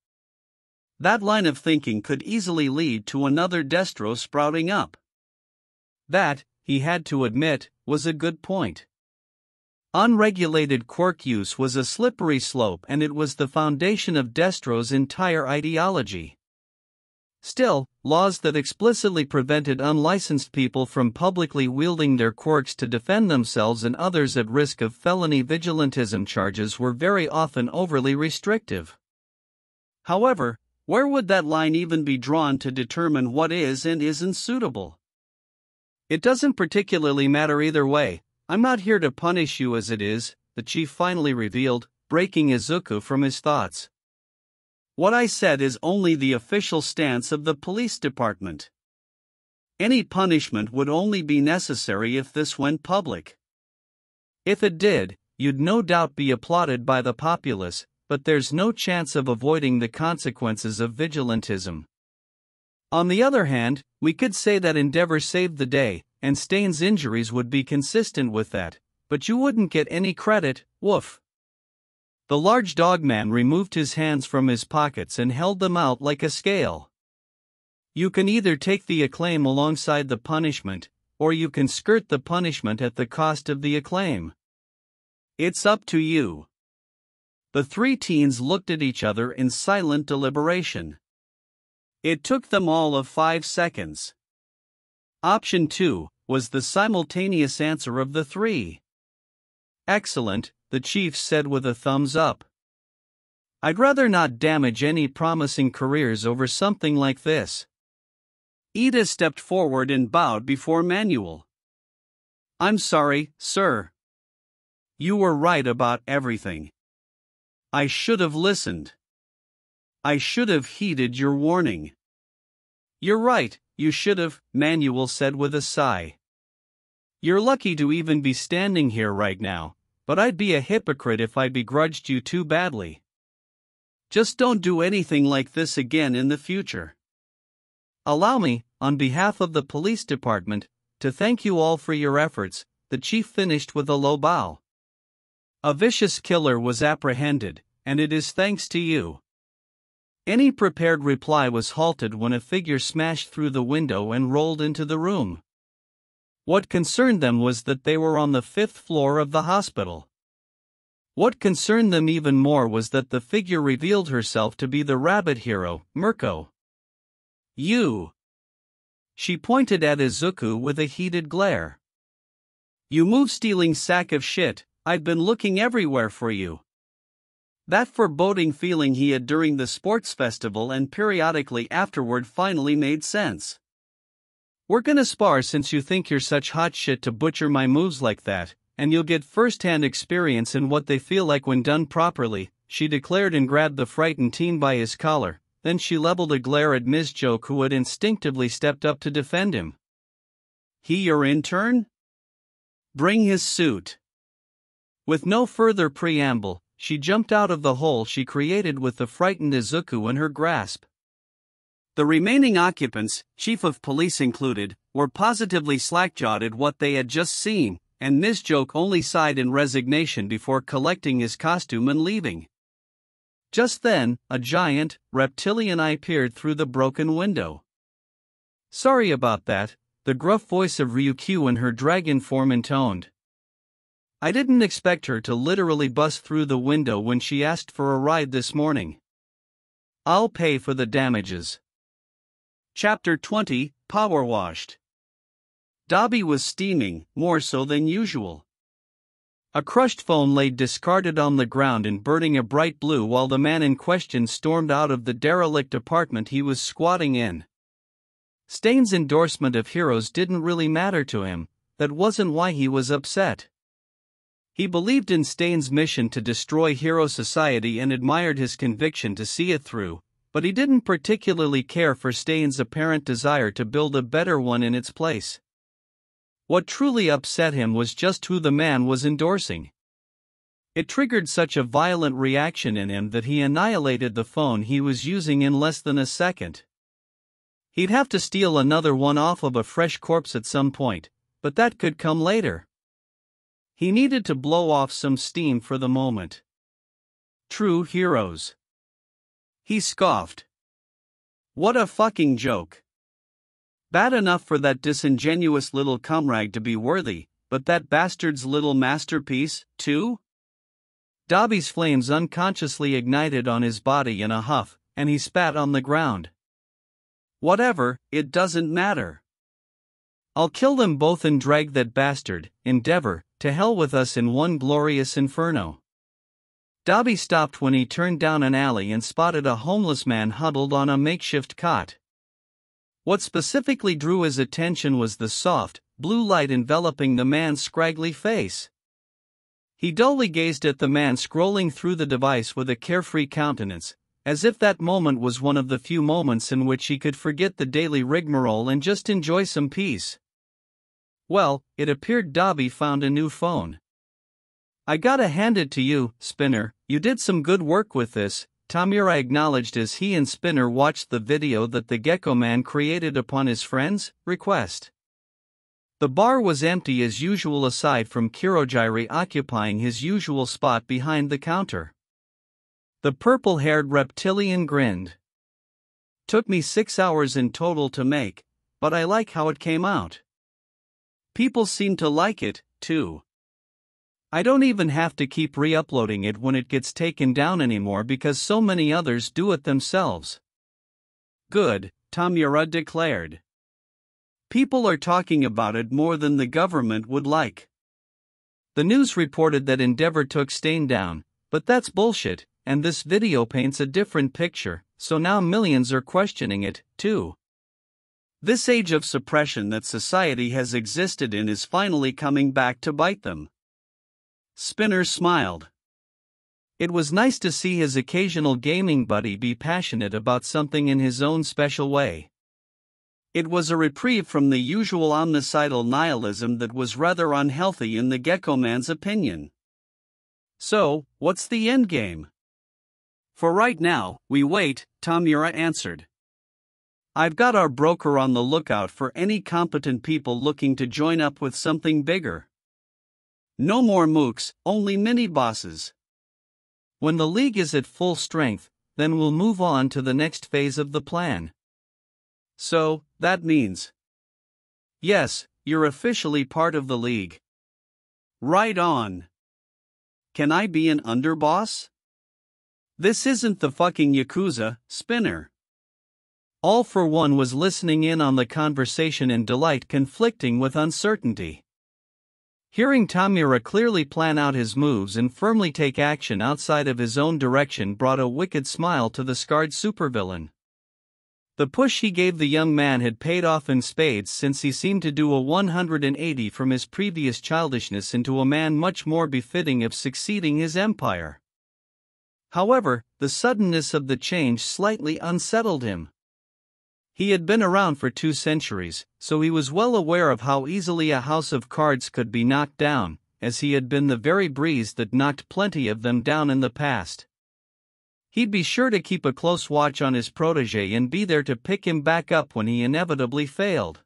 Speaker 1: That line of thinking could easily lead to another Destro sprouting up. That, he had to admit, was a good point. Unregulated quirk use was a slippery slope, and it was the foundation of Destro's entire ideology. Still, laws that explicitly prevented unlicensed people from publicly wielding their quirks to defend themselves and others at risk of felony vigilantism charges were very often overly restrictive. However, where would that line even be drawn to determine what is and isn't suitable? It doesn't particularly matter either way. I'm not here to punish you as it is, the chief finally revealed, breaking Izuku from his thoughts. What I said is only the official stance of the police department. Any punishment would only be necessary if this went public. If it did, you'd no doubt be applauded by the populace, but there's no chance of avoiding the consequences of vigilantism. On the other hand, we could say that Endeavor saved the day, and Stain's injuries would be consistent with that, but you wouldn't get any credit, woof. The large dogman removed his hands from his pockets and held them out like a scale. You can either take the acclaim alongside the punishment, or you can skirt the punishment at the cost of the acclaim. It's up to you. The three teens looked at each other in silent deliberation. It took them all of 5 seconds. Option 2 was the simultaneous answer of the three. Excellent, the chief said with a thumbs up. I'd rather not damage any promising careers over something like this. Ida stepped forward and bowed before Manuel. I'm sorry, sir. You were right about everything. I should have listened. I should have heeded your warning. You're right, you should have, Manuel said with a sigh. You're lucky to even be standing here right now, but I'd be a hypocrite if I begrudged you too badly. Just don't do anything like this again in the future. Allow me, on behalf of the police department, to thank you all for your efforts, the chief finished with a low bow. A vicious killer was apprehended, and it is thanks to you. Any prepared reply was halted when a figure smashed through the window and rolled into the room. What concerned them was that they were on the 5th floor of the hospital. What concerned them even more was that the figure revealed herself to be the rabbit hero, Mirko. You! She pointed at Izuku with a heated glare. "You move, stealing sack of shit, I've been looking everywhere for you." That foreboding feeling he had during the sports festival and periodically afterward finally made sense. "We're gonna spar since you think you're such hot shit to butcher my moves like that, and you'll get first-hand experience in what they feel like when done properly," she declared and grabbed the frightened teen by his collar. Then she leveled a glare at Ms. Joke, who had instinctively stepped up to defend him. "He your intern? Bring his suit." With no further preamble, she jumped out of the hole she created with the frightened Izuku in her grasp. The remaining occupants, chief of police included, were positively slack-jawed at what they had just seen, and Ms. Joke only sighed in resignation before collecting his costume and leaving. Just then, a giant, reptilian eye peered through the broken window. "Sorry about that," the gruff voice of Ryukyu in her dragon form intoned. "I didn't expect her to literally bust through the window when she asked for a ride this morning. I'll pay for the damages." Chapter 20, Power Washed. Dabi was steaming, more so than usual. A crushed phone lay discarded on the ground and burning a bright blue while the man in question stormed out of the derelict apartment he was squatting in. Stain's endorsement of heroes didn't really matter to him, that wasn't why he was upset. He believed in Stain's mission to destroy hero society and admired his conviction to see it through, but he didn't particularly care for Stain's apparent desire to build a better one in its place. What truly upset him was just who the man was endorsing. It triggered such a violent reaction in him that he annihilated the phone he was using in less than a second. He'd have to steal another one off of a fresh corpse at some point, but that could come later. He needed to blow off some steam for the moment. True heroes. He scoffed. What a fucking joke. Bad enough for that disingenuous little comrade to be worthy, but that bastard's little masterpiece, too? Dabi's flames unconsciously ignited on his body in a huff, and he spat on the ground. "Whatever, it doesn't matter. I'll kill them both and drag that bastard, Endeavor, to hell with us in one glorious inferno." Dabi stopped when he turned down an alley and spotted a homeless man huddled on a makeshift cot. What specifically drew his attention was the soft, blue light enveloping the man's scraggly face. He dully gazed at the man scrolling through the device with a carefree countenance, as if that moment was one of the few moments in which he could forget the daily rigmarole and just enjoy some peace. Well, it appeared Dabi found a new phone. "I gotta hand it to you, Spinner, you did some good work with this," Tamura acknowledged as he and Spinner watched the video that the Gecko Man created upon his friend's request. The bar was empty as usual aside from Kirojiri occupying his usual spot behind the counter. The purple-haired reptilian grinned. "Took me 6 hours in total to make, but I like how it came out. People seem to like it, too. I don't even have to keep re-uploading it when it gets taken down anymore because so many others do it themselves." "Good," Tamura declared. "People are talking about it more than the government would like." The news reported that Endeavor took Stain down, but that's bullshit, and this video paints a different picture, so now millions are questioning it, too. This age of suppression that society has existed in is finally coming back to bite them. Spinner smiled. It was nice to see his occasional gaming buddy be passionate about something in his own special way. It was a reprieve from the usual omnicidal nihilism that was rather unhealthy in the Gecko Man's opinion. "So, what's the endgame?" "For right now, we wait," Tamura answered. "I've got our broker on the lookout for any competent people looking to join up with something bigger. No more mooks, only mini-bosses. When the league is at full strength, then we'll move on to the next phase of the plan." "So, that means..." "Yes, you're officially part of the league." "Right on. Can I be an underboss?" "This isn't the fucking Yakuza, Spinner." All for One was listening in on the conversation in delight conflicting with uncertainty. Hearing Tamura clearly plan out his moves and firmly take action outside of his own direction brought a wicked smile to the scarred supervillain. The push he gave the young man had paid off in spades, since he seemed to do a 180 from his previous childishness into a man much more befitting of succeeding his empire. However, the suddenness of the change slightly unsettled him. He had been around for 2 centuries, so he was well aware of how easily a house of cards could be knocked down, as he had been the very breeze that knocked plenty of them down in the past. He'd be sure to keep a close watch on his protege and be there to pick him back up when he inevitably failed.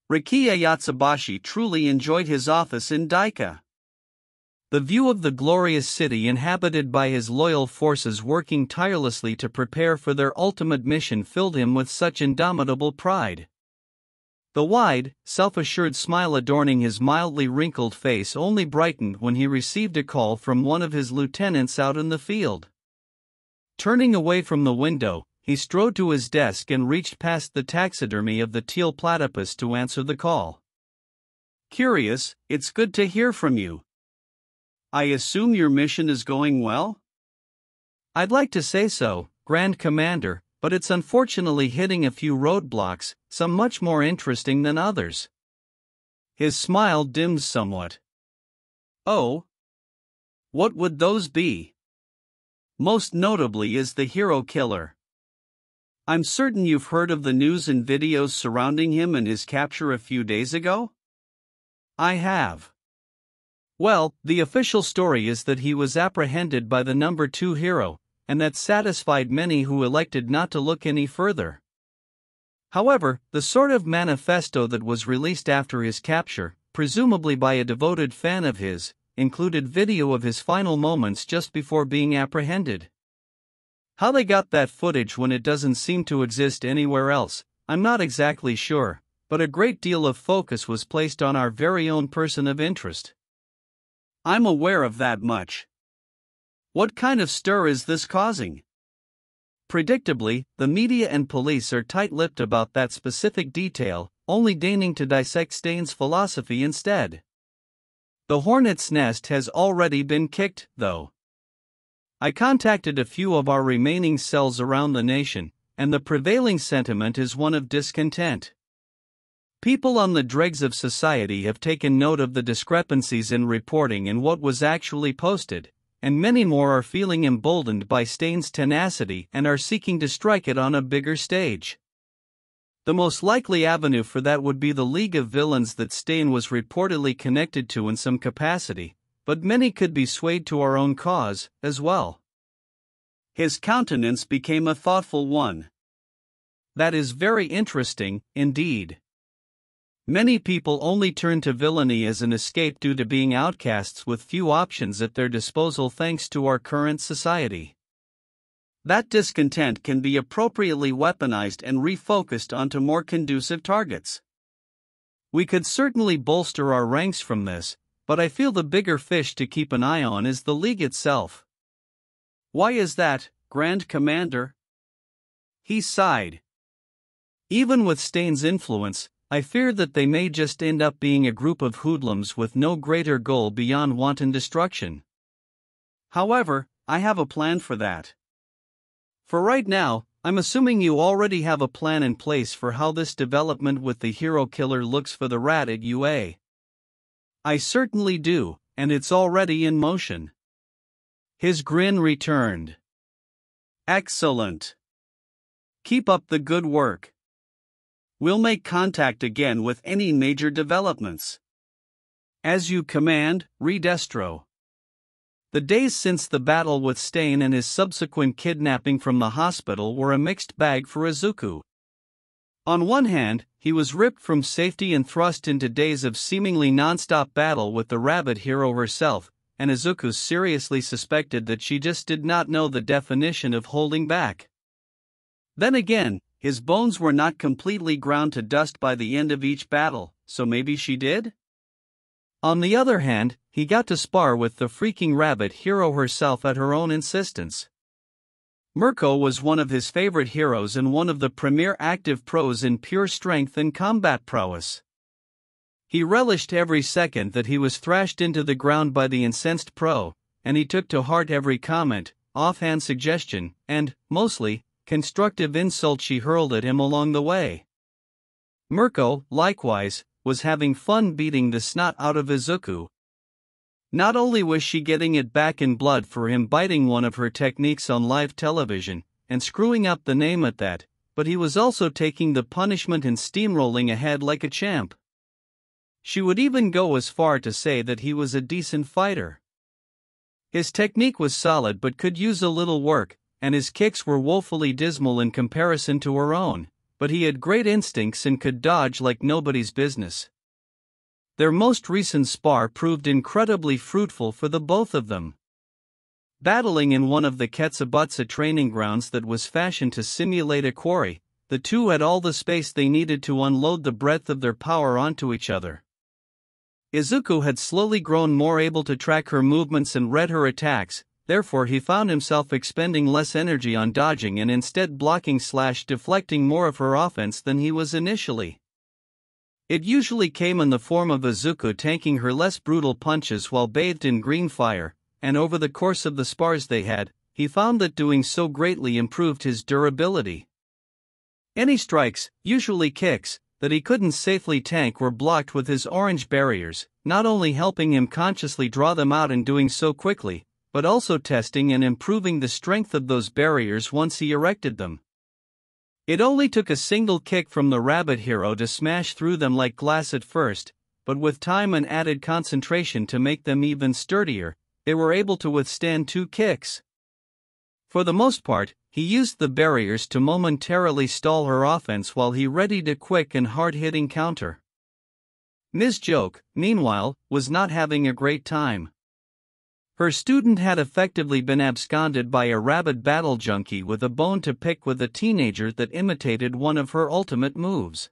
Speaker 1: Rikiya Yatsubashi truly enjoyed his office in Daika. The view of the glorious city inhabited by his loyal forces working tirelessly to prepare for their ultimate mission filled him with such indomitable pride. The wide, self-assured smile adorning his mildly wrinkled face only brightened when he received a call from one of his lieutenants out in the field. Turning away from the window, he strode to his desk and reached past the taxidermy of the teal platypus to answer the call. "Curious, it's good to hear from you. I assume your mission is going well?" "I'd like to say so, Grand Commander, but it's unfortunately hitting a few roadblocks, some much more interesting than others." His smile dimmed somewhat. "Oh? What would those be?" "Most notably is the hero killer. I'm certain you've heard of the news and videos surrounding him and his capture a few days ago?" "I have. Well, the official story is that he was apprehended by the number 2 hero, and that satisfied many who elected not to look any further. However, the sort of manifesto that was released after his capture, presumably by a devoted fan of his, included video of his final moments just before being apprehended. How they got that footage when it doesn't seem to exist anywhere else, I'm not exactly sure, but a great deal of focus was placed on our very own person of interest." "I'm aware of that much. What kind of stir is this causing?" Predictably, the media and police are tight-lipped about that specific detail, only deigning to dissect Stain's philosophy instead. The hornet's nest has already been kicked, though. I contacted a few of our remaining cells around the nation, and the prevailing sentiment is one of discontent. People on the dregs of society have taken note of the discrepancies in reporting and what was actually posted, and many more are feeling emboldened by Stain's tenacity and are seeking to strike it on a bigger stage. The most likely avenue for that would be the League of Villains that Stain was reportedly connected to in some capacity, but many could be swayed to our own cause, as well. His countenance became a thoughtful one. "That is very interesting, indeed. Many people only turn to villainy as an escape due to being outcasts with few options at their disposal thanks to our current society. That discontent can be appropriately weaponized and refocused onto more conducive targets. We could certainly bolster our ranks from this, but I feel the bigger fish to keep an eye on is the League itself." "Why is that, Grand Commander?" He sighed. "Even with Stain's influence, I fear that they may just end up being a group of hoodlums with no greater goal beyond wanton destruction. However, I have a plan for that. For right now, I'm assuming you already have a plan in place for how this development with the hero killer looks for the rat at UA. I certainly do, and it's already in motion." His grin returned. "Excellent. Keep up the good work. We'll make contact again with any major developments." "As you command, Redestro." The days since the battle with Stain and his subsequent kidnapping from the hospital were a mixed bag for Izuku. On one hand, he was ripped from safety and thrust into days of seemingly non-stop battle with the rabbit hero herself, and Izuku seriously suspected that she just did not know the definition of holding back. Then again, his bones were not completely ground to dust by the end of each battle, so maybe she did? On the other hand, he got to spar with the freaking rabbit hero herself at her own insistence. Mirko was one of his favorite heroes and one of the premier active pros in pure strength and combat prowess. He relished every second that he was thrashed into the ground by the incensed pro, and he took to heart every comment, offhand suggestion, and, mostly, constructive insult she hurled at him along the way. Mirko, likewise, was having fun beating the snot out of Izuku. Not only was she getting it back in blood for him biting one of her techniques on live television, and screwing up the name at that, but he was also taking the punishment and steamrolling ahead like a champ. She would even go as far to say that he was a decent fighter. His technique was solid but could use a little work, and his kicks were woefully dismal in comparison to her own, but he had great instincts and could dodge like nobody's business. Their most recent spar proved incredibly fruitful for the both of them. Battling in one of the Ketsubutsu training grounds that was fashioned to simulate a quarry, the two had all the space they needed to unload the breadth of their power onto each other. Izuku had slowly grown more able to track her movements and read her attacks, therefore he found himself expending less energy on dodging and instead blocking/deflecting more of her offense than he was initially. It usually came in the form of Izuku tanking her less brutal punches while bathed in green fire, and over the course of the spars they had, he found that doing so greatly improved his durability. Any strikes, usually kicks, that he couldn't safely tank were blocked with his orange barriers, not only helping him consciously draw them out and doing so quickly, but also testing and improving the strength of those barriers once he erected them. It only took a single kick from the rabbit hero to smash through them like glass at first, but with time and added concentration to make them even sturdier, they were able to withstand 2 kicks. For the most part, he used the barriers to momentarily stall her offense while he readied a quick and hard-hitting counter. Ms. Joke, meanwhile, was not having a great time. Her student had effectively been absconded by a rabid battle junkie with a bone to pick with a teenager that imitated one of her ultimate moves.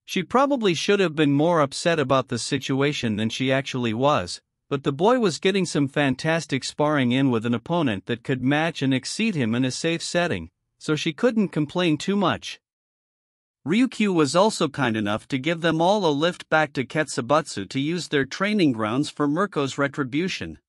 Speaker 1: She probably should have been more upset about the situation than she actually was, but the boy was getting some fantastic sparring in with an opponent that could match and exceed him in a safe setting, so she couldn't complain too much. Ryukyu was also kind enough to give them all a lift back to Ketsubutsu to use their training grounds for Mirko's retribution.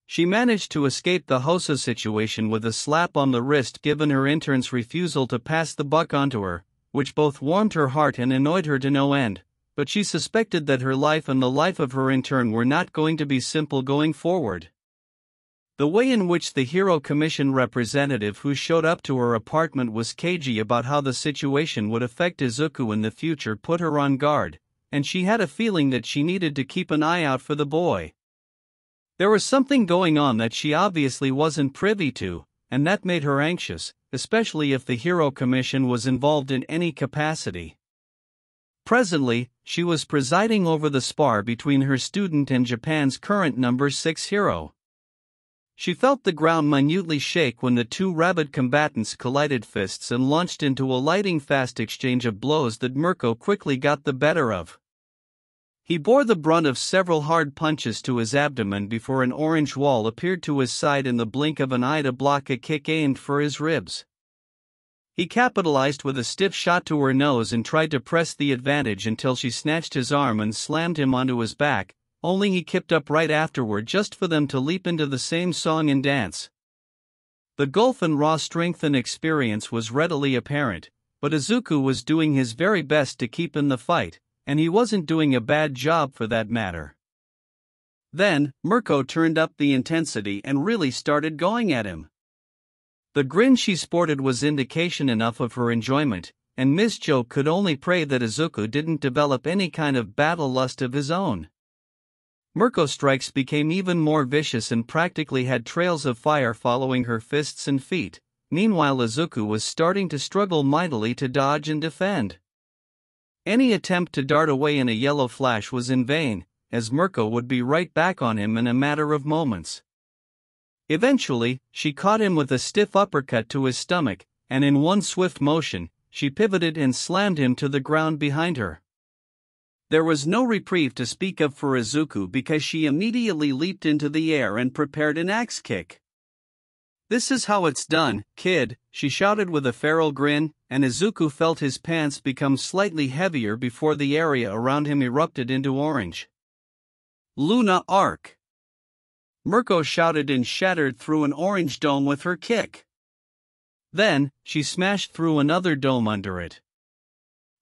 Speaker 1: She managed to escape the Hoso situation with a slap on the wrist given her intern's refusal to pass the buck onto her, which both warmed her heart and annoyed her to no end, but she suspected that her life and the life of her intern were not going to be simple going forward. The way in which the Hero Commission representative who showed up to her apartment was cagey about how the situation would affect Izuku in the future put her on guard, and she had a feeling that she needed to keep an eye out for the boy. There was something going on that she obviously wasn't privy to, and that made her anxious, especially if the Hero Commission was involved in any capacity. Presently, she was presiding over the spar between her student and Japan's current number 6 hero. She felt the ground minutely shake when the two rabid combatants collided fists and launched into a lightning-fast exchange of blows that Mirko quickly got the better of. He bore the brunt of several hard punches to his abdomen before an orange wall appeared to his side in the blink of an eye to block a kick aimed for his ribs. He capitalized with a stiff shot to her nose and tried to press the advantage until she snatched his arm and slammed him onto his back, only he kipped up right afterward just for them to leap into the same song and dance. The gulf in raw strength and experience was readily apparent, but Izuku was doing his very best to keep in the fight, and he wasn't doing a bad job for that matter. Then, Mirko turned up the intensity and really started going at him. The grin she sported was indication enough of her enjoyment, and Miss Jo could only pray that Izuku didn't develop any kind of battle lust of his own. Mirko's strikes became even more vicious and practically had trails of fire following her fists and feet. Meanwhile, Izuku was starting to struggle mightily to dodge and defend. Any attempt to dart away in a yellow flash was in vain, as Mirko would be right back on him in a matter of moments. Eventually, she caught him with a stiff uppercut to his stomach, and in one swift motion, she pivoted and slammed him to the ground behind her. There was no reprieve to speak of for Izuku because she immediately leaped into the air and prepared an axe kick. "This is how it's done, kid," she shouted with a feral grin, and Izuku felt his pants become slightly heavier before the area around him erupted into orange. Luna Arc! Mirko shouted and shattered through an orange dome with her kick. Then, she smashed through another dome under it.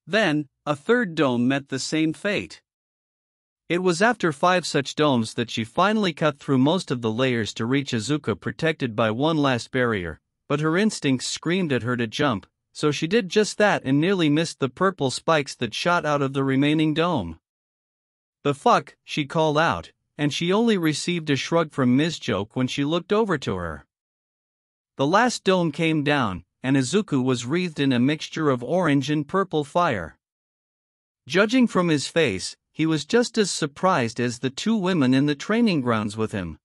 Speaker 1: Then, a third dome met the same fate. It was after 5 such domes that she finally cut through most of the layers to reach Izuku protected by one last barrier, but her instincts screamed at her to jump, so she did just that and nearly missed the purple spikes that shot out of the remaining dome. "The fuck," she called out, and she only received a shrug from Ms. Joke when she looked over to her. The last dome came down, and Izuku was wreathed in a mixture of orange and purple fire. Judging from his face, he was just as surprised as the 2 women in the training grounds with him.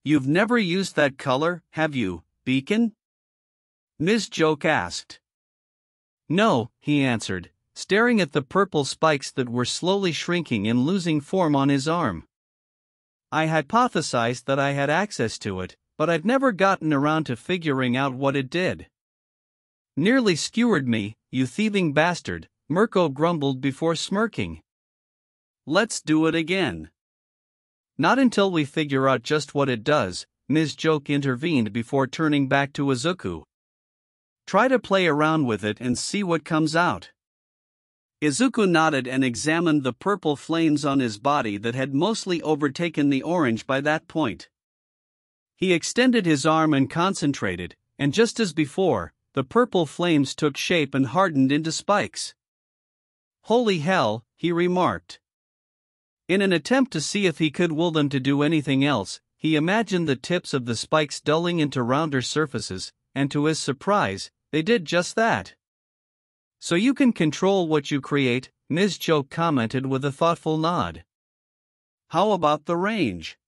Speaker 1: "You've never used that color, have you, Beacon?" Ms. Joke asked. "No," he answered, staring at the purple spikes that were slowly shrinking and losing form on his arm. "I hypothesized that I had access to it, but I've never gotten around to figuring out what it did." "Nearly skewered me, you thieving bastard," Mirko grumbled before smirking. "Let's do it again." "Not until we figure out just what it does," Ms. Joke intervened before turning back to Izuku. "Try to play around with it and see what comes out." Izuku nodded and examined the purple flames on his body that had mostly overtaken the orange by that point. He extended his arm and concentrated, and just as before, the purple flames took shape and hardened into spikes. "Holy hell," he remarked. In an attempt to see if he could will them to do anything else, he imagined the tips of the spikes dulling into rounder surfaces, and to his surprise, they did just that. "So you can control what you create," Ms. Joke commented with a thoughtful nod. "How about the range?"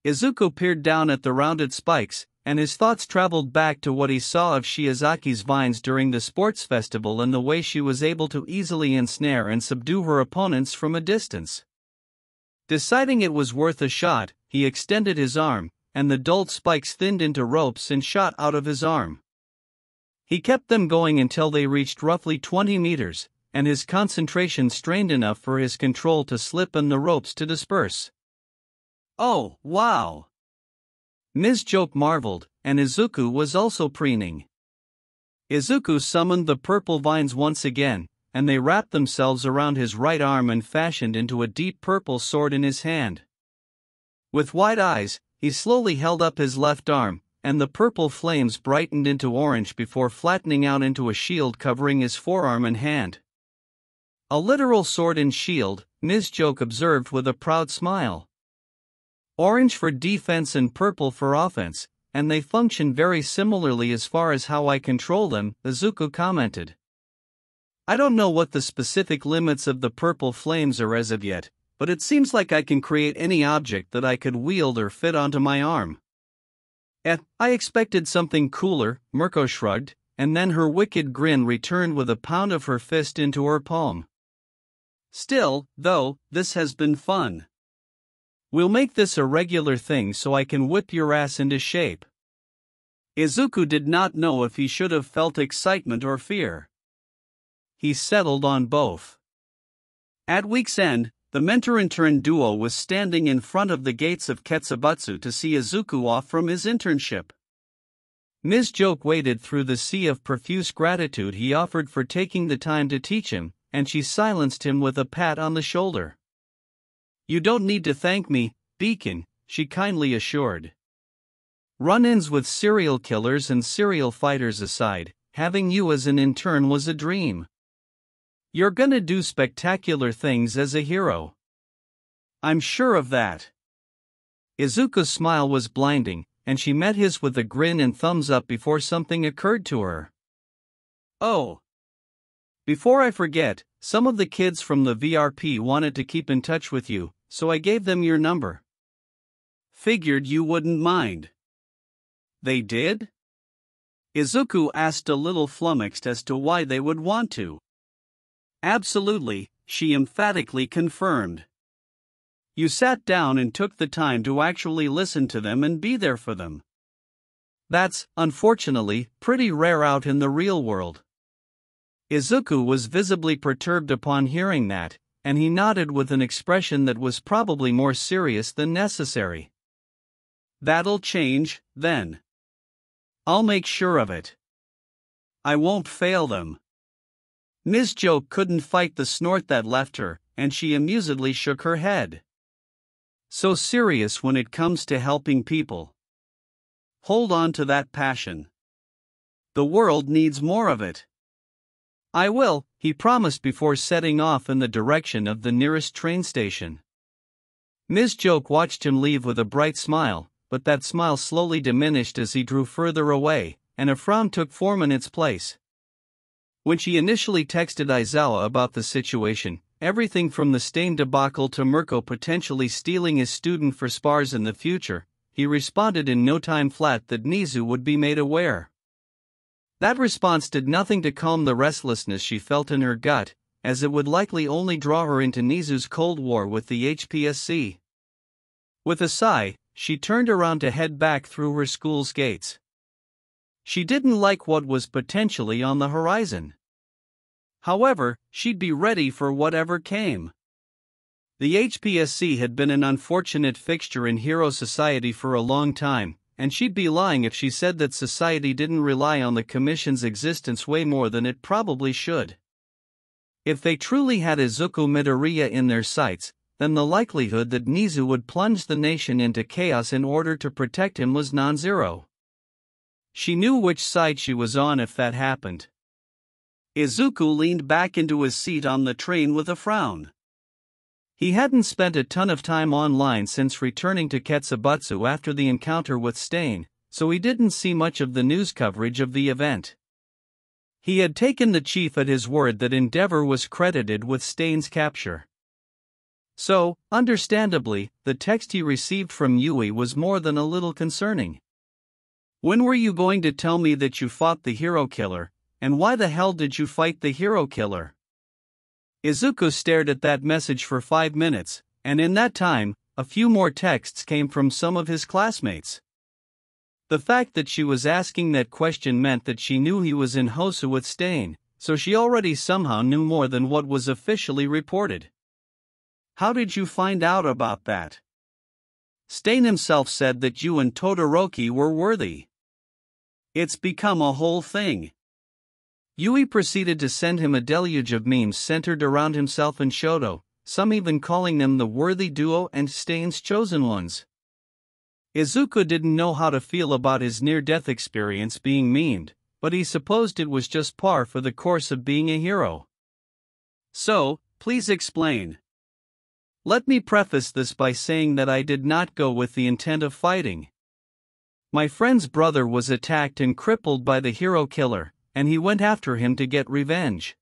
Speaker 1: Izuku peered down at the rounded spikes, and his thoughts traveled back to what he saw of Shiozaki's vines during the sports festival and the way she was able to easily ensnare and subdue her opponents from a distance. Deciding it was worth a shot, he extended his arm, and the dulled spikes thinned into ropes and shot out of his arm. He kept them going until they reached roughly 20 meters, and his concentration strained enough for his control to slip and the ropes to disperse. "Oh, wow!" Ms. Joke marveled, and Izuku was also preening. Izuku summoned the purple vines once again, and they wrapped themselves around his right arm and fashioned into a deep purple sword in his hand. With wide eyes, he slowly held up his left arm, and the purple flames brightened into orange before flattening out into a shield covering his forearm and hand. "A literal sword and shield," Ms. Joke observed with a proud smile. "Orange for defense and purple for offense, and they function very similarly as far as how I control them," Izuku commented. "I don't know what the specific limits of the purple flames are as of yet, but it seems like I can create any object that I could wield or fit onto my arm." I expected something cooler," Mirko shrugged, and then her wicked grin returned with a pound of her fist into her palm. "Still, though, this has been fun. We'll make this a regular thing so I can whip your ass into shape." Izuku did not know if he should have felt excitement or fear. He settled on both. At week's end, the mentor-intern duo was standing in front of the gates of Ketsubutsu to see Izuku off from his internship. Ms. Joke waded through the sea of profuse gratitude he offered for taking the time to teach him, and she silenced him with a pat on the shoulder. "You don't need to thank me, Beacon," she kindly assured. "Run-ins with serial killers and serial fighters aside, having you as an intern was a dream. You're gonna do spectacular things as a hero. I'm sure of that." Izuku's smile was blinding, and she met his with a grin and thumbs up before something occurred to her. "Oh. Before I forget, some of the kids from the VRP wanted to keep in touch with you, so I gave them your number. Figured you wouldn't mind." "They did?" Izuku asked, a little flummoxed as to why they would want to. "Absolutely," she emphatically confirmed. "You sat down and took the time to actually listen to them and be there for them. That's, unfortunately, pretty rare out in the real world. Izuku was visibly perturbed upon hearing that, and he nodded with an expression that was probably more serious than necessary. That'll change, then. I'll make sure of it. I won't fail them. Ms. Joke couldn't fight the snort that left her, and she amusedly shook her head. So serious when it comes to helping people. Hold on to that passion. The world needs more of it. I will, he promised before setting off in the direction of the nearest train station. Ms. Joke watched him leave with a bright smile, but that smile slowly diminished as he drew further away, and a frown took form in its place. When she initially texted Aizawa about the situation, everything from the Stain debacle to Mirko potentially stealing his student for spars in the future, he responded in no time flat that Nizu would be made aware. That response did nothing to calm the restlessness she felt in her gut, as it would likely only draw her into Nizu's Cold War with the HPSC. With a sigh, she turned around to head back through her school's gates. She didn't like what was potentially on the horizon. However, she'd be ready for whatever came. The HPSC had been an unfortunate fixture in Hero Society for a long time, and she'd be lying if she said that society didn't rely on the Commission's existence way more than it probably should. If they truly had Izuku Midoriya in their sights, then the likelihood that Nizu would plunge the nation into chaos in order to protect him was non-zero. She knew which side she was on if that happened. Izuku leaned back into his seat on the train with a frown. He hadn't spent a ton of time online since returning to Ketsubutsu after the encounter with Stain, so he didn't see much of the news coverage of the event. He had taken the chief at his word that Endeavor was credited with Stain's capture. So, understandably, the text he received from Yui was more than a little concerning. When were you going to tell me that you fought the hero killer, and why the hell did you fight the hero killer? Izuku stared at that message for 5 minutes, and in that time, a few more texts came from some of his classmates. The fact that she was asking that question meant that she knew he was in Hosu with Stain, so she already somehow knew more than what was officially reported. How did you find out about that? Stain himself said that you and Todoroki were worthy. It's become a whole thing. Yui proceeded to send him a deluge of memes centered around himself and Shoto, some even calling them the worthy duo and Stain's chosen ones. Izuku didn't know how to feel about his near-death experience being memed, but he supposed it was just par for the course of being a hero. So, please explain. Let me preface this by saying that I did not go with the intent of fighting. My friend's brother was attacked and crippled by the hero killer, and he went after him to get revenge.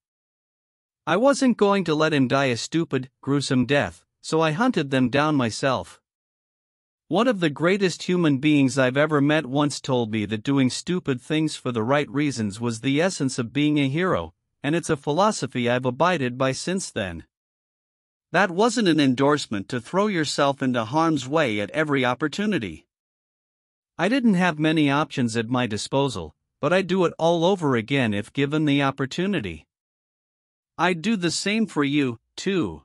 Speaker 1: I wasn't going to let him die a stupid, gruesome death, so I hunted them down myself. One of the greatest human beings I've ever met once told me that doing stupid things for the right reasons was the essence of being a hero, and it's a philosophy I've abided by since then. That wasn't an endorsement to throw yourself into harm's way at every opportunity. I didn't have many options at my disposal, but I'd do it all over again if given the opportunity. I'd do the same for you, too.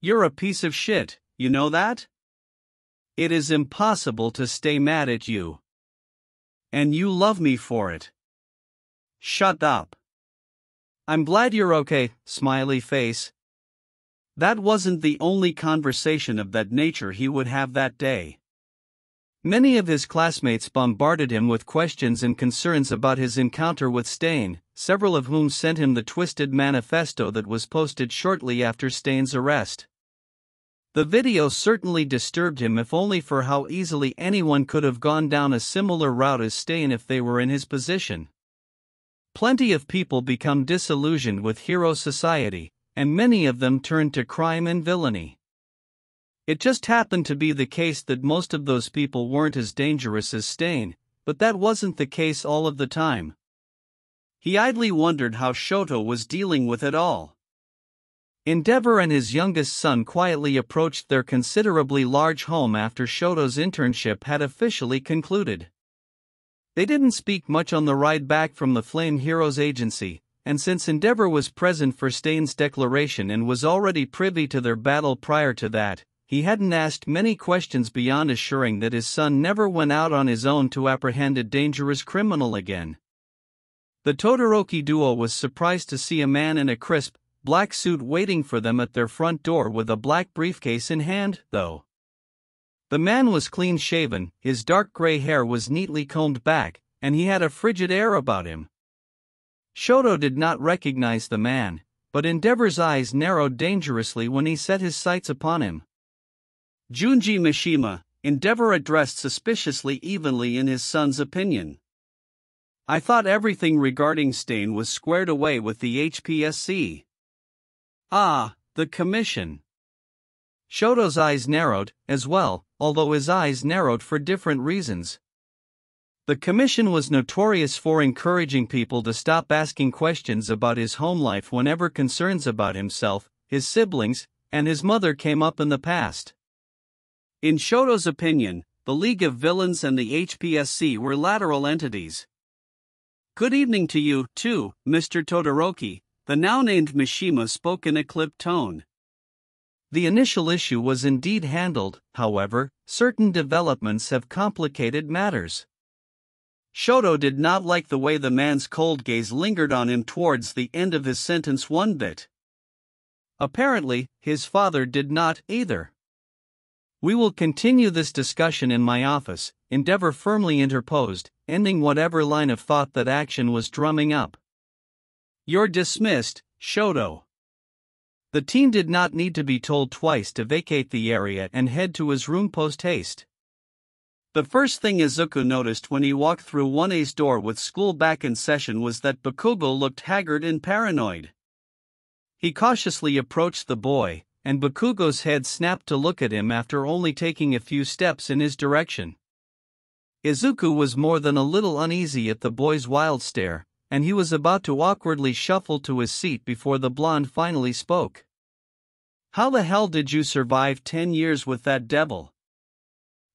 Speaker 1: You're a piece of shit, you know that? It is impossible to stay mad at you. And you love me for it. Shut up. I'm glad you're okay, smiley face. That wasn't the only conversation of that nature he would have that day. Many of his classmates bombarded him with questions and concerns about his encounter with Stain, several of whom sent him the twisted manifesto that was posted shortly after Stain's arrest. The video certainly disturbed him, if only for how easily anyone could have gone down a similar route as Stain if they were in his position. Plenty of people become disillusioned with hero society, and many of them turn to crime and villainy. It just happened to be the case that most of those people weren't as dangerous as Stain, but that wasn't the case all of the time. He idly wondered how Shoto was dealing with it all. Endeavor and his youngest son quietly approached their considerably large home after Shoto's internship had officially concluded. They didn't speak much on the ride back from the Flame Heroes Agency, and since Endeavor was present for Stain's declaration and was already privy to their battle prior to that, he hadn't asked many questions beyond assuring that his son never went out on his own to apprehend a dangerous criminal again. The Todoroki duo was surprised to see a man in a crisp, black suit waiting for them at their front door with a black briefcase in hand, though. The man was clean-shaven, his dark gray hair was neatly combed back, and he had a frigid air about him. Shoto did not recognize the man, but Endeavor's eyes narrowed dangerously when he set his sights upon him. Junji Mishima, Endeavor addressed suspiciously evenly in his son's opinion. I thought everything regarding Stain was squared away with the HPSC. Ah, the commission. Shoto's eyes narrowed, as well, although his eyes narrowed for different reasons. The commission was notorious for encouraging people to stop asking questions about his home life whenever concerns about himself, his siblings, and his mother came up in the past. In Shoto's opinion, the League of Villains and the HPSC were lateral entities. Good evening to you, too, Mr. Todoroki, the now-named Mishima spoke in a clipped tone. The initial issue was indeed handled, however, certain developments have complicated matters. Shoto did not like the way the man's cold gaze lingered on him towards the end of his sentence one bit. Apparently, his father did not either. We will continue this discussion in my office, Endeavor firmly interposed, ending whatever line of thought that action was drumming up. You're dismissed, Shoto. The teen did not need to be told twice to vacate the area and head to his room post-haste. The first thing Izuku noticed when he walked through 1A's door with school back in session was that Bakugo looked haggard and paranoid. He cautiously approached the boy, and Bakugo's head snapped to look at him after only taking a few steps in his direction. Izuku was more than a little uneasy at the boy's wild stare, and he was about to awkwardly shuffle to his seat before the blonde finally spoke. How the hell did you survive 10 years with that devil?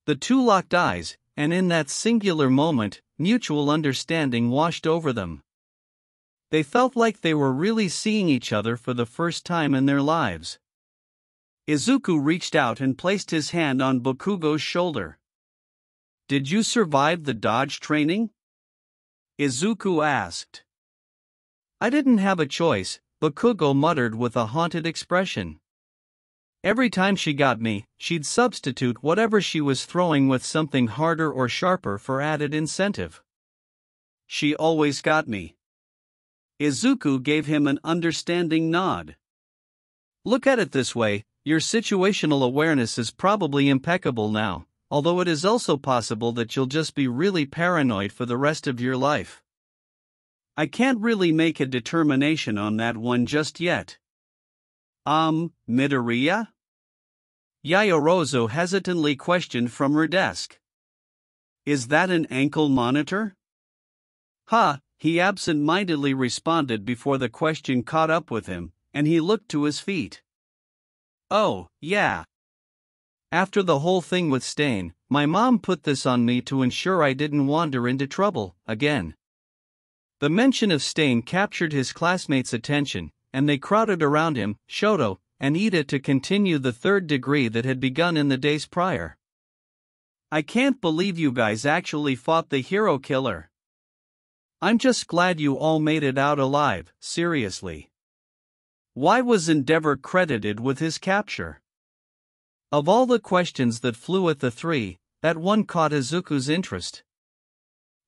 Speaker 1: The two locked eyes, and in that singular moment, mutual understanding washed over them. They felt like they were really seeing each other for the first time in their lives. Izuku reached out and placed his hand on Bakugo's shoulder. Did you survive the dodge training? Izuku asked. I didn't have a choice, Bakugo muttered with a haunted expression. Every time she got me, she'd substitute whatever she was throwing with something harder or sharper for added incentive. She always got me. Izuku gave him an understanding nod. Look at it this way, your situational awareness is probably impeccable now, although it is also possible that you'll just be really paranoid for the rest of your life. I can't really make a determination on that one just yet. Midoriya? Yayorozu hesitantly questioned from her desk. Is that an ankle monitor? He absent-mindedly responded before the question caught up with him, and he looked to his feet. Oh, yeah. After the whole thing with Stain, my mom put this on me to ensure I didn't wander into trouble, again. The mention of Stain captured his classmates' attention, and they crowded around him, Shoto, and Ida to continue the third degree that had begun in the days prior. I can't believe you guys actually fought the hero killer. I'm just glad you all made it out alive, seriously. Why was Endeavor credited with his capture? Of all the questions that flew at the three, that one caught Izuku's interest.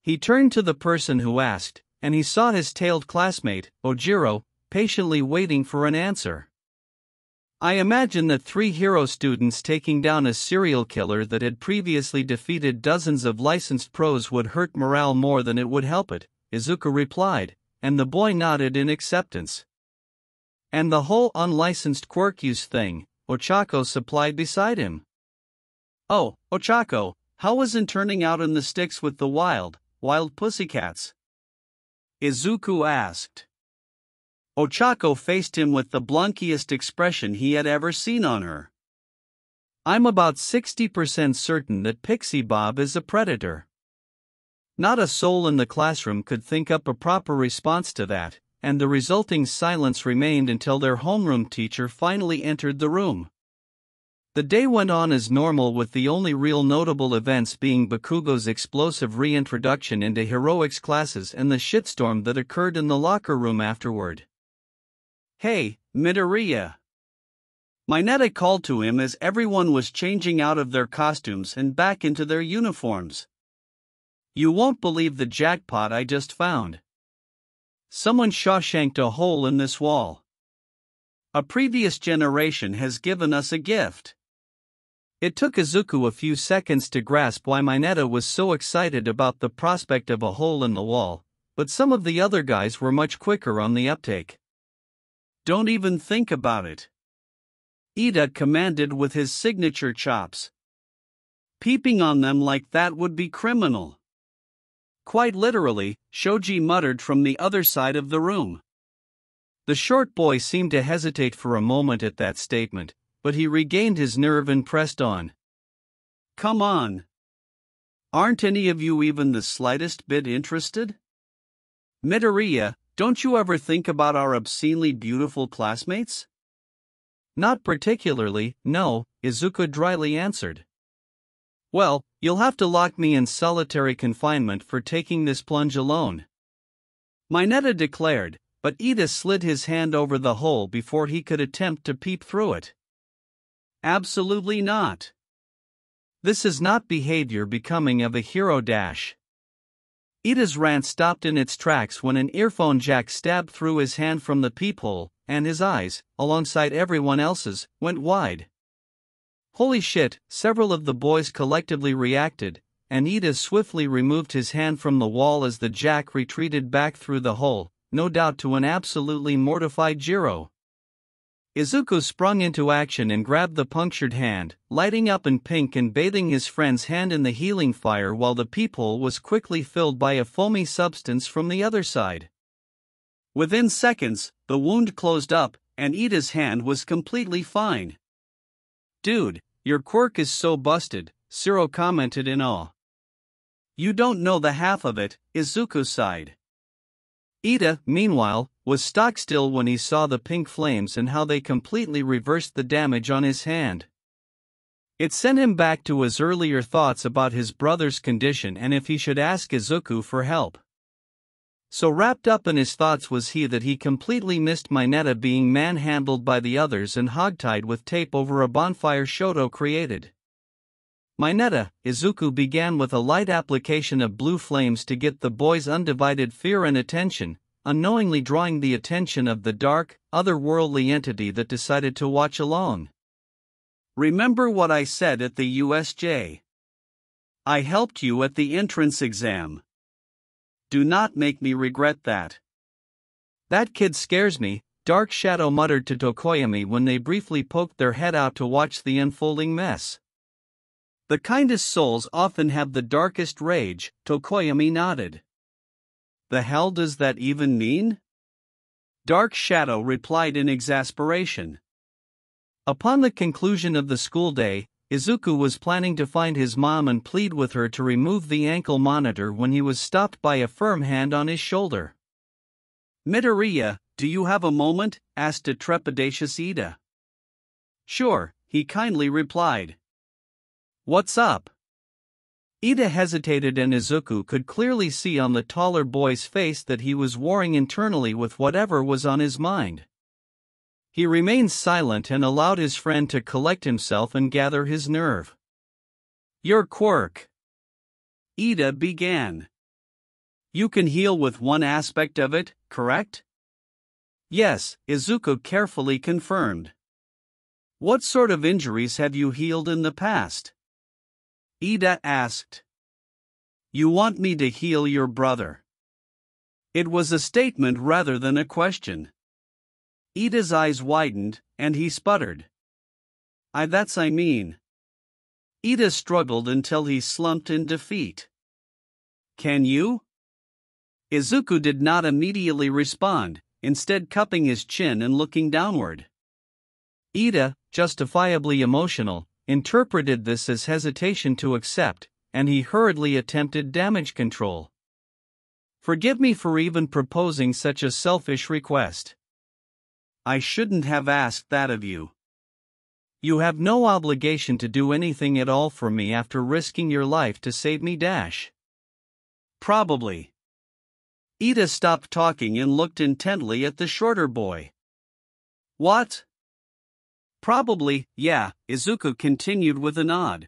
Speaker 1: He turned to the person who asked, and he saw his tailed classmate, Ojiro, patiently waiting for an answer. I imagine that 3 hero students taking down a serial killer that had previously defeated dozens of licensed pros would hurt morale more than it would help it, Izuku replied, and the boy nodded in acceptance. And the whole unlicensed Quirk use thing, Ochako supplied beside him. Oh, Ochako, how was it turning out in the sticks with the wild pussycats? Izuku asked. Ochako faced him with the blunkiest expression he had ever seen on her. I'm about 60% certain that Pixie Bob is a predator. Not a soul in the classroom could think up a proper response to that, and the resulting silence remained until their homeroom teacher finally entered the room. The day went on as normal, with the only real notable events being Bakugo's explosive reintroduction into heroics classes and the shitstorm that occurred in the locker room afterward. "Hey, Midoriya!" Mineta called to him as everyone was changing out of their costumes and back into their uniforms. "You won't believe the jackpot I just found. Someone Shawshanked a hole in this wall. A previous generation has given us a gift." It took Izuku a few seconds to grasp why Mineta was so excited about the prospect of a hole in the wall, but some of the other guys were much quicker on the uptake. "Don't even think about it," Ida commanded with his signature chops. "Peeping on them like that would be criminal." "Quite literally," Shoji muttered from the other side of the room. The short boy seemed to hesitate for a moment at that statement, but he regained his nerve and pressed on. "Come on. Aren't any of you even the slightest bit interested? Midoriya, don't you ever think about our obscenely beautiful classmates?" "Not particularly, no," Izuku dryly answered. "Well, you'll have to lock me in solitary confinement for taking this plunge alone," Mineta declared, but Ida slid his hand over the hole before he could attempt to peep through it. "Absolutely not. This is not behavior becoming of a hero dash." Ida's rant stopped in its tracks when an earphone jack stabbed through his hand from the peephole, and his eyes, alongside everyone else's, went wide. "Holy shit," several of the boys collectively reacted, and Ida swiftly removed his hand from the wall as the jack retreated back through the hole, no doubt to an absolutely mortified Jiro. Izuku sprung into action and grabbed the punctured hand, lighting up in pink and bathing his friend's hand in the healing fire while the peephole was quickly filled by a foamy substance from the other side. Within seconds, the wound closed up, and Ida's hand was completely fine. "Dude, your quirk is so busted," Zero commented in awe. "You don't know the half of it," Izuku sighed. Ida, meanwhile, was stock still when he saw the pink flames and how they completely reversed the damage on his hand. It sent him back to his earlier thoughts about his brother's condition and if he should ask Izuku for help. So wrapped up in his thoughts was he that he completely missed Mineta being manhandled by the others and hogtied with tape over a bonfire Shoto created. "Mineta," Izuku began with a light application of blue flames to get the boys' undivided fear and attention, unknowingly drawing the attention of the dark, otherworldly entity that decided to watch along. "Remember what I said at the USJ? I helped you at the entrance exam. Do not make me regret that." "That kid scares me," Dark Shadow muttered to Tokoyami when they briefly poked their head out to watch the unfolding mess. "The kindest souls often have the darkest rage," Tokoyami nodded. "The hell does that even mean?" Dark Shadow replied in exasperation. Upon the conclusion of the school day, Izuku was planning to find his mom and plead with her to remove the ankle monitor when he was stopped by a firm hand on his shoulder. "Midoriya, do you have a moment?" asked a trepidatious Ida. "Sure," he kindly replied. "What's up?" Ida hesitated and Izuku could clearly see on the taller boy's face that he was warring internally with whatever was on his mind. He remained silent and allowed his friend to collect himself and gather his nerve. "Your quirk," Ida began. "You can heal with one aspect of it, correct?" "Yes," Izuku carefully confirmed. "What sort of injuries have you healed in the past?" Ida asked. "You want me to heal your brother?" It was a statement rather than a question. Ida's eyes widened, and he sputtered. I mean. Ida struggled until he slumped in defeat. "Can you?" Izuku did not immediately respond, instead cupping his chin and looking downward. Ida, justifiably emotional, interpreted this as hesitation to accept, and he hurriedly attempted damage control. Forgive me for even proposing such a selfish request. I shouldn't have asked that of you. You have no obligation to do anything at all for me after risking your life to save me. Probably. Ida stopped talking and looked intently at the shorter boy. What? Probably, yeah, Izuku continued with a nod.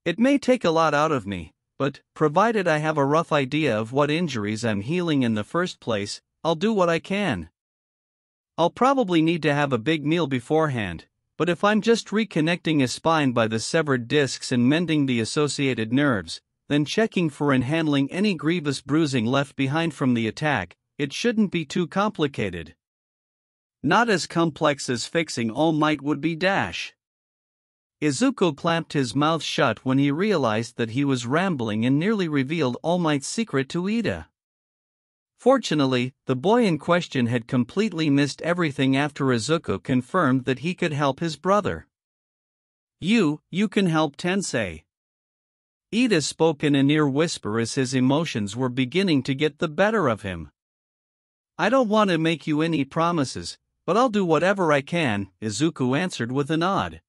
Speaker 1: It may take a lot out of me, but, provided I have a rough idea of what injuries I'm healing in the first place, I'll do what I can. I'll probably need to have a big meal beforehand, but if I'm just reconnecting a spine by the severed discs and mending the associated nerves, then checking for and handling any grievous bruising left behind from the attack, it shouldn't be too complicated. Not as complex as fixing All Might would be. Izuku clamped his mouth shut when he realized that he was rambling and nearly revealed All Might's secret to Ida. Fortunately, the boy in question had completely missed everything after Izuku confirmed that he could help his brother. You can help Tensei. Ida spoke in a near whisper as his emotions were beginning to get the better of him. I don't want to make you any promises, but I'll do whatever I can, Izuku answered with a nod.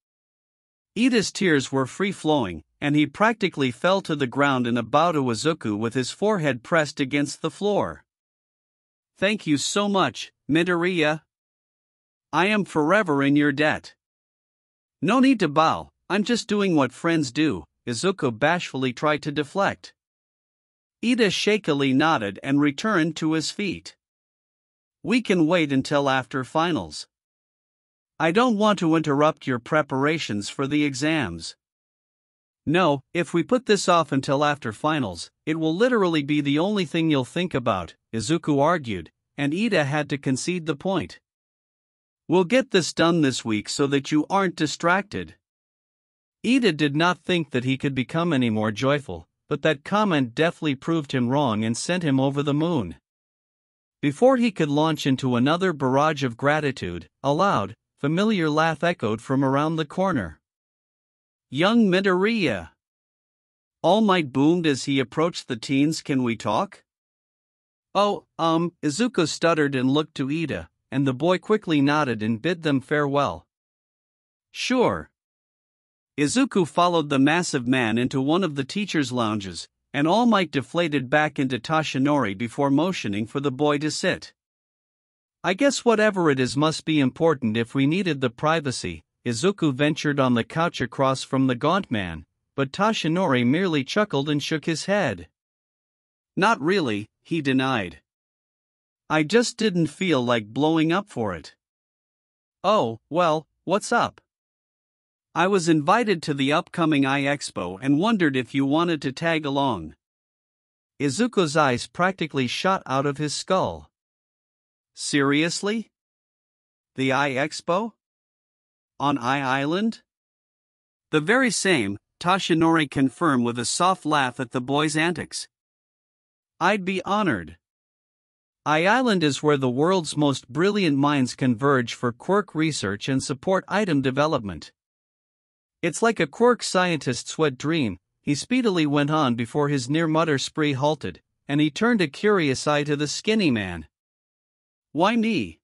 Speaker 1: Ida's tears were free-flowing, and he practically fell to the ground in a bow to Izuku with his forehead pressed against the floor. Thank you so much, Midoriya. I am forever in your debt. No need to bow, I'm just doing what friends do, Izuku bashfully tried to deflect. Ida shakily nodded and returned to his feet. We can wait until after finals. I don't want to interrupt your preparations for the exams. No, if we put this off until after finals, it will literally be the only thing you'll think about, Izuku argued, and Ida had to concede the point. We'll get this done this week so that you aren't distracted. Ida did not think that he could become any more joyful, but that comment definitely proved him wrong and sent him over the moon. Before he could launch into another barrage of gratitude, a loud, familiar laugh echoed from around the corner. Young Midoriya! All Might boomed as he approached the teens. Can we talk? Oh, Izuku stuttered and looked to Ida, and the boy quickly nodded and bid them farewell. Sure. Izuku followed the massive man into one of the teachers' lounges, and All Might deflated back into Toshinori before motioning for the boy to sit. I guess whatever it is must be important if we needed the privacy, Izuku ventured on the couch across from the gaunt man, but Toshinori merely chuckled and shook his head. Not really, he denied. I just didn't feel like blowing up for it. Oh, well, what's up? I was invited to the upcoming Expo and wondered if you wanted to tag along. Izuku's eyes practically shot out of his skull. Seriously? The Expo? On Island? The very same, Toshinori confirmed with a soft laugh at the boy's antics. I'd be honored. Island is where the world's most brilliant minds converge for Quirk research and support item development. It's like a Quirk scientist's wet dream, he speedily went on before his near-mutter spree halted, and he turned a curious eye to the skinny man. Why me?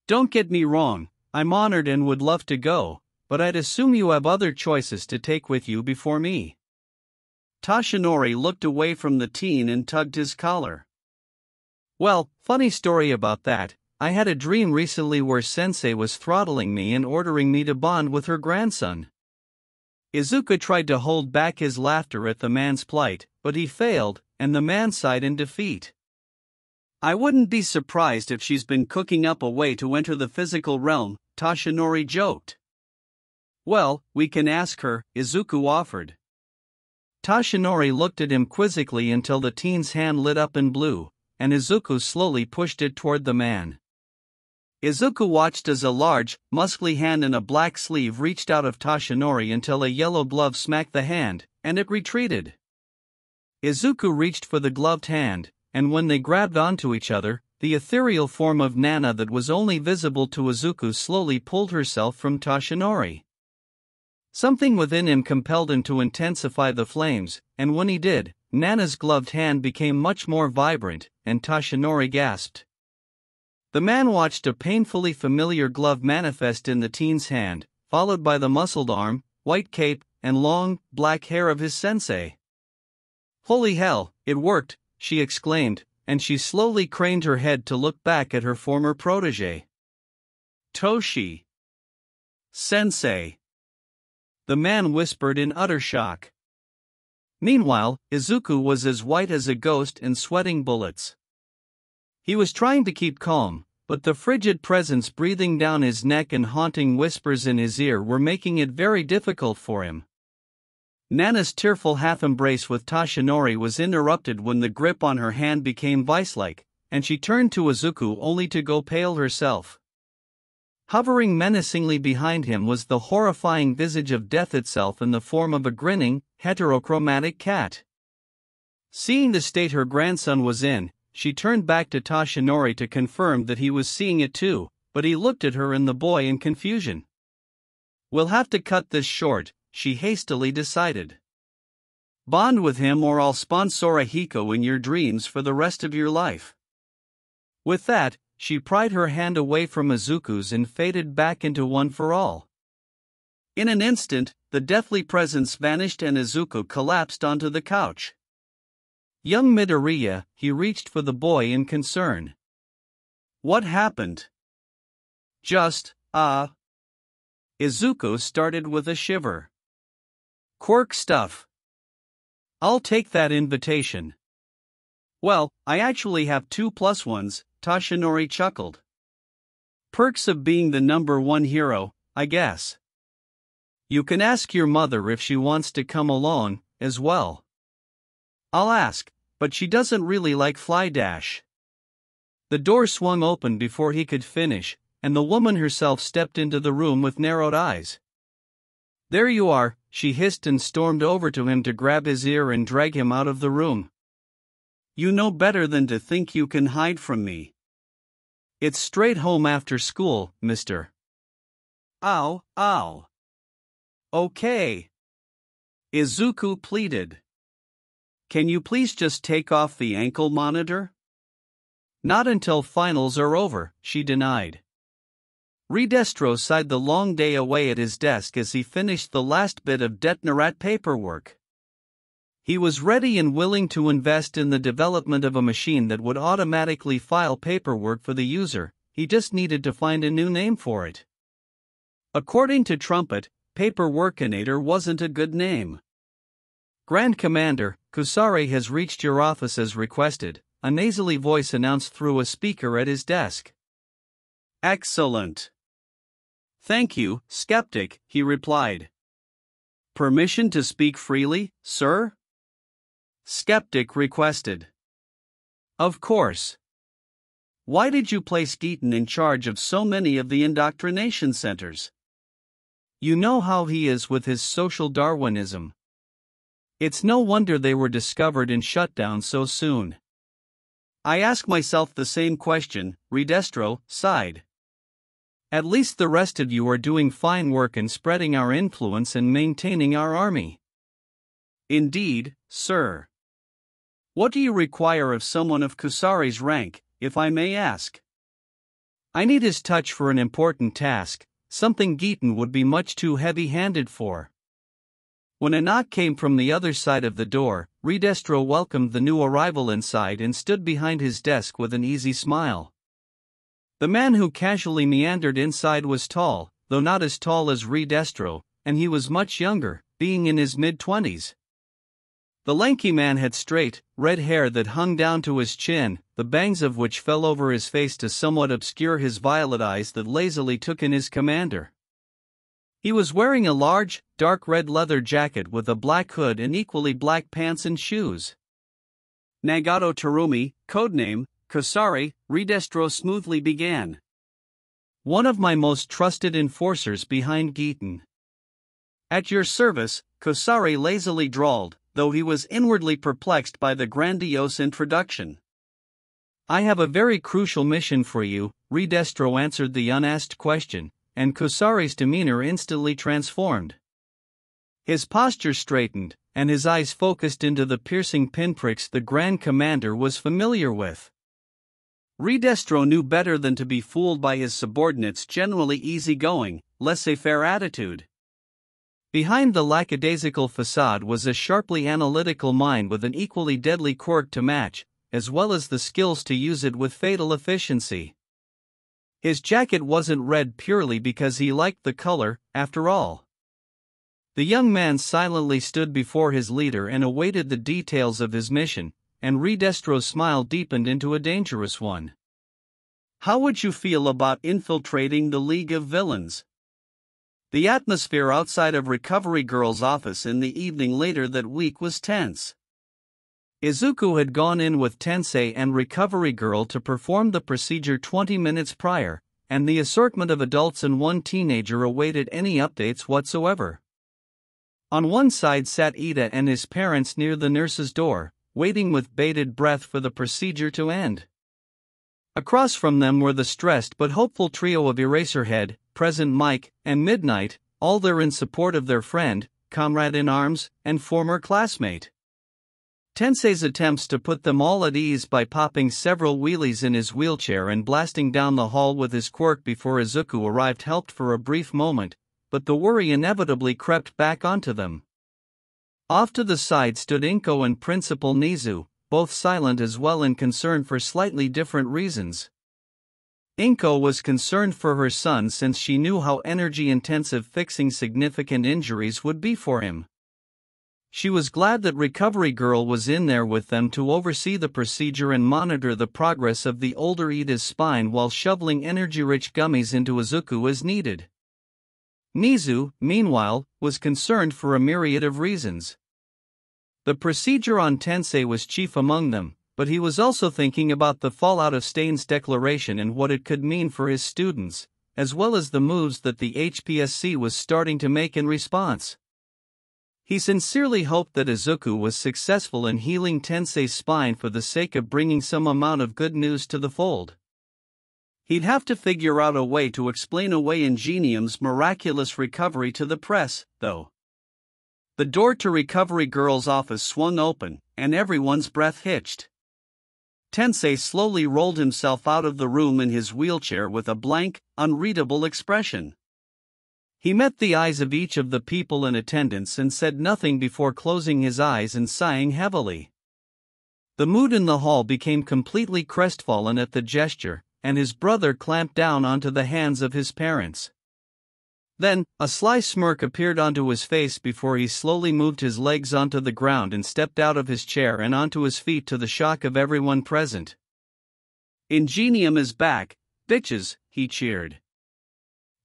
Speaker 1: Don't get me wrong, I'm honored and would love to go, but I'd assume you have other choices to take with you before me. Toshinori looked away from the teen and tugged his collar. Well, funny story about that, I had a dream recently where Sensei was throttling me and ordering me to bond with her grandson. Izuku tried to hold back his laughter at the man's plight, but he failed, and the man sighed in defeat. I wouldn't be surprised if she's been cooking up a way to enter the physical realm, Toshinori joked. Well, we can ask her, Izuku offered. Toshinori looked at him quizzically until the teen's hand lit up in blue, and Izuku slowly pushed it toward the man. Izuku watched as a large, muscly hand in a black sleeve reached out of Toshinori until a yellow glove smacked the hand, and it retreated. Izuku reached for the gloved hand, and when they grabbed onto each other, the ethereal form of Nana that was only visible to Izuku slowly pulled herself from Toshinori. Something within him compelled him to intensify the flames, and when he did, Nana's gloved hand became much more vibrant, and Toshinori gasped. The man watched a painfully familiar glove manifest in the teen's hand, followed by the muscled arm, white cape, and long, black hair of his sensei. "Holy hell, it worked," she exclaimed, and she slowly craned her head to look back at her former protege. "Toshi. Sensei." The man whispered in utter shock. Meanwhile, Izuku was as white as a ghost and sweating bullets. He was trying to keep calm, but the frigid presence breathing down his neck and haunting whispers in his ear were making it very difficult for him. Nana's tearful half-embrace with Toshinori was interrupted when the grip on her hand became vice-like, and she turned to Izuku only to go pale herself. Hovering menacingly behind him was the horrifying visage of death itself in the form of a grinning, heterochromatic cat. Seeing the state her grandson was in, she turned back to Toshinori to confirm that he was seeing it too, but he looked at her and the boy in confusion. "We'll have to cut this short," she hastily decided. "Bond with him or I'll sponsor a Hiko in your dreams for the rest of your life." With that, she pried her hand away from Izuku's and faded back into One for All. In an instant, the deathly presence vanished and Izuku collapsed onto the couch. Young Midoriya, he reached for the boy in concern. "What happened?" "Just, Izuku started with a shiver. "Quirk stuff. I'll take that invitation." "Well, I actually have 2+1s, Toshinori chuckled. "Perks of being the #1 hero, I guess. You can ask your mother if she wants to come along, as well." "I'll ask, but she doesn't really like Fly Dash." The door swung open before he could finish, and the woman herself stepped into the room with narrowed eyes. "There you are," she hissed and stormed over to him to grab his ear and drag him out of the room. "You know better than to think you can hide from me. It's straight home after school, mister." "Ow, ow." "Okay," Izuku pleaded. "Can you please just take off the ankle monitor?" "Not until finals are over," she denied. Ridestro sighed the long day away at his desk as he finished the last bit of Detnerat paperwork. He was ready and willing to invest in the development of a machine that would automatically file paperwork for the user, he just needed to find a new name for it. According to Trumpet, Paperworkinator wasn't a good name. "Grand Commander, Kusari has reached your office as requested," a nasally voice announced through a speaker at his desk. "Excellent. Thank you, Skeptic," he replied. "Permission to speak freely, sir?" Skeptic requested. "Of course. Why did you place Geaton in charge of so many of the indoctrination centers? You know how he is with his social Darwinism. It's no wonder they were discovered and shut down so soon." "I ask myself the same question," Ridestro sighed. "At least the rest of you are doing fine work in spreading our influence and maintaining our army." "Indeed, sir. What do you require of someone of Kusari's rank, if I may ask?" "I need his touch for an important task, something Geaton would be much too heavy-handed for." When a knock came from the other side of the door, Ridestro welcomed the new arrival inside and stood behind his desk with an easy smile. The man who casually meandered inside was tall, though not as tall as Ridestro, and he was much younger, being in his mid-20s. The lanky man had straight, red hair that hung down to his chin, the bangs of which fell over his face to somewhat obscure his violet eyes that lazily took in his commander. He was wearing a large, dark red leather jacket with a black hood and equally black pants and shoes. "Nagato Terumi, codename Kusari," Ridestro smoothly began. "One of my most trusted enforcers behind Geaton." "At your service," Kusari lazily drawled, though he was inwardly perplexed by the grandiose introduction. "I have a very crucial mission for you," Ridestro answered the unasked question, and Kusari's demeanor instantly transformed. His posture straightened, and his eyes focused into the piercing pinpricks the Grand Commander was familiar with. Redestro knew better than to be fooled by his subordinates' generally easygoing, laissez-faire attitude. Behind the lackadaisical facade was a sharply analytical mind with an equally deadly quirk to match, as well as the skills to use it with fatal efficiency. His jacket wasn't red purely because he liked the color, after all. The young man silently stood before his leader and awaited the details of his mission, and Redestro's smile deepened into a dangerous one. How would you feel about infiltrating the League of Villains? The atmosphere outside of Recovery Girl's office in the evening later that week was tense. Izuku had gone in with Tensei and Recovery Girl to perform the procedure 20 minutes prior, and the assortment of adults and one teenager awaited any updates whatsoever. On one side sat Ida and his parents near the nurse's door, waiting with bated breath for the procedure to end. Across from them were the stressed but hopeful trio of Eraserhead, Present Mike, and Midnight, all there in support of their friend, comrade in arms, and former classmate. Tensei's attempts to put them all at ease by popping several wheelies in his wheelchair and blasting down the hall with his quirk before Izuku arrived helped for a brief moment, but the worry inevitably crept back onto them. Off to the side stood Inko and Principal Nizu, both silent as well and concerned for slightly different reasons. Inko was concerned for her son since she knew how energy-intensive fixing significant injuries would be for him. She was glad that Recovery Girl was in there with them to oversee the procedure and monitor the progress of the older Ida's spine while shoveling energy-rich gummies into Izuku as needed. Nizu, meanwhile, was concerned for a myriad of reasons. The procedure on Tensei was chief among them, but he was also thinking about the fallout of Stain's declaration and what it could mean for his students, as well as the moves that the HPSC was starting to make in response. He sincerely hoped that Izuku was successful in healing Tensei's spine for the sake of bringing some amount of good news to the fold. He'd have to figure out a way to explain away Ingenium's miraculous recovery to the press, though. The door to Recovery Girl's office swung open, and everyone's breath hitched. Tensei slowly rolled himself out of the room in his wheelchair with a blank, unreadable expression. He met the eyes of each of the people in attendance and said nothing before closing his eyes and sighing heavily. The mood in the hall became completely crestfallen at the gesture, and his brother clamped down onto the hands of his parents. Then, a sly smirk appeared onto his face before he slowly moved his legs onto the ground and stepped out of his chair and onto his feet to the shock of everyone present. "Ingenium is back, bitches," he cheered.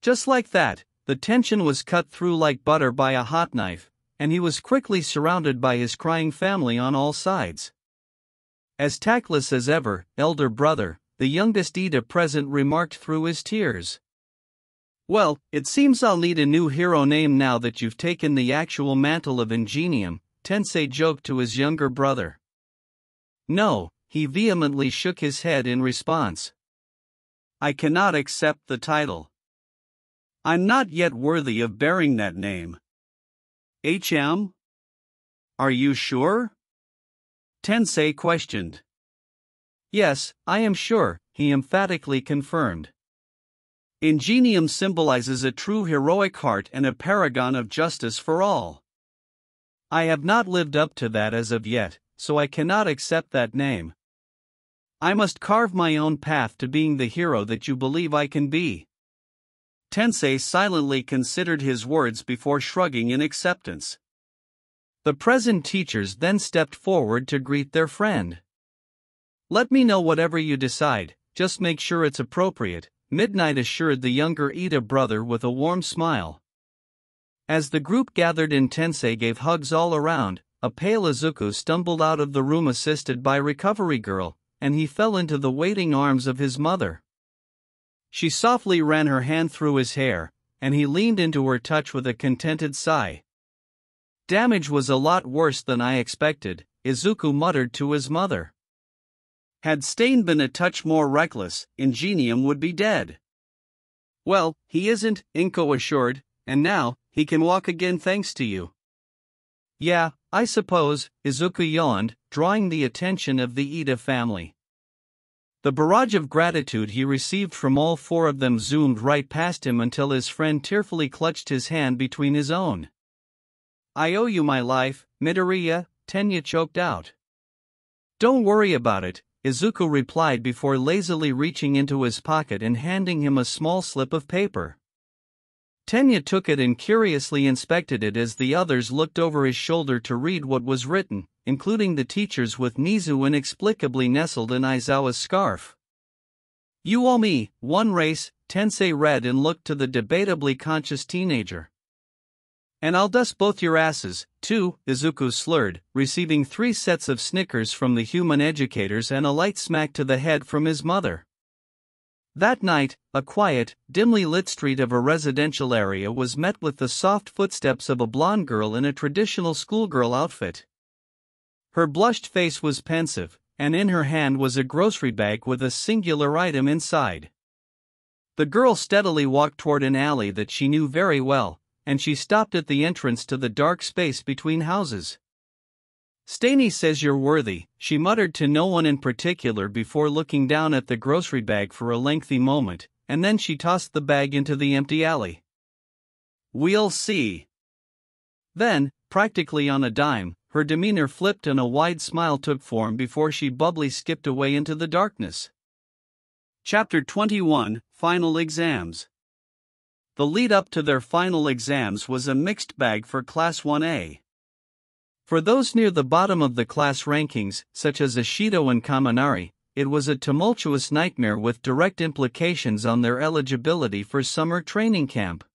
Speaker 1: Just like that, the tension was cut through like butter by a hot knife, and he was quickly surrounded by his crying family on all sides. As tactless as ever, elder brother, the youngest Ida present remarked through his tears. "Well, it seems I'll need a new hero name now that you've taken the actual mantle of Ingenium," Tensei joked to his younger brother. "No," he vehemently shook his head in response. "I cannot accept the title. I'm not yet worthy of bearing that name." "HM? Are you sure?" Tensei questioned. "Yes, I am sure," he emphatically confirmed. "Ingenium symbolizes a true heroic heart and a paragon of justice for all. I have not lived up to that as of yet, so I cannot accept that name. I must carve my own path to being the hero that you believe I can be." Tensei silently considered his words before shrugging in acceptance. The present teachers then stepped forward to greet their friend. "Let me know whatever you decide, just make sure it's appropriate," Midnight assured the younger Ida brother with a warm smile. As the group gathered in, Tensei gave hugs all around. A pale Izuku stumbled out of the room assisted by Recovery Girl, and he fell into the waiting arms of his mother. She softly ran her hand through his hair, and he leaned into her touch with a contented sigh. "Damage was a lot worse than I expected," Izuku muttered to his mother. "Had Stain been a touch more reckless, Ingenium would be dead." "Well, he isn't," Inko assured, "and now, he can walk again thanks to you." Yeah, I suppose, Izuku yawned, drawing the attention of the Ida family. The barrage of gratitude he received from all four of them zoomed right past him until his friend tearfully clutched his hand between his own. I owe you my life, Midoriya, Tenya choked out. Don't worry about it, Izuku replied before lazily reaching into his pocket and handing him a small slip of paper. Tenya took it and curiously inspected it as the others looked over his shoulder to read what was written, including the teachers with Nizu inexplicably nestled in Aizawa's scarf. You owe me, one race, Tensei read and looked to the debatably conscious teenager. And I'll dust both your asses, too, Izuku slurred, receiving 3 sets of snickers from the human educators and a light smack to the head from his mother. That night, a quiet, dimly lit street of a residential area was met with the soft footsteps of a blonde girl in a traditional schoolgirl outfit. Her blushed face was pensive, and in her hand was a grocery bag with a singular item inside. The girl steadily walked toward an alley that she knew very well, and she stopped at the entrance to the dark space between houses. Staney says you're worthy, she muttered to no one in particular before looking down at the grocery bag for a lengthy moment, and then she tossed the bag into the empty alley. We'll see. Then, practically on a dime, her demeanor flipped and a wide smile took form before she bubbly skipped away into the darkness. Chapter 21, Final Exams. The lead-up to their final exams was a mixed bag for Class 1A. For those near the bottom of the class rankings, such as Ashido and Kaminari, it was a tumultuous nightmare with direct implications on their eligibility for summer training camp.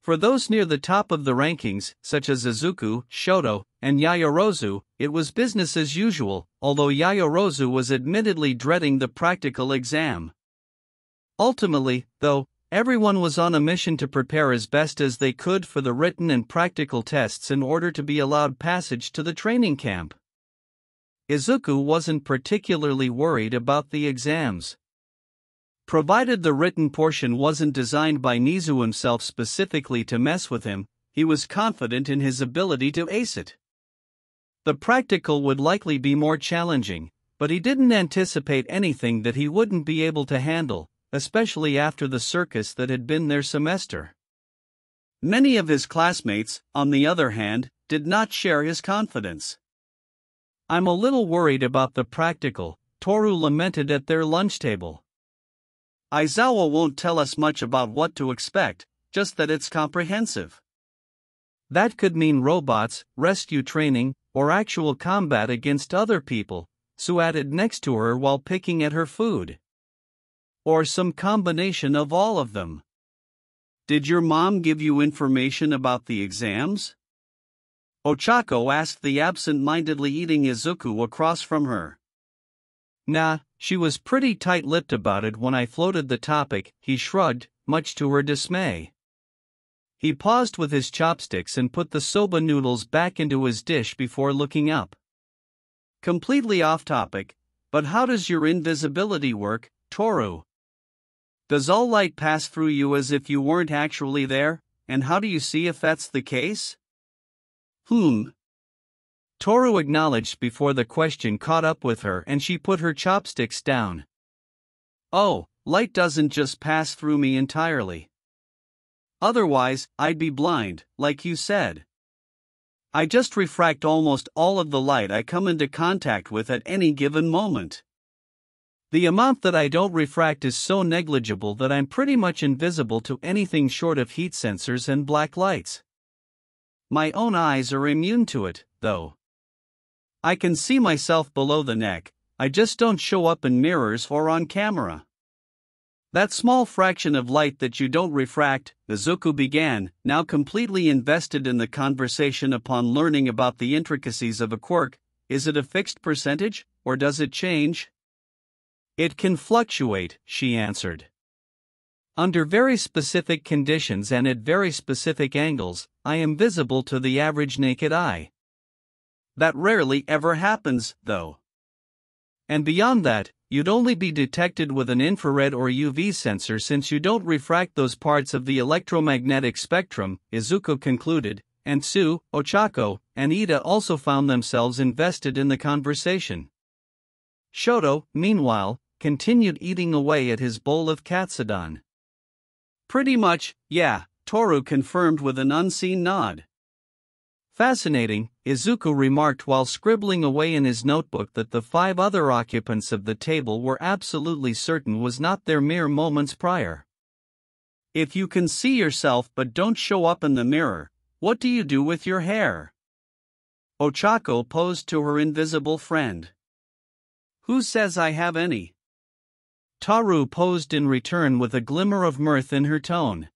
Speaker 1: For those near the top of the rankings, such as Izuku, Shoto, and Yayorozu, it was business as usual, although Yayorozu was admittedly dreading the practical exam. Ultimately, though, everyone was on a mission to prepare as best as they could for the written and practical tests in order to be allowed passage to the training camp. Izuku wasn't particularly worried about the exams. Provided the written portion wasn't designed by Nizu himself specifically to mess with him, he was confident in his ability to ace it. The practical would likely be more challenging, but he didn't anticipate anything that he wouldn't be able to handle, especially after the circus that had been their semester. Many of his classmates, on the other hand, did not share his confidence. I'm a little worried about the practical, Toru lamented at their lunch table. Aizawa won't tell us much about what to expect, just that it's comprehensive. That could mean robots, rescue training, or actual combat against other people, Sue added next to her while picking at her food. Or some combination of all of them. Did your mom give you information about the exams? Ochako asked the absent-mindedly eating Izuku across from her. Nah, she was pretty tight-lipped about it when I floated the topic, he shrugged, much to her dismay. He paused with his chopsticks and put the soba noodles back into his dish before looking up. Completely off-topic, but how does your invisibility work, Toru? Does all light pass through you as if you weren't actually there, and how do you see if that's the case? Toru acknowledged before the question caught up with her and she put her chopsticks down. Oh, light doesn't just pass through me entirely. Otherwise, I'd be blind, like you said. I just refract almost all of the light I come into contact with at any given moment. The amount that I don't refract is so negligible that I'm pretty much invisible to anything short of heat sensors and black lights. My own eyes are immune to it, though. I can see myself below the neck, I just don't show up in mirrors or on camera. That small fraction of light that you don't refract, Izuku began, now completely invested in the conversation upon learning about the intricacies of a quirk, is it a fixed percentage, or does it change? It can fluctuate, she answered. Under very specific conditions and at very specific angles, I am visible to the average naked eye. That rarely ever happens, though. And beyond that, you'd only be detected with an infrared or UV sensor since you don't refract those parts of the electromagnetic spectrum, Izuku concluded, and Tsu, Ochako, and Ida also found themselves invested in the conversation. Shoto, meanwhile, continued eating away at his bowl of katsudon. Pretty much, yeah, Toru confirmed with an unseen nod. Fascinating, Izuku remarked while scribbling away in his notebook that the 5 other occupants of the table were absolutely certain was not there mere moments prior. If you can see yourself but don't show up in the mirror, what do you do with your hair? Ochako posed to her invisible friend. Who says I have any? Toru posed in return with a glimmer of mirth in her tone.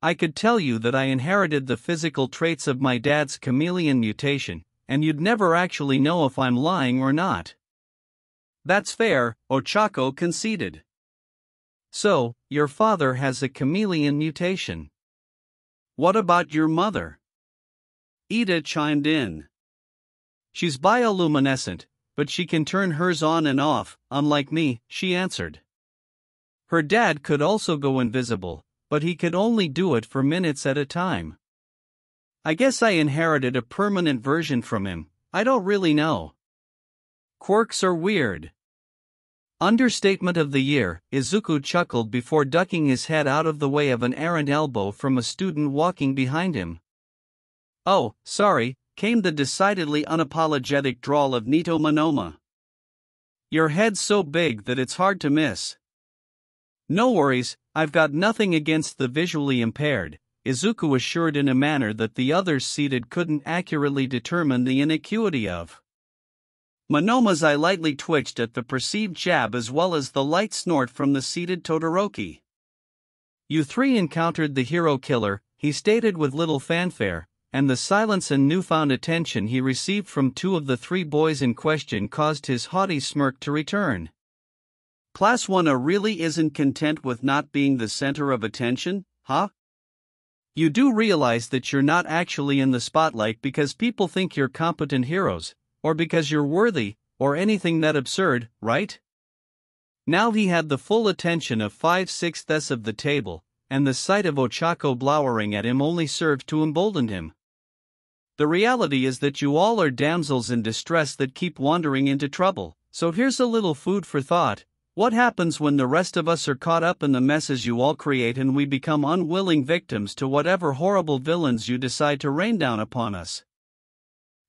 Speaker 1: I could tell you that I inherited the physical traits of my dad's chameleon mutation, and you'd never actually know if I'm lying or not. That's fair, Ochako conceded. So, your father has a chameleon mutation. What about your mother? Ida chimed in. She's bioluminescent, but she can turn hers on and off, unlike me, she answered. Her dad could also go invisible, but he could only do it for minutes at a time. I guess I inherited a permanent version from him, I don't really know. Quirks are weird. Understatement of the year, Izuku chuckled before ducking his head out of the way of an errant elbow from a student walking behind him. Oh, sorry, came the decidedly unapologetic drawl of Nito Monoma. Your head's so big that it's hard to miss. No worries, I've got nothing against the visually impaired, Izuku assured in a manner that the others seated couldn't accurately determine the inacuity of. Monoma's eye lightly twitched at the perceived jab as well as the light snort from the seated Todoroki. You 3 encountered the hero killer, he stated with little fanfare, and the silence and newfound attention he received from 2 of the 3 boys in question caused his haughty smirk to return. Class 1A really isn't content with not being the center of attention, huh? You do realize that you're not actually in the spotlight because people think you're competent heroes, or because you're worthy, or anything that absurd, right? Now he had the full attention of 5/6 of the table, and the sight of Ochako glowering at him only served to embolden him. The reality is that you all are damsels in distress that keep wandering into trouble, so here's a little food for thought. What happens when the rest of us are caught up in the messes you all create and we become unwilling victims to whatever horrible villains you decide to rain down upon us?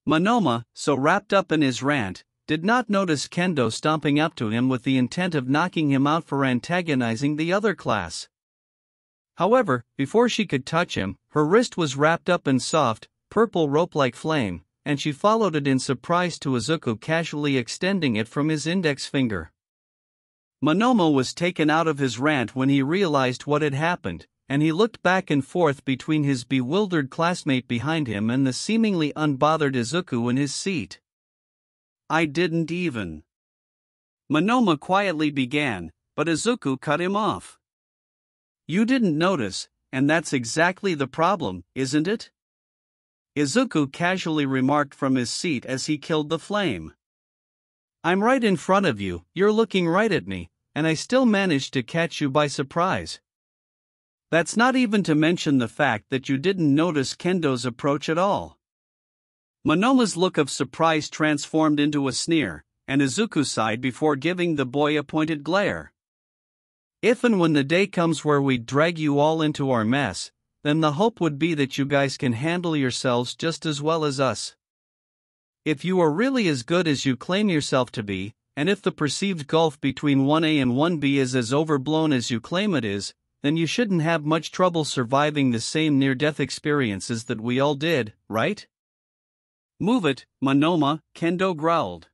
Speaker 1: Monoma, so wrapped up in his rant, did not notice Kendo stomping up to him with the intent of knocking him out for antagonizing the other class. However, before she could touch him, her wrist was wrapped up in soft, purple rope-like flame, and she followed it in surprise to Izuku casually extending it from his index finger. Monoma was taken out of his rant when he realized what had happened, and he looked back and forth between his bewildered classmate behind him and the seemingly unbothered Izuku in his seat. I didn't even. Monoma quietly began, but Izuku cut him off. You didn't notice, and that's exactly the problem, isn't it? Izuku casually remarked from his seat as he killed the flame. I'm right in front of you, you're looking right at me, and I still managed to catch you by surprise. That's not even to mention the fact that you didn't notice Kendo's approach at all. Monoma's look of surprise transformed into a sneer, and Izuku sighed before giving the boy a pointed glare. If and when the day comes where we drag you all into our mess, then the hope would be that you guys can handle yourselves just as well as us. If you are really as good as you claim yourself to be, and if the perceived gulf between 1A and 1B is as overblown as you claim it is, then you shouldn't have much trouble surviving the same near-death experiences that we all did, right? Move it, Monoma, Kendo growled.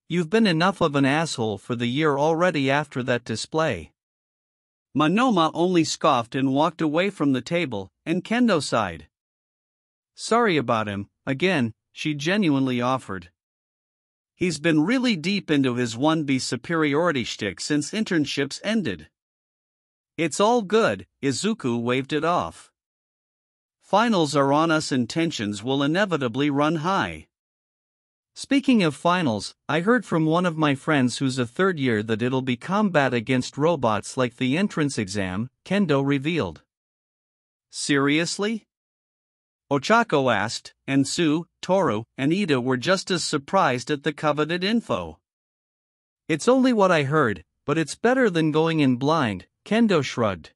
Speaker 1: You've been enough of an asshole for the year already after that display. Monoma only scoffed and walked away from the table, and Kendo sighed. Sorry about him, again, she genuinely offered. He's been really deep into his 1B superiority shtick since internships ended. It's all good, Izuku waved it off. Finals are on us and tensions will inevitably run high. Speaking of finals, I heard from one of my friends who's a third year that it'll be combat against robots like the entrance exam, Kendo revealed. Seriously? Ochako asked, and Sue, Toru, and Ida were just as surprised at the coveted info. It's only what I heard, but it's better than going in blind, Kendo shrugged.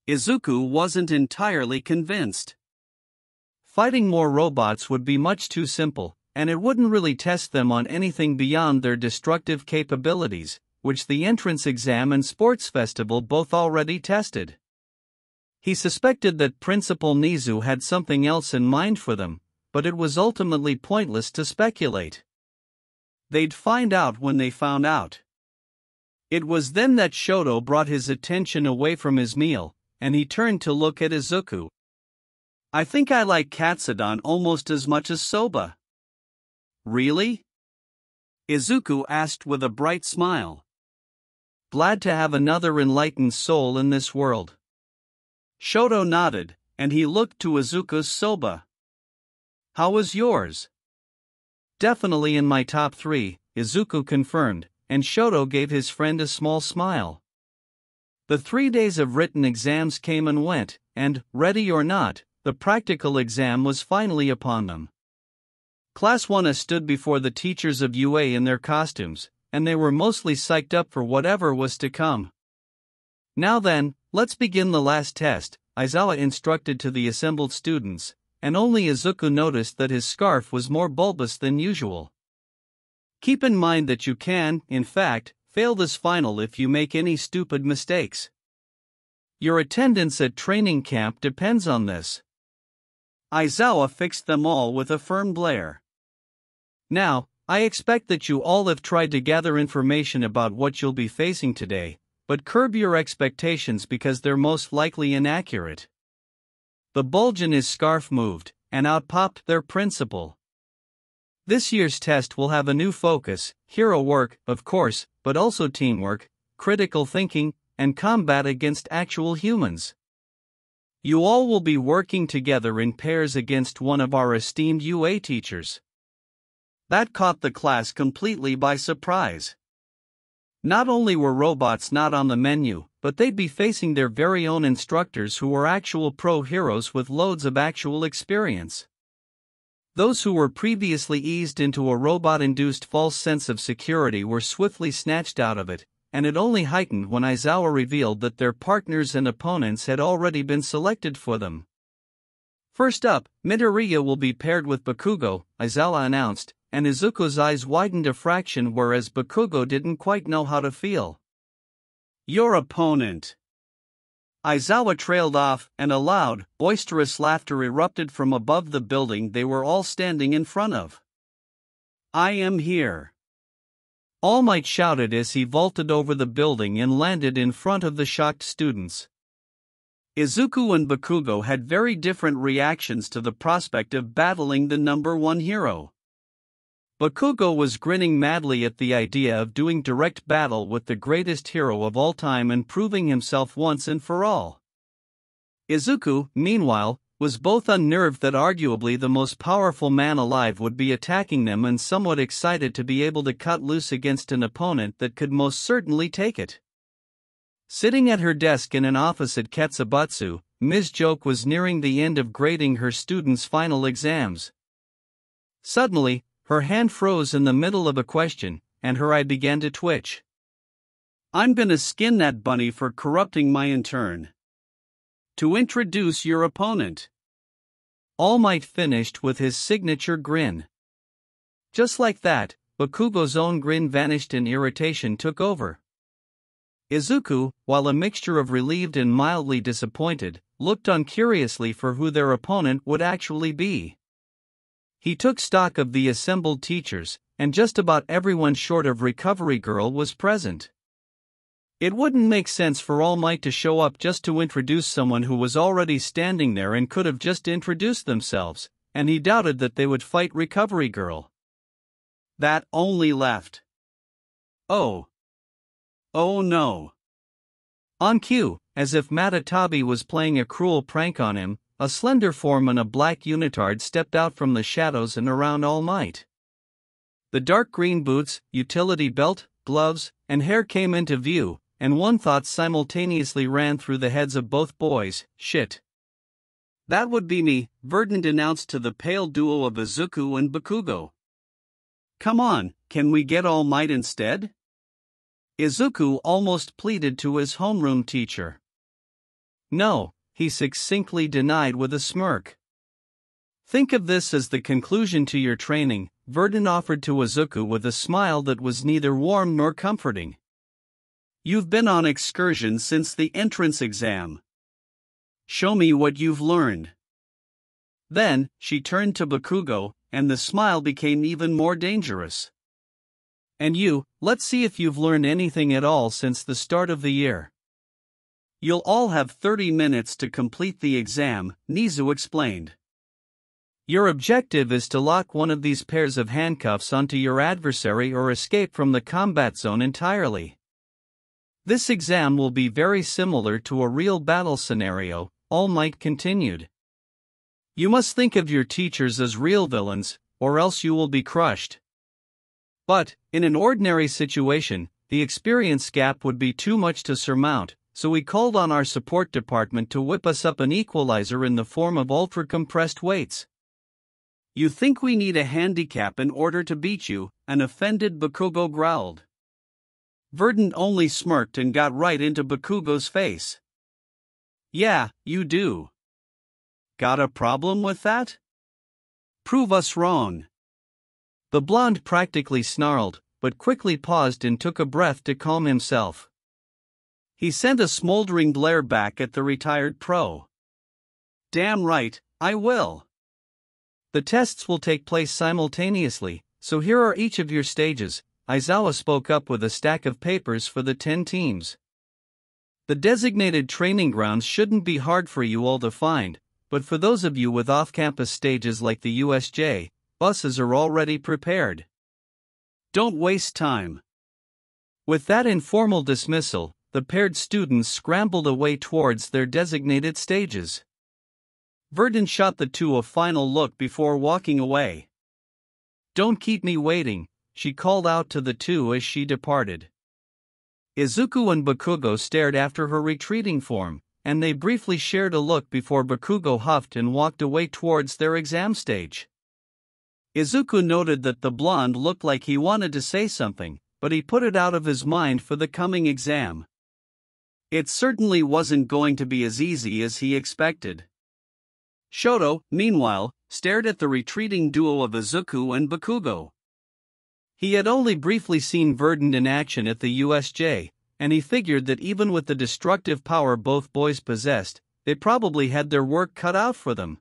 Speaker 1: Izuku wasn't entirely convinced. Fighting more robots would be much too simple, and it wouldn't really test them on anything beyond their destructive capabilities, which the entrance exam and sports festival both already tested. He suspected that Principal Nizu had something else in mind for them, but it was ultimately pointless to speculate. They'd find out when they found out. It was then that Shoto brought his attention away from his meal, and he turned to look at Izuku. I think I like katsudon almost as much as soba. Really? Izuku asked with a bright smile. Glad to have another enlightened soul in this world. Shoto nodded, and he looked to Izuku's soba. How was yours? Definitely in my top 3, Izuku confirmed, and Shoto gave his friend a small smile. The 3 days of written exams came and went, and, ready or not, the practical exam was finally upon them. Class 1A stood before the teachers of UA in their costumes, and they were mostly psyched up for whatever was to come. Now then, let's begin the last test, Aizawa instructed to the assembled students, and only Izuku noticed that his scarf was more bulbous than usual. Keep in mind that you can, in fact, fail this final if you make any stupid mistakes. Your attendance at training camp depends on this. Aizawa fixed them all with a firm glare. Now, I expect that you all have tried to gather information about what you'll be facing today, but curb your expectations because they're most likely inaccurate. The bulge in his scarf moved, and out popped their principal. This year's test will have a new focus, hero work, of course, but also teamwork, critical thinking, and combat against actual humans. You all will be working together in pairs against one of our esteemed UA teachers. That caught the class completely by surprise. Not only were robots not on the menu, but they'd be facing their very own instructors who were actual pro heroes with loads of actual experience. Those who were previously eased into a robot-induced false sense of security were swiftly snatched out of it, and it only heightened when Aizawa revealed that their partners and opponents had already been selected for them. First up, Midoriya will be paired with Bakugo, Aizawa announced, and Izuku's eyes widened a fraction whereas Bakugo didn't quite know how to feel. Your opponent. Aizawa trailed off, and a loud, boisterous laughter erupted from above the building they were all standing in front of. I am here. All Might shouted as he vaulted over the building and landed in front of the shocked students. Izuku and Bakugo had very different reactions to the prospect of battling the number 1 hero. Bakugo was grinning madly at the idea of doing direct battle with the greatest hero of all time and proving himself once and for all. Izuku, meanwhile, was both unnerved that arguably the most powerful man alive would be attacking them and somewhat excited to be able to cut loose against an opponent that could most certainly take it. Sitting at her desk in an office at Ketsubatsu, Ms. Joke was nearing the end of grading her students' final exams. Suddenly, her hand froze in the middle of a question, and her eye began to twitch. I'm gonna skin that bunny for corrupting my intern. To introduce your opponent. All Might finished with his signature grin. Just like that, Bakugo's own grin vanished and irritation took over. Izuku, while a mixture of relieved and mildly disappointed, looked on curiously for who their opponent would actually be. He took stock of the assembled teachers, and just about everyone short of Recovery Girl was present. It wouldn't make sense for All Might to show up just to introduce someone who was already standing there and could have just introduced themselves, and he doubted that they would fight Recovery Girl. That only left. Oh no. On cue, as if Matatabi was playing a cruel prank on him, a slender form in a black unitard stepped out from the shadows and around All Might. The dark green boots, utility belt, gloves, and hair came into view, and one thought simultaneously ran through the heads of both boys: shit. That would be me, Verdant announced to the pale duo of Izuku and Bakugo. Come on, can we get All Might instead? Izuku almost pleaded to his homeroom teacher. No, he succinctly denied with a smirk. Think of this as the conclusion to your training, Verdant offered to Izuku with a smile that was neither warm nor comforting. You've been on excursion since the entrance exam. Show me what you've learned. Then, she turned to Bakugo, and the smile became even more dangerous. And you, let's see if you've learned anything at all since the start of the year. You'll all have 30 minutes to complete the exam, Nizu explained. Your objective is to lock one of these pairs of handcuffs onto your adversary or escape from the combat zone entirely. This exam will be very similar to a real battle scenario, All Might continued. You must think of your teachers as real villains, or else you will be crushed. But, in an ordinary situation, the experience gap would be too much to surmount, so we called on our support department to whip us up an equalizer in the form of ultra-compressed weights. You think we need a handicap in order to beat you, an offended Bakugo growled. Verdant only smirked and got right into Bakugo's face. Yeah, you do. Got a problem with that? Prove us wrong. The blonde practically snarled, but quickly paused and took a breath to calm himself. He sent a smoldering glare back at the retired pro. Damn right, I will. The tests will take place simultaneously, so here are each of your stages, Aizawa spoke up with a stack of papers for the 10 teams. The designated training grounds shouldn't be hard for you all to find, but for those of you with off-campus stages like the USJ, buses are already prepared. Don't waste time. With that informal dismissal, the paired students scrambled away towards their designated stages. Verdant shot the two a final look before walking away. Don't keep me waiting, she called out to the two as she departed. Izuku and Bakugo stared after her retreating form, and they briefly shared a look before Bakugo huffed and walked away towards their exam stage. Izuku noted that the blonde looked like he wanted to say something, but he put it out of his mind for the coming exam. It certainly wasn't going to be as easy as he expected. Shoto, meanwhile, stared at the retreating duo of Izuku and Bakugo. He had only briefly seen Verdant in action at the USJ, and he figured that even with the destructive power both boys possessed, they probably had their work cut out for them.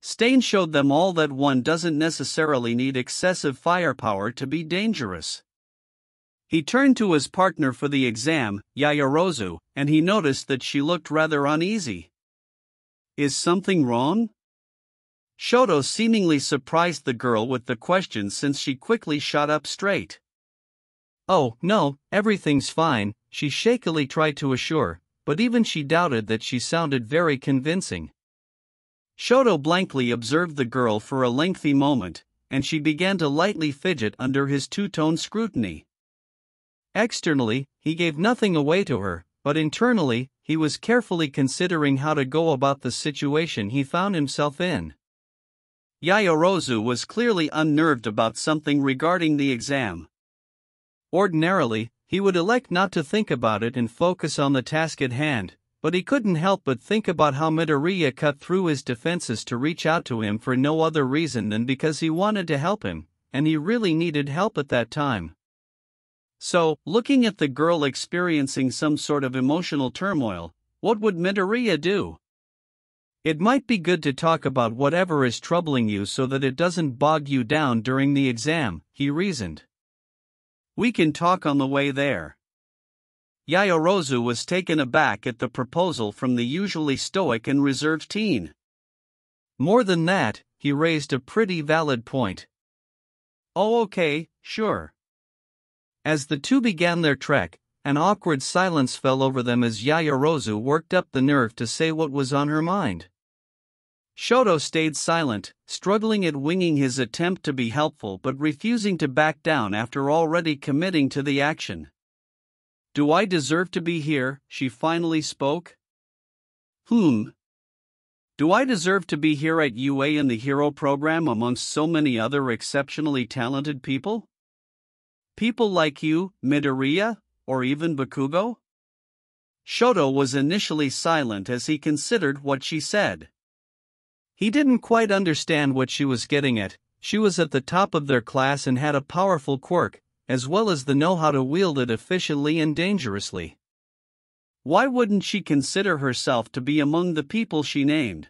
Speaker 1: Stain showed them all that one doesn't necessarily need excessive firepower to be dangerous. He turned to his partner for the exam, Yaoyorozu, and he noticed that she looked rather uneasy. Is something wrong? Shoto seemingly surprised the girl with the question since she quickly shot up straight. Oh, no, everything's fine, she shakily tried to assure, but even she doubted that she sounded very convincing. Shoto blankly observed the girl for a lengthy moment, and she began to lightly fidget under his two-tone scrutiny. Externally, he gave nothing away to her, but internally, he was carefully considering how to go about the situation he found himself in. Yaoyorozu was clearly unnerved about something regarding the exam. Ordinarily, he would elect not to think about it and focus on the task at hand, but he couldn't help but think about how Midoriya cut through his defenses to reach out to him for no other reason than because he wanted to help him, and he really needed help at that time. So, looking at the girl experiencing some sort of emotional turmoil, what would Midoriya do? It might be good to talk about whatever is troubling you so that it doesn't bog you down during the exam, he reasoned. We can talk on the way there. Yaoyorozu was taken aback at the proposal from the usually stoic and reserved teen. More than that, he raised a pretty valid point. Oh, okay, sure. As the two began their trek, an awkward silence fell over them as Yaoyorozu worked up the nerve to say what was on her mind. Shoto stayed silent, struggling at winging his attempt to be helpful but refusing to back down after already committing to the action. Do I deserve to be here? She finally spoke. Do I deserve to be here at UA in the hero program amongst so many other exceptionally talented people? People like you, Midoriya, or even Bakugo? Shoto was initially silent as he considered what she said. He didn't quite understand what she was getting at. She was at the top of their class and had a powerful quirk, as well as the know-how to wield it efficiently and dangerously. Why wouldn't she consider herself to be among the people she named?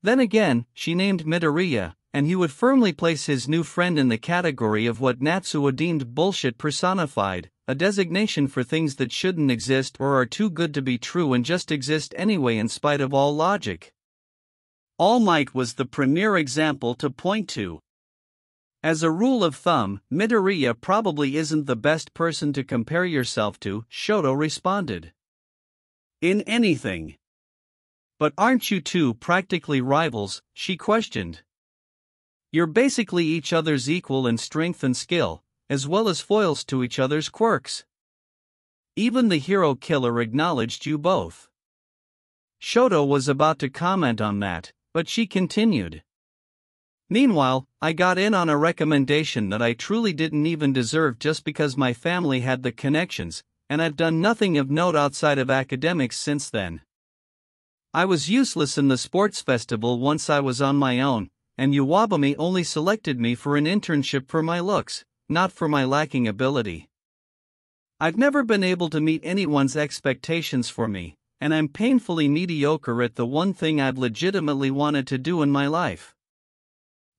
Speaker 1: Then again, she named Midoriya, and he would firmly place his new friend in the category of what Natsuo deemed bullshit personified, a designation for things that shouldn't exist or are too good to be true and just exist anyway in spite of all logic. All Might was the premier example to point to. As a rule of thumb, Midoriya probably isn't the best person to compare yourself to, Shoto responded. In anything. But aren't you two practically rivals, she questioned. You're basically each other's equal in strength and skill, as well as foils to each other's quirks. Even the hero killer acknowledged you both. Shoto was about to comment on that, but she continued. Meanwhile, I got in on a recommendation that I truly didn't even deserve just because my family had the connections, and I've done nothing of note outside of academics since then. I was useless in the sports festival once I was on my own, and Iwabami only selected me for an internship for my looks, not for my lacking ability. I've never been able to meet anyone's expectations for me, and I'm painfully mediocre at the one thing I've legitimately wanted to do in my life.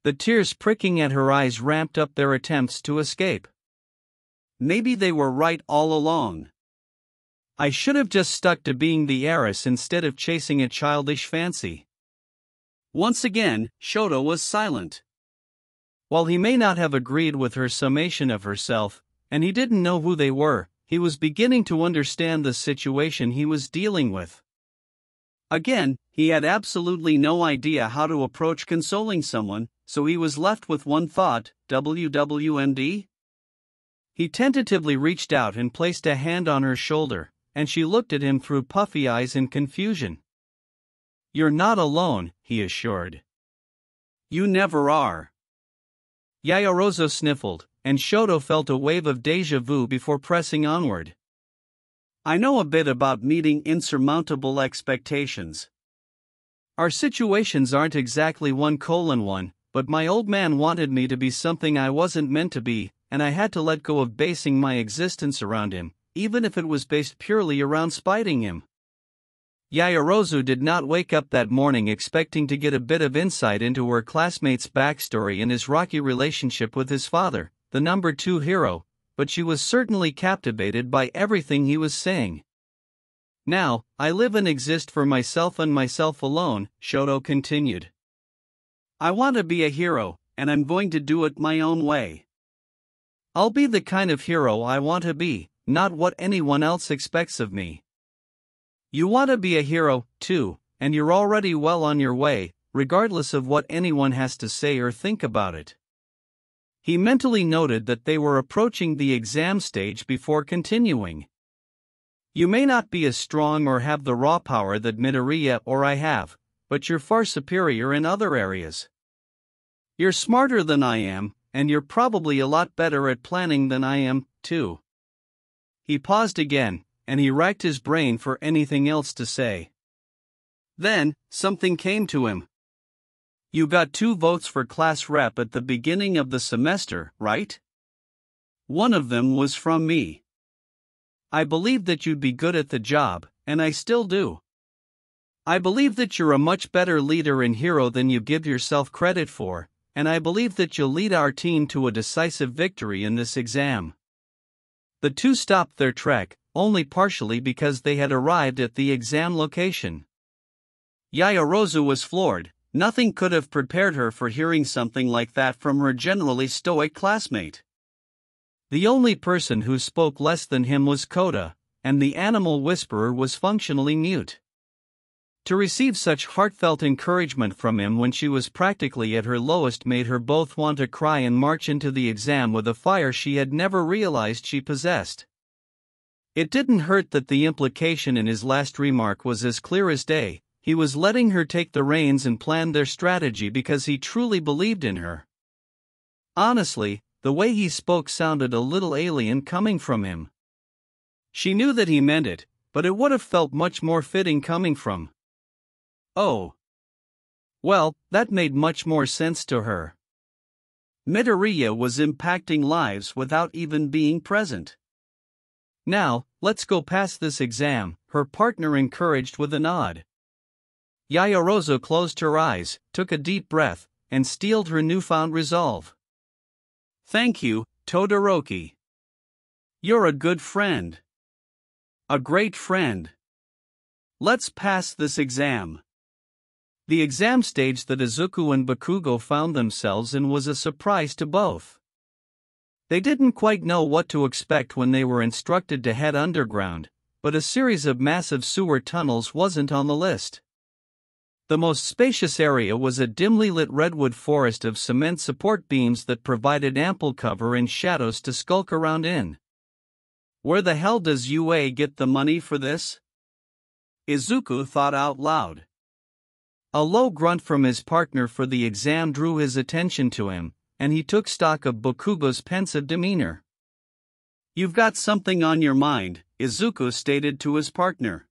Speaker 1: The tears pricking at her eyes ramped up their attempts to escape. Maybe they were right all along. I should have just stuck to being the heiress instead of chasing a childish fancy. Once again, Shoto was silent. While he may not have agreed with her summation of herself, and he didn't know who they were, he was beginning to understand the situation he was dealing with. Again, he had absolutely no idea how to approach consoling someone, so he was left with one thought: WWMD? He tentatively reached out and placed a hand on her shoulder, and she looked at him through puffy eyes in confusion. You're not alone, he assured. You never are. Yaoyorozu sniffled, and Shoto felt a wave of déjà vu before pressing onward. I know a bit about meeting insurmountable expectations. Our situations aren't exactly 1:1, but my old man wanted me to be something I wasn't meant to be, and I had to let go of basing my existence around him, even if it was based purely around spiting him. Yaoyorozu did not wake up that morning expecting to get a bit of insight into her classmate's backstory and his rocky relationship with his father, the number 2 hero, but she was certainly captivated by everything he was saying. Now, I live and exist for myself and myself alone, Shoto continued. I want to be a hero, and I'm going to do it my own way. I'll be the kind of hero I want to be, not what anyone else expects of me. You want to be a hero, too, and you're already well on your way, regardless of what anyone has to say or think about it. He mentally noted that they were approaching the exam stage before continuing. You may not be as strong or have the raw power that Midoriya or I have, but you're far superior in other areas. You're smarter than I am, and you're probably a lot better at planning than I am, too. He paused again, and he racked his brain for anything else to say. Then, something came to him. You got 2 votes for class rep at the beginning of the semester, right? One of them was from me. I believed that you'd be good at the job, and I still do. I believe that you're a much better leader and hero than you give yourself credit for, and I believe that you'll lead our team to a decisive victory in this exam. The two stopped their trek, only partially because they had arrived at the exam location. Yaoyorozu was floored. Nothing could have prepared her for hearing something like that from her generally stoic classmate. The only person who spoke less than him was Kota, and the animal whisperer was functionally mute. To receive such heartfelt encouragement from him when she was practically at her lowest made her both want to cry and march into the exam with a fire she had never realized she possessed. It didn't hurt that the implication in his last remark was as clear as day. He was letting her take the reins and plan their strategy because he truly believed in her. Honestly, the way he spoke sounded a little alien coming from him. She knew that he meant it, but it would have felt much more fitting coming from. Oh. Well, that made much more sense to her. Midoriya was impacting lives without even being present. Now, let's go past this exam, her partner encouraged with a nod. Yaoyorozu closed her eyes, took a deep breath, and steeled her newfound resolve. Thank you, Todoroki. You're a good friend. A great friend. Let's pass this exam. The exam stage that Izuku and Bakugo found themselves in was a surprise to both. They didn't quite know what to expect when they were instructed to head underground, but a series of massive sewer tunnels wasn't on the list. The most spacious area was a dimly lit redwood forest of cement support beams that provided ample cover and shadows to skulk around in. Where the hell does UA get the money for this? Izuku thought out loud. A low grunt from his partner for the exam drew his attention to him, and he took stock of Bakugo's pensive demeanor. You've got something on your mind, Izuku stated to his partner.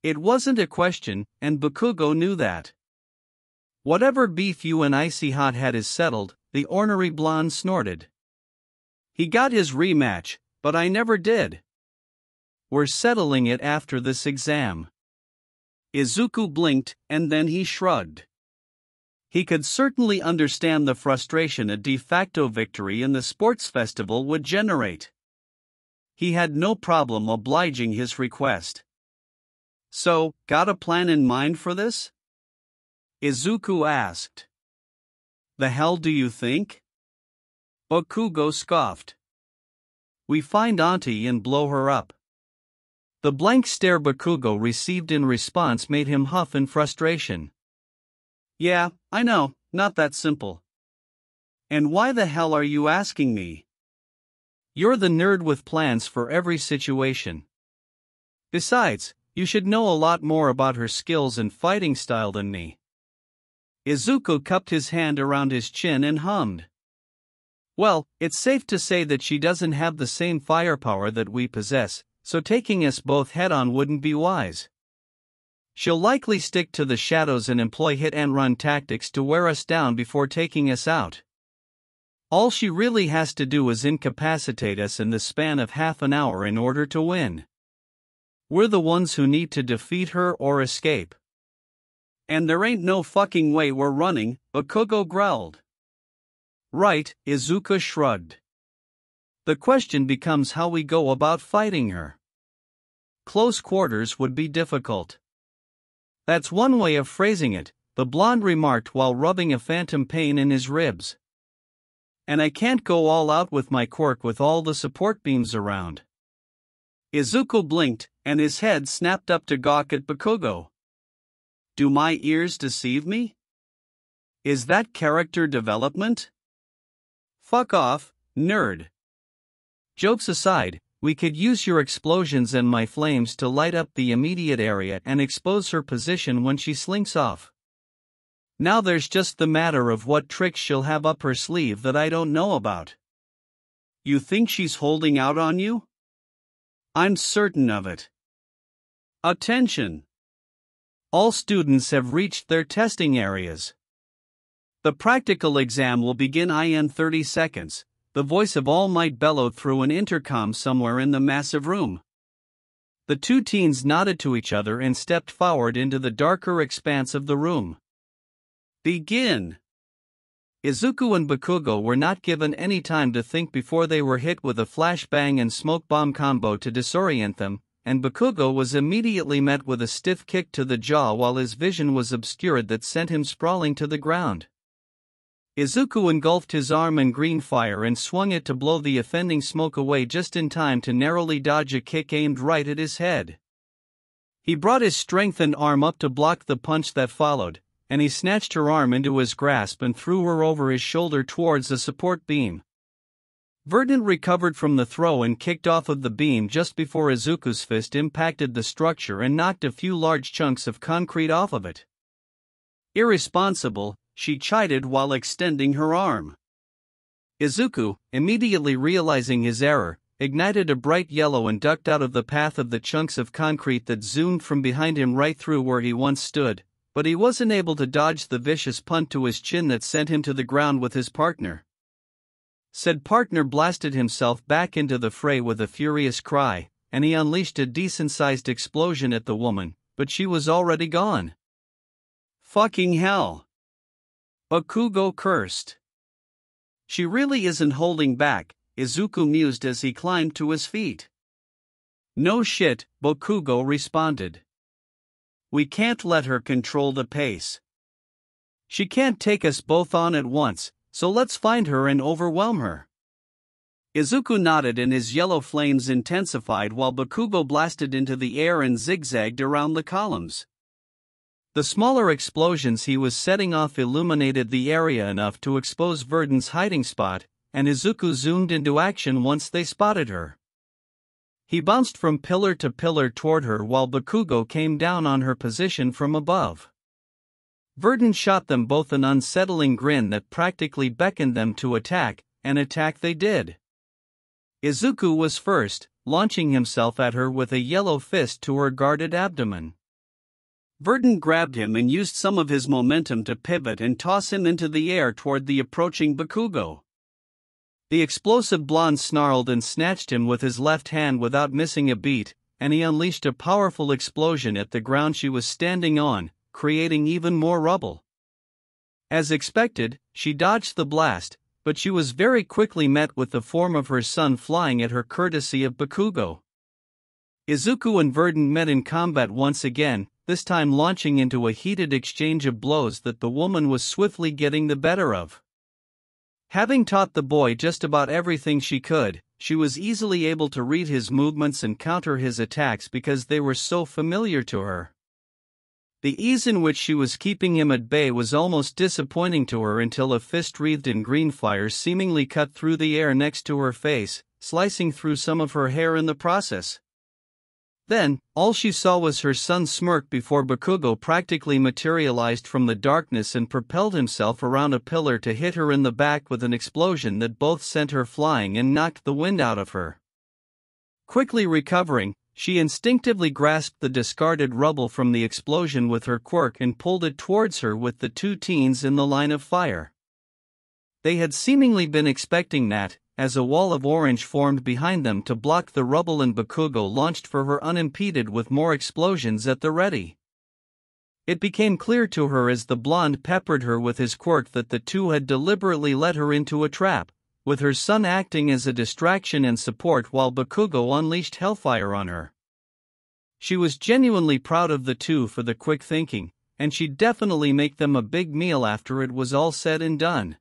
Speaker 1: It wasn't a question, and Bakugo knew that. Whatever beef you and Icy Hot had is settled, the ornery blonde snorted. He got his rematch, but I never did. We're settling it after this exam. Izuku blinked, and then he shrugged. He could certainly understand the frustration a de facto victory in the sports festival would generate. He had no problem obliging his request. So, got a plan in mind for this? Izuku asked. The hell do you think? Bakugo scoffed. We find Auntie and blow her up. The blank stare Bakugo received in response made him huff in frustration. Yeah, I know, not that simple. And why the hell are you asking me? You're the nerd with plans for every situation. Besides, you should know a lot more about her skills and fighting style than me. Izuku cupped his hand around his chin and hummed. Well, it's safe to say that she doesn't have the same firepower that we possess, so taking us both head-on wouldn't be wise. She'll likely stick to the shadows and employ hit-and-run tactics to wear us down before taking us out. All she really has to do is incapacitate us in the span of half an hour in order to win. We're the ones who need to defeat her or escape. And there ain't no fucking way we're running, Bakugo growled. Right, Izuku shrugged. The question becomes how we go about fighting her. Close quarters would be difficult. That's one way of phrasing it, the blonde remarked while rubbing a phantom pain in his ribs. And I can't go all out with my quirk with all the support beams around. Izuku blinked, and his head snapped up to gawk at Bakugo. Do my ears deceive me? Is that character development? Fuck off, nerd. Jokes aside, we could use your explosions and my flames to light up the immediate area and expose her position when she slinks off. Now there's just the matter of what tricks she'll have up her sleeve that I don't know about. You think she's holding out on you? I'm certain of it. Attention! All students have reached their testing areas. The practical exam will begin in 30 seconds. The voice of All Might bellowed through an intercom somewhere in the massive room. The two teens nodded to each other and stepped forward into the darker expanse of the room. Begin! Izuku and Bakugo were not given any time to think before they were hit with a flashbang and smoke bomb combo to disorient them, and Bakugo was immediately met with a stiff kick to the jaw while his vision was obscured that sent him sprawling to the ground. Izuku engulfed his arm in green fire and swung it to blow the offending smoke away just in time to narrowly dodge a kick aimed right at his head. He brought his strengthened arm up to block the punch that followed, and he snatched her arm into his grasp and threw her over his shoulder towards the support beam. Verdant recovered from the throw and kicked off of the beam just before Izuku's fist impacted the structure and knocked a few large chunks of concrete off of it. Irresponsible, she chided while extending her arm. Izuku, immediately realizing his error, ignited a bright yellow and ducked out of the path of the chunks of concrete that zoomed from behind him right through where he once stood, but he wasn't able to dodge the vicious punt to his chin that sent him to the ground with his partner. Said partner blasted himself back into the fray with a furious cry, and he unleashed a decent-sized explosion at the woman, but she was already gone. Fucking hell! Bakugo cursed. She really isn't holding back, Izuku mused as he climbed to his feet. No shit, Bakugo responded. We can't let her control the pace. She can't take us both on at once, so let's find her and overwhelm her. Izuku nodded and his yellow flames intensified while Bakugo blasted into the air and zigzagged around the columns. The smaller explosions he was setting off illuminated the area enough to expose Verdant's hiding spot, and Izuku zoomed into action once they spotted her. He bounced from pillar to pillar toward her while Bakugo came down on her position from above. Verdant shot them both an unsettling grin that practically beckoned them to attack, and attack they did. Izuku was first, launching himself at her with a yellow fist to her guarded abdomen. Verdant grabbed him and used some of his momentum to pivot and toss him into the air toward the approaching Bakugo. The explosive blonde snarled and snatched him with his left hand without missing a beat, and he unleashed a powerful explosion at the ground she was standing on, creating even more rubble. As expected, she dodged the blast, but she was very quickly met with the form of her son flying at her courtesy of Bakugo. Izuku and Verdant met in combat once again, this time launching into a heated exchange of blows that the woman was swiftly getting the better of. Having taught the boy just about everything she could, she was easily able to read his movements and counter his attacks because they were so familiar to her. The ease in which she was keeping him at bay was almost disappointing to her until a fist wreathed in green fire seemingly cut through the air next to her face, slicing through some of her hair in the process. Then, all she saw was her son's smirk before Bakugo practically materialized from the darkness and propelled himself around a pillar to hit her in the back with an explosion that both sent her flying and knocked the wind out of her. Quickly recovering, she instinctively grasped the discarded rubble from the explosion with her quirk and pulled it towards her with the two teens in the line of fire. They had seemingly been expecting that, as a wall of orange formed behind them to block the rubble, and Bakugo launched for her unimpeded with more explosions at the ready. It became clear to her as the blonde peppered her with his quirk that the two had deliberately led her into a trap, with her son acting as a distraction and support while Bakugo unleashed hellfire on her. She was genuinely proud of the two for the quick thinking, and she'd definitely make them a big meal after it was all said and done.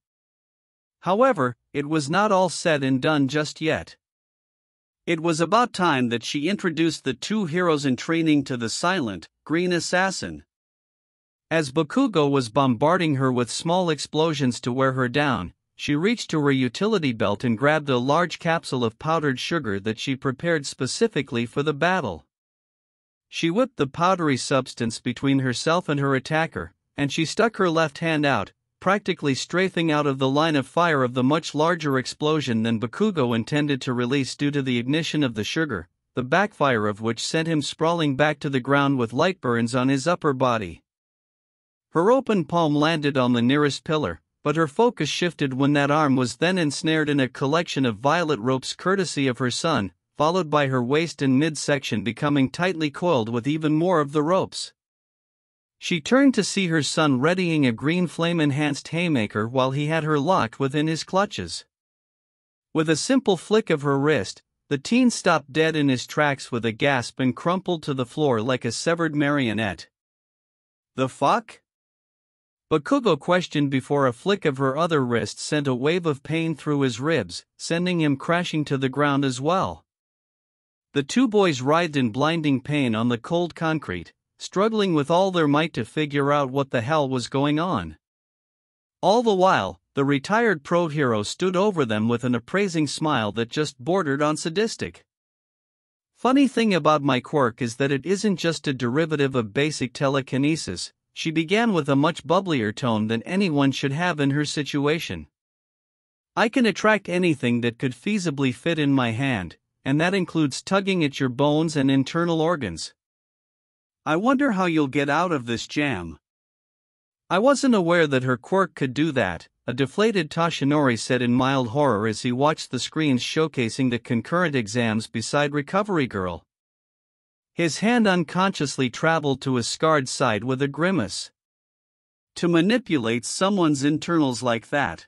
Speaker 1: However, it was not all said and done just yet. It was about time that she introduced the two heroes in training to the silent, green assassin. As Bakugo was bombarding her with small explosions to wear her down, she reached to her utility belt and grabbed a large capsule of powdered sugar that she prepared specifically for the battle. She whipped the powdery substance between herself and her attacker, and she stuck her left hand out, practically strafing out of the line of fire of the much larger explosion than Bakugo intended to release due to the ignition of the sugar, the backfire of which sent him sprawling back to the ground with light burns on his upper body. Her open palm landed on the nearest pillar, but her focus shifted when that arm was then ensnared in a collection of violet ropes courtesy of her son, followed by her waist and midsection becoming tightly coiled with even more of the ropes. She turned to see her son readying a green flame-enhanced haymaker while he had her locked within his clutches. With a simple flick of her wrist, the teen stopped dead in his tracks with a gasp and crumpled to the floor like a severed marionette. "The fuck?" Bakugo questioned before a flick of her other wrist sent a wave of pain through his ribs, sending him crashing to the ground as well. The two boys writhed in blinding pain on the cold concrete, struggling with all their might to figure out what the hell was going on. All the while, The retired pro hero stood over them with an appraising smile that just bordered on sadistic. Funny thing about my quirk is that it isn't just a derivative of basic telekinesis, she began with a much bubblier tone than anyone should have in her situation. I can attract anything that could feasibly fit in my hand, and that includes tugging at your bones and internal organs. I wonder how you'll get out of this jam. I wasn't aware that her quirk could do that, a deflated Toshinori said in mild horror as he watched the screens showcasing the concurrent exams beside Recovery Girl. His hand unconsciously traveled to his scarred side with a grimace. To manipulate someone's internals like that.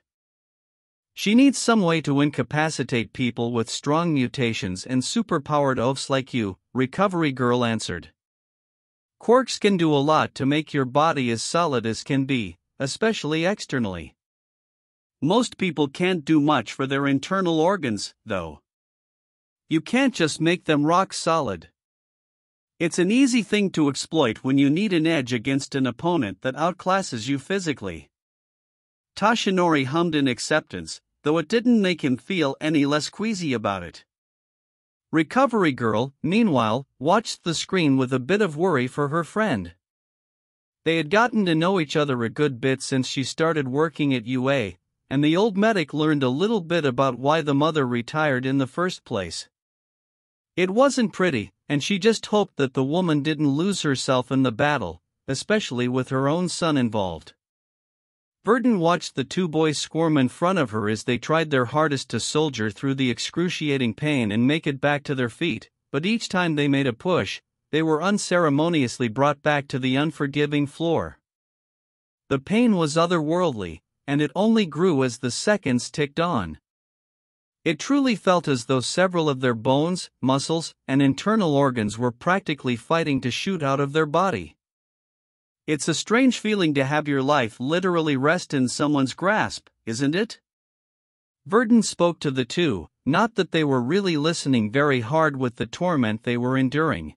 Speaker 1: She needs some way to incapacitate people with strong mutations and superpowered oafs like you, Recovery Girl answered. Quirks can do a lot to make your body as solid as can be, especially externally. Most people can't do much for their internal organs, though. You can't just make them rock solid. It's an easy thing to exploit when you need an edge against an opponent that outclasses you physically. Toshinori hummed in acceptance, though it didn't make him feel any less queasy about it. Recovery Girl, meanwhile, watched the screen with a bit of worry for her friend. They had gotten to know each other a good bit since she started working at UA, and the old medic learned a little bit about why the mother retired in the first place. It wasn't pretty, and she just hoped that the woman didn't lose herself in the battle, especially with her own son involved. Verdon watched the two boys squirm in front of her as they tried their hardest to soldier through the excruciating pain and make it back to their feet, but each time they made a push, they were unceremoniously brought back to the unforgiving floor. The pain was otherworldly, and it only grew as the seconds ticked on. It truly felt as though several of their bones, muscles, and internal organs were practically fighting to shoot out of their body. It's a strange feeling to have your life literally rest in someone's grasp, isn't it? Verdon spoke to the two, not that they were really listening very hard with the torment they were enduring.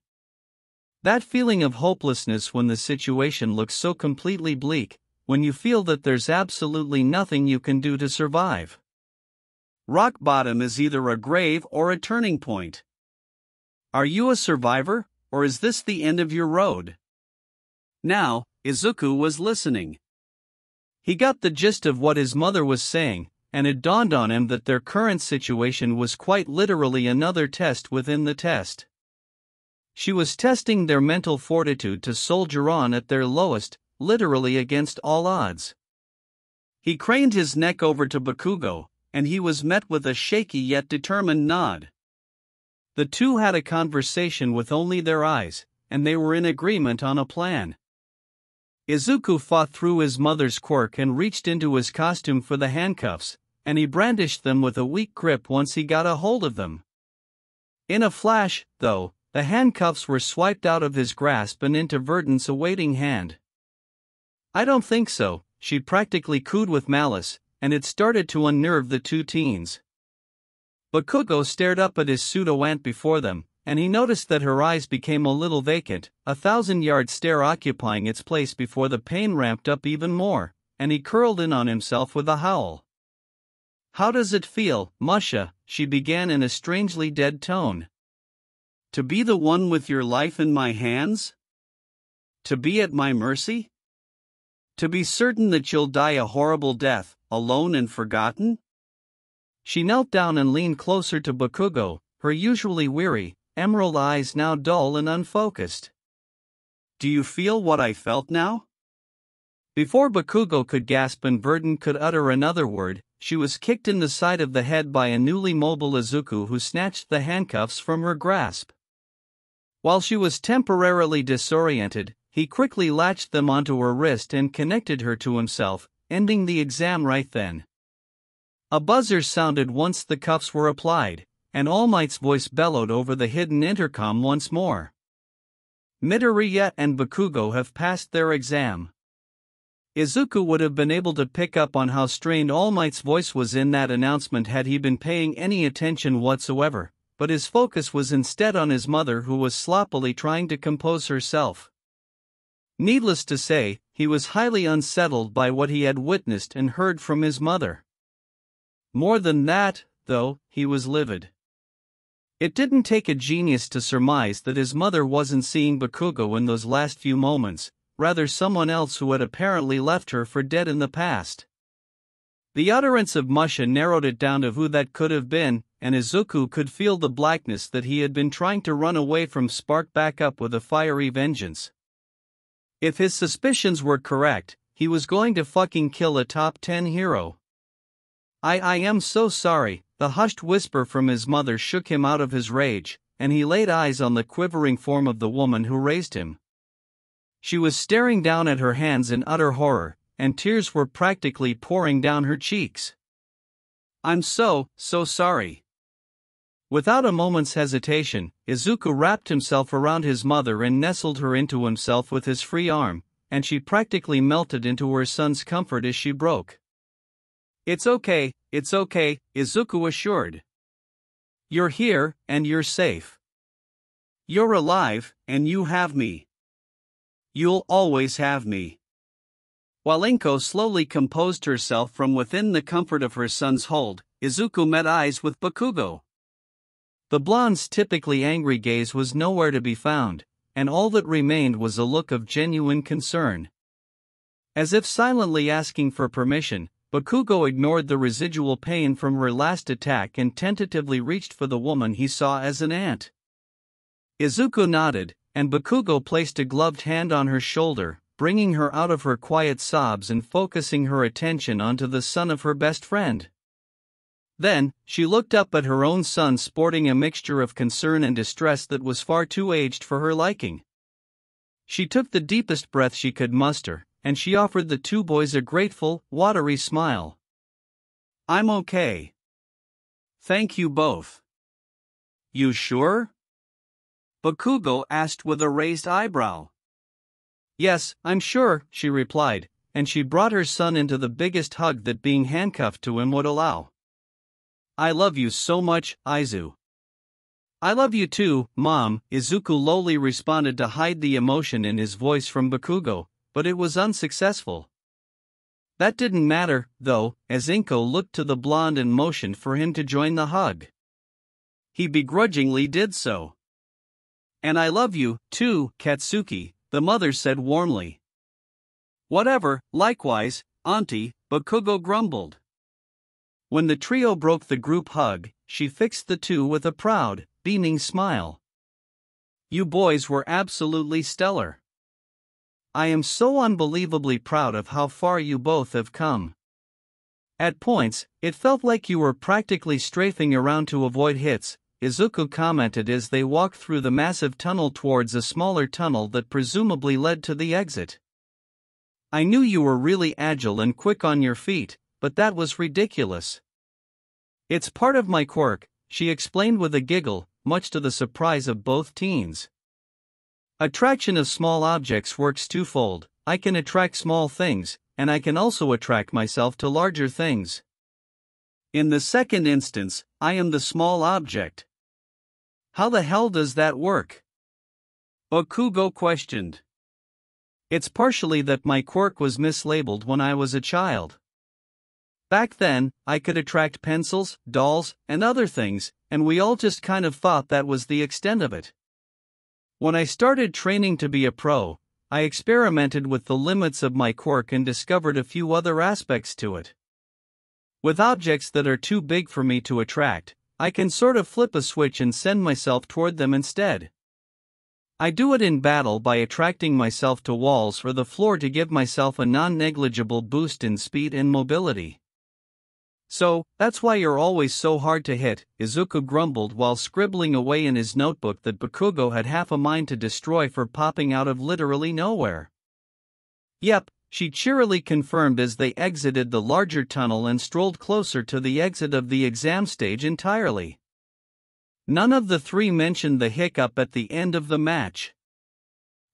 Speaker 1: That feeling of hopelessness when the situation looks so completely bleak, when you feel that there's absolutely nothing you can do to survive. Rock bottom is either a grave or a turning point. Are you a survivor, or is this the end of your road? Now, Izuku was listening. He got the gist of what his mother was saying, and it dawned on him that their current situation was quite literally another test within the test. She was testing their mental fortitude to soldier on at their lowest, literally against all odds. He craned his neck over to Bakugo, and he was met with a shaky yet determined nod. The two had a conversation with only their eyes, and they were in agreement on a plan. Izuku fought through his mother's quirk and reached into his costume for the handcuffs, and he brandished them with a weak grip once he got a hold of them. In a flash, though, the handcuffs were swiped out of his grasp and into Verdon's awaiting hand. I don't think so, she practically cooed with malice, and it started to unnerve the two teens. Bakugo stared up at his pseudo-aunt before them, and he noticed that her eyes became a little vacant, a 1,000-yard stare occupying its place before the pain ramped up even more, and he curled in on himself with a howl. How does it feel, Musha? She began in a strangely dead tone. To be the one with your life in my hands? To be at my mercy? To be certain that you'll die a horrible death, alone and forgotten? She knelt down and leaned closer to Bakugo, her usually weary, emerald eyes now dull and unfocused. Do you feel what I felt now? Before Bakugo could gasp and Verdon could utter another word, she was kicked in the side of the head by a newly mobile Izuku who snatched the handcuffs from her grasp. While she was temporarily disoriented, he quickly latched them onto her wrist and connected her to himself, ending the exam right then. A buzzer sounded once the cuffs were applied, and All Might's voice bellowed over the hidden intercom once more. Midoriya and Bakugo have passed their exam. Izuku would have been able to pick up on how strained All Might's voice was in that announcement had he been paying any attention whatsoever, but his focus was instead on his mother who was sloppily trying to compose herself. Needless to say, he was highly unsettled by what he had witnessed and heard from his mother. More than that, though, he was livid. It didn't take a genius to surmise that his mother wasn't seeing Bakugo in those last few moments, rather someone else who had apparently left her for dead in the past. The utterance of Musha narrowed it down to who that could have been, and Izuku could feel the blackness that he had been trying to run away from spark back up with a fiery vengeance. If his suspicions were correct, he was going to fucking kill a top 10 hero. I am so sorry. The hushed whisper from his mother shook him out of his rage, and he laid eyes on the quivering form of the woman who raised him. She was staring down at her hands in utter horror, and tears were practically pouring down her cheeks. I'm so sorry. Without a moment's hesitation, Izuku wrapped himself around his mother and nestled her into himself with his free arm, and she practically melted into her son's comfort as she broke. It's okay, Izuku assured. You're here, and you're safe. You're alive, and you have me. You'll always have me. While Inko slowly composed herself from within the comfort of her son's hold, Izuku met eyes with Bakugo. The blonde's typically angry gaze was nowhere to be found, and all that remained was a look of genuine concern. As if silently asking for permission, Bakugo ignored the residual pain from her last attack and tentatively reached for the woman he saw as an aunt. Izuku nodded, and Bakugo placed a gloved hand on her shoulder, bringing her out of her quiet sobs and focusing her attention onto the son of her best friend. Then, she looked up at her own son sporting a mixture of concern and distress that was far too aged for her liking. She took the deepest breath she could muster, and she offered the two boys a grateful, watery smile. I'm okay. Thank you both. You sure? Bakugo asked with a raised eyebrow. Yes, I'm sure, she replied, and she brought her son into the biggest hug that being handcuffed to him would allow. I love you so much, Izu. I love you too, Mom, Izuku lowly responded to hide the emotion in his voice from Bakugo, but it was unsuccessful. That didn't matter, though, as Inko looked to the blonde and motioned for him to join the hug. He begrudgingly did so. And I love you, too, Katsuki, the mother said warmly. Whatever, likewise, Auntie, Bakugo grumbled. When the trio broke the group hug, she fixed the two with a proud, beaming smile. You boys were absolutely stellar. I am so unbelievably proud of how far you both have come. At points, it felt like you were practically strafing around to avoid hits, Izuku commented as they walked through the massive tunnel towards a smaller tunnel that presumably led to the exit. I knew you were really agile and quick on your feet, but that was ridiculous. It's part of my quirk, she explained with a giggle, much to the surprise of both teens. Attraction of small objects works twofold. I can attract small things, and I can also attract myself to larger things. In the second instance, I am the small object. How the hell does that work? Bakugo questioned. It's partially that my quirk was mislabeled when I was a child. Back then, I could attract pencils, dolls, and other things, and we all just kind of thought that was the extent of it. When I started training to be a pro, I experimented with the limits of my quirk and discovered a few other aspects to it. With objects that are too big for me to attract, I can sort of flip a switch and send myself toward them instead. I do it in battle by attracting myself to walls or the floor to give myself a non-negligible boost in speed and mobility. So, that's why you're always so hard to hit, Izuku grumbled while scribbling away in his notebook that Bakugo had half a mind to destroy for popping out of literally nowhere. Yep, she cheerily confirmed as they exited the larger tunnel and strolled closer to the exit of the exam stage entirely. None of the three mentioned the hiccup at the end of the match.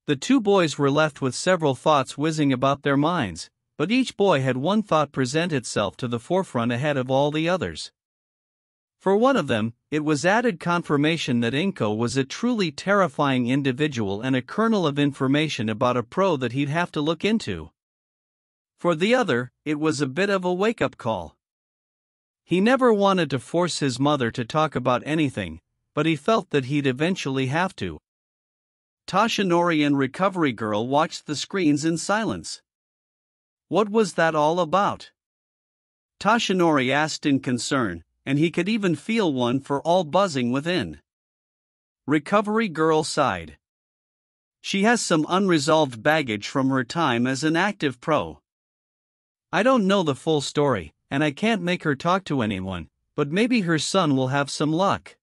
Speaker 1: The two boys were left with several thoughts whizzing about their minds, but each boy had one thought present itself to the forefront ahead of all the others. For one of them, it was added confirmation that Inko was a truly terrifying individual and a kernel of information about a pro that he'd have to look into. For the other, it was a bit of a wake-up call. He never wanted to force his mother to talk about anything, but he felt that he'd eventually have to. Toshinori and Recovery Girl watched the screens in silence. What was that all about? Toshinori asked in concern, and he could even feel one for all buzzing within. Recovery Girl sighed. She has some unresolved baggage from her time as an active pro. I don't know the full story, and I can't make her talk to anyone, but maybe her son will have some luck.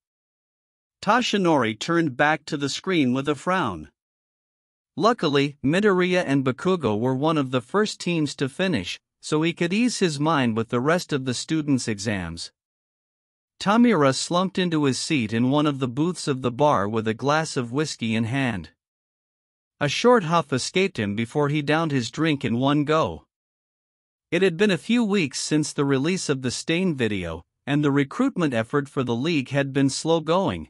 Speaker 1: Toshinori turned back to the screen with a frown. Luckily, Midoriya and Bakugo were one of the first teams to finish, so he could ease his mind with the rest of the students' exams. Tamura slumped into his seat in one of the booths of the bar with a glass of whiskey in hand. A short huff escaped him before he downed his drink in one go. It had been a few weeks since the release of the Stain video, and the recruitment effort for the league had been slow going.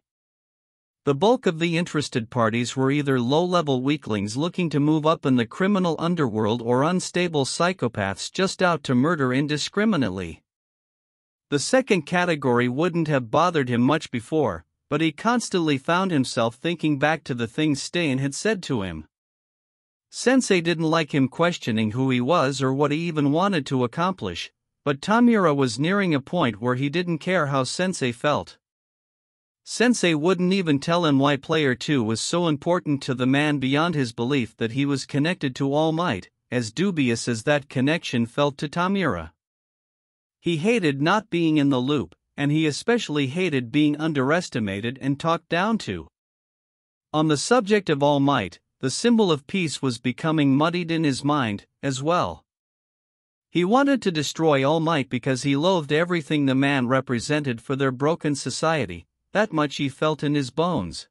Speaker 1: The bulk of the interested parties were either low-level weaklings looking to move up in the criminal underworld or unstable psychopaths just out to murder indiscriminately. The second category wouldn't have bothered him much before, but he constantly found himself thinking back to the things Stain had said to him. Sensei didn't like him questioning who he was or what he even wanted to accomplish, but Tamura was nearing a point where he didn't care how Sensei felt. Sensei wouldn't even tell him why Player 2 was so important to the man beyond his belief that he was connected to All Might, as dubious as that connection felt to Tamura. He hated not being in the loop, and he especially hated being underestimated and talked down to. On the subject of All Might, the symbol of peace was becoming muddied in his mind, as well. He wanted to destroy All Might because he loathed everything the man represented for their broken society. That much he felt in his bones.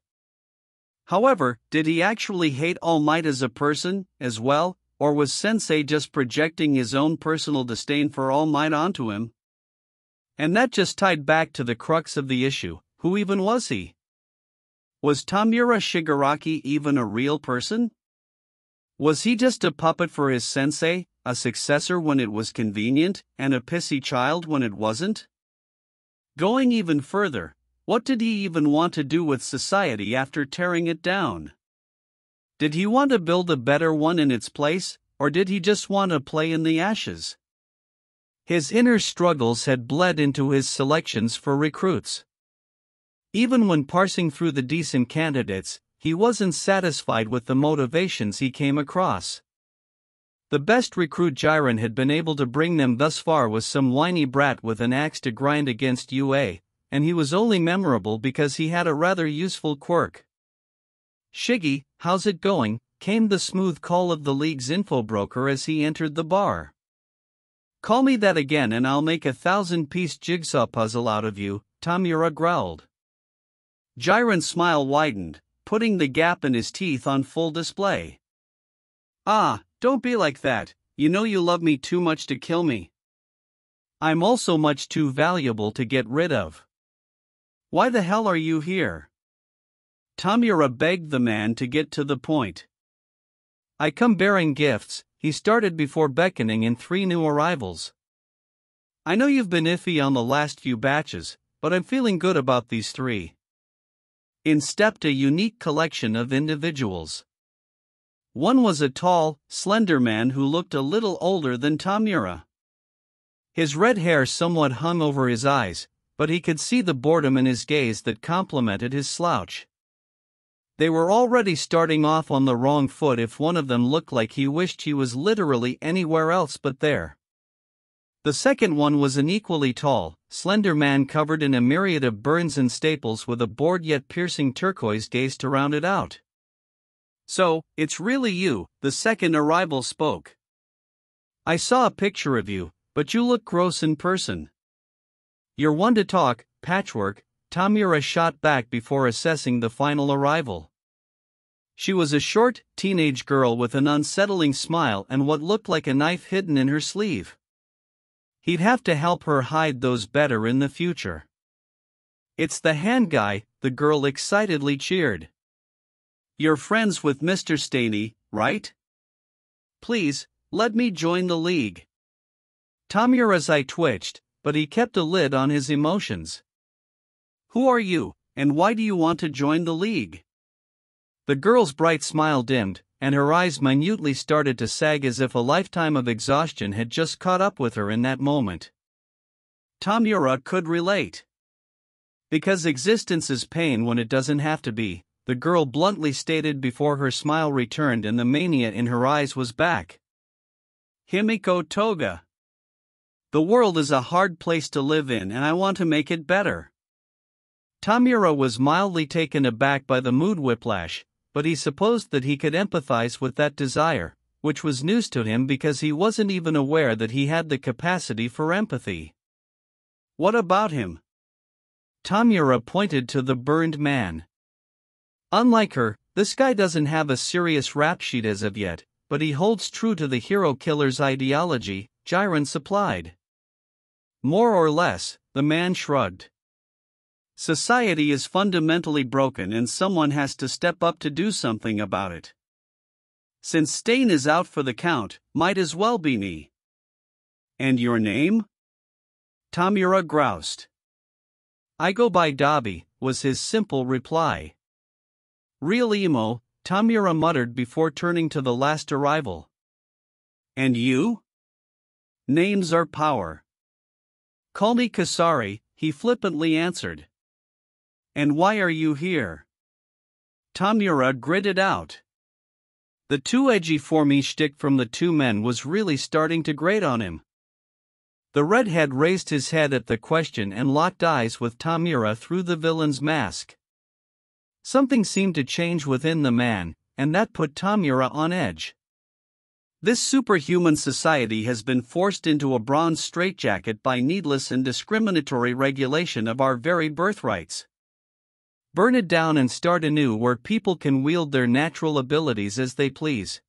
Speaker 1: However, did he actually hate All Might as a person, as well, or was Sensei just projecting his own personal disdain for All Might onto him? And that just tied back to the crux of the issue: who even was he? Was Tamura Shigaraki even a real person? Was he just a puppet for his sensei, a successor when it was convenient, and a pissy child when it wasn't? Going even further, what did he even want to do with society after tearing it down? Did he want to build a better one in its place, or did he just want to play in the ashes? His inner struggles had bled into his selections for recruits. Even when parsing through the decent candidates, he wasn't satisfied with the motivations he came across. The best recruit Jiren had been able to bring them thus far was some whiny brat with an axe to grind against UA, and he was only memorable because he had a rather useful quirk. "Shiggy, how's it going?" came the smooth call of the league's info broker as he entered the bar. "Call me that again and I'll make a 1,000-piece jigsaw puzzle out of you," Tamura growled. Jiren's smile widened, putting the gap in his teeth on full display. "Ah, don't be like that, you know you love me too much to kill me. I'm also much too valuable to get rid of. Why the hell are you here?" Tamura begged the man to get to the point. "I come bearing gifts," he started before beckoning in 3 new arrivals. "I know you've been iffy on the last few batches, but I'm feeling good about these 3. In stepped a unique collection of individuals. One was a tall, slender man who looked a little older than Tamura. His red hair somewhat hung over his eyes, but he could see the boredom in his gaze that complemented his slouch. They were already starting off on the wrong foot if one of them looked like he wished he was literally anywhere else but there. The second one was an equally tall, slender man covered in a myriad of burns and staples with a bored yet piercing turquoise gaze to round it out. "So, it's really you," the second arrival spoke. "I saw a picture of you, but you look gross in person." "You're one to talk, Patchwork," Tamura shot back before assessing the final arrival. She was a short, teenage girl with an unsettling smile and what looked like a knife hidden in her sleeve. He'd have to help her hide those better in the future. "It's the hand guy," the girl excitedly cheered. "You're friends with Mr. Staney, right? Please, Let me join the league. Tamura's eye twitched, but he kept a lid on his emotions. Who are you, and why do you want to join the league? The girl's bright smile dimmed, and her eyes minutely started to sag as if a lifetime of exhaustion had just caught up with her in that moment. Tamura could relate. Because existence is pain when it doesn't have to be, the girl bluntly stated before her smile returned and the mania in her eyes was back. Himiko Toga. The world is a hard place to live in and I want to make it better. Tamura was mildly taken aback by the mood whiplash, but he supposed that he could empathize with that desire, which was news to him because he wasn't even aware that he had the capacity for empathy. What about him? Tamura pointed to the burned man. Unlike her, this guy doesn't have a serious rap sheet as of yet, but he holds true to the hero killer's ideology, Jiren supplied. More or less, the man shrugged. Society is fundamentally broken and someone has to step up to do something about it. Since Stain is out for the count, might as well be me. And your name? Tamura groused. I go by Dabi, was his simple reply. Real emo, Tamura muttered before turning to the last arrival. And you? Names are power. Call me Kasari, he flippantly answered. And why are you here? Tamura gritted out. The too edgy for me shtick from the two men was really starting to grate on him. The redhead raised his head at the question and locked eyes with Tamura through the villain's mask. Something seemed to change within the man, and that put Tamura on edge. This superhuman society has been forced into a bronze straitjacket by needless and discriminatory regulation of our very birthrights. Burn it down and start anew where people can wield their natural abilities as they please.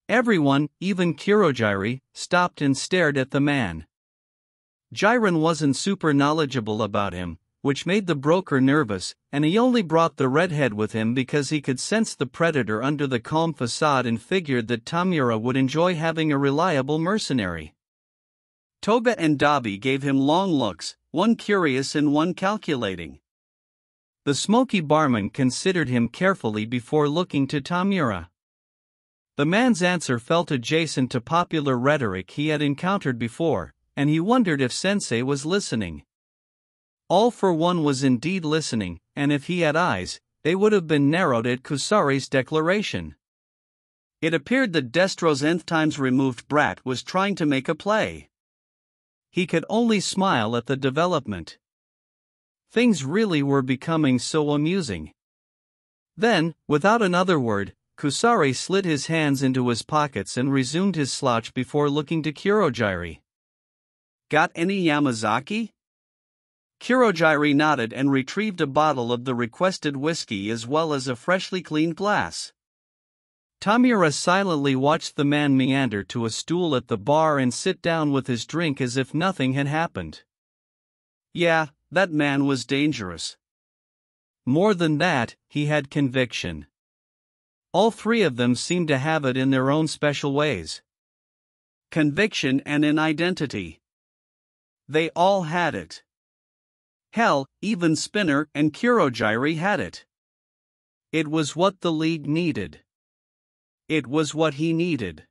Speaker 1: Everyone, even Kurogiri, stopped and stared at the man. Jiren wasn't super knowledgeable about him, which made the broker nervous, and he only brought the redhead with him because he could sense the predator under the calm facade and figured that Tamura would enjoy having a reliable mercenary. Toga and Dabi gave him long looks, one curious and one calculating. The smoky barman considered him carefully before looking to Tamura. The man's answer felt adjacent to popular rhetoric he had encountered before, and he wondered if Sensei was listening. All for One was indeed listening, and if he had eyes, they would have been narrowed at Kusari's declaration. It appeared that Destro's nth times removed brat was trying to make a play. He could only smile at the development. Things really were becoming so amusing. Then, without another word, Kusari slid his hands into his pockets and resumed his slouch before looking to Kurogiri. Got any Yamazaki? Kurogiri nodded and retrieved a bottle of the requested whiskey as well as a freshly cleaned glass. Tamura silently watched the man meander to a stool at the bar and sit down with his drink as if nothing had happened. Yeah, that man was dangerous. More than that, he had conviction. All three of them seemed to have it in their own special ways. Conviction and an identity. They all had it. Hell, even Spinner and Kurogiri had it. It was what the League needed. It was what he needed.